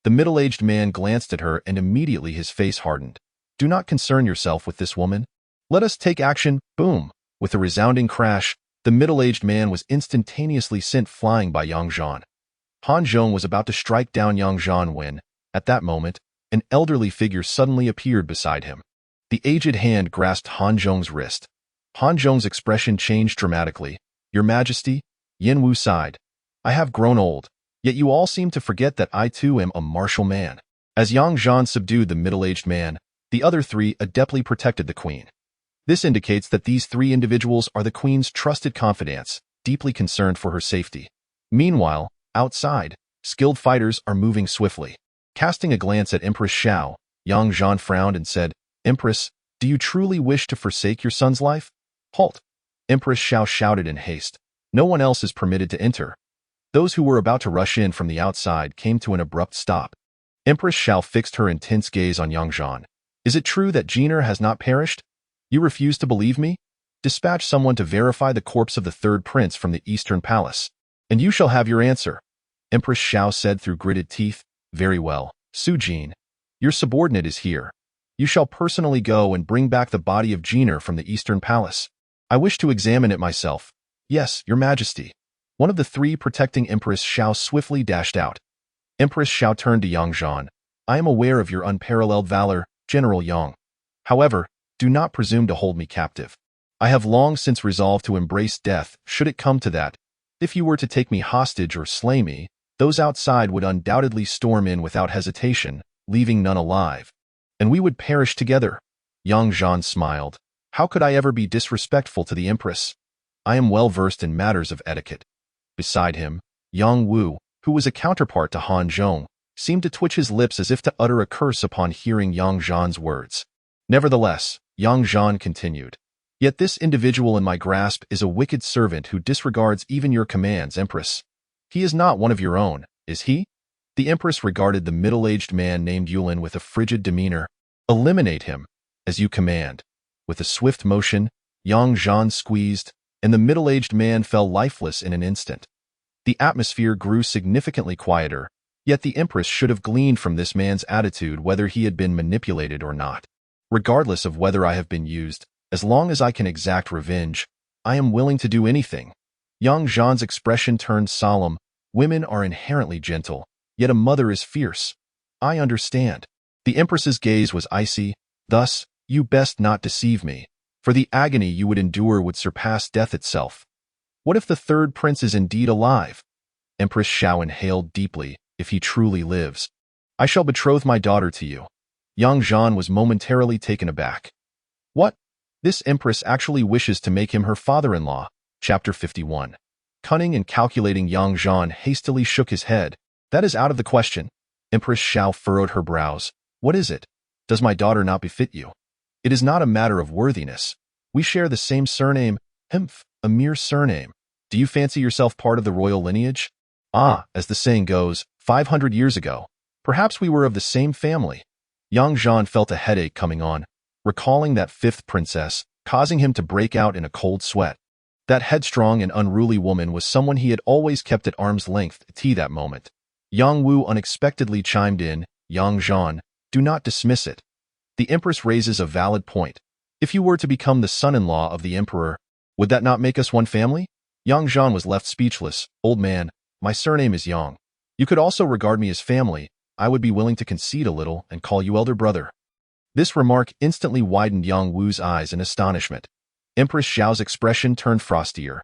The middle-aged man glanced at her and immediately his face hardened. Do not concern yourself with this woman. Let us take action. Boom! With a resounding crash, the middle-aged man was instantaneously sent flying by Yang Zhan. Han Zhong was about to strike down Yang Zhan when, at that moment, an elderly figure suddenly appeared beside him. The aged hand grasped Han Zhong's wrist. Han Zhong's expression changed dramatically. Your Majesty, Yin Wu sighed. I have grown old. Yet you all seem to forget that I too am a martial man. As Yang Zhan subdued the middle-aged man, the other three adeptly protected the queen. This indicates that these three individuals are the queen's trusted confidants, deeply concerned for her safety. Meanwhile, outside, skilled fighters are moving swiftly. Casting a glance at Empress Xiao, Yang Zhan frowned and said, "Empress, do you truly wish to forsake your son's life?" "Halt!" Empress Xiao shouted in haste. "No one else is permitted to enter." Those who were about to rush in from the outside came to an abrupt stop. Empress Xiao fixed her intense gaze on Yang Zhan. "Is it true that Jiner has not perished? You refuse to believe me? Dispatch someone to verify the corpse of the third prince from the Eastern Palace, and you shall have your answer." Empress Xiao said through gritted teeth, "Very well, Su Jin. Your subordinate is here. You shall personally go and bring back the body of Jiner from the Eastern Palace. I wish to examine it myself." "Yes, your majesty." One of the three protecting Empress Xiao swiftly dashed out. Empress Xiao turned to Yang Zhan. "I am aware of your unparalleled valor, General Yang. However, do not presume to hold me captive. I have long since resolved to embrace death, should it come to that. If you were to take me hostage or slay me, those outside would undoubtedly storm in without hesitation, leaving none alive. And we would perish together." Yang Zhan smiled. "How could I ever be disrespectful to the Empress? I am well versed in matters of etiquette." Beside him, Yang Wu, who was a counterpart to Han Zhong, seemed to twitch his lips as if to utter a curse upon hearing Yang Zhan's words. Nevertheless, Yang Zhan continued, "Yet this individual in my grasp is a wicked servant who disregards even your commands, Empress. He is not one of your own, is he?" The Empress regarded the middle-aged man named Yulin with a frigid demeanor. "Eliminate him, as you command." With a swift motion, Yang Zhan squeezed, and the middle-aged man fell lifeless in an instant. The atmosphere grew significantly quieter, yet the Empress should have gleaned from this man's attitude whether he had been manipulated or not. "Regardless of whether I have been used, as long as I can exact revenge, I am willing to do anything." Yang Zhan's expression turned solemn. "Women are inherently gentle, yet a mother is fierce. I understand." The Empress's gaze was icy. "Thus, you best not deceive me, for the agony you would endure would surpass death itself. What if the third prince is indeed alive?" Empress Xiao inhaled deeply. "If he truly lives, I shall betroth my daughter to you." Yang Zhan was momentarily taken aback. "What? This Empress actually wishes to make him her father-in-law." Chapter 51. Cunning and calculating Yang Zhan hastily shook his head. "That is out of the question." Empress Xiao furrowed her brows. "What is it? Does my daughter not befit you?" "It is not a matter of worthiness. We share the same surname, a mere surname. Do you fancy yourself part of the royal lineage? Ah, as the saying goes, 500 years ago, perhaps we were of the same family." Yang Zhan felt a headache coming on, recalling that fifth princess, causing him to break out in a cold sweat. That headstrong and unruly woman was someone he had always kept at arm's length to that moment. Yang Wu unexpectedly chimed in, "Yang Zhan, do not dismiss it. The Empress raises a valid point. If you were to become the son-in-law of the Emperor, would that not make us one family?" Yang Zhan was left speechless. "Old man, my surname is Yang. You could also regard me as family. I would be willing to concede a little and call you elder brother." This remark instantly widened Yang Wu's eyes in astonishment. Empress Xiao's expression turned frostier.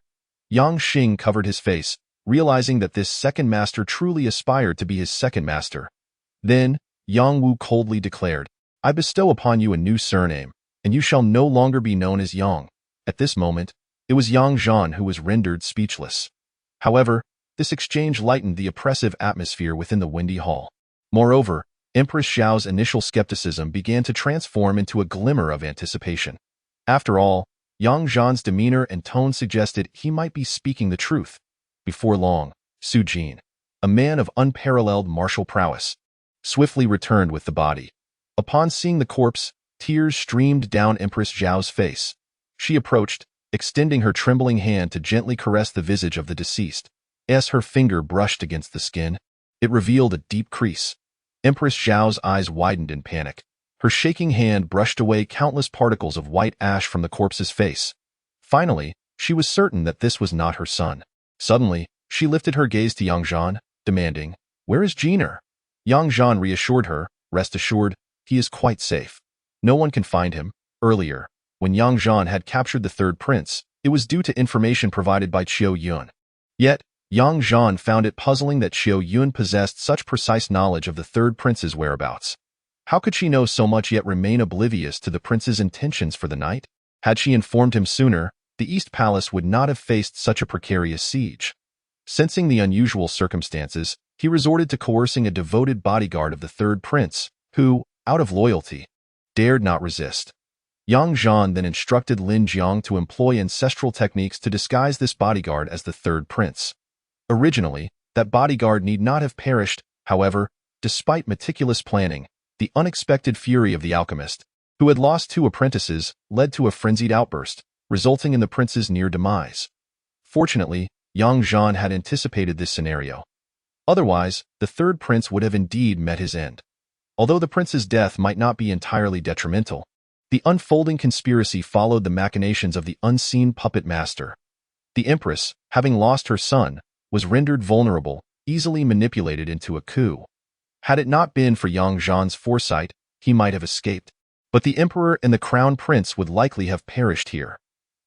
Yang Xing covered his face, realizing that this second master truly aspired to be his second master. Then, Yang Wu coldly declared, "I bestow upon you a new surname, and you shall no longer be known as Yang." At this moment, it was Yang Zhan who was rendered speechless. However, this exchange lightened the oppressive atmosphere within the windy hall. Moreover, Empress Xiao's initial skepticism began to transform into a glimmer of anticipation. After all, Yang Zhan's demeanor and tone suggested he might be speaking the truth. Before long, Su Jin, a man of unparalleled martial prowess, swiftly returned with the body. Upon seeing the corpse, tears streamed down Empress Xiao's face. She approached, extending her trembling hand to gently caress the visage of the deceased. As her finger brushed against the skin, it revealed a deep crease. Empress Xiao's eyes widened in panic. Her shaking hand brushed away countless particles of white ash from the corpse's face. Finally, she was certain that this was not her son. Suddenly, she lifted her gaze to Yang Zhan, demanding, "Where is Jiner?" Yang Zhan reassured her, "Rest assured, he is quite safe. No one can find him." Earlier, when Yang Zhan had captured the third prince, it was due to information provided by Qiu Yun. Yet, Yang Zhan found it puzzling that Xiao Yun possessed such precise knowledge of the third prince's whereabouts. How could she know so much yet remain oblivious to the prince's intentions for the night? Had she informed him sooner, the East Palace would not have faced such a precarious siege. Sensing the unusual circumstances, he resorted to coercing a devoted bodyguard of the third prince, who, out of loyalty, dared not resist. Yang Zhan then instructed Lin Jiang to employ ancestral techniques to disguise this bodyguard as the third prince. Originally, that bodyguard need not have perished, however, despite meticulous planning, the unexpected fury of the alchemist, who had lost 2 apprentices, led to a frenzied outburst, resulting in the prince's near demise. Fortunately, Yang Zhan had anticipated this scenario. Otherwise, the third prince would have indeed met his end. Although the prince's death might not be entirely detrimental, the unfolding conspiracy followed the machinations of the unseen puppet master. The empress, having lost her son, was rendered vulnerable, easily manipulated into a coup. Had it not been for Yang Zhan's foresight, he might have escaped. But the emperor and the crown prince would likely have perished here.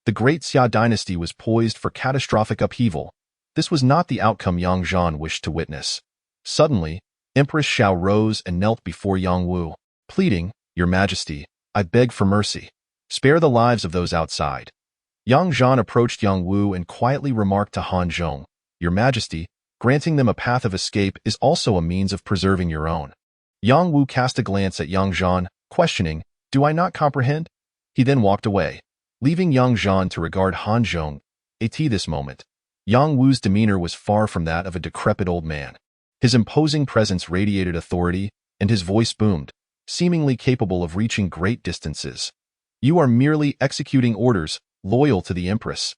The great Xia dynasty was poised for catastrophic upheaval. This was not the outcome Yang Zhan wished to witness. Suddenly, Empress Xiao rose and knelt before Yang Wu, pleading, "Your Majesty, I beg for mercy. Spare the lives of those outside." Yang Zhan approached Yang Wu and quietly remarked to Han Zhong, "Your Majesty, granting them a path of escape is also a means of preserving your own." Yang Wu cast a glance at Yang Zhan, questioning, "Do I not comprehend?" He then walked away, leaving Yang Zhan to regard Han Zhong. At this moment, Yang Wu's demeanor was far from that of a decrepit old man. His imposing presence radiated authority, and his voice boomed, seemingly capable of reaching great distances. "You are merely executing orders, loyal to the Empress.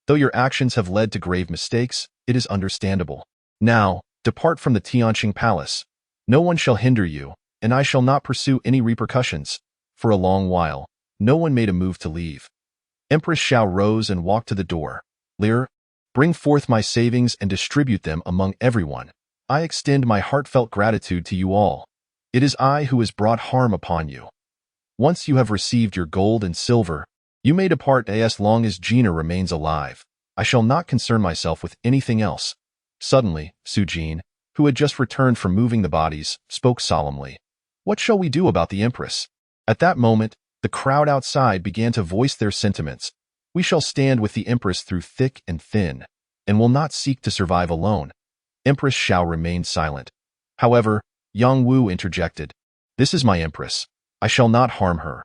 Though your actions have led to grave mistakes, it is understandable. Now, depart from the Tianqing Palace. No one shall hinder you, and I shall not pursue any repercussions." For a long while, no one made a move to leave. Empress Xiao rose and walked to the door. "Lear, bring forth my savings and distribute them among everyone. I extend my heartfelt gratitude to you all. It is I who has brought harm upon you. Once you have received your gold and silver, you may depart as long as Gina remains alive. I shall not concern myself with anything else." Suddenly, Su Jin, who had just returned from moving the bodies, spoke solemnly. "What shall we do about the Empress?" At that moment, the crowd outside began to voice their sentiments. "We shall stand with the Empress through thick and thin, and will not seek to survive alone." Empress Xiao remained silent. However, Yang Wu interjected, "This is my Empress. I shall not harm her.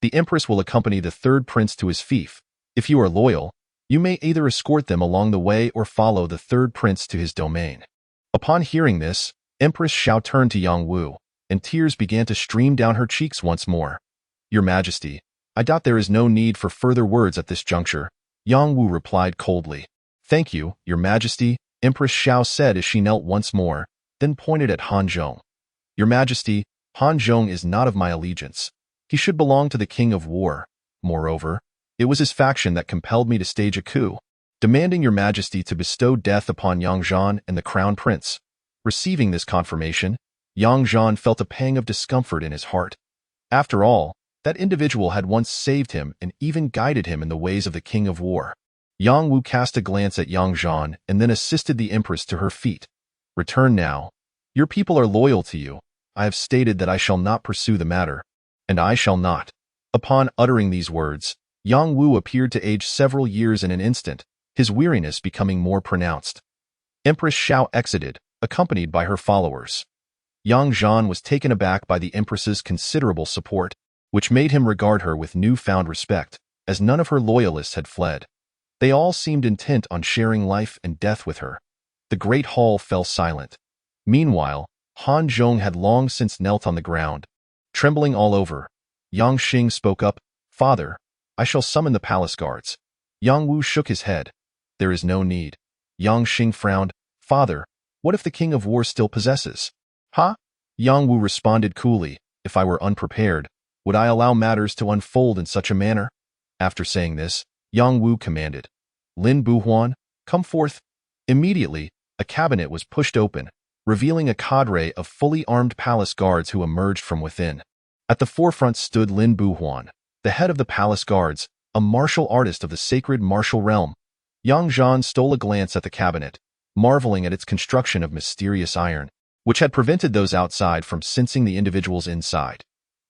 The Empress will accompany the third prince to his fief. If you are loyal, you may either escort them along the way or follow the third prince to his domain." Upon hearing this, Empress Xiao turned to Yang Wu, and tears began to stream down her cheeks once more. "Your Majesty, I doubt there is no need for further words at this juncture," Yang Wu replied coldly. "Thank you, Your Majesty," Empress Xiao said as she knelt once more, then pointed at Han Zhong. "Your Majesty, Han Zhong is not of my allegiance. He should belong to the King of War. Moreover, it was his faction that compelled me to stage a coup, demanding Your Majesty to bestow death upon Yang Zhan and the Crown Prince." Receiving this confirmation, Yang Zhan felt a pang of discomfort in his heart. After all, that individual had once saved him and even guided him in the ways of the King of War. Yang Wu cast a glance at Yang Zhan and then assisted the Empress to her feet. "Return now. Your people are loyal to you. I have stated that I shall not pursue the matter, and I shall not." Upon uttering these words, Yang Wu appeared to age several years in an instant, his weariness becoming more pronounced. Empress Xiao exited, accompanied by her followers. Yang Zhan was taken aback by the Empress's considerable support, which made him regard her with newfound respect, as none of her loyalists had fled. They all seemed intent on sharing life and death with her. The great hall fell silent. Meanwhile, Han Zhong had long since knelt on the ground. Trembling all over, Yang Xing spoke up, "Father, I shall summon the palace guards." Yang Wu shook his head. "There is no need." Yang Xing frowned. "Father, what if the King of War still possesses?" "Huh?" Yang Wu responded coolly, "If I were unprepared, would I allow matters to unfold in such a manner?" After saying this, Yang Wu commanded, "Lin Buhuan, come forth." Immediately, a cabinet was pushed open, revealing a cadre of fully armed palace guards who emerged from within. At the forefront stood Lin Buhuan, the head of the palace guards, a martial artist of the sacred martial realm. Yang Zhan stole a glance at the cabinet, marveling at its construction of mysterious iron, which had prevented those outside from sensing the individuals inside.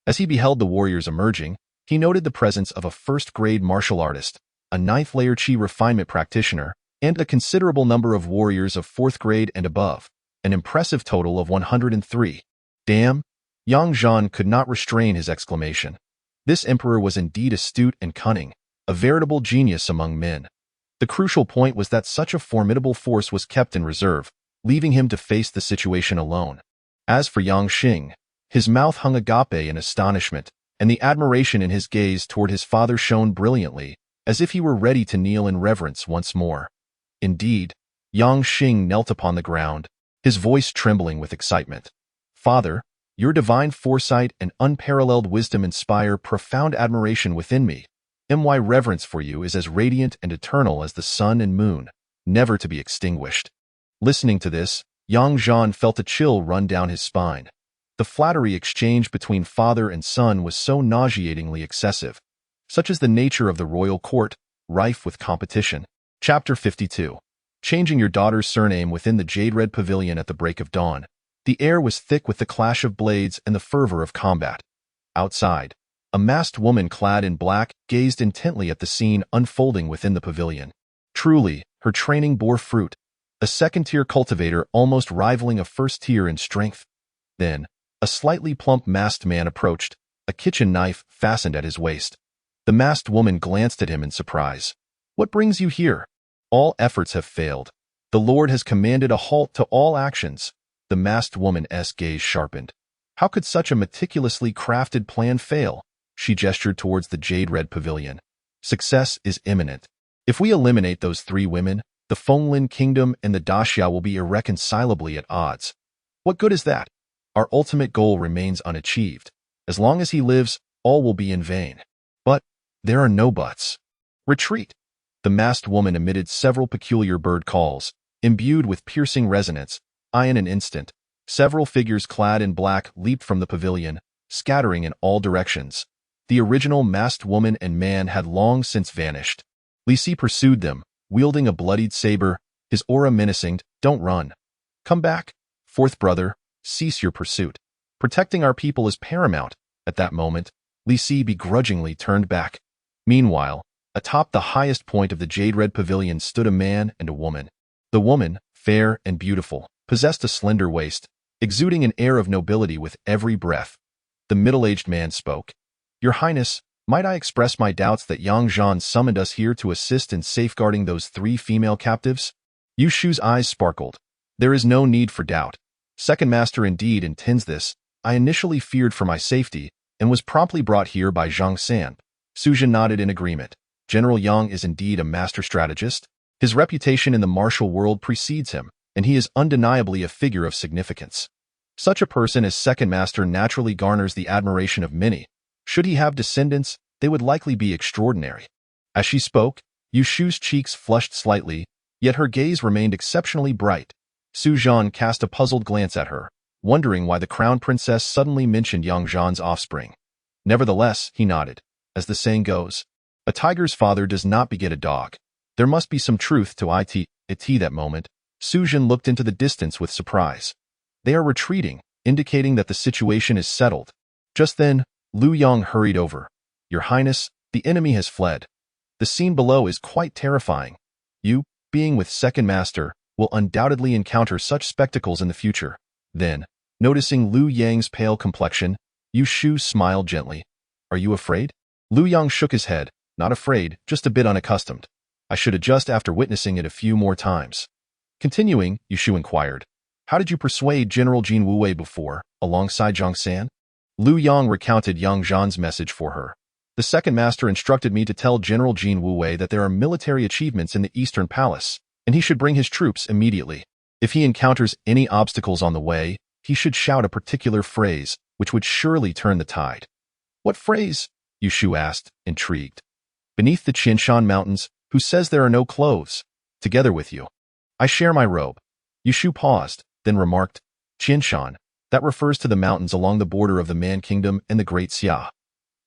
As he beheld the warriors emerging, he noted the presence of a first-grade martial artist, a ninth-layer Qi refinement practitioner, and a considerable number of warriors of 4th grade and above, an impressive total of 103. Damn! Zhan could not restrain his exclamation. This emperor was indeed astute and cunning, a veritable genius among men. The crucial point was that such a formidable force was kept in reserve, leaving him to face the situation alone. As for Yang Xing, his mouth hung agape in astonishment, and the admiration in his gaze toward his father shone brilliantly, as if he were ready to kneel in reverence once more. Indeed, Yang Xing knelt upon the ground, his voice trembling with excitement. "Father, your divine foresight and unparalleled wisdom inspire profound admiration within me. My reverence for you is as radiant and eternal as the sun and moon, never to be extinguished." Listening to this, Zhan felt a chill run down his spine. The flattery exchanged between father and son was so nauseatingly excessive. Such is the nature of the royal court, rife with competition. Chapter 52. Changing your daughter's surname within the Jade-Red Pavilion at the break of dawn. The air was thick with the clash of blades and the fervor of combat. Outside, a masked woman clad in black gazed intently at the scene unfolding within the pavilion. Truly, her training bore fruit, a second-tier cultivator almost rivaling a first-tier in strength. Then, a slightly plump masked man approached, a kitchen knife fastened at his waist. The masked woman glanced at him in surprise. "What brings you here?" "All efforts have failed. The Lord has commanded a halt to all actions." The masked woman's gaze sharpened. How could such a meticulously crafted plan fail? She gestured towards the Jade-Red Pavilion. "Success is imminent. If we eliminate those 3 women, the Fenglin Kingdom and the Daxia will be irreconcilably at odds. What good is that? Our ultimate goal remains unachieved. As long as he lives, all will be in vain." "But there are no buts." "Retreat." The masked woman emitted several peculiar bird calls, imbued with piercing resonance. In an instant, several figures clad in black leaped from the pavilion, scattering in all directions. The original masked woman and man had long since vanished. Li Si pursued them, wielding a bloodied saber, his aura menacing. "Don't run. Come back. 4th brother, cease your pursuit. Protecting our people is paramount." At that moment, Li Si begrudgingly turned back. Meanwhile, atop the highest point of the Jade-Red Pavilion stood a man and a woman. The woman, fair and beautiful, possessed a slender waist, exuding an air of nobility with every breath. The middle-aged man spoke. "Your Highness, might I express my doubts that Zhan summoned us here to assist in safeguarding those 3 female captives?" Yu Shu's eyes sparkled. "There is no need for doubt. Second Master indeed intends this. I initially feared for my safety, and was promptly brought here by Zhang San." Su Zhan nodded in agreement. General Yang is indeed a master strategist. His reputation in the martial world precedes him, and he is undeniably a figure of significance. Such a person as Second Master naturally garners the admiration of many. Should he have descendants, they would likely be extraordinary. As she spoke, Yu Shu's cheeks flushed slightly, yet her gaze remained exceptionally bright. Su Zhan cast a puzzled glance at her, wondering why the crown princess suddenly mentioned Zhan's offspring. Nevertheless, he nodded. As the saying goes, a tiger's father does not beget a dog. There must be some truth to it. That moment, Su Zhan looked into the distance with surprise. They are retreating, indicating that the situation is settled. Just then, Lu Yang hurried over. "Your Highness, the enemy has fled. The scene below is quite terrifying. You, being with Second Master, will undoubtedly encounter such spectacles in the future." Then, noticing Lu Yang's pale complexion, Yu Shu smiled gently. "Are you afraid?" Lu Yang shook his head. "Not afraid, just a bit unaccustomed. I should adjust after witnessing it a few more times." Continuing, Yu Shu inquired, "How did you persuade General Jin Wuwei before, alongside Zhang San?" Lu Yang recounted Zhan's message for her. "The Second Master instructed me to tell General Jin Wuwei that there are military achievements in the Eastern Palace, and he should bring his troops immediately. If he encounters any obstacles on the way, he should shout a particular phrase, which would surely turn the tide." "What phrase?" Yu Shu asked, intrigued. "Beneath the Qianshan Mountains, who says there are no clothes? Together with you. I share my robe." Yu Shu paused, then remarked, "Qianshan, that refers to the mountains along the border of the Man Kingdom and the Great Xia.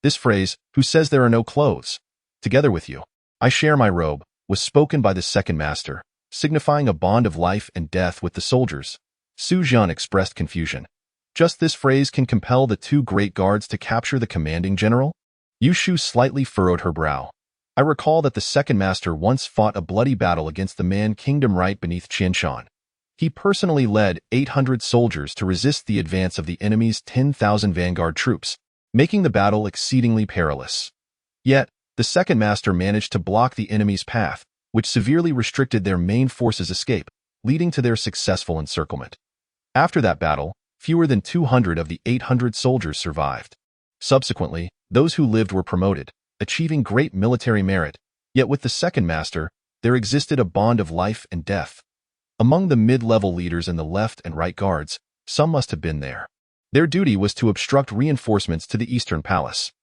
This phrase, who says there are no clothes? Together with you. I share my robe, was spoken by the Second Master, signifying a bond of life and death with the soldiers. Zhan expressed confusion. Just this phrase can compel the two great guards to capture the commanding general? Yushu slightly furrowed her brow. I recall that the second master once fought a bloody battle against the Man Kingdom right beneath Qianshan. He personally led 800 soldiers to resist the advance of the enemy's 10,000 vanguard troops, making the battle exceedingly perilous. Yet, the second master managed to block the enemy's path, which severely restricted their main force's escape, leading to their successful encirclement. After that battle, fewer than 200 of the 800 soldiers survived. Subsequently, those who lived were promoted, achieving great military merit, yet with the second master, there existed a bond of life and death. Among the mid-level leaders in the left and right guards, some must have been there. Their duty was to obstruct reinforcements to the Eastern Palace.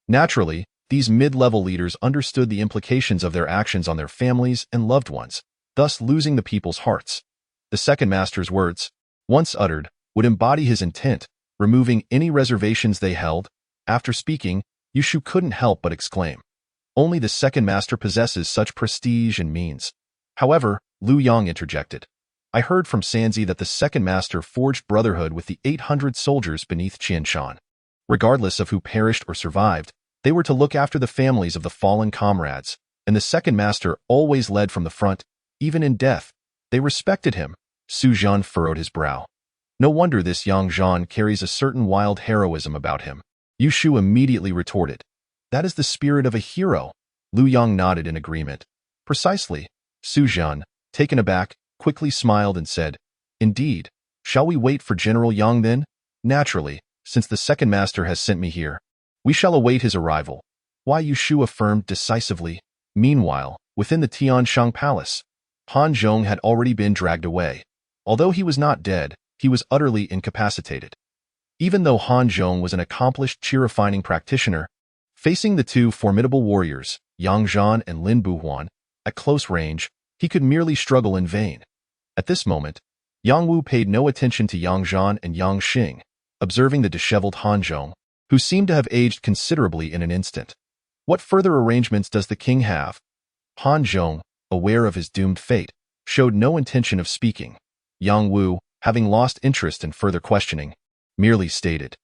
Naturally, these mid-level leaders understood the implications of their actions on their families and loved ones, thus losing the people's hearts. The second master's words, once uttered, would embody his intent, removing any reservations they held. After speaking, Yushu couldn't help but exclaim, only the second master possesses such prestige and means. However, Liu Yang interjected. I heard from Sanzi that the second master forged brotherhood with the 800 soldiers beneath Qianshan. Regardless of who perished or survived, they were to look after the families of the fallen comrades, and the second master always led from the front, even in death. They respected him. Zhan furrowed his brow. No wonder this young Zhan carries a certain wild heroism about him. Yushu immediately retorted. That is the spirit of a hero. Liu Yang nodded in agreement. Precisely. Zhan, taken aback, quickly smiled and said, Indeed. Shall we wait for General Yang then? Naturally, since the second master has sent me here. We shall await his arrival. Why, Yushu affirmed decisively. Meanwhile, within the Tianshang Palace, Han Zhong had already been dragged away. Although he was not dead, he was utterly incapacitated. Even though Han Zhong was an accomplished qi-refining practitioner, facing the two formidable warriors, Yang Zhan and Lin Buhuan, at close range, he could merely struggle in vain. At this moment, Yang Wu paid no attention to Yang Zhan and Yang Xing, observing the disheveled Han Zhong, who seemed to have aged considerably in an instant. What further arrangements does the king have? Han Zhong, aware of his doomed fate, showed no intention of speaking. Yang Wu, having lost interest in further questioning, merely stated,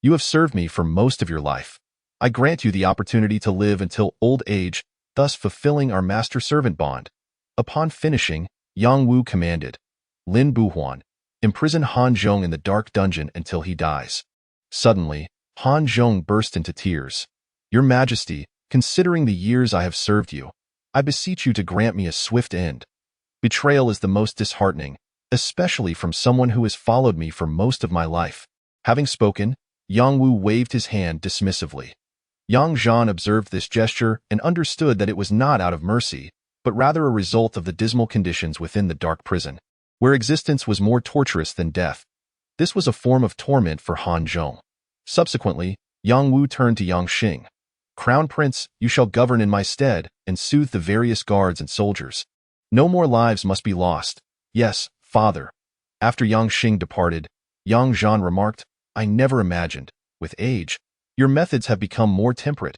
You have served me for most of your life. I grant you the opportunity to live until old age, thus fulfilling our master-servant bond. Upon finishing, Yang Wu commanded, Lin Buhuan, imprison Han Zhong in the dark dungeon until he dies. Suddenly, Han Zhong burst into tears. Your Majesty, considering the years I have served you, I beseech you to grant me a swift end. Betrayal is the most disheartening, especially from someone who has followed me for most of my life. Having spoken, Yang Wu waved his hand dismissively. Yang Zhan observed this gesture and understood that it was not out of mercy, but rather a result of the dismal conditions within the dark prison, where existence was more torturous than death. This was a form of torment for Han Zhong. Subsequently, Yang Wu turned to Yang Xing. Crown Prince, you shall govern in my stead and soothe the various guards and soldiers. No more lives must be lost. Yes, father. After Yang Xing departed, Yang Zhan remarked, I never imagined, with age, your methods have become more temperate.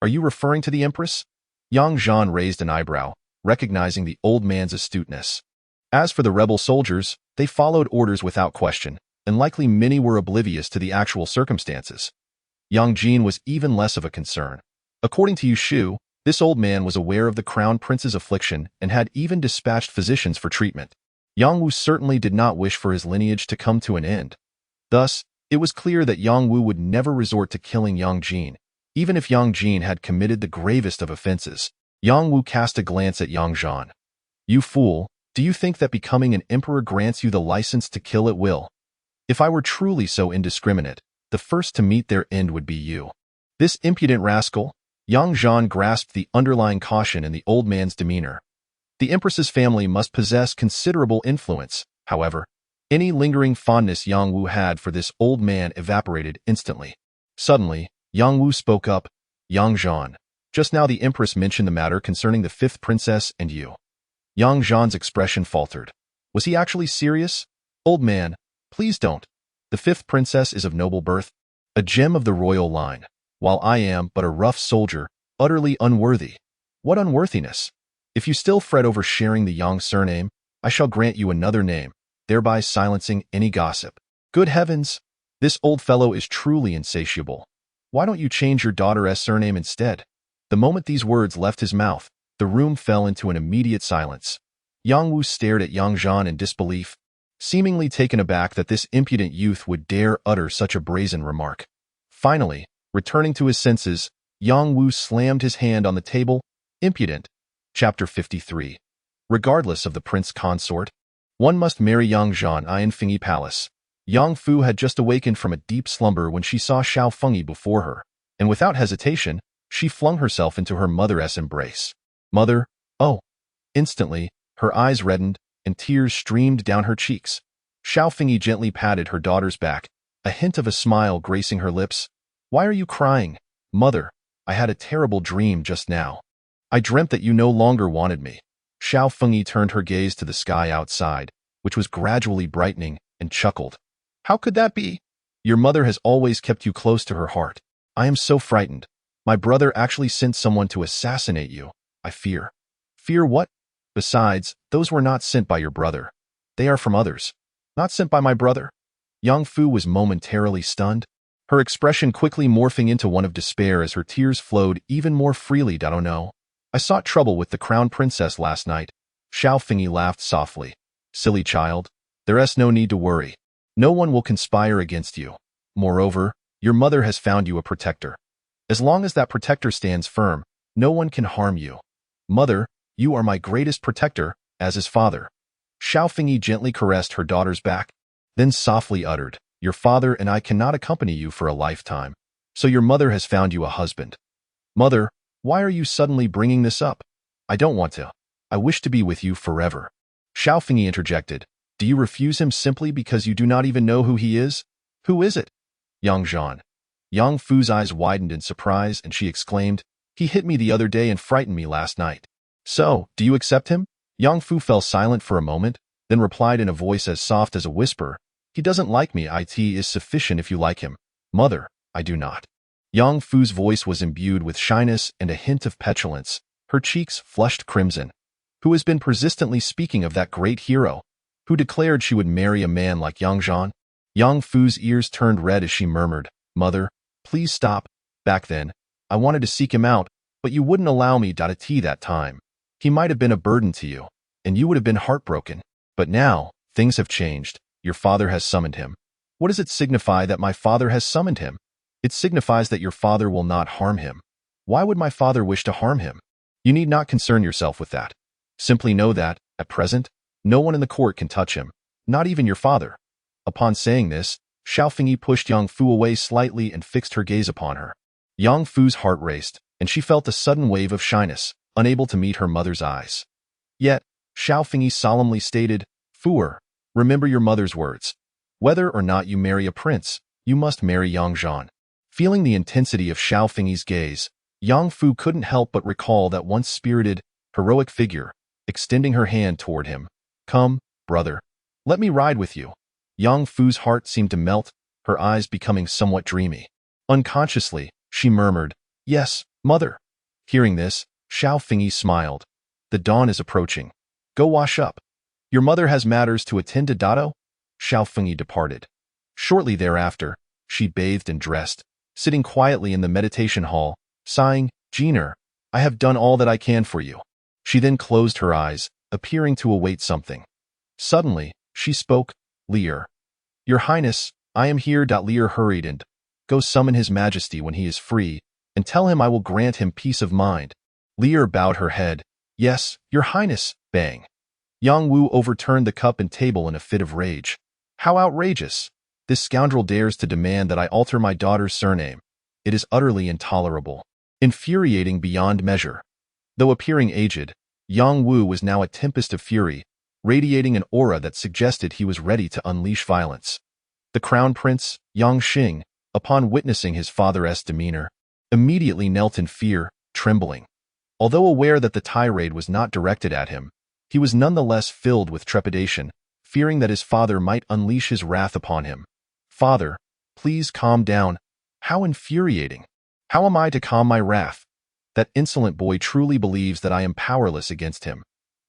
Are you referring to the Empress? Yang Zhan raised an eyebrow, recognizing the old man's astuteness. As for the rebel soldiers, they followed orders without question, and likely many were oblivious to the actual circumstances. Yang Jin was even less of a concern. According to Yushu, this old man was aware of the crown prince's affliction and had even dispatched physicians for treatment. Yang Wu certainly did not wish for his lineage to come to an end. Thus, it was clear that Yang Wu would never resort to killing Yang Jin, even if Yang Jin had committed the gravest of offenses. Yang Wu cast a glance at Yang Zhan. You fool, do you think that becoming an emperor grants you the license to kill at will? If I were truly so indiscriminate, the first to meet their end would be you. This impudent rascal? Yang Zhan grasped the underlying caution in the old man's demeanor. The empress's family must possess considerable influence, however. Any lingering fondness Yang Wu had for this old man evaporated instantly. Suddenly, Yang Wu spoke up, Yang Zhan. Just now the empress mentioned the matter concerning the fifth princess and you. Yang Zhan's expression faltered. Was he actually serious? Old man, please don't. The fifth princess is of noble birth, a gem of the royal line, while I am but a rough soldier, utterly unworthy. What unworthiness? If you still fret over sharing the Yang surname, I shall grant you another name, thereby silencing any gossip. Good heavens! This old fellow is truly insatiable. Why don't you change your daughter's surname instead? The moment these words left his mouth, the room fell into an immediate silence. Yang Wu stared at Yang Zhan in disbelief, seemingly taken aback that this impudent youth would dare utter such a brazen remark. Finally, returning to his senses, Yang Wu slammed his hand on the table. Impudent. Chapter 53. Regardless of the prince consort, one must marry Yang Zhan in Fengyi Palace. Yang Fu had just awakened from a deep slumber when she saw Xiao Fengyi before her, and without hesitation, she flung herself into her mother's embrace. Mother, oh! Instantly, her eyes reddened, and tears streamed down her cheeks. Xiao Fengyi gently patted her daughter's back, a hint of a smile gracing her lips. Why are you crying? Mother, I had a terrible dream just now. I dreamt that you no longer wanted me. Xiao Fengyi turned her gaze to the sky outside, which was gradually brightening, and chuckled. How could that be? Your mother has always kept you close to her heart. I am so frightened. My brother actually sent someone to assassinate you. I fear. Fear what? Besides, those were not sent by your brother. They are from others. Not sent by my brother? Yang Fu was momentarily stunned, her expression quickly morphing into one of despair as her tears flowed even more freely. I don't know. I sought trouble with the crown princess last night. Xiao Fengyi laughed softly. Silly child. There's no need to worry. No one will conspire against you. Moreover, your mother has found you a protector. As long as that protector stands firm, no one can harm you. Mother, you are my greatest protector, as his father. Xiao Fengyi gently caressed her daughter's back, then softly uttered, Your father and I cannot accompany you for a lifetime, so your mother has found you a husband. Mother, why are you suddenly bringing this up? I don't want to. I wish to be with you forever. Xiao Fengyi interjected. Do you refuse him simply because you do not even know who he is? Who is it? Yang Zhan. Yang Fu's eyes widened in surprise, and she exclaimed, He hit me the other day and frightened me last night. So, do you accept him? Yang Fu fell silent for a moment, then replied in a voice as soft as a whisper, He doesn't like me. It is sufficient if you like him. Mother, I do not. Yang Fu's voice was imbued with shyness and a hint of petulance, her cheeks flushed crimson. Who has been persistently speaking of that great hero? Who declared she would marry a man like Yang Zhan? Yang Fu's ears turned red as she murmured, Mother, please stop. Back then, I wanted to seek him out, but you wouldn't allow me. That time. He might have been a burden to you, and you would have been heartbroken. But now, things have changed. Your father has summoned him. What does it signify that my father has summoned him? It signifies that your father will not harm him. Why would my father wish to harm him? You need not concern yourself with that. Simply know that, at present, no one in the court can touch him, not even your father. Upon saying this, Xiao Fengyi pushed Yang Fu away slightly and fixed her gaze upon her. Yang Fu's heart raced, and she felt a sudden wave of shyness, unable to meet her mother's eyes. Yet, Xiao Fengyi solemnly stated, Fuer, remember your mother's words. Whether or not you marry a prince, you must marry Yang Zhan. Feeling the intensity of Xiao Fengyi's gaze, Yang Fu couldn't help but recall that once spirited, heroic figure, extending her hand toward him. Come, brother, let me ride with you. Yang Fu's heart seemed to melt, her eyes becoming somewhat dreamy. Unconsciously, she murmured, Yes, mother. Hearing this, Xiao Fengyi smiled. The dawn is approaching. Go wash up. Your mother has matters to attend to. Xiao Fengyi departed. Shortly thereafter, she bathed and dressed, sitting quietly in the meditation hall, sighing, Jeaner, I have done all that I can for you. She then closed her eyes, appearing to await something. Suddenly, she spoke, Lear. Your Highness, I am here. Lear hurried and, Go summon His Majesty when he is free, and tell him I will grant him peace of mind. Lear bowed her head. Yes, Your Highness, bang. Yang Wu overturned the cup and table in a fit of rage. How outrageous! This scoundrel dares to demand that I alter my daughter's surname. It is utterly intolerable. Infuriating beyond measure. Though appearing aged, Yang Wu was now a tempest of fury, radiating an aura that suggested he was ready to unleash violence. The crown prince, Yang Xing, upon witnessing his father's demeanor, immediately knelt in fear, trembling. Although aware that the tirade was not directed at him, he was nonetheless filled with trepidation, fearing that his father might unleash his wrath upon him. Father, please calm down. How infuriating. How am I to calm my wrath? That insolent boy truly believes that I am powerless against him.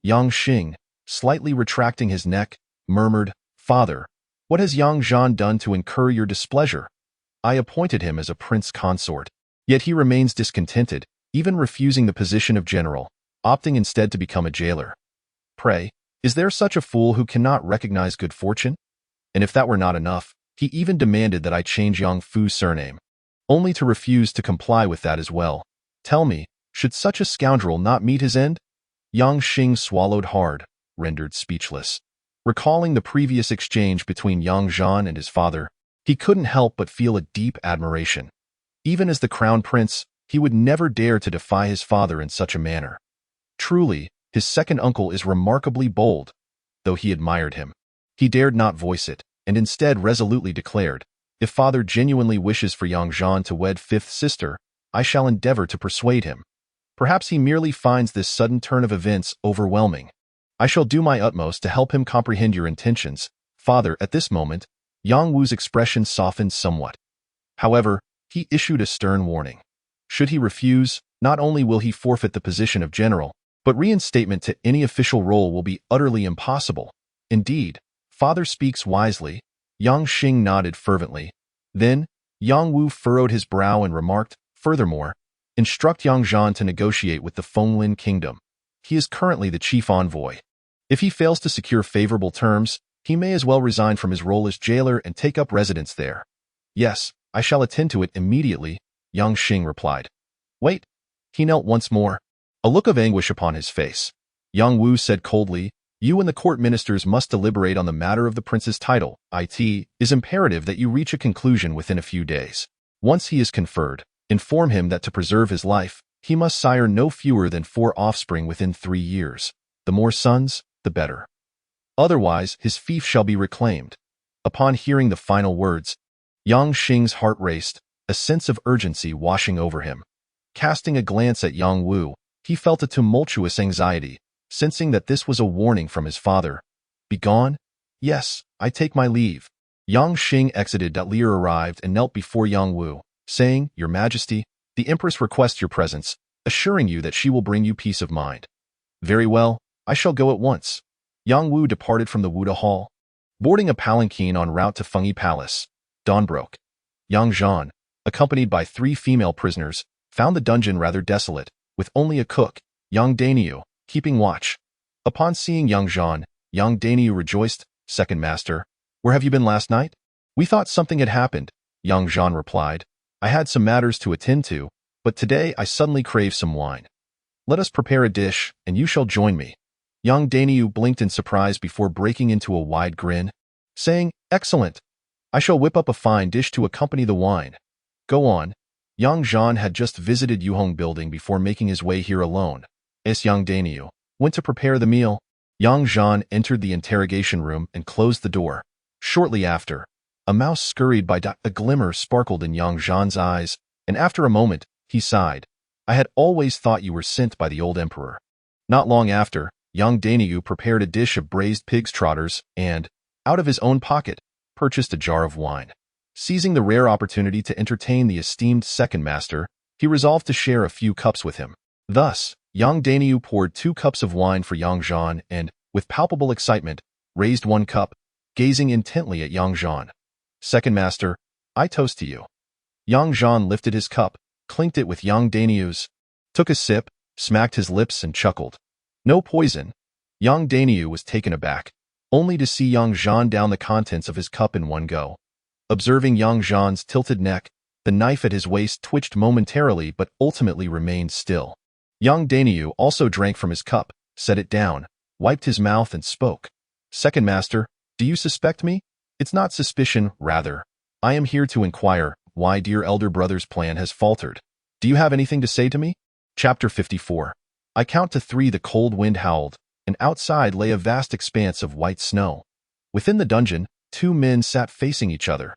Yang Xing, slightly retracting his neck, murmured, "Father, what has Yang Zhan done to incur your displeasure? I appointed him as a prince consort. Yet he remains discontented, even refusing the position of general, opting instead to become a jailer. Pray, is there such a fool who cannot recognize good fortune?" And if that were not enough, he even demanded that I change Yang Fu's surname, only to refuse to comply with that as well. Tell me, should such a scoundrel not meet his end? Yang Xing swallowed hard, rendered speechless. Recalling the previous exchange between Yang Zhan and his father, he couldn't help but feel a deep admiration. Even as the crown prince, he would never dare to defy his father in such a manner. Truly, his second uncle is remarkably bold. Though he admired him, he dared not voice it, and instead resolutely declared, "If father genuinely wishes for Yang Zhan to wed fifth sister, I shall endeavor to persuade him. Perhaps he merely finds this sudden turn of events overwhelming. I shall do my utmost to help him comprehend your intentions, father." At this moment, Yang Wu's expression softened somewhat. However, he issued a stern warning. Should he refuse, not only will he forfeit the position of general, but reinstatement to any official role will be utterly impossible. Indeed, father speaks wisely. Yang Xing nodded fervently. Then, Yang Wu furrowed his brow and remarked, "Furthermore, instruct Yang Zhan to negotiate with the Fenglin kingdom. He is currently the chief envoy. If he fails to secure favorable terms, he may as well resign from his role as jailer and take up residence there." "Yes, I shall attend to it immediately," Yang Xing replied. "Wait." He knelt once more, a look of anguish upon his face. Yang Wu said coldly, "You and the court ministers must deliberate on the matter of the prince's title. It is imperative that you reach a conclusion within a few days. Once he is conferred, inform him that to preserve his life, he must sire no fewer than 4 offspring within 3 years. The more sons, the better. Otherwise, his fief shall be reclaimed." Upon hearing the final words, Yang Xing's heart raced, a sense of urgency washing over him. Casting a glance at Yang Wu, he felt a tumultuous anxiety, sensing that this was a warning from his father. "Begone? Yes, I take my leave." Yang Xing exited. Lear arrived and knelt before Yang Wu, saying, "Your Majesty, the Empress requests your presence, assuring you that she will bring you peace of mind." "Very well, I shall go at once." Yang Wu departed from the Wuda Hall. Boarding a palanquin en route to Fengyi Palace, dawn broke. Yang Zhan, accompanied by 3 female prisoners, found the dungeon rather desolate, with only a cook, Yang Dainyu, keeping watch. Upon seeing Yang Zhan, Yang Dainyu rejoiced, "Second master, where have you been last night?" "We thought something had happened," Yang Zhan replied. "I had some matters to attend to, but today I suddenly crave some wine. Let us prepare a dish, and you shall join me." Yang Dainyu blinked in surprise before breaking into a wide grin, saying, "Excellent! I shall whip up a fine dish to accompany the wine." "Go on." Yang Zhan had just visited Yuhong building before making his way here alone. As Yang Dainyu went to prepare the meal, Yang Zhan entered the interrogation room and closed the door. Shortly after, a mouse scurried by. A glimmer sparkled in Yang Zhan's eyes, and after a moment, he sighed. "I had always thought you were sent by the old emperor." Not long after, Yang Dainyu prepared a dish of braised pig's trotters and, out of his own pocket, purchased a jar of wine. Seizing the rare opportunity to entertain the esteemed second master, he resolved to share a few cups with him. Thus, Yang Dainyu poured 2 cups of wine for Yang Zhan and, with palpable excitement, raised 1 cup, gazing intently at Yang Zhan. "Second master, I toast to you." Yang Zhan lifted his cup, clinked it with Yang Dainyu's, took a sip, smacked his lips and chuckled. "No poison." Yang Dainyu was taken aback, only to see Yang Zhan down the contents of his cup in one go. Observing Yang Zhan's tilted neck, the knife at his waist twitched momentarily but ultimately remained still. Yang Dainyu also drank from his cup, set it down, wiped his mouth and spoke. "Second master, do you suspect me? It's not suspicion, rather. I am here to inquire why dear elder brother's plan has faltered. Do you have anything to say to me?" Chapter 54. I count to 3. The cold wind howled, and outside lay a vast expanse of white snow. Within the dungeon, 2 men sat facing each other.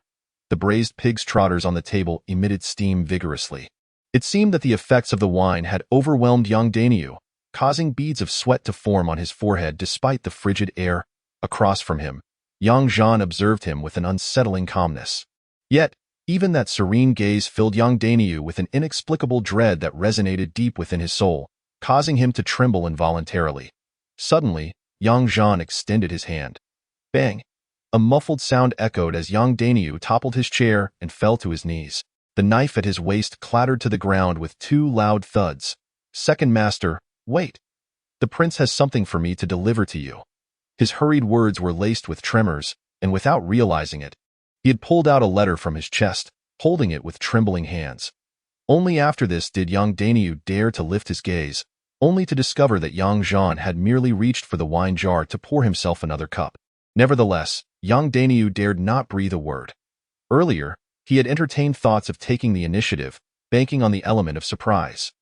The braised pig's trotters on the table emitted steam vigorously. It seemed that the effects of the wine had overwhelmed Yang Dainyu, causing beads of sweat to form on his forehead despite the frigid air. Across from him, Yang Zhan observed him with an unsettling calmness. Yet, Even that serene gaze filled young Dainyu with an inexplicable dread that resonated deep within his soul, causing him to tremble involuntarily. Suddenly, young Zhan extended his hand. Bang! A muffled sound echoed as young Dainyu toppled his chair and fell to his knees. The knife at his waist clattered to the ground with two loud thuds. Second Master, wait! The prince has something for me to deliver to you. His hurried words were laced with tremors, and without realizing it, he had pulled out a letter from his chest, holding it with trembling hands. Only after this did young Dainyu dare to lift his gaze, only to discover that young Zhan had merely reached for the wine jar to pour himself another cup. Nevertheless, young Dainyu dared not breathe a word. Earlier, he had entertained thoughts of taking the initiative, banking on the element of surprise.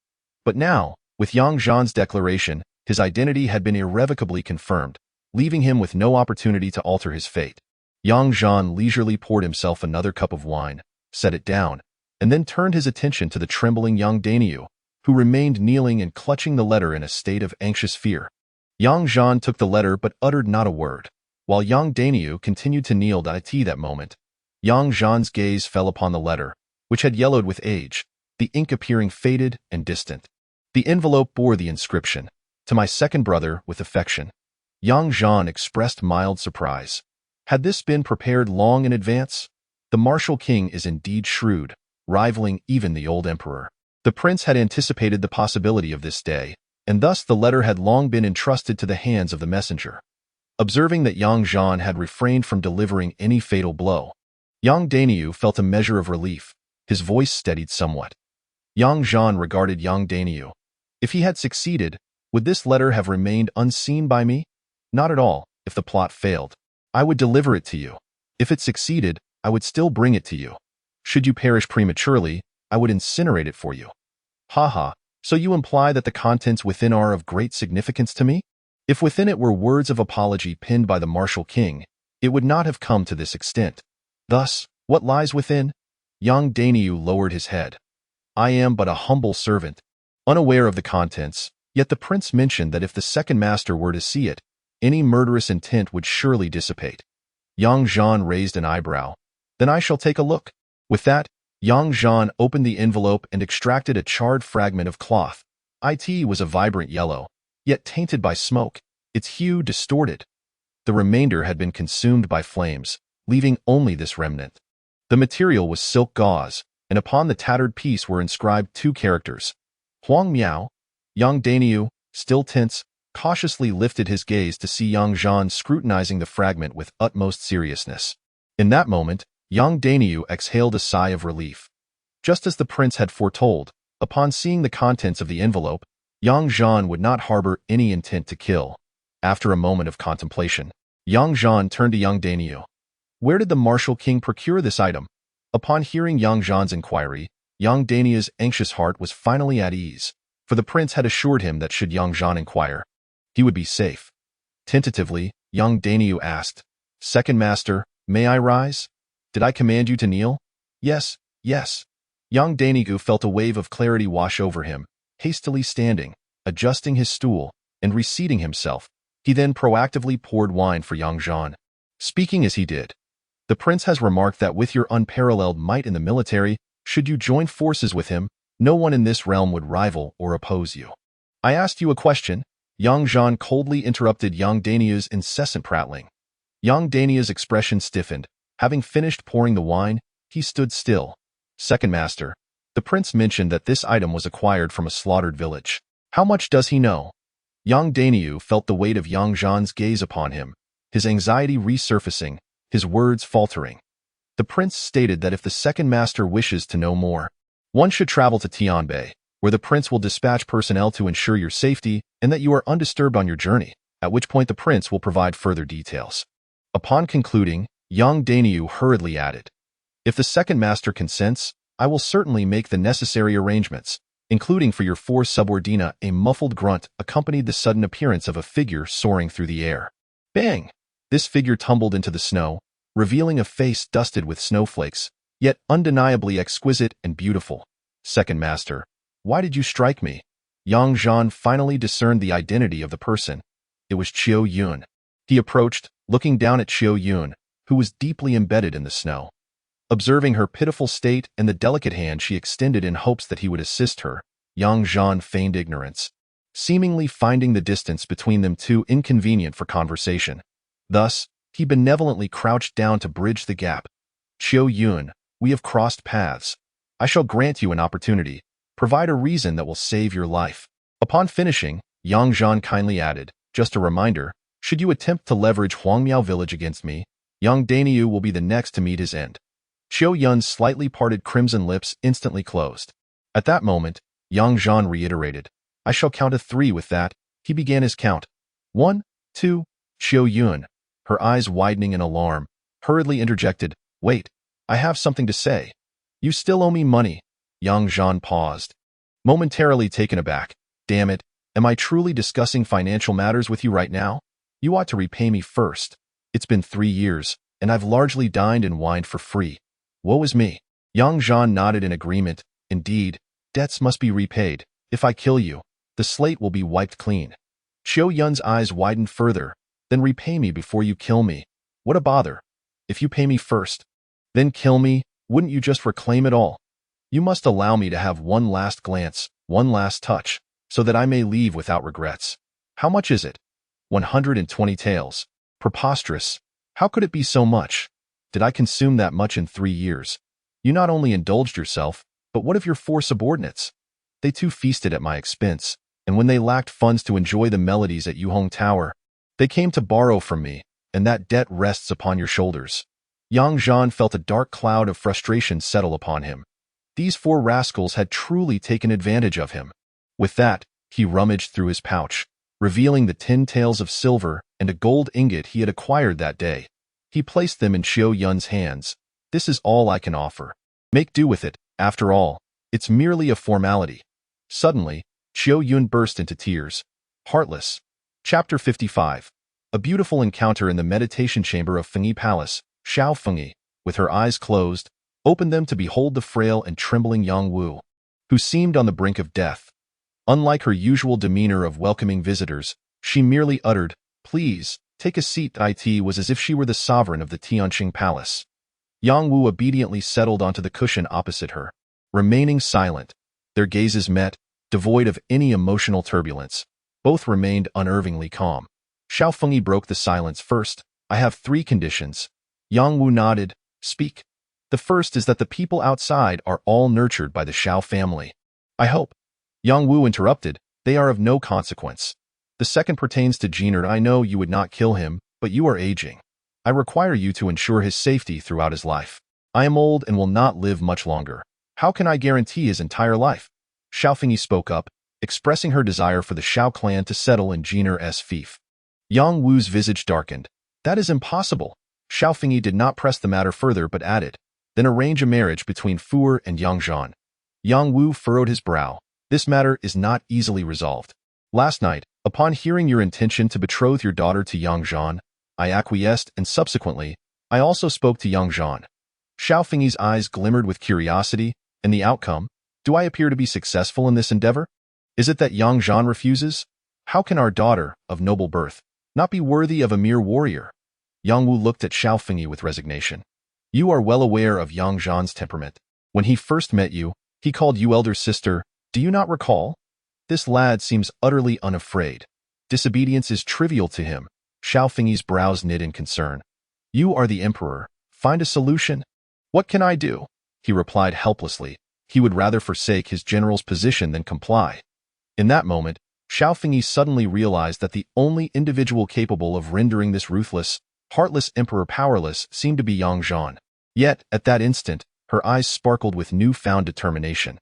But now, with young Zhan's declaration, his identity had been irrevocably confirmed, leaving him with no opportunity to alter his fate. Young Zhan leisurely poured himself another cup of wine, set it down, and then turned his attention to the trembling young Dainyu, who remained kneeling and clutching the letter in a state of anxious fear. Young Zhan took the letter but uttered not a word. While young Dainyu continued to kneel at that moment, young Zhan's gaze fell upon the letter, which had yellowed with age, the ink appearing faded and distant. The envelope bore the inscription, "To my second brother with affection." Young Zhan expressed mild surprise. Had this been prepared long in advance? The martial king is indeed shrewd, rivaling even the old emperor. The prince had anticipated the possibility of this day, and thus the letter had long been entrusted to the hands of the messenger. Observing that young Zhan had refrained from delivering any fatal blow, young Dainyu felt a measure of relief. His voice steadied somewhat. Young Zhan regarded young Dainyu. If he had succeeded, would this letter have remained unseen by me? Not at all. If the plot failed, I would deliver it to you. If it succeeded, I would still bring it to you. Should you perish prematurely, I would incinerate it for you. Ha, so you imply that the contents within are of great significance to me? If within it were words of apology penned by the martial king, it would not have come to this extent. Thus, what lies within? Young Dainyu lowered his head. I am but a humble servant, unaware of the contents, yet the prince mentioned that if the second master were to see it, any murderous intent would surely dissipate. Young Zhan raised an eyebrow. Then I shall take a look. With that, young Zhan opened the envelope and extracted a charred fragment of cloth. It was a vibrant yellow, yet tainted by smoke, its hue distorted. The remainder had been consumed by flames, leaving only this remnant. The material was silk gauze, and upon the tattered piece were inscribed two characters. Huang Miao. Young Dainyu, still tense, cautiously lifted his gaze to see young Zhan scrutinizing the fragment with utmost seriousness. In that moment, young Dainyu exhaled a sigh of relief. Just as the prince had foretold, upon seeing the contents of the envelope, young Zhan would not harbor any intent to kill. After a moment of contemplation, young Zhan turned to young Dainyu. Where did the martial king procure this item? Upon hearing young Zhan's inquiry, young Dainyu's anxious heart was finally at ease, for the prince had assured him that should young Zhan inquire, he would be safe. Tentatively, young Dainyu asked, Second Master, may I rise? Did I command you to kneel? Yes. Young Dainyu felt a wave of clarity wash over him, hastily standing, adjusting his stool, and reseating himself. He then proactively poured wine for young Zhan. Speaking as he did, the prince has remarked that with your unparalleled might in the military, should you join forces with him, no one in this realm would rival or oppose you. I asked you a question. Young Zhan coldly interrupted young Dainyu's incessant prattling. Young Dainyu's expression stiffened. Having finished pouring the wine, he stood still. Second Master, the prince mentioned that this item was acquired from a slaughtered village. How much does he know? Young Dainyu felt the weight of young Zhan's gaze upon him, his anxiety resurfacing, his words faltering. The prince stated that if the second master wishes to know more, one should travel to Tianbei, where the prince will dispatch personnel to ensure your safety and that you are undisturbed on your journey, at which point the prince will provide further details. Upon concluding, young Dainyu hurriedly added, If the second master consents, I will certainly make the necessary arrangements, including for your four subordinate. A muffled grunt accompanied the sudden appearance of a figure soaring through the air. Bang! This figure tumbled into the snow, revealing a face dusted with snowflakes, yet undeniably exquisite and beautiful. Second Master, why did you strike me? Young Zhan finally discerned the identity of the person. It was Qiu Yun. He approached, looking down at Qiu Yun, who was deeply embedded in the snow. Observing her pitiful state and the delicate hand she extended in hopes that he would assist her, young Zhan feigned ignorance, seemingly finding the distance between them too inconvenient for conversation. Thus, he benevolently crouched down to bridge the gap. Qiu Yun, we have crossed paths. I shall grant you an opportunity. Provide a reason that will save your life. Upon finishing, Yang Zhan kindly added, just a reminder, should you attempt to leverage Huangmiao village against me, young Daniu will be the next to meet his end. Qiu Yun's slightly parted crimson lips instantly closed. At that moment, Yang Zhan reiterated, I shall count to 3 with that. He began his count. 1, 2, Qiu Yun, her eyes widening in alarm, hurriedly interjected, wait, I have something to say. You still owe me money. Yang Zhan paused, momentarily taken aback. Damn it, am I truly discussing financial matters with you right now? You ought to repay me first. It's been 3 years, and I've largely dined and wined for free. Woe is me. Yang Zhan nodded in agreement. Indeed, debts must be repaid. If I kill you, the slate will be wiped clean. Qiu Yun's eyes widened further. Then repay me before you kill me. What a bother. If you pay me first, then kill me, wouldn't you just reclaim it all? You must allow me to have one last glance, one last touch, so that I may leave without regrets. How much is it? 120 taels. Preposterous. How could it be so much? Did I consume that much in 3 years? You not only indulged yourself, but what of your 4 subordinates? They too feasted at my expense, and when they lacked funds to enjoy the melodies at Yuhong Tower, they came to borrow from me, and that debt rests upon your shoulders. Yang Zhan felt a dark cloud of frustration settle upon him. These 4 rascals had truly taken advantage of him. With that, he rummaged through his pouch, revealing the 10 taels of silver and a gold ingot he had acquired that day. He placed them in Qiu Yun's hands. This is all I can offer. Make do with it, after all. It's merely a formality. Suddenly, Qiu Yun burst into tears. Heartless. Chapter 55. A beautiful encounter in the meditation chamber of Fengyi Palace. Xiao Fengyi, with her eyes closed, opened them to behold the frail and trembling Yang Wu, who seemed on the brink of death. Unlike her usual demeanor of welcoming visitors, she merely uttered, please, take a seat. It was as if she were the sovereign of the Tianqing Palace. Yang Wu obediently settled onto the cushion opposite her. Remaining silent, their gazes met, devoid of any emotional turbulence. Both remained unnervingly calm. Xiao Fengyi broke the silence first. I have 3 conditions. Yang Wu nodded. Speak. The first is that the people outside are all nurtured by the Xiao family. I hope. Yang Wu interrupted. They are of no consequence. The second pertains to Jin'er. I know you would not kill him, but you are aging. I require you to ensure his safety throughout his life. I am old and will not live much longer. How can I guarantee his entire life? Xiao Fengyi spoke up, expressing her desire for the Xiao clan to settle in Jin'er's fief. Yang Wu's visage darkened. That is impossible. Xiao Fengyi did not press the matter further but added, then arrange a marriage between Fu'er and Yang Zhan. Yang Wu furrowed his brow. This matter is not easily resolved. Last night, upon hearing your intention to betroth your daughter to Yang Zhan, I acquiesced and subsequently, I also spoke to Yang Zhan. Xiao Fengyi's eyes glimmered with curiosity, and the outcome? Do I appear to be successful in this endeavor? Is it that Yang Zhan refuses? How can our daughter, of noble birth, not be worthy of a mere warrior? Yang Wu looked at Xiao Fengyi with resignation. You are well aware of Yang Zhan's temperament. When he first met you, he called you elder sister. Do you not recall? This lad seems utterly unafraid. Disobedience is trivial to him. Xiao Fengyi's brows knit in concern. You are the emperor. Find a solution. What can I do? He replied helplessly. He would rather forsake his general's position than comply. In that moment, Xiao Fengyi suddenly realized that the only individual capable of rendering this ruthless, heartless emperor powerless seemed to be Yang Zhan. Yet, at that instant, her eyes sparkled with newfound determination.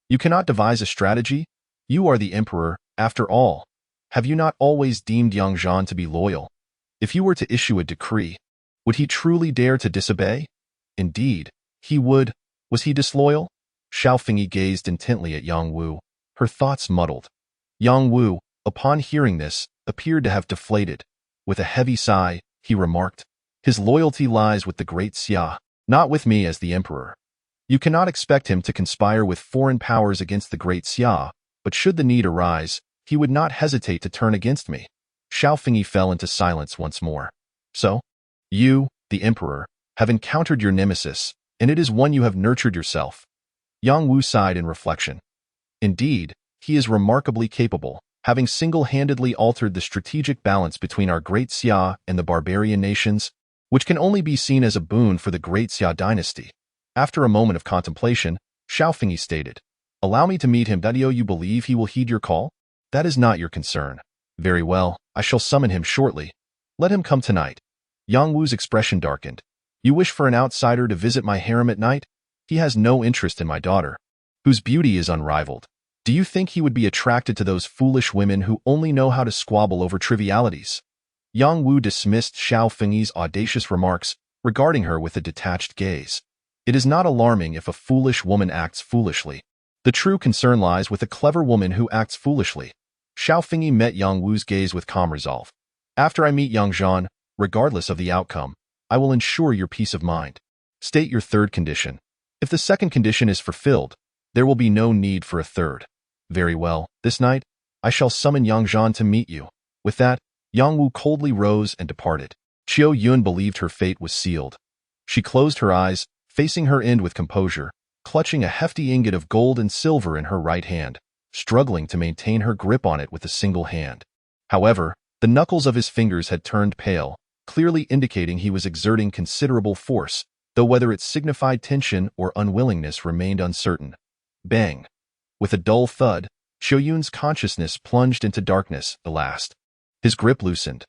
You cannot devise a strategy? You are the emperor, after all. Have you not always deemed Yang Zhan to be loyal? If you were to issue a decree, would he truly dare to disobey? Indeed, he would. Was he disloyal? Xiao Fengyi gazed intently at Yang Wu, her thoughts muddled. Yang Wu, upon hearing this, appeared to have deflated. With a heavy sigh, he remarked, his loyalty lies with the great Xia, not with me as the emperor. You cannot expect him to conspire with foreign powers against the great Xia, but should the need arise, he would not hesitate to turn against me. Xiao Fengyi fell into silence once more. So, you, the emperor, have encountered your nemesis, and it is one you have nurtured yourself. Yang Wu sighed in reflection. Indeed, he is remarkably capable, having single-handedly altered the strategic balance between our Great Xia and the barbarian nations, which can only be seen as a boon for the Great Xia dynasty. After a moment of contemplation, Xiao Fengyi stated, "Allow me to meet him. Do you believe he will heed your call? That is not your concern. Very well, I shall summon him shortly. Let him come tonight." Yang Wu's expression darkened. "You wish for an outsider to visit my harem at night? He has no interest in my daughter, whose beauty is unrivaled. Do you think he would be attracted to those foolish women who only know how to squabble over trivialities?" Yang Wu dismissed Xiao Fengyi's audacious remarks regarding her with a detached gaze. It is not alarming if a foolish woman acts foolishly. The true concern lies with a clever woman who acts foolishly. Xiao Fengyi met Yang Wu's gaze with calm resolve. "After I meet young Zhan, regardless of the outcome, I will ensure your peace of mind. State your third condition. If the second condition is fulfilled, there will be no need for a third." "Very well, this night, I shall summon young Zhan to meet you." With that, Yang Wu coldly rose and departed. Qiu Yun believed her fate was sealed. She closed her eyes, facing her end with composure, clutching a hefty ingot of gold and silver in her right hand, struggling to maintain her grip on it with a single hand. However, the knuckles of his fingers had turned pale, clearly indicating he was exerting considerable force, though whether it signified tension or unwillingness remained uncertain. Bang! With a dull thud, Qiu Yun's consciousness plunged into darkness at last. His grip loosened.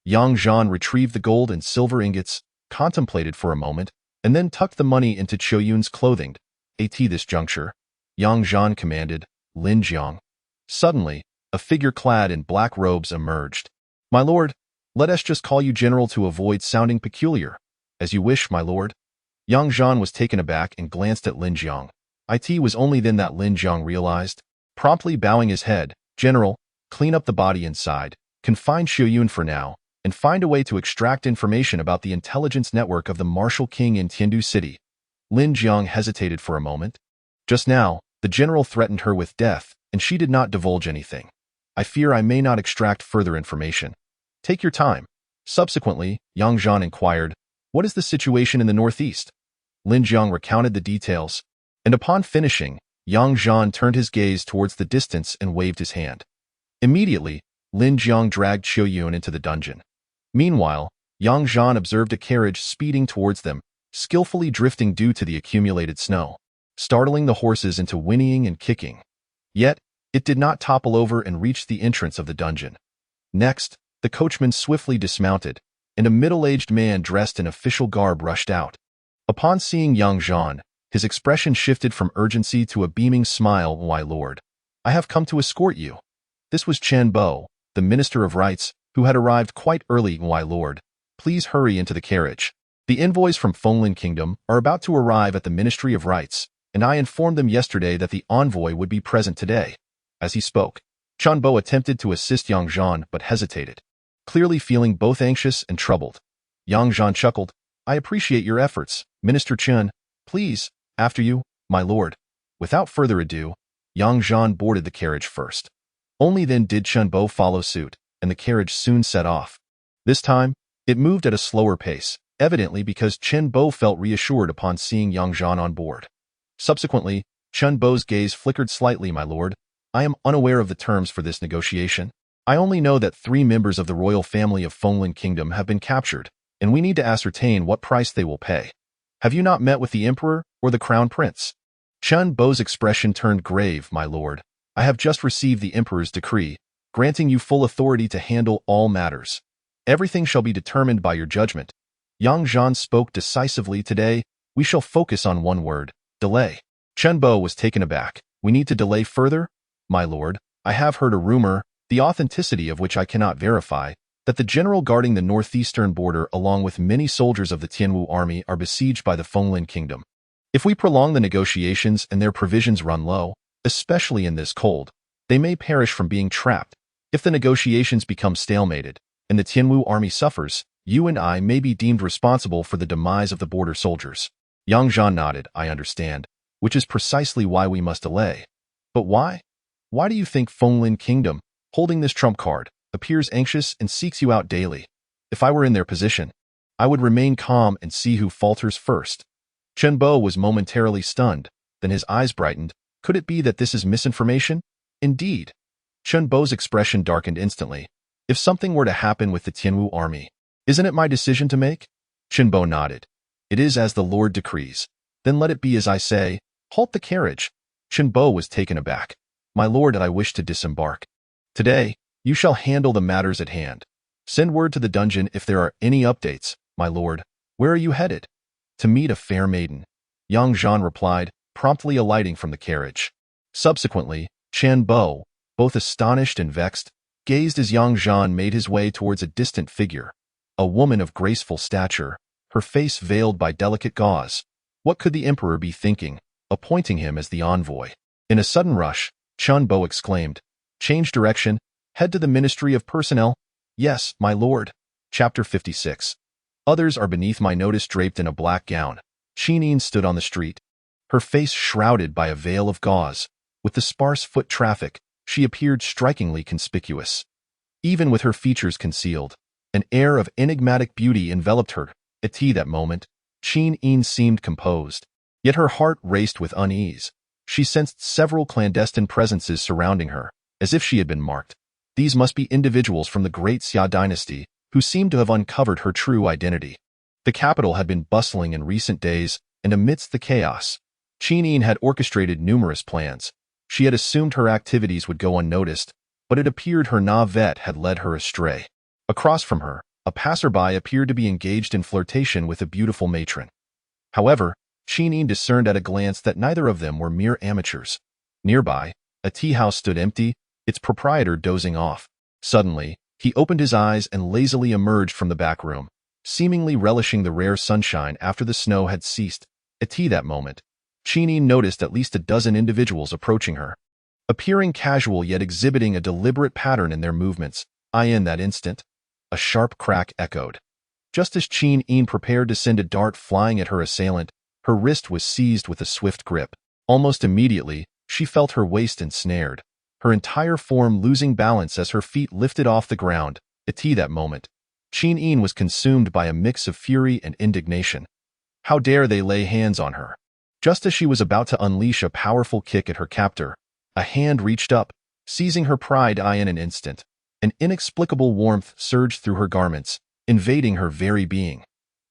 Yang Zhan retrieved the gold and silver ingots, contemplated for a moment, and then tucked the money into Qiu Yun's clothing. At this juncture, Yang Zhan commanded, "Lin Jiang." Suddenly, a figure clad in black robes emerged. "My lord, let us just call you general to avoid sounding peculiar." "As you wish, my lord." Yang Zhan was taken aback and glanced at Lin Jiang. It was only then that Lin Jiang realized. Promptly bowing his head, "General, clean up the body inside, confine Qiu Yun for now, and find a way to extract information about the intelligence network of the Martial King in Tiandu City." Lin Jiang hesitated for a moment. Just now, the general threatened her with death, and she did not divulge anything. "I fear I may not extract further information." "Take your time." Subsequently, Yang Zhan inquired, "What is the situation in the northeast?" Lin Jiang recounted the details, and upon finishing, Yang Zhan turned his gaze towards the distance and waved his hand. Immediately, Lin Jiang dragged Qiu Yun into the dungeon. Meanwhile, Yang Zhan observed a carriage speeding towards them, skillfully drifting due to the accumulated snow, startling the horses into whinnying and kicking. Yet, it did not topple over and reach the entrance of the dungeon. Next, the coachman swiftly dismounted, and a middle-aged man dressed in official garb rushed out. Upon seeing Yang Zhan, his expression shifted from urgency to a beaming smile. "My lord, I have come to escort you." This was Chen Bo, the Minister of Rites, who had arrived quite early. "My lord, please hurry into the carriage. The envoys from Fenglin Kingdom are about to arrive at the Ministry of Rites, and I informed them yesterday that the envoy would be present today." As he spoke, Chen Bo attempted to assist Yang Zhan but hesitated, clearly feeling both anxious and troubled. Yang Zhan chuckled, "I appreciate your efforts, Minister Chen. Please, after you, my lord." Without further ado, Yang Zhan boarded the carriage first. Only then did Chen Bo follow suit, and the carriage soon set off. This time, it moved at a slower pace, evidently because Chen Bo felt reassured upon seeing Yang Zhan on board. Subsequently, Chen Bo's gaze flickered slightly. "My lord, I am unaware of the terms for this negotiation. I only know that 3 members of the royal family of Fenglin Kingdom have been captured, and we need to ascertain what price they will pay. Have you not met with the emperor or the crown prince?" Chen Bo's expression turned grave. "My lord, I have just received the emperor's decree, granting you full authority to handle all matters. Everything shall be determined by your judgment." Yang Zhan spoke decisively. "Today, we shall focus on one word: delay." Chen Bo was taken aback. "We need to delay further?" "My lord, I have heard a rumor, the authenticity of which I cannot verify, that the general guarding the northeastern border along with many soldiers of the Tianwu army are besieged by the Fenglin Kingdom. If we prolong the negotiations and their provisions run low, especially in this cold, they may perish from being trapped. If the negotiations become stalemated, and the Tianwu army suffers, you and I may be deemed responsible for the demise of the border soldiers." Yang Zhan nodded. "I understand, which is precisely why we must delay." "But why? Why do you think Fenglin Kingdom, holding this trump card, appears anxious and seeks you out daily? If I were in their position, I would remain calm and see who falters first." Chen Bo was momentarily stunned, then his eyes brightened. Could it be that this is misinformation? Indeed. Chen Bo's expression darkened instantly. If something were to happen with the Tianwu army, isn't it my decision to make? Chen Bo nodded. It is as the Lord decrees. Then let it be as I say. Halt the carriage. Chen Bo was taken aback. My lord, I wish to disembark. Today, you shall handle the matters at hand. Send word to the dungeon if there are any updates, my lord. Where are you headed? To meet a fair maiden. Yang Zhan replied, promptly alighting from the carriage. Subsequently, Chen Bo, both astonished and vexed, gazed as Yang Zhan made his way towards a distant figure, a woman of graceful stature, her face veiled by delicate gauze. What could the emperor be thinking, appointing him as the envoy? In a sudden rush, Chen Bo exclaimed, change direction, head to the Ministry of Personnel. Yes, my lord. Chapter 56. Others are beneath my notice draped in a black gown. Chinine stood on the street, her face shrouded by a veil of gauze. With the sparse foot traffic, she appeared strikingly conspicuous. Even with her features concealed, an air of enigmatic beauty enveloped her. At that moment, Chinine seemed composed, yet her heart raced with unease. She sensed several clandestine presences surrounding her, as if she had been marked. These must be individuals from the great Xia dynasty, who seemed to have uncovered her true identity. The capital had been bustling in recent days, and amidst the chaos, Chinine had orchestrated numerous plans. She had assumed her activities would go unnoticed, but it appeared her navette had led her astray. Across from her, a passerby appeared to be engaged in flirtation with a beautiful matron. However, Chinine discerned at a glance that neither of them were mere amateurs. Nearby, a tea house stood empty, its proprietor dozing off. Suddenly, he opened his eyes and lazily emerged from the back room, seemingly relishing the rare sunshine after the snow had ceased. At that moment, Chinine noticed at least a dozen individuals approaching her, appearing casual yet exhibiting a deliberate pattern in their movements. In that instant, a sharp crack echoed. Just as Chinine prepared to send a dart flying at her assailant, her wrist was seized with a swift grip. Almost immediately, she felt her waist ensnared, her entire form losing balance as her feet lifted off the ground. At that moment, Chinine was consumed by a mix of fury and indignation. How dare they lay hands on her? Just as she was about to unleash a powerful kick at her captor, a hand reached up, seizing her pride in an instant. An inexplicable warmth surged through her garments, invading her very being.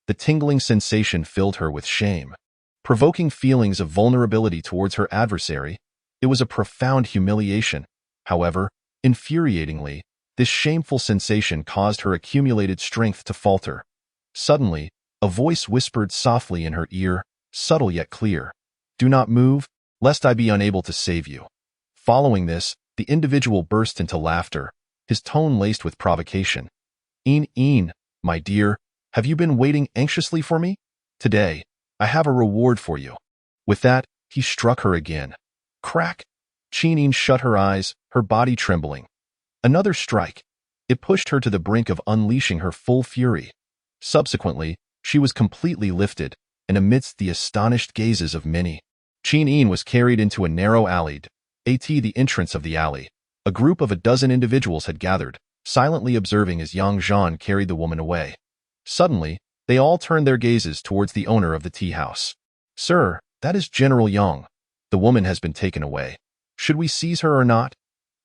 The tingling sensation filled her with shame, provoking feelings of vulnerability towards her adversary. It was a profound humiliation. However, infuriatingly, this shameful sensation caused her accumulated strength to falter. Suddenly, a voice whispered softly in her ear, subtle yet clear, "Do not move, lest I be unable to save you." Following this, the individual burst into laughter, his tone laced with provocation. My dear, have you been waiting anxiously for me? Today, I have a reward for you." With that, he struck her again. Crack! Chinine shut her eyes, her body trembling. Another strike. It pushed her to the brink of unleashing her full fury. Subsequently, she was completely lifted, and amidst the astonished gazes of many, Chinine was carried into a narrow alley. At the entrance of the alley, a group of a dozen individuals had gathered, silently observing as Yang Zhan carried the woman away. Suddenly, they all turned their gazes towards the owner of the tea house. "Sir, that is General Yang. The woman has been taken away. Should we seize her or not?"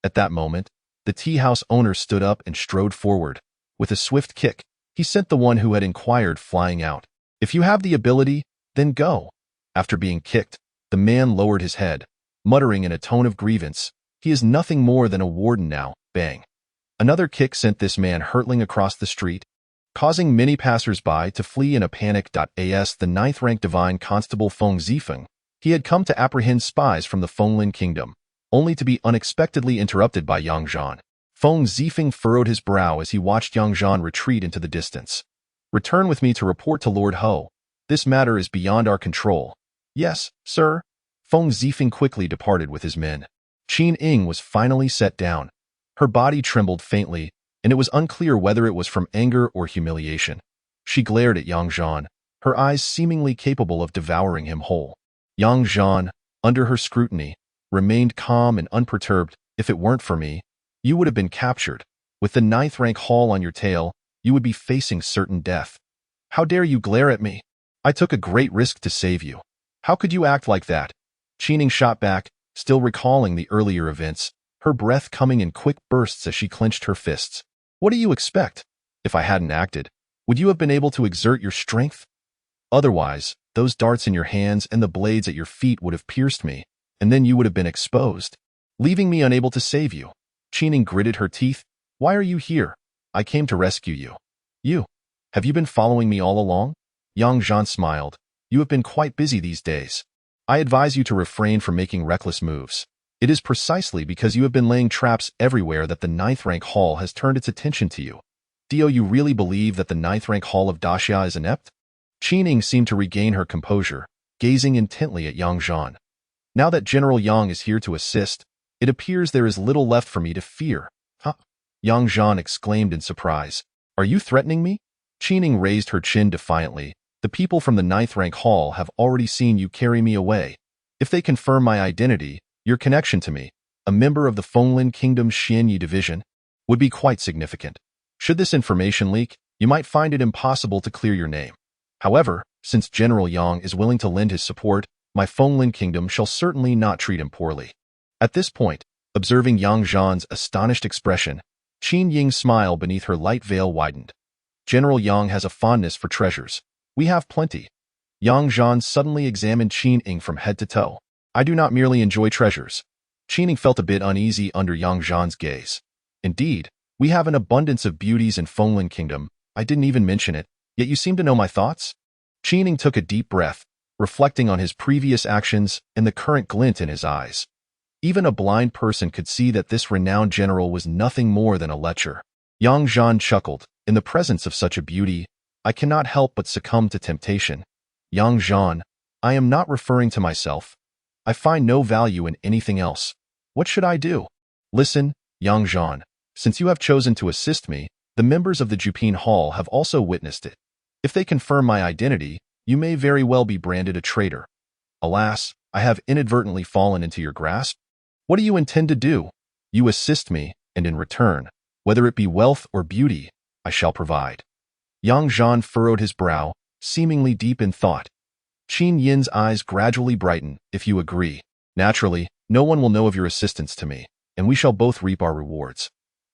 At that moment, the tea house owner stood up and strode forward. With a swift kick, he sent the one who had inquired flying out. "If you have the ability, then go." After being kicked, the man lowered his head, muttering in a tone of grievance, "He is nothing more than a warden now." Bang! Another kick sent this man hurtling across the street, causing many passers-by to flee in a panic. As the 9th-rank divine constable Feng Zifeng, he had come to apprehend spies from the Fenglin kingdom, only to be unexpectedly interrupted by Yang Zhan. Feng Zifeng furrowed his brow as he watched Yang Zhan retreat into the distance. "Return with me to report to Lord Ho. This matter is beyond our control." "Yes, sir." Feng Zifeng quickly departed with his men. Chinine was finally set down. Her body trembled faintly, and it was unclear whether it was from anger or humiliation. She glared at Yang Zhan, her eyes seemingly capable of devouring him whole. Yang Zhan, under her scrutiny, remained calm and unperturbed. "If it weren't for me, you would have been captured. With the 9th-rank haul on your tail, you would be facing certain death. How dare you glare at me?" I took a great risk to save you. How could you act like that? Qining shot back, still recalling the earlier events, her breath coming in quick bursts as she clenched her fists. What do you expect? If I hadn't acted, would you have been able to exert your strength? Otherwise, those darts in your hands and the blades at your feet would have pierced me, and then you would have been exposed, leaving me unable to save you. Qining gritted her teeth. Why are you here? I came to rescue you. You? Have you been following me all along? Zhan smiled. You have been quite busy these days. I advise you to refrain from making reckless moves. It is precisely because you have been laying traps everywhere that the 9th rank hall has turned its attention to you. Do you really believe that the 9th rank hall of Daxia is inept? Qining seemed to regain her composure, gazing intently at Zhan. Now that General Yang is here to assist, it appears there is little left for me to fear. Huh? Zhan exclaimed in surprise. Are you threatening me? Qining raised her chin defiantly. The people from the 9th rank hall have already seen you carry me away. If they confirm my identity, your connection to me, a member of the Fenglin Kingdom's Xianyi division, would be quite significant. Should this information leak, you might find it impossible to clear your name. However, since General Yang is willing to lend his support, my Fenglin Kingdom shall certainly not treat him poorly. At this point, observing Zhan's astonished expression, Qin Ying's smile beneath her light veil widened. General Yang has a fondness for treasures. We have plenty. Zhan suddenly examined Qin Ying from head to toe. I do not merely enjoy treasures. Qin Ying felt a bit uneasy under Zhan's gaze. Indeed, we have an abundance of beauties in Fenglin Kingdom. I didn't even mention it, yet you seem to know my thoughts? Qin Ying took a deep breath, reflecting on his previous actions and the current glint in his eyes. Even a blind person could see that this renowned general was nothing more than a lecher. Zhan chuckled. In the presence of such a beauty, I cannot help but succumb to temptation. Zhan, I am not referring to myself. I find no value in anything else. What should I do? Listen, Zhan, since you have chosen to assist me, the members of the Jupin Hall have also witnessed it. If they confirm my identity, you may very well be branded a traitor. Alas, I have inadvertently fallen into your grasp. What do you intend to do? You assist me, and in return, whether it be wealth or beauty, I shall provide. Zhan furrowed his brow, seemingly deep in thought. Qin Yin's eyes gradually brightened. If you agree, naturally, no one will know of your assistance to me, and we shall both reap our rewards.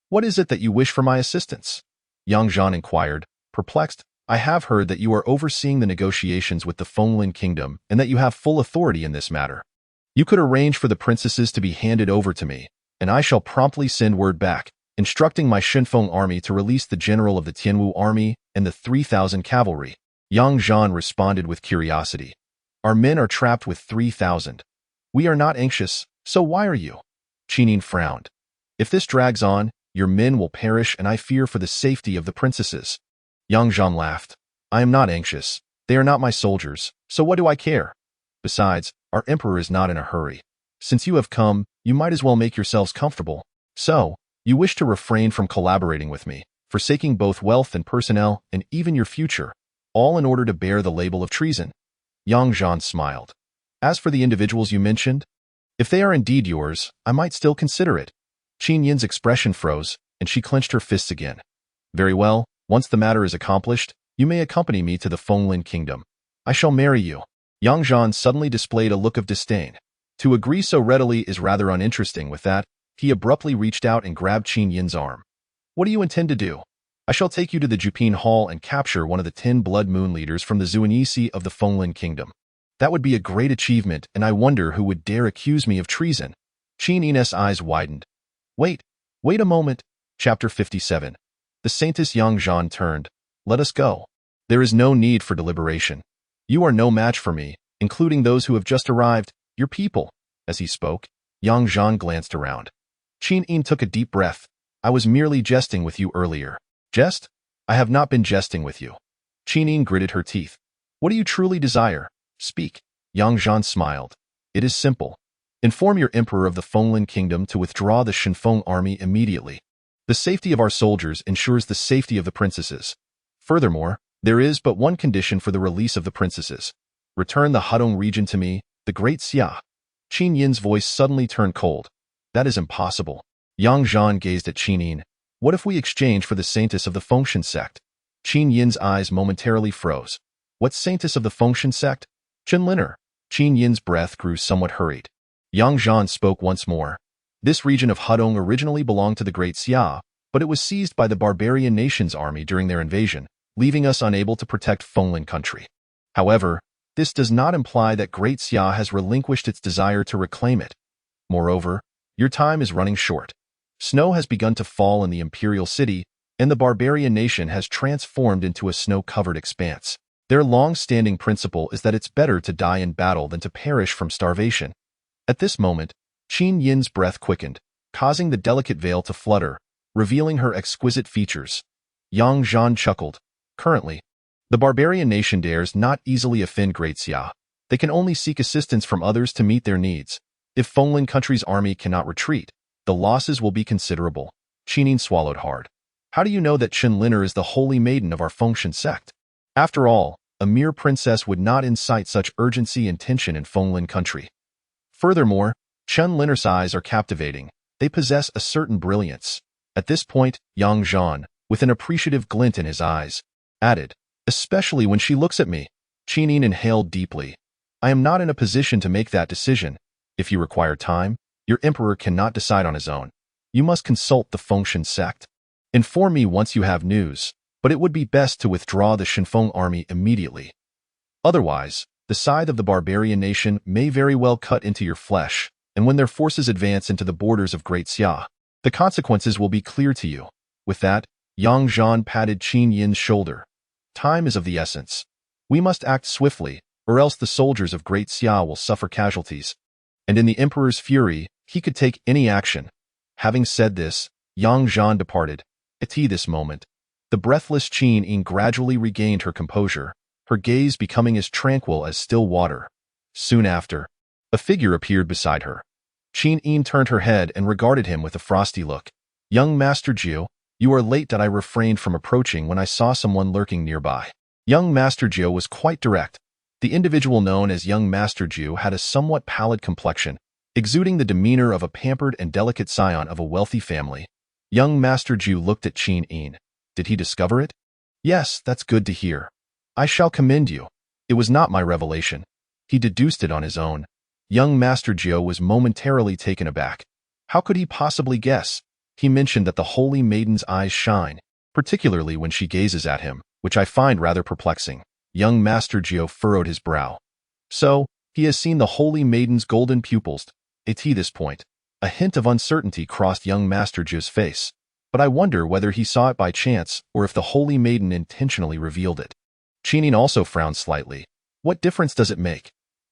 What is it that you wish for my assistance? Zhan inquired, perplexed. I have heard that you are overseeing the negotiations with the Fenglin Kingdom and that you have full authority in this matter. You could arrange for the princesses to be handed over to me, and I shall promptly send word back, instructing my Shinfeng army to release the general of the Tianwu army and the 3,000 cavalry. Zhan responded with curiosity. Our men are trapped with 3,000. We are not anxious, so why are you? Qin frowned. If this drags on, your men will perish and I fear for the safety of the princesses. Zhan laughed. I am not anxious. They are not my soldiers, so what do I care? Besides, our emperor is not in a hurry. Since you have come, you might as well make yourselves comfortable. So, you wish to refrain from collaborating with me, forsaking both wealth and personnel and even your future, all in order to bear the label of treason. Zhan smiled. As for the individuals you mentioned, if they are indeed yours, I might still consider it. Qin Yin's expression froze, and she clenched her fists again. Very well, once the matter is accomplished, you may accompany me to the Fenglin Kingdom. I shall marry you. Zhan suddenly displayed a look of disdain. To agree so readily is rather uninteresting. With that, he abruptly reached out and grabbed Qin Yin's arm. What do you intend to do? I shall take you to the Jupin Hall and capture one of the 10 Blood Moon leaders from the Zuanisi of the Fenglin Kingdom. That would be a great achievement, and I wonder who would dare accuse me of treason. Qin Yin's eyes widened. Wait a moment. Chapter 57. The Saintess Zhan turned. Let us go. There is no need for deliberation. You are no match for me, including those who have just arrived, your people. As he spoke, Zhan glanced around. Qin Yin took a deep breath. I was merely jesting with you earlier. Jest? I have not been jesting with you. Qin Yin gritted her teeth. What do you truly desire? Speak. Zhan smiled. It is simple. Inform your emperor of the Fenglin Kingdom to withdraw the Shinfeng army immediately. The safety of our soldiers ensures the safety of the princesses. Furthermore, there is but one condition for the release of the princesses. Return the Hadong region to me, the great Xia. Qin Yin's voice suddenly turned cold. That is impossible. Zhan gazed at Qin Yin. What if we exchange for the saintess of the Fengshan sect? Qin Yin's eyes momentarily froze. What saintess of the Fengshan sect? Chenliner. Qin Yin's breath grew somewhat hurried. Yang Zhan spoke once more. This region of Hudong originally belonged to the Great Xia, but it was seized by the barbarian nation's army during their invasion, leaving us unable to protect Fengshan country. However, this does not imply that Great Xia has relinquished its desire to reclaim it. Moreover, your time is running short. Snow has begun to fall in the imperial city, and the barbarian nation has transformed into a snow-covered expanse. Their long-standing principle is that it's better to die in battle than to perish from starvation. At this moment, Qin Yin's breath quickened, causing the delicate veil to flutter, revealing her exquisite features. Yang Zhan chuckled. Currently, the barbarian nation dares not easily offend Great Xia. They can only seek assistance from others to meet their needs. If Fengshan country's army cannot retreat, the losses will be considerable. Qin Yin swallowed hard. How do you know that Chenliner is the holy maiden of our Fengshan sect? After all, a mere princess would not incite such urgency and tension in Fengshan country. Furthermore, Chenliner's eyes are captivating. They possess a certain brilliance. At this point, Yang Zhan, with an appreciative glint in his eyes, added, especially when she looks at me. Qin Yin inhaled deeply. I am not in a position to make that decision. If you require time, your emperor cannot decide on his own. You must consult the Fengshan sect. Inform me once you have news, but it would be best to withdraw the Shenfeng army immediately. Otherwise, the scythe of the barbarian nation may very well cut into your flesh, and when their forces advance into the borders of Great Xia, the consequences will be clear to you. With that, Yang Zhan patted Qin Yin's shoulder. Time is of the essence. We must act swiftly, or else the soldiers of Great Xia will suffer casualties. And in the emperor's fury, he could take any action. Having said this, Yang Zhan departed. At this moment, the breathless Qin Yin gradually regained her composure, her gaze becoming as tranquil as still water. Soon after, a figure appeared beside her. Qin Yin turned her head and regarded him with a frosty look. Young Master Jiu, you are late that I refrained from approaching when I saw someone lurking nearby. Young Master Jiu was quite direct. The individual known as Young Master Jiu had a somewhat pallid complexion, exuding the demeanor of a pampered and delicate scion of a wealthy family. Young Master Jiu looked at Qin Yin. Did he discover it? Yes, that's good to hear. I shall commend you. It was not my revelation. He deduced it on his own. Young Master Jiu was momentarily taken aback. How could he possibly guess? He mentioned that the holy maiden's eyes shine, particularly when she gazes at him, which I find rather perplexing. Young Master Jiu furrowed his brow. So, he has seen the holy maiden's golden pupils. At this point, a hint of uncertainty crossed young Master Jiu's face, but I wonder whether he saw it by chance or if the holy maiden intentionally revealed it. Qin Yin also frowned slightly. What difference does it make?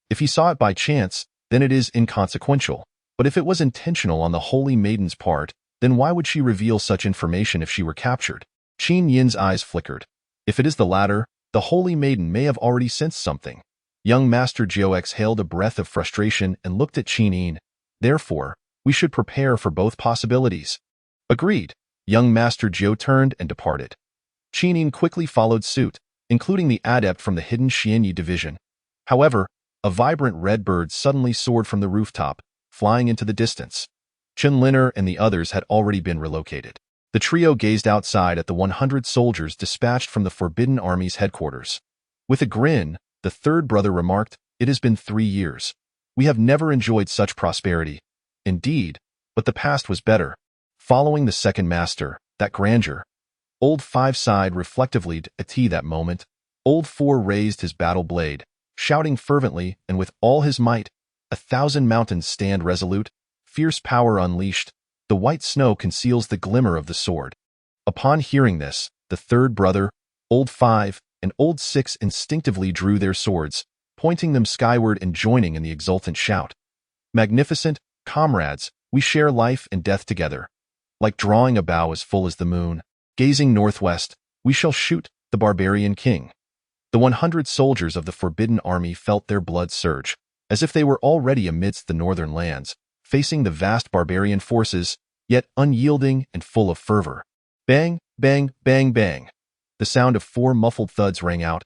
If he saw it by chance, then it is inconsequential, but if it was intentional on the holy maiden's part, then why would she reveal such information if she were captured? Qin Yin's eyes flickered. If it is the latter, the holy maiden may have already sensed something. Young Master Jiu exhaled a breath of frustration and looked at Qin Yin. Therefore, we should prepare for both possibilities. Agreed. Young Master Jiu turned and departed. Qin Yin quickly followed suit, including the adept from the hidden Xianyi division. However, a vibrant red bird suddenly soared from the rooftop, flying into the distance. Chenliner and the others had already been relocated. The trio gazed outside at the 100 soldiers dispatched from the Forbidden Army's headquarters. With a grin, the third brother remarked, "It has been 3 years. We have never enjoyed such prosperity. Indeed, but the past was better." Following the second master, that grandeur. Old 5 sighed reflectively at that moment. Old 4 raised his battle blade, shouting fervently and with all his might, "1,000 mountains stand resolute, fierce power unleashed, the white snow conceals the glimmer of the sword." Upon hearing this, the third brother, Old 5, and Old 6 instinctively drew their swords, pointing them skyward and joining in the exultant shout. "Magnificent, comrades, we share life and death together. Like drawing a bow as full as the moon, gazing northwest, we shall shoot the barbarian king." The 100 soldiers of the Forbidden Army felt their blood surge, as if they were already amidst the northern lands, facing the vast barbarian forces, yet unyielding and full of fervor. Bang, bang, bang, bang. The sound of 4 muffled thuds rang out.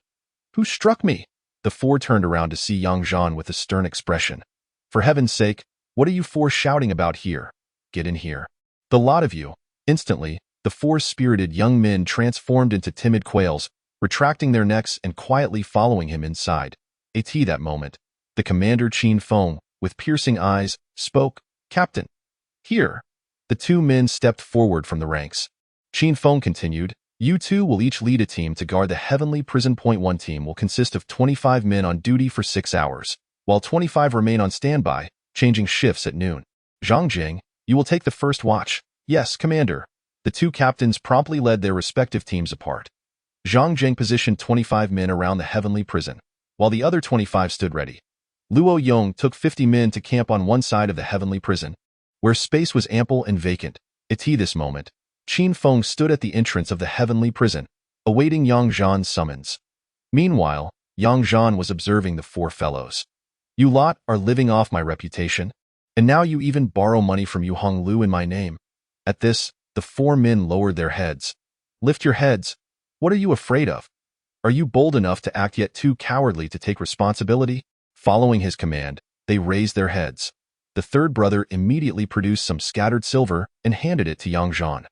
"Who struck me?" The 4 turned around to see Yang Zhan with a stern expression. "For heaven's sake, what are you 4 shouting about here? Get in here. The lot of you." Instantly, the 4 spirited young men transformed into timid quails, retracting their necks and quietly following him inside. At that moment, the commander Qin Feng, with piercing eyes, spoke, "Captain." "Here." The two men stepped forward from the ranks. Qin Feng continued, "You two will each lead a team to guard the Heavenly Prison. One team will consist of 25 men on duty for 6 hours, while 25 remain on standby, changing shifts at noon. Zhang Jing, you will take the first watch." "Yes, Commander." The two captains promptly led their respective teams apart. Zhang Jing positioned 25 men around the Heavenly Prison, while the other 25 stood ready. Luo Yong took 50 men to camp on one side of the Heavenly Prison, where space was ample and vacant. At this moment, Qin Feng stood at the entrance of the Heavenly Prison, awaiting Yang Zhan's summons. Meanwhile, Yang Zhan was observing the four fellows. "You lot are living off my reputation, and now you even borrow money from Yu Honglu in my name." At this, the four men lowered their heads. "Lift your heads. What are you afraid of? Are you bold enough to act yet too cowardly to take responsibility?" Following his command, they raised their heads. The third brother immediately produced some scattered silver and handed it to Yang Zhan.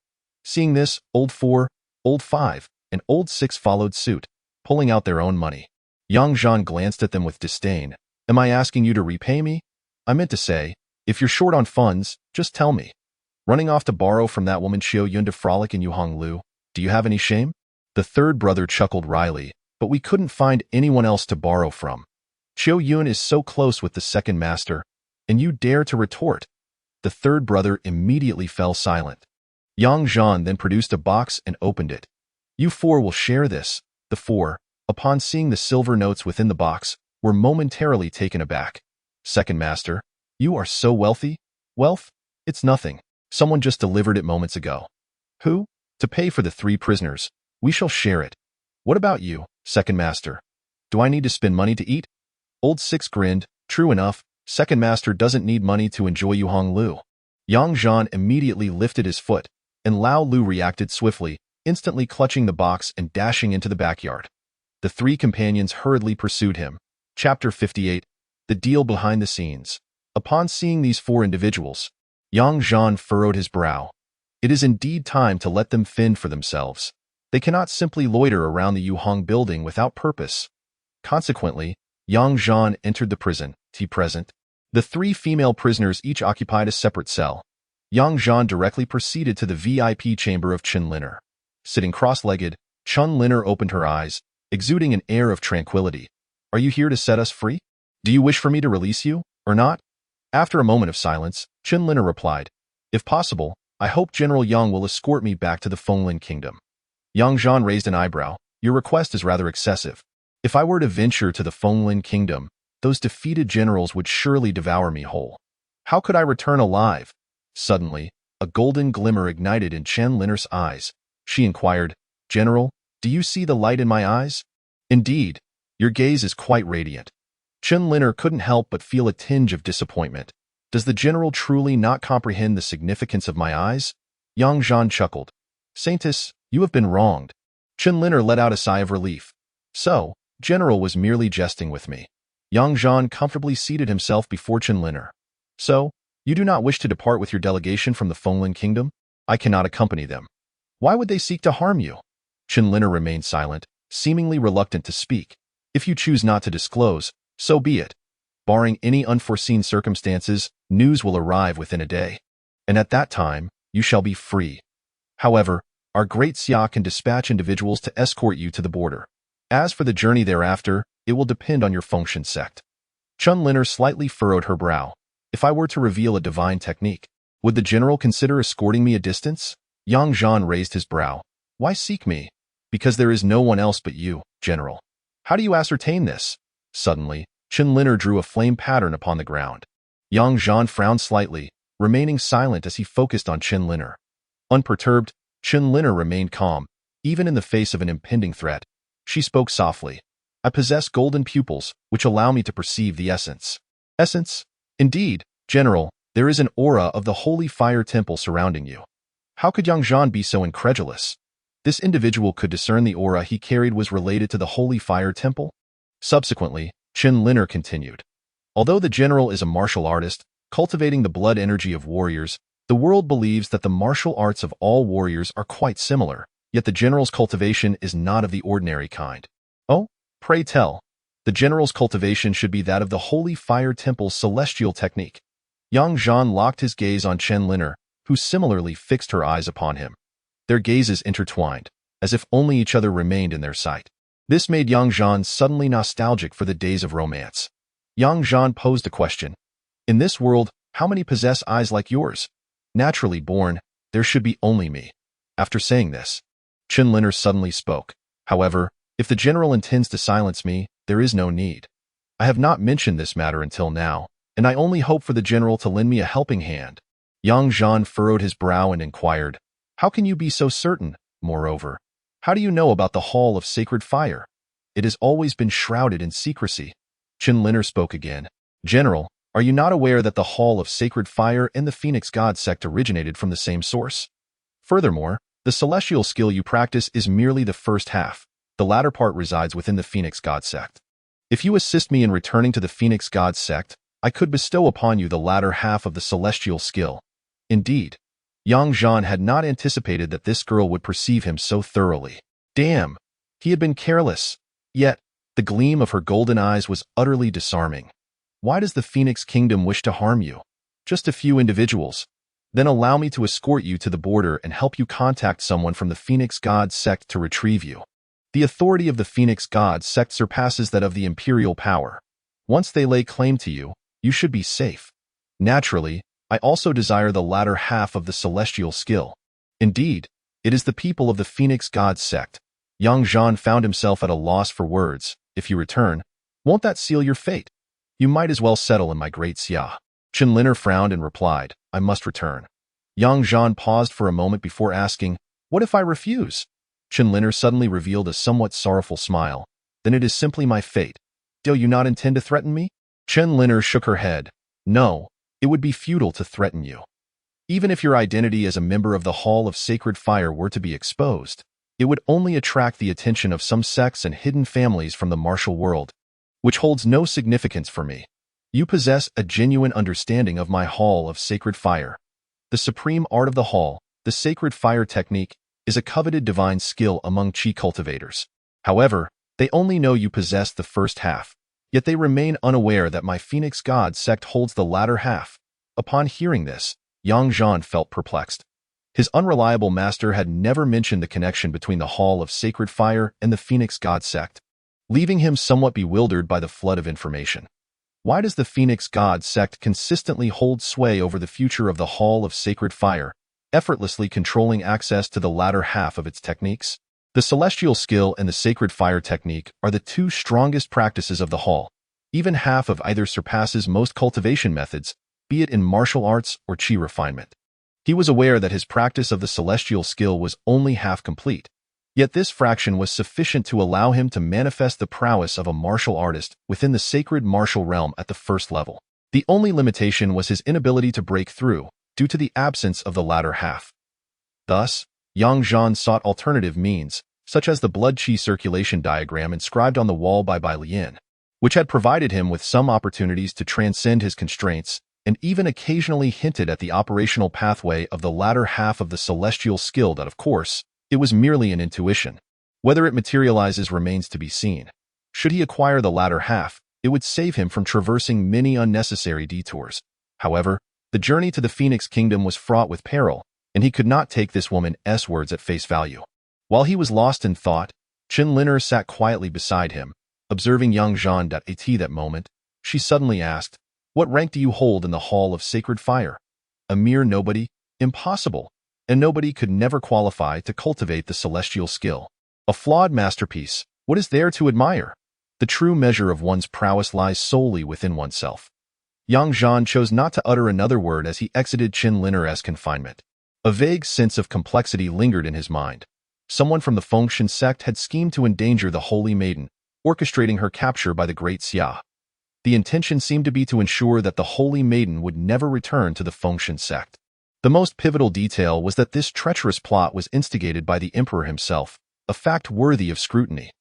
Seeing this, Old 4, Old 5, and Old 6 followed suit, pulling out their own money. Yang Zhan glanced at them with disdain. "Am I asking you to repay me? I meant to say, if you're short on funds, just tell me. Running off to borrow from that woman Xiao Yun to frolic in Yu Honglu, do you have any shame?" The third brother chuckled wryly, "But we couldn't find anyone else to borrow from. Xiao Yun is so close with the second master, and you dare to retort." The third brother immediately fell silent. Yang Zhan then produced a box and opened it. "You four will share this." The four, upon seeing the silver notes within the box, were momentarily taken aback. "Second master, you are so wealthy?" "Wealth? It's nothing. Someone just delivered it moments ago." "Who?" "To pay for the 3 prisoners. We shall share it." "What about you, second master? Do I need to spend money to eat?" Old 6 grinned. "True enough, second master doesn't need money to enjoy Yu Honglu." Yang Zhan immediately lifted his foot, and Lao Lu reacted swiftly, instantly clutching the box and dashing into the backyard. The 3 companions hurriedly pursued him. Chapter 58. The Deal Behind the Scenes. Upon seeing these 4 individuals, Yang Zhan furrowed his brow. It is indeed time to let them fend for themselves. They cannot simply loiter around the Yu Hong building without purpose. Consequently, Yang Zhan entered the prison. Present. The 3 female prisoners each occupied a separate cell. Yang Zhan directly proceeded to the VIP chamber of Chen Liner. Sitting cross-legged, Chen Liner opened her eyes, exuding an air of tranquility. "Are you here to set us free? Do you wish for me to release you, or not?" After a moment of silence, Chen Liner replied, "If possible, I hope General Yang will escort me back to the Fenglin Kingdom." Yang Zhan raised an eyebrow. "Your request is rather excessive. If I were to venture to the Fenglin Kingdom, those defeated generals would surely devour me whole. How could I return alive?" Suddenly, a golden glimmer ignited in Chen Liner's eyes. She inquired, "General, do you see the light in my eyes?" "Indeed, your gaze is quite radiant." Chen Liner couldn't help but feel a tinge of disappointment. "Does the general truly not comprehend the significance of my eyes?" Yang Zhan chuckled. "Saintess, you have been wronged." Chen Liner let out a sigh of relief. "So, General was merely jesting with me." Yang Zhan comfortably seated himself before Chen Liner. "So, you do not wish to depart with your delegation from the Fenglin Kingdom? I cannot accompany them." "Why would they seek to harm you?" Chen Liner remained silent, seemingly reluctant to speak. "If you choose not to disclose, so be it. Barring any unforeseen circumstances, news will arrive within a day. And at that time, you shall be free. However, our great Xia can dispatch individuals to escort you to the border. As for the journey thereafter, it will depend on your Fengshen sect." Chen Liner slightly furrowed her brow. "If I were to reveal a divine technique, would the general consider escorting me a distance?" Yang Zhan raised his brow. "Why seek me?" "Because there is no one else but you, General." "How do you ascertain this?" Suddenly, Chen Liner drew a flame pattern upon the ground. Yang Zhan frowned slightly, remaining silent as he focused on Chen Liner. Unperturbed, Chen Liner remained calm, even in the face of an impending threat. She spoke softly. "I possess golden pupils, which allow me to perceive the essence." "Essence? Indeed, General, there is an aura of the Holy Fire Temple surrounding you." How could Yang Zhan be so incredulous? This individual could discern the aura he carried was related to the Holy Fire Temple? Subsequently, Chen Liner continued. "Although the general is a martial artist, cultivating the blood energy of warriors, the world believes that the martial arts of all warriors are quite similar. Yet the general's cultivation is not of the ordinary kind. Oh, pray tell. The general's cultivation should be that of the Holy Fire Temple's celestial technique. Young Zhan locked his gaze on Chen Liner, who similarly fixed her eyes upon him. Their gazes intertwined, as if only each other remained in their sight. This made Yang Zhan suddenly nostalgic for the days of romance. Yang Zhan posed a question. In this world, how many possess eyes like yours? Naturally born, there should be only me. After saying this, Chen Liner suddenly spoke. However, if the general intends to silence me, there is no need. I have not mentioned this matter until now, and I only hope for the general to lend me a helping hand. Yang Zhan furrowed his brow and inquired, how can you be so certain? Moreover, how do you know about the Hall of Sacred Fire? It has always been shrouded in secrecy. Chen Liner spoke again. General, are you not aware that the Hall of Sacred Fire and the Phoenix God sect originated from the same source? Furthermore, the celestial skill you practice is merely the first half. The latter part resides within the Phoenix God sect. If you assist me in returning to the Phoenix God sect, I could bestow upon you the latter half of the celestial skill. Indeed, Yang Zhan had not anticipated that this girl would perceive him so thoroughly. Damn, he had been careless. Yet, the gleam of her golden eyes was utterly disarming. Why does the Phoenix Kingdom wish to harm you? Just a few individuals. Then allow me to escort you to the border and help you contact someone from the Phoenix God sect to retrieve you. The authority of the Phoenix God sect surpasses that of the imperial power. Once they lay claim to you, you should be safe. Naturally, I also desire the latter half of the celestial skill. Indeed, it is the people of the Phoenix God sect. Yang Zhan found himself at a loss for words. If you return, won't that seal your fate? You might as well settle in my great Xia. Chen Liner frowned and replied, I must return. Yang Zhan paused for a moment before asking, what if I refuse? Chen Liner suddenly revealed a somewhat sorrowful smile. Then it is simply my fate. Do you not intend to threaten me? Chen Liner shook her head. No, it would be futile to threaten you. Even if your identity as a member of the Hall of Sacred Fire were to be exposed, it would only attract the attention of some sects and hidden families from the martial world, which holds no significance for me. You possess a genuine understanding of my Hall of Sacred Fire. The supreme art of the Hall, the Sacred Fire technique, is a coveted divine skill among Qi cultivators. However, they only know you possess the first half, yet they remain unaware that my Phoenix God sect holds the latter half. Upon hearing this, Yang Zhan felt perplexed. His unreliable master had never mentioned the connection between the Hall of Sacred Fire and the Phoenix God sect, leaving him somewhat bewildered by the flood of information. Why does the Phoenix God sect consistently hold sway over the future of the Hall of Sacred Fire, effortlessly controlling access to the latter half of its techniques? The celestial skill and the sacred fire technique are the two strongest practices of the Hall. Even half of either surpasses most cultivation methods, be it in martial arts or Qi refinement. He was aware that his practice of the celestial skill was only half complete, yet this fraction was sufficient to allow him to manifest the prowess of a martial artist within the sacred martial realm at the first level. The only limitation was his inability to break through, due to the absence of the latter half. Thus, Yang Zhan sought alternative means, such as the blood qi circulation diagram inscribed on the wall by Bai Lian, which had provided him with some opportunities to transcend his constraints, and even occasionally hinted at the operational pathway of the latter half of the celestial skill that, of course, it was merely an intuition. Whether it materializes remains to be seen. Should he acquire the latter half, it would save him from traversing many unnecessary detours. However, the journey to the Phoenix Kingdom was fraught with peril, and he could not take this woman's words at face value. While he was lost in thought, Chen Liner sat quietly beside him, observing Yang Zhan. At that moment, she suddenly asked, what rank do you hold in the Hall of Sacred Fire? A mere nobody? Impossible. And nobody could never qualify to cultivate the celestial skill. A flawed masterpiece. What is there to admire? The true measure of one's prowess lies solely within oneself. Yang Zhan chose not to utter another word as he exited Chen Liner's confinement. A vague sense of complexity lingered in his mind. Someone from the Fengshen sect had schemed to endanger the Holy Maiden, orchestrating her capture by the Great Xia. The intention seemed to be to ensure that the Holy Maiden would never return to the Fengshen sect. The most pivotal detail was that this treacherous plot was instigated by the Emperor himself, a fact worthy of scrutiny.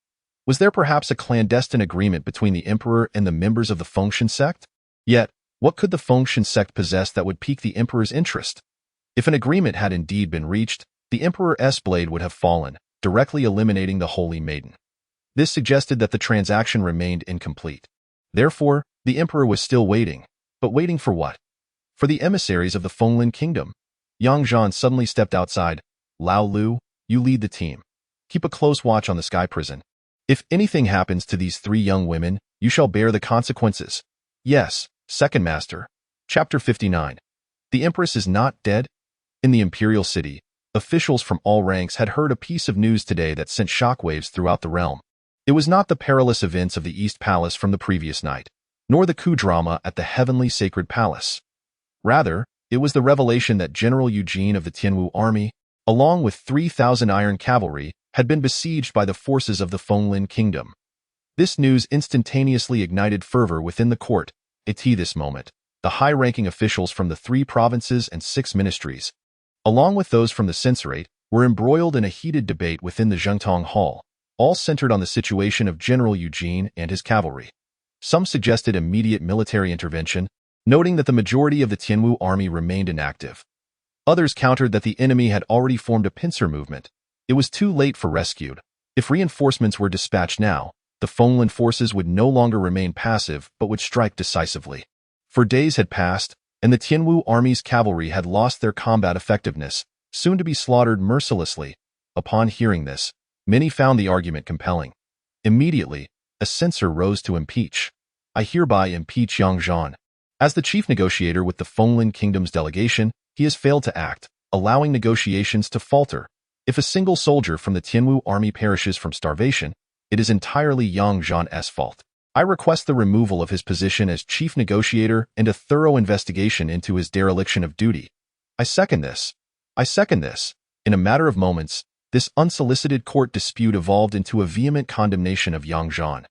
Was there perhaps a clandestine agreement between the Emperor and the members of the Fengshen sect? Yet, what could the Fengshen sect possess that would pique the Emperor's interest? If an agreement had indeed been reached, the Emperor's blade would have fallen, directly eliminating the Holy Maiden. This suggested that the transaction remained incomplete. Therefore, the Emperor was still waiting. But waiting for what? For the emissaries of the Fenglin Kingdom. Yang Zhan suddenly stepped outside. Lao Lu, you lead the team. Keep a close watch on the Sky Prison. If anything happens to these 3 young women, you shall bear the consequences. Yes, Second Master. Chapter 59. The Empress is not dead? In the Imperial City, officials from all ranks had heard a piece of news today that sent shockwaves throughout the realm. It was not the perilous events of the East Palace from the previous night, nor the coup drama at the Heavenly Sacred Palace. Rather, it was the revelation that General Eugene of the Tianwu army, along with 3,000 iron cavalry, had been besieged by the forces of the Fenglin Kingdom. This news instantaneously ignited fervor within the court. At this moment, the high-ranking officials from the 3 provinces and 6 ministries, along with those from the censorate, were embroiled in a heated debate within the Zhengtong Hall, all centered on the situation of General Eugene and his cavalry. Some suggested immediate military intervention, noting that the majority of the Tianwu army remained inactive. Others countered that the enemy had already formed a pincer movement. It was too late for rescue. If reinforcements were dispatched now, the Fenglin forces would no longer remain passive but would strike decisively. For days had passed, and the Tianwu army's cavalry had lost their combat effectiveness, soon to be slaughtered mercilessly. Upon hearing this, many found the argument compelling. Immediately, a censor rose to impeach. I hereby impeach Yang Zhan. As the chief negotiator with the Fenglin Kingdom's delegation, he has failed to act, allowing negotiations to falter. If a single soldier from the Tianwu army perishes from starvation, it is entirely Yang Zhan's fault. I request the removal of his position as chief negotiator and a thorough investigation into his dereliction of duty. I second this. I second this. In a matter of moments, this unsolicited court dispute evolved into a vehement condemnation of Yang Zhan.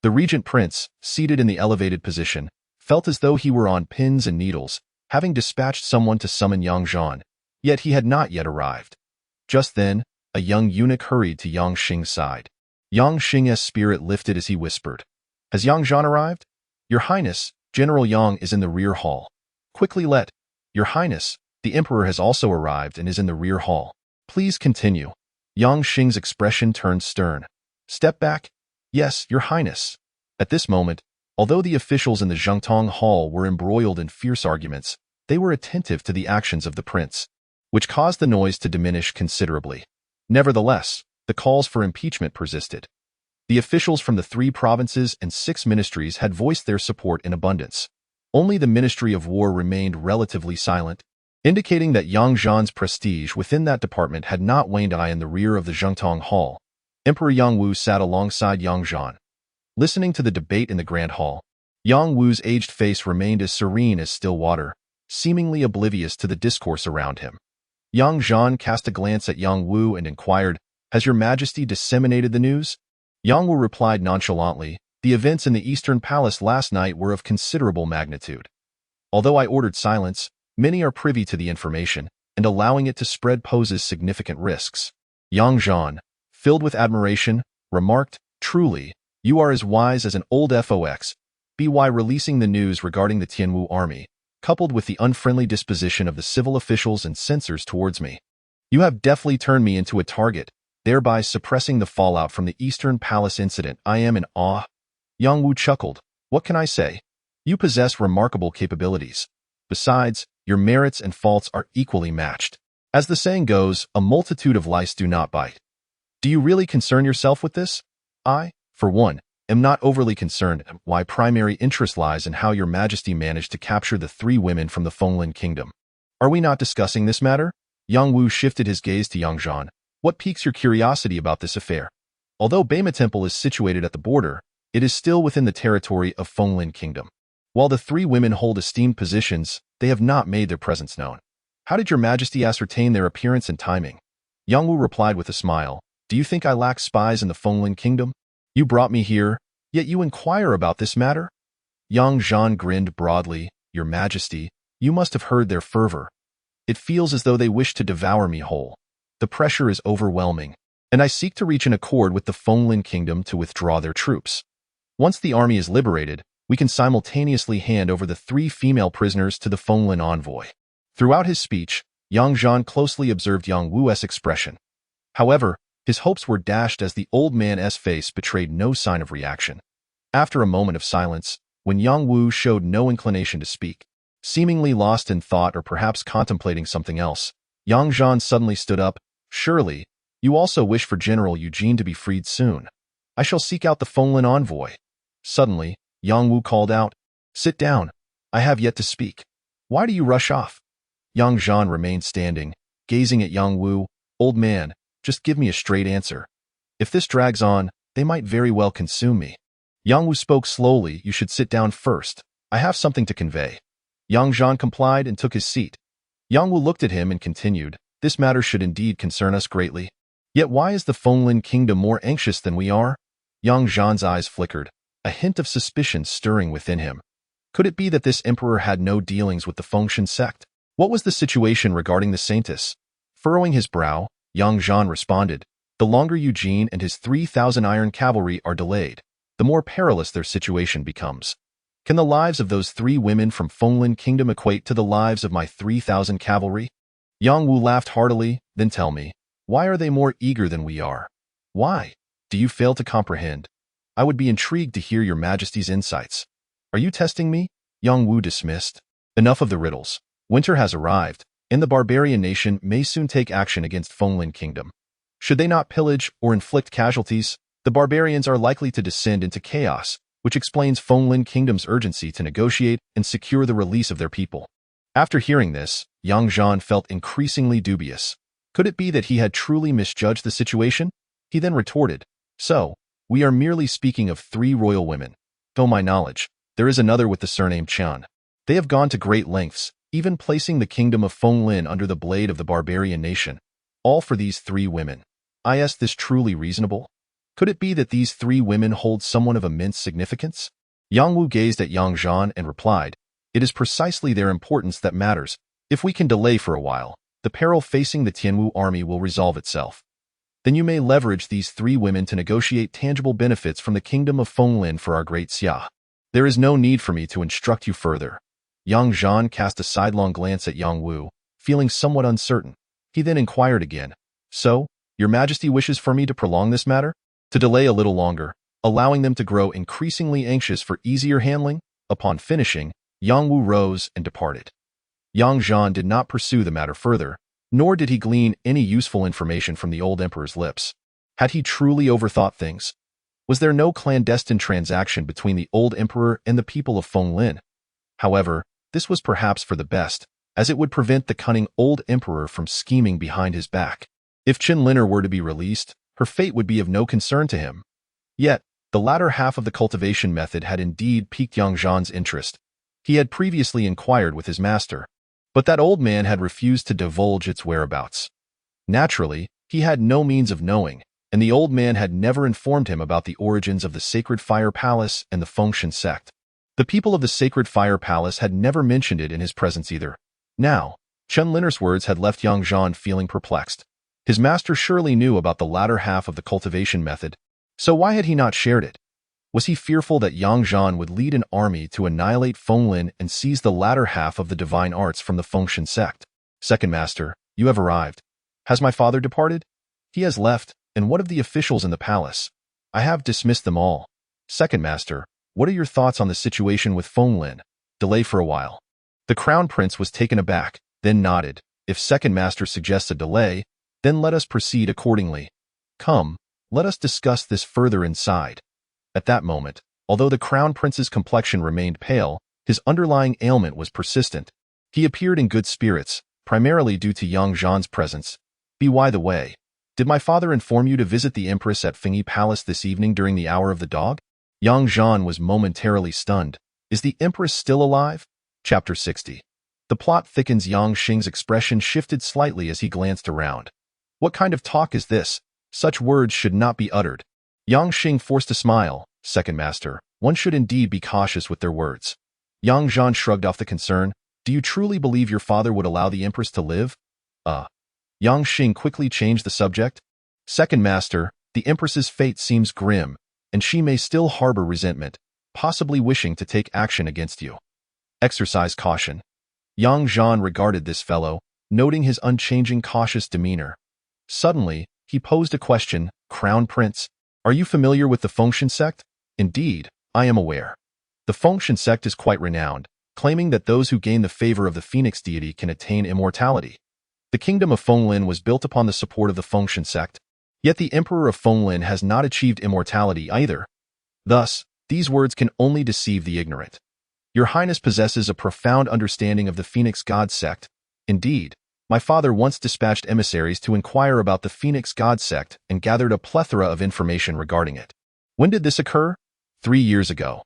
The regent prince, seated in the elevated position, felt as though he were on pins and needles, having dispatched someone to summon Yang Zhan, yet he had not yet arrived. Just then, a young eunuch hurried to Yang Xing's side. Yang Xing's spirit lifted as he whispered, Has Yang Zhan arrived? Your Highness, General Yang is in the rear hall. Quickly let. Your Highness, the Emperor has also arrived and is in the rear hall. Please continue. Yang Xing's expression turned stern. Step back. Yes, Your Highness. At this moment, although the officials in the Zhengtong Hall were embroiled in fierce arguments, they were attentive to the actions of the prince, which caused the noise to diminish considerably. Nevertheless, the calls for impeachment persisted. The officials from the 3 provinces and 6 ministries had voiced their support in abundance. Only the Ministry of War remained relatively silent, indicating that Yang Zhan's prestige within that department had not waned. In the rear of the Zhengtong Hall, Emperor Yang Wu sat alongside Yang Zhan. Listening to the debate in the Grand Hall, Yang Wu's aged face remained as serene as still water, seemingly oblivious to the discourse around him. Yang Zhan cast a glance at Yang Wu and inquired, Has Your Majesty disseminated the news? Yang Wu replied nonchalantly, The events in the Eastern Palace last night were of considerable magnitude. Although I ordered silence, many are privy to the information, and allowing it to spread poses significant risks. Yang Zhan, filled with admiration, remarked, Truly, you are as wise as an old fox. By releasing the news regarding the Tianwu army, coupled with the unfriendly disposition of the civil officials and censors towards me, you have deftly turned me into a target, thereby suppressing the fallout from the Eastern Palace incident. I am in awe. Yang Wu chuckled. What can I say? You possess remarkable capabilities. Besides, your merits and faults are equally matched. As the saying goes, a multitude of lice do not bite. Do you really concern yourself with this? I, for one, am not overly concerned. My primary interest lies in how Your Majesty managed to capture the 3 women from the Fenglin Kingdom. Are we not discussing this matter? Yang Wu shifted his gaze to Yang Zhan. What piques your curiosity about this affair? Although Beima Temple is situated at the border, it is still within the territory of Fenglin Kingdom. While the 3 women hold esteemed positions, they have not made their presence known. How did Your Majesty ascertain their appearance and timing? Yang Wu replied with a smile. Do you think I lack spies in the Fenglin Kingdom? You brought me here, yet you inquire about this matter? Yang Zhan grinned broadly. Your Majesty, you must have heard their fervor. It feels as though they wish to devour me whole. The pressure is overwhelming, and I seek to reach an accord with the Fenglin Kingdom to withdraw their troops. Once the army is liberated, we can simultaneously hand over the 3 female prisoners to the Fenglin envoy. Throughout his speech, Yang Zhan closely observed Yang Wu's expression. However, his hopes were dashed as the old man's face betrayed no sign of reaction. After a moment of silence, when Yang Wu showed no inclination to speak, seemingly lost in thought or perhaps contemplating something else, Yang Zhan suddenly stood up. Surely, you also wish for General Eugene to be freed soon. I shall seek out the Fenglin envoy. Suddenly, Yang Wu called out, Sit down. I have yet to speak. Why do you rush off? Yang Zhan remained standing, gazing at Yang Wu. Old man, just give me a straight answer. If this drags on, they might very well consume me. Yang Wu spoke slowly. You should sit down first. I have something to convey. Yang Zhan complied and took his seat. Yang Wu looked at him and continued, This matter should indeed concern us greatly. Yet why is the Fenglin kingdom more anxious than we are? Yang Zhan's eyes flickered, a hint of suspicion stirring within him. Could it be that this emperor had no dealings with the Fengshan sect? What was the situation regarding the Saintess? Furrowing his brow, Yang Zhan responded, The longer Eugene and his 3,000 iron cavalry are delayed, the more perilous their situation becomes. Can the lives of those 3 women from Fenglin Kingdom equate to the lives of my 3,000 cavalry? Yang Wu laughed heartily. Then tell me, why are they more eager than we are? Why? Do you fail to comprehend? I would be intrigued to hear your Majesty's insights. Are you testing me? Yang Wu dismissed. Enough of the riddles. Winter has arrived, and the barbarian nation may soon take action against Fenglin Kingdom. Should they not pillage or inflict casualties, the barbarians are likely to descend into chaos, which explains Fenglin Kingdom's urgency to negotiate and secure the release of their people. After hearing this, Yang Zhan felt increasingly dubious. Could it be that he had truly misjudged the situation? He then retorted, So, we are merely speaking of 3 royal women. To my knowledge, there is another with the surname Zhan. They have gone to great lengths, even placing the kingdom of Fenglin under the blade of the barbarian nation. All for these 3 women. Is this truly reasonable? Could it be that these 3 women hold someone of immense significance? Yang Wu gazed at Yang Zhan and replied, It is precisely their importance that matters. If we can delay for a while, the peril facing the Tianwu army will resolve itself. Then you may leverage these 3 women to negotiate tangible benefits from the kingdom of Fenglin for our great Xia. There is no need for me to instruct you further. Yang Zhan cast a sidelong glance at Yang Wu, feeling somewhat uncertain. He then inquired again, So, your Majesty wishes for me to prolong this matter? To delay a little longer, allowing them to grow increasingly anxious for easier handling? Upon finishing, Yang Wu rose and departed. Yang Zhan did not pursue the matter further, nor did he glean any useful information from the old emperor's lips. Had he truly overthought things? Was there no clandestine transaction between the old emperor and the people of Fenglin? However, this was perhaps for the best, as it would prevent the cunning old emperor from scheming behind his back. If Qinliner were to be released, her fate would be of no concern to him. Yet, the latter half of the cultivation method had indeed piqued Yang Zhan's interest. He had previously inquired with his master, but that old man had refused to divulge its whereabouts. Naturally, he had no means of knowing, and the old man had never informed him about the origins of the Sacred Fire Palace and the Fengshan sect. The people of the Sacred Fire Palace had never mentioned it in his presence either. Now, Qinliner's words had left Yang Zhan feeling perplexed. His master surely knew about the latter half of the cultivation method, so why had he not shared it? Was he fearful that Yang Zhan would lead an army to annihilate Fenglin and seize the latter half of the divine arts from the Fengshan sect? Second Master, you have arrived. Has my father departed? He has left, and what of the officials in the palace? I have dismissed them all. Second Master, what are your thoughts on the situation with Fenglin? Delay for a while. The Crown Prince was taken aback, then nodded. If Second Master suggests a delay, then let us proceed accordingly. Come, let us discuss this further inside. At that moment, although the Crown Prince's complexion remained pale, his underlying ailment was persistent. He appeared in good spirits, primarily due to Yang Zhan's presence. By the way, did my father inform you to visit the Empress at Fengyi Palace this evening during the hour of the dog? Yang Zhan was momentarily stunned. Is the Empress still alive? Chapter 60. The plot thickens. Yang Xing's expression shifted slightly as he glanced around. What kind of talk is this? Such words should not be uttered. Yang Xing forced a smile. Second Master, one should indeed be cautious with their words. Yang Zhan shrugged off the concern. Do you truly believe your father would allow the Empress to live? Yang Xing quickly changed the subject. Second Master, the Empress's fate seems grim, and she may still harbor resentment, possibly wishing to take action against you. Exercise caution. Yang Zhan regarded this fellow, noting his unchanging cautious demeanor. Suddenly, he posed a question. Crown Prince, are you familiar with the Fengshan sect? Indeed, I am aware. The Fengshan sect is quite renowned, claiming that those who gain the favor of the Phoenix deity can attain immortality. The kingdom of Fenglin was built upon the support of the Fengshan sect, yet the emperor of Fenglin has not achieved immortality either. Thus, these words can only deceive the ignorant. Your Highness possesses a profound understanding of the Phoenix God sect. Indeed, my father once dispatched emissaries to inquire about the Phoenix God sect and gathered a plethora of information regarding it. When did this occur? 3 years ago.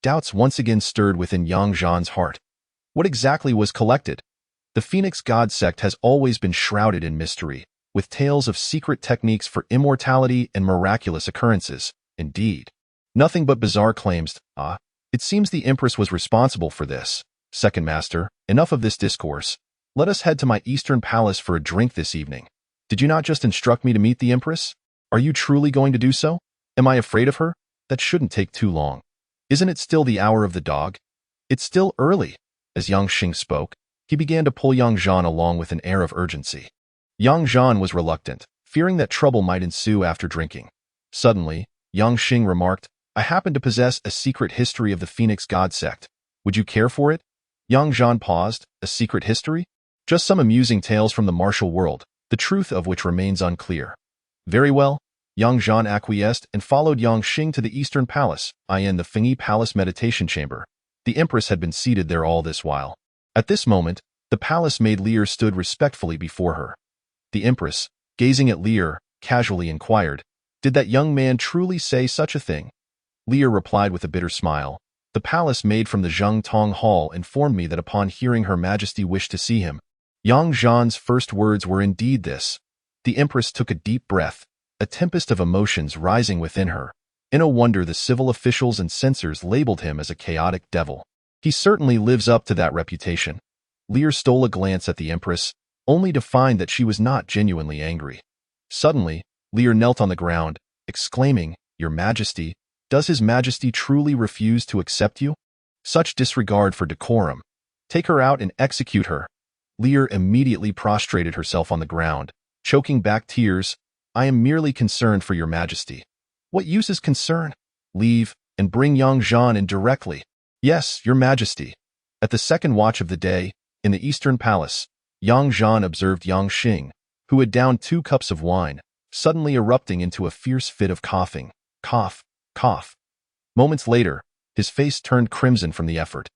Doubts once again stirred within young Zhan's heart. What exactly was collected? The Phoenix God sect has always been shrouded in mystery, with tales of secret techniques for immortality and miraculous occurrences. Indeed, nothing but bizarre claims. It seems the Empress was responsible for this. Second Master, enough of this discourse. Let us head to my Eastern Palace for a drink this evening. Did you not just instruct me to meet the Empress? Are you truly going to do so? Am I afraid of her? That shouldn't take too long. Isn't it still the hour of the dog? It's still early. As Yang Xing spoke, he began to pull Yang Zhan along with an air of urgency. Yang Zhan was reluctant, fearing that trouble might ensue after drinking. Suddenly, Yang Xing remarked, I happen to possess a secret history of the Phoenix God sect. Would you care for it? Yang Zhan paused. A secret history? Just some amusing tales from the martial world, the truth of which remains unclear. Very well. Yang Zhan acquiesced and followed Yang Xing to the Eastern Palace, i.e. the Fengyi Palace meditation chamber. The Empress had been seated there all this while. At this moment, the palace maid Lear stood respectfully before her. The Empress, gazing at Lear, casually inquired, Did that young man truly say such a thing? Lear replied with a bitter smile. The palace maid from the Zheng Tong Hall informed me that upon hearing Her Majesty wished to see him. Yang Zhan's first words were indeed this. The Empress took a deep breath, a tempest of emotions rising within her. No wonder the civil officials and censors labeled him as a chaotic devil. He certainly lives up to that reputation. Lear stole a glance at the Empress, only to find that she was not genuinely angry. Suddenly, Lear knelt on the ground, exclaiming, Your Majesty, does His Majesty truly refuse to accept you? Such disregard for decorum. Take her out and execute her. Lear immediately prostrated herself on the ground, choking back tears. I am merely concerned for Your Majesty. What use is concern? Leave, and bring Yang Zhan in directly. Yes, Your Majesty. At the second watch of the day, in the Eastern Palace, Yang Zhan observed Yang Xing, who had downed 2 cups of wine, suddenly erupting into a fierce fit of coughing. Cough, cough. Moments later, his face turned crimson from the effort.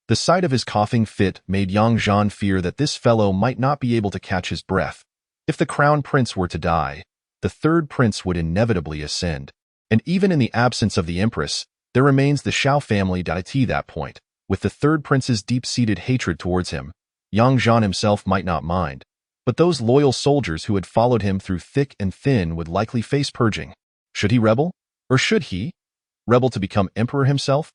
The sight of his coughing fit made Yang Zhan fear that this fellow might not be able to catch his breath. If the crown prince were to die, the third prince would inevitably ascend. And even in the absence of the Empress, there remains the Shao family at that point. With the third prince's deep-seated hatred towards him, Yang Zhan himself might not mind. But those loyal soldiers who had followed him through thick and thin would likely face purging. Should he rebel? Or should he rebel to become emperor himself?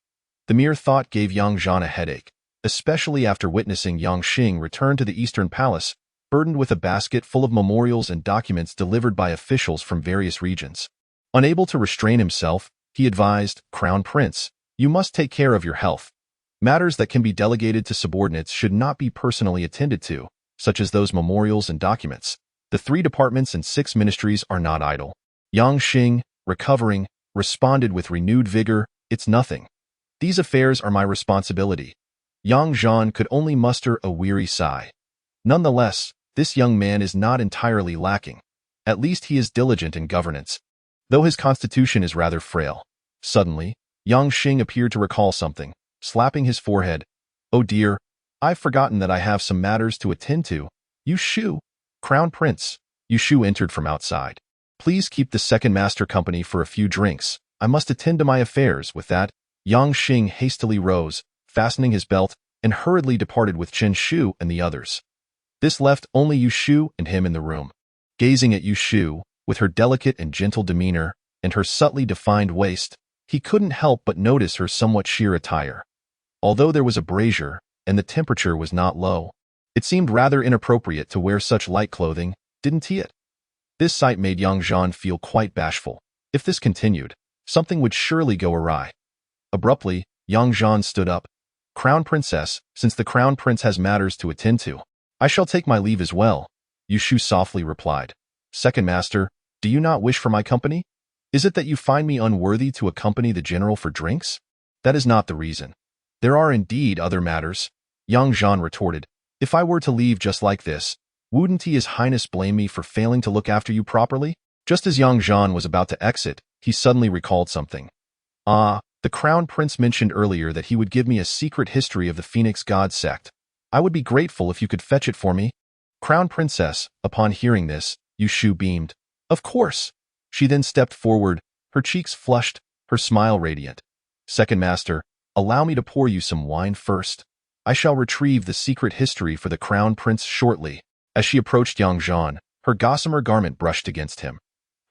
The mere thought gave Yang Zhan a headache, especially after witnessing Yang Xing return to the Eastern Palace, burdened with a basket full of memorials and documents delivered by officials from various regions. Unable to restrain himself, he advised, Crown Prince, you must take care of your health. Matters that can be delegated to subordinates should not be personally attended to, such as those memorials and documents. The 3 departments and 6 ministries are not idle. Yang Xing, recovering, responded with renewed vigor, It's nothing. These affairs are my responsibility. Yang Zhan could only muster a weary sigh. Nonetheless, this young man is not entirely lacking. At least he is diligent in governance, though his constitution is rather frail. Suddenly, Yang Xing appeared to recall something, slapping his forehead. Oh dear, I've forgotten that I have some matters to attend to. Yu Shu, Crown Prince. Yu Shu entered from outside. Please keep the second master company for a few drinks. I must attend to my affairs. With that, Yang Xing hastily rose, fastening his belt, and hurriedly departed with Chen Shu and the others. This left only Yu Shu and him in the room. Gazing at Yu Shu, with her delicate and gentle demeanor, and her subtly defined waist, he couldn't help but notice her somewhat sheer attire. Although there was a brazier, and the temperature was not low, it seemed rather inappropriate to wear such light clothing, didn't he? This sight made Yang Zhan feel quite bashful. If this continued, something would surely go awry. Abruptly, Yang Zhan stood up. Crown Princess, since the Crown Prince has matters to attend to, I shall take my leave as well, Yushu softly replied. Second master, do you not wish for my company? Is it that you find me unworthy to accompany the general for drinks? That is not the reason. There are indeed other matters, Zhan retorted. If I were to leave just like this, wouldn't His Highness blame me for failing to look after you properly? Just as Zhan was about to exit, he suddenly recalled something. Ah, the Crown Prince mentioned earlier that he would give me a secret history of the Phoenix God sect. I would be grateful if you could fetch it for me. Crown Princess, upon hearing this, Yushu beamed. Of course. She then stepped forward, her cheeks flushed, her smile radiant. Second master, allow me to pour you some wine first. I shall retrieve the secret history for the Crown Prince shortly. As she approached Zhan, her gossamer garment brushed against him.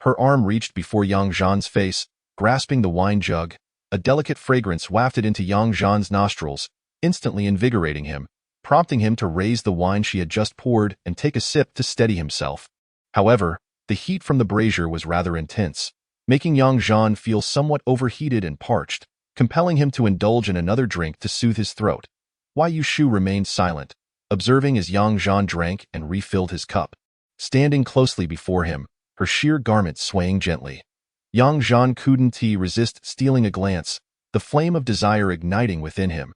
Her arm reached before Zhan's face, grasping the wine jug. A delicate fragrance wafted into Zhan's nostrils, instantly invigorating him, prompting him to raise the wine she had just poured and take a sip to steady himself. However, the heat from the brazier was rather intense, making Zhan feel somewhat overheated and parched, compelling him to indulge in another drink to soothe his throat. Wai Yushu remained silent, observing as Zhan drank and refilled his cup. Standing closely before him, her sheer garment swaying gently. Zhan couldn't resist stealing a glance, the flame of desire igniting within him.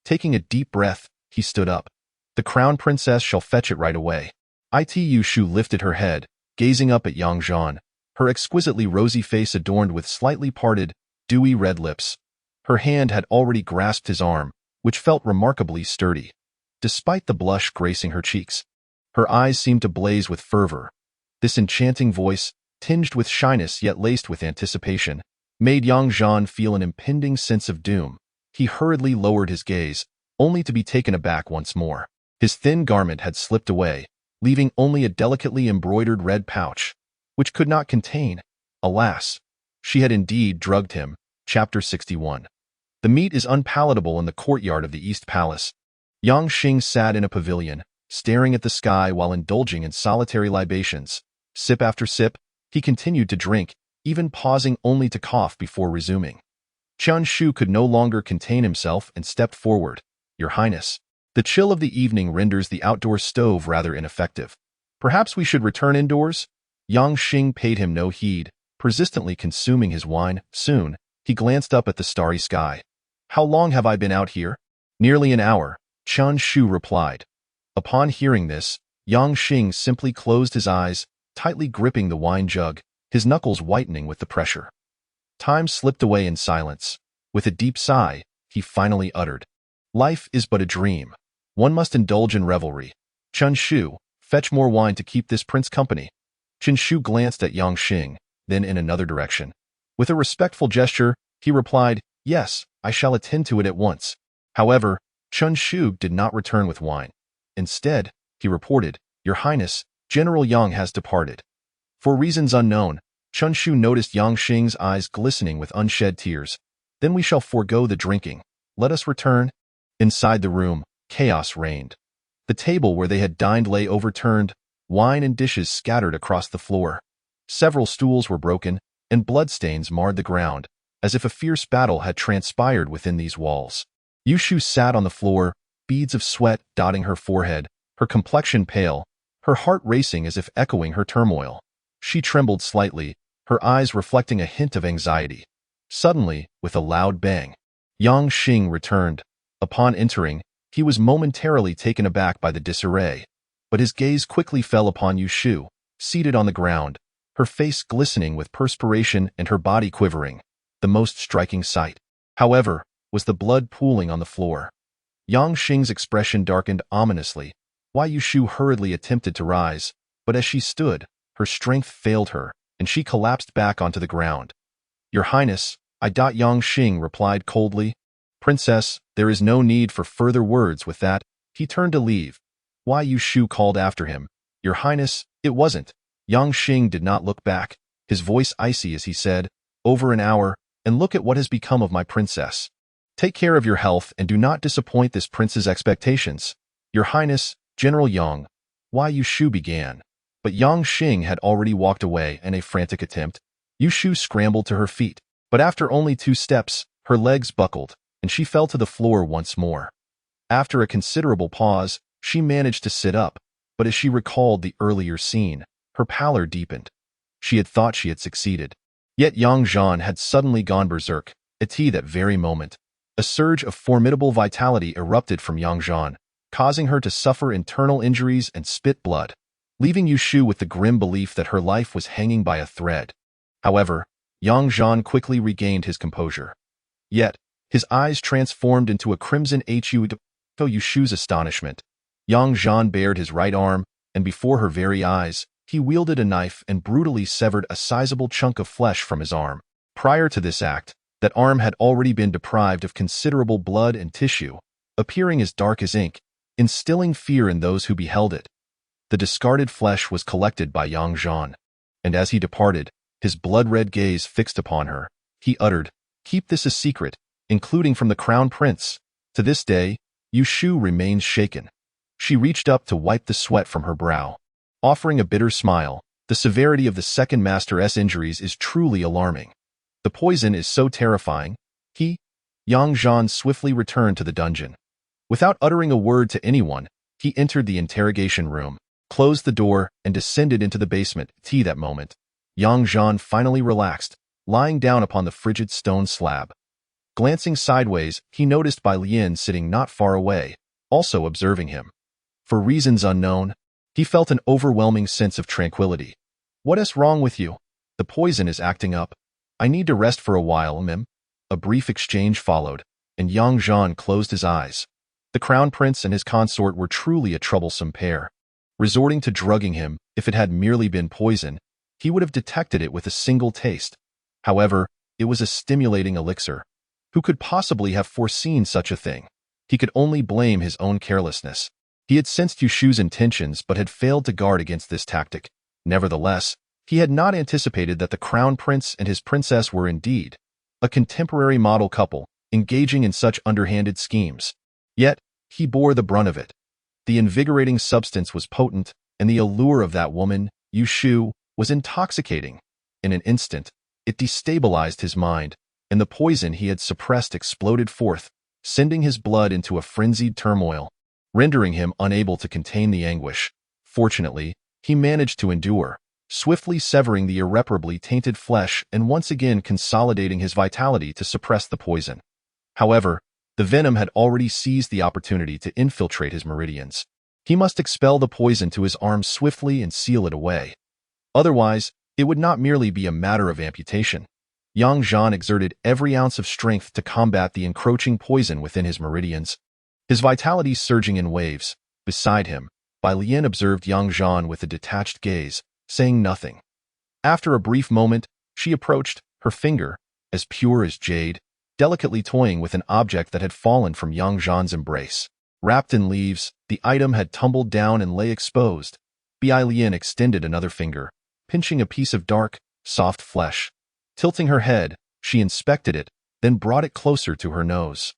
Taking a deep breath, he stood up. The Crown Princess shall fetch it right away. Yushu lifted her head, gazing up at Zhan, her exquisitely rosy face adorned with slightly parted, dewy red lips. Her hand had already grasped his arm, which felt remarkably sturdy. Despite the blush gracing her cheeks, her eyes seemed to blaze with fervor. This enchanting voice, tinged with shyness yet laced with anticipation, made Zhan feel an impending sense of doom. He hurriedly lowered his gaze, only to be taken aback once more. His thin garment had slipped away, leaving only a delicately embroidered red pouch, which could not contain. Alas, she had indeed drugged him. Chapter 61. The meat is unpalatable in the courtyard of the East Palace. Xing sat in a pavilion, staring at the sky while indulging in solitary libations. Sip after sip, he continued to drink, even pausing only to cough before resuming. Shu could no longer contain himself and stepped forward. Your Highness, the chill of the evening renders the outdoor stove rather ineffective. Perhaps we should return indoors? Xing paid him no heed, persistently consuming his wine. Soon, he glanced up at the starry sky. How long have I been out here? Nearly an hour, Shu replied. Upon hearing this, Xing simply closed his eyes, tightly gripping the wine jug, his knuckles whitening with the pressure. Time slipped away in silence. With a deep sigh, he finally uttered, Life is but a dream. One must indulge in revelry. Shu, fetch more wine to keep this prince company. Shu glanced at Xing, then in another direction. With a respectful gesture, he replied, Yes, I shall attend to it at once. However, Shu did not return with wine. Instead, he reported, Your Highness, General Yang has departed. For reasons unknown, Shu noticed Xing's eyes glistening with unshed tears. Then we shall forego the drinking. Let us return. Inside the room, chaos reigned. The table where they had dined lay overturned, wine and dishes scattered across the floor. Several stools were broken, and bloodstains marred the ground, as if a fierce battle had transpired within these walls. Yushu sat on the floor, beads of sweat dotting her forehead, her complexion pale, her heart racing as if echoing her turmoil. She trembled slightly, her eyes reflecting a hint of anxiety. Suddenly, with a loud bang, Xing returned. Upon entering, he was momentarily taken aback by the disarray, but his gaze quickly fell upon Yushu, seated on the ground, her face glistening with perspiration and her body quivering. The most striking sight, however, was the blood pooling on the floor. Xing's expression darkened ominously. Wai Yushu hurriedly attempted to rise, but as she stood, her strength failed her, and she collapsed back onto the ground. Your Highness, Xing replied coldly. Princess, there is no need for further words. With that, he turned to leave. Wai Yushu called after him. Your Highness, it wasn't. Xing did not look back, his voice icy as he said, Over an hour, and look at what has become of my princess. Take care of your health and do not disappoint this prince's expectations. Your Highness, General Yang. Wai Yushu began. But Xing had already walked away in a frantic attempt. Yushu scrambled to her feet, but after only 2 steps, her legs buckled, and she fell to the floor once more. After a considerable pause, She managed to sit up, but as she recalled the earlier scene, her pallor deepened. She had thought she had succeeded. Yet Zhan had suddenly gone berserk, at that very moment. A surge of formidable vitality erupted from Zhan, causing her to suffer internal injuries and spit blood, leaving Yushu with the grim belief that her life was hanging by a thread. However, Zhan quickly regained his composure. Yet, his eyes transformed into a crimson hue to Yushu's astonishment. Zhan bared his right arm, and before her very eyes, he wielded a knife and brutally severed a sizable chunk of flesh from his arm. Prior to this act, that arm had already been deprived of considerable blood and tissue, appearing as dark as ink, instilling fear in those who beheld it. The discarded flesh was collected by Zhan, and as he departed, his blood-red gaze fixed upon her, he uttered, "Keep this a secret, including from the Crown Prince." To this day, Yushu remains shaken. She reached up to wipe the sweat from her brow, offering a bitter smile. The severity of the second master's injuries is truly alarming. The poison is so terrifying. Zhan swiftly returned to the dungeon. Without uttering a word to anyone, he entered the interrogation room, closed the door, and descended into the basement. That moment, Zhan finally relaxed, lying down upon the frigid stone slab. Glancing sideways, he noticed Bai Lian sitting not far away, also observing him. For reasons unknown, he felt an overwhelming sense of tranquility. "What is wrong with you? The poison is acting up. I need to rest for a while, ma'am." A brief exchange followed, and Zhan closed his eyes. The Crown Prince and his consort were truly a troublesome pair. Resorting to drugging him, if it had merely been poison, he would have detected it with a single taste. However, it was a stimulating elixir. Who could possibly have foreseen such a thing? He could only blame his own carelessness. He had sensed Yushu's intentions but had failed to guard against this tactic. Nevertheless, he had not anticipated that the Crown Prince and his princess were indeed a contemporary model couple, engaging in such underhanded schemes. Yet, he bore the brunt of it. The invigorating substance was potent, and the allure of that woman, Yushu, was intoxicating. In an instant, it destabilized his mind, and the poison he had suppressed exploded forth, sending his blood into a frenzied turmoil, rendering him unable to contain the anguish. Fortunately, he managed to endure, swiftly severing the irreparably tainted flesh and once again consolidating his vitality to suppress the poison. However, the venom had already seized the opportunity to infiltrate his meridians. He must expel the poison to his arm swiftly and seal it away. Otherwise, it would not merely be a matter of amputation. Zhan exerted every ounce of strength to combat the encroaching poison within his meridians, his vitality surging in waves. Beside him, Bai Lian observed Zhan with a detached gaze, saying nothing. After a brief moment, she approached, her finger, as pure as jade, delicately toying with an object that had fallen from Zhan's embrace. Wrapped in leaves, the item had tumbled down and lay exposed. Bai Lian extended another finger, pinching a piece of dark, soft flesh. Tilting her head, she inspected it, then brought it closer to her nose.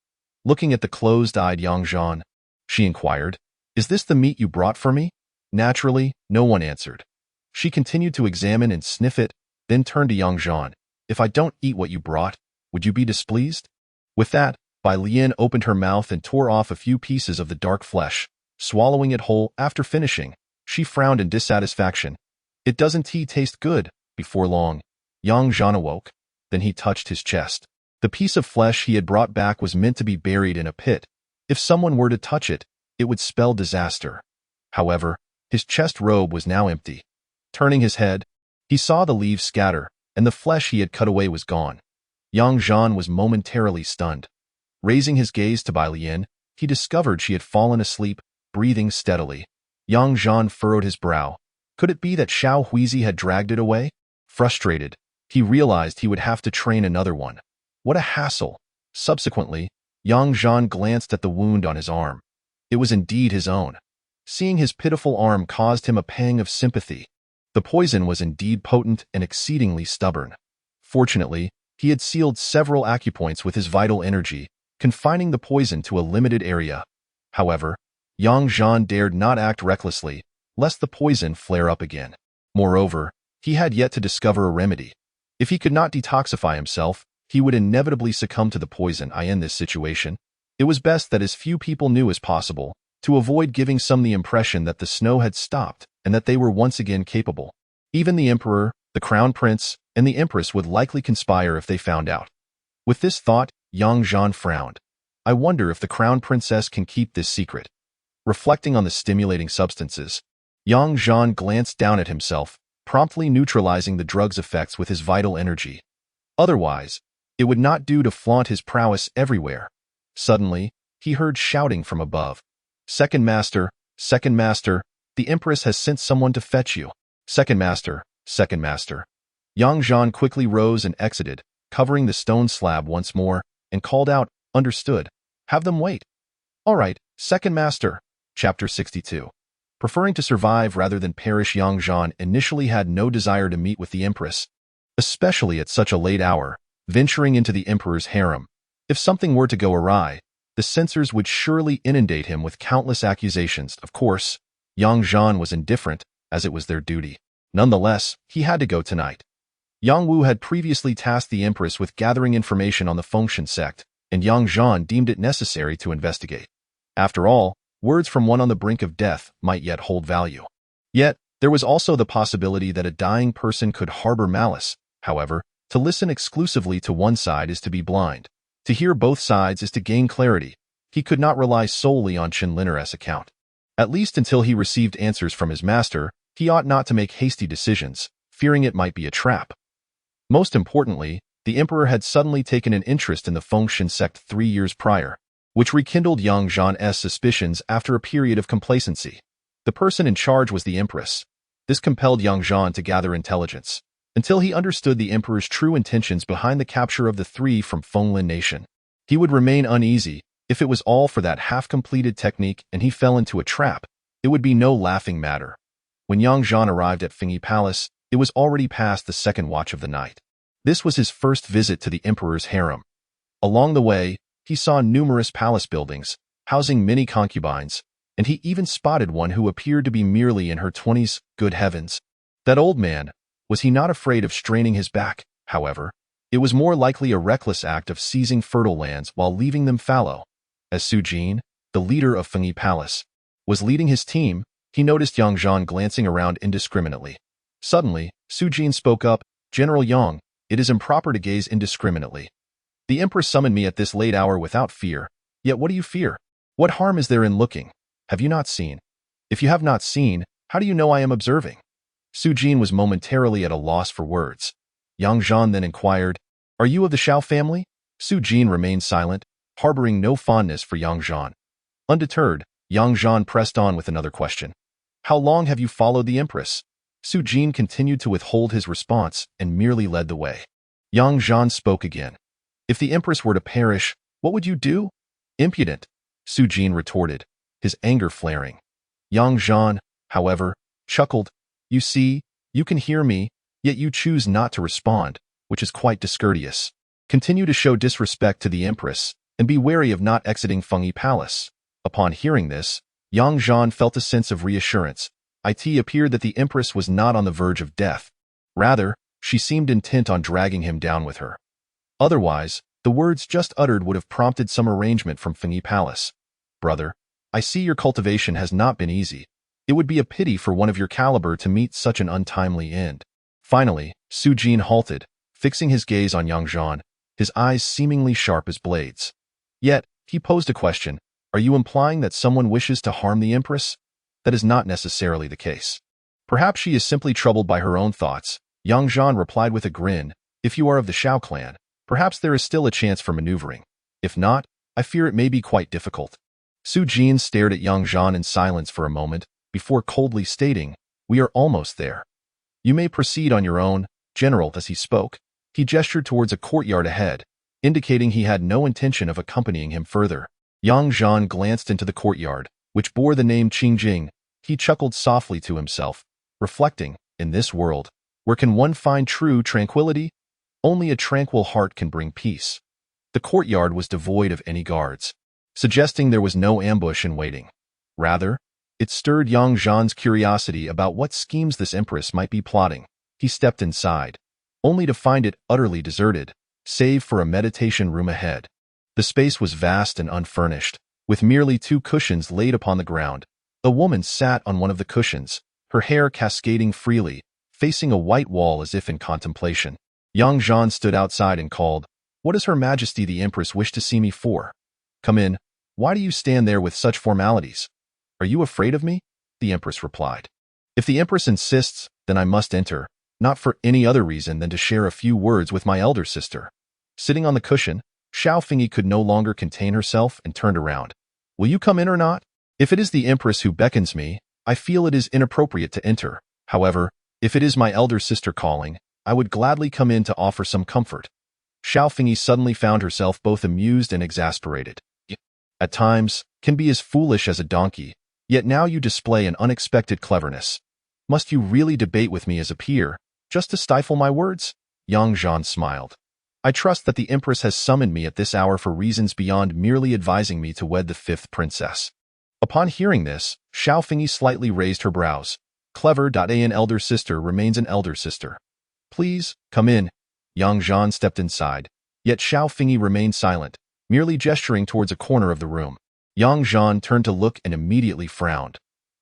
Looking at the closed-eyed Zhan, she inquired, "Is this the meat you brought for me?" Naturally, no one answered. She continued to examine and sniff it, then turned to Zhan. "If I don't eat what you brought, would you be displeased?" With that, Bai Lian opened her mouth and tore off a few pieces of the dark flesh, swallowing it whole. After finishing, she frowned in dissatisfaction. "It doesn't taste good." Before long, Zhan awoke. Then he touched his chest. The piece of flesh he had brought back was meant to be buried in a pit. If someone were to touch it, it would spell disaster. However, his chest robe was now empty. Turning his head, he saw the leaves scatter, and the flesh he had cut away was gone. Zhan was momentarily stunned. Raising his gaze to Bai Lian, he discovered she had fallen asleep, breathing steadily. Zhan furrowed his brow. Could it be that Xiao Huizi had dragged it away? Frustrated, he realized he would have to train another one. What a hassle! Subsequently, Zhan glanced at the wound on his arm. It was indeed his own. Seeing his pitiful arm caused him a pang of sympathy. The poison was indeed potent and exceedingly stubborn. Fortunately, he had sealed several acupoints with his vital energy, confining the poison to a limited area. However, Zhan dared not act recklessly, lest the poison flare up again. Moreover, he had yet to discover a remedy. If he could not detoxify himself, he would inevitably succumb to the poison. In this situation, it was best that as few people knew as possible, to avoid giving some the impression that the snow had stopped and that they were once again capable. Even the emperor, the crown prince, and the empress would likely conspire if they found out. With this thought, Zhan frowned. I wonder if the crown princess can keep this secret. Reflecting on the stimulating substances, Zhan glanced down at himself, promptly neutralizing the drug's effects with his vital energy. Otherwise, it would not do to flaunt his prowess everywhere. Suddenly, he heard shouting from above. Second master, the empress has sent someone to fetch you. Second master. Zhan quickly rose and exited, covering the stone slab once more, and called out, understood. Have them wait. All right, second master. Chapter 62. Preferring to survive rather than perish, Zhan initially had no desire to meet with the empress, especially at such a late hour, venturing into the emperor's harem. If something were to go awry, the censors would surely inundate him with countless accusations. Of course, Zhan was indifferent, as it was their duty. Nonetheless, he had to go tonight. Yang Wu had previously tasked the empress with gathering information on the Fengshen sect, and Zhan deemed it necessary to investigate. After all, words from one on the brink of death might yet hold value. Yet, there was also the possibility that a dying person could harbor malice. However, to listen exclusively to one side is to be blind. To hear both sides is to gain clarity. He could not rely solely on Chen Linner's account. At least until he received answers from his master, he ought not to make hasty decisions, fearing it might be a trap. Most importantly, the emperor had suddenly taken an interest in the Fengshen sect 3 years prior, which rekindled Zhan's suspicions after a period of complacency. The person in charge was the empress. This compelled Zhan to gather intelligence, until he understood the emperor's true intentions behind the capture of the 3 from Fenglin Nation. He would remain uneasy. If it was all for that half-completed technique and he fell into a trap, it would be no laughing matter. When Zhan arrived at Fengyi Palace, it was already past the second watch of the night. This was his first visit to the emperor's harem. Along the way, he saw numerous palace buildings, housing many concubines, and he even spotted one who appeared to be merely in her 20s. Good heavens! That old man, was he not afraid of straining his back? However, it was more likely a reckless act of seizing fertile lands while leaving them fallow. As Zhan, the leader of Fengyi Palace, was leading his team, he noticed Zhan glancing around indiscriminately. Suddenly, Zhan spoke up, General Yang, it is improper to gaze indiscriminately. The empress summoned me at this late hour without fear. Yet what do you fear? What harm is there in looking? Have you not seen? If you have not seen, how do you know I am observing? Zhan was momentarily at a loss for words. Zhan then inquired, are you of the Shao family? Zhan remained silent, harboring no fondness for Zhan. Undeterred, Zhan pressed on with another question. How long have you followed the empress? Zhan continued to withhold his response and merely led the way. Zhan spoke again. If the empress were to perish, what would you do? Impudent, Zhan retorted, his anger flaring. Zhan, however, chuckled. You see, you can hear me, yet you choose not to respond, which is quite discourteous. Continue to show disrespect to the empress, and be wary of not exiting Fengyi Palace. Upon hearing this, Zhan felt a sense of reassurance. It appeared that the empress was not on the verge of death. Rather, she seemed intent on dragging him down with her. Otherwise, the words just uttered would have prompted some arrangement from Fengyi Palace. Brother, I see your cultivation has not been easy. It would be a pity for one of your caliber to meet such an untimely end. Finally, Zhan halted, fixing his gaze on Zhan, his eyes seemingly sharp as blades. Yet, he posed a question. Are you implying that someone wishes to harm the empress? That is not necessarily the case. Perhaps she is simply troubled by her own thoughts. Zhan replied with a grin. If you are of the Shao clan, perhaps there is still a chance for maneuvering. If not, I fear it may be quite difficult. Zhan stared at Zhan in silence for a moment, before coldly stating, we are almost there. You may proceed on your own, General. As he spoke, he gestured towards a courtyard ahead, indicating he had no intention of accompanying him further. Zhan glanced into the courtyard, which bore the name Qingjing. He chuckled softly to himself, reflecting, in this world, where can one find true tranquility? Only a tranquil heart can bring peace. The courtyard was devoid of any guards, suggesting there was no ambush in waiting. Rather, it stirred Zhan's curiosity about what schemes this empress might be plotting. He stepped inside, only to find it utterly deserted, save for a meditation room ahead. The space was vast and unfurnished, with merely 2 cushions laid upon the ground. A woman sat on one of the cushions, her hair cascading freely, facing a white wall as if in contemplation. Young Zhan stood outside and called, "What does Her Majesty the Empress wish to see me for? Come in. Why do you stand there with such formalities? Are you afraid of me?" The Empress replied. "If the Empress insists, then I must enter, not for any other reason than to share a few words with my elder sister." Sitting on the cushion, Xiao Fengyi could no longer contain herself and turned around. "Will you come in or not? If it is the Empress who beckons me, I feel it is inappropriate to enter. However, if it is my elder sister calling, I would gladly come in to offer some comfort." Xiao Fengyi suddenly found herself both amused and exasperated. "At times, can be as foolish as a donkey, yet now you display an unexpected cleverness. Must you really debate with me as a peer, just to stifle my words?" Yang Zhan smiled. "I trust that the Empress has summoned me at this hour for reasons beyond merely advising me to wed the 5th princess." Upon hearing this, Xiao Fengyi slightly raised her brows. Clever. An elder sister remains an elder sister. "Please, come in." Yang Zhan stepped inside, yet Xiao Fengyi remained silent, merely gesturing towards a corner of the room. Yang Zhan turned to look and immediately frowned.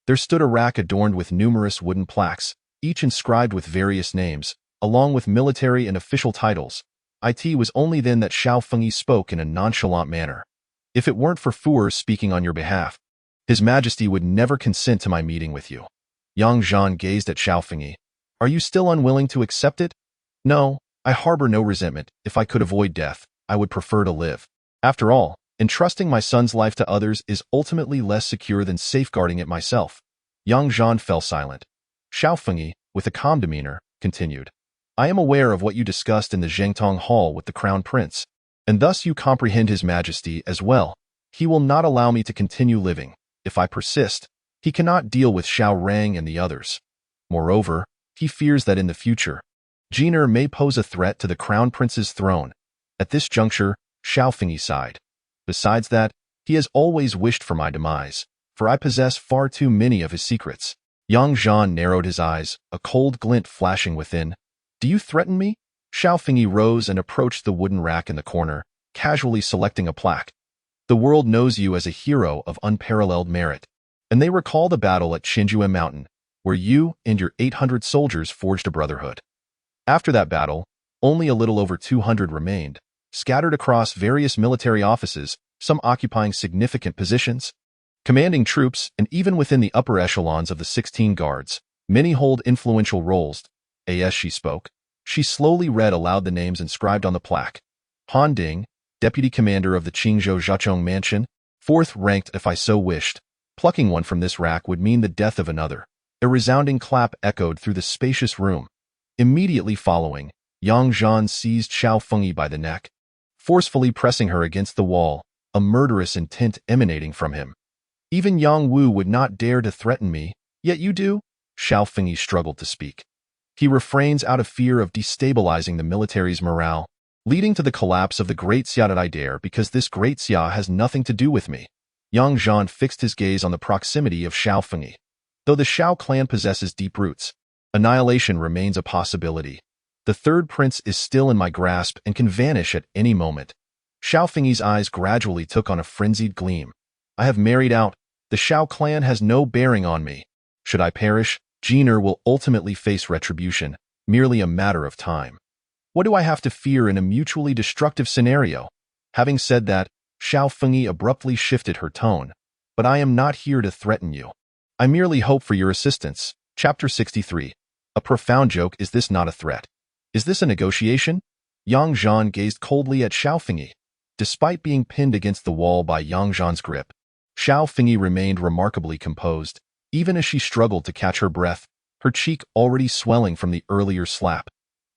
There stood a rack adorned with numerous wooden plaques, each inscribed with various names, along with military and official titles. It was only then that Xiao Fengyi spoke in a nonchalant manner. "If it weren't for Fuer speaking on your behalf, His Majesty would never consent to my meeting with you." Yang Zhan gazed at Xiao Fengyi. "Are you still unwilling to accept it?" "No, I harbor no resentment. If I could avoid death, I would prefer to live. After all, entrusting my son's life to others is ultimately less secure than safeguarding it myself." Yang Zhan fell silent. Xiao Fengyi, with a calm demeanor, continued, "I am aware of what you discussed in the Zhengtong Hall with the Crown Prince, and thus you comprehend His Majesty as well. He will not allow me to continue living. If I persist, he cannot deal with Xiao Rang and the others. Moreover, he fears that in the future, Jiner may pose a threat to the Crown Prince's throne." At this juncture, Xiao Fengyi sighed. "Besides that, he has always wished for my demise, for I possess far too many of his secrets." Yang Zhan narrowed his eyes, a cold glint flashing within. "Do you threaten me?" Xiao Fengyi rose and approached the wooden rack in the corner, casually selecting a plaque. "The world knows you as a hero of unparalleled merit, and they recall the battle at Qinjue Mountain, where you and your 800 soldiers forged a brotherhood. After that battle, only a little over 200 remained, scattered across various military offices, some occupying significant positions, commanding troops, and even within the upper echelons of the 16 guards. Many hold influential roles." As she spoke, she slowly read aloud the names inscribed on the plaque. Han Ding, Deputy Commander of the Qingzhou Zhachong Mansion, 4th ranked if I so wished. Plucking one from this rack would mean the death of another. A resounding clap echoed through the spacious room. Immediately following, Yang Zhan seized Xiao Fengyi by the neck, forcefully pressing her against the wall, a murderous intent emanating from him. "Even Yang Wu would not dare to threaten me, yet you do?" Xiao Fengyi struggled to speak. "He refrains out of fear of destabilizing the military's morale, leading to the collapse of the Great Xia. That I dare because this Great Xia has nothing to do with me." Yang Zhan fixed his gaze on the proximity of Xiao Fengyi. Though the Xiao clan possesses deep roots, annihilation remains a possibility. The 3rd prince is still in my grasp and can vanish at any moment. Xiao Fengyi's eyes gradually took on a frenzied gleam. "I have married out. The Xiao clan has no bearing on me. Should I perish, Jiner will ultimately face retribution, merely a matter of time. What do I have to fear in a mutually destructive scenario?" Having said that, Xiao Fengyi abruptly shifted her tone. "But I am not here to threaten you. I merely hope for your assistance." Chapter 63. A profound joke. Is this not a threat? Is this a negotiation? Yang Zhan gazed coldly at Xiao Fengyi. Despite being pinned against the wall by Yang Zhan's grip, Xiao Fengyi remained remarkably composed, even as she struggled to catch her breath, her cheek already swelling from the earlier slap.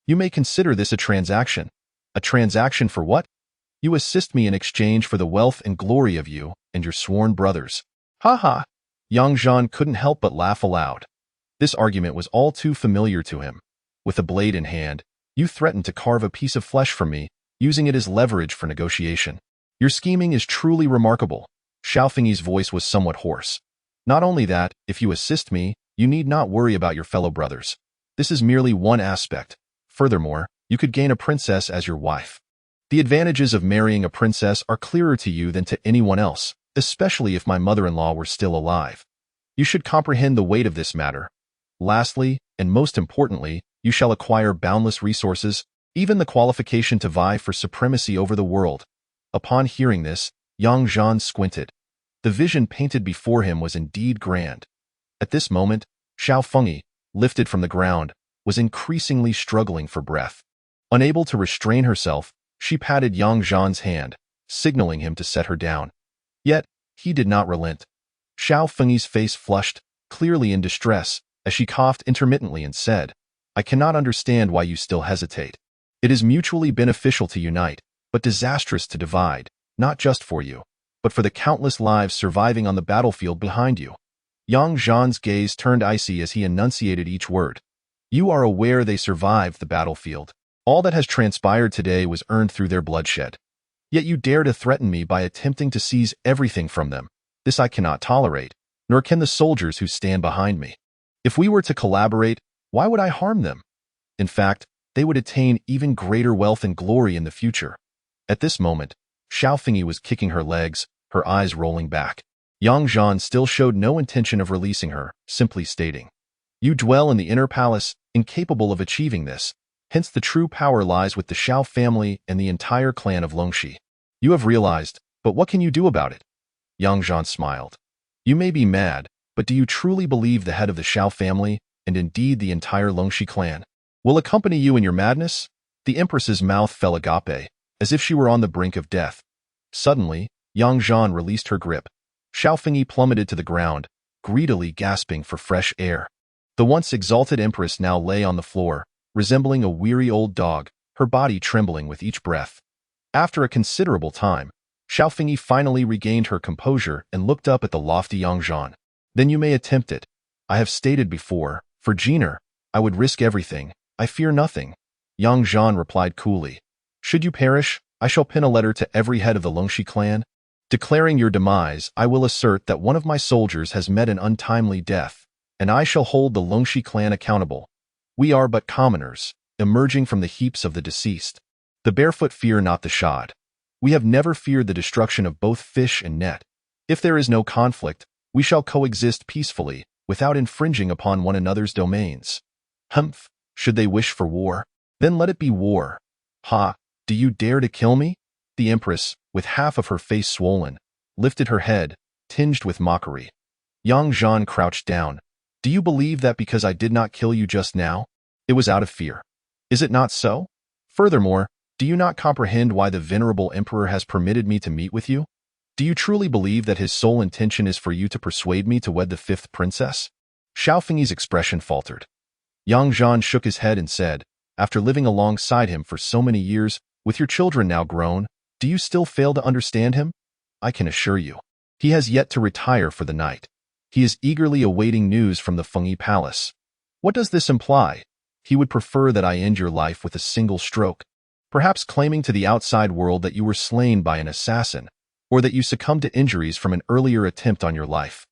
"You may consider this a transaction." "A transaction for what?" "You assist me in exchange for the wealth and glory of you and your sworn brothers." "Ha ha!" Yang Zhan couldn't help but laugh aloud. This argument was all too familiar to him. "With a blade in hand, you threaten to carve a piece of flesh from me, using it as leverage for negotiation. Your scheming is truly remarkable." Xiao Fengyi's voice was somewhat hoarse. "Not only that, if you assist me, you need not worry about your fellow brothers. This is merely one aspect. Furthermore, you could gain a princess as your wife. The advantages of marrying a princess are clearer to you than to anyone else. especially if my mother-in-law were still alive. You should comprehend the weight of this matter. Lastly, and most importantly, you shall acquire boundless resources, even the qualification to vie for supremacy over the world. Upon hearing this, Zhan squinted. The vision painted before him was indeed grand. At this moment, Xiao Fengyi, lifted from the ground, was increasingly struggling for breath. Unable to restrain herself, she patted Zhan's hand, signaling him to set her down. Yet, he did not relent. Xiao Fengyi's face flushed, clearly in distress, as she coughed intermittently and said, I cannot understand why you still hesitate. It is mutually beneficial to unite, but disastrous to divide, not just for you, but for the countless lives surviving on the battlefield behind you. Zhan's gaze turned icy as he enunciated each word. You are aware they survived the battlefield. All that has transpired today was earned through their bloodshed. Yet you dare to threaten me by attempting to seize everything from them. This I cannot tolerate, nor can the soldiers who stand behind me. If we were to collaborate, why would I harm them? In fact, they would attain even greater wealth and glory in the future. At this moment, Xiao Fengyi was kicking her legs, her eyes rolling back. Zhan still showed no intention of releasing her, simply stating, You dwell in the inner palace, incapable of achieving this. Hence the true power lies with the Xiao family and the entire clan of Longxi. You have realized, but what can you do about it? Zhan smiled. You may be mad, but do you truly believe the head of the Xiao family, and indeed the entire Longxi clan, will accompany you in your madness? The empress's mouth fell agape, as if she were on the brink of death. Suddenly, Zhan released her grip. Xiao Fengyi plummeted to the ground, greedily gasping for fresh air. The once exalted empress now lay on the floor, resembling a weary old dog, her body trembling with each breath. After a considerable time, Xiao Fengyi finally regained her composure and looked up at the lofty Zhan. Then you may attempt it. I have stated before, for Zhan, I would risk everything. I fear nothing. Zhan replied coolly. Should you perish, I shall pen a letter to every head of the Longxi clan. Declaring your demise, I will assert that one of my soldiers has met an untimely death, and I shall hold the Longxi clan accountable. We are but commoners, emerging from the heaps of the deceased. The barefoot fear not the shod. We have never feared the destruction of both fish and net. If there is no conflict, we shall coexist peacefully, without infringing upon one another's domains. Humph, should they wish for war? Then let it be war. Ha, do you dare to kill me? The empress, with half of her face swollen, lifted her head, tinged with mockery. Zhan crouched down. Do you believe that because I did not kill you just now, it was out of fear? Is it not so? Furthermore, do you not comprehend why the venerable emperor has permitted me to meet with you? Do you truly believe that his sole intention is for you to persuade me to wed the fifth princess? Xiao Fengyi's expression faltered. Zhan shook his head and said, After living alongside him for so many years, with your children now grown, do you still fail to understand him? I can assure you, he has yet to retire for the night. He is eagerly awaiting news from the Fengyi Palace. What does this imply? He would prefer that I end your life with a single stroke, perhaps claiming to the outside world that you were slain by an assassin, or that you succumbed to injuries from an earlier attempt on your life.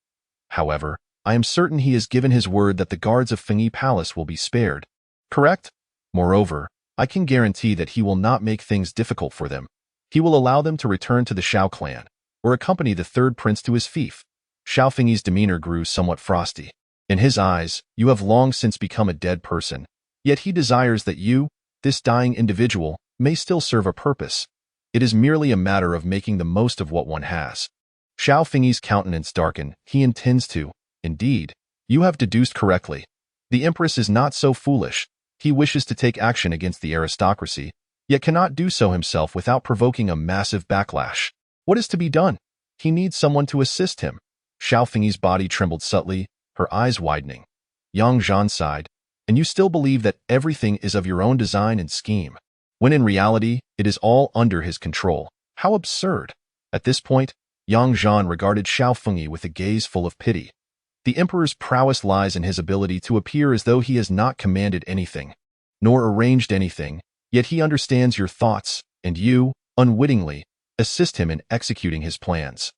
However, I am certain he has given his word that the guards of Fengyi Palace will be spared. Correct? Moreover, I can guarantee that he will not make things difficult for them. He will allow them to return to the Xiao clan, or accompany the third prince to his fief. Xiao Fengyi's demeanor grew somewhat frosty. In his eyes, you have long since become a dead person, yet he desires that you, this dying individual, may still serve a purpose. It is merely a matter of making the most of what one has. Xiao Fengyi's countenance darkened. He intends to. Indeed, you have deduced correctly. The empress is not so foolish. He wishes to take action against the aristocracy, yet cannot do so himself without provoking a massive backlash. What is to be done? He needs someone to assist him. Xiao Fengyi's body trembled subtly, her eyes widening. Zhan sighed. And you still believe that everything is of your own design and scheme, when in reality, it is all under his control. How absurd! At this point, Zhan regarded Xiao Fengyi with a gaze full of pity. The emperor's prowess lies in his ability to appear as though he has not commanded anything, nor arranged anything, yet he understands your thoughts, and you, unwittingly, assist him in executing his plans.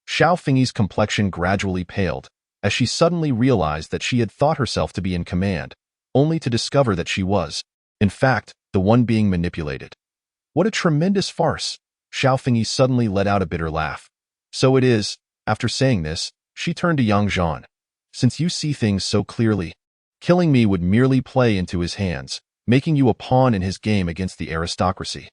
Xiao Fengyi's complexion gradually paled, as she suddenly realized that she had thought herself to be in command, only to discover that she was, in fact, the one being manipulated. What a tremendous farce! Xiao Fengyi suddenly let out a bitter laugh. So it is. After saying this, she turned to young Zhan. Since you see things so clearly, killing me would merely play into his hands, making you a pawn in his game against the aristocracy.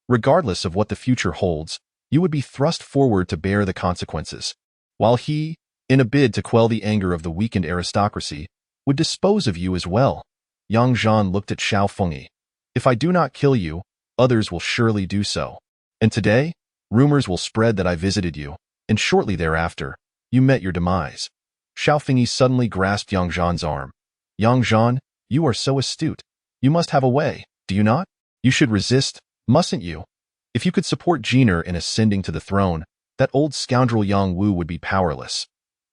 Regardless of what the future holds, you would be thrust forward to bear the consequences, while he, in a bid to quell the anger of the weakened aristocracy, would dispose of you as well. Yang Zhan looked at Xiao Fengyi. If I do not kill you, others will surely do so. And today, rumors will spread that I visited you, and shortly thereafter, you met your demise. Xiao Fengyi suddenly grasped Yang Zhan's arm. Yang Zhan, you are so astute. You must have a way, do you not? You should resist, mustn't you? If you could support Jiner in ascending to the throne, that old scoundrel Yang Wu would be powerless.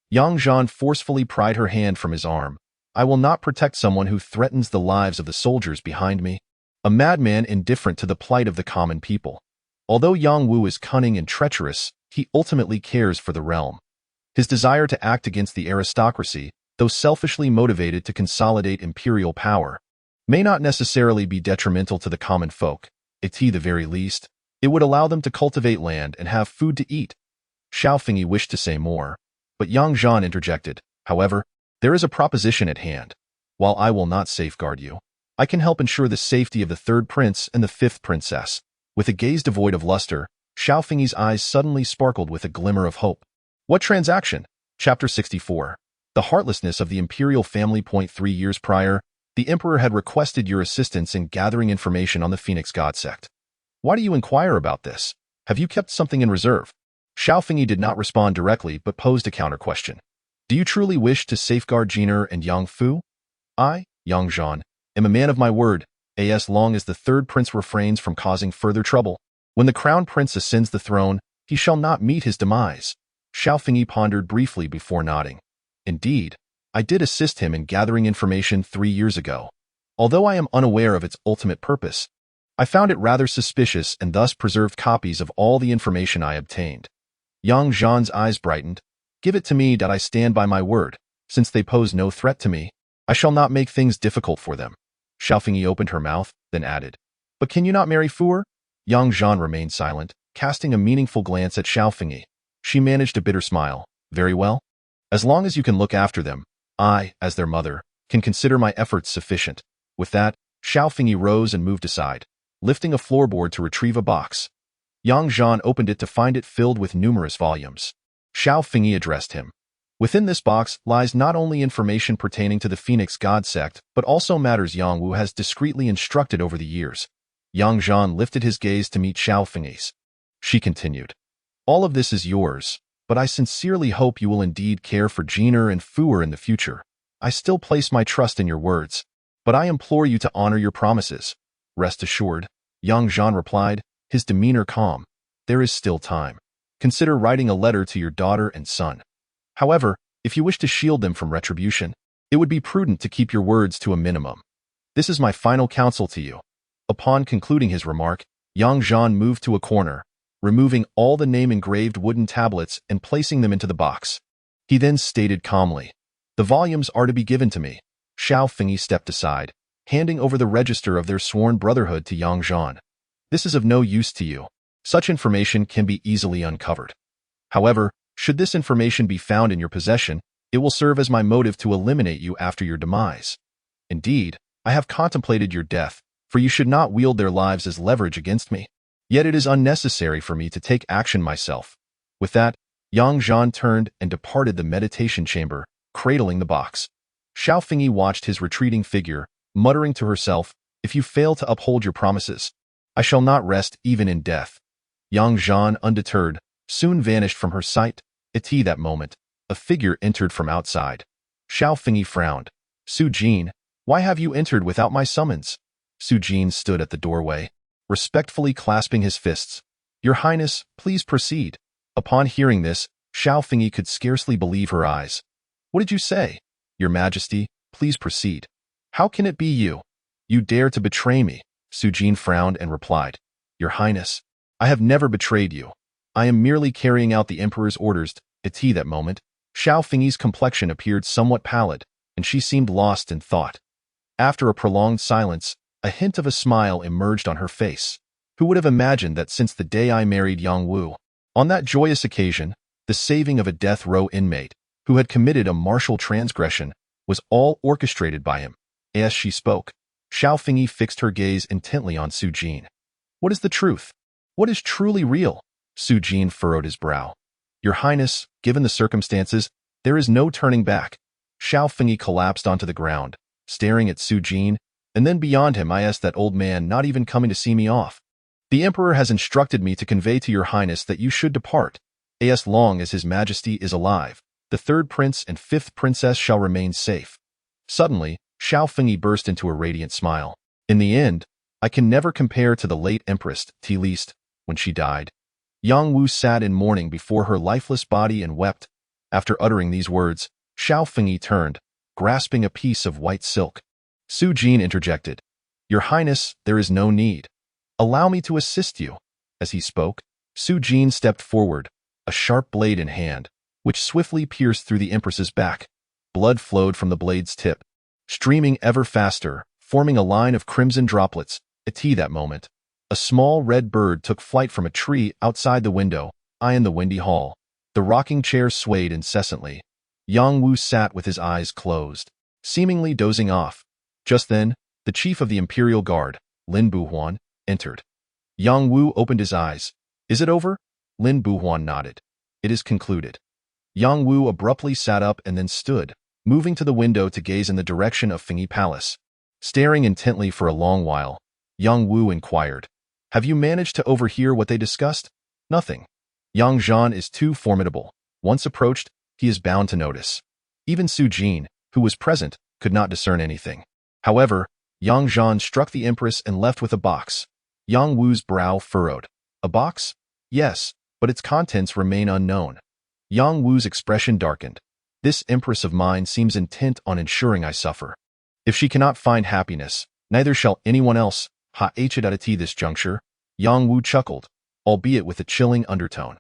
Yang Zhan forcefully pried her hand from his arm. I will not protect someone who threatens the lives of the soldiers behind me. A madman indifferent to the plight of the common people. Although Yang Wu is cunning and treacherous, he ultimately cares for the realm. His desire to act against the aristocracy, though selfishly motivated to consolidate imperial power, may not necessarily be detrimental to the common folk. At the very least, it would allow them to cultivate land and have food to eat. Xiao Fengyi wished to say more, but Yang Zhan interjected. However, there is a proposition at hand. While I will not safeguard you, I can help ensure the safety of the third prince and the fifth princess. With a gaze devoid of luster, Xiao Fengyi's eyes suddenly sparkled with a glimmer of hope. What transaction? Chapter 64. The heartlessness of the imperial family. 3 years prior, the emperor had requested your assistance in gathering information on the Phoenix God sect. Why do you inquire about this? Have you kept something in reserve? Xiao Fengyi did not respond directly but posed a counter-question. Do you truly wish to safeguard Jiner and Yang Fu? I, Yang Zhan, am a man of my word, as long as the third prince refrains from causing further trouble. When the crown prince ascends the throne, he shall not meet his demise. Xiao Fengyi pondered briefly before nodding. Indeed, I did assist him in gathering information 3 years ago. Although I am unaware of its ultimate purpose, I found it rather suspicious and thus preserved copies of all the information I obtained. Yang Zhan's eyes brightened. Give it to me that I stand by my word. Since they pose no threat to me, I shall not make things difficult for them. Xiao Fengyi opened her mouth, then added, But can you not marry Fu? Yang Zhan remained silent, casting a meaningful glance at Xiao Fengyi. She managed a bitter smile. Very well. As long as you can look after them, I, as their mother, can consider my efforts sufficient. With that, Xiao Fengyi rose and moved aside, lifting a floorboard to retrieve a box. Yang Zhan opened it to find it filled with numerous volumes. Xiao Fengyi addressed him. Within this box lies not only information pertaining to the Phoenix God sect, but also matters Yang Wu has discreetly instructed over the years. Yang Zhan lifted his gaze to meet Xiao Fengyi's. She continued. All of this is yours, but I sincerely hope you will indeed care for Jiner and Fu in the future. I still place my trust in your words, but I implore you to honor your promises. Rest assured, Yang Zhan replied, his demeanor calm. There is still time. Consider writing a letter to your daughter and son. However, if you wish to shield them from retribution, it would be prudent to keep your words to a minimum. This is my final counsel to you. Upon concluding his remark, Yang Zhan moved to a corner, removing all the name-engraved wooden tablets and placing them into the box. He then stated calmly, The volumes are to be given to me. Xiao Fengyi stepped aside, handing over the register of their sworn brotherhood to Yang Zhan. This is of no use to you. Such information can be easily uncovered. However, should this information be found in your possession, it will serve as my motive to eliminate you after your demise. Indeed, I have contemplated your death, for you should not wield their lives as leverage against me. Yet it is unnecessary for me to take action myself. With that, Yang Zhan turned and departed the meditation chamber, cradling the box. Xiao Fengyi watched his retreating figure, muttering to herself, If you fail to uphold your promises, I shall not rest even in death. Yang Zhan, undeterred, soon vanished from her sight. At that moment, a figure entered from outside. Xiao Fengyi frowned. Su Jin, why have you entered without my summons? Su Jin stood at the doorway, respectfully clasping his fists. Your Highness, please proceed. Upon hearing this, Xiao Fengyi could scarcely believe her eyes. What did you say? Your Majesty, please proceed. How can it be you? You dare to betray me? Su Jin frowned and replied. Your Highness, I have never betrayed you. I am merely carrying out the Emperor's orders. At that moment, Xiao Fengyi's complexion appeared somewhat pallid, and she seemed lost in thought. After a prolonged silence, a hint of a smile emerged on her face. Who would have imagined that since the day I married Yang Wu, on that joyous occasion, The saving of a death row inmate who had committed a martial transgression was all orchestrated by him. As she spoke, Xiao Fengyi fixed her gaze intently on Su Jin. What is the truth? What is truly real? Su Jin furrowed his brow. Your Highness, given the circumstances, there is no turning back. Xiao Fengyi collapsed onto the ground, staring at Su Jin, and then beyond him I asked that old man not even coming to see me off. The Emperor has instructed me to convey to your Highness that you should depart. As long as His Majesty is alive, the third prince and fifth princess shall remain safe. Suddenly, Xiao Fengyi burst into a radiant smile. In the end, I can never compare to the late Empress, at least, when she died. Yang Wu sat in mourning before her lifeless body and wept. After uttering these words, Xiao Fengyi turned, grasping a piece of white silk. Su Jin interjected. Your Highness, there is no need. Allow me to assist you. As he spoke, Su Jin stepped forward, a sharp blade in hand, which swiftly pierced through the Empress's back. Blood flowed from the blade's tip, streaming ever faster, forming a line of crimson droplets. At that moment, a small red bird took flight from a tree outside the window, in the windy hall. The rocking chair swayed incessantly. Yang Wu sat with his eyes closed, seemingly dozing off. Just then, the chief of the Imperial Guard, Lin Buhuan, entered. Yang Wu opened his eyes. Is it over? Lin Buhuan nodded. It is concluded. Yang Wu abruptly sat up and then stood, moving to the window to gaze in the direction of Fengyi Palace. Staring intently for a long while, Yang Wu inquired, have you managed to overhear what they discussed? Nothing. Yang Zhan is too formidable. Once approached, he is bound to notice. Even Su Jin, who was present, could not discern anything. However, Yang Zhan struck the Empress and left with a box. Yang Wu's brow furrowed. A box? Yes, but its contents remain unknown. Yang Wu's expression darkened. This Empress of mine seems intent on ensuring I suffer. If she cannot find happiness, neither shall anyone else. At this juncture, Yang Wu chuckled, albeit with a chilling undertone.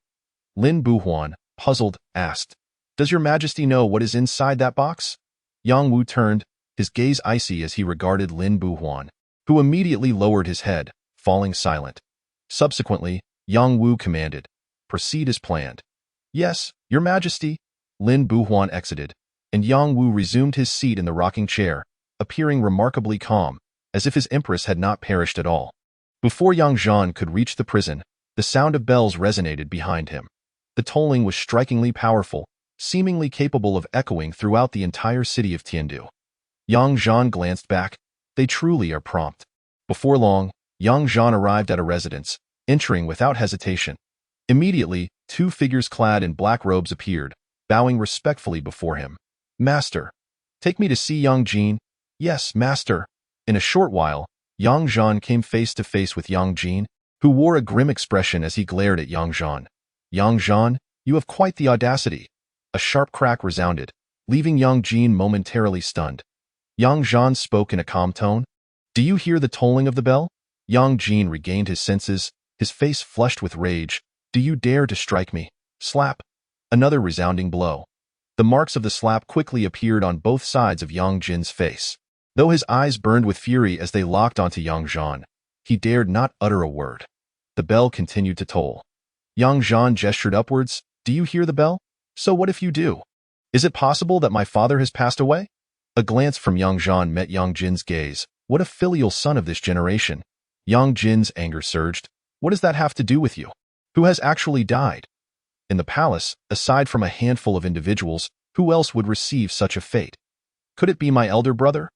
Lin Buhuan, puzzled, asked, does your Majesty know what is inside that box? Yang Wu turned, his gaze icy as he regarded Lin Buhuan, who immediately lowered his head, falling silent. Subsequently, Yang Wu commanded, proceed as planned. Yes, your Majesty. Lin Buhuan exited, and Yang Wu resumed his seat in the rocking chair, appearing remarkably calm, as if his Empress had not perished at all. Before Yang Zhan could reach the prison, the sound of bells resonated behind him. The tolling was strikingly powerful, seemingly capable of echoing throughout the entire city of Tiandu. Yang Zhan glanced back. They truly are prompt. Before long, Yang Zhan arrived at a residence, entering without hesitation. Immediately, two figures clad in black robes appeared, bowing respectfully before him. Master, take me to see Yang Jin. Yes, Master. In a short while, Yang Zhan came face to face with Yang Jin, who wore a grim expression as he glared at Yang Zhan. Yang Zhan, you have quite the audacity. A sharp crack resounded, leaving Yang Jin momentarily stunned. Yang Zhan spoke in a calm tone. Do you hear the tolling of the bell? Yang Jin regained his senses, his face flushed with rage. Do you dare to strike me? Slap. Another resounding blow. The marks of the slap quickly appeared on both sides of Yang Jin's face. Though his eyes burned with fury as they locked onto Yang Zhan, he dared not utter a word. The bell continued to toll. Yang Zhan gestured upwards. Do you hear the bell? So what if you do? Is it possible that my father has passed away? A glance from Yang Zhan met Yang Jin's gaze. What a filial son of this generation. Yang Jin's anger surged. What does that have to do with you? Who has actually died? In the palace, aside from a handful of individuals, who else would receive such a fate? Could it be my elder brother?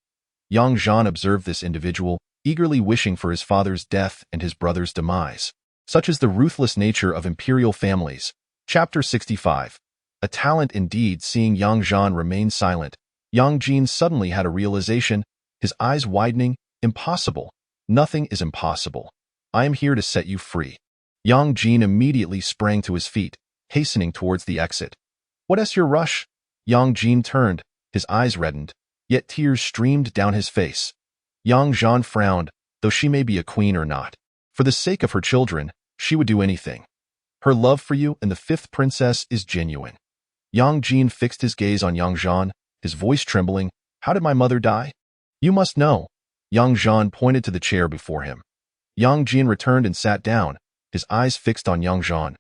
Yang Zhan observed this individual, eagerly wishing for his father's death and his brother's demise. Such is the ruthless nature of imperial families. Chapter 65. A talent indeed. Seeing Yang Zhan remain silent, Yang Jin suddenly had a realization, his eyes widening. Impossible. Nothing is impossible. I am here to set you free. Yang Jin immediately sprang to his feet, hastening towards the exit. What is your rush? Yang Jin turned, his eyes reddened, yet tears streamed down his face. Yang Zhan frowned, though she may be a queen or not. For the sake of her children, she would do anything. Her love for you and the fifth princess is genuine. Yang Jin fixed his gaze on Yang Zhan, his voice trembling. How did my mother die? You must know. Yang Zhan pointed to the chair before him. Yang Jin returned and sat down, his eyes fixed on Yang Zhan.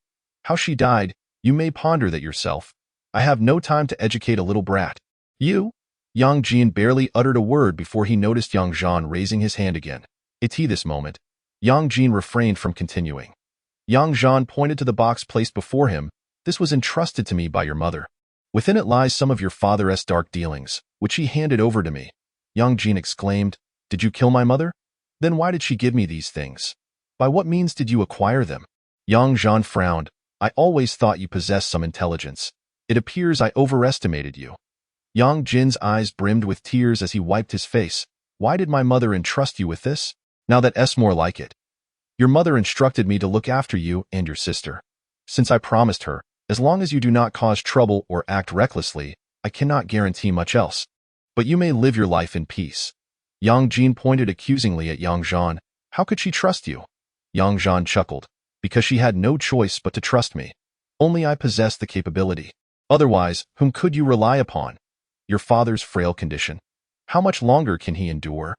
How she died, You may ponder that yourself. I have no time to educate a little brat. You? Yang Jin barely uttered a word before he noticed Yang Zhan raising his hand again. This moment, Yang Jin refrained from continuing. Yang Zhan pointed to the box placed before him. This was entrusted to me by your mother. Within it lies some of your father's dark dealings, which he handed over to me. Yang Jin exclaimed, Did you kill my mother? Then why did she give me these things? By what means did you acquire them? Yang Zhan frowned. I always thought you possessed some intelligence. It appears I overestimated you. Yang Jin's eyes brimmed with tears as he wiped his face. Why did my mother entrust you with this? Now that's more like it. Your mother instructed me to look after you and your sister. Since I promised her, as long as you do not cause trouble or act recklessly, I cannot guarantee much else. But you may live your life in peace. Yang Jin pointed accusingly at Yang Zhan. How could she trust you? Yang Zhan chuckled. Because she had no choice but to trust me. Only I possessed the capability. Otherwise, whom could you rely upon? Your father's frail condition. How much longer can he endure?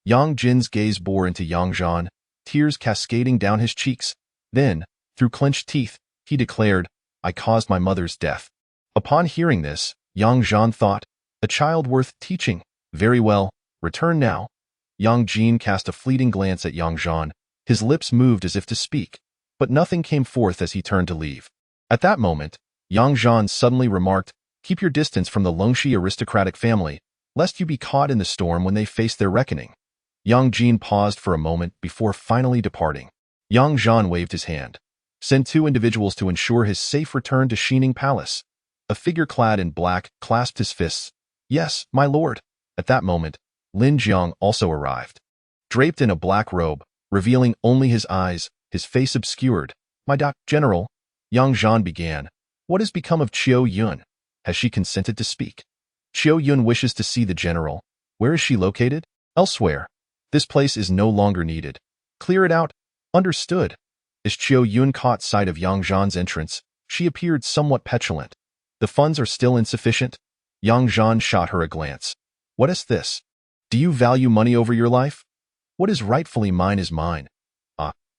Yang Jin's gaze bore into Yang Zhan, tears cascading down his cheeks. Then, through clenched teeth, he declared, I caused my mother's death. Upon hearing this, Yang Zhan thought, a child worth teaching. Very well, return now. Yang Jin cast a fleeting glance at Yang Zhan. His lips moved as if to speak, but nothing came forth as he turned to leave. At that moment, Yang Zhan suddenly remarked, Keep your distance from the Longxi aristocratic family, lest you be caught in the storm when they face their reckoning. Yang Jin paused for a moment before finally departing. Yang Zhan waved his hand. Send 2 individuals to ensure his safe return to Xining Palace. A figure clad in black clasped his fists. Yes, my lord. At that moment, Lin Jiang also arrived. Draped in a black robe, revealing only his eyes, his face obscured. My general, Yang Zhan began. What has become of Qiu Yun? Has she consented to speak? Qiu Yun wishes to see the general. Where is she located? Elsewhere. This place is no longer needed. Clear it out. Understood. As Qiu Yun caught sight of Yang Zhan's entrance, she appeared somewhat petulant. The funds are still insufficient? Yang Zhan shot her a glance. What is this? Do you value money over your life? What is rightfully mine is mine.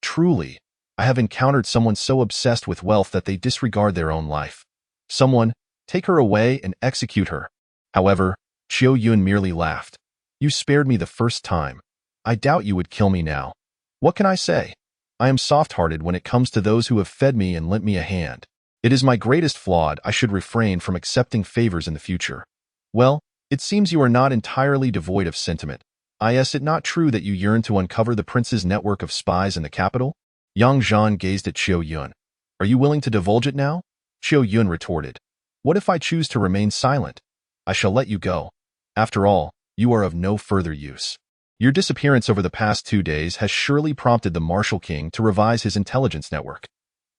Truly, I have encountered someone so obsessed with wealth that they disregard their own life. Someone, take her away and execute her. However, Qiu Yun merely laughed. You spared me the first time. I doubt you would kill me now. What can I say? I am soft-hearted when it comes to those who have fed me and lent me a hand. It is my greatest flaw. I should refrain from accepting favors in the future. Well, it seems you are not entirely devoid of sentiment. Is it not true that you yearn to uncover the prince's network of spies in the capital? Yang Zhan gazed at Qiu Yun. Are you willing to divulge it now? Qiu Yun retorted. What if I choose to remain silent? I shall let you go. After all, you are of no further use. Your disappearance over the past 2 days has surely prompted the Martial King to revise his intelligence network.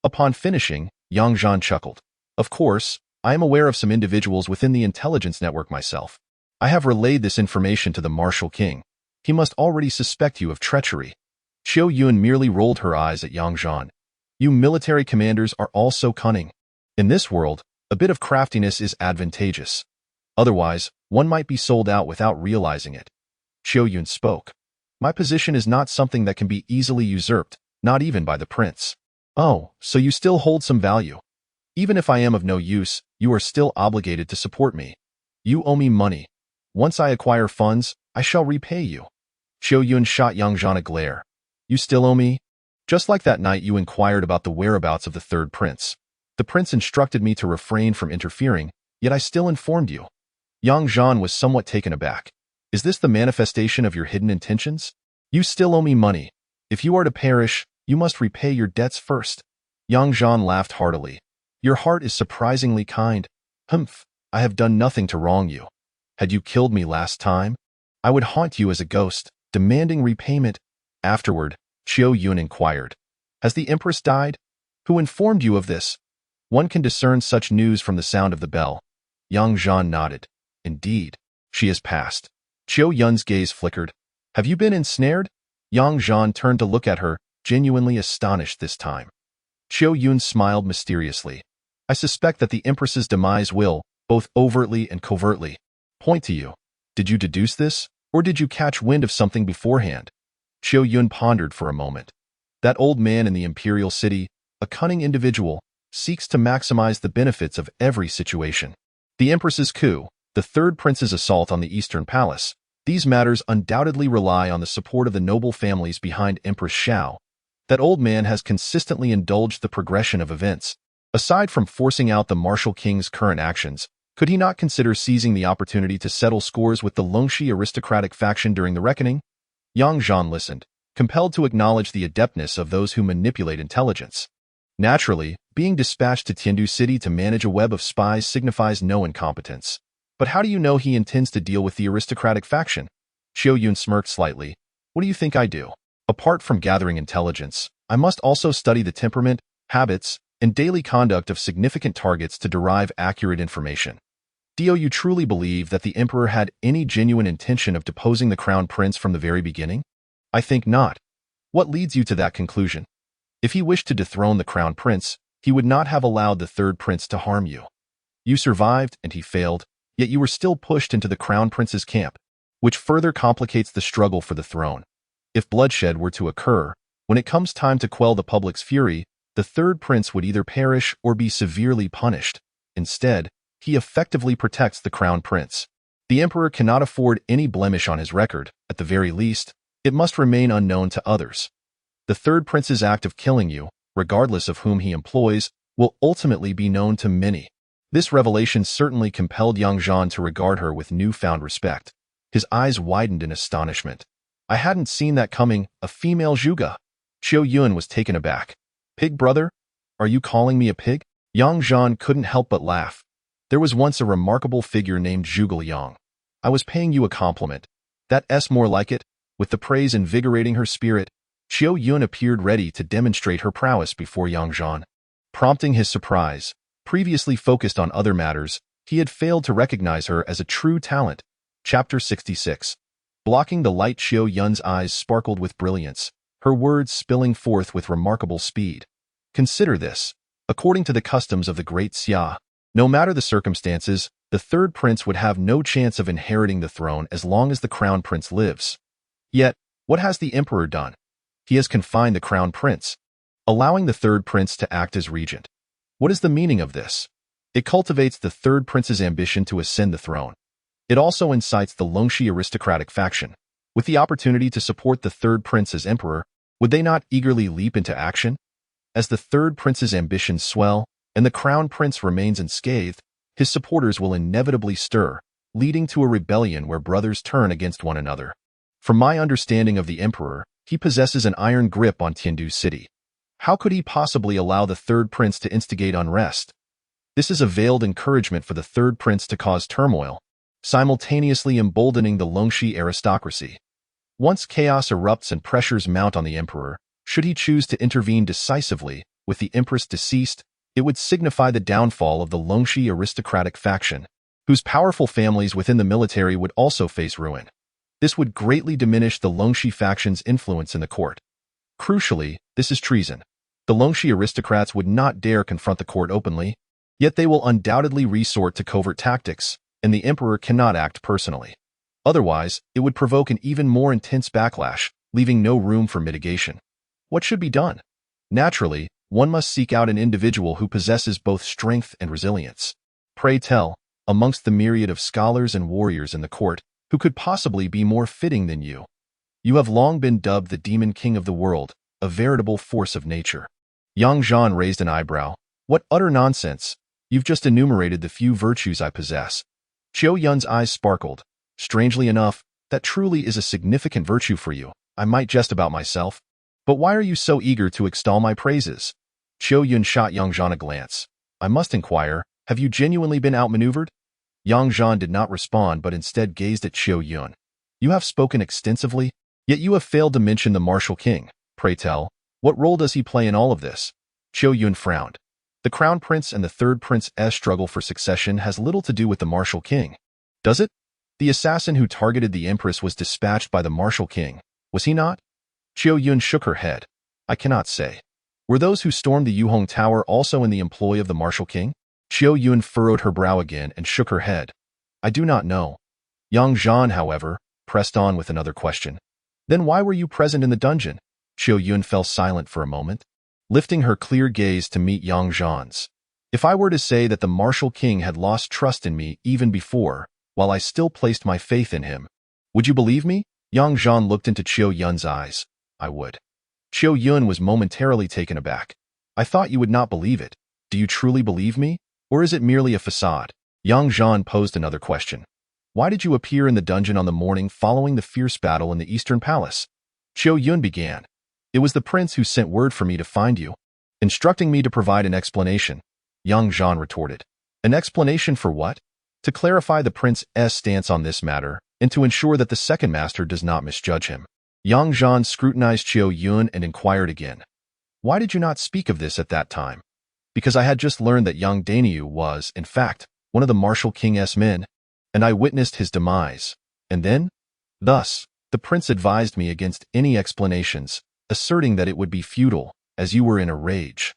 Upon finishing, Yang Zhan chuckled. Of course, I am aware of some individuals within the intelligence network myself. I have relayed this information to the Martial King. He must already suspect you of treachery. Qiu Yun merely rolled her eyes at Yang Zhan. You military commanders are all so cunning. In this world, a bit of craftiness is advantageous. Otherwise, one might be sold out without realizing it. Qiu Yun spoke. My position is not something that can be easily usurped, not even by the prince. Oh, so you still hold some value. Even if I am of no use, you are still obligated to support me. You owe me money. Once I acquire funds, I shall repay you. Qiu Yun shot Yang Zhan a glare. You still owe me? Just like that night you inquired about the whereabouts of the third prince. The prince instructed me to refrain from interfering, yet I still informed you. Yang Zhan was somewhat taken aback. Is this the manifestation of your hidden intentions? You still owe me money. If you are to perish, you must repay your debts first. Yang Zhan laughed heartily. Your heart is surprisingly kind. Humph, I have done nothing to wrong you. Had you killed me last time, I would haunt you as a ghost, demanding repayment. Afterward, Qiu Yun inquired. Has the empress died? Who informed you of this? One can discern such news from the sound of the bell. Yang Zhan nodded. Indeed, she has passed. Qiu Yun's gaze flickered. Have you been ensnared? Yang Zhan turned to look at her, genuinely astonished this time. Qiu Yun smiled mysteriously. I suspect that the empress's demise will, both overtly and covertly, point to you. Did you deduce this, or did you catch wind of something beforehand? Qiu Yun pondered for a moment. That old man in the imperial city, a cunning individual, seeks to maximize the benefits of every situation. The Empress's coup, the third prince's assault on the Eastern Palace, these matters undoubtedly rely on the support of the noble families behind Empress Xiao. That old man has consistently indulged the progression of events. Aside from forcing out the martial king's current actions, could he not consider seizing the opportunity to settle scores with the Longxi aristocratic faction during the reckoning? Yang Zhan listened, compelled to acknowledge the adeptness of those who manipulate intelligence. Naturally, being dispatched to Tiandu City to manage a web of spies signifies no incompetence. But how do you know he intends to deal with the aristocratic faction? Xiao Yun smirked slightly. What do you think I do? Apart from gathering intelligence, I must also study the temperament, habits, and daily conduct of significant targets to derive accurate information. Do you truly believe that the emperor had any genuine intention of deposing the crown prince from the very beginning? I think not. What leads you to that conclusion? If he wished to dethrone the crown prince, he would not have allowed the third prince to harm you. You survived and he failed, yet you were still pushed into the crown prince's camp, which further complicates the struggle for the throne. If bloodshed were to occur, when it comes time to quell the public's fury, the third prince would either perish or be severely punished. Instead, he effectively protects the crown prince. The emperor cannot afford any blemish on his record. At the very least, it must remain unknown to others. The third prince's act of killing you, regardless of whom he employs, will ultimately be known to many. This revelation certainly compelled Yang Zhan to regard her with newfound respect. His eyes widened in astonishment. I hadn't seen that coming, a female Zhuge. Xiao Yun was taken aback. Pig brother? Are you calling me a pig? Yang Zhan couldn't help but laugh. There was once a remarkable figure named Zhuge Liang. I was paying you a compliment. That's more like it. With the praise invigorating her spirit, Xiao Yun appeared ready to demonstrate her prowess before Yang Zhan. Prompting his surprise, previously focused on other matters, he had failed to recognize her as a true talent. Chapter 66. Blocking the light, Xiao Yun's eyes sparkled with brilliance, her words spilling forth with remarkable speed. Consider this. According to the customs of the great Xia, no matter the circumstances, the third prince would have no chance of inheriting the throne as long as the crown prince lives. Yet, what has the emperor done? He has confined the crown prince, allowing the third prince to act as regent. What is the meaning of this? It cultivates the third prince's ambition to ascend the throne. It also incites the Longxi aristocratic faction. With the opportunity to support the third prince as emperor, would they not eagerly leap into action? As the third prince's ambitions swell, and the crown prince remains unscathed, his supporters will inevitably stir, leading to a rebellion where brothers turn against one another. From my understanding of the emperor, he possesses an iron grip on Tiandu City. How could he possibly allow the third prince to instigate unrest? This is a veiled encouragement for the third prince to cause turmoil, simultaneously emboldening the Longxi aristocracy. Once chaos erupts and pressures mount on the emperor, should he choose to intervene decisively, with the empress deceased, it would signify the downfall of the Longxi aristocratic faction, whose powerful families within the military would also face ruin. This would greatly diminish the Longxi faction's influence in the court. Crucially, this is treason. The Longxi aristocrats would not dare confront the court openly, yet they will undoubtedly resort to covert tactics, and the emperor cannot act personally. Otherwise, it would provoke an even more intense backlash, leaving no room for mitigation. What should be done? Naturally, one must seek out an individual who possesses both strength and resilience. Pray tell, amongst the myriad of scholars and warriors in the court, who could possibly be more fitting than you? You have long been dubbed the demon king of the world, a veritable force of nature. Yang Zhan raised an eyebrow. What utter nonsense! You've just enumerated the few virtues I possess. Xiao Yun's eyes sparkled. Strangely enough, that truly is a significant virtue for you. I might jest about myself. But why are you so eager to extol my praises? Xiao Yun shot Yang Zhan a glance. I must inquire, have you genuinely been outmaneuvered? Yang Zhan did not respond but instead gazed at Xiao Yun. You have spoken extensively, yet you have failed to mention the martial king. Pray tell, what role does he play in all of this? Xiao Yun frowned. The crown prince and the third prince's struggle for succession has little to do with the martial king. Does it? The assassin who targeted the empress was dispatched by the martial king, was he not? Xiao Yun shook her head. I cannot say. Were those who stormed the Yuhong Tower also in the employ of the martial king? Xiao Yun furrowed her brow again and shook her head. I do not know. Yang Zhan, however, pressed on with another question. Then why were you present in the dungeon? Xiao Yun fell silent for a moment. lifting her clear gaze to meet Yang Zhan's. If I were to say that the martial king had lost trust in me even before, while I still placed my faith in him, would you believe me? Yang Zhan looked into Qiu Yun's eyes. I would. Qiu Yun was momentarily taken aback. I thought you would not believe it. Do you truly believe me? Or is it merely a facade? Yang Zhan posed another question. Why did you appear in the dungeon on the morning following the fierce battle in the Eastern Palace? Qiu Yun began. It was the prince who sent word for me to find you, instructing me to provide an explanation. Yang Zhan retorted. An explanation for what? To clarify the prince's stance on this matter, and to ensure that the second master does not misjudge him. Yang Zhan scrutinized Qiu Yun and inquired again. Why did you not speak of this at that time? Because I had just learned that Yang Danyu was, in fact, one of the martial king's men, and I witnessed his demise. And then? Thus, the prince advised me against any explanations, asserting that it would be futile, as you were in a rage.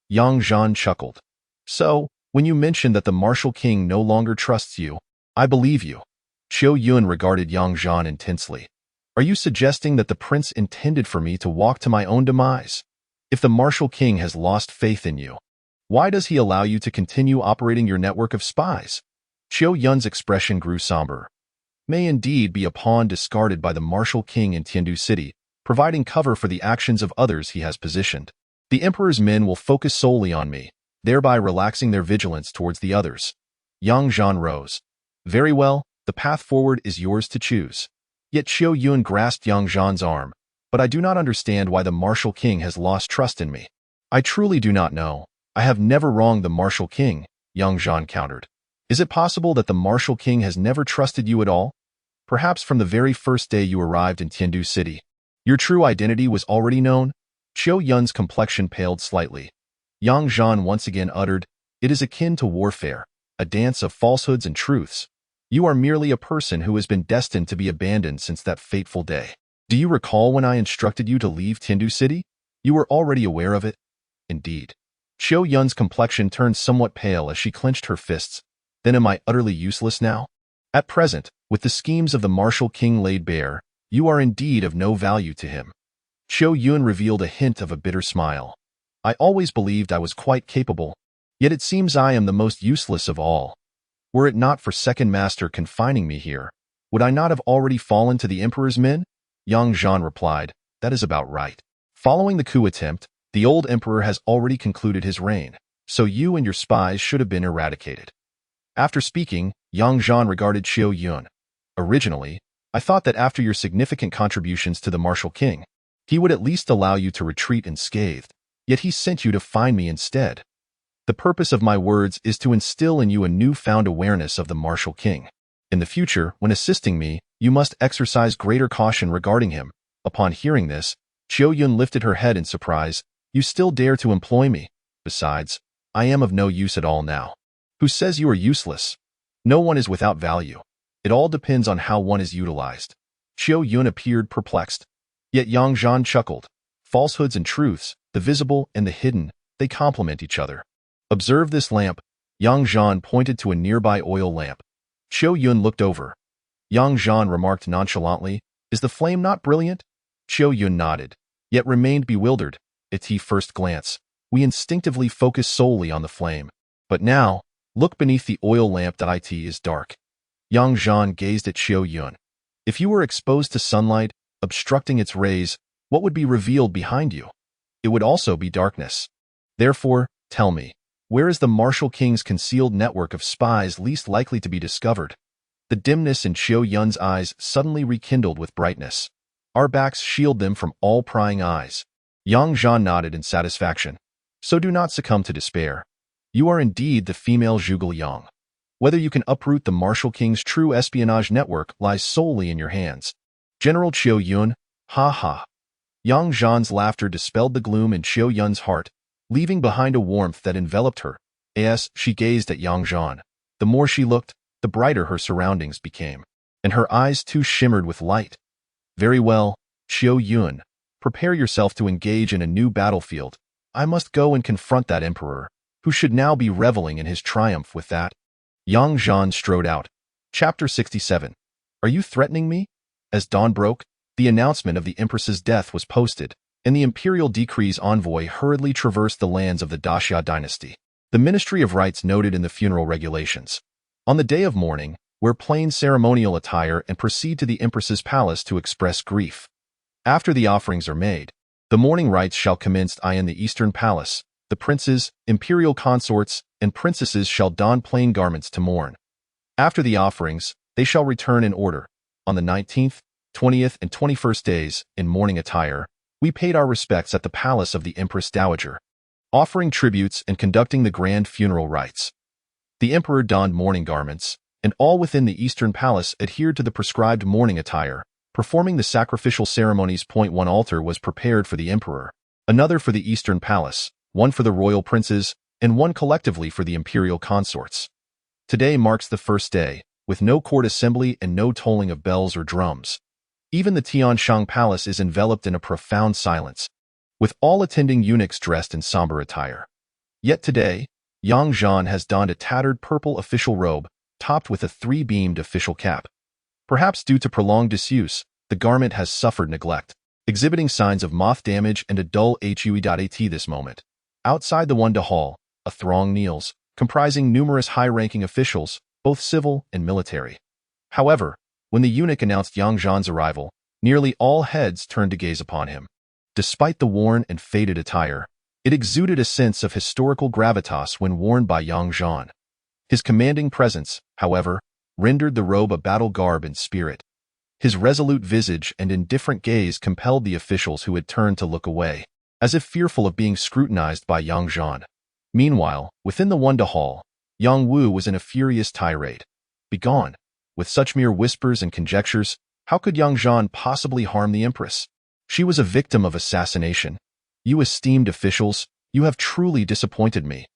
Yang Zhan chuckled. So, when you mentioned that the martial king no longer trusts you, I believe you. Qiu Yun regarded Yang Zhan intensely. Are you suggesting that the prince intended for me to walk to my own demise? If the martial king has lost faith in you, why does he allow you to continue operating your network of spies? Qiu Yun's expression grew somber. May indeed be a pawn discarded by the martial king in Tiandu City, providing cover for the actions of others he has positioned. The emperor's men will focus solely on me, thereby relaxing their vigilance towards the others. Yang Zhan rose. Very well, the path forward is yours to choose. Yet Qiu Yun grasped Yang Zhan's arm. But I do not understand why the martial king has lost trust in me. I truly do not know. I have never wronged the martial king, Yang Zhan countered. Is it possible that the martial king has never trusted you at all? Perhaps from the very first day you arrived in Tiandu City. Your true identity was already known? Qiu Yun's complexion paled slightly. Yang Zhan once again uttered, It is akin to warfare, a dance of falsehoods and truths. You are merely a person who has been destined to be abandoned since that fateful day. Do you recall when I instructed you to leave Tiandu City? You were already aware of it? Indeed. Qiu Yun's complexion turned somewhat pale as she clenched her fists. Then am I utterly useless now? At present, with the schemes of the martial king laid bare, you are indeed of no value to him. Qiu Yun revealed a hint of a bitter smile. I always believed I was quite capable, yet it seems I am the most useless of all. Were it not for second master confining me here, would I not have already fallen to the emperor's men? Yang Zhan replied, That is about right. Following the coup attempt, the old emperor has already concluded his reign, so you and your spies should have been eradicated. After speaking, Yang Zhan regarded Qiu Yun. Originally, I thought that after your significant contributions to the martial king, he would at least allow you to retreat unscathed, yet he sent you to find me instead. The purpose of my words is to instill in you a newfound awareness of the martial king. In the future, when assisting me, you must exercise greater caution regarding him. Upon hearing this, Qiu Yun lifted her head in surprise. You still dare to employ me? Besides, I am of no use at all now. Who says you are useless? No one is without value. It all depends on how one is utilized. Qiu Yun appeared perplexed. Yet Yang Zhan chuckled. Falsehoods and truths, the visible and the hidden, they complement each other. Observe this lamp. Yang Zhan pointed to a nearby oil lamp. Qiu Yun looked over. Yang Zhan remarked nonchalantly, Is the flame not brilliant? Qiu Yun nodded, yet remained bewildered. At first glance, we instinctively focus solely on the flame. But now, look beneath the oil lamp. It is dark. Yang Zhan gazed at Qiu Yun. If you were exposed to sunlight, obstructing its rays, what would be revealed behind you? It would also be darkness. Therefore, tell me, where is the martial king's concealed network of spies least likely to be discovered? The dimness in Qiu Yun's eyes suddenly rekindled with brightness. Our backs shield them from all prying eyes. Yang Zhan nodded in satisfaction. So do not succumb to despair. You are indeed the female Zhuge Liang. Whether you can uproot the martial king's true espionage network lies solely in your hands. General Qiu Yun, ha ha. Yang Zhan's laughter dispelled the gloom in Qiu Yun's heart, leaving behind a warmth that enveloped her. As she gazed at Yang Zhan, the more she looked, the brighter her surroundings became, and her eyes too shimmered with light. Very well, Qiu Yun, prepare yourself to engage in a new battlefield. I must go and confront that emperor, who should now be reveling in his triumph with that. Yang Zhan strode out. Chapter 67. Are you threatening me? As dawn broke, the announcement of the empress's death was posted, and the imperial decree's envoy hurriedly traversed the lands of the Daxia dynasty. The Ministry of Rites noted in the funeral regulations. On the day of mourning, wear plain ceremonial attire and proceed to the Empress's palace to express grief. After the offerings are made, the mourning rites shall commence in the Eastern Palace. The princes, imperial consorts, and princesses shall don plain garments to mourn. After the offerings, they shall return in order. On the 19th, 20th, and 21st days, in mourning attire, we paid our respects at the palace of the Empress Dowager, offering tributes and conducting the grand funeral rites. The emperor donned mourning garments, and all within the Eastern Palace adhered to the prescribed mourning attire, performing the sacrificial ceremonies. One altar was prepared for the emperor, another for the Eastern Palace, one for the royal princes, and one collectively for the imperial consorts. Today marks the first day, with no court assembly and no tolling of bells or drums. Even the Tianshang Palace is enveloped in a profound silence, with all attending eunuchs dressed in somber attire. Yet today, young Zhan has donned a tattered purple official robe, topped with a three-beamed official cap. Perhaps due to prolonged disuse, the garment has suffered neglect, exhibiting signs of moth damage and a dull HUE.AT this moment. Outside the Wanda Hall, a throng kneels, comprising numerous high-ranking officials, both civil and military. However, when the eunuch announced Yang Zhan's arrival, nearly all heads turned to gaze upon him. Despite the worn and faded attire, it exuded a sense of historical gravitas when worn by Yang Zhan. His commanding presence, however, rendered the robe a battle garb in spirit. His resolute visage and indifferent gaze compelled the officials who had turned to look away, as if fearful of being scrutinized by Yang Zhan. Meanwhile, within the Wanda Hall, Yang Wu was in a furious tirade. Begone! With such mere whispers and conjectures, how could Yang Zhan possibly harm the Empress? She was a victim of assassination. You esteemed officials, you have truly disappointed me.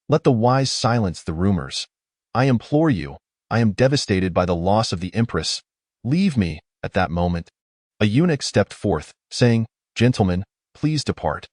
Let the wise silence the rumors. I implore you, I am devastated by the loss of the Empress. Leave me. At that moment, a eunuch stepped forth, saying, "Gentlemen, please depart.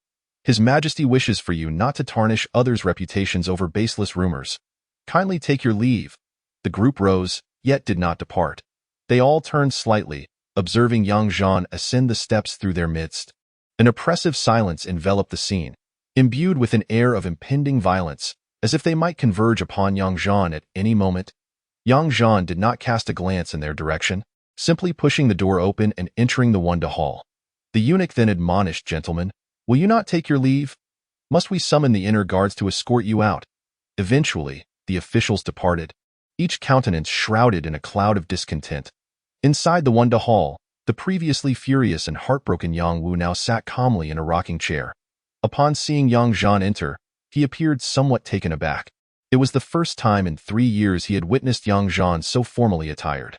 His Majesty wishes for you not to tarnish others' reputations over baseless rumors. Kindly take your leave." The group rose, yet did not depart. They all turned slightly, observing Yang Zhan ascend the steps through their midst. An oppressive silence enveloped the scene, imbued with an air of impending violence, as if they might converge upon Yang Zhan at any moment. Yang Zhan did not cast a glance in their direction, simply pushing the door open and entering the Wanda Hall. The eunuch then admonished, "Gentlemen, will you not take your leave? Must we summon the inner guards to escort you out?" Eventually, the officials departed, each countenance shrouded in a cloud of discontent. Inside the Wanda Hall, the previously furious and heartbroken Yang Wu now sat calmly in a rocking chair. Upon seeing Yang Zhan enter, he appeared somewhat taken aback. It was the first time in 3 years he had witnessed Yang Zhan so formally attired.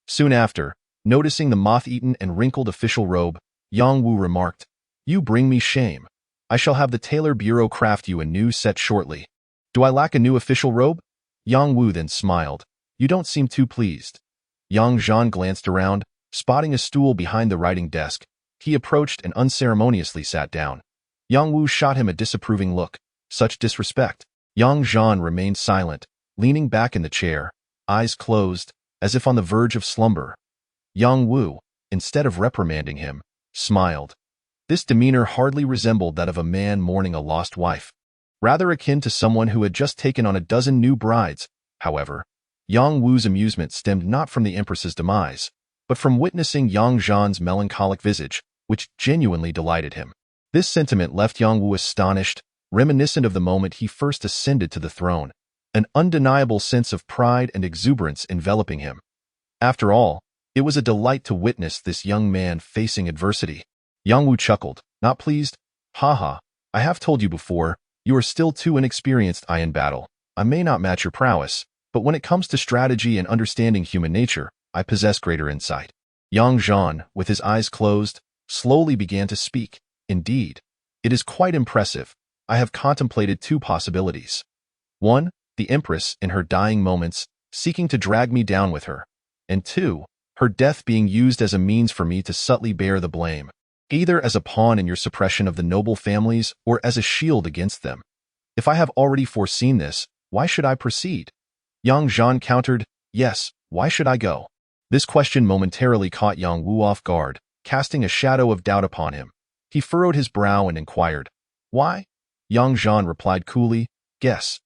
Soon after, noticing the moth-eaten and wrinkled official robe, Yang Wu remarked, "You bring me shame. I shall have the tailor bureau craft you a new set shortly. Do I lack a new official robe?" Yang Wu then smiled. "You don't seem too pleased." Yang Zhan glanced around, spotting a stool behind the writing desk. He approached and unceremoniously sat down. Yang Wu shot him a disapproving look. Such disrespect. Yang Zhan remained silent, leaning back in the chair, eyes closed, as if on the verge of slumber. Yang Wu, instead of reprimanding him, smiled. This demeanor hardly resembled that of a man mourning a lost wife, rather akin to someone who had just taken on a dozen new brides. However, Yang Wu's amusement stemmed not from the Empress's demise, but from witnessing Yang Zhan's melancholic visage, which genuinely delighted him. This sentiment left Yang Wu astonished, reminiscent of the moment he first ascended to the throne, an undeniable sense of pride and exuberance enveloping him. After all, it was a delight to witness this young man facing adversity. Yang Wu chuckled, not pleased. "Haha, I have told you before, you are still too inexperienced in battle. I may not match your prowess, but when it comes to strategy and understanding human nature, I possess greater insight." Yang Zhan, with his eyes closed, slowly began to speak. "Indeed, it is quite impressive. I have contemplated 2 possibilities. 1, the Empress, in her dying moments, seeking to drag me down with her, and 2, her death being used as a means for me to subtly bear the blame, either as a pawn in your suppression of the noble families or as a shield against them. If I have already foreseen this, why should I proceed?" Yang Zhan countered, "Yes, why should I go?" This question momentarily caught Yang Wu off guard, casting a shadow of doubt upon him. He furrowed his brow and inquired, "Why?" Yang Zhan replied coolly, "Guess."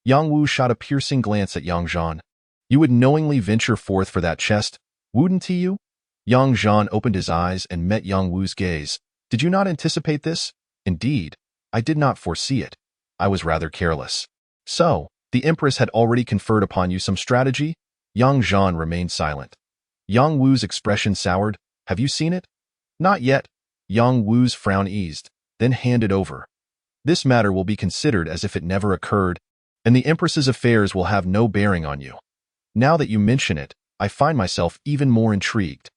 Yang Wu shot a piercing glance at Yang Zhan. "You would knowingly venture forth for that chest, wouldn't you?" Yang Zhan opened his eyes and met Yang Wu's gaze. "Did you not anticipate this?" "Indeed, I did not foresee it. I was rather careless." "So, the Empress had already conferred upon you some strategy?" Yang Zhan remained silent. Yang Wu's expression soured. "Have you seen it?" "Not yet." Yang Wu's frown eased, then handed over. "This matter will be considered as if it never occurred, and the Empress's affairs will have no bearing on you. Now that you mention it, I find myself even more intrigued."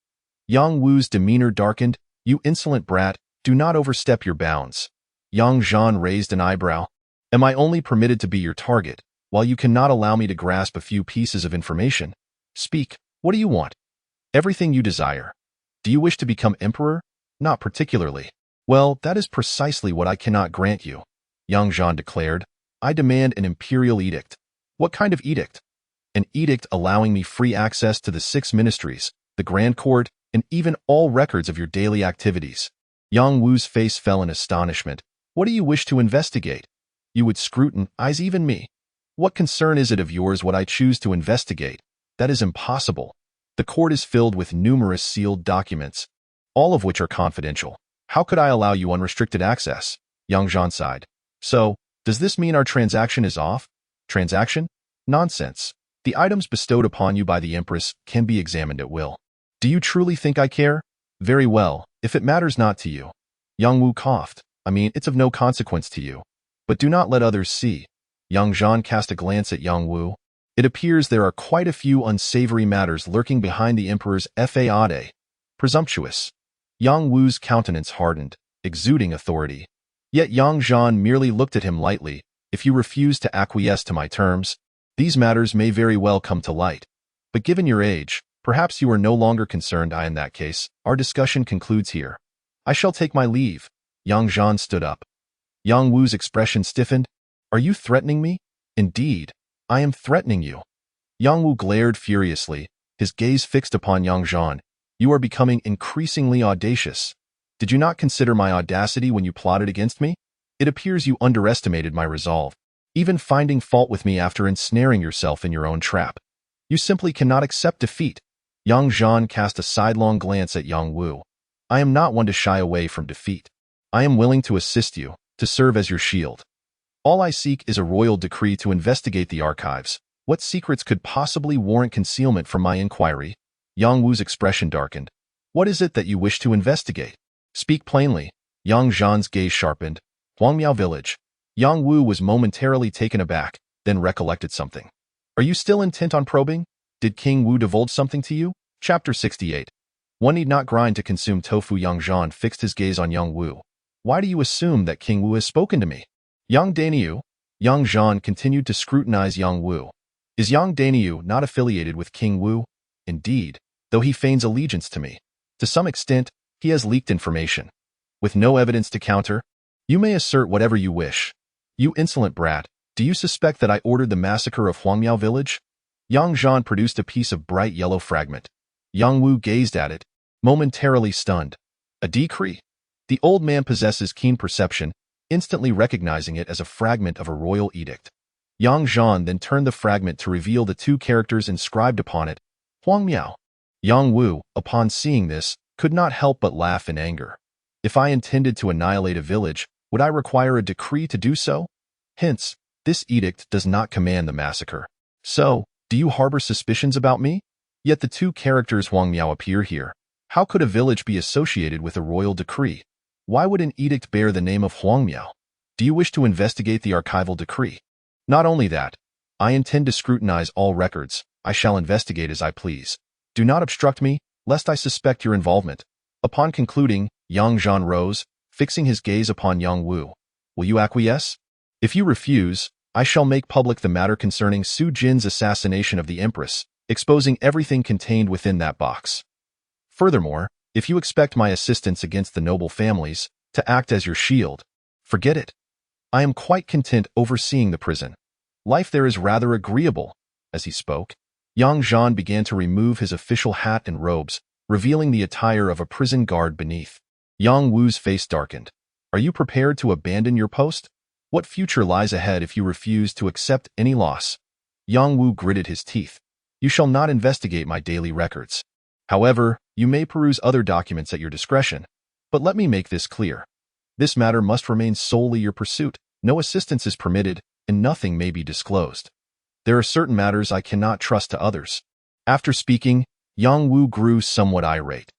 Yang Wu's demeanor darkened. "You insolent brat, do not overstep your bounds." Yang Zhan raised an eyebrow. "Am I only permitted to be your target, while you cannot allow me to grasp a few pieces of information? Speak, what do you want?" "Everything you desire." "Do you wish to become emperor?" "Not particularly." "Well, that is precisely what I cannot grant you," Yang Zhan declared. "I demand an imperial edict." "What kind of edict?" "An edict allowing me free access to the 6 ministries, the Grand Court, and even all records of your daily activities." Yang Wu's face fell in astonishment. "What do you wish to investigate?" "You would scrutinize even me." "What concern is it of yours what I choose to investigate?" "That is impossible. The court is filled with numerous sealed documents, all of which are confidential. How could I allow you unrestricted access?" Yang Zhan sighed. "So, does this mean our transaction is off?" "Transaction? Nonsense. The items bestowed upon you by the Empress can be examined at will." "Do you truly think I care?" "Very well, if it matters not to you." Yang Wu coughed. "I mean, it's of no consequence to you. But do not let others see." Yang Zhan cast a glance at Yang Wu. "It appears there are quite a few unsavory matters lurking behind the Emperor's faade. Presumptuous." Yang Wu's countenance hardened, exuding authority. Yet Yang Zhan merely looked at him lightly. "If you refuse to acquiesce to my terms, these matters may very well come to light. But given your age, perhaps you are no longer concerned. In that case, our discussion concludes here. I shall take my leave." Yang Zhan stood up. Yang Wu's expression stiffened. "Are you threatening me?" "Indeed, I am threatening you." Yang Wu glared furiously, his gaze fixed upon Yang Zhan. "You are becoming increasingly audacious. Did you not consider my audacity when you plotted against me? It appears you underestimated my resolve, even finding fault with me after ensnaring yourself in your own trap. You simply cannot accept defeat." Yang Zhan cast a sidelong glance at Yang Wu. "I am not one to shy away from defeat. I am willing to assist you, to serve as your shield. All I seek is a royal decree to investigate the archives. What secrets could possibly warrant concealment from my inquiry?" Yang Wu's expression darkened. "What is it that you wish to investigate? Speak plainly." Yang Zhan's gaze sharpened. "Huangmiao village." Yang Wu was momentarily taken aback, then recollected something. "Are you still intent on probing? Did King Wu divulge something to you?" Chapter 68. One need not grind to consume tofu. Yang Zhan fixed his gaze on Yang Wu. "Why do you assume that King Wu has spoken to me?" "Yang Danyu." Yang Zhan continued to scrutinize Yang Wu. "Is Yang Danyu not affiliated with King Wu?" "Indeed, though he feigns allegiance to me. To some extent, he has leaked information. With no evidence to counter, you may assert whatever you wish." "You insolent brat, do you suspect that I ordered the massacre of Huangmiao village?" Yang Zhan produced a piece of bright yellow fragment. Yang Wu gazed at it, momentarily stunned. "A decree?" The old man possesses keen perception, instantly recognizing it as a fragment of a royal edict. Yang Zhan then turned the fragment to reveal the 2 characters inscribed upon it, Huangmiao. Yang Wu, upon seeing this, could not help but laugh in anger. "If I intended to annihilate a village, would I require a decree to do so? Hence, this edict does not command the massacre. So, do you harbor suspicions about me? Yet the 2 characters Huangmiao appear here. How could a village be associated with a royal decree? Why would an edict bear the name of Huangmiao? Do you wish to investigate the archival decree?" "Not only that, I intend to scrutinize all records. I shall investigate as I please. Do not obstruct me, lest I suspect your involvement." Upon concluding, Yang Zhan rose, fixing his gaze upon Yang Wu. "Will you acquiesce? If you refuse, I shall make public the matter concerning Su Jin's assassination of the Empress, exposing everything contained within that box. Furthermore, if you expect my assistance against the noble families, to act as your shield, forget it. I am quite content overseeing the prison. Life there is rather agreeable." As he spoke, Yang Zhan began to remove his official hat and robes, revealing the attire of a prison guard beneath. Yang Wu's face darkened. Are you prepared to abandon your post? What future lies ahead if you refuse to accept any loss? Yang Wu gritted his teeth. You shall not investigate my daily records. However, you may peruse other documents at your discretion. But let me make this clear. This matter must remain solely your pursuit. No assistance is permitted, and nothing may be disclosed. There are certain matters I cannot trust to others. After speaking, Yang Wu grew somewhat irate.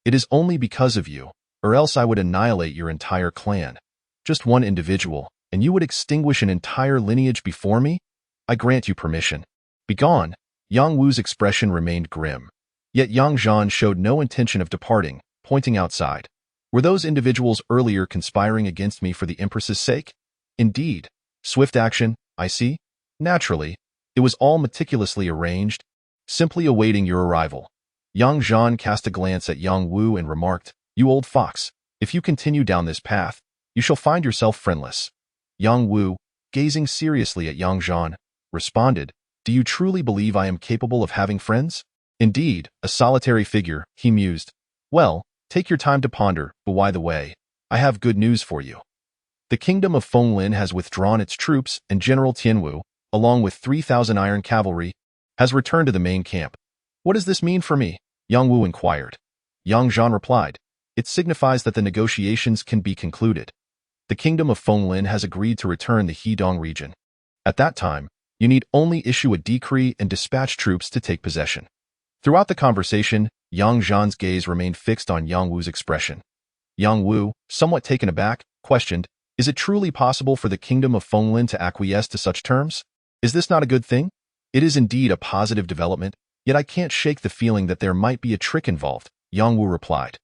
It is only because of you, or else I would annihilate your entire clan. Just one individual, and you would extinguish an entire lineage before me? I grant you permission. Begone. Yang Wu's expression remained grim. Yet Yang Zhan showed no intention of departing, pointing outside. Were those individuals earlier conspiring against me for the Empress's sake? Indeed. Swift action, I see. Naturally, it was all meticulously arranged, simply awaiting your arrival. Yang Zhan cast a glance at Yang Wu and remarked, You old fox, if you continue down this path, you shall find yourself friendless. Yang Wu, gazing seriously at Yang Zhan, responded, Do you truly believe I am capable of having friends? Indeed, a solitary figure, he mused. Well, take your time to ponder, but by the way, I have good news for you. The kingdom of Fenglin has withdrawn its troops, and General Tianwu, along with 3,000 iron cavalry, has returned to the main camp. What does this mean for me? Yang Wu inquired. Yang Zhan replied, It signifies that the negotiations can be concluded. The kingdom of Fenglin has agreed to return the Hedong region. At that time, you need only issue a decree and dispatch troops to take possession. Throughout the conversation, Yang Zhan's gaze remained fixed on Yang Wu's expression. Yang Wu, somewhat taken aback, questioned, Is it truly possible for the kingdom of Fenglin to acquiesce to such terms? Is this not a good thing? It is indeed a positive development, yet I can't shake the feeling that there might be a trick involved, Yang Wu replied.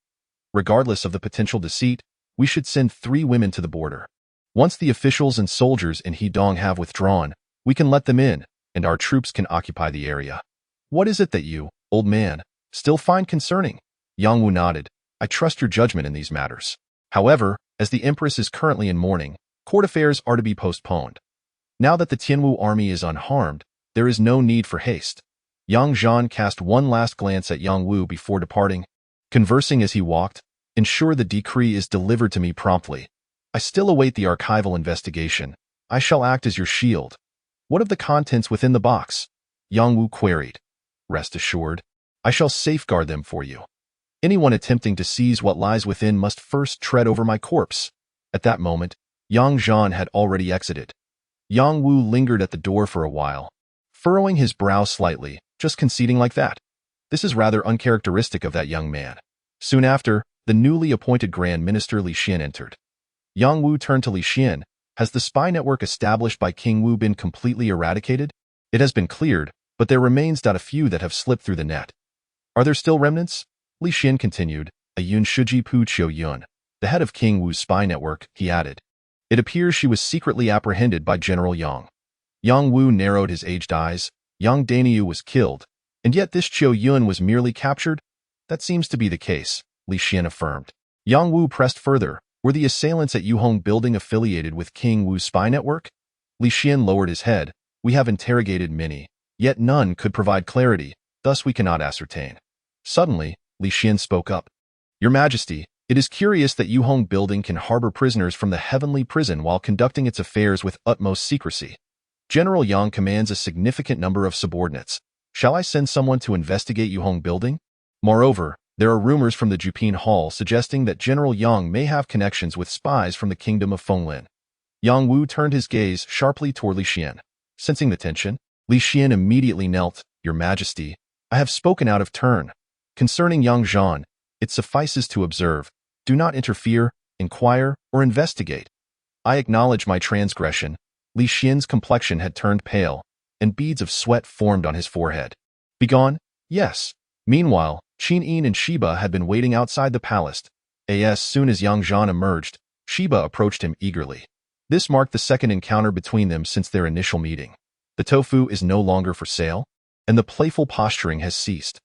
Regardless of the potential deceit, we should send 3 women to the border. Once the officials and soldiers in Hedong have withdrawn, we can let them in, and our troops can occupy the area. What is it that you, old man, still find concerning? Yang Wu nodded. I trust your judgment in these matters. However, as the Empress is currently in mourning, court affairs are to be postponed. Now that the Tianwu army is unharmed, there is no need for haste. Yang Zhan cast one last glance at Yang Wu before departing. Conversing as he walked, Ensure the decree is delivered to me promptly. I still await the archival investigation. I shall act as your shield. What of the contents within the box? Yang Wu queried. Rest assured, I shall safeguard them for you. Anyone attempting to seize what lies within must first tread over my corpse. At that moment, Yang Zhan had already exited. Yang Wu lingered at the door for a while, furrowing his brow slightly, just conceding like that. This is rather uncharacteristic of that young man. Soon after, the newly appointed Grand Minister Li Xian entered. Yang Wu turned to Li Xian. Has the spy network established by King Wu been completely eradicated? It has been cleared, but there remains a few that have slipped through the net. Are there still remnants? Li Xian continued, a Yun Shuji Pu Qiu Yun, the head of King Wu's spy network, he added. It appears she was secretly apprehended by General Yang. Yang Wu narrowed his aged eyes. Yang Daniu was killed, and yet this Qiu Yun was merely captured? That seems to be the case, Li Xian affirmed. Yang Wu pressed further. Were the assailants at Yuhong building affiliated with King Wu's spy network? Li Xian lowered his head. We have interrogated many, yet none could provide clarity, thus we cannot ascertain. Suddenly, Li Xian spoke up. Your Majesty, it is curious that Yuhong building can harbor prisoners from the heavenly prison while conducting its affairs with utmost secrecy. General Yang commands a significant number of subordinates. Shall I send someone to investigate Yuhong building? Moreover, there are rumors from the Jupin Hall suggesting that General Yang may have connections with spies from the kingdom of Fenglin. Yang Wu turned his gaze sharply toward Li Xian. Sensing the tension, Li Xian immediately knelt. Your Majesty, I have spoken out of turn. Concerning Yang Zhan, it suffices to observe. Do not interfere, inquire, or investigate. I acknowledge my transgression. Li Xian's complexion had turned pale, and beads of sweat formed on his forehead. Begone? Yes. Meanwhile, Qin Yin and Shiba had been waiting outside the palace. As soon as Yang Zhan emerged, Shiba approached him eagerly. This marked the second encounter between them since their initial meeting. The tofu is no longer for sale, and the playful posturing has ceased.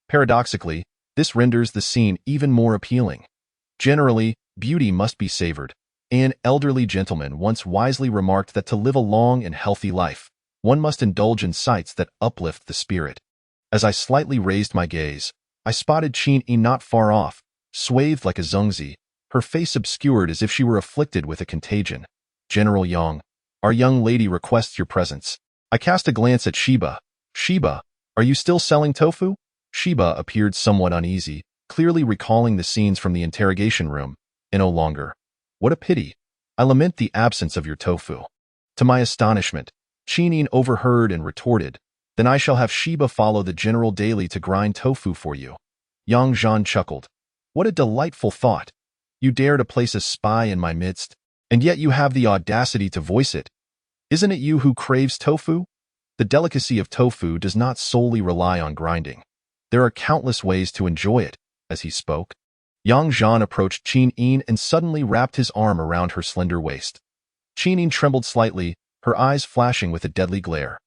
Paradoxically, this renders the scene even more appealing. Generally, beauty must be savored. An elderly gentleman once wisely remarked that to live a long and healthy life, one must indulge in sights that uplift the spirit. As I slightly raised my gaze, I spotted Qin Yi not far off, swathed like a zhongzi, her face obscured as if she were afflicted with a contagion. "General Yang, our young lady requests your presence." I cast a glance at Sheba. "Sheba, are you still selling tofu?" Sheba appeared somewhat uneasy, clearly recalling the scenes from the interrogation room. "No longer." "What a pity. I lament the absence of your tofu." To my astonishment, Chinin overheard and retorted, "Then I shall have Sheba follow the general daily to grind tofu for you." Yang Zhan chuckled. "What a delightful thought. You dare to place a spy in my midst, and yet you have the audacity to voice it. Isn't it you who craves tofu? The delicacy of tofu does not solely rely on grinding. There are countless ways to enjoy it." As he spoke, Yang Zhan approached Qin and suddenly wrapped his arm around her slender waist. Qin trembled slightly, her eyes flashing with a deadly glare.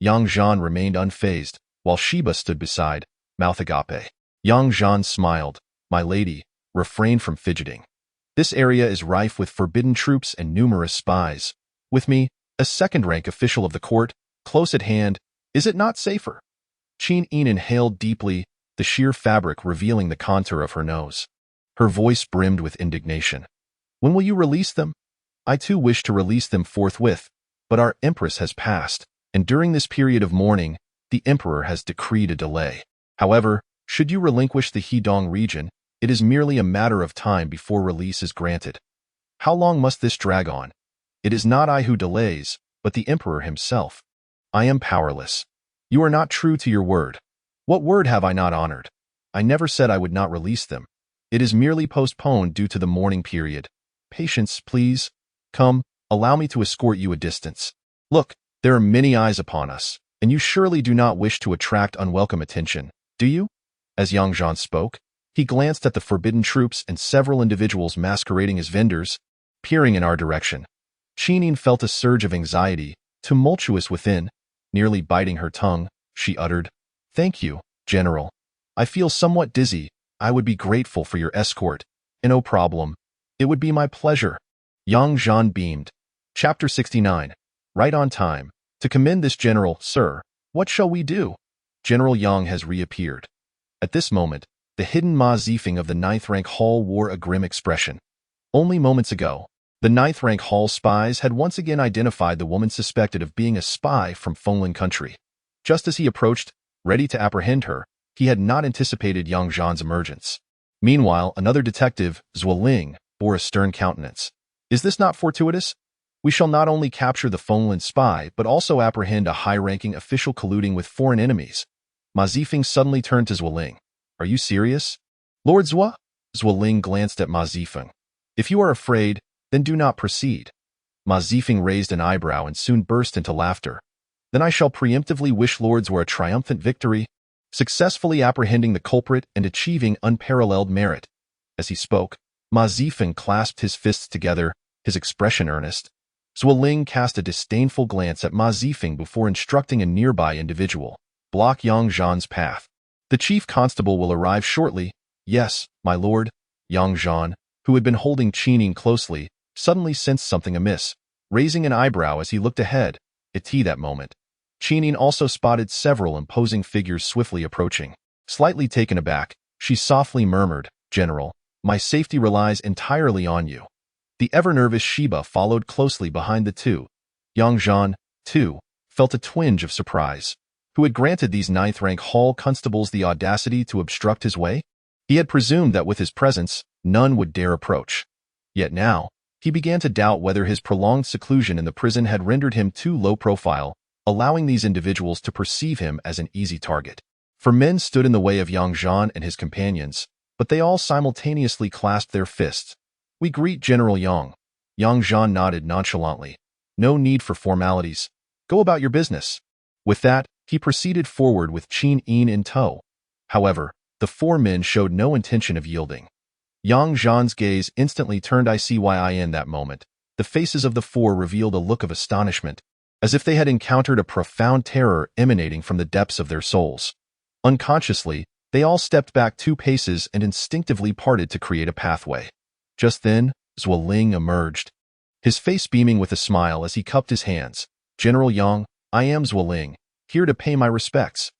Yang Zhan remained unfazed, while Sheba stood beside, mouth agape. Yang Zhan smiled. "My lady, refrain from fidgeting. This area is rife with forbidden troops and numerous spies. With me, a second-rank official of the court, close at hand, is it not safer?" Qin inhaled deeply, the sheer fabric revealing the contour of her nose. Her voice brimmed with indignation. "When will you release them?" "I too wish to release them forthwith, but our empress has passed, and during this period of mourning, the emperor has decreed a delay. However, should you relinquish the Hedong region, it is merely a matter of time before release is granted." "How long must this drag on?" "It is not I who delays, but the emperor himself. I am powerless." "You are not true to your word." "What word have I not honored? I never said I would not release them. It is merely postponed due to the mourning period. Patience, please. Come, allow me to escort you a distance. Look, there are many eyes upon us, and you surely do not wish to attract unwelcome attention, do you?" As Yang Zhan spoke, he glanced at the forbidden troops and several individuals masquerading as vendors, peering in our direction. Qin felt a surge of anxiety, tumultuous within. Nearly biting her tongue, she uttered, "Thank you, General. I feel somewhat dizzy. I would be grateful for your escort." "No problem. It would be my pleasure." Yang Zhan beamed. Chapter 69. Right on time. "To commend this general, sir, what shall we do?" General Yang has reappeared. At this moment, the hidden Ma Zifeng of the 9th rank hall wore a grim expression. Only moments ago, the 9th rank hall spies had once again identified the woman suspected of being a spy from Fenglin country. Just as he approached, ready to apprehend her, he had not anticipated Yang Zhan's emergence. Meanwhile, another detective, Zuoling, bore a stern countenance. "Is this not fortuitous? We shall not only capture the Fenglin spy, but also apprehend a high-ranking official colluding with foreign enemies." Ma Zifeng suddenly turned to Zuoling. "Are you serious?" "Lord Zua?" Zuoling glanced at Ma Zifeng. "If you are afraid, then do not proceed." Ma Zifeng raised an eyebrow and soon burst into laughter. "Then I shall preemptively wish Lord Zua a triumphant victory, successfully apprehending the culprit and achieving unparalleled merit." As he spoke, Ma Zifeng clasped his fists together, his expression earnest. Zuoling cast a disdainful glance at Ma Zifeng before instructing a nearby individual, "Block Yang Zhan's path. The chief constable will arrive shortly." "Yes, my lord." Yang Zhan, who had been holding Qin closely, suddenly sensed something amiss, raising an eyebrow as he looked ahead. At that moment, Qin also spotted several imposing figures swiftly approaching. Slightly taken aback, she softly murmured, "General, my safety relies entirely on you." The ever-nervous Sheba followed closely behind the two. Yang Zhan, too, felt a twinge of surprise. Who had granted these 9th rank hall constables the audacity to obstruct his way? He had presumed that with his presence, none would dare approach. Yet now, he began to doubt whether his prolonged seclusion in the prison had rendered him too low profile, allowing these individuals to perceive him as an easy target. For men stood in the way of Yang Zhan and his companions, but they all simultaneously clasped their fists. "We greet General Yang." Yang Zhan nodded nonchalantly. "No need for formalities. Go about your business." With that, he proceeded forward with Qin in tow. However, the four men showed no intention of yielding. Yang Zhan's gaze instantly turned in that moment. The faces of the four revealed a look of astonishment, as if they had encountered a profound terror emanating from the depths of their souls. Unconsciously, they all stepped back 2 paces and instinctively parted to create a pathway. Just then, Zuoling emerged, his face beaming with a smile as he cupped his hands. "General Yang, I am Zuoling, here to pay my respects."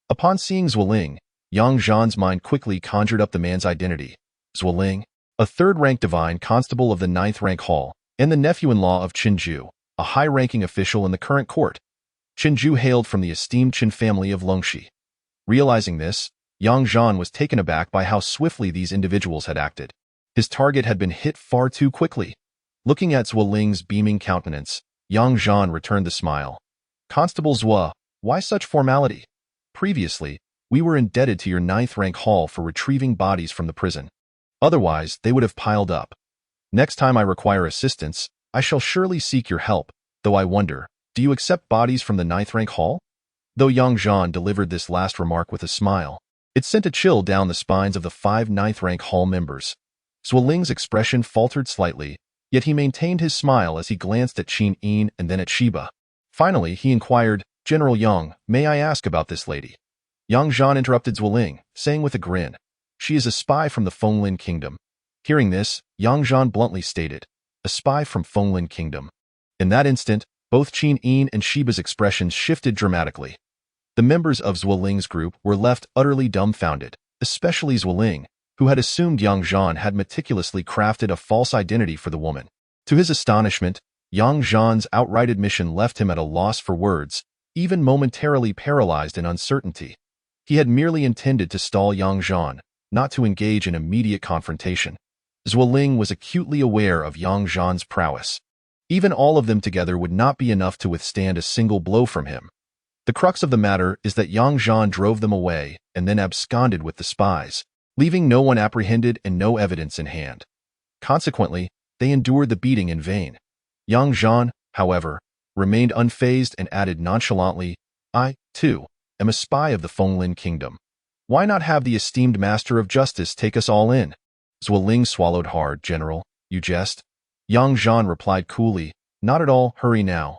Upon seeing Zuoling, Yang Zhan's mind quickly conjured up the man's identity. "Zuoling, a third-rank divine constable of the ninth-rank hall, and the nephew-in-law of Qinju, a high-ranking official in the current court. Qinju hailed from the esteemed Qin family of Longxi. Realizing this, Yang Zhan was taken aback by how swiftly these individuals had acted. His target had been hit far too quickly. Looking at Zhuo Ling's beaming countenance, Yang Zhan returned the smile. Constable Zhuo, why such formality? Previously, we were indebted to your ninth-rank hall for retrieving bodies from the prison. Otherwise, they would have piled up. Next time I require assistance, I shall surely seek your help, though I wonder, do you accept bodies from the ninth-rank hall? Though Yang Zhan delivered this last remark with a smile, it sent a chill down the spines of the 5 ninth-rank hall members. Zhuo Ling's expression faltered slightly, yet he maintained his smile as he glanced at Qin Yin and then at Shiba. Finally, he inquired, General Yang, may I ask about this lady? Yang Zhan interrupted Zhuo Ling, saying with a grin, she is a spy from the Fenglin Kingdom. Hearing this, Yang Zhan bluntly stated, a spy from Fenglin Kingdom. In that instant, both Qin Yin and Shiba's expressions shifted dramatically. The members of Zhuo Ling's group were left utterly dumbfounded, especially Zhuo Ling, who had assumed Yang Zhan had meticulously crafted a false identity for the woman. To his astonishment, Yang Zhan's outright admission left him at a loss for words, even momentarily paralyzed in uncertainty. He had merely intended to stall Yang Zhan, not to engage in immediate confrontation. Zhuo Ling was acutely aware of Yang Zhan's prowess. Even all of them together would not be enough to withstand a single blow from him. The crux of the matter is that Yang Zhan drove them away and then absconded with the spies, leaving no one apprehended and no evidence in hand. Consequently, they endured the beating in vain. Yang Zhan, however, remained unfazed and added nonchalantly, I, too, am a spy of the Fenglin Kingdom. Why not have the esteemed Master of Justice take us all in? Zhuo Ling swallowed hard. General, you jest? Yang Zhan replied coolly, not at all, hurry now.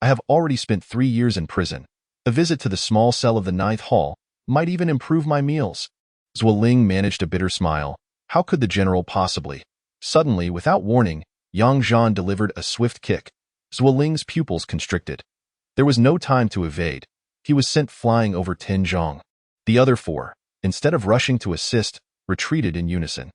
I have already spent 3 years in prison. A visit to the small cell of the ninth hall might even improve my meals. Zhuo Ling managed a bitter smile. How could the general possibly? Suddenly, without warning, Yang Zhan delivered a swift kick. Zhuo Ling's pupils constricted. There was no time to evade. He was sent flying over Tianzhong. The other 4, instead of rushing to assist, retreated in unison.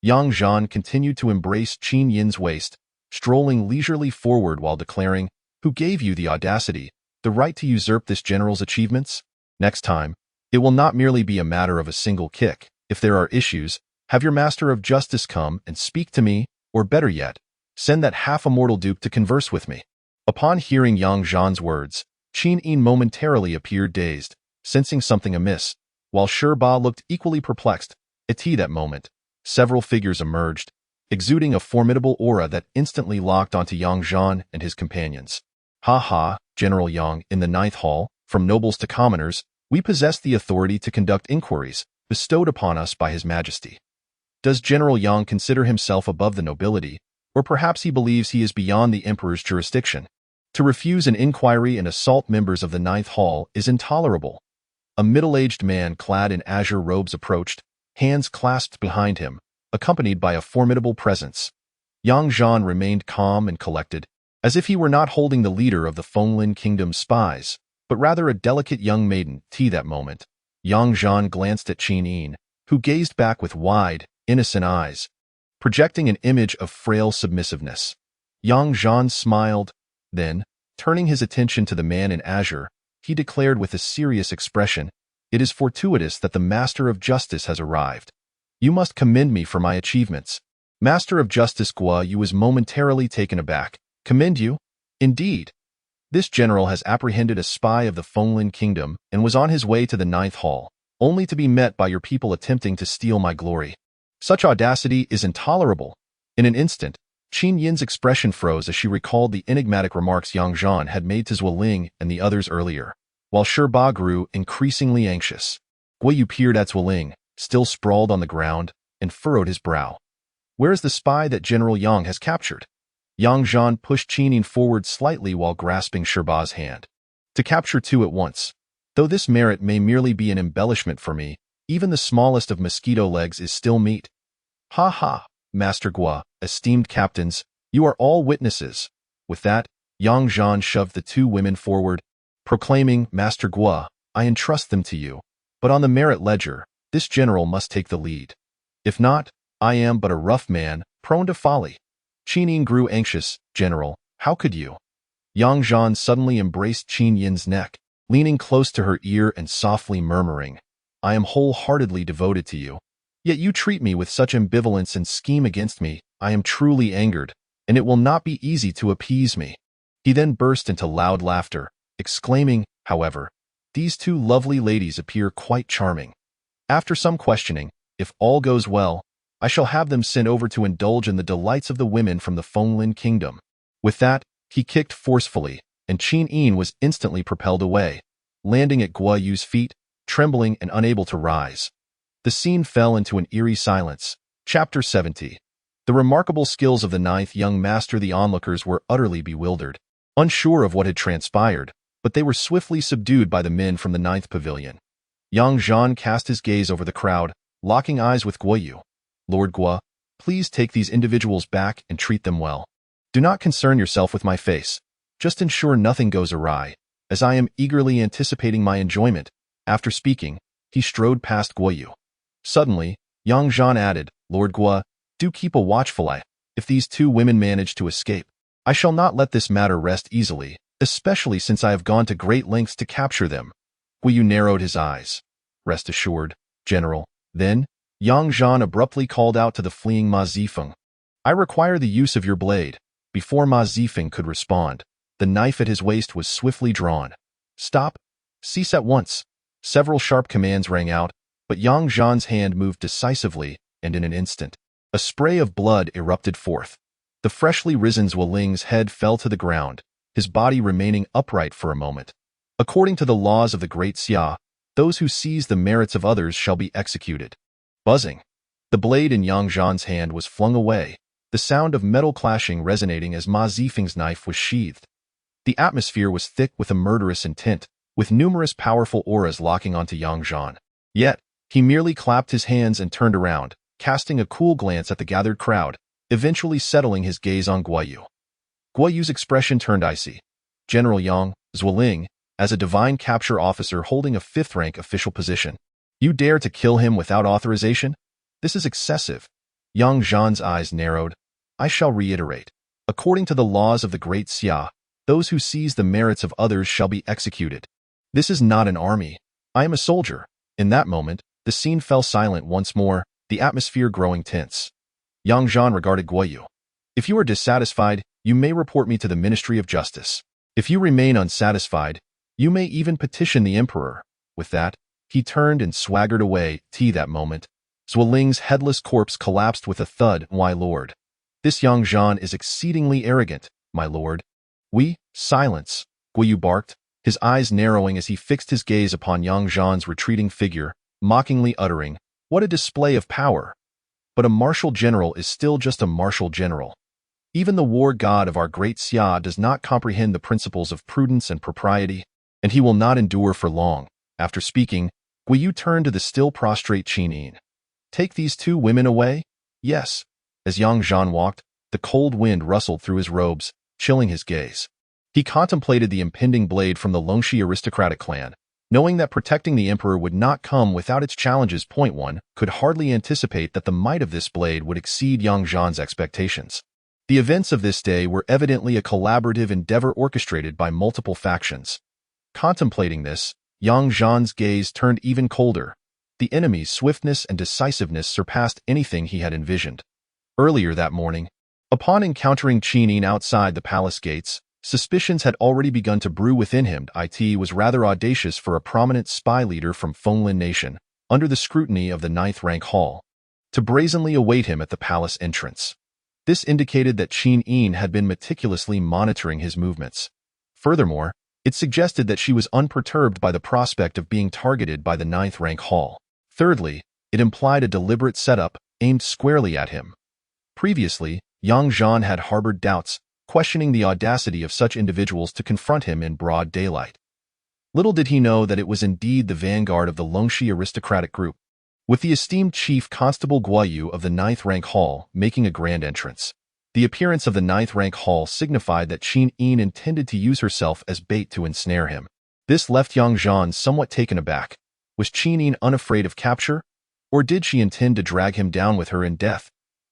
Yang Zhan continued to embrace Qin Yin's waist, strolling leisurely forward while declaring, who gave you the audacity, the right to usurp this general's achievements? Next time, it will not merely be a matter of a single kick. If there are issues, have your Master of Justice come and speak to me, or better yet, send that half-immortal dupe to converse with me. Upon hearing Yang Zhan's words, Qin Yin momentarily appeared dazed, sensing something amiss, while Ba looked equally perplexed. At that moment, several figures emerged, exuding a formidable aura that instantly locked onto Yang Zhan and his companions. Ha ha, General Yang, in the ninth hall, from nobles to commoners, we possess the authority to conduct inquiries, bestowed upon us by His Majesty. Does General Yang consider himself above the nobility, or perhaps he believes he is beyond the Emperor's jurisdiction? To refuse an inquiry and assault members of the ninth hall is intolerable. A middle-aged man clad in azure robes approached, hands clasped behind him, accompanied by a formidable presence. Yang Zhan remained calm and collected, as if he were not holding the leader of the Fenglin Kingdom's spies, but rather a delicate young maiden. That moment, Yang Zhan glanced at Qin Yin, who gazed back with wide, innocent eyes, projecting an image of frail submissiveness. Yang Zhan smiled, then, turning his attention to the man in azure, he declared with a serious expression, it is fortuitous that the Master of Justice has arrived. You must commend me for my achievements. Master of Justice Guo Yu was momentarily taken aback. Commend you? Indeed. This general has apprehended a spy of the Fenglin Kingdom and was on his way to the ninth hall, only to be met by your people attempting to steal my glory. Such audacity is intolerable. In an instant, Qin Yin's expression froze as she recalled the enigmatic remarks Yang Zhan had made to Zhuo Ling and the others earlier, while Ba grew increasingly anxious. Guo Yu peered at Zhuo Ling, still sprawled on the ground, and furrowed his brow. Where is the spy that General Yang has captured? Yang Zhan pushed Qin Yin forward slightly while grasping Ba's hand. To capture 2 at once. Though this merit may merely be an embellishment for me, even the smallest of mosquito legs is still meat. Ha ha, Master Guo, esteemed captains, you are all witnesses. With that, Yang Zhan shoved the 2 women forward, proclaiming, Master Guo, I entrust them to you. But on the merit ledger, this general must take the lead. If not, I am but a rough man, prone to folly. Qin Yin grew anxious. General, how could you? Yang Zhan suddenly embraced Qin Yin's neck, leaning close to her ear and softly murmuring, I am wholeheartedly devoted to you. Yet you treat me with such ambivalence and scheme against me. I am truly angered, and it will not be easy to appease me. He then burst into loud laughter, exclaiming, however, these two lovely ladies appear quite charming. After some questioning, if all goes well, I shall have them sent over to indulge in the delights of the women from the Fenglin kingdom. With that, he kicked forcefully, and Qin Yin was instantly propelled away, landing at Guo Yu's feet, trembling and unable to rise. The scene fell into an eerie silence. Chapter 70. The remarkable skills of the ninth young master. The onlookers were utterly bewildered, unsure of what had transpired, but they were swiftly subdued by the men from the ninth pavilion. Yang Zhan cast his gaze over the crowd, locking eyes with Guo Yu. Lord Guo, please take these individuals back and treat them well. Do not concern yourself with my face. Just ensure nothing goes awry, as I am eagerly anticipating my enjoyment. After speaking, he strode past Guo Yu. Suddenly, Yang Zhan added, Lord Guo, do keep a watchful eye. If these two women manage to escape, I shall not let this matter rest easily, especially since I have gone to great lengths to capture them. Guo Yu narrowed his eyes. Rest assured, General. Then, Yang Zhan abruptly called out to the fleeing Ma Zifeng. I require the use of your blade. Before Ma Zifeng could respond, the knife at his waist was swiftly drawn. Stop. Cease at once. Several sharp commands rang out, but Yang Zhan's hand moved decisively, and in an instant, a spray of blood erupted forth. The freshly risen Zwiling's head fell to the ground, his body remaining upright for a moment. According to the laws of the Great Xia, those who seize the merits of others shall be executed. Buzzing. The blade in Yang Zhan's hand was flung away, the sound of metal clashing resonating as Ma Zifeng's knife was sheathed. The atmosphere was thick with a murderous intent, with numerous powerful auras locking onto Yang Zhan. Yet, he merely clapped his hands and turned around, casting a cool glance at the gathered crowd, eventually settling his gaze on Guo Yu. Guo Yu's expression turned icy. General Yang, Zwiling, as a divine capture officer holding a fifth-rank official position. You dare to kill him without authorization? This is excessive. Yang Zhan's eyes narrowed. I shall reiterate. According to the laws of the Great Xia, those who seize the merits of others shall be executed. This is not an army. I am a soldier. In that moment, the scene fell silent once more, the atmosphere growing tense. Yang Zhan regarded Guo Yu. If you are dissatisfied, you may report me to the Ministry of Justice. If you remain unsatisfied, you may even petition the Emperor. With that, he turned and swaggered away. That moment, Zwiling's headless corpse collapsed with a thud. My lord. This Yang Zhan is exceedingly arrogant, my lord. Silence, Guo Yu barked, his eyes narrowing as he fixed his gaze upon Yang Zhan's retreating figure, mockingly uttering, what a display of power. But a martial general is still just a martial general. Even the war god of our Great Xia does not comprehend the principles of prudence and propriety, and he will not endure for long. After speaking, Guo Yu turned to the still prostrate Qin Yin. Take these two women away? Yes. As Yang Zhan walked, the cold wind rustled through his robes, chilling his gaze. He contemplated the impending blade from the Longxi aristocratic clan, knowing that protecting the emperor would not come without its challenges. 1 could hardly anticipate that the might of this blade would exceed Yang Zhan's expectations. The events of this day were evidently a collaborative endeavor orchestrated by multiple factions. Contemplating this, Yang Zhan's gaze turned even colder. The enemy's swiftness and decisiveness surpassed anything he had envisioned. Earlier that morning, upon encountering Qin Yin outside the palace gates, suspicions had already begun to brew within him. It was rather audacious for a prominent spy leader from Fenglin Nation, under the scrutiny of the ninth-rank hall, to brazenly await him at the palace entrance. This indicated that Qin Yin had been meticulously monitoring his movements. Furthermore, it suggested that she was unperturbed by the prospect of being targeted by the ninth-rank hall. Thirdly, it implied a deliberate setup aimed squarely at him. Previously, Yang Zhan had harbored doubts, questioning the audacity of such individuals to confront him in broad daylight. Little did he know that it was indeed the vanguard of the Longxi aristocratic group, with the esteemed Chief Constable Guo Yu of the ninth-rank hall making a grand entrance. The appearance of the ninth-rank hall signified that Qin Yin intended to use herself as bait to ensnare him. This left Yang Zhan somewhat taken aback. Was Qin Yin unafraid of capture, or did she intend to drag him down with her in death?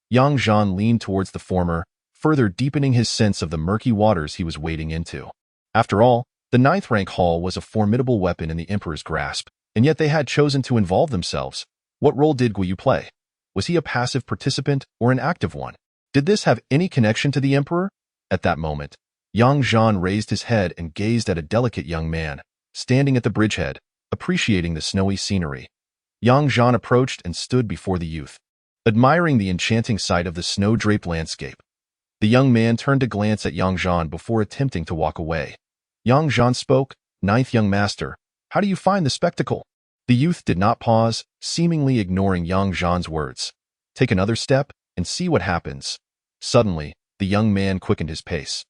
Yang Zhan leaned towards the former, further deepening his sense of the murky waters he was wading into. After all, the ninth rank Hall was a formidable weapon in the Emperor's grasp, and yet they had chosen to involve themselves. What role did Guo Yu play? Was he a passive participant or an active one? Did this have any connection to the Emperor? At that moment, Yang Zhan raised his head and gazed at a delicate young man, standing at the bridgehead, appreciating the snowy scenery. Yang Zhan approached and stood before the youth, admiring the enchanting sight of the snow-draped landscape. The young man turned to glance at Yang Zhan before attempting to walk away. Yang Zhan spoke, "Ninth young master, how do you find the spectacle?" The youth did not pause, seemingly ignoring Yang Zhan's words. "Take another step and see what happens." Suddenly, the young man quickened his pace.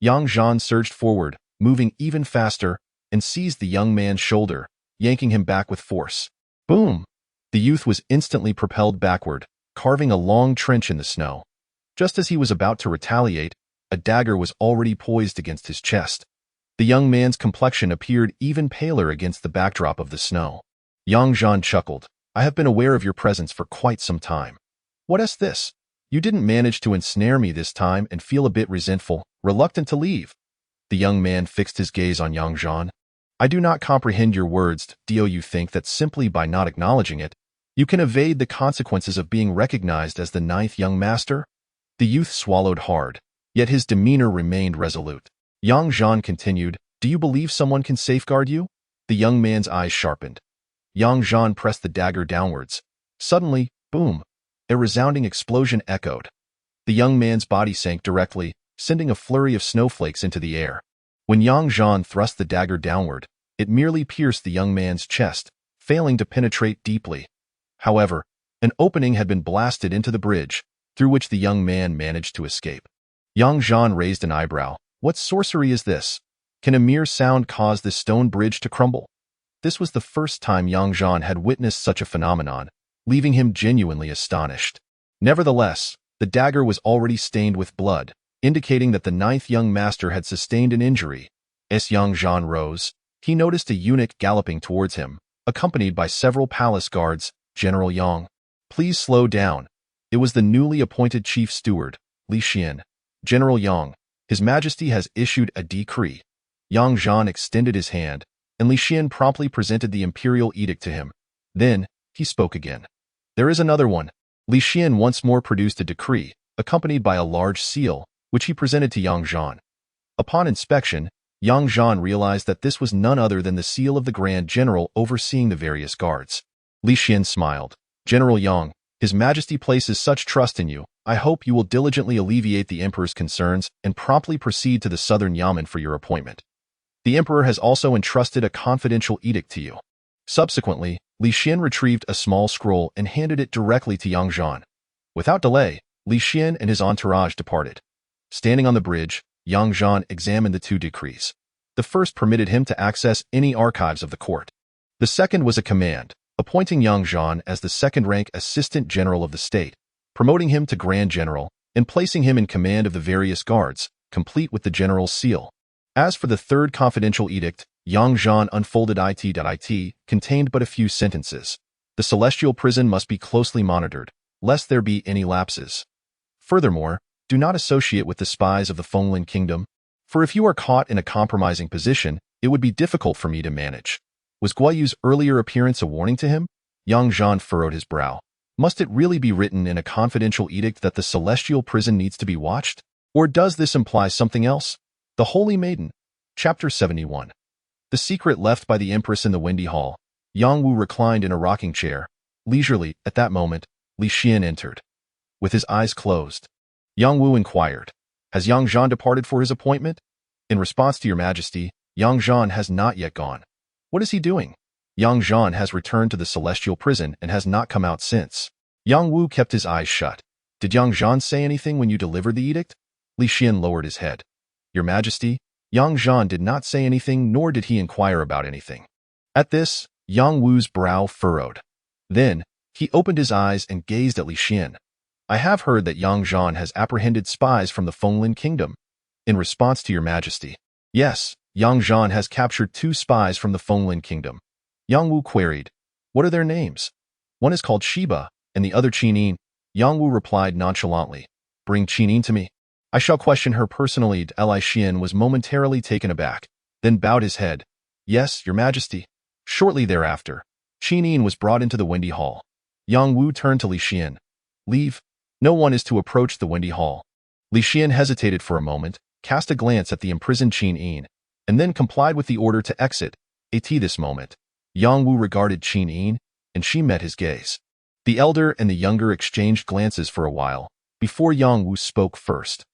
Yang Zhan surged forward, moving even faster, and seized the young man's shoulder, yanking him back with force. Boom! The youth was instantly propelled backward, carving a long trench in the snow. Just as he was about to retaliate, a dagger was already poised against his chest. The young man's complexion appeared even paler against the backdrop of the snow. Yang Zhan chuckled. "I have been aware of your presence for quite some time. What is this? You didn't manage to ensnare me this time and feel a bit resentful, reluctant to leave." The young man fixed his gaze on Yang Zhan. "I do not comprehend your words. Do you think that simply by not acknowledging it, you can evade the consequences of being recognized as the ninth young master?" The youth swallowed hard, yet his demeanor remained resolute. Yang Zhan continued, "Do you believe someone can safeguard you?" The young man's eyes sharpened. Yang Zhan pressed the dagger downwards. Suddenly, boom! A resounding explosion echoed. The young man's body sank directly, sending a flurry of snowflakes into the air. When Yang Zhan thrust the dagger downward, it merely pierced the young man's chest, failing to penetrate deeply. However, an opening had been blasted into the bridge, through which the young man managed to escape. Yang Zhan raised an eyebrow. What sorcery is this? Can a mere sound cause this stone bridge to crumble? This was the first time Yang Zhan had witnessed such a phenomenon, leaving him genuinely astonished. Nevertheless, the dagger was already stained with blood, indicating that the ninth young master had sustained an injury. As Yang Zhan rose, he noticed a eunuch galloping towards him, accompanied by several palace guards. "General Yang, please slow down." It was the newly appointed chief steward, Li Xian. "General Yang, His Majesty has issued a decree." Yang Zhan extended his hand, and Li Xian promptly presented the imperial edict to him. Then, he spoke again. "There is another one." Li Xian once more produced a decree, accompanied by a large seal, which he presented to Yang Zhan. Upon inspection, Yang Zhan realized that this was none other than the seal of the Grand General overseeing the various guards. Li Xian smiled. "General Yang, His Majesty places such trust in you. I hope you will diligently alleviate the Emperor's concerns and promptly proceed to the Southern Yamen for your appointment. The Emperor has also entrusted a confidential edict to you." Subsequently, Li Xian retrieved a small scroll and handed it directly to Yang Zhan. Without delay, Li Xian and his entourage departed. Standing on the bridge, Yang Zhan examined the two decrees. The first permitted him to access any archives of the court. The second was a command, appointing Yang Zhan as the second-rank assistant general of the state, promoting him to Grand General, and placing him in command of the various guards, complete with the general's seal. As for the third confidential edict, Yang Zhan unfolded it contained but a few sentences. The celestial prison must be closely monitored, lest there be any lapses. Furthermore, do not associate with the spies of the Fenglin Kingdom, for if you are caught in a compromising position, it would be difficult for me to manage. Was Guo Yu's earlier appearance a warning to him? Yang Zhan furrowed his brow. Must it really be written in a confidential edict that the celestial prison needs to be watched? Or does this imply something else? The Holy Maiden. Chapter 71. The secret left by the Empress in the Windy Hall. Yang Wu reclined in a rocking chair. Leisurely, at that moment, Li Xian entered. With his eyes closed, Yang Wu inquired, "Has Yang Zhan departed for his appointment?" "In response to your Majesty, Yang Zhan has not yet gone." "What is he doing?" "Yang Zhan has returned to the celestial prison and has not come out since." Yang Wu kept his eyes shut. "Did Yang Zhan say anything when you delivered the edict?" Li Xian lowered his head. "Your Majesty, Yang Zhan did not say anything, nor did he inquire about anything." At this, Yang Wu's brow furrowed. Then, he opened his eyes and gazed at Li Xian. "I have heard that Yang Zhan has apprehended spies from the Fenglin Kingdom." "In response to your Majesty." "Yes, Yang Zhan has captured 2 spies from the Fenglin Kingdom." Yang Wu queried, "What are their names?" "One is called Shiba, and the other Qinin." Yang Wu replied nonchalantly. Bring Qin to me. I shall question her personally. Li Xian was momentarily taken aback, then bowed his head. Yes, your majesty. Shortly thereafter, Qin was brought into the Windy Hall. Yang Wu turned to Li Xian. Leave. No one is to approach the Windy Hall. Li Xian hesitated for a moment, cast a glance at the imprisoned Qin, and then complied with the order to exit. At this moment, Yang Wu regarded Qin, and she met his gaze. The elder and the younger exchanged glances for a while, before Yang Wu spoke first.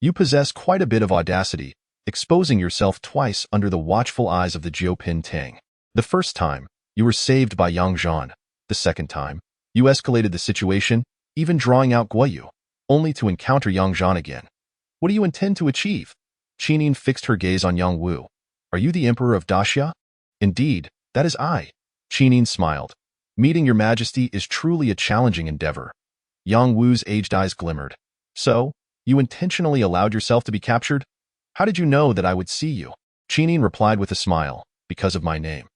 You possess quite a bit of audacity, exposing yourself twice under the watchful eyes of the Jiupin Tang. The first time, you were saved by Yang Zhan. The second time, you escalated the situation, even drawing out Guoyu, only to encounter Yang Zhan again. What do you intend to achieve? Qin fixed her gaze on Yang Wu. Are you the emperor of Daxia? Indeed, that is I. Qin smiled. Meeting your majesty is truly a challenging endeavor. Yang Wu's aged eyes glimmered. So, you intentionally allowed yourself to be captured? How did you know that I would see you? Qin replied with a smile, because of my name.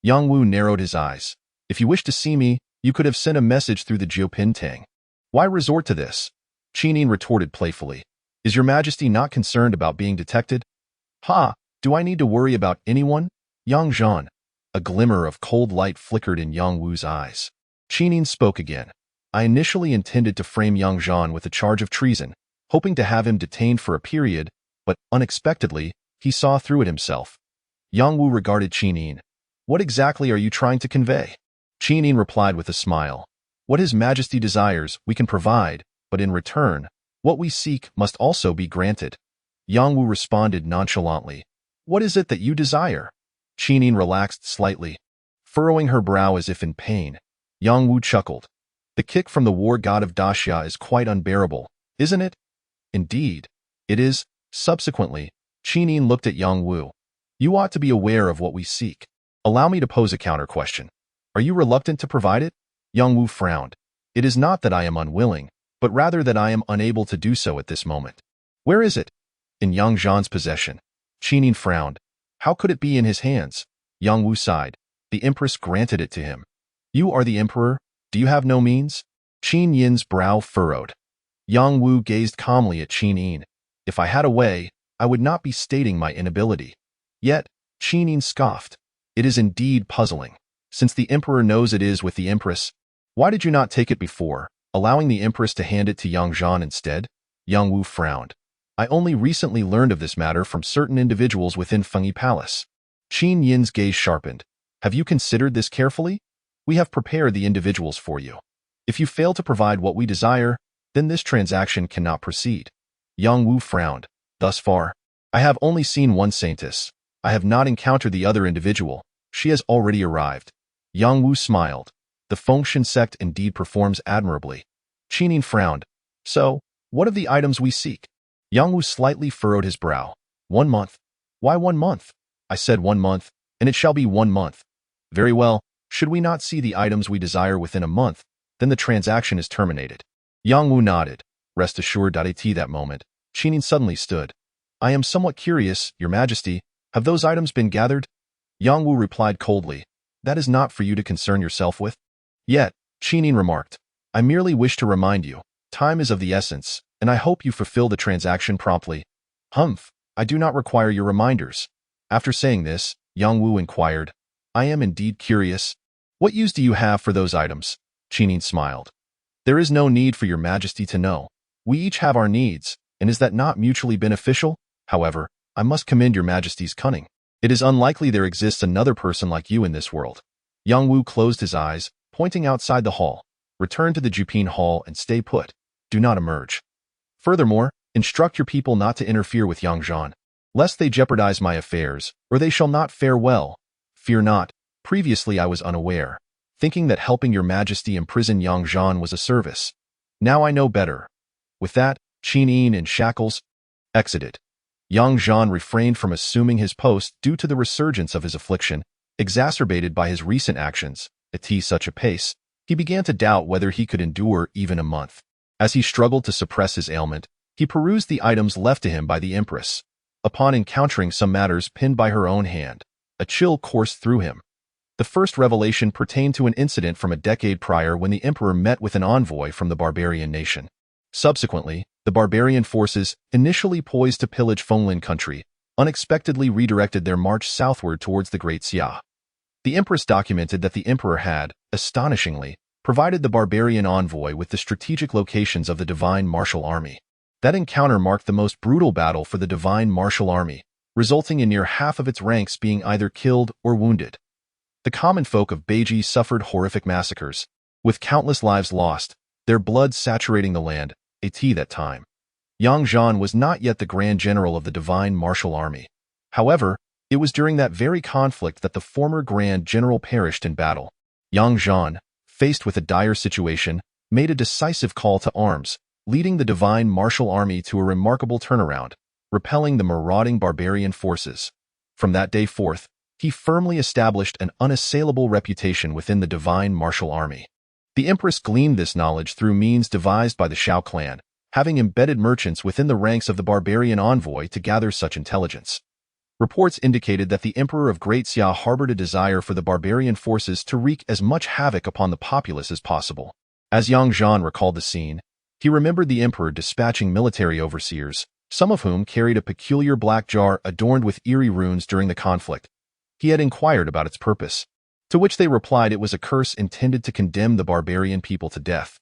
Yang Wu narrowed his eyes. If you wish to see me, you could have sent a message through the Jiupin Tang. Why resort to this? Qin retorted playfully. Is your majesty not concerned about being detected? Ha! Do I need to worry about anyone? Yang Zhan. A glimmer of cold light flickered in Yang Wu's eyes. Qin spoke again. I initially intended to frame Yang Zhan with a charge of treason, hoping to have him detained for a period, but unexpectedly, he saw through it himself. Yang Wu regarded Qin. What exactly are you trying to convey? Qin replied with a smile. What His Majesty desires, we can provide, but in return, what we seek must also be granted. Yang Wu responded nonchalantly. What is it that you desire? Qin relaxed slightly, furrowing her brow as if in pain. Yang Wu chuckled. The kick from the war god of Daxia is quite unbearable, isn't it? Indeed, it is. Subsequently, Qin looked at Yang Wu. You ought to be aware of what we seek. Allow me to pose a counter-question. Are you reluctant to provide it? Yang Wu frowned. It is not that I am unwilling, but rather that I am unable to do so at this moment. Where is it? In Yang Zhan's possession. Qin frowned. How could it be in his hands? Yang Wu sighed. The Empress granted it to him. You are the Emperor. Do you have no means? Qin Yin's brow furrowed. Yang Wu gazed calmly at Qin. If I had a way, I would not be stating my inability. Yet, Qin scoffed. It is indeed puzzling. Since the Emperor knows it is with the Empress, why did you not take it before, allowing the Empress to hand it to Yang Zhan instead? Yang Wu frowned. I only recently learned of this matter from certain individuals within Fengyi Palace. Qin Yin's gaze sharpened. Have you considered this carefully? We have prepared the individuals for you. If you fail to provide what we desire, then this transaction cannot proceed. Yang Wu frowned. Thus far, I have only seen one saintess. I have not encountered the other individual. She has already arrived. Yang Wu smiled. The Fengshan sect indeed performs admirably. Qin frowned. So, what of the items we seek? Yang Wu slightly furrowed his brow. 1 month. Why 1 month? I said 1 month, and it shall be 1 month. Very well. Should we not see the items we desire within a month, then the transaction is terminated. Yang Wu nodded. Rest assured. At that moment, Qin suddenly stood. I am somewhat curious, Your Majesty. Have those items been gathered? Yang Wu replied coldly. That is not for you to concern yourself with. Yet, Qin remarked. I merely wish to remind you, time is of the essence, and I hope you fulfill the transaction promptly. Humph, I do not require your reminders. After saying this, Yang Wu inquired. I am indeed curious. What use do you have for those items? Qin smiled. There is no need for Your Majesty to know. We each have our needs, and is that not mutually beneficial? However, I must commend Your Majesty's cunning. It is unlikely there exists another person like you in this world. Yang Wu closed his eyes, pointing outside the hall. Return to the Jiupin Hall and stay put. Do not emerge. Furthermore, instruct your people not to interfere with Yang Zhan, lest they jeopardize my affairs, or they shall not fare well. Fear not. Previously I was unaware, thinking that helping Your Majesty imprison Yang Zhan was a service. Now I know better. With that, Qin in shackles exited. Yang Zhan refrained from assuming his post due to the resurgence of his affliction, exacerbated by his recent actions. At such a pace, he began to doubt whether he could endure even a month. As he struggled to suppress his ailment, he perused the items left to him by the Empress. Upon encountering some matters pinned by her own hand, a chill coursed through him. The first revelation pertained to an incident from a decade prior when the emperor met with an envoy from the barbarian nation. Subsequently, the barbarian forces, initially poised to pillage Fenglin country, unexpectedly redirected their march southward towards the Great Xia. The empress documented that the emperor had, astonishingly, provided the barbarian envoy with the strategic locations of the divine martial army. That encounter marked the most brutal battle for the divine martial army, resulting in near half of its ranks being either killed or wounded. The common folk of Beiji suffered horrific massacres, with countless lives lost, their blood saturating the land. At that time, Zhan was not yet the Grand General of the divine martial army. However, it was during that very conflict that the former Grand General perished in battle. Zhan, faced with a dire situation, made a decisive call to arms, leading the divine martial army to a remarkable turnaround, repelling the marauding barbarian forces. From that day forth, he firmly established an unassailable reputation within the divine martial army. The empress gleaned this knowledge through means devised by the Shao clan, having embedded merchants within the ranks of the barbarian envoy to gather such intelligence. Reports indicated that the emperor of Great Xia harbored a desire for the barbarian forces to wreak as much havoc upon the populace as possible. As Zhan recalled the scene, he remembered the emperor dispatching military overseers, some of whom carried a peculiar black jar adorned with eerie runes during the conflict. He had inquired about its purpose, to which they replied it was a curse intended to condemn the barbarian people to death.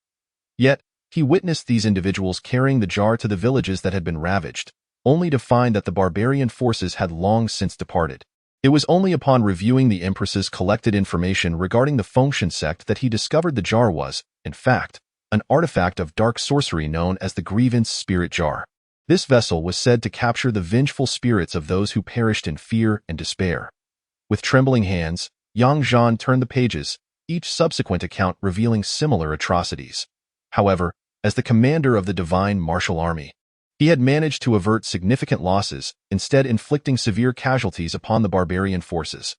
Yet, he witnessed these individuals carrying the jar to the villages that had been ravaged, only to find that the barbarian forces had long since departed. It was only upon reviewing the empress's collected information regarding the Fengshan sect that he discovered the jar was, in fact, an artifact of dark sorcery known as the Grievance Spirit Jar. This vessel was said to capture the vengeful spirits of those who perished in fear and despair. With trembling hands, Zhan turned the pages, each subsequent account revealing similar atrocities. However, as the commander of the divine martial army, he had managed to avert significant losses, instead inflicting severe casualties upon the barbarian forces.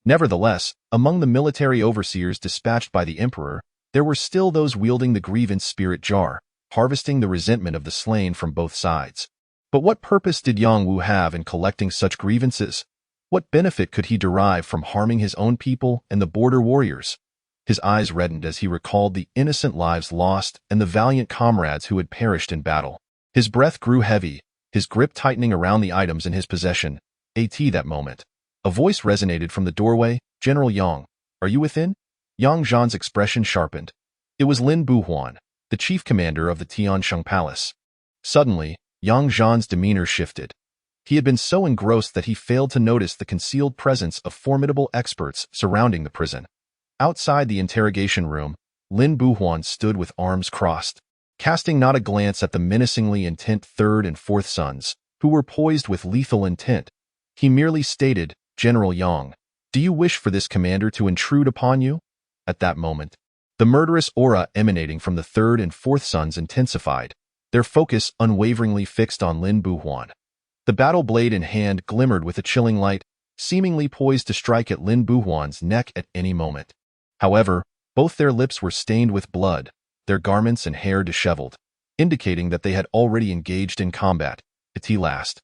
Nevertheless, among the military overseers dispatched by the emperor, there were still those wielding the Grievance Spirit Jar, harvesting the resentment of the slain from both sides. But what purpose did Yang Wu have in collecting such grievances? What benefit could he derive from harming his own people and the border warriors? His eyes reddened as he recalled the innocent lives lost and the valiant comrades who had perished in battle. His breath grew heavy, his grip tightening around the items in his possession. At that moment, a voice resonated from the doorway. "General Yang, are you within?" Zhan's expression sharpened. It was Lin Buhuan, the chief commander of the Tiansheng Palace. Suddenly, Zhan's demeanor shifted. He had been so engrossed that he failed to notice the concealed presence of formidable experts surrounding the prison. Outside the interrogation room, Lin Buhuan stood with arms crossed, casting not a glance at the menacingly intent third and fourth sons, who were poised with lethal intent. He merely stated, "General Yang, do you wish for this commander to intrude upon you?" At that moment, the murderous aura emanating from the third and fourth sons intensified, their focus unwaveringly fixed on Lin Buhuan. The battle blade in hand glimmered with a chilling light, seemingly poised to strike at Lin Buhuan's neck at any moment. However, both their lips were stained with blood, their garments and hair disheveled, indicating that they had already engaged in combat. At last,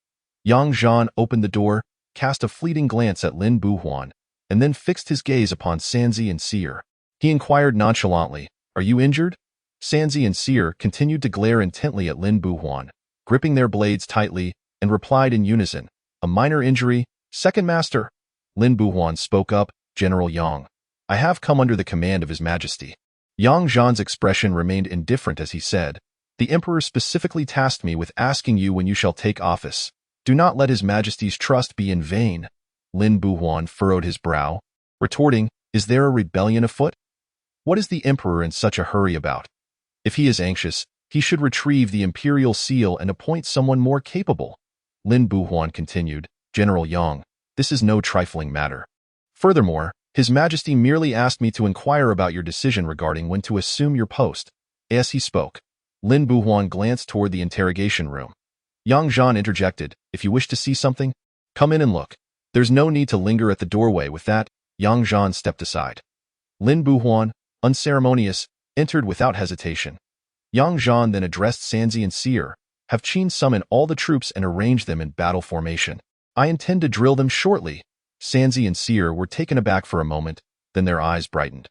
Zhan opened the door, cast a fleeting glance at Lin Buhuan, and then fixed his gaze upon Sanzi and Seer. He inquired nonchalantly, "Are you injured?" Sanzi and Seer continued to glare intently at Lin Buhuan, gripping their blades tightly, and replied in unison, "A minor injury, Second Master." Lin Buhuan spoke up, "General Yang, I have come under the command of His Majesty." Zhan's expression remained indifferent as he said, "The Emperor specifically tasked me with asking you when you shall take office. Do not let His Majesty's trust be in vain." Lin Buhuan furrowed his brow, retorting, "Is there a rebellion afoot? What is the Emperor in such a hurry about? If he is anxious, he should retrieve the imperial seal and appoint someone more capable." Lin Buhuan continued, "General Yang, this is no trifling matter. Furthermore, His Majesty merely asked me to inquire about your decision regarding when to assume your post." As he spoke, Lin Buhuan glanced toward the interrogation room. Zhan interjected, "If you wish to see something, come in and look. There's no need to linger at the doorway." With that, Zhan stepped aside. Lin Buhuan, unceremonious, entered without hesitation. Zhan then addressed Sanzi and Seer, "Have Qin summon all the troops and arrange them in battle formation. I intend to drill them shortly." Sanzi and Seer were taken aback for a moment, Then their eyes brightened.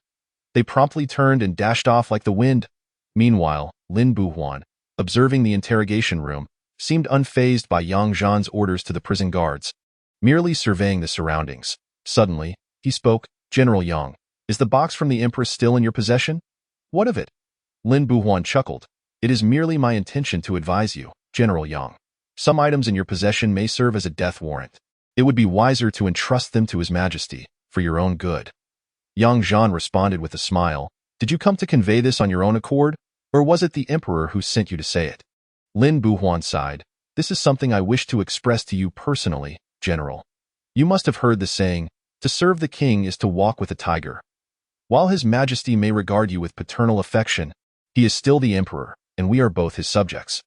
They promptly turned and dashed off like the wind. Meanwhile, Lin Buhuan, observing the interrogation room, seemed unfazed by Yang Zhan's orders to the prison guards, merely surveying the surroundings. Suddenly, he spoke, "General Yang, is the box from the Empress still in your possession?" "What of it?" Lin Buhuan chuckled. "It is merely my intention to advise you, General Yang. Some items in your possession may serve as a death warrant. It would be wiser to entrust them to His Majesty, for your own good." Yang Zhan responded with a smile. "Did you come to convey this on your own accord, or was it the Emperor who sent you to say it?" Lin Buhuan sighed. "This is something I wish to express to you personally, General. You must have heard the saying, 'To serve the king is to walk with a tiger.' While His Majesty may regard you with paternal affection, he is still the Emperor, and we are both his subjects."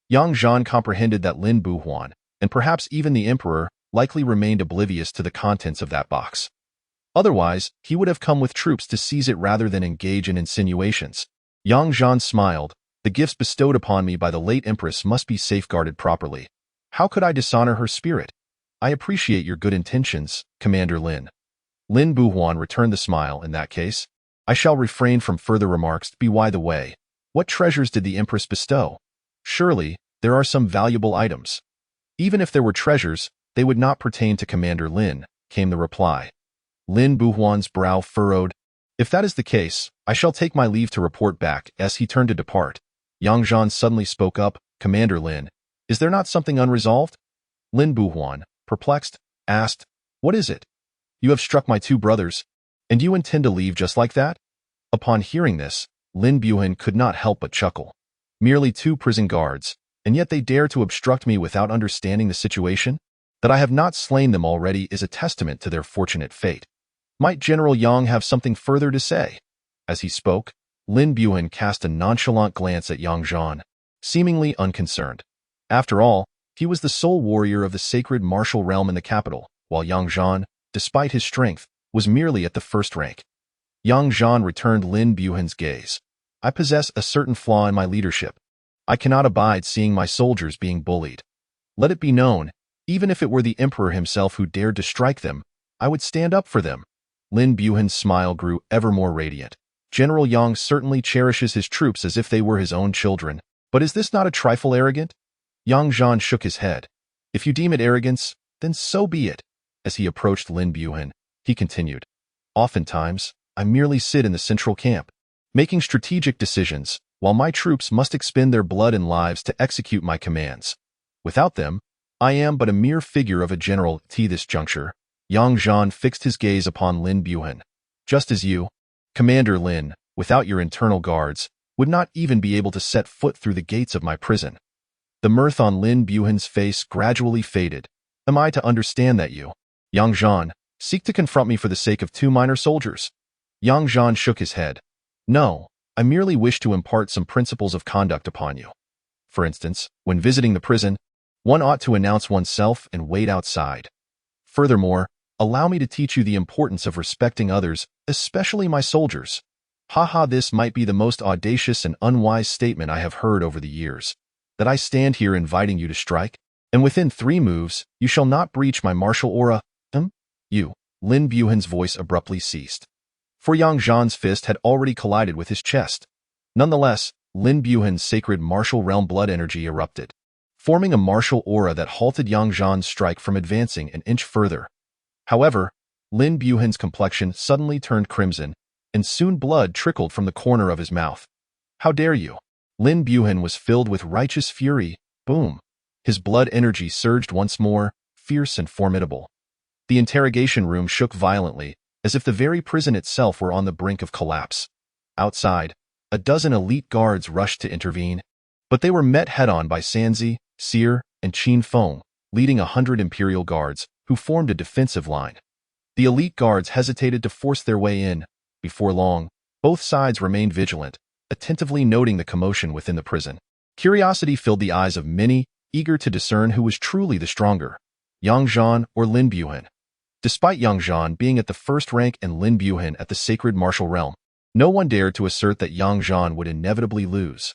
Yang Zhan comprehended that Lin Buhuan, and perhaps even the Emperor, likely remained oblivious to the contents of that box. Otherwise, he would have come with troops to seize it rather than engage in insinuations. Yang Zhan smiled. "The gifts bestowed upon me by the late Empress must be safeguarded properly. How could I dishonor her spirit? I appreciate your good intentions, Commander Lin." Lin Buhuan returned the smile. "In that case, I shall refrain from further remarks. By the way, what treasures did the Empress bestow? Surely, there are some valuable items." "Even if there were treasures, they would not pertain to Commander Lin," came the reply. Lin Buhuan's brow furrowed. "If that is the case, I shall take my leave to report back." As he turned to depart, Yang Zhan suddenly spoke up, "Commander Lin, is there not something unresolved?" Lin Buhuan, perplexed, asked, "What is it?" "You have struck my two brothers, and you intend to leave just like that?" Upon hearing this, Lin Buhuan could not help but chuckle. "Merely two prison guards, and yet they dare to obstruct me without understanding the situation? That I have not slain them already is a testament to their fortunate fate. Might General Yang have something further to say?" As he spoke, Lin Buhuan cast a nonchalant glance at Yang Zhan, seemingly unconcerned. After all, he was the sole warrior of the sacred martial realm in the capital, while Yang Zhan, despite his strength, was merely at the first rank. Yang Zhan returned Lin Buhuan's gaze. "I possess a certain flaw in my leadership. I cannot abide seeing my soldiers being bullied. Let it be known, even if it were the Emperor himself who dared to strike them, I would stand up for them." Lin Buhuan's smile grew ever more radiant. "General Yang certainly cherishes his troops as if they were his own children. But is this not a trifle arrogant?" Yang Zhan shook his head. "If you deem it arrogance, then so be it." As he approached Lin Buhuan, he continued, "Oftentimes, I merely sit in the central camp, making strategic decisions, while my troops must expend their blood and lives to execute my commands. Without them, I am but a mere figure of a general." At this juncture, Yang Zhan fixed his gaze upon Lin Buhuan. "Just as you, Commander Lin, without your internal guards, would not even be able to set foot through the gates of my prison." The mirth on Lin Buhuan's face gradually faded. "Am I to understand that you, Yang Zhan, seek to confront me for the sake of two minor soldiers?" Yang Zhan shook his head. "No, I merely wish to impart some principles of conduct upon you. For instance, when visiting the prison, one ought to announce oneself and wait outside. Furthermore, allow me to teach you the importance of respecting others, especially my soldiers." Haha, this might be the most audacious and unwise statement I have heard over the years. That I stand here inviting you to strike, and within 3 moves, you shall not breach my martial aura. You. Lin Buhuan's voice abruptly ceased. For Yang Zhan's fist had already collided with his chest. Nonetheless, Lin Buhuan's sacred martial realm blood energy erupted, forming a martial aura that halted Yang Zhan's strike from advancing an inch further. However, Lin Buhuan's complexion suddenly turned crimson, and soon blood trickled from the corner of his mouth. "How dare you?" Lin Buhuan was filled with righteous fury. Boom. His blood energy surged once more, fierce and formidable. The interrogation room shook violently, as if the very prison itself were on the brink of collapse. Outside, a dozen elite guards rushed to intervene, but they were met head-on by Sanzi, Seer, and Qin Feng, leading 100 Imperial guards, who formed a defensive line. The elite guards hesitated to force their way in. Before long, both sides remained vigilant, attentively noting the commotion within the prison. Curiosity filled the eyes of many, eager to discern who was truly the stronger, Yang Zhan or Lin Buhuan. Despite Yang Zhan being at the first rank and Lin Buhuan at the sacred martial realm, no one dared to assert that Yang Zhan would inevitably lose.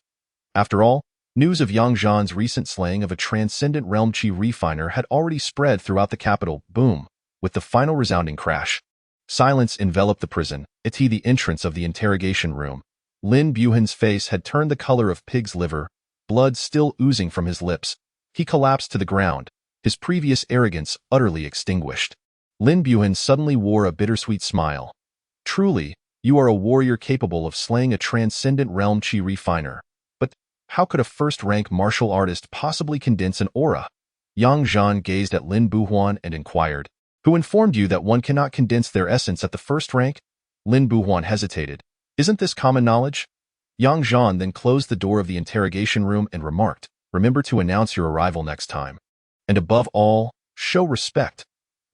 After all, news of Yang Zhan's recent slaying of a transcendent realm chi refiner had already spread throughout the capital. Boom! With the final resounding crash, Silence enveloped the prison, the entrance of the interrogation room. Lin Buhan's face had turned the color of pig's liver, blood still oozing from his lips. He collapsed to the ground, his previous arrogance utterly extinguished. Lin Buhan suddenly wore a bittersweet smile. Truly, you are a warrior capable of slaying a transcendent realm chi refiner. But how could a first-rank martial artist possibly condense an aura? Yang Zhan gazed at Lin Buhuan and inquired, "Who informed you that one cannot condense their essence at the first rank?" Lin Buhuan hesitated. "Isn't this common knowledge?" Yang Zhan then closed the door of the interrogation room and remarked, "Remember to announce your arrival next time. And above all, show respect."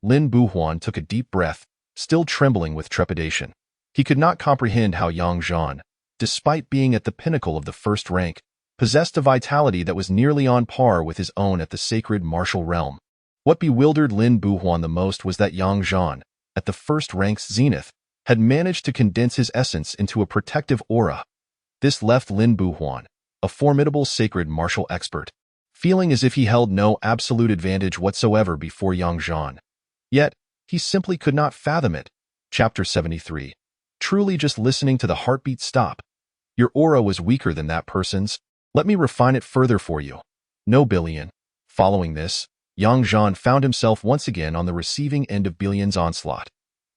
Lin Buhuan took a deep breath, still trembling with trepidation. He could not comprehend how Yang Zhan, despite being at the pinnacle of the first rank, possessed a vitality that was nearly on par with his own at the sacred martial realm. What bewildered Lin Buhuan the most was that Yang Zhan, at the first rank's zenith, had managed to condense his essence into a protective aura. This left Lin Buhuan, a formidable sacred martial expert, feeling as if he held no absolute advantage whatsoever before Yang Zhan. Yet, he simply could not fathom it. Chapter 73. Truly just listening to the heartbeat stop. Your aura was weaker than that person's. Let me refine it further for you. No, Billion. Following this, Yang Zhan found himself once again on the receiving end of Billion's onslaught.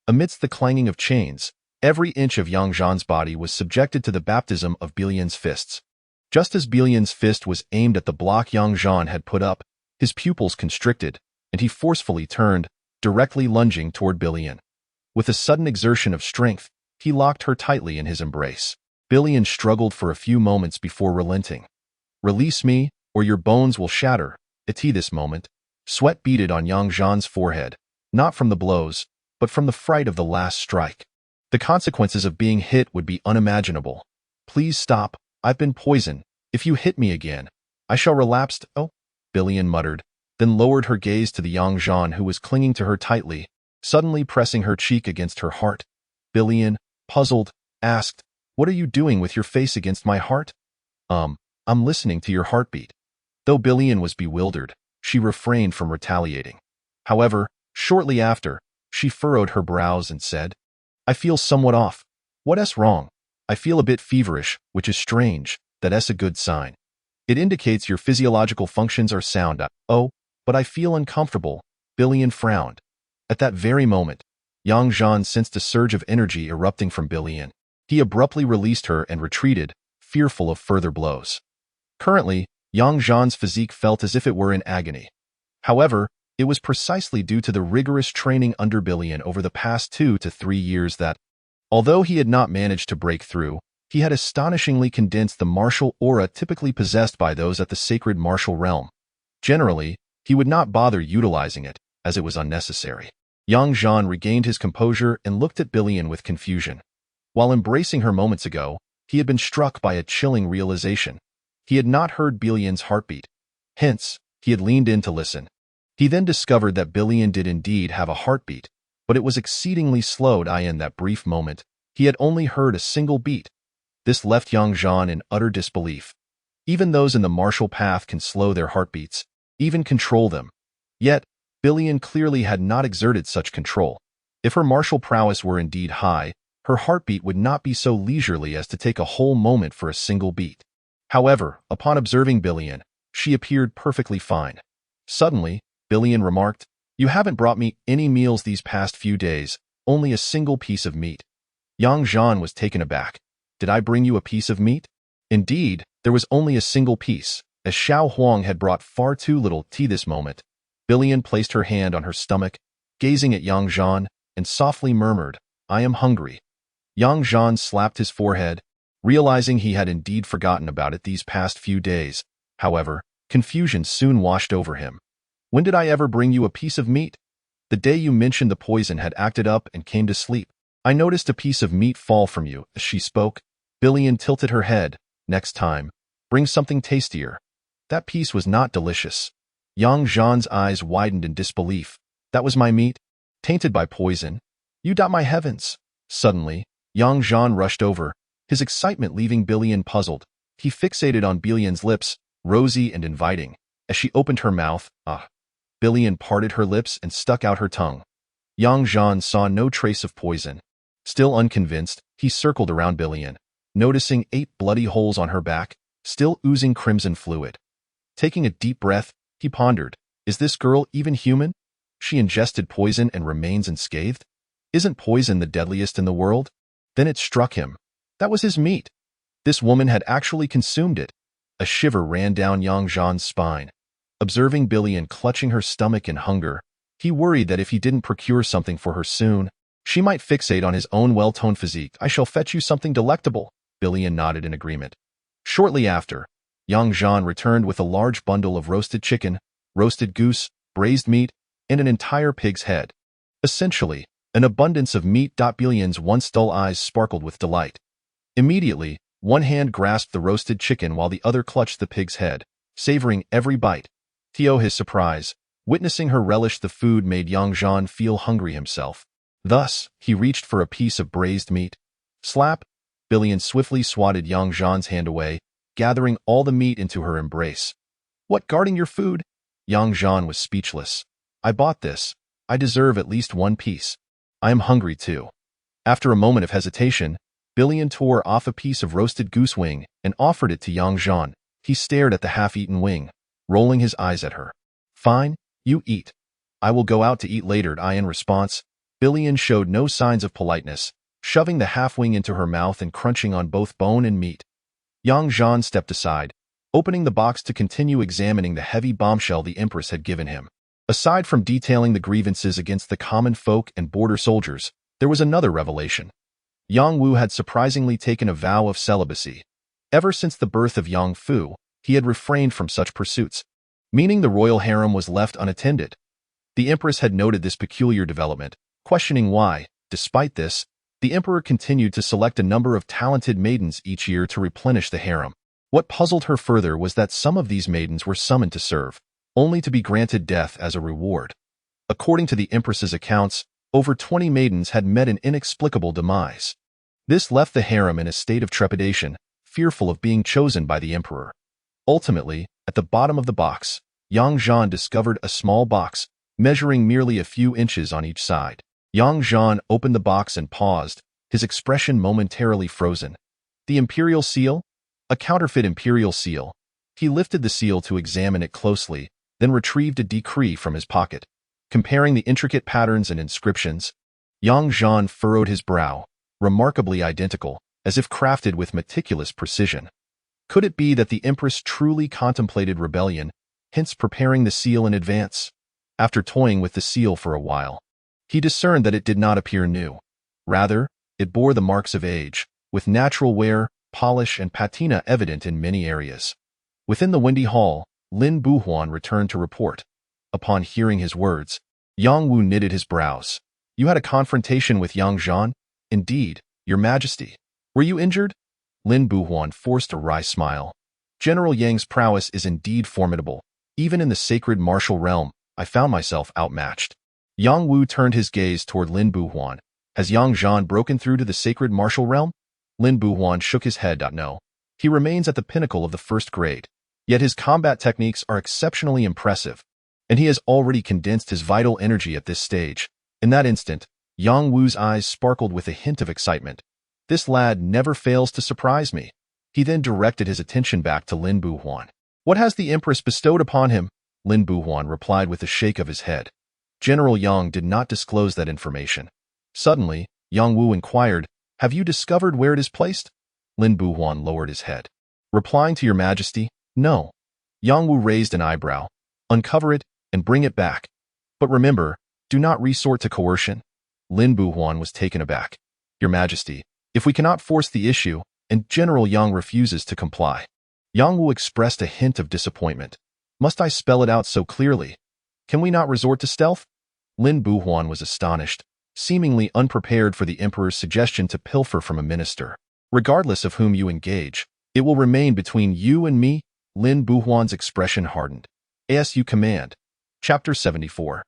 Amidst the clanging of chains, every inch of Yang Zhan's body was subjected to the baptism of Billion's fists. Just as Billion's fist was aimed at the block Yang Zhan had put up, his pupils constricted, and he forcefully turned, directly lunging toward Billion. With a sudden exertion of strength, he locked her tightly in his embrace. Billion struggled for a few moments before relenting. "Release me, or your bones will shatter." At this moment, sweat beaded on Yang Zhan's forehead, not from the blows, but from the fright of the last strike. The consequences of being hit would be unimaginable. "Please stop, I've been poisoned. If you hit me again, I shall relapse." "Oh," Billion muttered, then lowered her gaze to the Yang Zhan who was clinging to her tightly, suddenly pressing her cheek against her heart. Billion, puzzled, asked, "What are you doing with your face against my heart?" I'm listening to your heartbeat." Though Billion was bewildered, she refrained from retaliating. However, shortly after, she furrowed her brows and said, "I feel somewhat off. What's wrong? I feel a bit feverish, which is strange. That's a good sign. It indicates your physiological functions are sound." "Oh, but I feel uncomfortable." Billion frowned. At that very moment, Yang Zhan sensed a surge of energy erupting from Billion. He abruptly released her and retreated, fearful of further blows. Currently, Yang Zhan's physique felt as if it were in agony. However, it was precisely due to the rigorous training under Billion over the past 2 to 3 years that, although he had not managed to break through, he had astonishingly condensed the martial aura typically possessed by those at the sacred martial realm. Generally, he would not bother utilizing it, as it was unnecessary. Yang Zhan regained his composure and looked at Billion with confusion. While embracing her moments ago, he had been struck by a chilling realization. He had not heard Billion's heartbeat. Hence, he had leaned in to listen. He then discovered that Billion did indeed have a heartbeat, but it was exceedingly slowed. In that brief moment, he had only heard a single beat. This left Yang Zhan in utter disbelief. Even those in the martial path can slow their heartbeats, even control them. Yet, Billion clearly had not exerted such control. If her martial prowess were indeed high, her heartbeat would not be so leisurely as to take a whole moment for a single beat. However, upon observing Billion, she appeared perfectly fine. Suddenly, Billion remarked, "You haven't brought me any meals these past few days, only a single piece of meat." Yang Zhan was taken aback. "Did I bring you a piece of meat?" Indeed, there was only a single piece, as Xiao Huang had brought far too little tea this moment. Billion placed her hand on her stomach, gazing at Yang Zhan, and softly murmured, "I am hungry." Yang Zhan slapped his forehead, realizing he had indeed forgotten about it these past few days. However, confusion soon washed over him. "When did I ever bring you a piece of meat?" "The day you mentioned the poison had acted up and came to sleep. I noticed a piece of meat fall from you." As she spoke, Billion tilted her head. "Next time, bring something tastier." That piece was not delicious. Yang Zhan's eyes widened in disbelief. "That was my meat? Tainted by poison? You doubt my heavens." Suddenly, Yang Zhan rushed over, his excitement leaving Billion puzzled. He fixated on Billion's lips, rosy and inviting. As she opened her mouth, Billion parted her lips and stuck out her tongue. Yang Zhan saw no trace of poison. Still unconvinced, he circled around Billion, noticing 8 bloody holes on her back, still oozing crimson fluid. Taking a deep breath, he pondered, is this girl even human? She ingested poison and remains unscathed? Isn't poison the deadliest in the world? Then it struck him. That was his meat. This woman had actually consumed it. A shiver ran down Yang Zhan's spine. Observing Billion clutching her stomach in hunger, he worried that if he didn't procure something for her soon, she might fixate on his own well-toned physique. I shall fetch you something delectable. Billion nodded in agreement. Shortly after, Yang Zhan returned with a large bundle of roasted chicken, roasted goose, braised meat, and an entire pig's head. Essentially, an abundance of meat. Billion's once dull eyes sparkled with delight. Immediately, one hand grasped the roasted chicken while the other clutched the pig's head, savoring every bite. To his surprise, witnessing her relish the food made Yang Zhan feel hungry himself. Thus, he reached for a piece of braised meat. Slap! Billion swiftly swatted Yang Zhan's hand away, gathering all the meat into her embrace. What, guarding your food? Yang Zhan was speechless. I bought this. I deserve at least one piece. I am hungry too. After a moment of hesitation, Billion tore off a piece of roasted goose wing and offered it to Yang Zhan. He stared at the half-eaten wing, rolling his eyes at her. Fine, you eat. I will go out to eat later. In response, Billion showed no signs of politeness, shoving the half-wing into her mouth and crunching on both bone and meat. Yang Zhan stepped aside, opening the box to continue examining the heavy bombshell the Empress had given him. Aside from detailing the grievances against the common folk and border soldiers, there was another revelation. Yang Wu had surprisingly taken a vow of celibacy. Ever since the birth of Yang Fu, he had refrained from such pursuits, meaning the royal harem was left unattended. The Empress had noted this peculiar development, questioning why, despite this, the Emperor continued to select a number of talented maidens each year to replenish the harem. What puzzled her further was that some of these maidens were summoned to serve, only to be granted death as a reward. According to the Empress's accounts, over 20 maidens had met an inexplicable demise. This left the harem in a state of trepidation, fearful of being chosen by the Emperor. Ultimately, at the bottom of the box, Yang Zhan discovered a small box, measuring merely a few inches on each side. Yang Zhan opened the box and paused, his expression momentarily frozen. The imperial seal? A counterfeit imperial seal. He lifted the seal to examine it closely, then retrieved a decree from his pocket. Comparing the intricate patterns and inscriptions, Yang Zhan furrowed his brow, remarkably identical, as if crafted with meticulous precision. Could it be that the Empress truly contemplated rebellion, hence preparing the seal in advance? After toying with the seal for a while, he discerned that it did not appear new. Rather, it bore the marks of age, with natural wear, polish, and patina evident in many areas. Within the windy hall, Lin Buhuan returned to report. Upon hearing his words, Yang Wu knitted his brows. You had a confrontation with Yang Zhan? Indeed, Your Majesty. Were you injured? Lin Buhuan forced a wry smile. General Yang's prowess is indeed formidable. Even in the sacred martial realm, I found myself outmatched. Yang Wu turned his gaze toward Lin Buhuan. Has Yang Zhan broken through to the sacred martial realm? Lin Buhuan shook his head. No. He remains at the pinnacle of the first grade. Yet his combat techniques are exceptionally impressive, and he has already condensed his vital energy at this stage. In that instant, Yang Wu's eyes sparkled with a hint of excitement. This lad never fails to surprise me. He then directed his attention back to Lin Buhuan. What has the Empress bestowed upon him? Lin Buhuan replied with a shake of his head. General Yang did not disclose that information. Suddenly, Yang Wu inquired, Have you discovered where it is placed? Lin Buhuan lowered his head. Replying to Your Majesty, no. Yang Wu raised an eyebrow. Uncover it and bring it back. But remember, do not resort to coercion. Lin Buhuan was taken aback. Your Majesty, if we cannot force the issue, and General Yang refuses to comply. Yang Wu expressed a hint of disappointment. Must I spell it out so clearly? Can we not resort to stealth? Lin Buhuan was astonished, seemingly unprepared for the Emperor's suggestion to pilfer from a minister. Regardless of whom you engage, it will remain between you and me. Lin Buhuan's expression hardened. As you command. Chapter 74.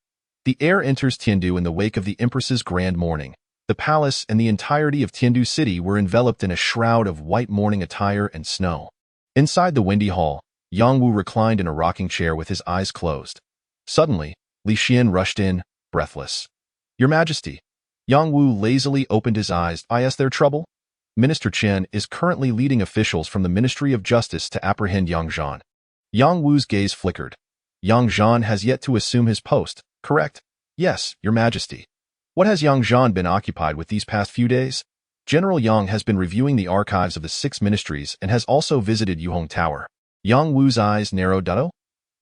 The heir enters Tiandu in the wake of the Empress's grand mourning. The palace and the entirety of Tiandu city were enveloped in a shroud of white mourning attire and snow. Inside the windy hall, Yang Wu reclined in a rocking chair with his eyes closed. Suddenly, Li Xian rushed in, breathless. Your Majesty. Yang Wu lazily opened his eyes. Is there trouble? Minister Chen is currently leading officials from the Ministry of Justice to apprehend Yang Zhan. Yang Wu's gaze flickered. Yang Zhan has yet to assume his post, correct? Yes, Your Majesty. What has Yang Zhan been occupied with these past few days? General Yang has been reviewing the archives of the 6 ministries and has also visited Yuhong Tower. Yang Wu's eyes narrowed.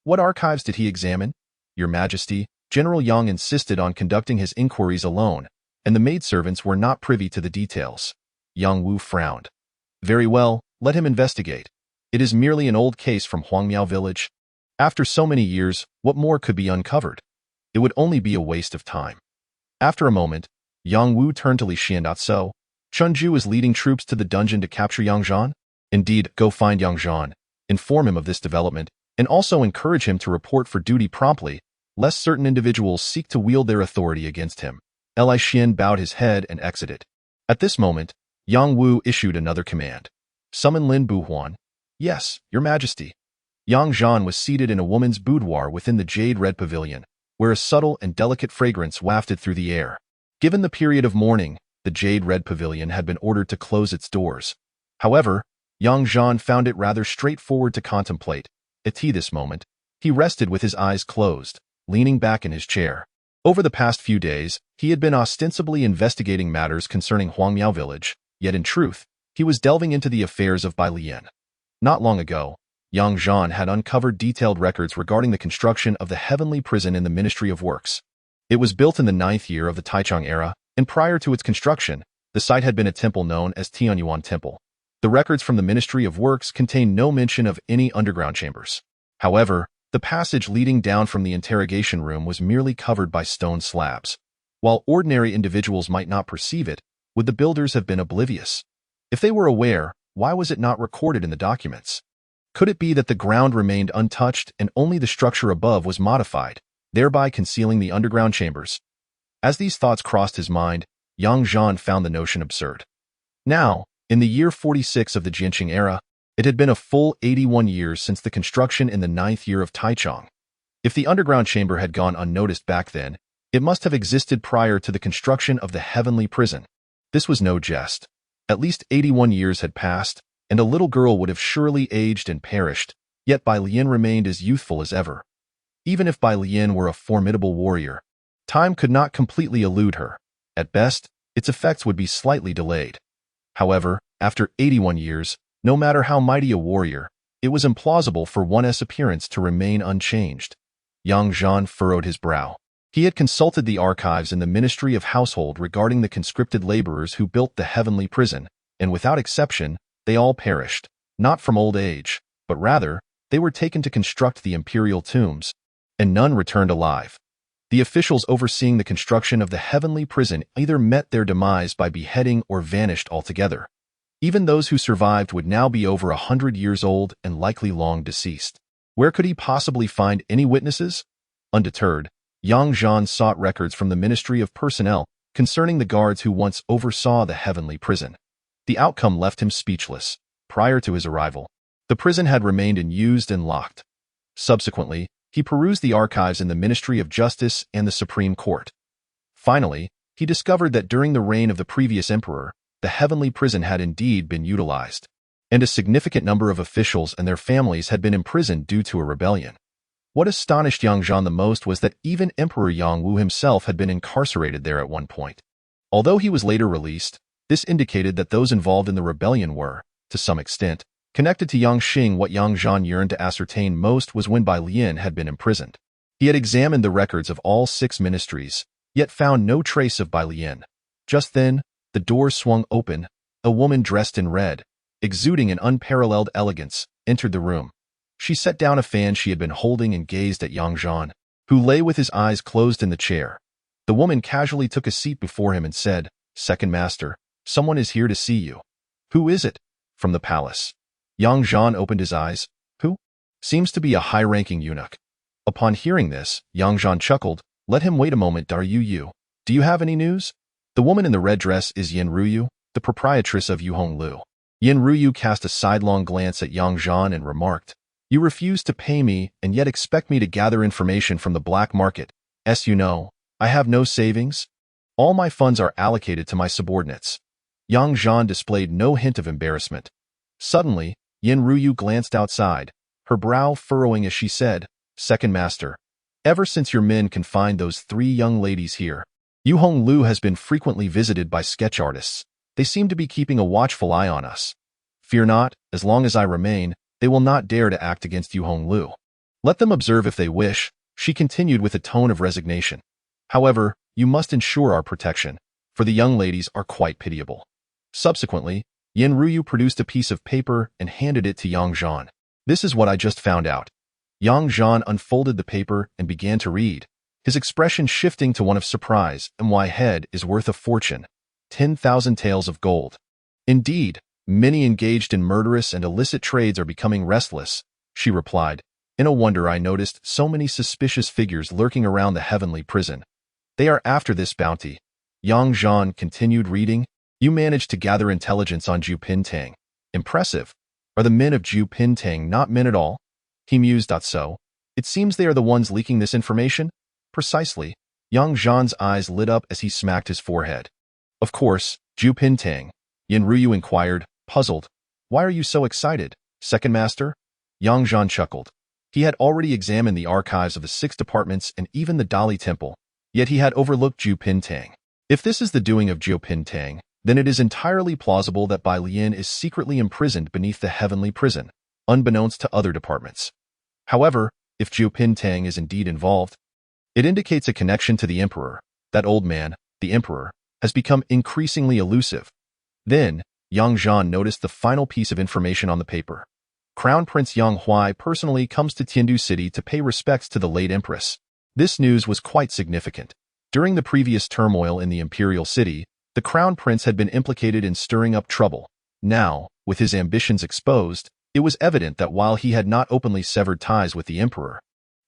What archives did he examine? Your Majesty, General Yang insisted on conducting his inquiries alone, and the maidservants were not privy to the details. Yang Wu frowned. Very well, let him investigate. It is merely an old case from Huangmiao village. After so many years, what more could be uncovered? It would only be a waste of time. After a moment, Yang Wu turned to Li Xian. So, Chunju is leading troops to the dungeon to capture Yang Zhan? Indeed, go find Yang Zhan, inform him of this development, and also encourage him to report for duty promptly, lest certain individuals seek to wield their authority against him. Li Xian bowed his head and exited. At this moment, Yang Wu issued another command. Summon Lin Buhuan. Yes, Your Majesty. Yang Zhan was seated in a woman's boudoir within the jade-red pavilion, where a subtle and delicate fragrance wafted through the air. Given the period of mourning, the jade-red pavilion had been ordered to close its doors. However, Yang Zhan found it rather straightforward to contemplate. At this moment, he rested with his eyes closed, leaning back in his chair. Over the past few days, he had been ostensibly investigating matters concerning Huangmiao village, yet in truth, he was delving into the affairs of Bai Lian. Not long ago, Yang Zhan had uncovered detailed records regarding the construction of the heavenly prison in the Ministry of Works. It was built in the 9th year of the Taichung era, and prior to its construction, the site had been a temple known as Tianyuan Temple. The records from the Ministry of Works contain no mention of any underground chambers. However, the passage leading down from the interrogation room was merely covered by stone slabs. While ordinary individuals might not perceive it, would the builders have been oblivious? If they were aware, why was it not recorded in the documents? Could it be that the ground remained untouched and only the structure above was modified, thereby concealing the underground chambers? As these thoughts crossed his mind, Yang Zhan found the notion absurd. Now, in the year 46 of the Jianqing era, it had been a full 81 years since the construction in the 9th year of Taichung. If the underground chamber had gone unnoticed back then, it must have existed prior to the construction of the heavenly prison. This was no jest. At least 81 years had passed, and a little girl would have surely aged and perished, yet Bai Lian remained as youthful as ever. Even if Bai Lian were a formidable warrior, time could not completely elude her. At best, its effects would be slightly delayed. However, after 81 years, no matter how mighty a warrior, it was implausible for one's appearance to remain unchanged. Yang Zhan furrowed his brow. He had consulted the archives in the Ministry of Household regarding the conscripted laborers who built the heavenly prison, and without exception, they all perished, not from old age, but rather, they were taken to construct the imperial tombs, and none returned alive. The officials overseeing the construction of the heavenly prison either met their demise by beheading or vanished altogether. Even those who survived would now be over 100 years old and likely long deceased. Where could he possibly find any witnesses? Undeterred, Yang Zhan sought records from the Ministry of Personnel concerning the guards who once oversaw the heavenly prison. The outcome left him speechless. Prior to his arrival, the prison had remained unused and locked. Subsequently, he perused the archives in the Ministry of Justice and the Supreme Court. Finally, he discovered that during the reign of the previous emperor, the heavenly prison had indeed been utilized, and a significant number of officials and their families had been imprisoned due to a rebellion. What astonished Yang Zhan the most was that even Emperor Yang Wu himself had been incarcerated there at one point. Although he was later released, this indicated that those involved in the rebellion were, to some extent, connected to Yang Xing. What Yang Zhan yearned to ascertain most was when Bai Lian had been imprisoned. He had examined the records of all 6 ministries, yet found no trace of Bai Lian. Just then, the door swung open. A woman dressed in red, exuding an unparalleled elegance, entered the room. She set down a fan she had been holding and gazed at Yang Zhan, who lay with his eyes closed in the chair. The woman casually took a seat before him and said, "Second master, someone is here to see you." "Who is it?" "From the palace." Yang Zhan opened his eyes. "Who?" "Seems to be a high-ranking eunuch." Upon hearing this, Yang Zhan chuckled. "Let him wait a moment. Are you? Do you have any news?" The woman in the red dress is Yin Ruyu, the proprietress of Yuhong Lu. Yin Ruyu cast a sidelong glance at Yang Zhan and remarked, "You refuse to pay me and yet expect me to gather information from the black market. You know, I have no savings." All my funds are allocated to my subordinates. Yang Zhan displayed no hint of embarrassment. Suddenly, Yin Ruyu glanced outside, her brow furrowing as she said, "Second master, ever since your men confined those 3 young ladies here, Yu Honglu has been frequently visited by sketch artists. They seem to be keeping a watchful eye on us. Fear not, as long as I remain, they will not dare to act against Yu Honglu. Let them observe if they wish," she continued with a tone of resignation. "However, you must ensure our protection, for the young ladies are quite pitiable." Subsequently, Yin Ruyu produced a piece of paper and handed it to Yang Zhan. "This is what I just found out." Yang Zhan unfolded the paper and began to read, his expression shifting to one of surprise. "My head is worth a fortune. 10,000 taels of gold. Indeed, many engaged in murderous and illicit trades are becoming restless," she replied. "In a wonder I noticed so many suspicious figures lurking around the heavenly prison. They are after this bounty." Yang Zhan continued reading. "You managed to gather intelligence on Ju Pintang. Impressive. Are the men of Ju Pintang not men at all?" He mused. "So, it seems they are the ones leaking this information?" "Precisely." Yang Zhan's eyes lit up as he smacked his forehead. "Of course, Ju Pintang," Yin Ruyu inquired, puzzled. "Why are you so excited, second master?" Yang Zhan chuckled. He had already examined the archives of the 6 departments and even the Dali Temple, yet he had overlooked Ju Pintang. If this is the doing of Ju Pintang, then it is entirely plausible that Bai Lian is secretly imprisoned beneath the heavenly prison, unbeknownst to other departments. However, if Ju Pintang is indeed involved, it indicates a connection to the emperor. That old man, the emperor, has become increasingly elusive. Then, Yang Zhan noticed the final piece of information on the paper. Crown Prince Yang Huai personally comes to Tiandu City to pay respects to the late empress. This news was quite significant. During the previous turmoil in the imperial city, the crown prince had been implicated in stirring up trouble. Now, with his ambitions exposed, it was evident that while he had not openly severed ties with the emperor,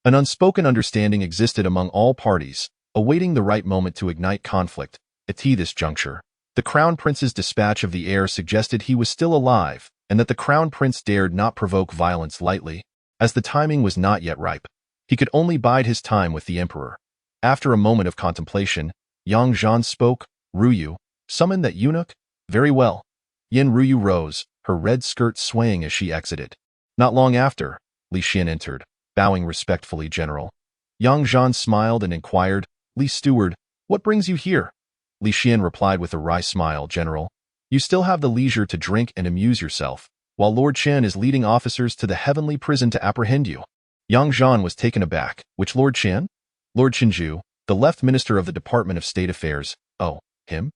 an unspoken understanding existed among all parties, awaiting the right moment to ignite conflict. At this juncture, the crown prince's dispatch of the heir suggested he was still alive, and that the crown prince dared not provoke violence lightly, as the timing was not yet ripe. He could only bide his time with the emperor. After a moment of contemplation, Yang Zhan spoke. "Ruyu, summon that eunuch?" "Very well." Yin Ruyu rose, her red skirt swaying as she exited. Not long after, Li Xian entered, bowing respectfully. "General." Yang Zhan smiled and inquired, "Li Steward, what brings you here?" Li Xian replied with a wry smile. "General, you still have the leisure to drink and amuse yourself, while Lord Chen is leading officers to the heavenly prison to apprehend you." Yang Zhan was taken aback. "Which Lord Chen?" "Lord Chenju, the left minister of the Department of State Affairs." "Oh, him?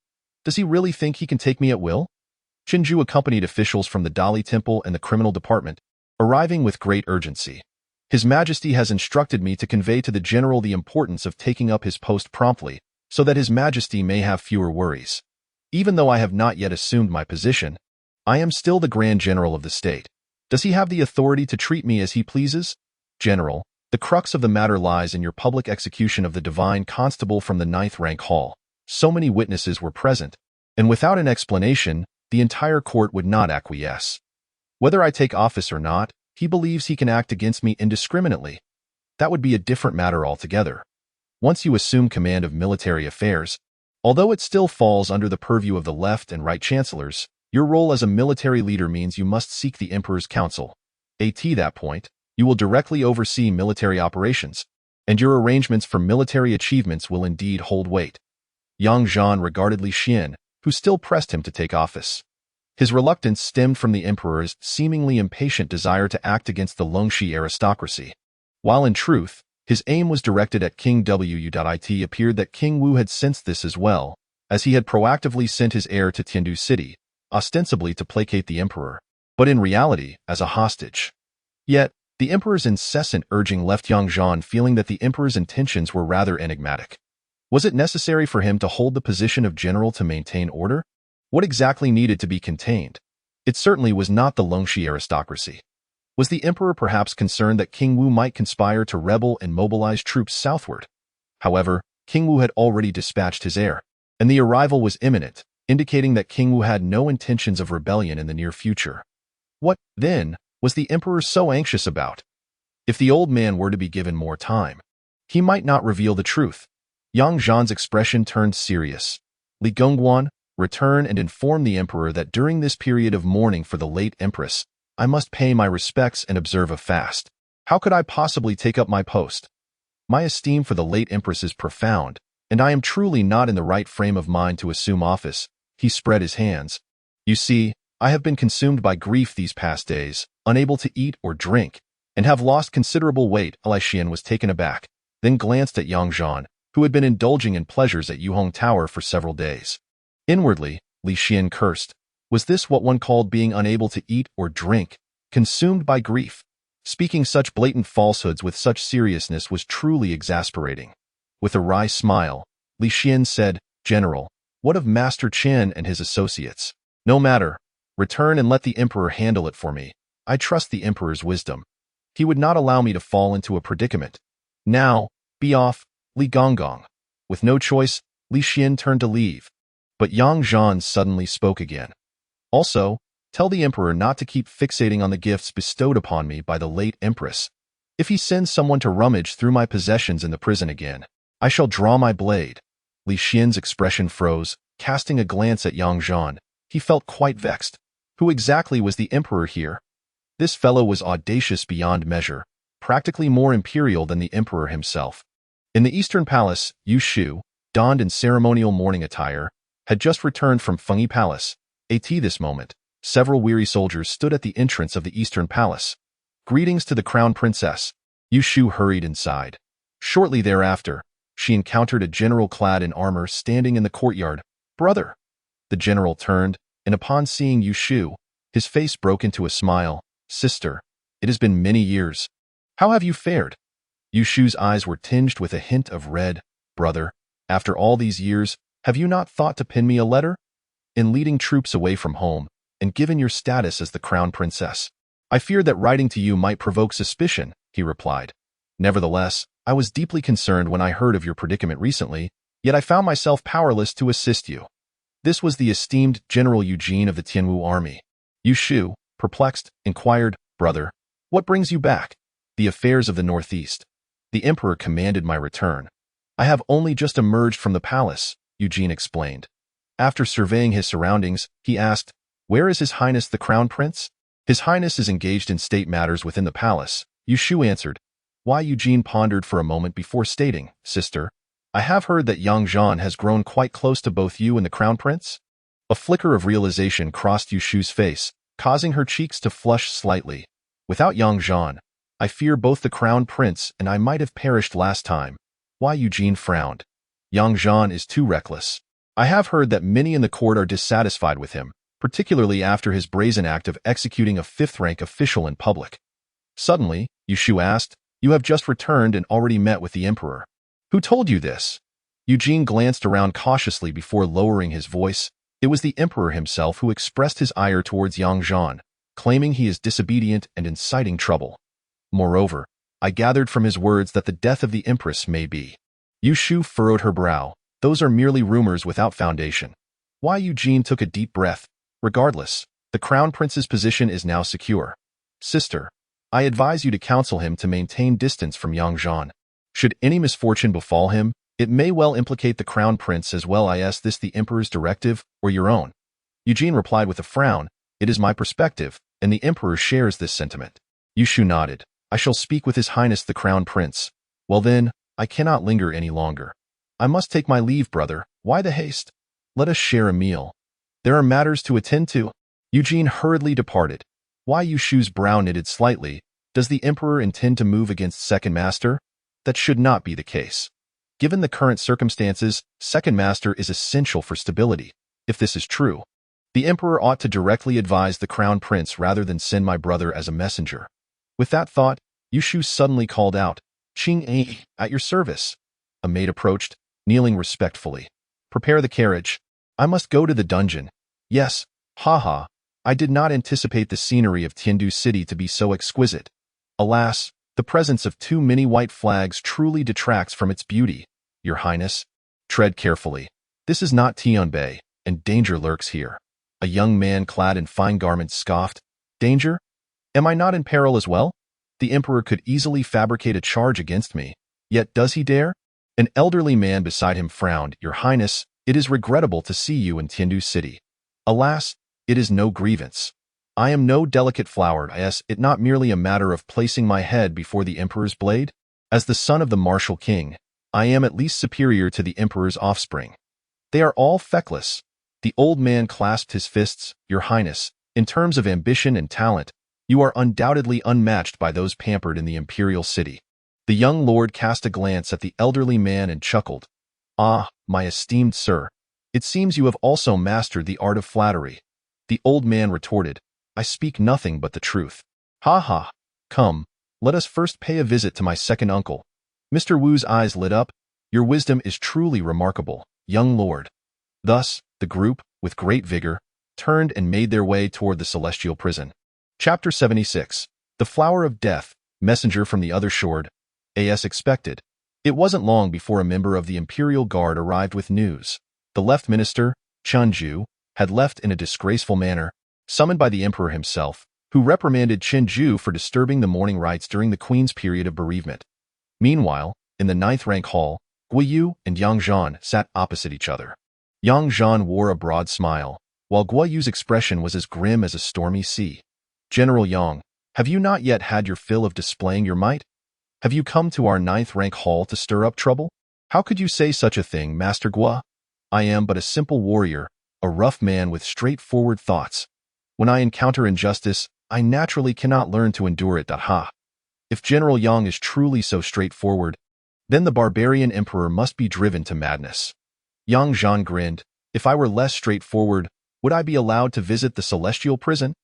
Does he really think he can take me at will?" Chenju accompanied officials from the Dali Temple and the Criminal Department, arriving with great urgency. "His Majesty has instructed me to convey to the general the importance of taking up his post promptly, so that His Majesty may have fewer worries. Even though I have not yet assumed my position, I am still the Grand General of the state. Does he have the authority to treat me as he pleases?" "General, the crux of the matter lies in your public execution of the divine constable from the 9th rank hall. So many witnesses were present, and without an explanation, the entire court would not acquiesce. Whether I take office or not, he believes he can act against me indiscriminately. That would be a different matter altogether. Once you assume command of military affairs, although it still falls under the purview of the left and right chancellors, your role as a military leader means you must seek the emperor's counsel. At that point, you will directly oversee military operations, and your arrangements for military achievements will indeed hold weight." Yang Zhan regarded Li Xian, who still pressed him to take office. His reluctance stemmed from the emperor's seemingly impatient desire to act against the Longxi aristocracy, while in truth, his aim was directed at King Wu. It appeared that King Wu had sensed this as well, as he had proactively sent his heir to Tiandu City, ostensibly to placate the emperor, but in reality as a hostage. Yet, the emperor's incessant urging left Yang Zhan feeling that the emperor's intentions were rather enigmatic. Was it necessary for him to hold the position of general to maintain order? What exactly needed to be contained? It certainly was not the Longxi aristocracy. Was the emperor perhaps concerned that King Wu might conspire to rebel and mobilize troops southward? However, King Wu had already dispatched his heir, and the arrival was imminent, indicating that King Wu had no intentions of rebellion in the near future. What, then, was the emperor so anxious about? If the old man were to be given more time, he might not reveal the truth. Yang Zhan's expression turned serious. Li Gongguan, return and inform the emperor that during this period of mourning for the late empress, I must pay my respects and observe a fast. How could I possibly take up my post? My esteem for the late empress is profound, and I am truly not in the right frame of mind to assume office. He spread his hands. You see, I have been consumed by grief these past days, unable to eat or drink, and have lost considerable weight. Li Xian was taken aback, then glanced at Yang Zhan, who had been indulging in pleasures at Yuhong Tower for several days. Inwardly, Li Xian cursed. Was this what one called being unable to eat or drink, consumed by grief? Speaking such blatant falsehoods with such seriousness was truly exasperating. With a wry smile, Li Xian said, General, what of Master Chen and his associates? No matter. Return and let the emperor handle it for me. I trust the emperor's wisdom. He would not allow me to fall into a predicament. Now, be off, Li Gonggang. With no choice, Li Xian turned to leave. But Yang Zhan suddenly spoke again. Also, tell the emperor not to keep fixating on the gifts bestowed upon me by the late empress. If he sends someone to rummage through my possessions in the prison again, I shall draw my blade. Li Xian's expression froze, casting a glance at Yang Zhan. He felt quite vexed. Who exactly was the emperor here? This fellow was audacious beyond measure, practically more imperial than the emperor himself. In the Eastern Palace, Yu Shu, donned in ceremonial mourning attire, had just returned from Fengyi Palace. At this moment, several weary soldiers stood at the entrance of the Eastern Palace. Greetings to the Crown Princess. Yu Shu hurried inside. Shortly thereafter, she encountered a general clad in armor standing in the courtyard. Brother! The general turned, and upon seeing Yu Shu, his face broke into a smile. Sister, it has been many years. How have you fared? Yu Shu's eyes were tinged with a hint of red. Brother, after all these years, have you not thought to pen me a letter? In leading troops away from home, and given your status as the crown princess, I feared that writing to you might provoke suspicion, he replied. Nevertheless, I was deeply concerned when I heard of your predicament recently, yet I found myself powerless to assist you. This was the esteemed General Eugene of the Tianwu army. Yu Shu, perplexed, inquired, Brother, what brings you back? The affairs of the Northeast. The emperor commanded my return. I have only just emerged from the palace, Eugene explained. After surveying his surroundings, he asked, Where is His Highness the Crown Prince? His Highness is engaged in state matters within the palace, Yu Shu answered. Why? Eugene pondered for a moment before stating, Sister, I have heard that Yang Zhan has grown quite close to both you and the Crown Prince. A flicker of realization crossed Yu Shu's face, causing her cheeks to flush slightly. Without Yang Zhan, I fear both the Crown Prince and I might have perished last time. Why? Eugene frowned. Yang Zhan is too reckless. I have heard that many in the court are dissatisfied with him, particularly after his brazen act of executing a fifth-rank official in public. Suddenly, Yu Shu asked, You have just returned and already met with the emperor. Who told you this? Eugene glanced around cautiously before lowering his voice. It was the emperor himself who expressed his ire towards Yang Zhan, claiming he is disobedient and inciting trouble. Moreover, I gathered from his words that the death of the empress may be. Yu Shu furrowed her brow. Those are merely rumors without foundation. Why? Eugene took a deep breath. Regardless, the crown prince's position is now secure. Sister, I advise you to counsel him to maintain distance from Yang Zhan. Should any misfortune befall him, it may well implicate the crown prince as well. Is this the emperor's directive, or your own? Eugene replied with a frown, It is my perspective, and the emperor shares this sentiment. Yu Shu nodded. I shall speak with His Highness the Crown Prince. Well then, I cannot linger any longer. I must take my leave, brother. Why the haste? Let us share a meal. There are matters to attend to. Eugene hurriedly departed. Why? Yu Shu's brow knitted slightly. Does the emperor intend to move against Second Master? That should not be the case. Given the current circumstances, Second Master is essential for stability. If this is true, the emperor ought to directly advise the crown prince rather than send my brother as a messenger. With that thought, Yu Shu suddenly called out, Qing Yi, at your service. A maid approached, kneeling respectfully. Prepare the carriage. I must go to the dungeon. Yes, haha. I did not anticipate the scenery of Tiandu City to be so exquisite. Alas, the presence of too many white flags truly detracts from its beauty. Your Highness, tread carefully. This is not Tianbei, and danger lurks here. A young man clad in fine garments scoffed. Danger? Am I not in peril as well? The emperor could easily fabricate a charge against me. Yet does he dare? An elderly man beside him frowned. Your Highness, it is regrettable to see you in Tiandu City. Alas, it is no grievance. I am no delicate flower. Is it not merely a matter of placing my head before the Emperor's blade? As the son of the martial king, I am at least superior to the Emperor's offspring. They are all feckless. The old man clasped his fists. Your Highness, in terms of ambition and talent, you are undoubtedly unmatched by those pampered in the imperial city. The young lord cast a glance at the elderly man and chuckled. Ah, my esteemed sir, it seems you have also mastered the art of flattery. The old man retorted, I speak nothing but the truth. Ha ha, come, let us first pay a visit to my second uncle. Mr. Wu's eyes lit up. Your wisdom is truly remarkable, young lord. Thus, the group, with great vigor, turned and made their way toward the celestial prison. Chapter 76. The Flower of Death, Messenger from the Other Shore, as expected. It wasn't long before a member of the Imperial Guard arrived with news. The left minister, Ju, had left in a disgraceful manner, summoned by the Emperor himself, who reprimanded Ju for disturbing the mourning rites during the Queen's period of bereavement. Meanwhile, in the 9th rank hall, Guoyu and Yang Zhan sat opposite each other. Yang Zhan wore a broad smile, while Guoyu's expression was as grim as a stormy sea. General Yang, have you not yet had your fill of displaying your might? Have you come to our 9th rank hall to stir up trouble? How could you say such a thing, Master Guo? I am but a simple warrior, a rough man with straightforward thoughts. When I encounter injustice, I naturally cannot learn to endure it. Ha! If General Yang is truly so straightforward, then the barbarian emperor must be driven to madness. Yang Zhan grinned. If I were less straightforward, would I be allowed to visit the celestial prison?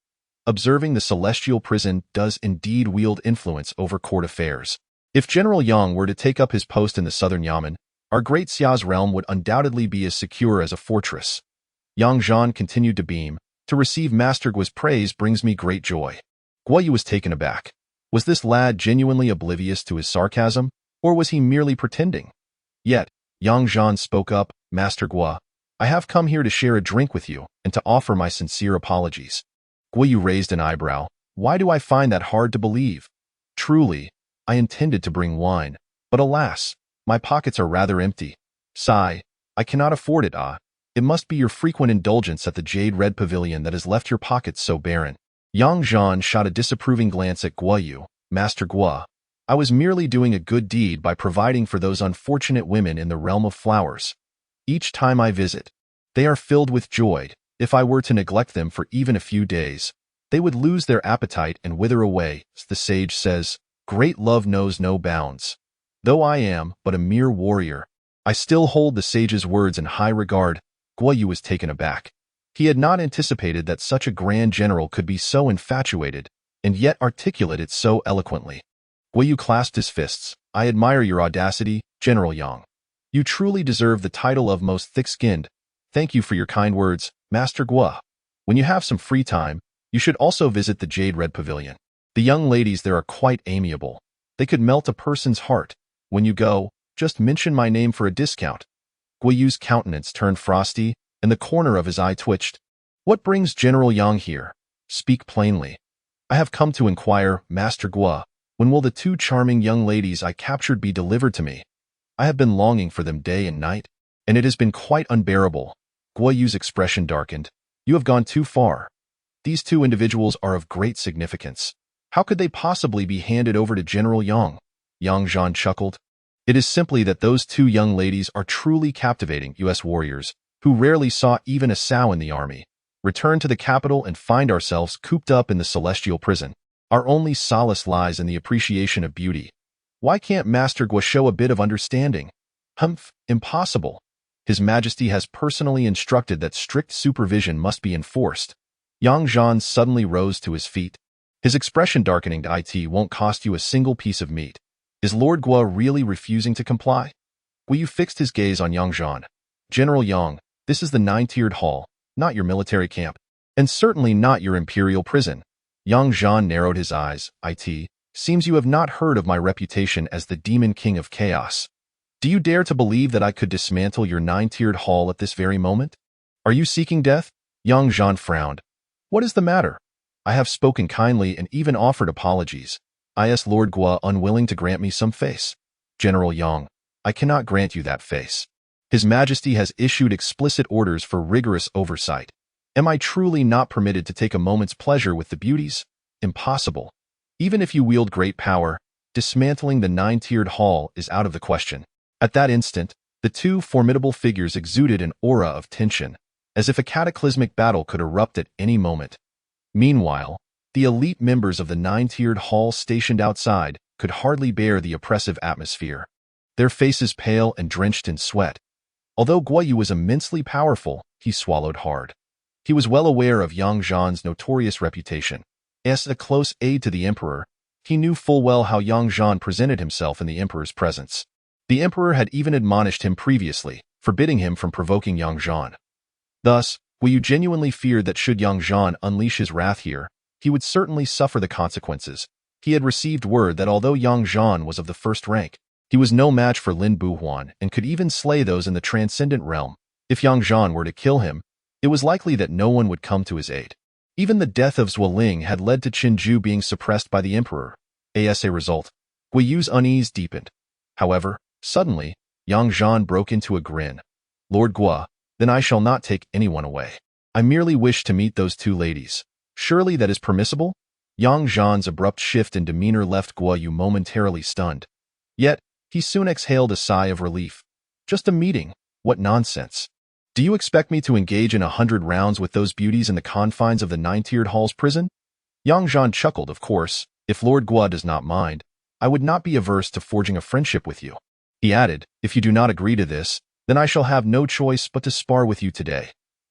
Observing the celestial prison does indeed wield influence over court affairs. If General Yang were to take up his post in the southern Yamen, our great Xia's realm would undoubtedly be as secure as a fortress. Yang Zhan continued to beam. To receive Master Guo's praise brings me great joy. Guoyu was taken aback. Was this lad genuinely oblivious to his sarcasm, or was he merely pretending? Yet, Yang Zhan spoke up, Master Guo, I have come here to share a drink with you and to offer my sincere apologies. Guoyu raised an eyebrow. Why do I find that hard to believe? Truly, I intended to bring wine, but alas, my pockets are rather empty. Sigh, I cannot afford it. It must be your frequent indulgence at the Jade Red Pavilion that has left your pockets so barren. Yang Zhan shot a disapproving glance at Guoyu. Master Guo, I was merely doing a good deed by providing for those unfortunate women in the realm of flowers. Each time I visit, they are filled with joy. If I were to neglect them for even a few days, they would lose their appetite and wither away. The sage says, great love knows no bounds. Though I am but a mere warrior, I still hold the sage's words in high regard. Guoyu was taken aback. He had not anticipated that such a grand general could be so infatuated, and yet articulate it so eloquently. Guoyu clasped his fists. I admire your audacity, General Yang. You truly deserve the title of most thick-skinned. Thank you for your kind words, Master Guo. When you have some free time, you should also visit the Jade Red Pavilion. The young ladies there are quite amiable. They could melt a person's heart. When you go, just mention my name for a discount. Guoyu's countenance turned frosty, and the corner of his eye twitched. What brings General Yang here? Speak plainly. I have come to inquire, Master Guo, when will the 2 charming young ladies I captured be delivered to me? I have been longing for them day and night, and it has been quite unbearable. Guoyu's expression darkened. You have gone too far. These 2 individuals are of great significance. How could they possibly be handed over to General Yang? Yang Zhan chuckled. It is simply that those 2 young ladies are truly captivating U.S. warriors, who rarely saw even a sow in the army, return to the capital and find ourselves cooped up in the celestial prison. Our only solace lies in the appreciation of beauty. Why can't Master Guo show a bit of understanding? Humph, impossible. His Majesty has personally instructed that strict supervision must be enforced. Yang Zhan suddenly rose to his feet. His expression darkening. It won't cost you a single piece of meat. Is Lord Guo really refusing to comply? Guoyu fixed his gaze on Yang Zhan. General Yang, this is the 9-tiered hall, not your military camp, and certainly not your imperial prison. Yang Zhan narrowed his eyes. It seems you have not heard of my reputation as the Demon King of Chaos. Do you dare to believe that I could dismantle your 9-tiered hall at this very moment? Are you seeking death? Yang Zhan frowned. What is the matter? I have spoken kindly and even offered apologies. Is Lord Guo unwilling to grant me some face? General Yang, I cannot grant you that face. His Majesty has issued explicit orders for rigorous oversight. Am I truly not permitted to take a moment's pleasure with the beauties? Impossible. Even if you wield great power, dismantling the nine-tiered hall is out of the question. At that instant, the two formidable figures exuded an aura of tension, as if a cataclysmic battle could erupt at any moment. Meanwhile, the elite members of the nine-tiered hall stationed outside could hardly bear the oppressive atmosphere, their faces pale and drenched in sweat. Although Guo Yu was immensely powerful, he swallowed hard. He was well aware of Yang Zhan's notorious reputation. As a close aide to the emperor, he knew full well how Yang Zhan presented himself in the emperor's presence. The emperor had even admonished him previously, forbidding him from provoking Yang Zhan. Thus, Guo Yu genuinely feared that should Yang Zhan unleash his wrath here, he would certainly suffer the consequences. He had received word that although Yang Zhan was of the first rank, he was no match for Lin Buhuan and could even slay those in the transcendent realm. If Yang Zhan were to kill him, it was likely that no one would come to his aid. Even the death of Zuoling had led to Qinju being suppressed by the emperor. As a result, Guo Yu's unease deepened. However, suddenly, Yang Zhan broke into a grin. Lord Guo, then I shall not take anyone away. I merely wish to meet those two ladies. Surely that is permissible? Yang Zhan's abrupt shift in demeanor left Guo Yu momentarily stunned. Yet, he soon exhaled a sigh of relief. Just a meeting? What nonsense. Do you expect me to engage in 100 rounds with those beauties in the confines of the nine-tiered hall's prison? Yang Zhan chuckled, of course. If Lord Guo does not mind, I would not be averse to forging a friendship with you. He added, if you do not agree to this, then I shall have no choice but to spar with you today.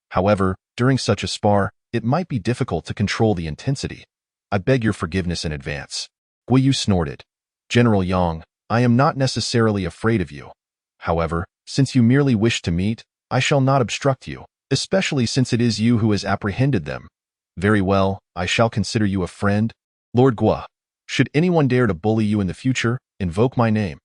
However, during such a spar, it might be difficult to control the intensity. I beg your forgiveness in advance. Guo Yu snorted. General Yang, I am not necessarily afraid of you. However, since you merely wish to meet, I shall not obstruct you, especially since it is you who has apprehended them. Very well, I shall consider you a friend. Lord Guo, should anyone dare to bully you in the future, invoke my name.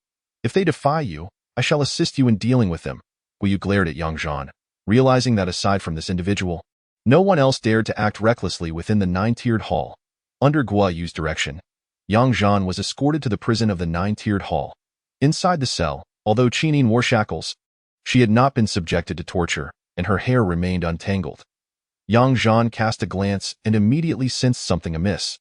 If they defy you, I shall assist you in dealing with them. Guo Yu glared at Yang Zhan, realizing that aside from this individual, no one else dared to act recklessly within the nine-tiered hall. Under Guo Yu's direction, Yang Zhan was escorted to the prison of the nine-tiered hall. Inside the cell, although Qinin wore shackles, she had not been subjected to torture, and her hair remained untangled. Yang Zhan cast a glance and immediately sensed something amiss.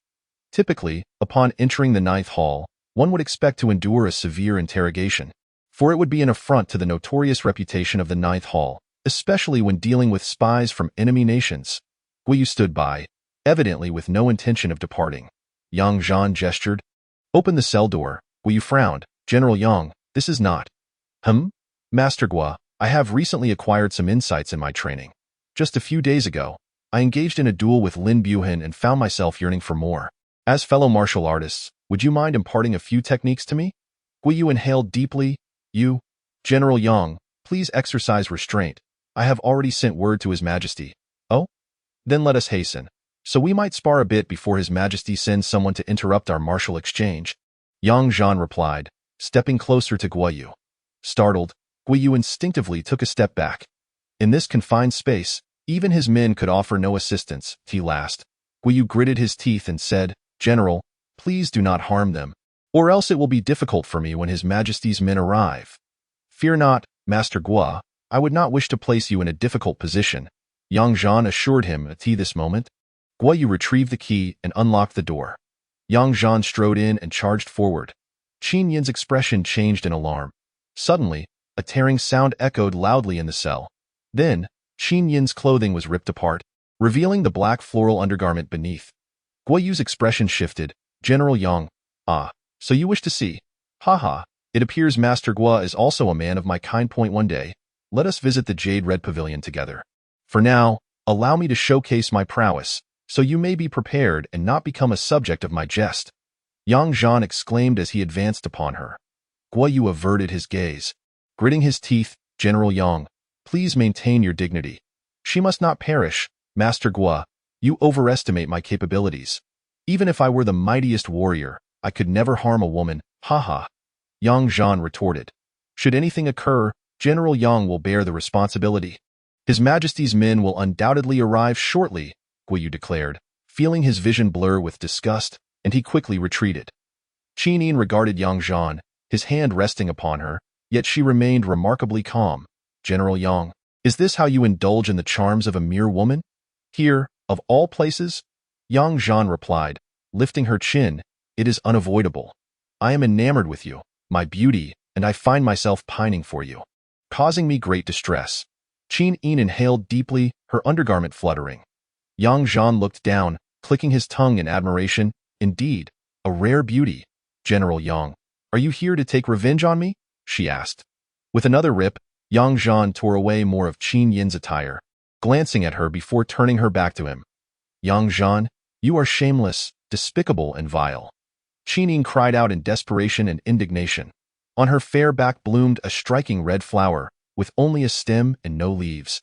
Typically, upon entering the ninth hall, one would expect to endure a severe interrogation, for it would be an affront to the notorious reputation of the ninth hall, especially when dealing with spies from enemy nations. Guo Yu stood by, evidently with no intention of departing. Yang Zhan gestured. Open the cell door. Guo Yu frowned. General Yang, this is not. Master Guo, I have recently acquired some insights in my training. Just a few days ago, I engaged in a duel with Lin Buhan and found myself yearning for more. As fellow martial artists, would you mind imparting a few techniques to me? Guo Yu inhaled deeply. You, General Yang, please exercise restraint. I have already sent word to His Majesty. Oh? Then let us hasten. So we might spar a bit before His Majesty sends someone to interrupt our martial exchange. Yang Zhan replied, stepping closer to Guo Yu. Startled, Guo Yu instinctively took a step back. In this confined space, even his men could offer no assistance. He laughed. Guo Yu gritted his teeth and said, General, please do not harm them, or else it will be difficult for me when His Majesty's men arrive. Fear not, Master Guo, I would not wish to place you in a difficult position, Yang Zhan assured him at this moment. Guo Yu retrieved the key and unlocked the door. Yang Zhan strode in and charged forward. Qin Yin's expression changed in alarm. Suddenly, a tearing sound echoed loudly in the cell. Then, Qin Yin's clothing was ripped apart, revealing the black floral undergarment beneath. Guo Yu's expression shifted. General Yang, so you wish to see? Haha, it appears Master Guo is also a man of my kind. One day, let us visit the Jade Red Pavilion together. For now, allow me to showcase my prowess, so you may be prepared and not become a subject of my jest. Yang Zhan exclaimed as he advanced upon her. Guo Yu averted his gaze. Gritting his teeth, General Yang, please maintain your dignity. She must not perish, Master Guo. You overestimate my capabilities. Even if I were the mightiest warrior, I could never harm a woman. Haha. Yang Zhan retorted. Should anything occur, General Yang will bear the responsibility. His Majesty's men will undoubtedly arrive shortly, Guo Yu declared, feeling his vision blur with disgust, and he quickly retreated. Qin Yin regarded Yang Zhan, his hand resting upon her, Yet she remained remarkably calm. General Yang, is this how you indulge in the charms of a mere woman? Here, of all places? Yang Zhan replied, lifting her chin, it is unavoidable. I am enamored with you, my beauty, and I find myself pining for you, causing me great distress. Qin Yin inhaled deeply, her undergarment fluttering. Yang Zhan looked down, clicking his tongue in admiration. Indeed, a rare beauty. General Yang, are you here to take revenge on me? She asked. With another rip, Yang Zhan tore away more of Qin Yin's attire, glancing at her before turning her back to him. Yang Zhan, you are shameless, despicable, and vile. Qin Yin cried out in desperation and indignation. On her fair back bloomed a striking red flower, with only a stem and no leaves.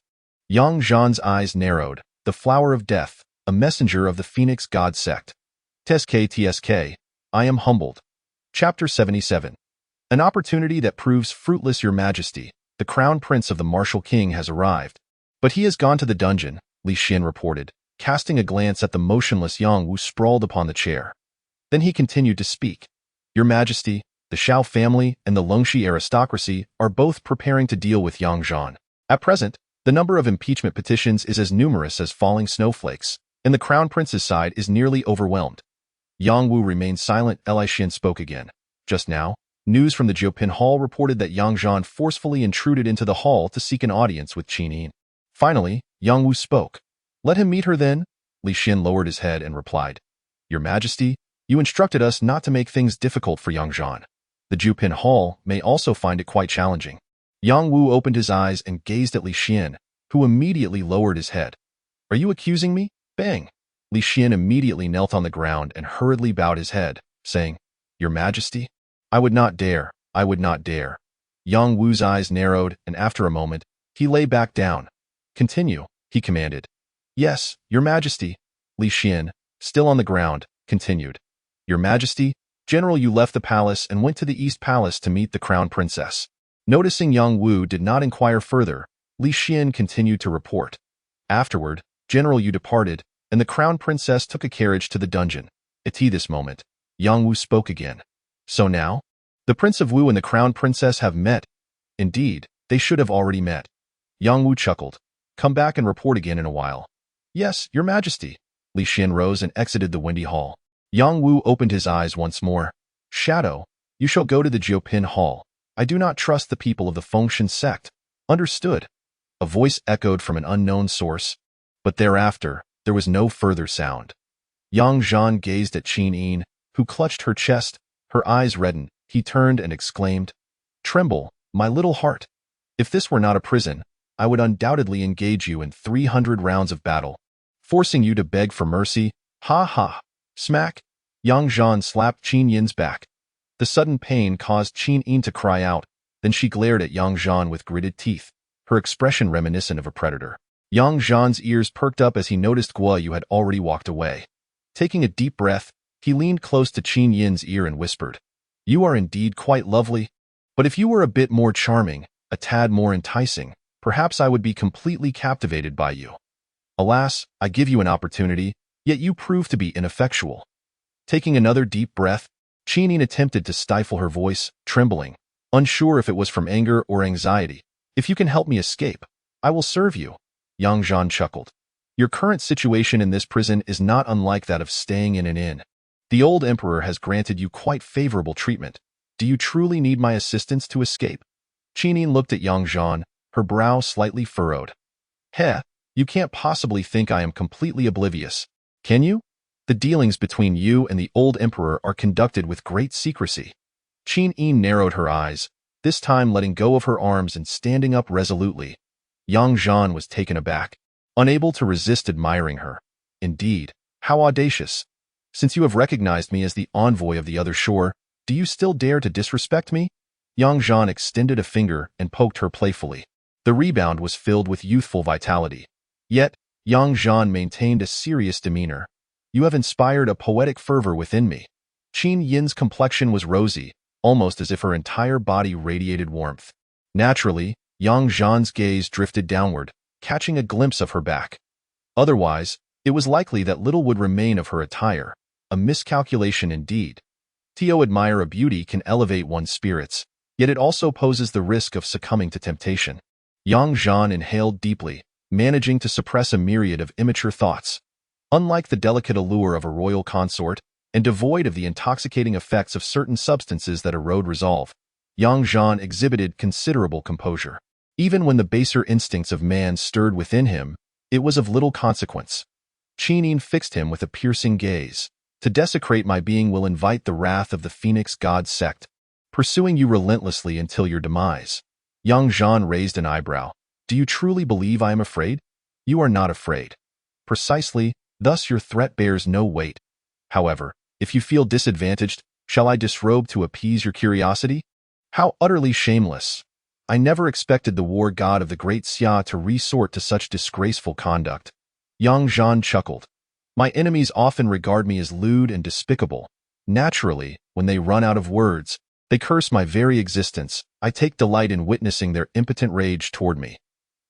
Yang Zhan's eyes narrowed. The flower of death, a messenger of the Phoenix God sect. TSK, I am humbled. Chapter 77. An opportunity that proves fruitless, Your Majesty. The crown prince of the martial king has arrived. But he has gone to the dungeon, Li Xin reported, casting a glance at the motionless Yang Wu sprawled upon the chair. Then he continued to speak. Your Majesty, the Shao family and the Longxi aristocracy are both preparing to deal with Yang Zhan. At present, the number of impeachment petitions is as numerous as falling snowflakes, and the crown prince's side is nearly overwhelmed. Yang Wu remained silent. Li Xin spoke again. Just now, news from the Jiupin Hall reported that Yang Zhan forcefully intruded into the hall to seek an audience with Qin Yin. Finally, Yang Wu spoke. Let him meet her then. Li Xin lowered his head and replied. Your Majesty, you instructed us not to make things difficult for Yang Zhan. The Jiupin Hall may also find it quite challenging. Yang Wu opened his eyes and gazed at Li Xin, who immediately lowered his head. Are you accusing me? Bang! Li Xin immediately knelt on the ground and hurriedly bowed his head, saying, Your Majesty? I would not dare, I would not dare. Yang Wu's eyes narrowed, and after a moment, he lay back down. Continue, he commanded. Yes, Your Majesty. Li Xin, still on the ground, continued. Your Majesty, General, you left the palace and went to the East Palace to meet the Crown Princess. Noticing Yang Wu did not inquire further, Li Xin continued to report. Afterward, General, you departed, and the Crown Princess took a carriage to the dungeon. At this moment, Yang Wu spoke again. So now, the Prince of Wu and the Crown Princess have met. Indeed, they should have already met. Yang Wu chuckled. Come back and report again in a while. Yes, Your Majesty. Li Xin rose and exited the windy hall. Yang Wu opened his eyes once more. Shadow, you shall go to the Jiupin Hall. I do not trust the people of the Fengshan sect. Understood. A voice echoed from an unknown source. But thereafter, there was no further sound. Yang Zhan gazed at Qin Yin, who clutched her chest. Her eyes reddened. He turned and exclaimed, Tremble, my little heart. If this were not a prison, I would undoubtedly engage you in 300 rounds of battle, forcing you to beg for mercy. Ha ha. Smack. Yang Zhan slapped Qin Yin's back. The sudden pain caused Qin Yin to cry out. Then she glared at Yang Zhan with gritted teeth, her expression reminiscent of a predator. Yang Zhan's ears perked up as he noticed Guo Yu had already walked away. Taking a deep breath, he leaned close to Qin Yin's ear and whispered, You are indeed quite lovely. But if you were a bit more charming, a tad more enticing, perhaps I would be completely captivated by you. Alas, I give you an opportunity, yet you prove to be ineffectual. Taking another deep breath, Qin Yin attempted to stifle her voice, trembling, unsure if it was from anger or anxiety. If you can help me escape, I will serve you. Yang Zhan chuckled. Your current situation in this prison is not unlike that of staying in an inn. The old emperor has granted you quite favorable treatment. Do you truly need my assistance to escape? Qin Yin looked at Yang Zhan, her brow slightly furrowed. Heh, you can't possibly think I am completely oblivious, can you? The dealings between you and the old emperor are conducted with great secrecy. Qin Yin narrowed her eyes, this time letting go of her arms and standing up resolutely. Yang Zhan was taken aback, unable to resist admiring her. Indeed, how audacious. Since you have recognized me as the envoy of the other shore, do you still dare to disrespect me? Yang Zhan extended a finger and poked her playfully. The rebound was filled with youthful vitality. Yet, Yang Zhan maintained a serious demeanor. You have inspired a poetic fervor within me. Qin Yin's complexion was rosy, almost as if her entire body radiated warmth. Naturally, Yang Zhan's gaze drifted downward, catching a glimpse of her back. Otherwise, it was likely that little would remain of her attire, a miscalculation indeed. To admire a beauty can elevate one's spirits, Yet it also poses the risk of succumbing to temptation. Young Zhan inhaled deeply, managing to suppress a myriad of immature thoughts. Unlike the delicate allure of a royal consort, and devoid of the intoxicating effects of certain substances that erode resolve, Yang Zhan exhibited considerable composure. Even when the baser instincts of man stirred within him, it was of little consequence. Qinin fixed him with a piercing gaze. To desecrate my being will invite the wrath of the Phoenix God sect, pursuing you relentlessly until your demise. Yang Zhan raised an eyebrow. Do you truly believe I am afraid? You are not afraid. Precisely, thus your threat bears no weight. However, if you feel disadvantaged, shall I disrobe to appease your curiosity? How utterly shameless! I never expected the war god of the great Xia to resort to such disgraceful conduct. Yang Zhan chuckled. My enemies often regard me as lewd and despicable. Naturally, when they run out of words, they curse my very existence. I take delight in witnessing their impotent rage toward me.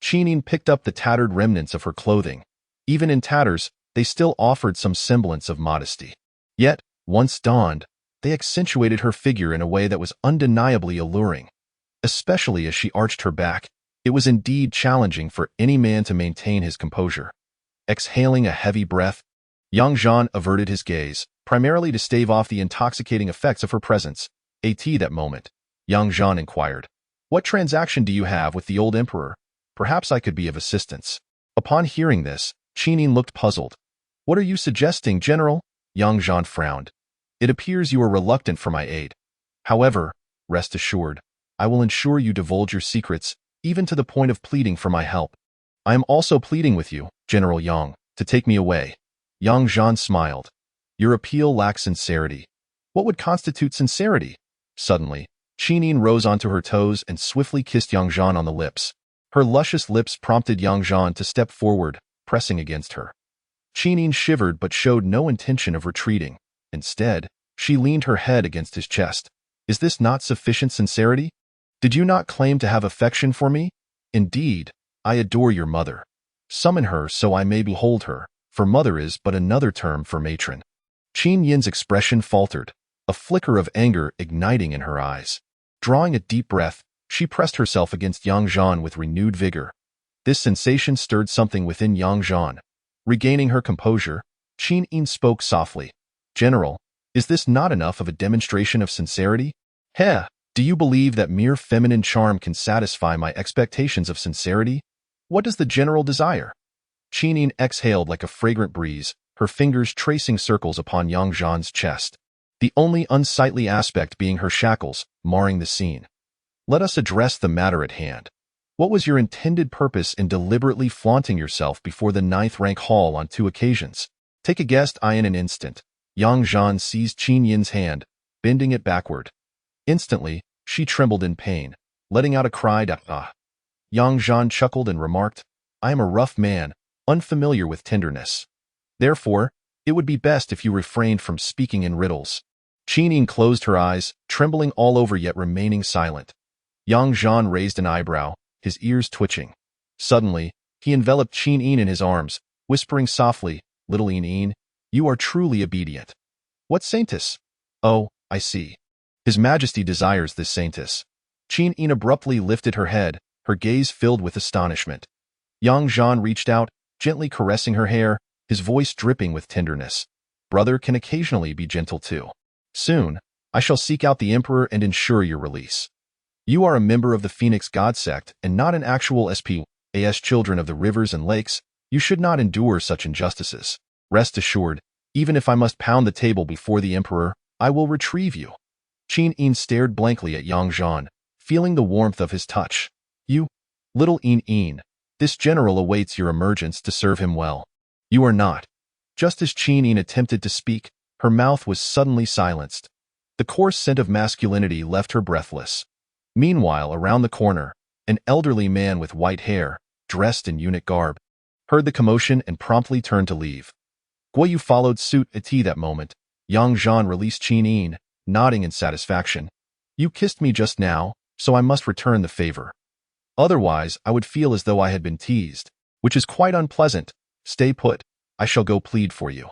Qinin picked up the tattered remnants of her clothing. Even in tatters, they still offered some semblance of modesty. Yet, once donned, they accentuated her figure in a way that was undeniably alluring. Especially as she arched her back, it was indeed challenging for any man to maintain his composure. Exhaling a heavy breath, Yang Zhan averted his gaze, primarily to stave off the intoxicating effects of her presence. At that moment, Yang Zhan inquired, What transaction do you have with the old emperor? Perhaps I could be of assistance. Upon hearing this, Qinin looked puzzled. What are you suggesting, General? Yang Zhan frowned. It appears you are reluctant for my aid. However, rest assured, I will ensure you divulge your secrets, even to the point of pleading for my help. I am also pleading with you, General Yang, to take me away. Yang Zhan smiled. Your appeal lacks sincerity. What would constitute sincerity? Suddenly, Qinin rose onto her toes and swiftly kissed Yang Zhan on the lips. Her luscious lips prompted Yang Zhan to step forward, pressing against her. Qinin shivered but showed no intention of retreating. Instead, she leaned her head against his chest. Is this not sufficient sincerity? Did you not claim to have affection for me? Indeed, I adore your mother. Summon her so I may behold her, for mother is but another term for matron. Qin Yin's expression faltered, a flicker of anger igniting in her eyes. Drawing a deep breath, she pressed herself against Yang Zhan with renewed vigor. This sensation stirred something within Yang Zhan. Regaining her composure, Qin Yin spoke softly. General, is this not enough of a demonstration of sincerity? Heh, do you believe that mere feminine charm can satisfy my expectations of sincerity? What does the general desire? Qin Yin exhaled like a fragrant breeze, her fingers tracing circles upon Yang Zhan's chest. The only unsightly aspect being her shackles, marring the scene. Let us address the matter at hand. What was your intended purpose in deliberately flaunting yourself before the 9th rank hall on 2 occasions? Take a guess. In an instant, Yang Zhan seized Qin Yin's hand, bending it backward. Instantly, she trembled in pain, letting out a cry. Yang Zhan chuckled and remarked, I am a rough man, unfamiliar with tenderness. Therefore, it would be best if you refrained from speaking in riddles. Qin Yin closed her eyes, trembling all over yet remaining silent. Yang Zhan raised an eyebrow, his ears twitching. Suddenly, he enveloped Qin Yin in his arms, whispering softly, Little Yin, you are truly obedient. What saintess? Oh, I see. His Majesty desires this saintess. Qin Yin abruptly lifted her head, her gaze filled with astonishment. Yang Zhan reached out, gently caressing her hair, his voice dripping with tenderness. Brother can occasionally be gentle too. Soon, I shall seek out the Emperor and ensure your release. You are a member of the Phoenix God sect and not an actual as children of the rivers and lakes. You should not endure such injustices. Rest assured, even if I must pound the table before the Emperor, I will retrieve you. Qin Yin stared blankly at Yang Zhan, feeling the warmth of his touch. You, little Yin, this general awaits your emergence to serve him well. You are not. Just as Qin Yin attempted to speak, her mouth was suddenly silenced. The coarse scent of masculinity left her breathless. Meanwhile, around the corner, an elderly man with white hair, dressed in eunuch garb, heard the commotion and promptly turned to leave. Guoyu followed suit. At that moment, Yang Zhan released Qin Yin, nodding in satisfaction. You kissed me just now, so I must return the favor. Otherwise, I would feel as though I had been teased, which is quite unpleasant. Stay put, I shall go plead for you.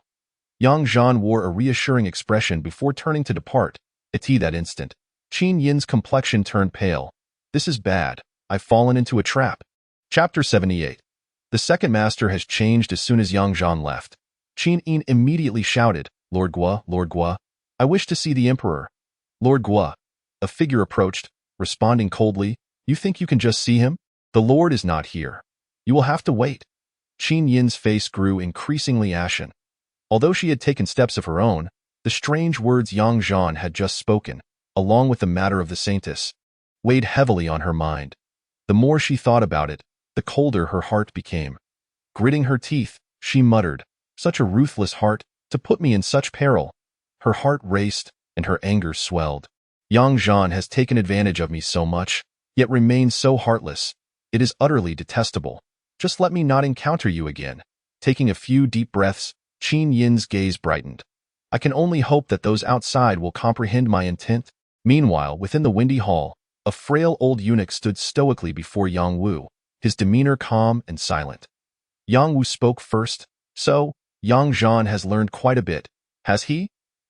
Yang Zhan wore a reassuring expression before turning to depart. At that instant, Qin Yin's complexion turned pale. This is bad. I've fallen into a trap. Chapter 78. The second master has changed as soon as Yang Zhan left. Qin Yin immediately shouted, Lord Gua, I wish to see the emperor. Lord Gua. A figure approached, responding coldly, You think you can just see him? The lord is not here. You will have to wait. Qin Yin's face grew increasingly ashen. Although she had taken steps of her own, the strange words Yang Zhan had just spoken, along with the matter of the saintess, weighed heavily on her mind. The more she thought about it, the colder her heart became. Gritting her teeth, she muttered, Such a ruthless heart, to put me in such peril. Her heart raced, and her anger swelled. Yang Zhan has taken advantage of me so much, yet remains so heartless. It is utterly detestable. Just let me not encounter you again. Taking a few deep breaths, Qin Yin's gaze brightened. I can only hope that those outside will comprehend my intent. Meanwhile, within the windy hall, a frail old eunuch stood stoically before Yang Wu, his demeanor calm and silent. Yang Wu spoke first. So, Yang Zhan has learned quite a bit, has he?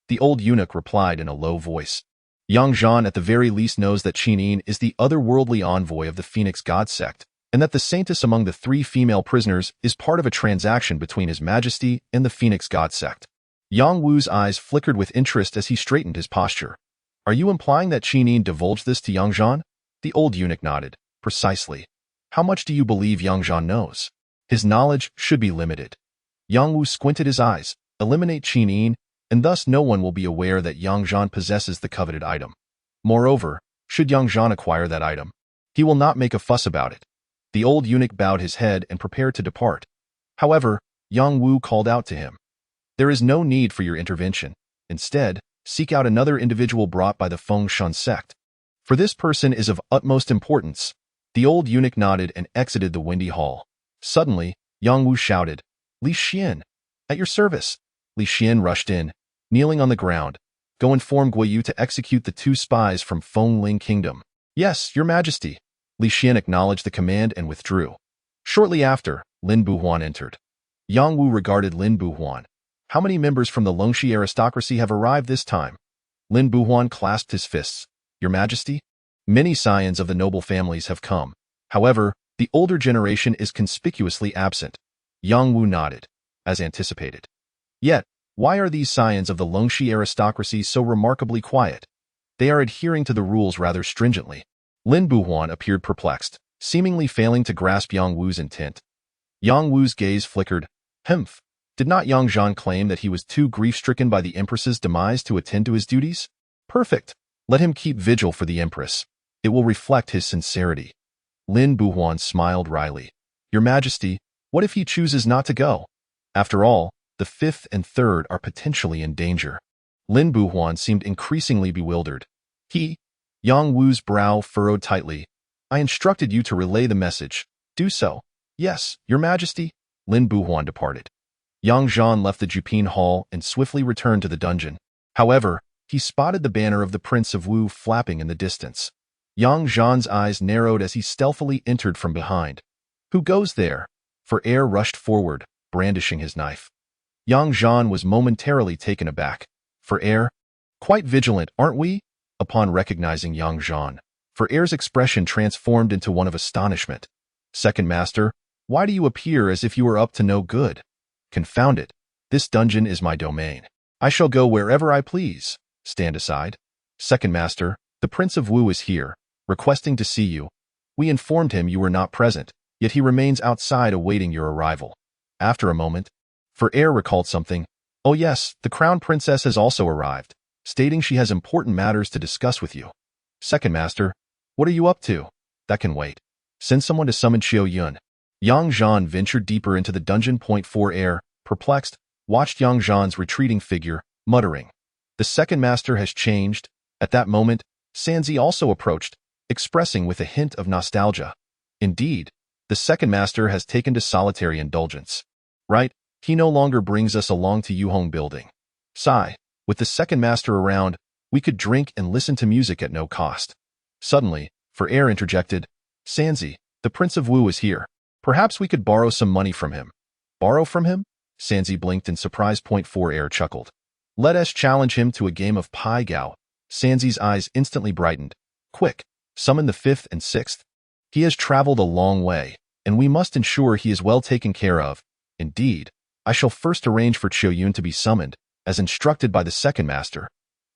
The old eunuch replied in a low voice. Yang Zhan at the very least knows that Qin Yin is the otherworldly envoy of the Phoenix God sect, and that the saintess among the 3 female prisoners is part of a transaction between His Majesty and the Phoenix God sect. Yang Wu's eyes flickered with interest as he straightened his posture. Are you implying that Qin Yin divulged this to Yang Zhan? The old eunuch nodded. Precisely. How much do you believe Yang Zhan knows? His knowledge should be limited. Yang Wu squinted his eyes. Eliminate Qin Yin, and thus no one will be aware that Yang Zhan possesses the coveted item. Moreover, should Yang Zhan acquire that item, he will not make a fuss about it. The old eunuch bowed his head and prepared to depart. However, Yang Wu called out to him. There is no need for your intervention. Instead, seek out another individual brought by the Feng Shan sect. For this person is of utmost importance. The old eunuch nodded and exited the windy hall. Suddenly, Yang Wu shouted, Li Xian, at your service. Li Xian rushed in, kneeling on the ground. Go inform Guiyu to execute the 2 spies from Fengling Kingdom. Yes, your majesty. Li Xian acknowledged the command and withdrew. Shortly after, Lin Buhuan entered. Yang Wu regarded Lin Buhuan. How many members from the Longxi aristocracy have arrived this time? Lin Buhuan clasped his fists. Your majesty? Many scions of the noble families have come. However, the older generation is conspicuously absent. Yang Wu nodded, as anticipated. Yet, why are these scions of the Longxi aristocracy so remarkably quiet? They are adhering to the rules rather stringently. Lin Buhuan appeared perplexed, seemingly failing to grasp Yang Wu's intent. Yang Wu's gaze flickered. Humph. Did not Yang Zhan claim that he was too grief-stricken by the Empress's demise to attend to his duties? Perfect. Let him keep vigil for the Empress. It will reflect his sincerity. Lin Buhuan smiled wryly. Your Majesty, what if he chooses not to go? After all, the 5th and 3rd are potentially in danger. Lin Buhuan seemed increasingly bewildered. Yang Wu's brow furrowed tightly. I instructed you to relay the message. Do so. Yes, your Majesty. Lin Buhuan departed. Yang Zhan left the Jupin Hall and swiftly returned to the dungeon. However, he spotted the banner of the Prince of Wu flapping in the distance. Yang Zhan's eyes narrowed as he stealthily entered from behind. Who goes there? For Air rushed forward, brandishing his knife. Yang Zhan was momentarily taken aback. For Air? Quite vigilant, aren't we? Upon recognizing Yang Zhan, For Air's expression transformed into one of astonishment. Second Master, why do you appear as if you were up to no good? Confound it. This dungeon is my domain. I shall go wherever I please. Stand aside. Second Master, the Prince of Wu is here, requesting to see you. We informed him you were not present, yet he remains outside awaiting your arrival. After a moment, For Air recalled something. Oh yes, the Crown Princess has also arrived, stating she has important matters to discuss with you. Second Master, what are you up to? That can wait. Send someone to summon Qiu Yun. Yang Zhan ventured deeper into the dungeon. For Air, perplexed, watched Yang Zhan's retreating figure, muttering. The Second Master has changed. At that moment, Sanzi also approached, expressing with a hint of nostalgia. Indeed, the Second Master has taken to solitary indulgence. Right, he no longer brings us along to Yuhong Building. Sigh, with the Second Master around, we could drink and listen to music at no cost. Suddenly, For Air interjected, Sanzi, the Prince of Wu is here. Perhaps we could borrow some money from him. Borrow from him? Sanzi blinked in surprise. For Air chuckled. Let us challenge him to a game of Pai Gao. Sanzi's eyes instantly brightened. Quick, summon the fifth and sixth. He has traveled a long way, and we must ensure he is well taken care of. Indeed, I shall first arrange for Qiuyun to be summoned, as instructed by the second master.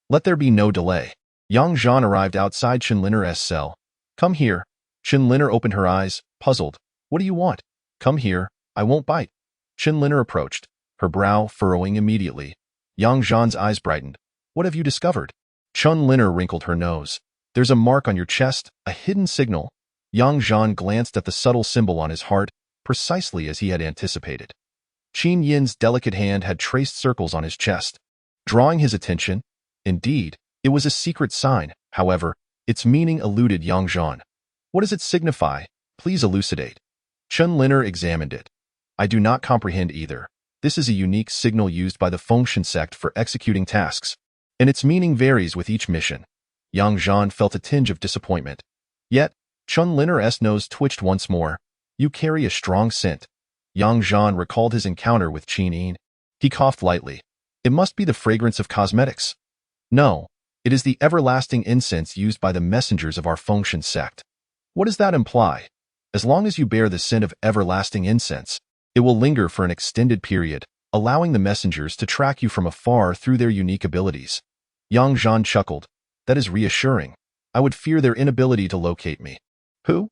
Let there be no delay. Yang Zhan arrived outside Qinlinner's cell. Come here. Qinlinner opened her eyes, puzzled. What do you want? Come here, I won't bite. Qinlinner approached, her brow furrowing immediately. Yang Zhan's eyes brightened. What have you discovered? Qinlinner wrinkled her nose. There's a mark on your chest, a hidden signal. Yang Zhan glanced at the subtle symbol on his heart, precisely as he had anticipated. Qin Yin's delicate hand had traced circles on his chest, drawing his attention. Indeed, it was a secret sign. However, its meaning eluded Yang Zhan. What does it signify? Please elucidate. Qinlinner examined it. I do not comprehend either. This is a unique signal used by the Fengshen sect for executing tasks, and its meaning varies with each mission. Yang Zhan felt a tinge of disappointment. Yet, Qinlinner's nose twitched once more. You carry a strong scent. Yang Zhan recalled his encounter with Qin Yin. He coughed lightly. It must be the fragrance of cosmetics. No, it is the everlasting incense used by the messengers of our Fengshen sect. What does that imply? As long as you bear the scent of everlasting incense, it will linger for an extended period, allowing the messengers to track you from afar through their unique abilities. Yang Zhan chuckled. That is reassuring. I would fear their inability to locate me. Who?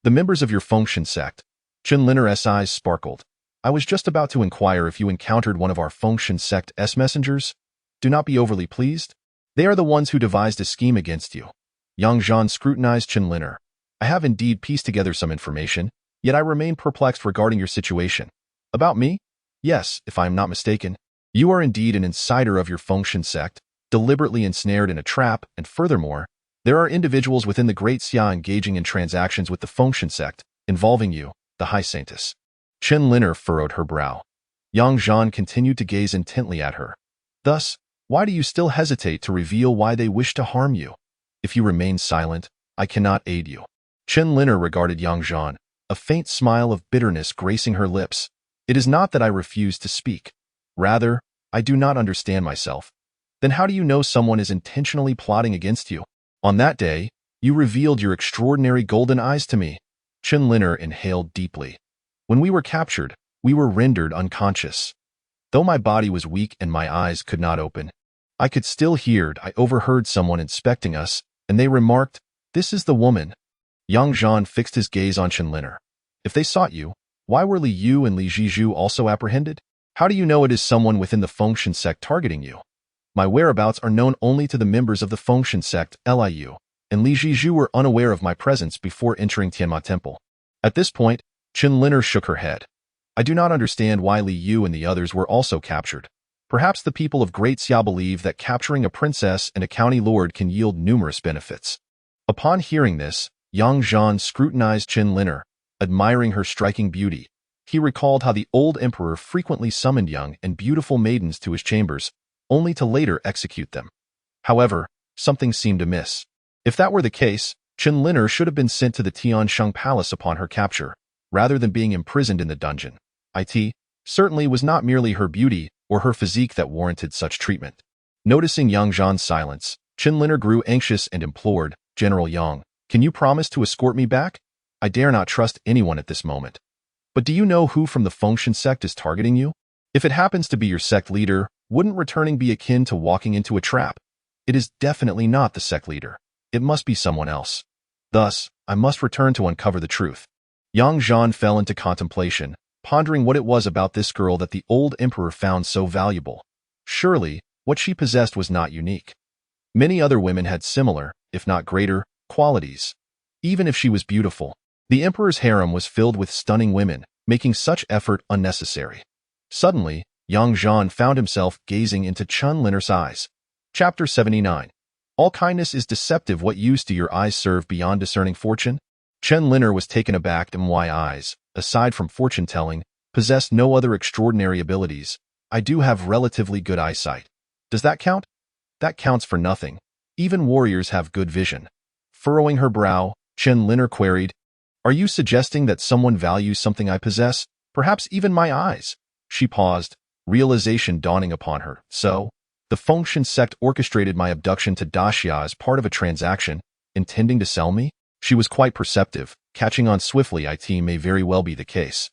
The members of your Fengshen sect. Qinlinner's eyes sparkled. I was just about to inquire if you encountered one of our Fengshen sect's messengers. Do not be overly pleased. They are the ones who devised a scheme against you. Yang Zhan scrutinized Qinlinner. I have indeed pieced together some information, yet I remain perplexed regarding your situation. About me? Yes, if I am not mistaken. You are indeed an insider of your Fengshen sect, deliberately ensnared in a trap, and furthermore, there are individuals within the Great Xia engaging in transactions with the Fengshen sect, involving you, the High Saintess. Qinlinner furrowed her brow. Yang Zhan continued to gaze intently at her. Thus, why do you still hesitate to reveal why they wish to harm you? If you remain silent, I cannot aid you. Qinlinner regarded Yang Zhan, a faint smile of bitterness gracing her lips. It is not that I refuse to speak. Rather, I do not understand myself. Then how do you know someone is intentionally plotting against you? On that day, you revealed your extraordinary golden eyes to me. Qinlinner inhaled deeply. When we were captured, we were rendered unconscious. Though my body was weak and my eyes could not open, I could still hear. I overheard someone inspecting us, and they remarked, "This is the woman." Yang Zhan fixed his gaze on Qinlinner. If they sought you, why were Li Yu and Li Zhizhu also apprehended? How do you know it is someone within the Fengshen sect targeting you? My whereabouts are known only to the members of the Fengshen sect, Liu, and Li Zhizhu were unaware of my presence before entering Tianma Temple. At this point, Qinlinner shook her head. I do not understand why Li Yu and the others were also captured. Perhaps the people of Great Xia believe that capturing a princess and a county lord can yield numerous benefits. Upon hearing this, Yang Zhan scrutinized Qinlinner, admiring her striking beauty. He recalled how the old emperor frequently summoned young and beautiful maidens to his chambers, only to later execute them. However, something seemed amiss. If that were the case, Qinlinner should have been sent to the Tiansheng Palace upon her capture, rather than being imprisoned in the dungeon. It certainly was not merely her beauty or her physique that warranted such treatment. Noticing Yang Zhan's silence, Qinlinner grew anxious and implored, General Yang, can you promise to escort me back? I dare not trust anyone at this moment. But do you know who from the Fengshen sect is targeting you? If it happens to be your sect leader, wouldn't returning be akin to walking into a trap? It is definitely not the sect leader. It must be someone else. Thus, I must return to uncover the truth. Yang Zhan fell into contemplation, pondering what it was about this girl that the old emperor found so valuable. Surely, what she possessed was not unique. Many other women had similar, if not greater, qualities. Even if she was beautiful, the emperor's harem was filled with stunning women, making such effort unnecessary. Suddenly, Yang Zhan found himself gazing into Qinlinner's eyes. Chapter 79. All kindness is deceptive. What use do your eyes serve beyond discerning fortune? Qinlinner was taken aback. My eyes, aside from fortune-telling, possess no other extraordinary abilities. I do have relatively good eyesight. Does that count? That counts for nothing. Even warriors have good vision. Furrowing her brow, Qinlinner queried, Are you suggesting that someone values something I possess, perhaps even my eyes? She paused, realization dawning upon her. So, The Fengshan sect orchestrated my abduction to Daxia as part of a transaction, intending to sell me? She was quite perceptive, catching on swiftly it may very well be the case.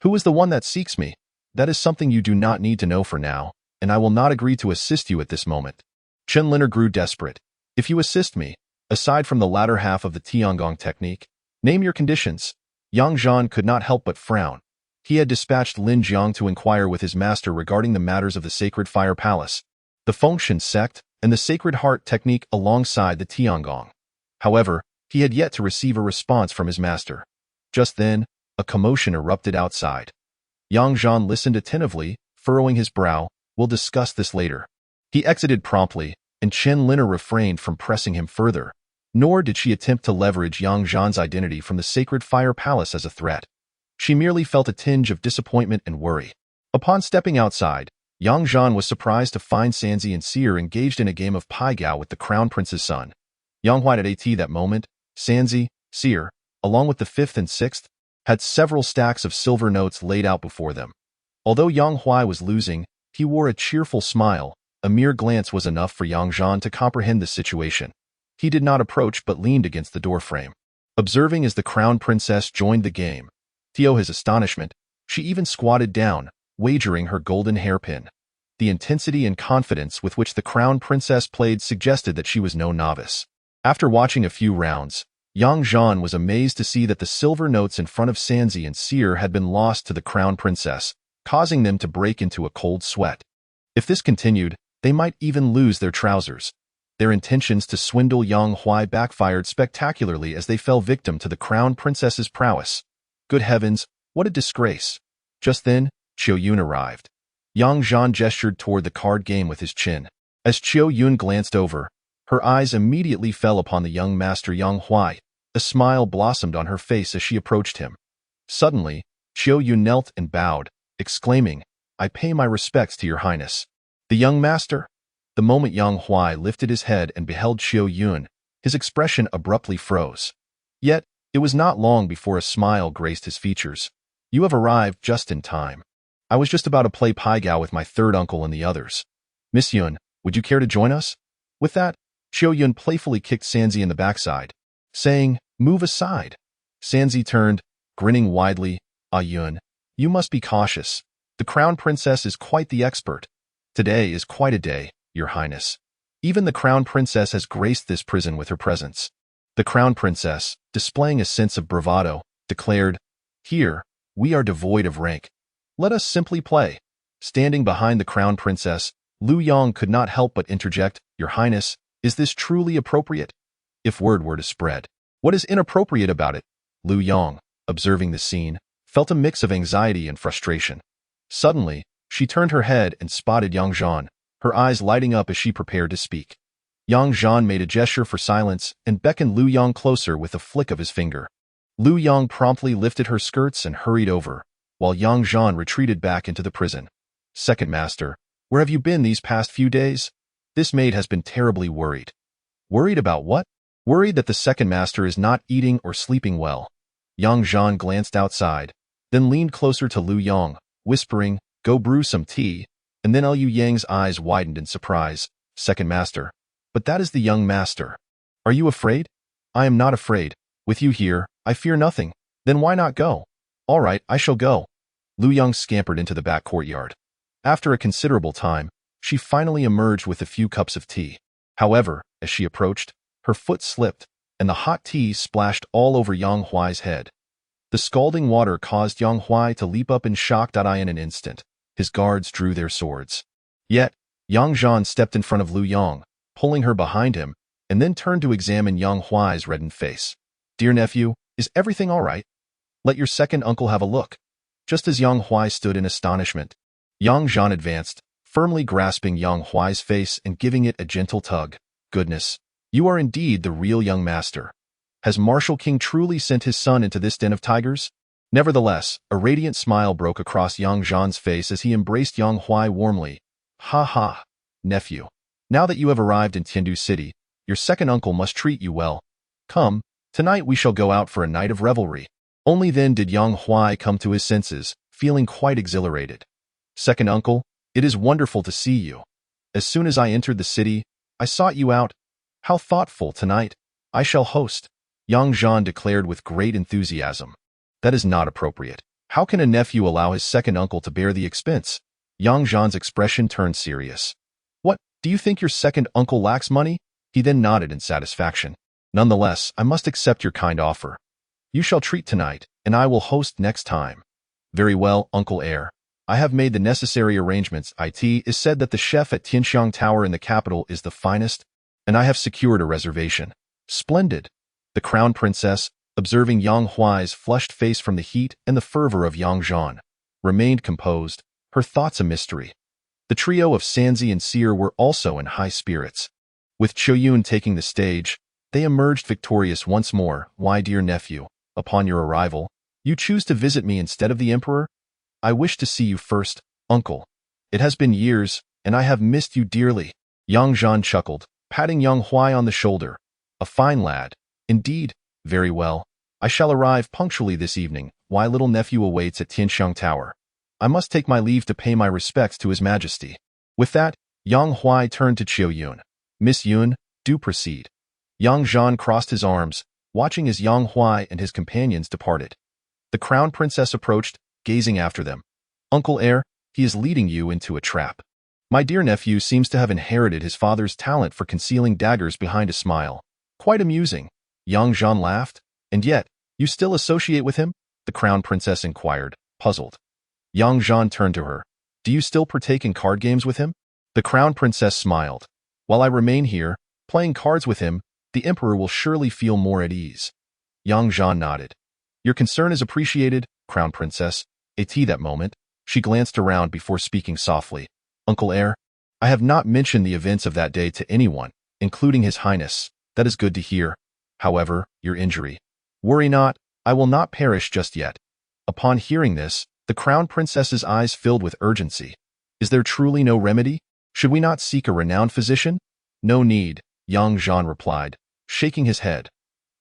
Who is the one that seeks me? That is something you do not need to know for now, and I will not agree to assist you at this moment. Chen Liner grew desperate. If you assist me, aside from the latter half of the Tiangong technique, name your conditions. Yang Zhan could not help but frown. He had dispatched Lin Jiang to inquire with his master regarding the matters of the Sacred Fire Palace, the Fengshan sect, and the Sacred Heart technique alongside the Tiangong. However, he had yet to receive a response from his master. Just then, a commotion erupted outside. Yang Zhan listened attentively, furrowing his brow. We'll discuss this later. He exited promptly, and Chen Liner refrained from pressing him further, nor did she attempt to leverage Yang Zhan's identity from the Sacred Fire Palace as a threat. She merely felt a tinge of disappointment and worry. Upon stepping outside, Yang Zhan was surprised to find Sanzi and Seer engaged in a game of Pai Gao with the Crown Prince's son. Yang Huai at that moment, Sanzi, Seer, along with the 5th and 6th, had several stacks of silver notes laid out before them. Although Yang Huai was losing, he wore a cheerful smile. A mere glance was enough for Yang Zhan to comprehend the situation. He did not approach but leaned against the doorframe. Observing as the Crown Princess joined the game, to his astonishment, she even squatted down, wagering her golden hairpin. The intensity and confidence with which the Crown Princess played suggested that she was no novice. After watching a few rounds, Yang Zhan was amazed to see that the silver notes in front of Sanzi and Seer had been lost to the Crown Princess, causing them to break into a cold sweat. If this continued, they might even lose their trousers. Their intentions to swindle Yang Huai backfired spectacularly as they fell victim to the Crown Princess's prowess. Good heavens, what a disgrace. Just then, Qiu Yun arrived. Yang Zhan gestured toward the card game with his chin. As Qiu Yun glanced over, her eyes immediately fell upon the young master Yang Huai. A smile blossomed on her face as she approached him. Suddenly, Qiu Yun knelt and bowed, exclaiming, "I pay my respects to your highness." The young master? The moment Yang Huai lifted his head and beheld Qiu Yun, his expression abruptly froze. Yet, it was not long before a smile graced his features. "You have arrived just in time. I was just about to play Pai Gao with my third uncle and the others. Miss Yun, would you care to join us?" With that, Qiu Yun playfully kicked Sanzi in the backside, saying, "Move aside." Sanzi turned, grinning widely. "Ah Yun, you must be cautious. The Crown Princess is quite the expert. Today is quite a day, your highness. Even the Crown Princess has graced this prison with her presence." The Crown Princess, displaying a sense of bravado, declared, "Here, we are devoid of rank. Let us simply play." Standing behind the Crown Princess, Lu Yong could not help but interject, "Your highness, is this truly appropriate? If word were to spread, what is inappropriate about it?" Lu Yong, observing the scene, felt a mix of anxiety and frustration. Suddenly, she turned her head and spotted Yang Zhan, her eyes lighting up as she prepared to speak. Yang Zhan made a gesture for silence and beckoned Lu Yong closer with a flick of his finger. Lu Yong promptly lifted her skirts and hurried over, while Yang Zhan retreated back into the prison. "Second Master, where have you been these past few days?" This maid has been terribly worried. Worried about what? Worried that the Second Master is not eating or sleeping well. Yang Zhan glanced outside, then leaned closer to Lu Yong, whispering, "Go brew some tea," and then Liu Yang's eyes widened in surprise. "Second Master. But that is the young master. Are you afraid?" "I am not afraid. With you here, I fear nothing." "Then why not go?" "All right, I shall go." Lu Yong scampered into the back courtyard. After a considerable time, she finally emerged with a few cups of tea. However, as she approached, her foot slipped, and the hot tea splashed all over Yang Huai's head. The scalding water caused Yang Huai to leap up in shock. In an instant, his guards drew their swords. Yet, Yang Zhan stepped in front of Lu Yong, pulling her behind him, and then turned to examine Yang Huai's reddened face. "Dear nephew, is everything all right? Let your second uncle have a look." Just as Yang Huai stood in astonishment, Yang Zhan advanced, firmly grasping Yang Huai's face and giving it a gentle tug. "Goodness, you are indeed the real young master. Has Martial King truly sent his son into this den of tigers?" Nevertheless, a radiant smile broke across Yang Zhan's face as he embraced Yang Huai warmly. "Ha ha, nephew. Now that you have arrived in Tiandu City, your second uncle must treat you well. Come, tonight we shall go out for a night of revelry." Only then did Yang Huai come to his senses, feeling quite exhilarated. "Second uncle, it is wonderful to see you." As soon as I entered the city, I sought you out. How thoughtful tonight. I shall host, young Zhan declared with great enthusiasm. That is not appropriate. How can a nephew allow his second uncle to bear the expense? Young Zhan's expression turned serious. What, do you think your second uncle lacks money? He then nodded in satisfaction. Nonetheless, I must accept your kind offer. You shall treat tonight, and I will host next time. Very well, Uncle Heir. I have made the necessary arrangements. It is said that the chef at Tianxiang Tower in the capital is the finest, and I have secured a reservation. Splendid. The crown princess, observing Yang Huai's flushed face from the heat and the fervor of Yang Zhan, remained composed, her thoughts a mystery. The trio of Sanzi and Seer were also in high spirits. With Qiuyun taking the stage, they emerged victorious once more. Why, dear nephew, upon your arrival, you choose to visit me instead of the emperor? I wish to see you first, uncle. It has been years, and I have missed you dearly. Yang Zhan chuckled, patting Yang Huai on the shoulder. A fine lad. Indeed. Very well. I shall arrive punctually this evening. Why, little nephew awaits at Tianxiang Tower. I must take my leave to pay my respects to His Majesty. With that, Yang Huai turned to Qiuyun. Miss Yun, do proceed. Yang Zhan crossed his arms, watching as Yang Huai and his companions departed. The crown princess approached, gazing after them. Uncle Heir, he is leading you into a trap. My dear nephew seems to have inherited his father's talent for concealing daggers behind a smile. Quite amusing. Yang Zhan laughed. And yet, you still associate with him? The crown princess inquired, puzzled. Yang Zhan turned to her. Do you still partake in card games with him? The crown princess smiled. While I remain here, playing cards with him, the emperor will surely feel more at ease. Yang Zhan nodded. Your concern is appreciated, crown princess. At that moment, she glanced around before speaking softly. Uncle Heir, I have not mentioned the events of that day to anyone, including His Highness. That is good to hear. However, your injury. Worry not, I will not perish just yet. Upon hearing this, the crown princess's eyes filled with urgency. Is there truly no remedy? Should we not seek a renowned physician? No need, Yang Zhan replied, shaking his head.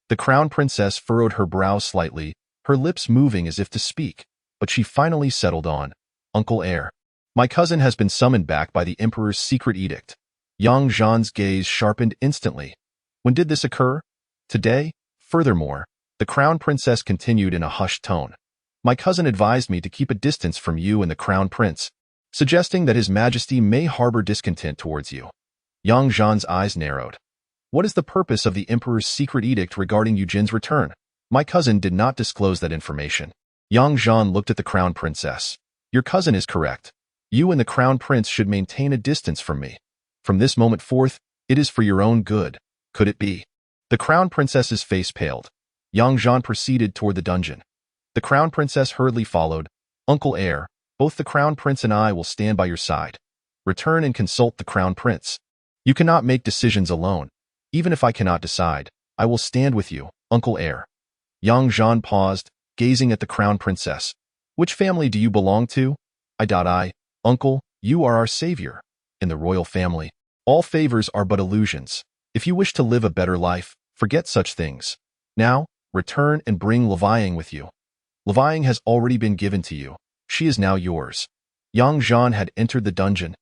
The crown princess furrowed her brow slightly, her lips moving as if to speak, but she finally settled on, Uncle Heir. My cousin has been summoned back by the emperor's secret edict. Yang Zhan's gaze sharpened instantly. When did this occur? Today? Furthermore, the crown princess continued in a hushed tone. My cousin advised me to keep a distance from you and the crown prince, suggesting that His Majesty may harbor discontent towards you. Yang Zhan's eyes narrowed. What is the purpose of the emperor's secret edict regarding Yujin's return? My cousin did not disclose that information. Yang Zhan looked at the crown princess. Your cousin is correct. You and the crown prince should maintain a distance from me. From this moment forth, it is for your own good. Could it be? The crown princess's face paled. Yang Zhan proceeded toward the dungeon. The crown princess hurriedly followed. Uncle Heir, both the crown prince and I will stand by your side. Return and consult the crown prince. You cannot make decisions alone. Even if I cannot decide, I will stand with you, Uncle Heir. Yang Zhan paused, gazing at the crown princess. Which family do you belong to? Uncle, you are our savior. In the royal family, all favors are but illusions. If you wish to live a better life, forget such things. Now, return and bring Levying with you. Levying has already been given to you. She is now yours. Yang Zhan had entered the dungeon.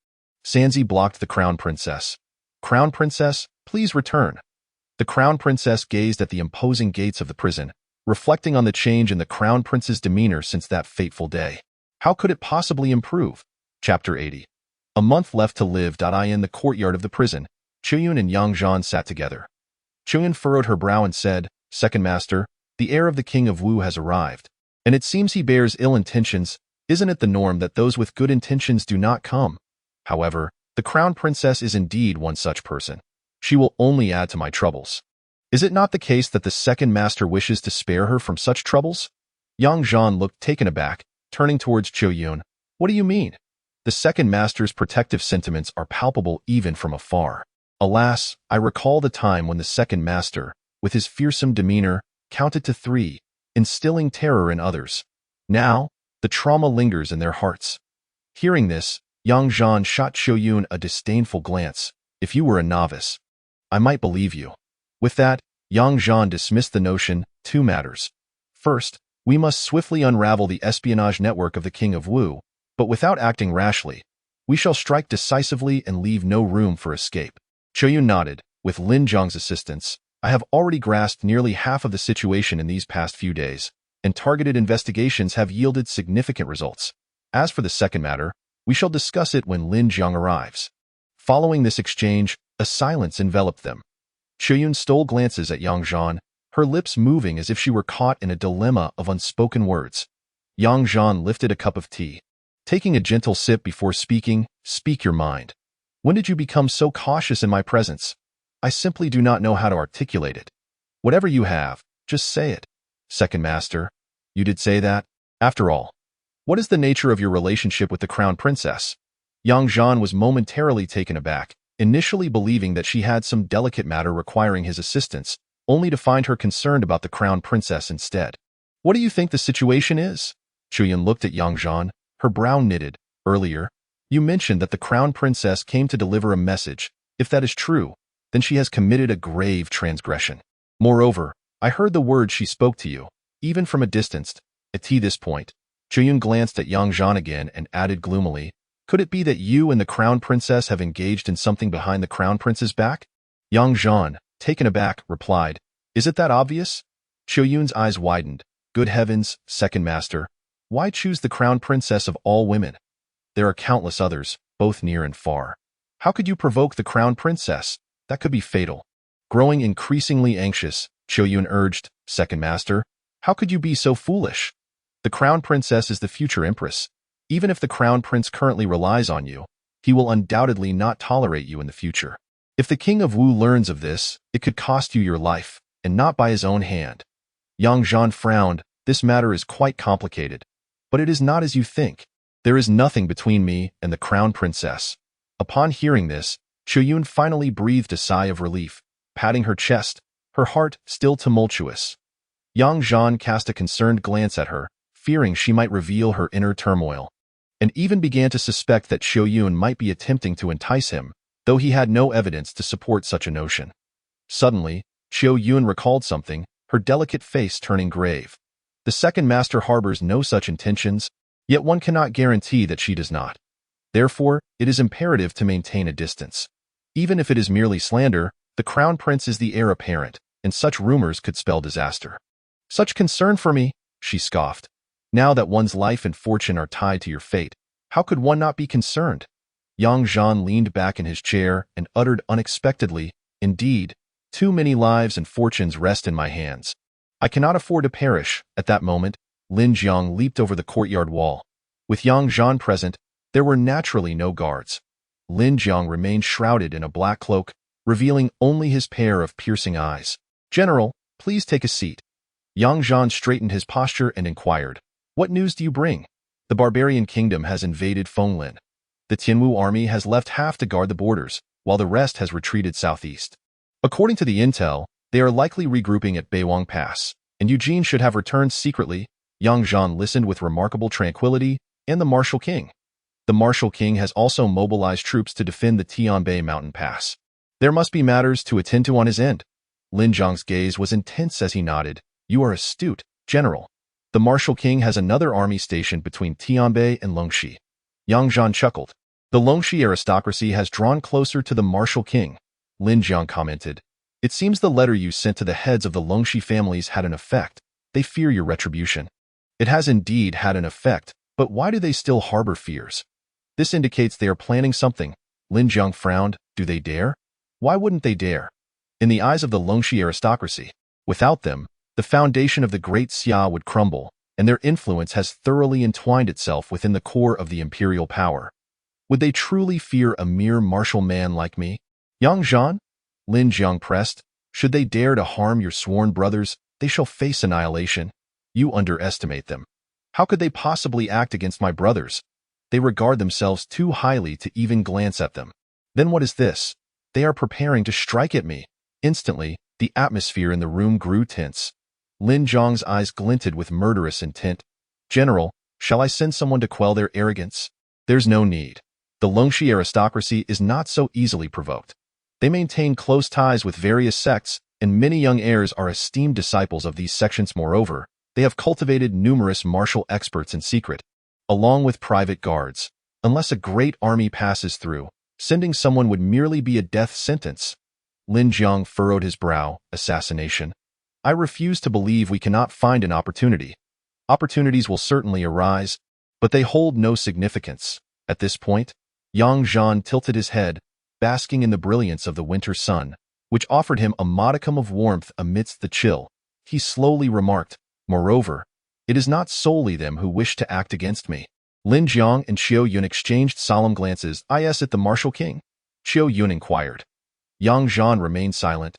Sanzi blocked the crown princess. Crown princess, please return. The crown princess gazed at the imposing gates of the prison, reflecting on the change in the crown prince's demeanor since that fateful day. How could it possibly improve? Chapter 80. A month left to live. In the courtyard of the prison, Qiuyun and Yang Zhan sat together. Qiuyun furrowed her brow and said, Second Master, the heir of the King of Wu has arrived, and it seems he bears ill intentions. Isn't it the norm that those with good intentions do not come? However, the crown princess is indeed one such person. She will only add to my troubles. Is it not the case that the second master wishes to spare her from such troubles? Yang Zhan looked taken aback, turning towards Qiuyun. What do you mean? The second master's protective sentiments are palpable even from afar. Alas, I recall the time when the second master, with his fearsome demeanor, counted to 3, instilling terror in others. Now, the trauma lingers in their hearts. Hearing this, Yang Zhan shot Qiuyun a disdainful glance. If you were a novice, I might believe you. With that, Yang Zhan dismissed the notion. 2 matters. First, we must swiftly unravel the espionage network of the King of Wu, but without acting rashly. We shall strike decisively and leave no room for escape. Choyun nodded. With Lin Zhang's assistance, I have already grasped nearly half of the situation in these past few days, and targeted investigations have yielded significant results. As for the second matter, we shall discuss it when Lin Zhang arrives. Following this exchange, a silence enveloped them. Choyun stole glances at Yang Zhan, her lips moving as if she were caught in a dilemma of unspoken words. Yang Zhan lifted a cup of tea. Taking a gentle sip before speaking, "Speak your mind. When did you become so cautious in my presence? I simply do not know how to articulate it. Whatever you have, just say it." "Second Master, you did say that? After all, what is the nature of your relationship with the Crown Princess?" Yang Zhan was momentarily taken aback, initially believing that she had some delicate matter requiring his assistance, only to find her concerned about the Crown Princess instead. "What do you think the situation is?" Chuyan looked at Yang Zhan, her brow knitted. "Earlier, you mentioned that the Crown Princess came to deliver a message. If that is true, then she has committed a grave transgression. Moreover, I heard the words she spoke to you, even from a distance." At this point, Chuyun glanced at Yang Zhan again and added gloomily, "Could it be that you and the Crown Princess have engaged in something behind the Crown Prince's back?" Yang Zhan, taken aback, replied, "Is it that obvious?" Chuyun's eyes widened. "Good heavens, Second Master, why choose the Crown Princess of all women? There are countless others, both near and far. How could you provoke the Crown Princess? That could be fatal." Growing increasingly anxious, Choyun urged, "Second Master, how could you be so foolish? The Crown Princess is the future Empress. Even if the Crown Prince currently relies on you, he will undoubtedly not tolerate you in the future. If the King of Wu learns of this, it could cost you your life, and not by his own hand." Yang Zhan frowned. "This matter is quite complicated, but it is not as you think. There is nothing between me and the Crown Princess." Upon hearing this, Chuyun finally breathed a sigh of relief, patting her chest, her heart still tumultuous. Yang Zhan cast a concerned glance at her, fearing she might reveal her inner turmoil, and even began to suspect that Choyun might be attempting to entice him, though he had no evidence to support such a notion. Suddenly, Choyun recalled something, her delicate face turning grave. The Second Master harbors no such intentions, yet one cannot guarantee that she does not. Therefore, it is imperative to maintain a distance. Even if it is merely slander, the Crown Prince is the heir apparent, and such rumors could spell disaster. "Such concern for me," she scoffed. "Now that one's life and fortune are tied to your fate, how could one not be concerned?" Yang Zhan leaned back in his chair and uttered unexpectedly, "Indeed, too many lives and fortunes rest in my hands. I cannot afford to perish." At that moment, Lin Jiang leaped over the courtyard wall. With Yang Zhan present, there were naturally no guards. Lin Jiang remained shrouded in a black cloak, revealing only his pair of piercing eyes. "General, please take a seat." Yang Zhan straightened his posture and inquired, "What news do you bring?" "The barbarian kingdom has invaded Fenglin. The Tianwu army has left half to guard the borders, while the rest has retreated southeast. According to the intel, they are likely regrouping at Beiwang Pass, and Eugene should have returned secretly." Yang Zhan listened with remarkable tranquility. "And the Martial King?" "The Martial King has also mobilized troops to defend the Tianbei mountain pass. There must be matters to attend to on his end." Lin Zhang's gaze was intense as he nodded. "You are astute, General. The Martial King has another army stationed between Tianbei and Longxi." Yang Zhan chuckled. "The Longxi aristocracy has drawn closer to the Martial King," Lin Zhang commented. "It seems the letter you sent to the heads of the Longxi families had an effect. They fear your retribution." "It has indeed had an effect, but why do they still harbor fears?" "This indicates they are planning something." Lin Zhang frowned. "Do they dare? Why wouldn't they dare? In the eyes of the Longxi aristocracy, without them, the foundation of the Great Xia would crumble, and their influence has thoroughly entwined itself within the core of the imperial power. Would they truly fear a mere martial man like me?" "Yang Zhan?" Lin Zhang pressed. "Should they dare to harm your sworn brothers, they shall face annihilation. You underestimate them. How could they possibly act against my brothers? They regard themselves too highly to even glance at them. Then what is this? They are preparing to strike at me." Instantly, the atmosphere in the room grew tense. Lin Zhang's eyes glinted with murderous intent. "General, shall I send someone to quell their arrogance?" "There's no need. The Longxi aristocracy is not so easily provoked. They maintain close ties with various sects, and many young heirs are esteemed disciples of these sections. Moreover, they have cultivated numerous martial experts in secret, along with private guards. unless a great army passes through. Sending someone would merely be a death sentence. Lin Jiang furrowed his brow. Assassination. I refuse to believe we cannot find an opportunity. Opportunities will certainly arise, but they hold no significance. At this point, Yang Zhan tilted his head, basking in the brilliance of the winter sun, which offered him a modicum of warmth amidst the chill. He slowly remarked, moreover, it is not solely them who wish to act against me. Lin Jiang and Qiu Yun exchanged solemn glances. Is it the martial king? Qiu Yun inquired. Yang Zhan remained silent.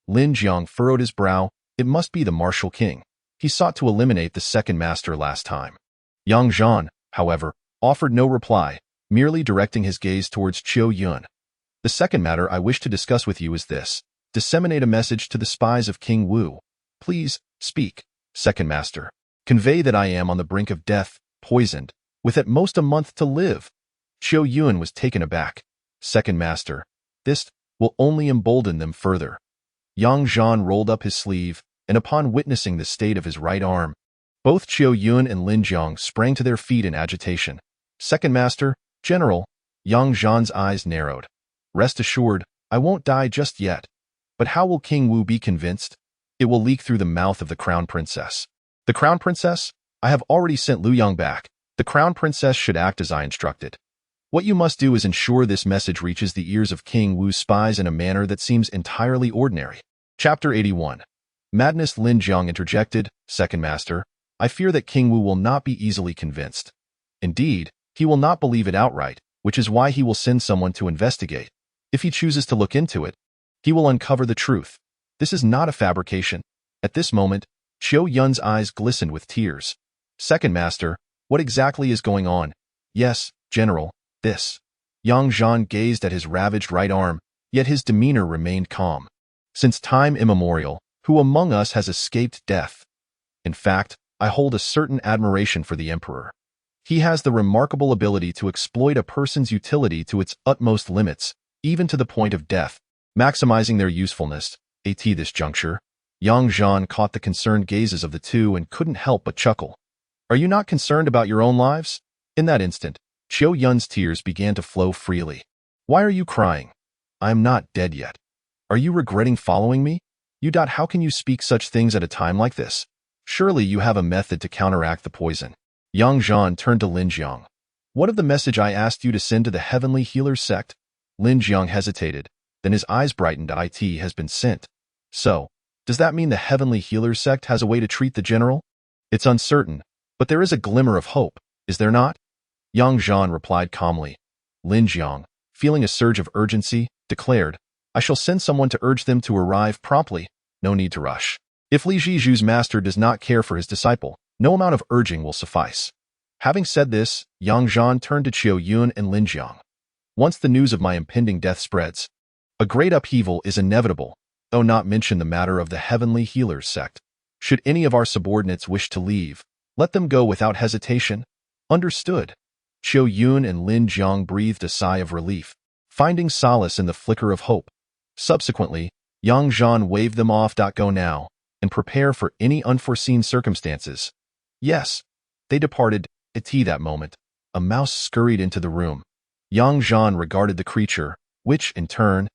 Lin Jiang furrowed his brow. It must be the martial king. He sought to eliminate the second master last time. Yang Zhan, however, offered no reply, merely directing his gaze towards Qiu Yun. The second matter I wish to discuss with you is this. Disseminate a message to the spies of King Wu. Please, speak, second master. Convey that I am on the brink of death, poisoned, with at most a month to live. Qiu Yun was taken aback. Second master, this will only embolden them further. Yang Zhan rolled up his sleeve, and upon witnessing the state of his right arm, both Qiu Yun and Lin Jiang sprang to their feet in agitation. Second master, general, Yang Zhan's eyes narrowed. Rest assured, I won't die just yet. But how will King Wu be convinced? It will leak through the mouth of the crown princess. The crown princess? I have already sent Lu Yang back. The crown princess should act as I instructed. What you must do is ensure this message reaches the ears of King Wu's spies in a manner that seems entirely ordinary. Chapter 81. Madness. Lin Jiang interjected, Second Master, I fear that King Wu will not be easily convinced. Indeed, he will not believe it outright, which is why he will send someone to investigate. If he chooses to look into it, he will uncover the truth. This is not a fabrication. At this moment, Qiu Yun's eyes glistened with tears. Second Master, what exactly is going on? Yes, General, this. Yang Zhan gazed at his ravaged right arm, yet his demeanor remained calm. Since time immemorial, who among us has escaped death? In fact, I hold a certain admiration for the Emperor. He has the remarkable ability to exploit a person's utility to its utmost limits, even to the point of death, maximizing their usefulness. At this juncture, Yang Zhan caught the concerned gazes of the two and couldn't help but chuckle. Are you not concerned about your own lives? In that instant, Qiu Yun's tears began to flow freely. Why are you crying? I am not dead yet. Are you regretting following me? How can you speak such things at a time like this? Surely you have a method to counteract the poison. Yang Zhan turned to Lin Jiang. What of the message I asked you to send to the Heavenly Healers sect? Lin Jiang hesitated, then his eyes brightened. It has been sent. So, does that mean the Heavenly Healers sect has a way to treat the general? It's uncertain, but there is a glimmer of hope, is there not? Yang Zhan replied calmly. Lin Jiang, feeling a surge of urgency, declared, I shall send someone to urge them to arrive promptly. No need to rush. If Li Zhiju's master does not care for his disciple, no amount of urging will suffice. Having said this, Yang Zhan turned to Qiu Yun and Lin Jiang. Once the news of my impending death spreads, a great upheaval is inevitable, though not mention the matter of the Heavenly Healers sect. Should any of our subordinates wish to leave, let them go without hesitation. Understood. Qiu Yun and Lin Jiang breathed a sigh of relief, finding solace in the flicker of hope. Subsequently, Yang Zhan waved them off. Go now, and prepare for any unforeseen circumstances. Yes. They departed. At that moment, a mouse scurried into the room. Yang Zhan regarded the creature, which, in turn,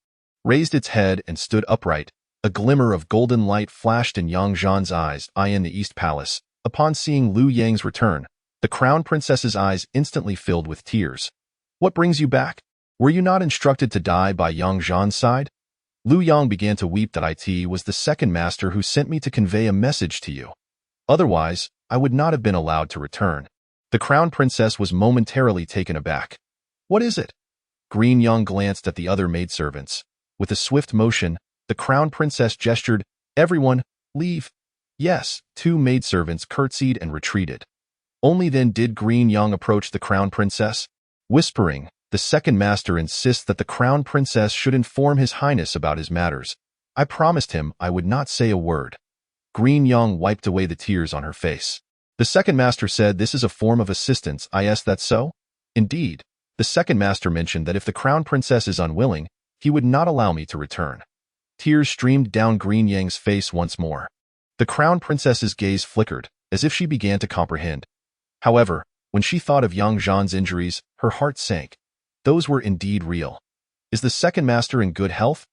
raised its head and stood upright. A glimmer of golden light flashed in Yang Zhan's eyes. In the East Palace, upon seeing Lu Yang's return, the crown princess's eyes instantly filled with tears. What brings you back? Were you not instructed to die by Yang Zhan's side? Lu Yang began to weep. It was the second master who sent me to convey a message to you. Otherwise, I would not have been allowed to return. The crown princess was momentarily taken aback. What is it? Green Yang glanced at the other maidservants. With a swift motion, the crown princess gestured, Everyone, leave. Yes, two maidservants curtsied and retreated. Only then did Green Yang approach the crown princess, whispering, The second master insists that the crown princess should inform his highness about his matters. I promised him I would not say a word. Green Yang wiped away the tears on her face. The second master said this is a form of assistance. Is that so? Indeed. The second master mentioned that if the crown princess is unwilling, he would not allow me to return. Tears streamed down Green Yang's face once more. The crown princess's gaze flickered, as if she began to comprehend. However, when she thought of Yang Zhan's injuries, Her heart sank. Those were indeed real. Is the second master in good health?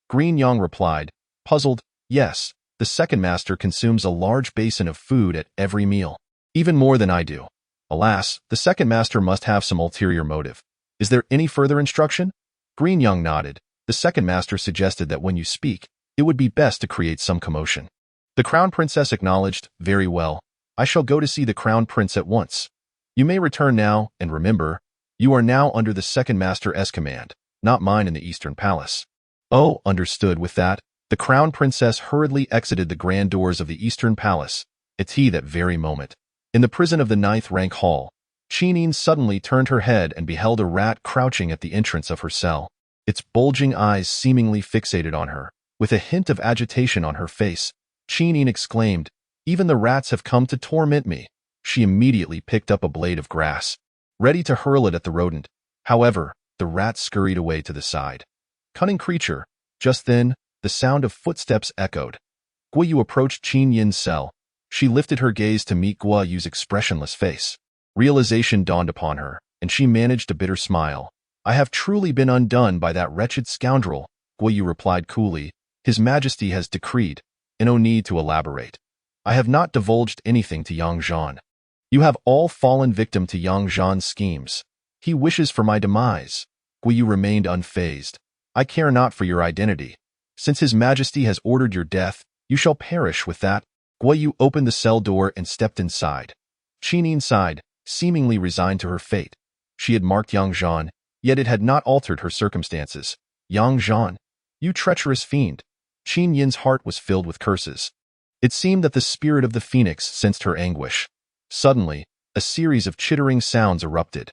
Green Yang replied, puzzled, yes, the second master consumes a large basin of food at every meal. Even more than I do. Alas, the second master must have some ulterior motive. Is there any further instruction? Green Yang nodded. The second master suggested that when you speak, it would be best to create some commotion. The crown princess acknowledged, very well. I shall go to see the crown prince at once. You may return now, and remember, you are now under the second master's command, not mine in the Eastern Palace. Oh, understood. With that, the crown princess hurriedly exited the grand doors of the Eastern Palace. It's that very moment. In the prison of the ninth rank hall, Qinin suddenly turned her head and beheld a rat crouching at the entrance of her cell. Its bulging eyes seemingly fixated on her. With a hint of agitation on her face, Qinin exclaimed, even the rats have come to torment me. She immediately picked up a blade of grass, ready to hurl it at the rodent. However, the rat scurried away to the side. Cunning creature. Just then, the sound of footsteps echoed. Guo Yu approached Qin Yin's cell. She lifted her gaze to meet Guo Yu's expressionless face. Realization dawned upon her, and she managed a bitter smile. I have truly been undone by that wretched scoundrel, Guo Yu replied coolly. His Majesty has decreed, and no need to elaborate. I have not divulged anything to Yang Zhan. You have all fallen victim to Yang Zhan's schemes. He wishes for my demise. Guo Yu remained unfazed. I care not for your identity. Since His Majesty has ordered your death, you shall perish with that. Guo Yu opened the cell door and stepped inside. Qinin sighed, seemingly resigned to her fate. She had marked Yang Zhan, yet it had not altered her circumstances. Yang Zhan, you treacherous fiend. Qin Yin's heart was filled with curses. It seemed that the spirit of the phoenix sensed her anguish. Suddenly, a series of chittering sounds erupted.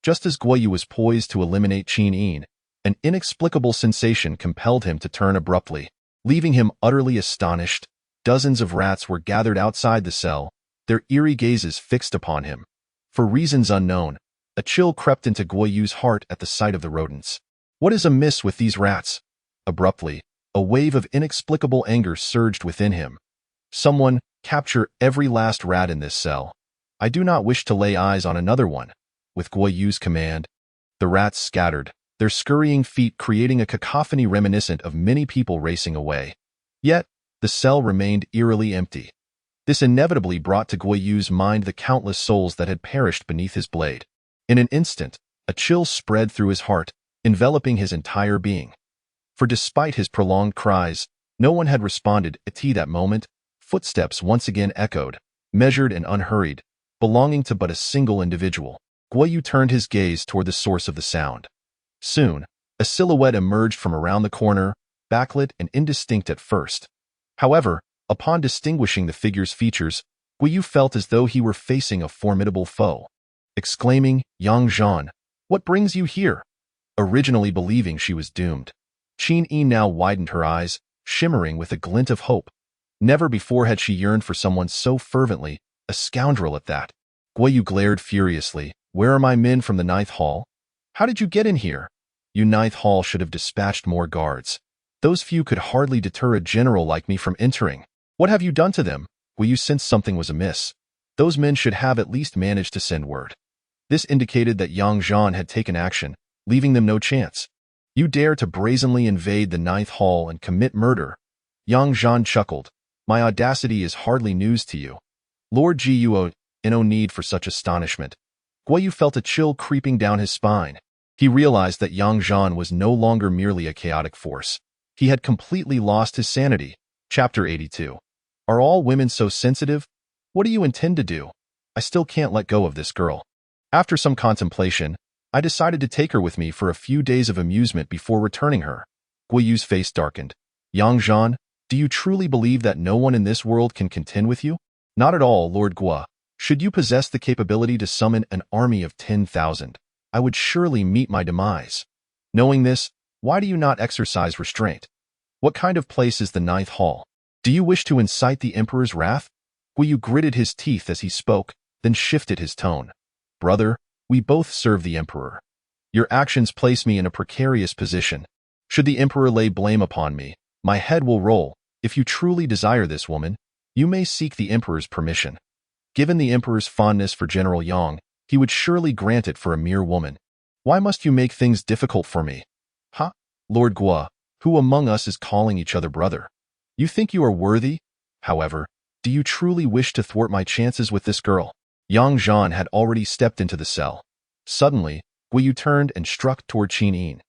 Just as Guo Yu was poised to eliminate Qin Yin, an inexplicable sensation compelled him to turn abruptly, leaving him utterly astonished. Dozens of rats were gathered outside the cell, their eerie gazes fixed upon him. For reasons unknown, a chill crept into Guo Yu's heart at the sight of the rodents. What is amiss with these rats? Abruptly, a wave of inexplicable anger surged within him. Someone, capture every last rat in this cell. I do not wish to lay eyes on another one. With Guo Yu's command, the rats scattered, their scurrying feet creating a cacophony reminiscent of many people racing away. Yet, the cell remained eerily empty. This inevitably brought to Guo Yu's mind the countless souls that had perished beneath his blade. In an instant, a chill spread through his heart, enveloping his entire being. For despite his prolonged cries, no one had responded. At that moment, footsteps once again echoed, measured and unhurried, belonging to but a single individual. Guo Yu turned his gaze toward the source of the sound. Soon, a silhouette emerged from around the corner, backlit and indistinct at first. However, upon distinguishing the figure's features, Guo Yu felt as though he were facing a formidable foe. Exclaiming, Yang Zhan, what brings you here? Originally believing she was doomed, Qin Yi now widened her eyes, shimmering with a glint of hope. Never before had she yearned for someone so fervently, a scoundrel at that. Guo Yu glared furiously. Where are my men from the ninth hall? How did you get in here? You ninth hall should have dispatched more guards. Those few could hardly deter a general like me from entering. What have you done to them? Guo Yu sensed something was amiss. Those men should have at least managed to send word. This indicated that Yang Zhan had taken action, leaving them no chance. You dare to brazenly invade the ninth hall and commit murder? Yang Zhan chuckled. My audacity is hardly news to you. Lord Guo, no need for such astonishment. Guo Yu felt a chill creeping down his spine. He realized that Yang Zhan was no longer merely a chaotic force. He had completely lost his sanity. Chapter 82. Are all women so sensitive? What do you intend to do? I still can't let go of this girl. After some contemplation, I decided to take her with me for a few days of amusement before returning her. Guo Yu's face darkened. Yang Zhan, do you truly believe that no one in this world can contend with you? Not at all, Lord Guo. Should you possess the capability to summon an army of 10,000, I would surely meet my demise. Knowing this, why do you not exercise restraint? What kind of place is the ninth hall? Do you wish to incite the emperor's wrath? Guo Yu gritted his teeth as he spoke, then shifted his tone. Brother, we both serve the emperor. Your actions place me in a precarious position. Should the emperor lay blame upon me, my head will roll. If you truly desire this woman, you may seek the emperor's permission. Given the emperor's fondness for General Yang, he would surely grant it for a mere woman. Why must you make things difficult for me? Ha? Lord Gua, who among us is calling each other brother? You think you are worthy? However, do you truly wish to thwart my chances with this girl? Yang Zhan had already stepped into the cell. Suddenly, Guiyu turned and struck toward Qin Yin.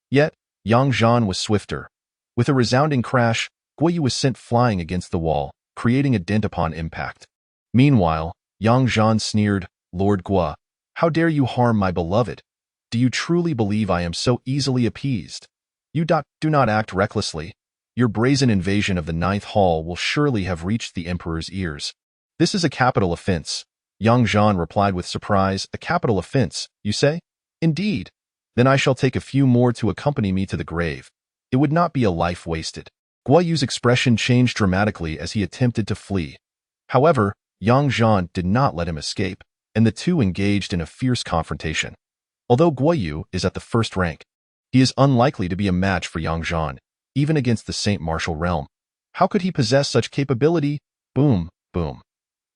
Yet, Yang Zhan was swifter. With a resounding crash, Guiyu was sent flying against the wall, creating a dent upon impact. Meanwhile, Yang Zhan sneered, Lord Gua, how dare you harm my beloved? Do you truly believe I am so easily appeased? You do not act recklessly. Your brazen invasion of the ninth hall will surely have reached the emperor's ears. This is a capital offense. Yang Zhan replied with surprise, a capital offense, you say? Indeed. Then I shall take a few more to accompany me to the grave. It would not be a life wasted. Guiyu's expression changed dramatically as he attempted to flee. However, Yang Zhan did not let him escape, and the two engaged in a fierce confrontation. Although Guiyu is at the first rank, he is unlikely to be a match for Yang Zhan, even against the Saint Martial realm. How could he possess such capability? Boom, boom.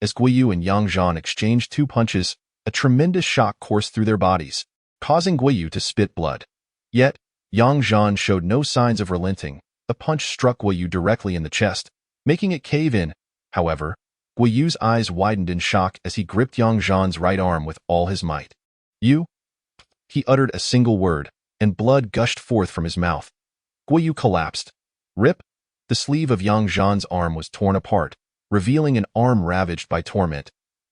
As Guiyu and Yang Zhan exchanged two punches, a tremendous shock coursed through their bodies, causing Guiyu to spit blood. Yet, Yang Zhan showed no signs of relenting. A punch struck Guiyu directly in the chest, making it cave in. However, Guiyu's eyes widened in shock as he gripped Yang Zhan's right arm with all his might. You? He uttered a single word, and blood gushed forth from his mouth. Guiyu collapsed. Rip! The sleeve of Yang Zhan's arm was torn apart, revealing an arm ravaged by torment.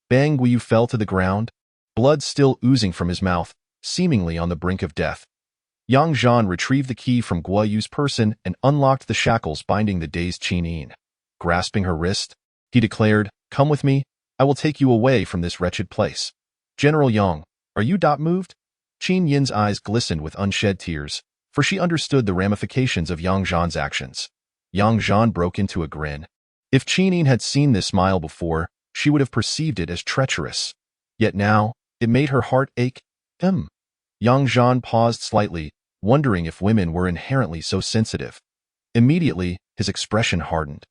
Bang! Guiyu fell to the ground, blood still oozing from his mouth, seemingly on the brink of death. Yang Zhan retrieved the key from Guiyu's person and unlocked the shackles binding the dazed Qin Yin. Grasping her wrist, he declared, Come with me, I will take you away from this wretched place. General Yang, are you moved? Qin Yin's eyes glistened with unshed tears, for she understood the ramifications of Yang Zhan's actions. Yang Zhan broke into a grin. If Qin Yin had seen this smile before, she would have perceived it as treacherous. Yet now, it made her heart ache. Yang Zhan paused slightly, wondering if women were inherently so sensitive. Immediately, his expression hardened.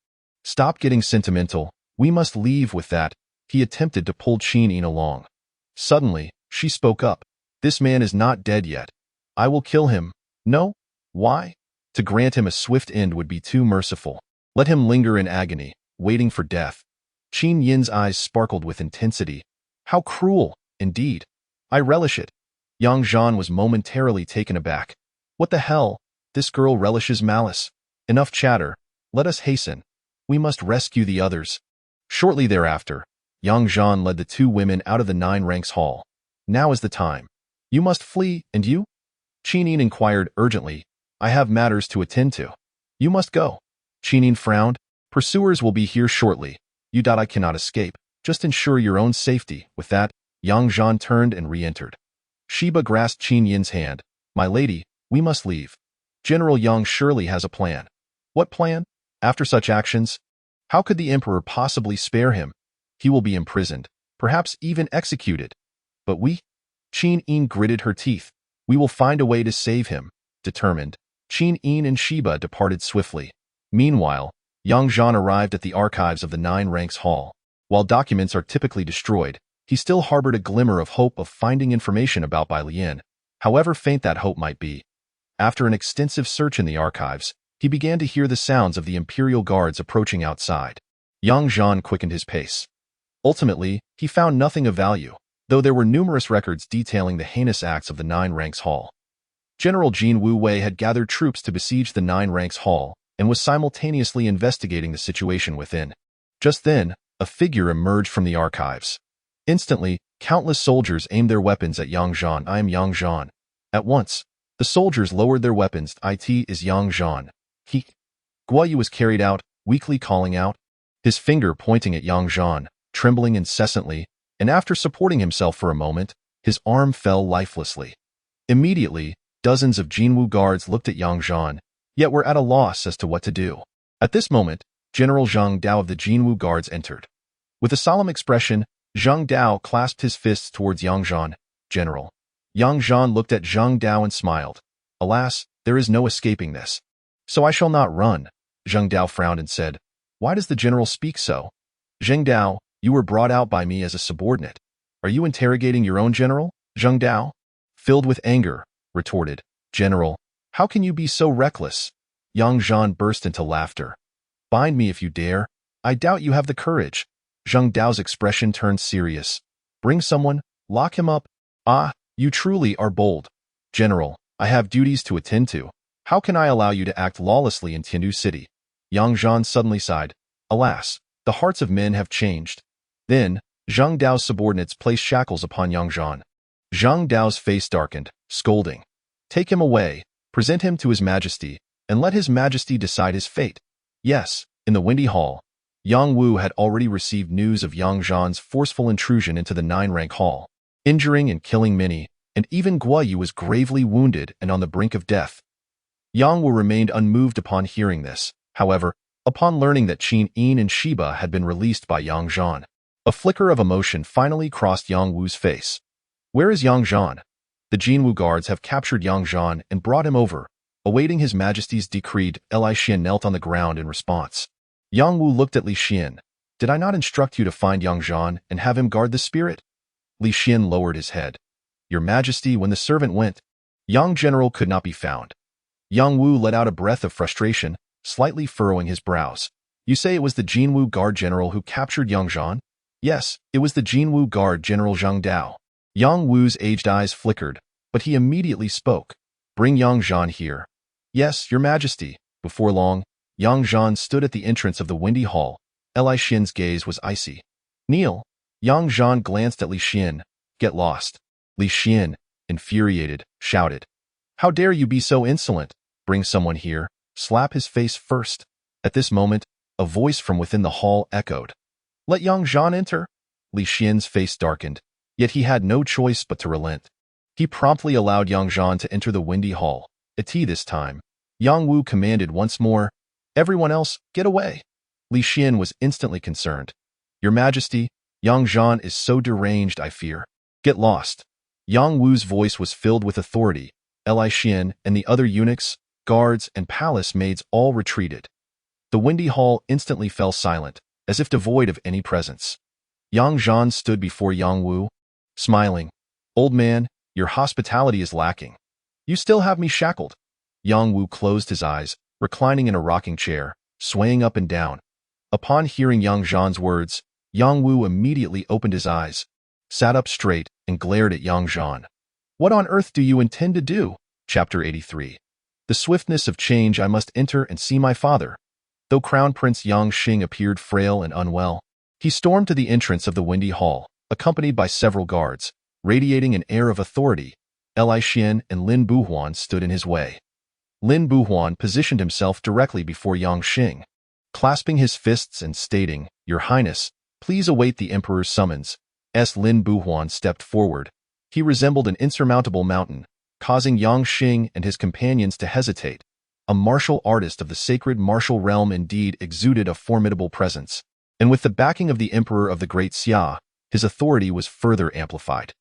Stop getting sentimental, we must leave with that. He attempted to pull Qin Yin along. Suddenly, she spoke up. This man is not dead yet. I will kill him. No? Why? To grant him a swift end would be too merciful. Let him linger in agony, waiting for death. Qin Yin's eyes sparkled with intensity. How cruel, indeed. I relish it. Yang Zhan was momentarily taken aback. What the hell? This girl relishes malice. Enough chatter. Let us hasten. We must rescue the others. Shortly thereafter, Yang Zhan led the two women out of the 9 ranks hall. Now is the time. You must flee, and you? Qin Yin inquired urgently. I have matters to attend to. You must go. Qin Yin frowned. Pursuers will be here shortly. I cannot escape. Just ensure your own safety. With that, Yang Zhan turned and re-entered. Sheba grasped Qin Yin's hand. My lady, we must leave. General Yang surely has a plan. What plan? After such actions, how could the emperor possibly spare him? He will be imprisoned, perhaps even executed. But we? Qin Yin gritted her teeth. We will find a way to save him. Determined, Qin Yin and Sheba departed swiftly. Meanwhile, Yang Zhan arrived at the archives of the 9 ranks hall. While documents are typically destroyed, he still harbored a glimmer of hope of finding information about Bai Lian, however faint that hope might be. After an extensive search in the archives, he began to hear the sounds of the imperial guards approaching outside. Yang Zhan quickened his pace. Ultimately, he found nothing of value, though there were numerous records detailing the heinous acts of the 9 ranks hall. General Jin Wu Wei had gathered troops to besiege the 9 ranks hall and was simultaneously investigating the situation within. Just then, a figure emerged from the archives. Instantly, countless soldiers aimed their weapons at Yang Zhan. I am Yang Zhan. At once, the soldiers lowered their weapons. It is Yang Zhan. Guiyu was carried out, weakly calling out, his finger pointing at Yang Zhan, trembling incessantly, and after supporting himself for a moment, his arm fell lifelessly. Immediately, dozens of Jinwu guards looked at Yang Zhan, yet were at a loss as to what to do. At this moment, General Zhang Dao of the Jinwu guards entered. With a solemn expression, Zhang Dao clasped his fists towards Yang Zhan. General. Yang Zhan looked at Zhang Dao and smiled. Alas, there is no escaping this. So I shall not run. Zhang Dao frowned and said, Why does the general speak so? Zhang Dao, you were brought out by me as a subordinate. Are you interrogating your own general, Zhang Dao? Filled with anger, retorted, General, how can you be so reckless? Yang Zhan burst into laughter. Bind me if you dare. I doubt you have the courage. Zhang Dao's expression turned serious. Bring someone, lock him up. Ah, you truly are bold. General, I have duties to attend to. How can I allow you to act lawlessly in Tiandu City? Yang Zhan suddenly sighed. Alas, the hearts of men have changed. Then, Zhang Dao's subordinates placed shackles upon Yang Zhan. Zhang Dao's face darkened, scolding. Take him away, present him to His Majesty, and let His Majesty decide his fate. Yes, in the Windy Hall, Yang Wu had already received news of Yang Zhan's forceful intrusion into the 9-rank hall, injuring and killing many, and even Guo Yu was gravely wounded and on the brink of death. Yang Wu remained unmoved upon hearing this. However, upon learning that Qin Yin and Shiba had been released by Yang Zhan, a flicker of emotion finally crossed Yang Wu's face. Where is Yang Zhan? The Jinwu guards have captured Yang Zhan and brought him over, awaiting His Majesty's decree. Li Xian knelt on the ground in response. Yang Wu looked at Li Xian. Did I not instruct you to find Yang Zhan and have him guard the spirit? Li Xian lowered his head. Your Majesty, when the servant went, Yang General could not be found. Yang Wu let out a breath of frustration, slightly furrowing his brows. You say it was the Jinwu Guard General who captured Yang Zhan? Yes, it was the Jinwu Guard General Zhang Dao. Yang Wu's aged eyes flickered, but he immediately spoke. Bring Yang Zhan here. Yes, Your Majesty. Before long, Yang Zhan stood at the entrance of the Windy Hall. Li Xian's gaze was icy. Kneel. Yang Zhan glanced at Li Xian. Get lost. Li Xian, infuriated, shouted. How dare you be so insolent? Bring someone here. Slap his face first. At this moment, a voice from within the hall echoed. Let Yang Zhan enter. Li Xian's face darkened, yet he had no choice but to relent. He promptly allowed Yang Zhan to enter the Windy Hall. At tea this time, Yang Wu commanded once more, Everyone else, get away. Li Xian was instantly concerned. Your Majesty, Yang Zhan is so deranged, I fear. Get lost. Yang Wu's voice was filled with authority. Li Xian and the other eunuchs, guards, and palace maids all retreated. The Windy Hall instantly fell silent, as if devoid of any presence. Yang Zhan stood before Yang Wu, smiling. Old man, your hospitality is lacking. You still have me shackled. Yang Wu closed his eyes, reclining in a rocking chair, swaying up and down. Upon hearing Yang Zhan's words, Yang Wu immediately opened his eyes, sat up straight, and glared at Yang Zhan. What on earth do you intend to do? Chapter 83. The swiftness of change. I must enter and see my father. Though Crown Prince Yang Xing appeared frail and unwell, he stormed to the entrance of the Windy Hall, accompanied by several guards, radiating an air of authority. Li Xian and Lin Buhuan stood in his way. Lin Buhuan positioned himself directly before Yang Xing, clasping his fists and stating, Your Highness, please await the Emperor's summons. As Lin Buhuan stepped forward, he resembled an insurmountable mountain, causing Yang Xing and his companions to hesitate. A martial artist of the sacred martial realm indeed exuded a formidable presence, and with the backing of the Emperor of the Great Xia, his authority was further amplified.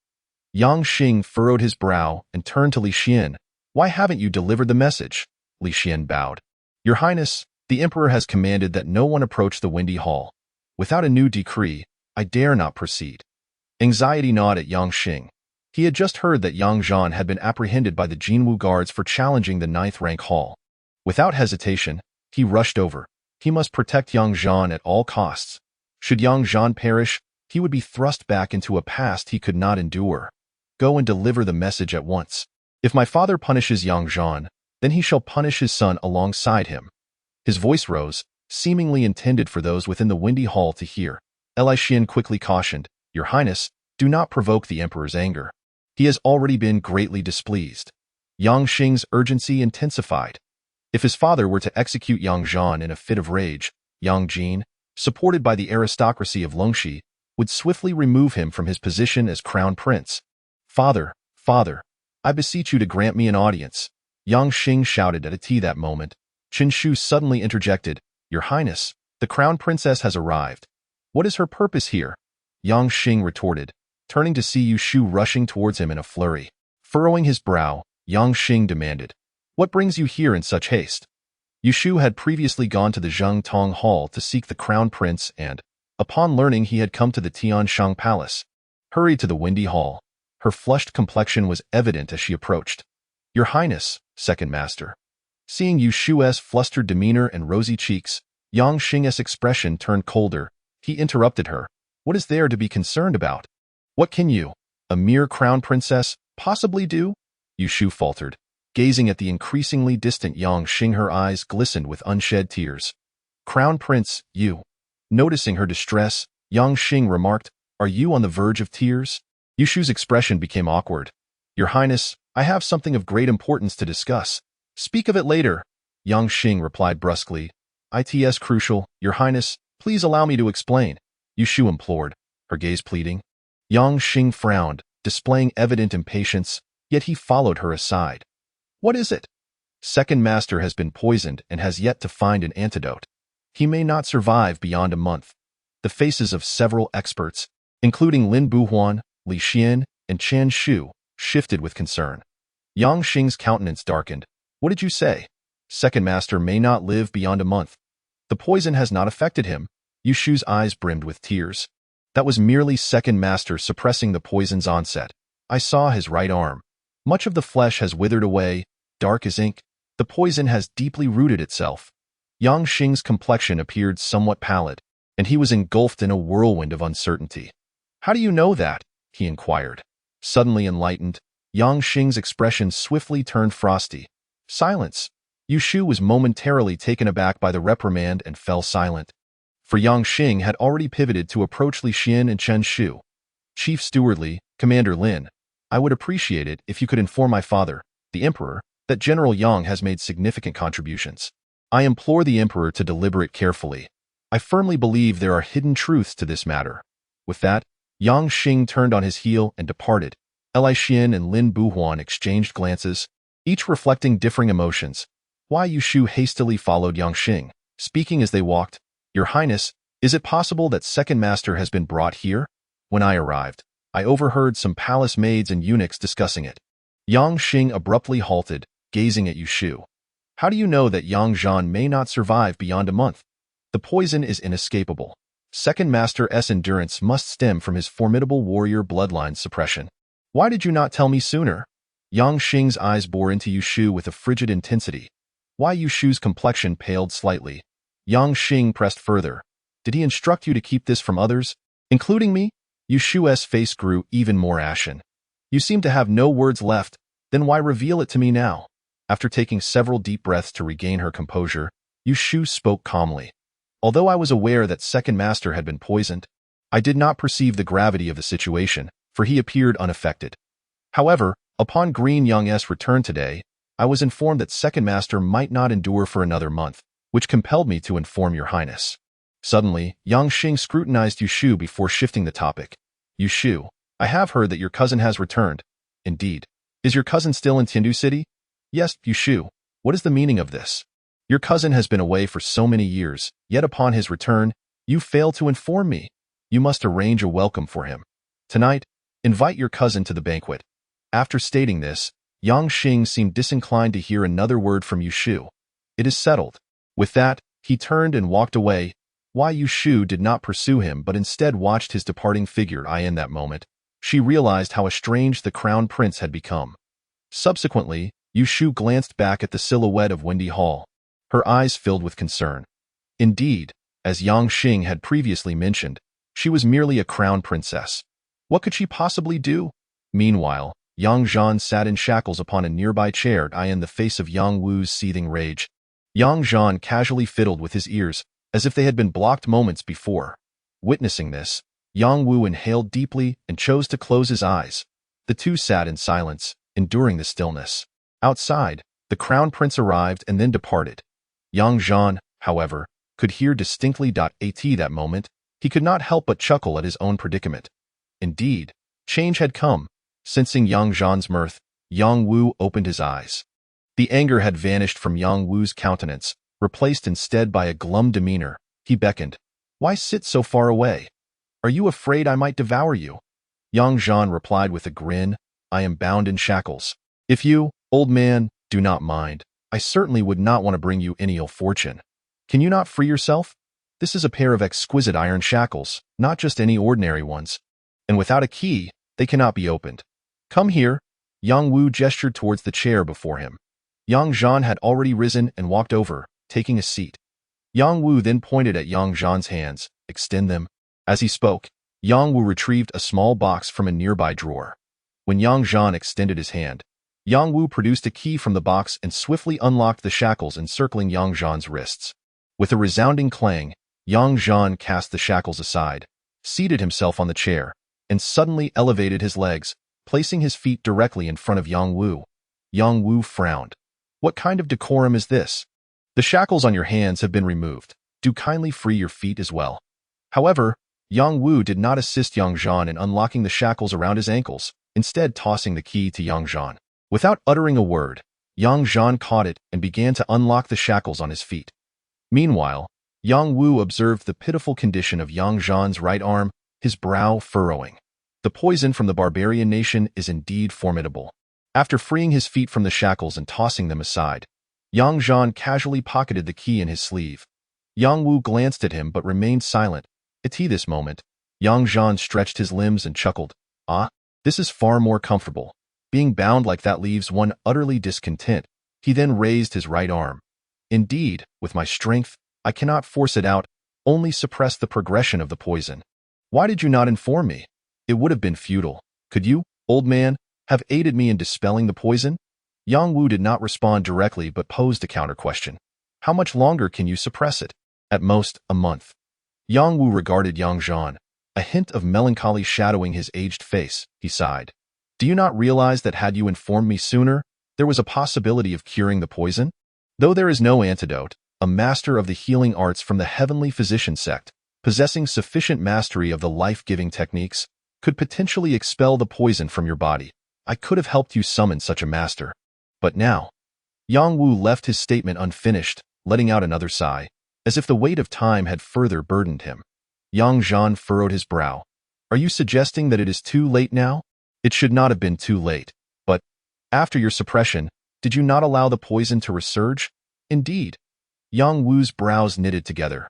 Yang Xing furrowed his brow and turned to Li Xian. Why haven't you delivered the message? Li Xian bowed. Your Highness, the Emperor has commanded that no one approach the Windy Hall. Without a new decree, I dare not proceed. Anxiety gnawed at Yang Xing. He had just heard that Yang Zhan had been apprehended by the Jinwu guards for challenging the 9th rank hall. Without hesitation, he rushed over. He must protect Yang Zhan at all costs. Should Yang Zhan perish, he would be thrust back into a past he could not endure. Go and deliver the message at once. If my father punishes Yang Zhan, then he shall punish his son alongside him. His voice rose, seemingly intended for those within the Windy Hall to hear. Li Xian quickly cautioned, Your Highness, do not provoke the Emperor's anger. He has already been greatly displeased. Yang Xing's urgency intensified. If his father were to execute Yang Zhan in a fit of rage, Yang Jin, supported by the aristocracy of Longxi, would swiftly remove him from his position as crown prince. Father, I beseech you to grant me an audience. Yang Xing shouted at a tea that moment. Qin Shu suddenly interjected, Your Highness, the crown princess has arrived. What is her purpose here? Yang Xing retorted, turning to see Yu Shu rushing towards him in a flurry. Furrowing his brow, Yang Xing demanded, What brings you here in such haste? Yu Shu had previously gone to the Zheng Tong Hall to seek the crown prince and, upon learning he had come to the Tianshang Palace, hurried to the windy hall. Her flushed complexion was evident as she approached. "Your Highness," second master. Seeing Yu Shu's flustered demeanor and rosy cheeks, Yang Xing's expression turned colder. He interrupted her. "What is there to be concerned about? What can you, a mere crown princess, possibly do?" Yu Shu faltered. Gazing at the increasingly distant Yang Xing, her eyes glistened with unshed tears. "Crown Prince, you." Noticing her distress, Yang Xing remarked, "Are you on the verge of tears?" Yu Shu's expression became awkward. "Your Highness, I have something of great importance to discuss. Speak of it later," Yang Xing replied brusquely. "It's crucial, Your Highness. Please allow me to explain," Yu Shu implored, her gaze pleading. Yang Xing frowned, displaying evident impatience, yet he followed her aside. "What is it?" "Second master has been poisoned and has yet to find an antidote. He may not survive beyond a month." The faces of several experts, including Lin Buhuan, Li Xian, and Chen Shu, shifted with concern. Yang Xing's countenance darkened. "What did you say? Second master may not live beyond a month. The poison has not affected him." Yu Shu's eyes brimmed with tears. "That was merely second master suppressing the poison's onset. I saw his right arm. Much of the flesh has withered away, dark as ink. The poison has deeply rooted itself." Yang Xing's complexion appeared somewhat pallid, and he was engulfed in a whirlwind of uncertainty. "How do you know that?" he inquired. Suddenly enlightened, Yang Xing's expression swiftly turned frosty. "Silence." Yu Shu was momentarily taken aback by the reprimand and fell silent. For Yang Xing had already pivoted to approach Li Xian and Chen Shu. "Chief Steward Li, Commander Lin, I would appreciate it if you could inform my father, the Emperor, that General Yang has made significant contributions. I implore the Emperor to deliberate carefully. I firmly believe there are hidden truths to this matter." With that, Yang Xing turned on his heel and departed. Li Xian and Lin Buhuan exchanged glances, each reflecting differing emotions. Yu Shu hastily followed Yang Xing, speaking as they walked. "Your Highness, is it possible that second master has been brought here? When I arrived, I overheard some palace maids and eunuchs discussing it." Yang Xing abruptly halted, gazing at Yu Shu. "How do you know that Yang Zhan may not survive beyond a month? The poison is inescapable. Second master's endurance must stem from his formidable warrior bloodline suppression. Why did you not tell me sooner?" Yang Xing's eyes bore into Yu Shu with a frigid intensity. Yu Shu's complexion paled slightly. Yang Xing pressed further. "Did he instruct you to keep this from others, including me?" Yu Shu's face grew even more ashen. "You seem to have no words left, then why reveal it to me now?" After taking several deep breaths to regain her composure, Yu Shu spoke calmly. "Although I was aware that second master had been poisoned, I did not perceive the gravity of the situation, for he appeared unaffected. However, upon Green Young's return today, I was informed that second master might not endure for another month, which compelled me to inform your Highness." Suddenly, Yang Xing scrutinized Yu Shu before shifting the topic. "Yu Shu, I have heard that your cousin has returned." "Indeed. Is your cousin still in Tiandu City?" "Yes, Yu Shu. What is the meaning of this? Your cousin has been away for so many years, yet upon his return, you fail to inform me. You must arrange a welcome for him. Tonight, invite your cousin to the banquet." After stating this, Yang Xing seemed disinclined to hear another word from Yu Shu. "It is settled." With that, he turned and walked away. Yu Shu did not pursue him but instead watched his departing figure. In that moment, she realized how estranged the crown prince had become. Subsequently, Yu Shu glanced back at the silhouette of Windy Hall. Her eyes filled with concern. Indeed, as Yang Xing had previously mentioned, she was merely a crown princess. What could she possibly do? Meanwhile, Yang Zhan sat in shackles upon a nearby chair, in the face of Yang Wu's seething rage. Yang Zhan casually fiddled with his ears, as if they had been blocked moments before. Witnessing this, Yang Wu inhaled deeply and chose to close his eyes. The two sat in silence, enduring the stillness. Outside, the crown prince arrived and then departed. Yang Zhan, however, could hear distinctly. At that moment, he could not help but chuckle at his own predicament. Indeed, change had come. Sensing Yang Zhan's mirth, Yang Wu opened his eyes. The anger had vanished from Yang Wu's countenance, replaced instead by a glum demeanor. He beckoned. "Why sit so far away? Are you afraid I might devour you?" Yang Zhan replied with a grin. "I am bound in shackles. If you, old man, do not mind, I certainly would not want to bring you any ill fortune. Can you not free yourself? This is a pair of exquisite iron shackles, not just any ordinary ones." and without a key, they cannot be opened. Come here. Yang Wu gestured towards the chair before him. Yang Zhan had already risen and walked over, taking a seat. Yang Wu then pointed at Yang Zhan's hands. Extend them. As he spoke, Yang Wu retrieved a small box from a nearby drawer. When Yang Zhan extended his hand, Yang Wu produced a key from the box and swiftly unlocked the shackles encircling Yang Zhan's wrists. With a resounding clang, Yang Zhan cast the shackles aside, seated himself on the chair, and suddenly elevated his legs, placing his feet directly in front of Yang Wu. Yang Wu frowned. What kind of decorum is this? The shackles on your hands have been removed. Do kindly free your feet as well. However, Yang Wu did not assist Yang Zhan in unlocking the shackles around his ankles, instead tossing the key to Yang Zhan. Without uttering a word, Yang Zhan caught it and began to unlock the shackles on his feet. Meanwhile, Yang Wu observed the pitiful condition of Yang Zhan's right arm, his brow furrowing. The poison from the barbarian nation is indeed formidable. After freeing his feet from the shackles and tossing them aside, Yang Zhan casually pocketed the key in his sleeve. Yang Wu glanced at him but remained silent. At this moment, Yang Zhan stretched his limbs and chuckled. Ah, this is far more comfortable. Being bound like that leaves one utterly discontent. He then raised his right arm. Indeed, with my strength, I cannot force it out, only suppress the progression of the poison. Why did you not inform me? It would have been futile. Could you, old man, have aided me in dispelling the poison? Yang Wu did not respond directly but posed a counter-question. How much longer can you suppress it? At most, a month. Yang Wu regarded Yang Zhan. A hint of melancholy shadowing his aged face, he sighed. Do you not realize that had you informed me sooner, there was a possibility of curing the poison? Though there is no antidote, a master of the healing arts from the heavenly physician sect, possessing sufficient mastery of the life-giving techniques, could potentially expel the poison from your body. I could have helped you summon such a master. But now, Yang Wu left his statement unfinished, letting out another sigh, as if the weight of time had further burdened him. Yang Zhan furrowed his brow. Are you suggesting that it is too late now? It should not have been too late. But, after your suppression, did you not allow the poison to resurge? Indeed. Yang Wu's brows knitted together.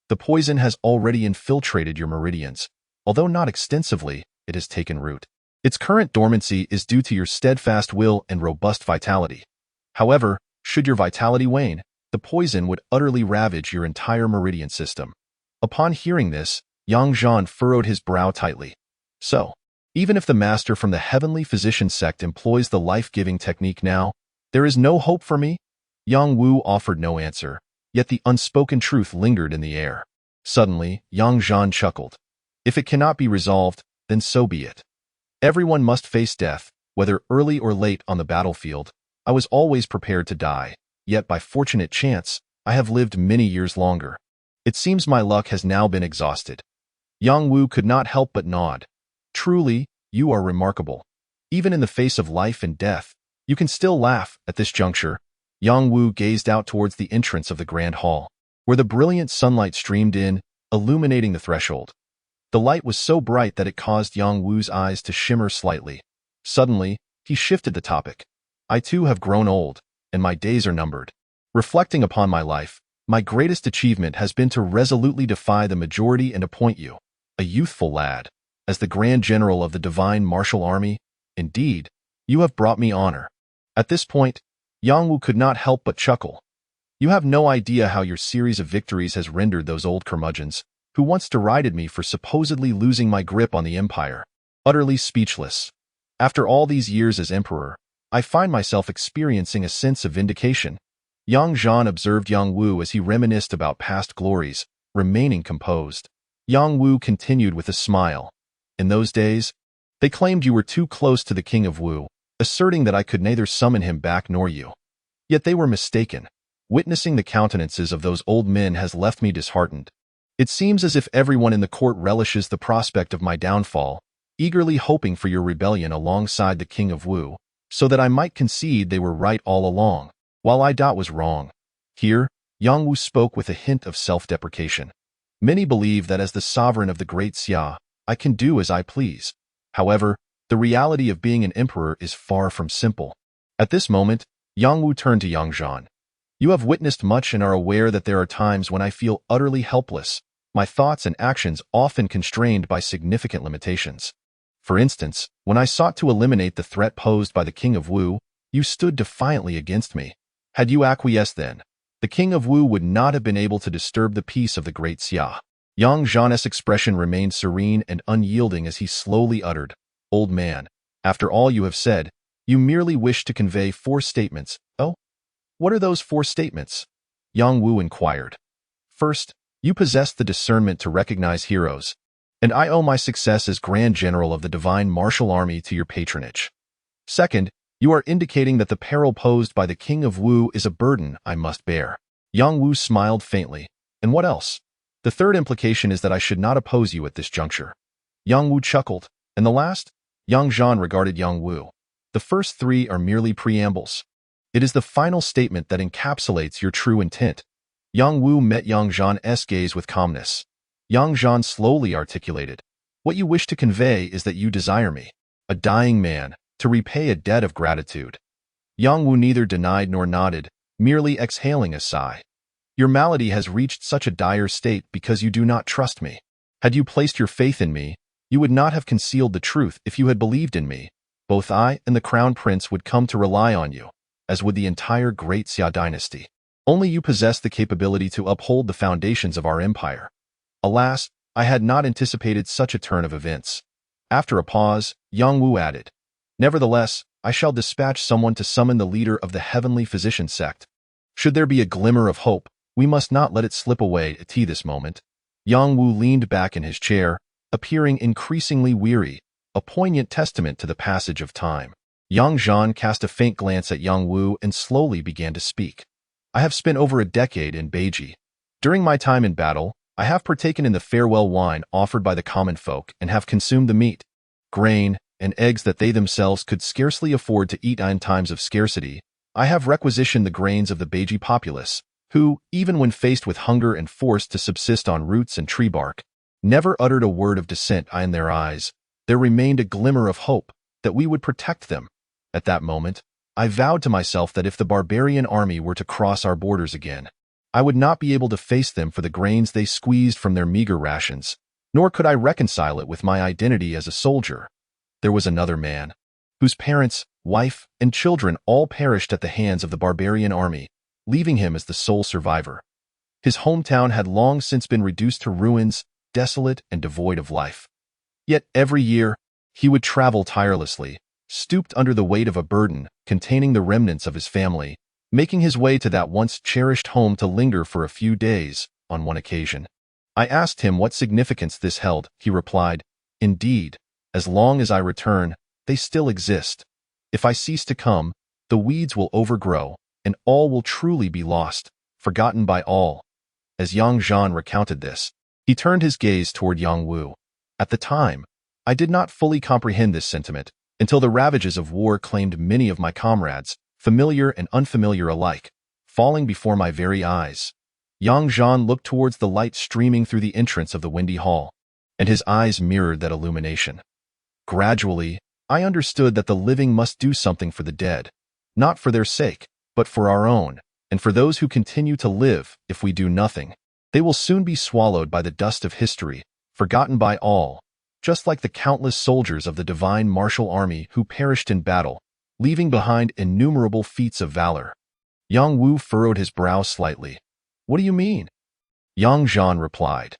The poison has already infiltrated your meridians. Although not extensively, it has taken root. Its current dormancy is due to your steadfast will and robust vitality. However, should your vitality wane, the poison would utterly ravage your entire meridian system. Upon hearing this, Yang Zhan furrowed his brow tightly. So, even if the master from the heavenly physician sect employs the life-giving technique now, there is no hope for me? Yang Wu offered no answer, yet the unspoken truth lingered in the air. Suddenly, Yang Zhan chuckled. If it cannot be resolved, then so be it. Everyone must face death, whether early or late on the battlefield. I was always prepared to die, yet by fortunate chance, I have lived many years longer. It seems my luck has now been exhausted. Yang Wu could not help but nod. Truly, you are remarkable. Even in the face of life and death, you can still laugh. At this juncture, Yang Wu gazed out towards the entrance of the grand hall, where the brilliant sunlight streamed in, illuminating the threshold. The light was so bright that it caused Yang Wu's eyes to shimmer slightly. Suddenly, he shifted the topic. I too have grown old, and my days are numbered. Reflecting upon my life, my greatest achievement has been to resolutely defy the majority and appoint you, a youthful lad, as the Grand General of the Divine Martial Army. Indeed, you have brought me honor. At this point, Yang Wu could not help but chuckle. You have no idea how your series of victories has rendered those old curmudgeons, who once derided me for supposedly losing my grip on the empire, utterly speechless. After all these years as emperor, I find myself experiencing a sense of vindication. Yang Zhan observed Yang Wu as he reminisced about past glories, remaining composed. Yang Wu continued with a smile. In those days, they claimed you were too close to the king of Wu, asserting that I could neither summon him back nor you. Yet they were mistaken. Witnessing the countenances of those old men has left me disheartened. It seems as if everyone in the court relishes the prospect of my downfall, eagerly hoping for your rebellion alongside the king of Wu, so that I might concede they were right all along, while I was wrong. Here, Yang Wu spoke with a hint of self-deprecation. Many believe that as the sovereign of the great Xia, I can do as I please. However, the reality of being an emperor is far from simple. At this moment, Yang Wu turned to Yang Zhan. You have witnessed much and are aware that there are times when I feel utterly helpless, my thoughts and actions often constrained by significant limitations. For instance, when I sought to eliminate the threat posed by the King of Wu, you stood defiantly against me. Had you acquiesced then, the King of Wu would not have been able to disturb the peace of the great Xia. Yang Zhan's expression remained serene and unyielding as he slowly uttered, "Old man, after all you have said, you merely wish to convey 4 statements. Oh? What are those 4 statements?" Yang Wu inquired. "First, you possess the discernment to recognize heroes, and I owe my success as Grand General of the Divine Martial Army to your patronage. Second, you are indicating that the peril posed by the King of Wu is a burden I must bear." Yang Wu smiled faintly. "And what else?" "The third implication is that I should not oppose you at this juncture." Yang Wu chuckled. "And the last?" Yang Zhan regarded Yang Wu. "The first 3 are merely preambles. It is the final statement that encapsulates your true intent." Yang Wu met Yang Zhan's gaze with calmness. Yang Zhan slowly articulated, "What you wish to convey is that you desire me, a dying man, to repay a debt of gratitude." Yang Wu neither denied nor nodded, merely exhaling a sigh. "Your malady has reached such a dire state because you do not trust me. Had you placed your faith in me, you would not have concealed the truth. If you had believed in me, both I and the Crown Prince would come to rely on you, as would the entire great Xia dynasty. Only you possess the capability to uphold the foundations of our empire. Alas, I had not anticipated such a turn of events." After a pause, Yang Wu added, "Nevertheless, I shall dispatch someone to summon the leader of the Heavenly Physician sect. Should there be a glimmer of hope, we must not let it slip away at this moment." Yang Wu leaned back in his chair, appearing increasingly weary, a poignant testament to the passage of time. Yang Zhan cast a faint glance at Yang Wu and slowly began to speak. "I have spent over a decade in Beiji. During my time in battle, I have partaken in the farewell wine offered by the common folk and have consumed the meat, grain, and eggs that they themselves could scarcely afford to eat in times of scarcity. I have requisitioned the grains of the Beiji populace, who, even when faced with hunger and forced to subsist on roots and tree bark, never uttered a word of dissent. In their eyes, there remained a glimmer of hope that we would protect them. At that moment, I vowed to myself that if the barbarian army were to cross our borders again, I would not be able to face them for the grains they squeezed from their meager rations, nor could I reconcile it with my identity as a soldier. There was another man, whose parents, wife, and children all perished at the hands of the barbarian army, leaving him as the sole survivor. His hometown had long since been reduced to ruins, desolate and devoid of life. Yet every year, he would travel tirelessly, stooped under the weight of a burden containing the remnants of his family, making his way to that once cherished home to linger for a few days. On one occasion, I asked him what significance this held. He replied, "Indeed, as long as I return, they still exist. If I cease to come, the weeds will overgrow, and all will truly be lost, forgotten by all." As Yang Zhan recounted this, he turned his gaze toward Yang Wu. At the time, I did not fully comprehend this sentiment until the ravages of war claimed many of my comrades, familiar and unfamiliar alike, falling before my very eyes. Yang Zhan looked towards the light streaming through the entrance of the windy hall, and his eyes mirrored that illumination. Gradually, I understood that the living must do something for the dead, not for their sake, but for our own, and for those who continue to live. If we do nothing, they will soon be swallowed by the dust of history, forgotten by all, just like the countless soldiers of the Divine Martial Army who perished in battle, leaving behind innumerable feats of valor. Yang Wu furrowed his brow slightly. "What do you mean?" Yang Zhan replied,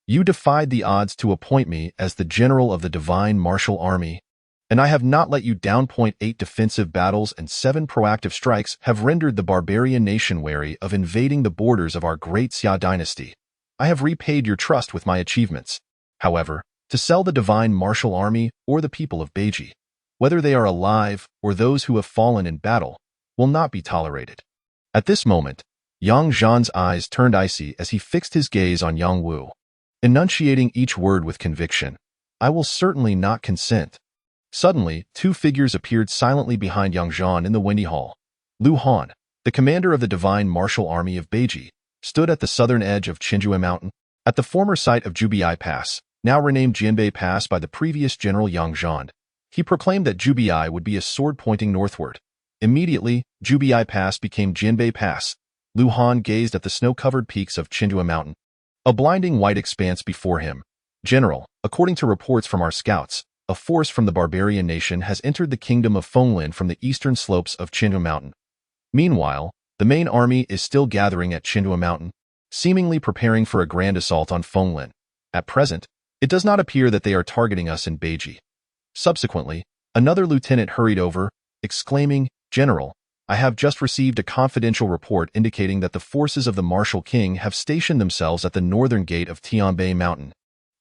"You defied the odds to appoint me as the general of the Divine Martial Army, and I have not let you down. 8 defensive battles and 7 proactive strikes have rendered the barbarian nation wary of invading the borders of our great Xia dynasty. I have repaid your trust with my achievements. However, to sell the Divine Martial Army or the people of Beiji, whether they are alive or those who have fallen in battle, will not be tolerated." At this moment, Yang Zhan's eyes turned icy as he fixed his gaze on Yang Wu, enunciating each word with conviction. "I will certainly not consent." Suddenly, 2 figures appeared silently behind Yang Zhan in the windy hall. Lu Han, the commander of the Divine Martial Army of Beiji, stood at the southern edge of Qinjue Mountain, at the former site of Jubiai Pass, now renamed Jianbei Pass by the previous general Yang Zhan. He proclaimed that Jubiai would be a sword pointing northward. Immediately, Jubiai Pass became Jianbei Pass. Lu Han gazed at the snow-covered peaks of Qinjue Mountain, a blinding white expanse before him. "General, according to reports from our scouts, a force from the barbarian nation has entered the kingdom of Fenglin from the eastern slopes of Qinhua Mountain. Meanwhile, the main army is still gathering at Qinhua Mountain, seemingly preparing for a grand assault on Fenglin. At present, it does not appear that they are targeting us in Beiji. Subsequently, another lieutenant hurried over, exclaiming, "General, I have just received a confidential report indicating that the forces of the Martial King have stationed themselves at the northern gate of Tianbei Mountain."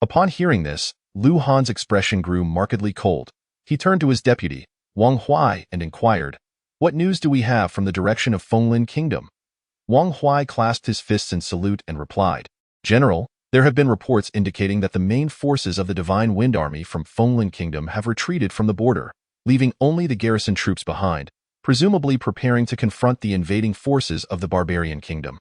Upon hearing this, Lu Han's expression grew markedly cold. He turned to his deputy, Wang Huai, and inquired, "What news do we have from the direction of Fenglin Kingdom?" Wang Huai clasped his fists in salute and replied, "General, there have been reports indicating that the main forces of the Divine Wind Army from Fenglin Kingdom have retreated from the border, leaving only the garrison troops behind, presumably preparing to confront the invading forces of the Barbarian Kingdom."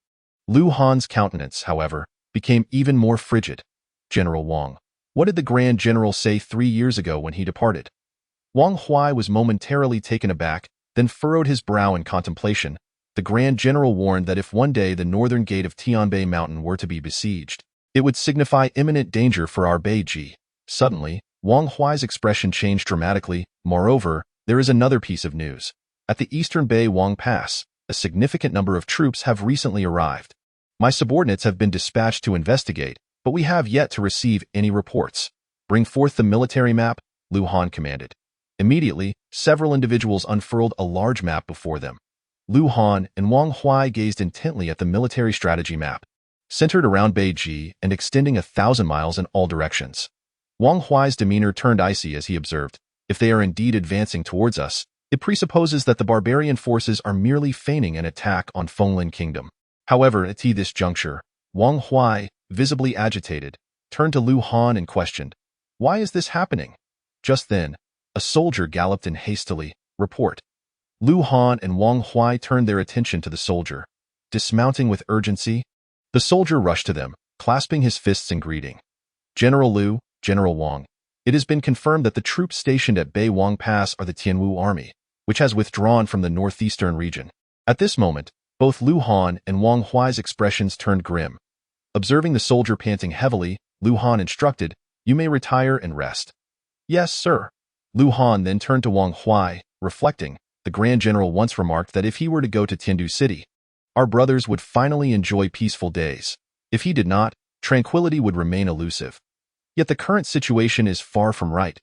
Lu Han's countenance, however, became even more frigid. "General Wang, what did the Grand General say 3 years ago when he departed?" Wang Huai was momentarily taken aback, then furrowed his brow in contemplation. The Grand General warned that if one day the northern gate of Tianbei Mountain were to be besieged, it would signify imminent danger for our Beiji. Suddenly, Wang Huai's expression changed dramatically. "Moreover, there is another piece of news. At the eastern Bei Wang Pass, a significant number of troops have recently arrived. My subordinates have been dispatched to investigate, but we have yet to receive any reports." "Bring forth the military map," Lu Han commanded. Immediately, several individuals unfurled a large map before them. Lu Han and Wang Huai gazed intently at the military strategy map, centered around Beiji and extending 1,000 miles in all directions. Wang Huai's demeanor turned icy as he observed, "If they are indeed advancing towards us, it presupposes that the barbarian forces are merely feigning an attack on Fenglin Kingdom." However, at this juncture, Wang Huai, visibly agitated, turned to Lu Han and questioned, "Why is this happening?" Just then, a soldier galloped in hastily, "Report." Lu Han and Wang Huai turned their attention to the soldier. Dismounting with urgency, the soldier rushed to them, clasping his fists in greeting. "General Lu, General Wang, it has been confirmed that the troops stationed at Bei Wang Pass are the Tianwu army, which has withdrawn from the northeastern region." At this moment, both Lu Han and Wang Huai's expressions turned grim. Observing the soldier panting heavily, Lu Han instructed, "You may retire and rest." "Yes, sir." Lu Han then turned to Wang Huai, reflecting, "The Grand General once remarked that if he were to go to Tiandu City, our brothers would finally enjoy peaceful days. If he did not, tranquility would remain elusive. Yet the current situation is far from right."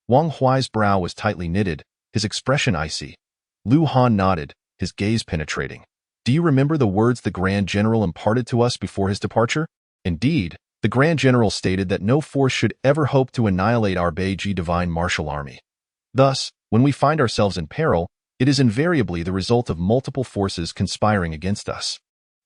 Wang Huai's brow was tightly knitted, his expression icy. Lu Han nodded, his gaze penetrating. "Do you remember the words the Grand General imparted to us before his departure?" "Indeed, the Grand General stated that no force should ever hope to annihilate our Beiji Divine Martial Army. Thus, when we find ourselves in peril, it is invariably the result of multiple forces conspiring against us."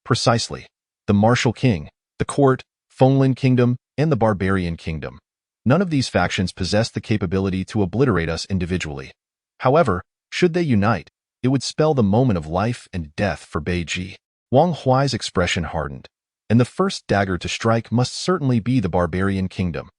"Precisely. The Martial King, the Court, Fenglin Kingdom, and the Barbarian Kingdom. None of these factions possess the capability to obliterate us individually. However, should they unite, it would spell the moment of life and death for Beiji." Wang Huai's expression hardened, and the first dagger to strike must certainly be the Barbarian Kingdom.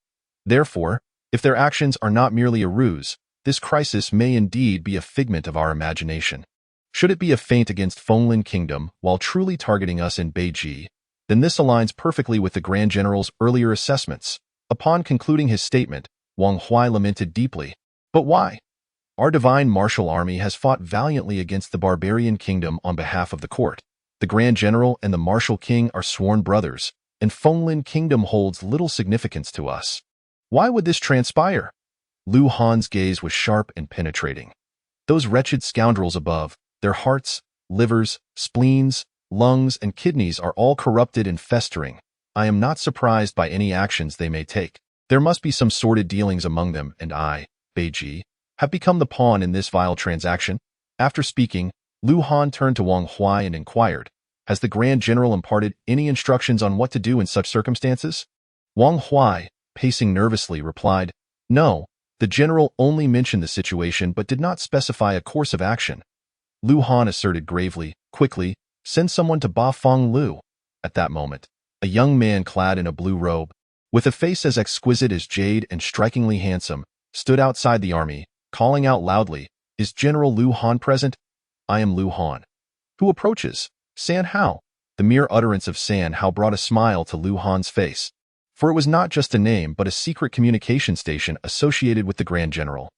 Therefore, if their actions are not merely a ruse, this crisis may indeed be a figment of our imagination. Should it be a feint against Fenglin Kingdom while truly targeting us in Beiji, then this aligns perfectly with the Grand General's earlier assessments. Upon concluding his statement, Wang Huai lamented deeply. "But why? Our divine martial army has fought valiantly against the Barbarian Kingdom on behalf of the court. The Grand General and the Martial King are sworn brothers, and Fenglin Kingdom holds little significance to us. Why would this transpire?" Lu Han's gaze was sharp and penetrating. "Those wretched scoundrels above, their hearts, livers, spleens, lungs, and kidneys are all corrupted and festering. I am not surprised by any actions they may take. There must be some sordid dealings among them, and I, Beiji, have become the pawn in this vile transaction." After speaking, Lu Han turned to Wang Huai and inquired, "Has the Grand General imparted any instructions on what to do in such circumstances?" Wang Huai, pacing nervously, replied, "No, the General only mentioned the situation but did not specify a course of action." Lu Han asserted gravely, "Quickly, send someone to Ba Feng Lu." At that moment, a young man clad in a blue robe, with a face as exquisite as jade and strikingly handsome, stood outside the army, calling out loudly, "Is General Lu Han present?" "I am Lu Han." "Who approaches?" "San Hao." The mere utterance of San Hao brought a smile to Lu Han's face. for it was not just a name but a secret communication station associated with the Grand General.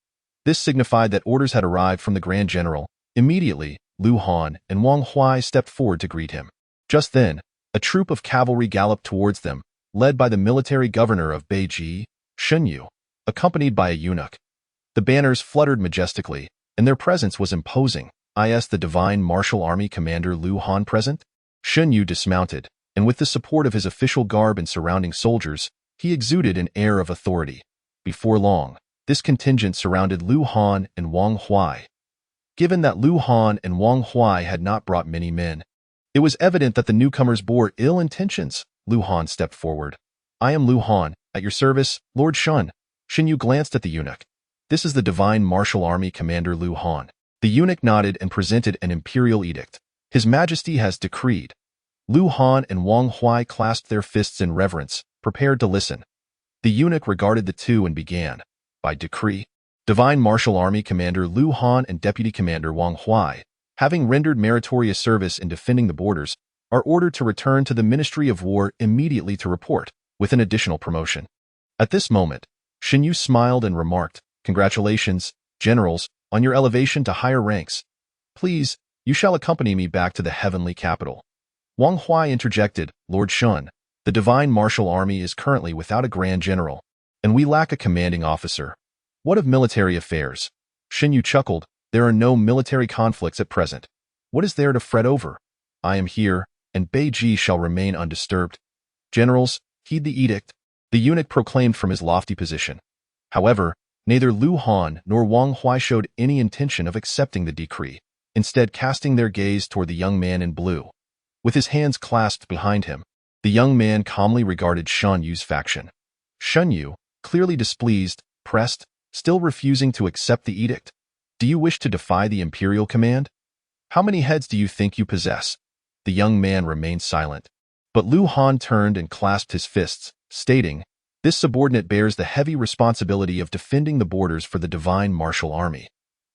This signified that orders had arrived from the Grand General. Immediately, Lu Han and Wang Huai stepped forward to greet him. Just then, a troop of cavalry galloped towards them, led by the military governor of Beiji, Shen Yu, accompanied by a eunuch. The banners fluttered majestically, and their presence was imposing. Is the Divine Martial Army Commander Lu Han present? Shen Yu dismounted, and with the support of his official garb and surrounding soldiers, he exuded an air of authority. Before long, this contingent surrounded Lu Han and Wang Huai. Given that Lu Han and Wang Huai had not brought many men, it was evident that the newcomers bore ill intentions. Lu Han stepped forward. I am Lu Han, at your service, Lord Shun. Shen Yu glanced at the eunuch. This is the Divine Martial Army Commander Lu Han. The eunuch nodded and presented an imperial edict. His Majesty has decreed. Lu Han and Wang Huai clasped their fists in reverence, prepared to listen. The eunuch regarded the two and began. By decree, Divine Martial Army Commander Lu Han and Deputy Commander Wang Huai, having rendered meritorious service in defending the borders, are ordered to return to the Ministry of War immediately to report, with an additional promotion. At this moment, Shen Yu smiled and remarked, Congratulations, generals, on your elevation to higher ranks. Please, you shall accompany me back to the heavenly capital. Wang Huai interjected, Lord Shun, the Divine Martial Army is currently without a Grand General, and we lack a commanding officer. What of military affairs? Shen Yu chuckled, There are no military conflicts at present. What is there to fret over? I am here, and Beiji shall remain undisturbed. Generals, heed the edict, the eunuch proclaimed from his lofty position. However, neither Lu Han nor Wang Huai showed any intention of accepting the decree, instead casting their gaze toward the young man in blue. With his hands clasped behind him, the young man calmly regarded Shen Yu's faction. Shen Yu, clearly displeased, pressed, still refusing to accept the edict. Do you wish to defy the imperial command? How many heads do you think you possess? The young man remained silent. But Lu Han turned and clasped his fists, stating, This subordinate bears the heavy responsibility of defending the borders for the Divine Martial Army.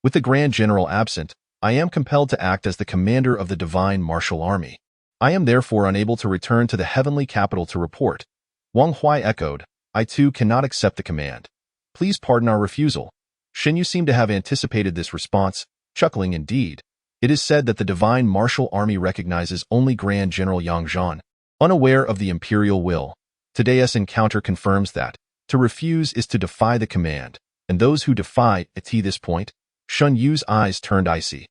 With the Grand General absent, I am compelled to act as the commander of the Divine Martial Army. I am therefore unable to return to the heavenly capital to report. Wang Huai echoed, I too cannot accept the command. Please pardon our refusal. Shen Yu seemed to have anticipated this response, chuckling indeed. It is said that the Divine Martial Army recognizes only Grand General Zhan, unaware of the imperial will. Today's encounter confirms that to refuse is to defy the command, and those who defy at this point, Shen Yu's eyes turned icy.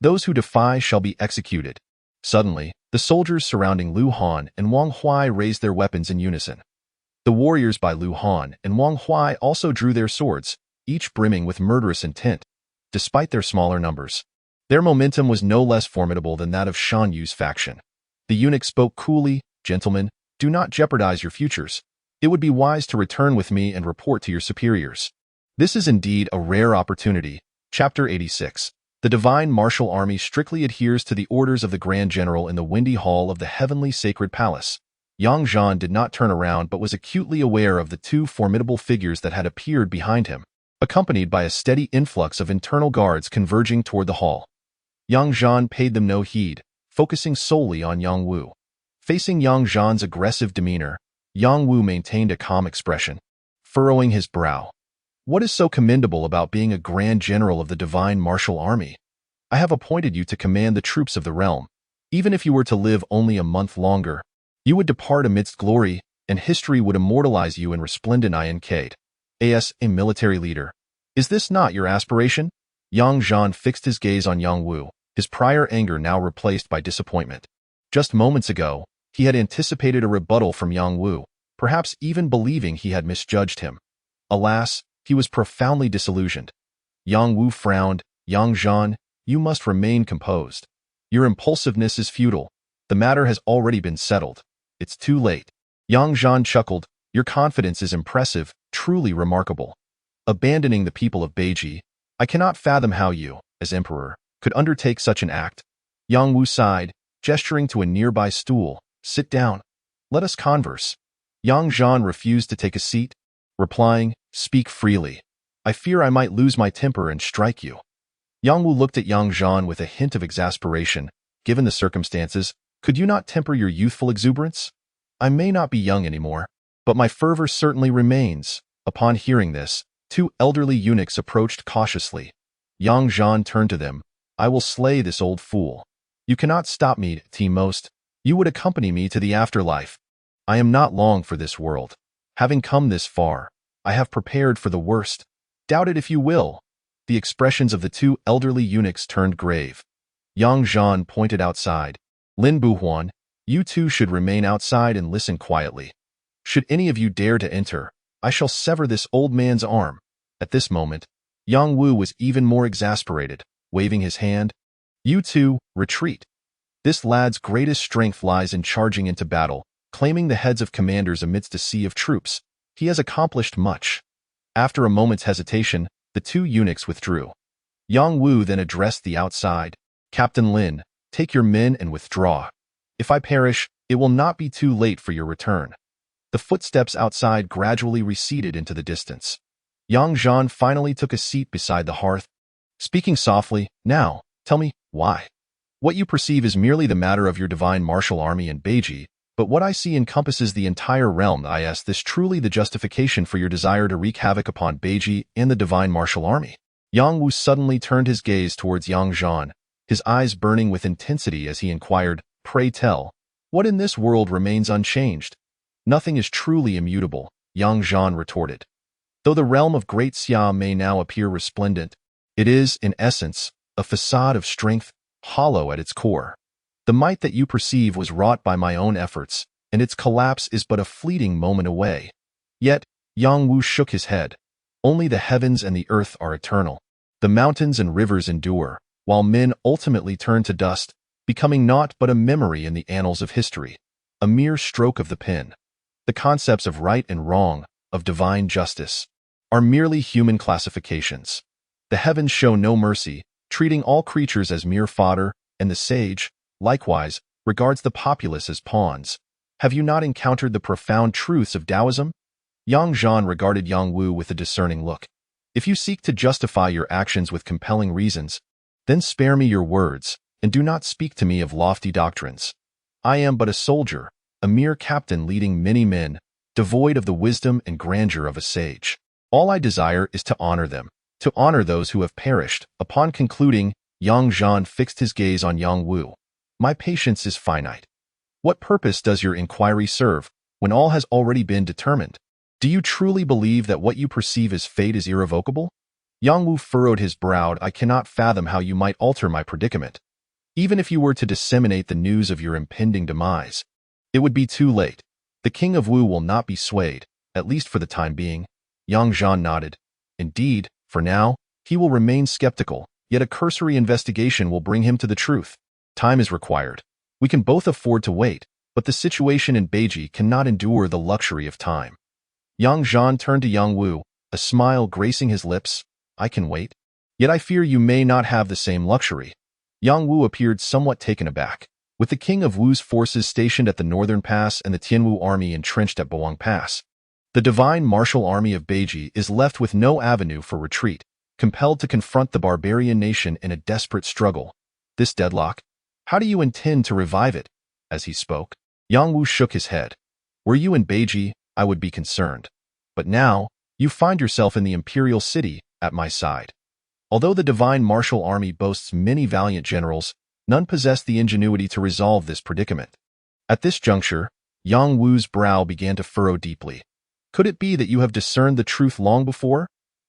Those who defy shall be executed. Suddenly, the soldiers surrounding Lu Han and Wang Huai raised their weapons in unison. The warriors by Lu Han and Wang Huai also drew their swords, each brimming with murderous intent. Despite their smaller numbers, their momentum was no less formidable than that of Shen Yu's faction. The eunuch spoke coolly, Gentlemen, do not jeopardize your futures. It would be wise to return with me and report to your superiors. This is indeed a rare opportunity. Chapter 86. The Divine Martial Army strictly adheres to the orders of the Grand General in the windy hall of the Heavenly Sacred Palace. Zhan did not turn around but was acutely aware of the two formidable figures that had appeared behind him, accompanied by a steady influx of internal guards converging toward the hall. Zhan paid them no heed, focusing solely on Yang Wu. Facing Zhan's aggressive demeanor, Yang Wu maintained a calm expression, furrowing his brow. What is so commendable about being a Grand General of the Divine Martial Army? I have appointed you to command the troops of the realm. Even if you were to live only a month longer, you would depart amidst glory, and history would immortalize you in resplendent Inkade. As a military leader, is this not your aspiration? Zhan fixed his gaze on Yang Wu, his prior anger now replaced by disappointment. Just moments ago, he had anticipated a rebuttal from Yang Wu, perhaps even believing he had misjudged him. Alas, he was profoundly disillusioned. Yang Wu frowned. Zhan, you must remain composed. Your impulsiveness is futile. The matter has already been settled. It's too late. Zhan chuckled. Your confidence is impressive, truly remarkable. Abandoning the people of Beiji, I cannot fathom how you, as emperor, could undertake such an act. Yang Wu sighed, gesturing to a nearby stool. Sit down. Let us converse. Zhan refused to take a seat, replying, Speak freely. I fear I might lose my temper and strike you. Yang Wu looked at Zhan with a hint of exasperation. Given the circumstances, could you not temper your youthful exuberance? I may not be young anymore. But my fervor certainly remains. Upon hearing this, two elderly eunuchs approached cautiously. Young Zhan turned to them. I will slay this old fool. You cannot stop me, T-most. You would accompany me to the afterlife. I am not long for this world. Having come this far, I have prepared for the worst. Doubt it if you will. The expressions of the two elderly eunuchs turned grave. Yang Zhan pointed outside. Lin Buhuan, you two should remain outside and listen quietly. Should any of you dare to enter, I shall sever this old man's arm. At this moment, Yang Wu was even more exasperated, waving his hand. You two, retreat. This lad's greatest strength lies in charging into battle, claiming the heads of commanders amidst a sea of troops. He has accomplished much. After a moment's hesitation, the two eunuchs withdrew. Yang Wu then addressed the outside. Captain Lin, take your men and withdraw. If I perish, it will not be too late for your return. The footsteps outside gradually receded into the distance. Yang Zhan finally took a seat beside the hearth. Speaking softly, now, tell me, why? What you perceive is merely the matter of your divine martial army and Beiji, but what I see encompasses the entire realm. Is this truly the justification for your desire to wreak havoc upon Beiji and the divine martial army? Yang Wu suddenly turned his gaze towards Yang Zhan, his eyes burning with intensity as he inquired, pray tell, what in this world remains unchanged? Nothing is truly immutable, Yang Zhan retorted. Though the realm of Great Xia may now appear resplendent, it is, in essence, a facade of strength, hollow at its core. The might that you perceive was wrought by my own efforts, and its collapse is but a fleeting moment away. Yet, Yang Wu shook his head. Only the heavens and the earth are eternal. The mountains and rivers endure, while men ultimately turn to dust, becoming naught but a memory in the annals of history, a mere stroke of the pen. The concepts of right and wrong, of divine justice, are merely human classifications. The heavens show no mercy, treating all creatures as mere fodder, and the sage, likewise, regards the populace as pawns. Have you not encountered the profound truths of Taoism? Yang Zhan regarded Yang Wu with a discerning look. If you seek to justify your actions with compelling reasons, then spare me your words, and do not speak to me of lofty doctrines. I am but a soldier, a mere captain leading many men, devoid of the wisdom and grandeur of a sage. All I desire is to honor them, to honor those who have perished. Upon concluding, Yang Zhan fixed his gaze on Yang Wu. My patience is finite. What purpose does your inquiry serve, when all has already been determined? Do you truly believe that what you perceive as fate is irrevocable? Yang Wu furrowed his brow. I cannot fathom how you might alter my predicament. Even if you were to disseminate the news of your impending demise, it would be too late. The King of Wu will not be swayed, at least for the time being. Yang Zhan nodded. Indeed, for now, he will remain skeptical, yet a cursory investigation will bring him to the truth. Time is required. We can both afford to wait, but the situation in Beiji cannot endure the luxury of time. Yang Zhan turned to Yang Wu, a smile gracing his lips. I can wait. Yet I fear you may not have the same luxury. Yang Wu appeared somewhat taken aback. With the King of Wu's forces stationed at the Northern Pass and the Tianwu army entrenched at Bawang Pass, the divine martial army of Beiji is left with no avenue for retreat, compelled to confront the barbarian nation in a desperate struggle. This deadlock? How do you intend to revive it? As he spoke, Yang Wu shook his head. Were you in Beiji, I would be concerned. But now, you find yourself in the imperial city, at my side. Although the divine martial army boasts many valiant generals, none possess the ingenuity to resolve this predicament. At this juncture, Yang Wu's brow began to furrow deeply. Could it be that you have discerned the truth long before?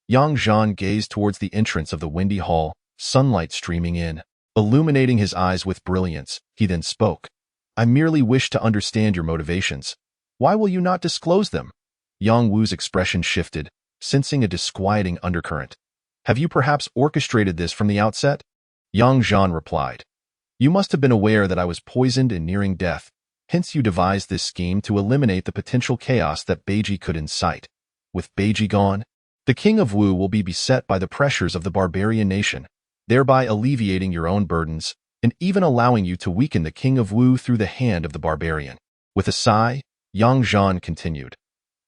Yang Zhan gazed towards the entrance of the windy hall, sunlight streaming in, illuminating his eyes with brilliance. He then spoke. I merely wish to understand your motivations. Why will you not disclose them? Yang Wu's expression shifted, sensing a disquieting undercurrent. Have you perhaps orchestrated this from the outset? Yang Zhan replied. You must have been aware that I was poisoned and nearing death, hence you devised this scheme to eliminate the potential chaos that Beiji could incite. With Beiji gone, the King of Wu will be beset by the pressures of the barbarian nation, thereby alleviating your own burdens, and even allowing you to weaken the King of Wu through the hand of the barbarian. With a sigh, Yang Zhan continued.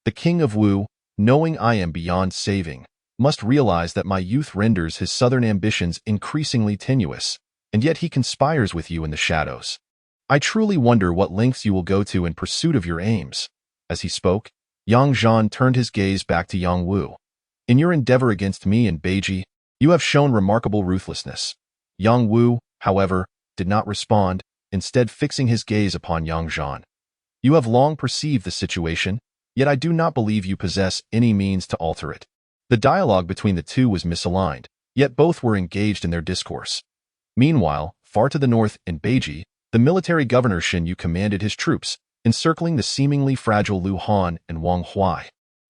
The King of Wu, knowing I am beyond saving, must realize that my youth renders his southern ambitions increasingly tenuous, and yet he conspires with you in the shadows. I truly wonder what lengths you will go to in pursuit of your aims. As he spoke, Yang Zhan turned his gaze back to Yang Wu. In your endeavor against me and Beiji, you have shown remarkable ruthlessness. Yang Wu, however, did not respond, instead fixing his gaze upon Yang Zhan. You have long perceived the situation, yet I do not believe you possess any means to alter it. The dialogue between the two was misaligned, yet both were engaged in their discourse. Meanwhile, far to the north in Beiji, the military governor Shen Yu commanded his troops, encircling the seemingly fragile Lu Han and Wang Huai.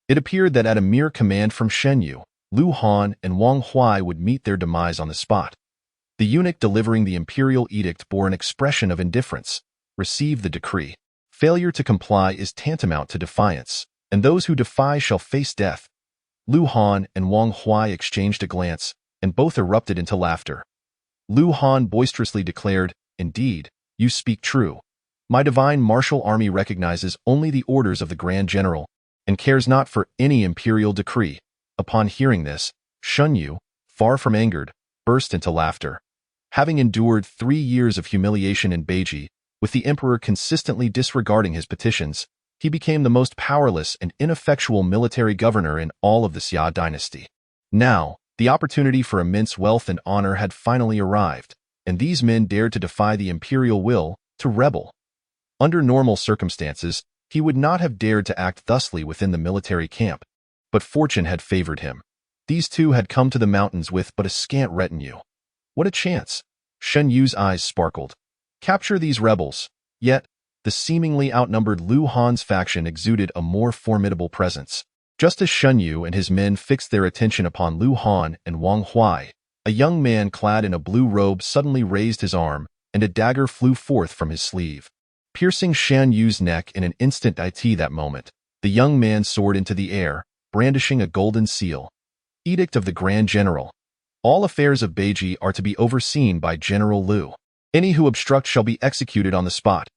It appeared that at a mere command from Shen Yu, Lu Han and Wang Huai would meet their demise on the spot. The eunuch delivering the imperial edict bore an expression of indifference. Receive the decree. Failure to comply is tantamount to defiance, and those who defy shall face death. Lu Han and Wang Huai exchanged a glance, and both erupted into laughter. Lu Han boisterously declared, "Indeed, you speak true. My divine martial army recognizes only the orders of the Grand General, and cares not for any imperial decree." Upon hearing this, Shen Yu, far from angered, burst into laughter. Having endured 3 years of humiliation in Beiji, with the emperor consistently disregarding his petitions, he became the most powerless and ineffectual military governor in all of the Xia dynasty. Now, the opportunity for immense wealth and honor had finally arrived, and these men dared to defy the imperial will, to rebel. Under normal circumstances, he would not have dared to act thusly within the military camp, but fortune had favored him. These two had come to the mountains with but a scant retinue. What a chance! Shen Yu's eyes sparkled. Capture these rebels. Yet, the seemingly outnumbered Lu Han's faction exuded a more formidable presence. Just as Shen Yu and his men fixed their attention upon Lu Han and Wang Huai, a young man clad in a blue robe suddenly raised his arm, and a dagger flew forth from his sleeve. Piercing Shen Yu's neck in an instant that moment, the young man soared into the air, brandishing a golden seal. Edict of the Grand General. All affairs of Beiji are to be overseen by General Lu. Any who obstruct shall be executed on the spot.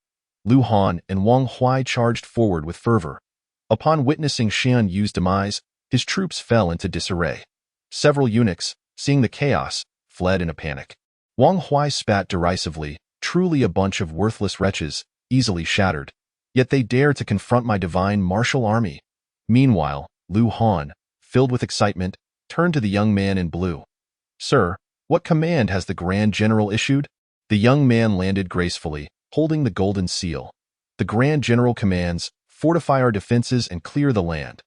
Lu Han and Wang Huai charged forward with fervor. Upon witnessing Shen Yu's demise, his troops fell into disarray. Several eunuchs, seeing the chaos, fled in a panic. Wang Huai spat derisively, "Truly a bunch of worthless wretches, easily shattered. Yet they dare to confront my divine martial army." Meanwhile, Lu Han, filled with excitement, turned to the young man in blue. "Sir, what command has the Grand General issued?" The young man landed gracefully, holding the golden seal. "The Grand General commands, fortify our defenses and clear the land."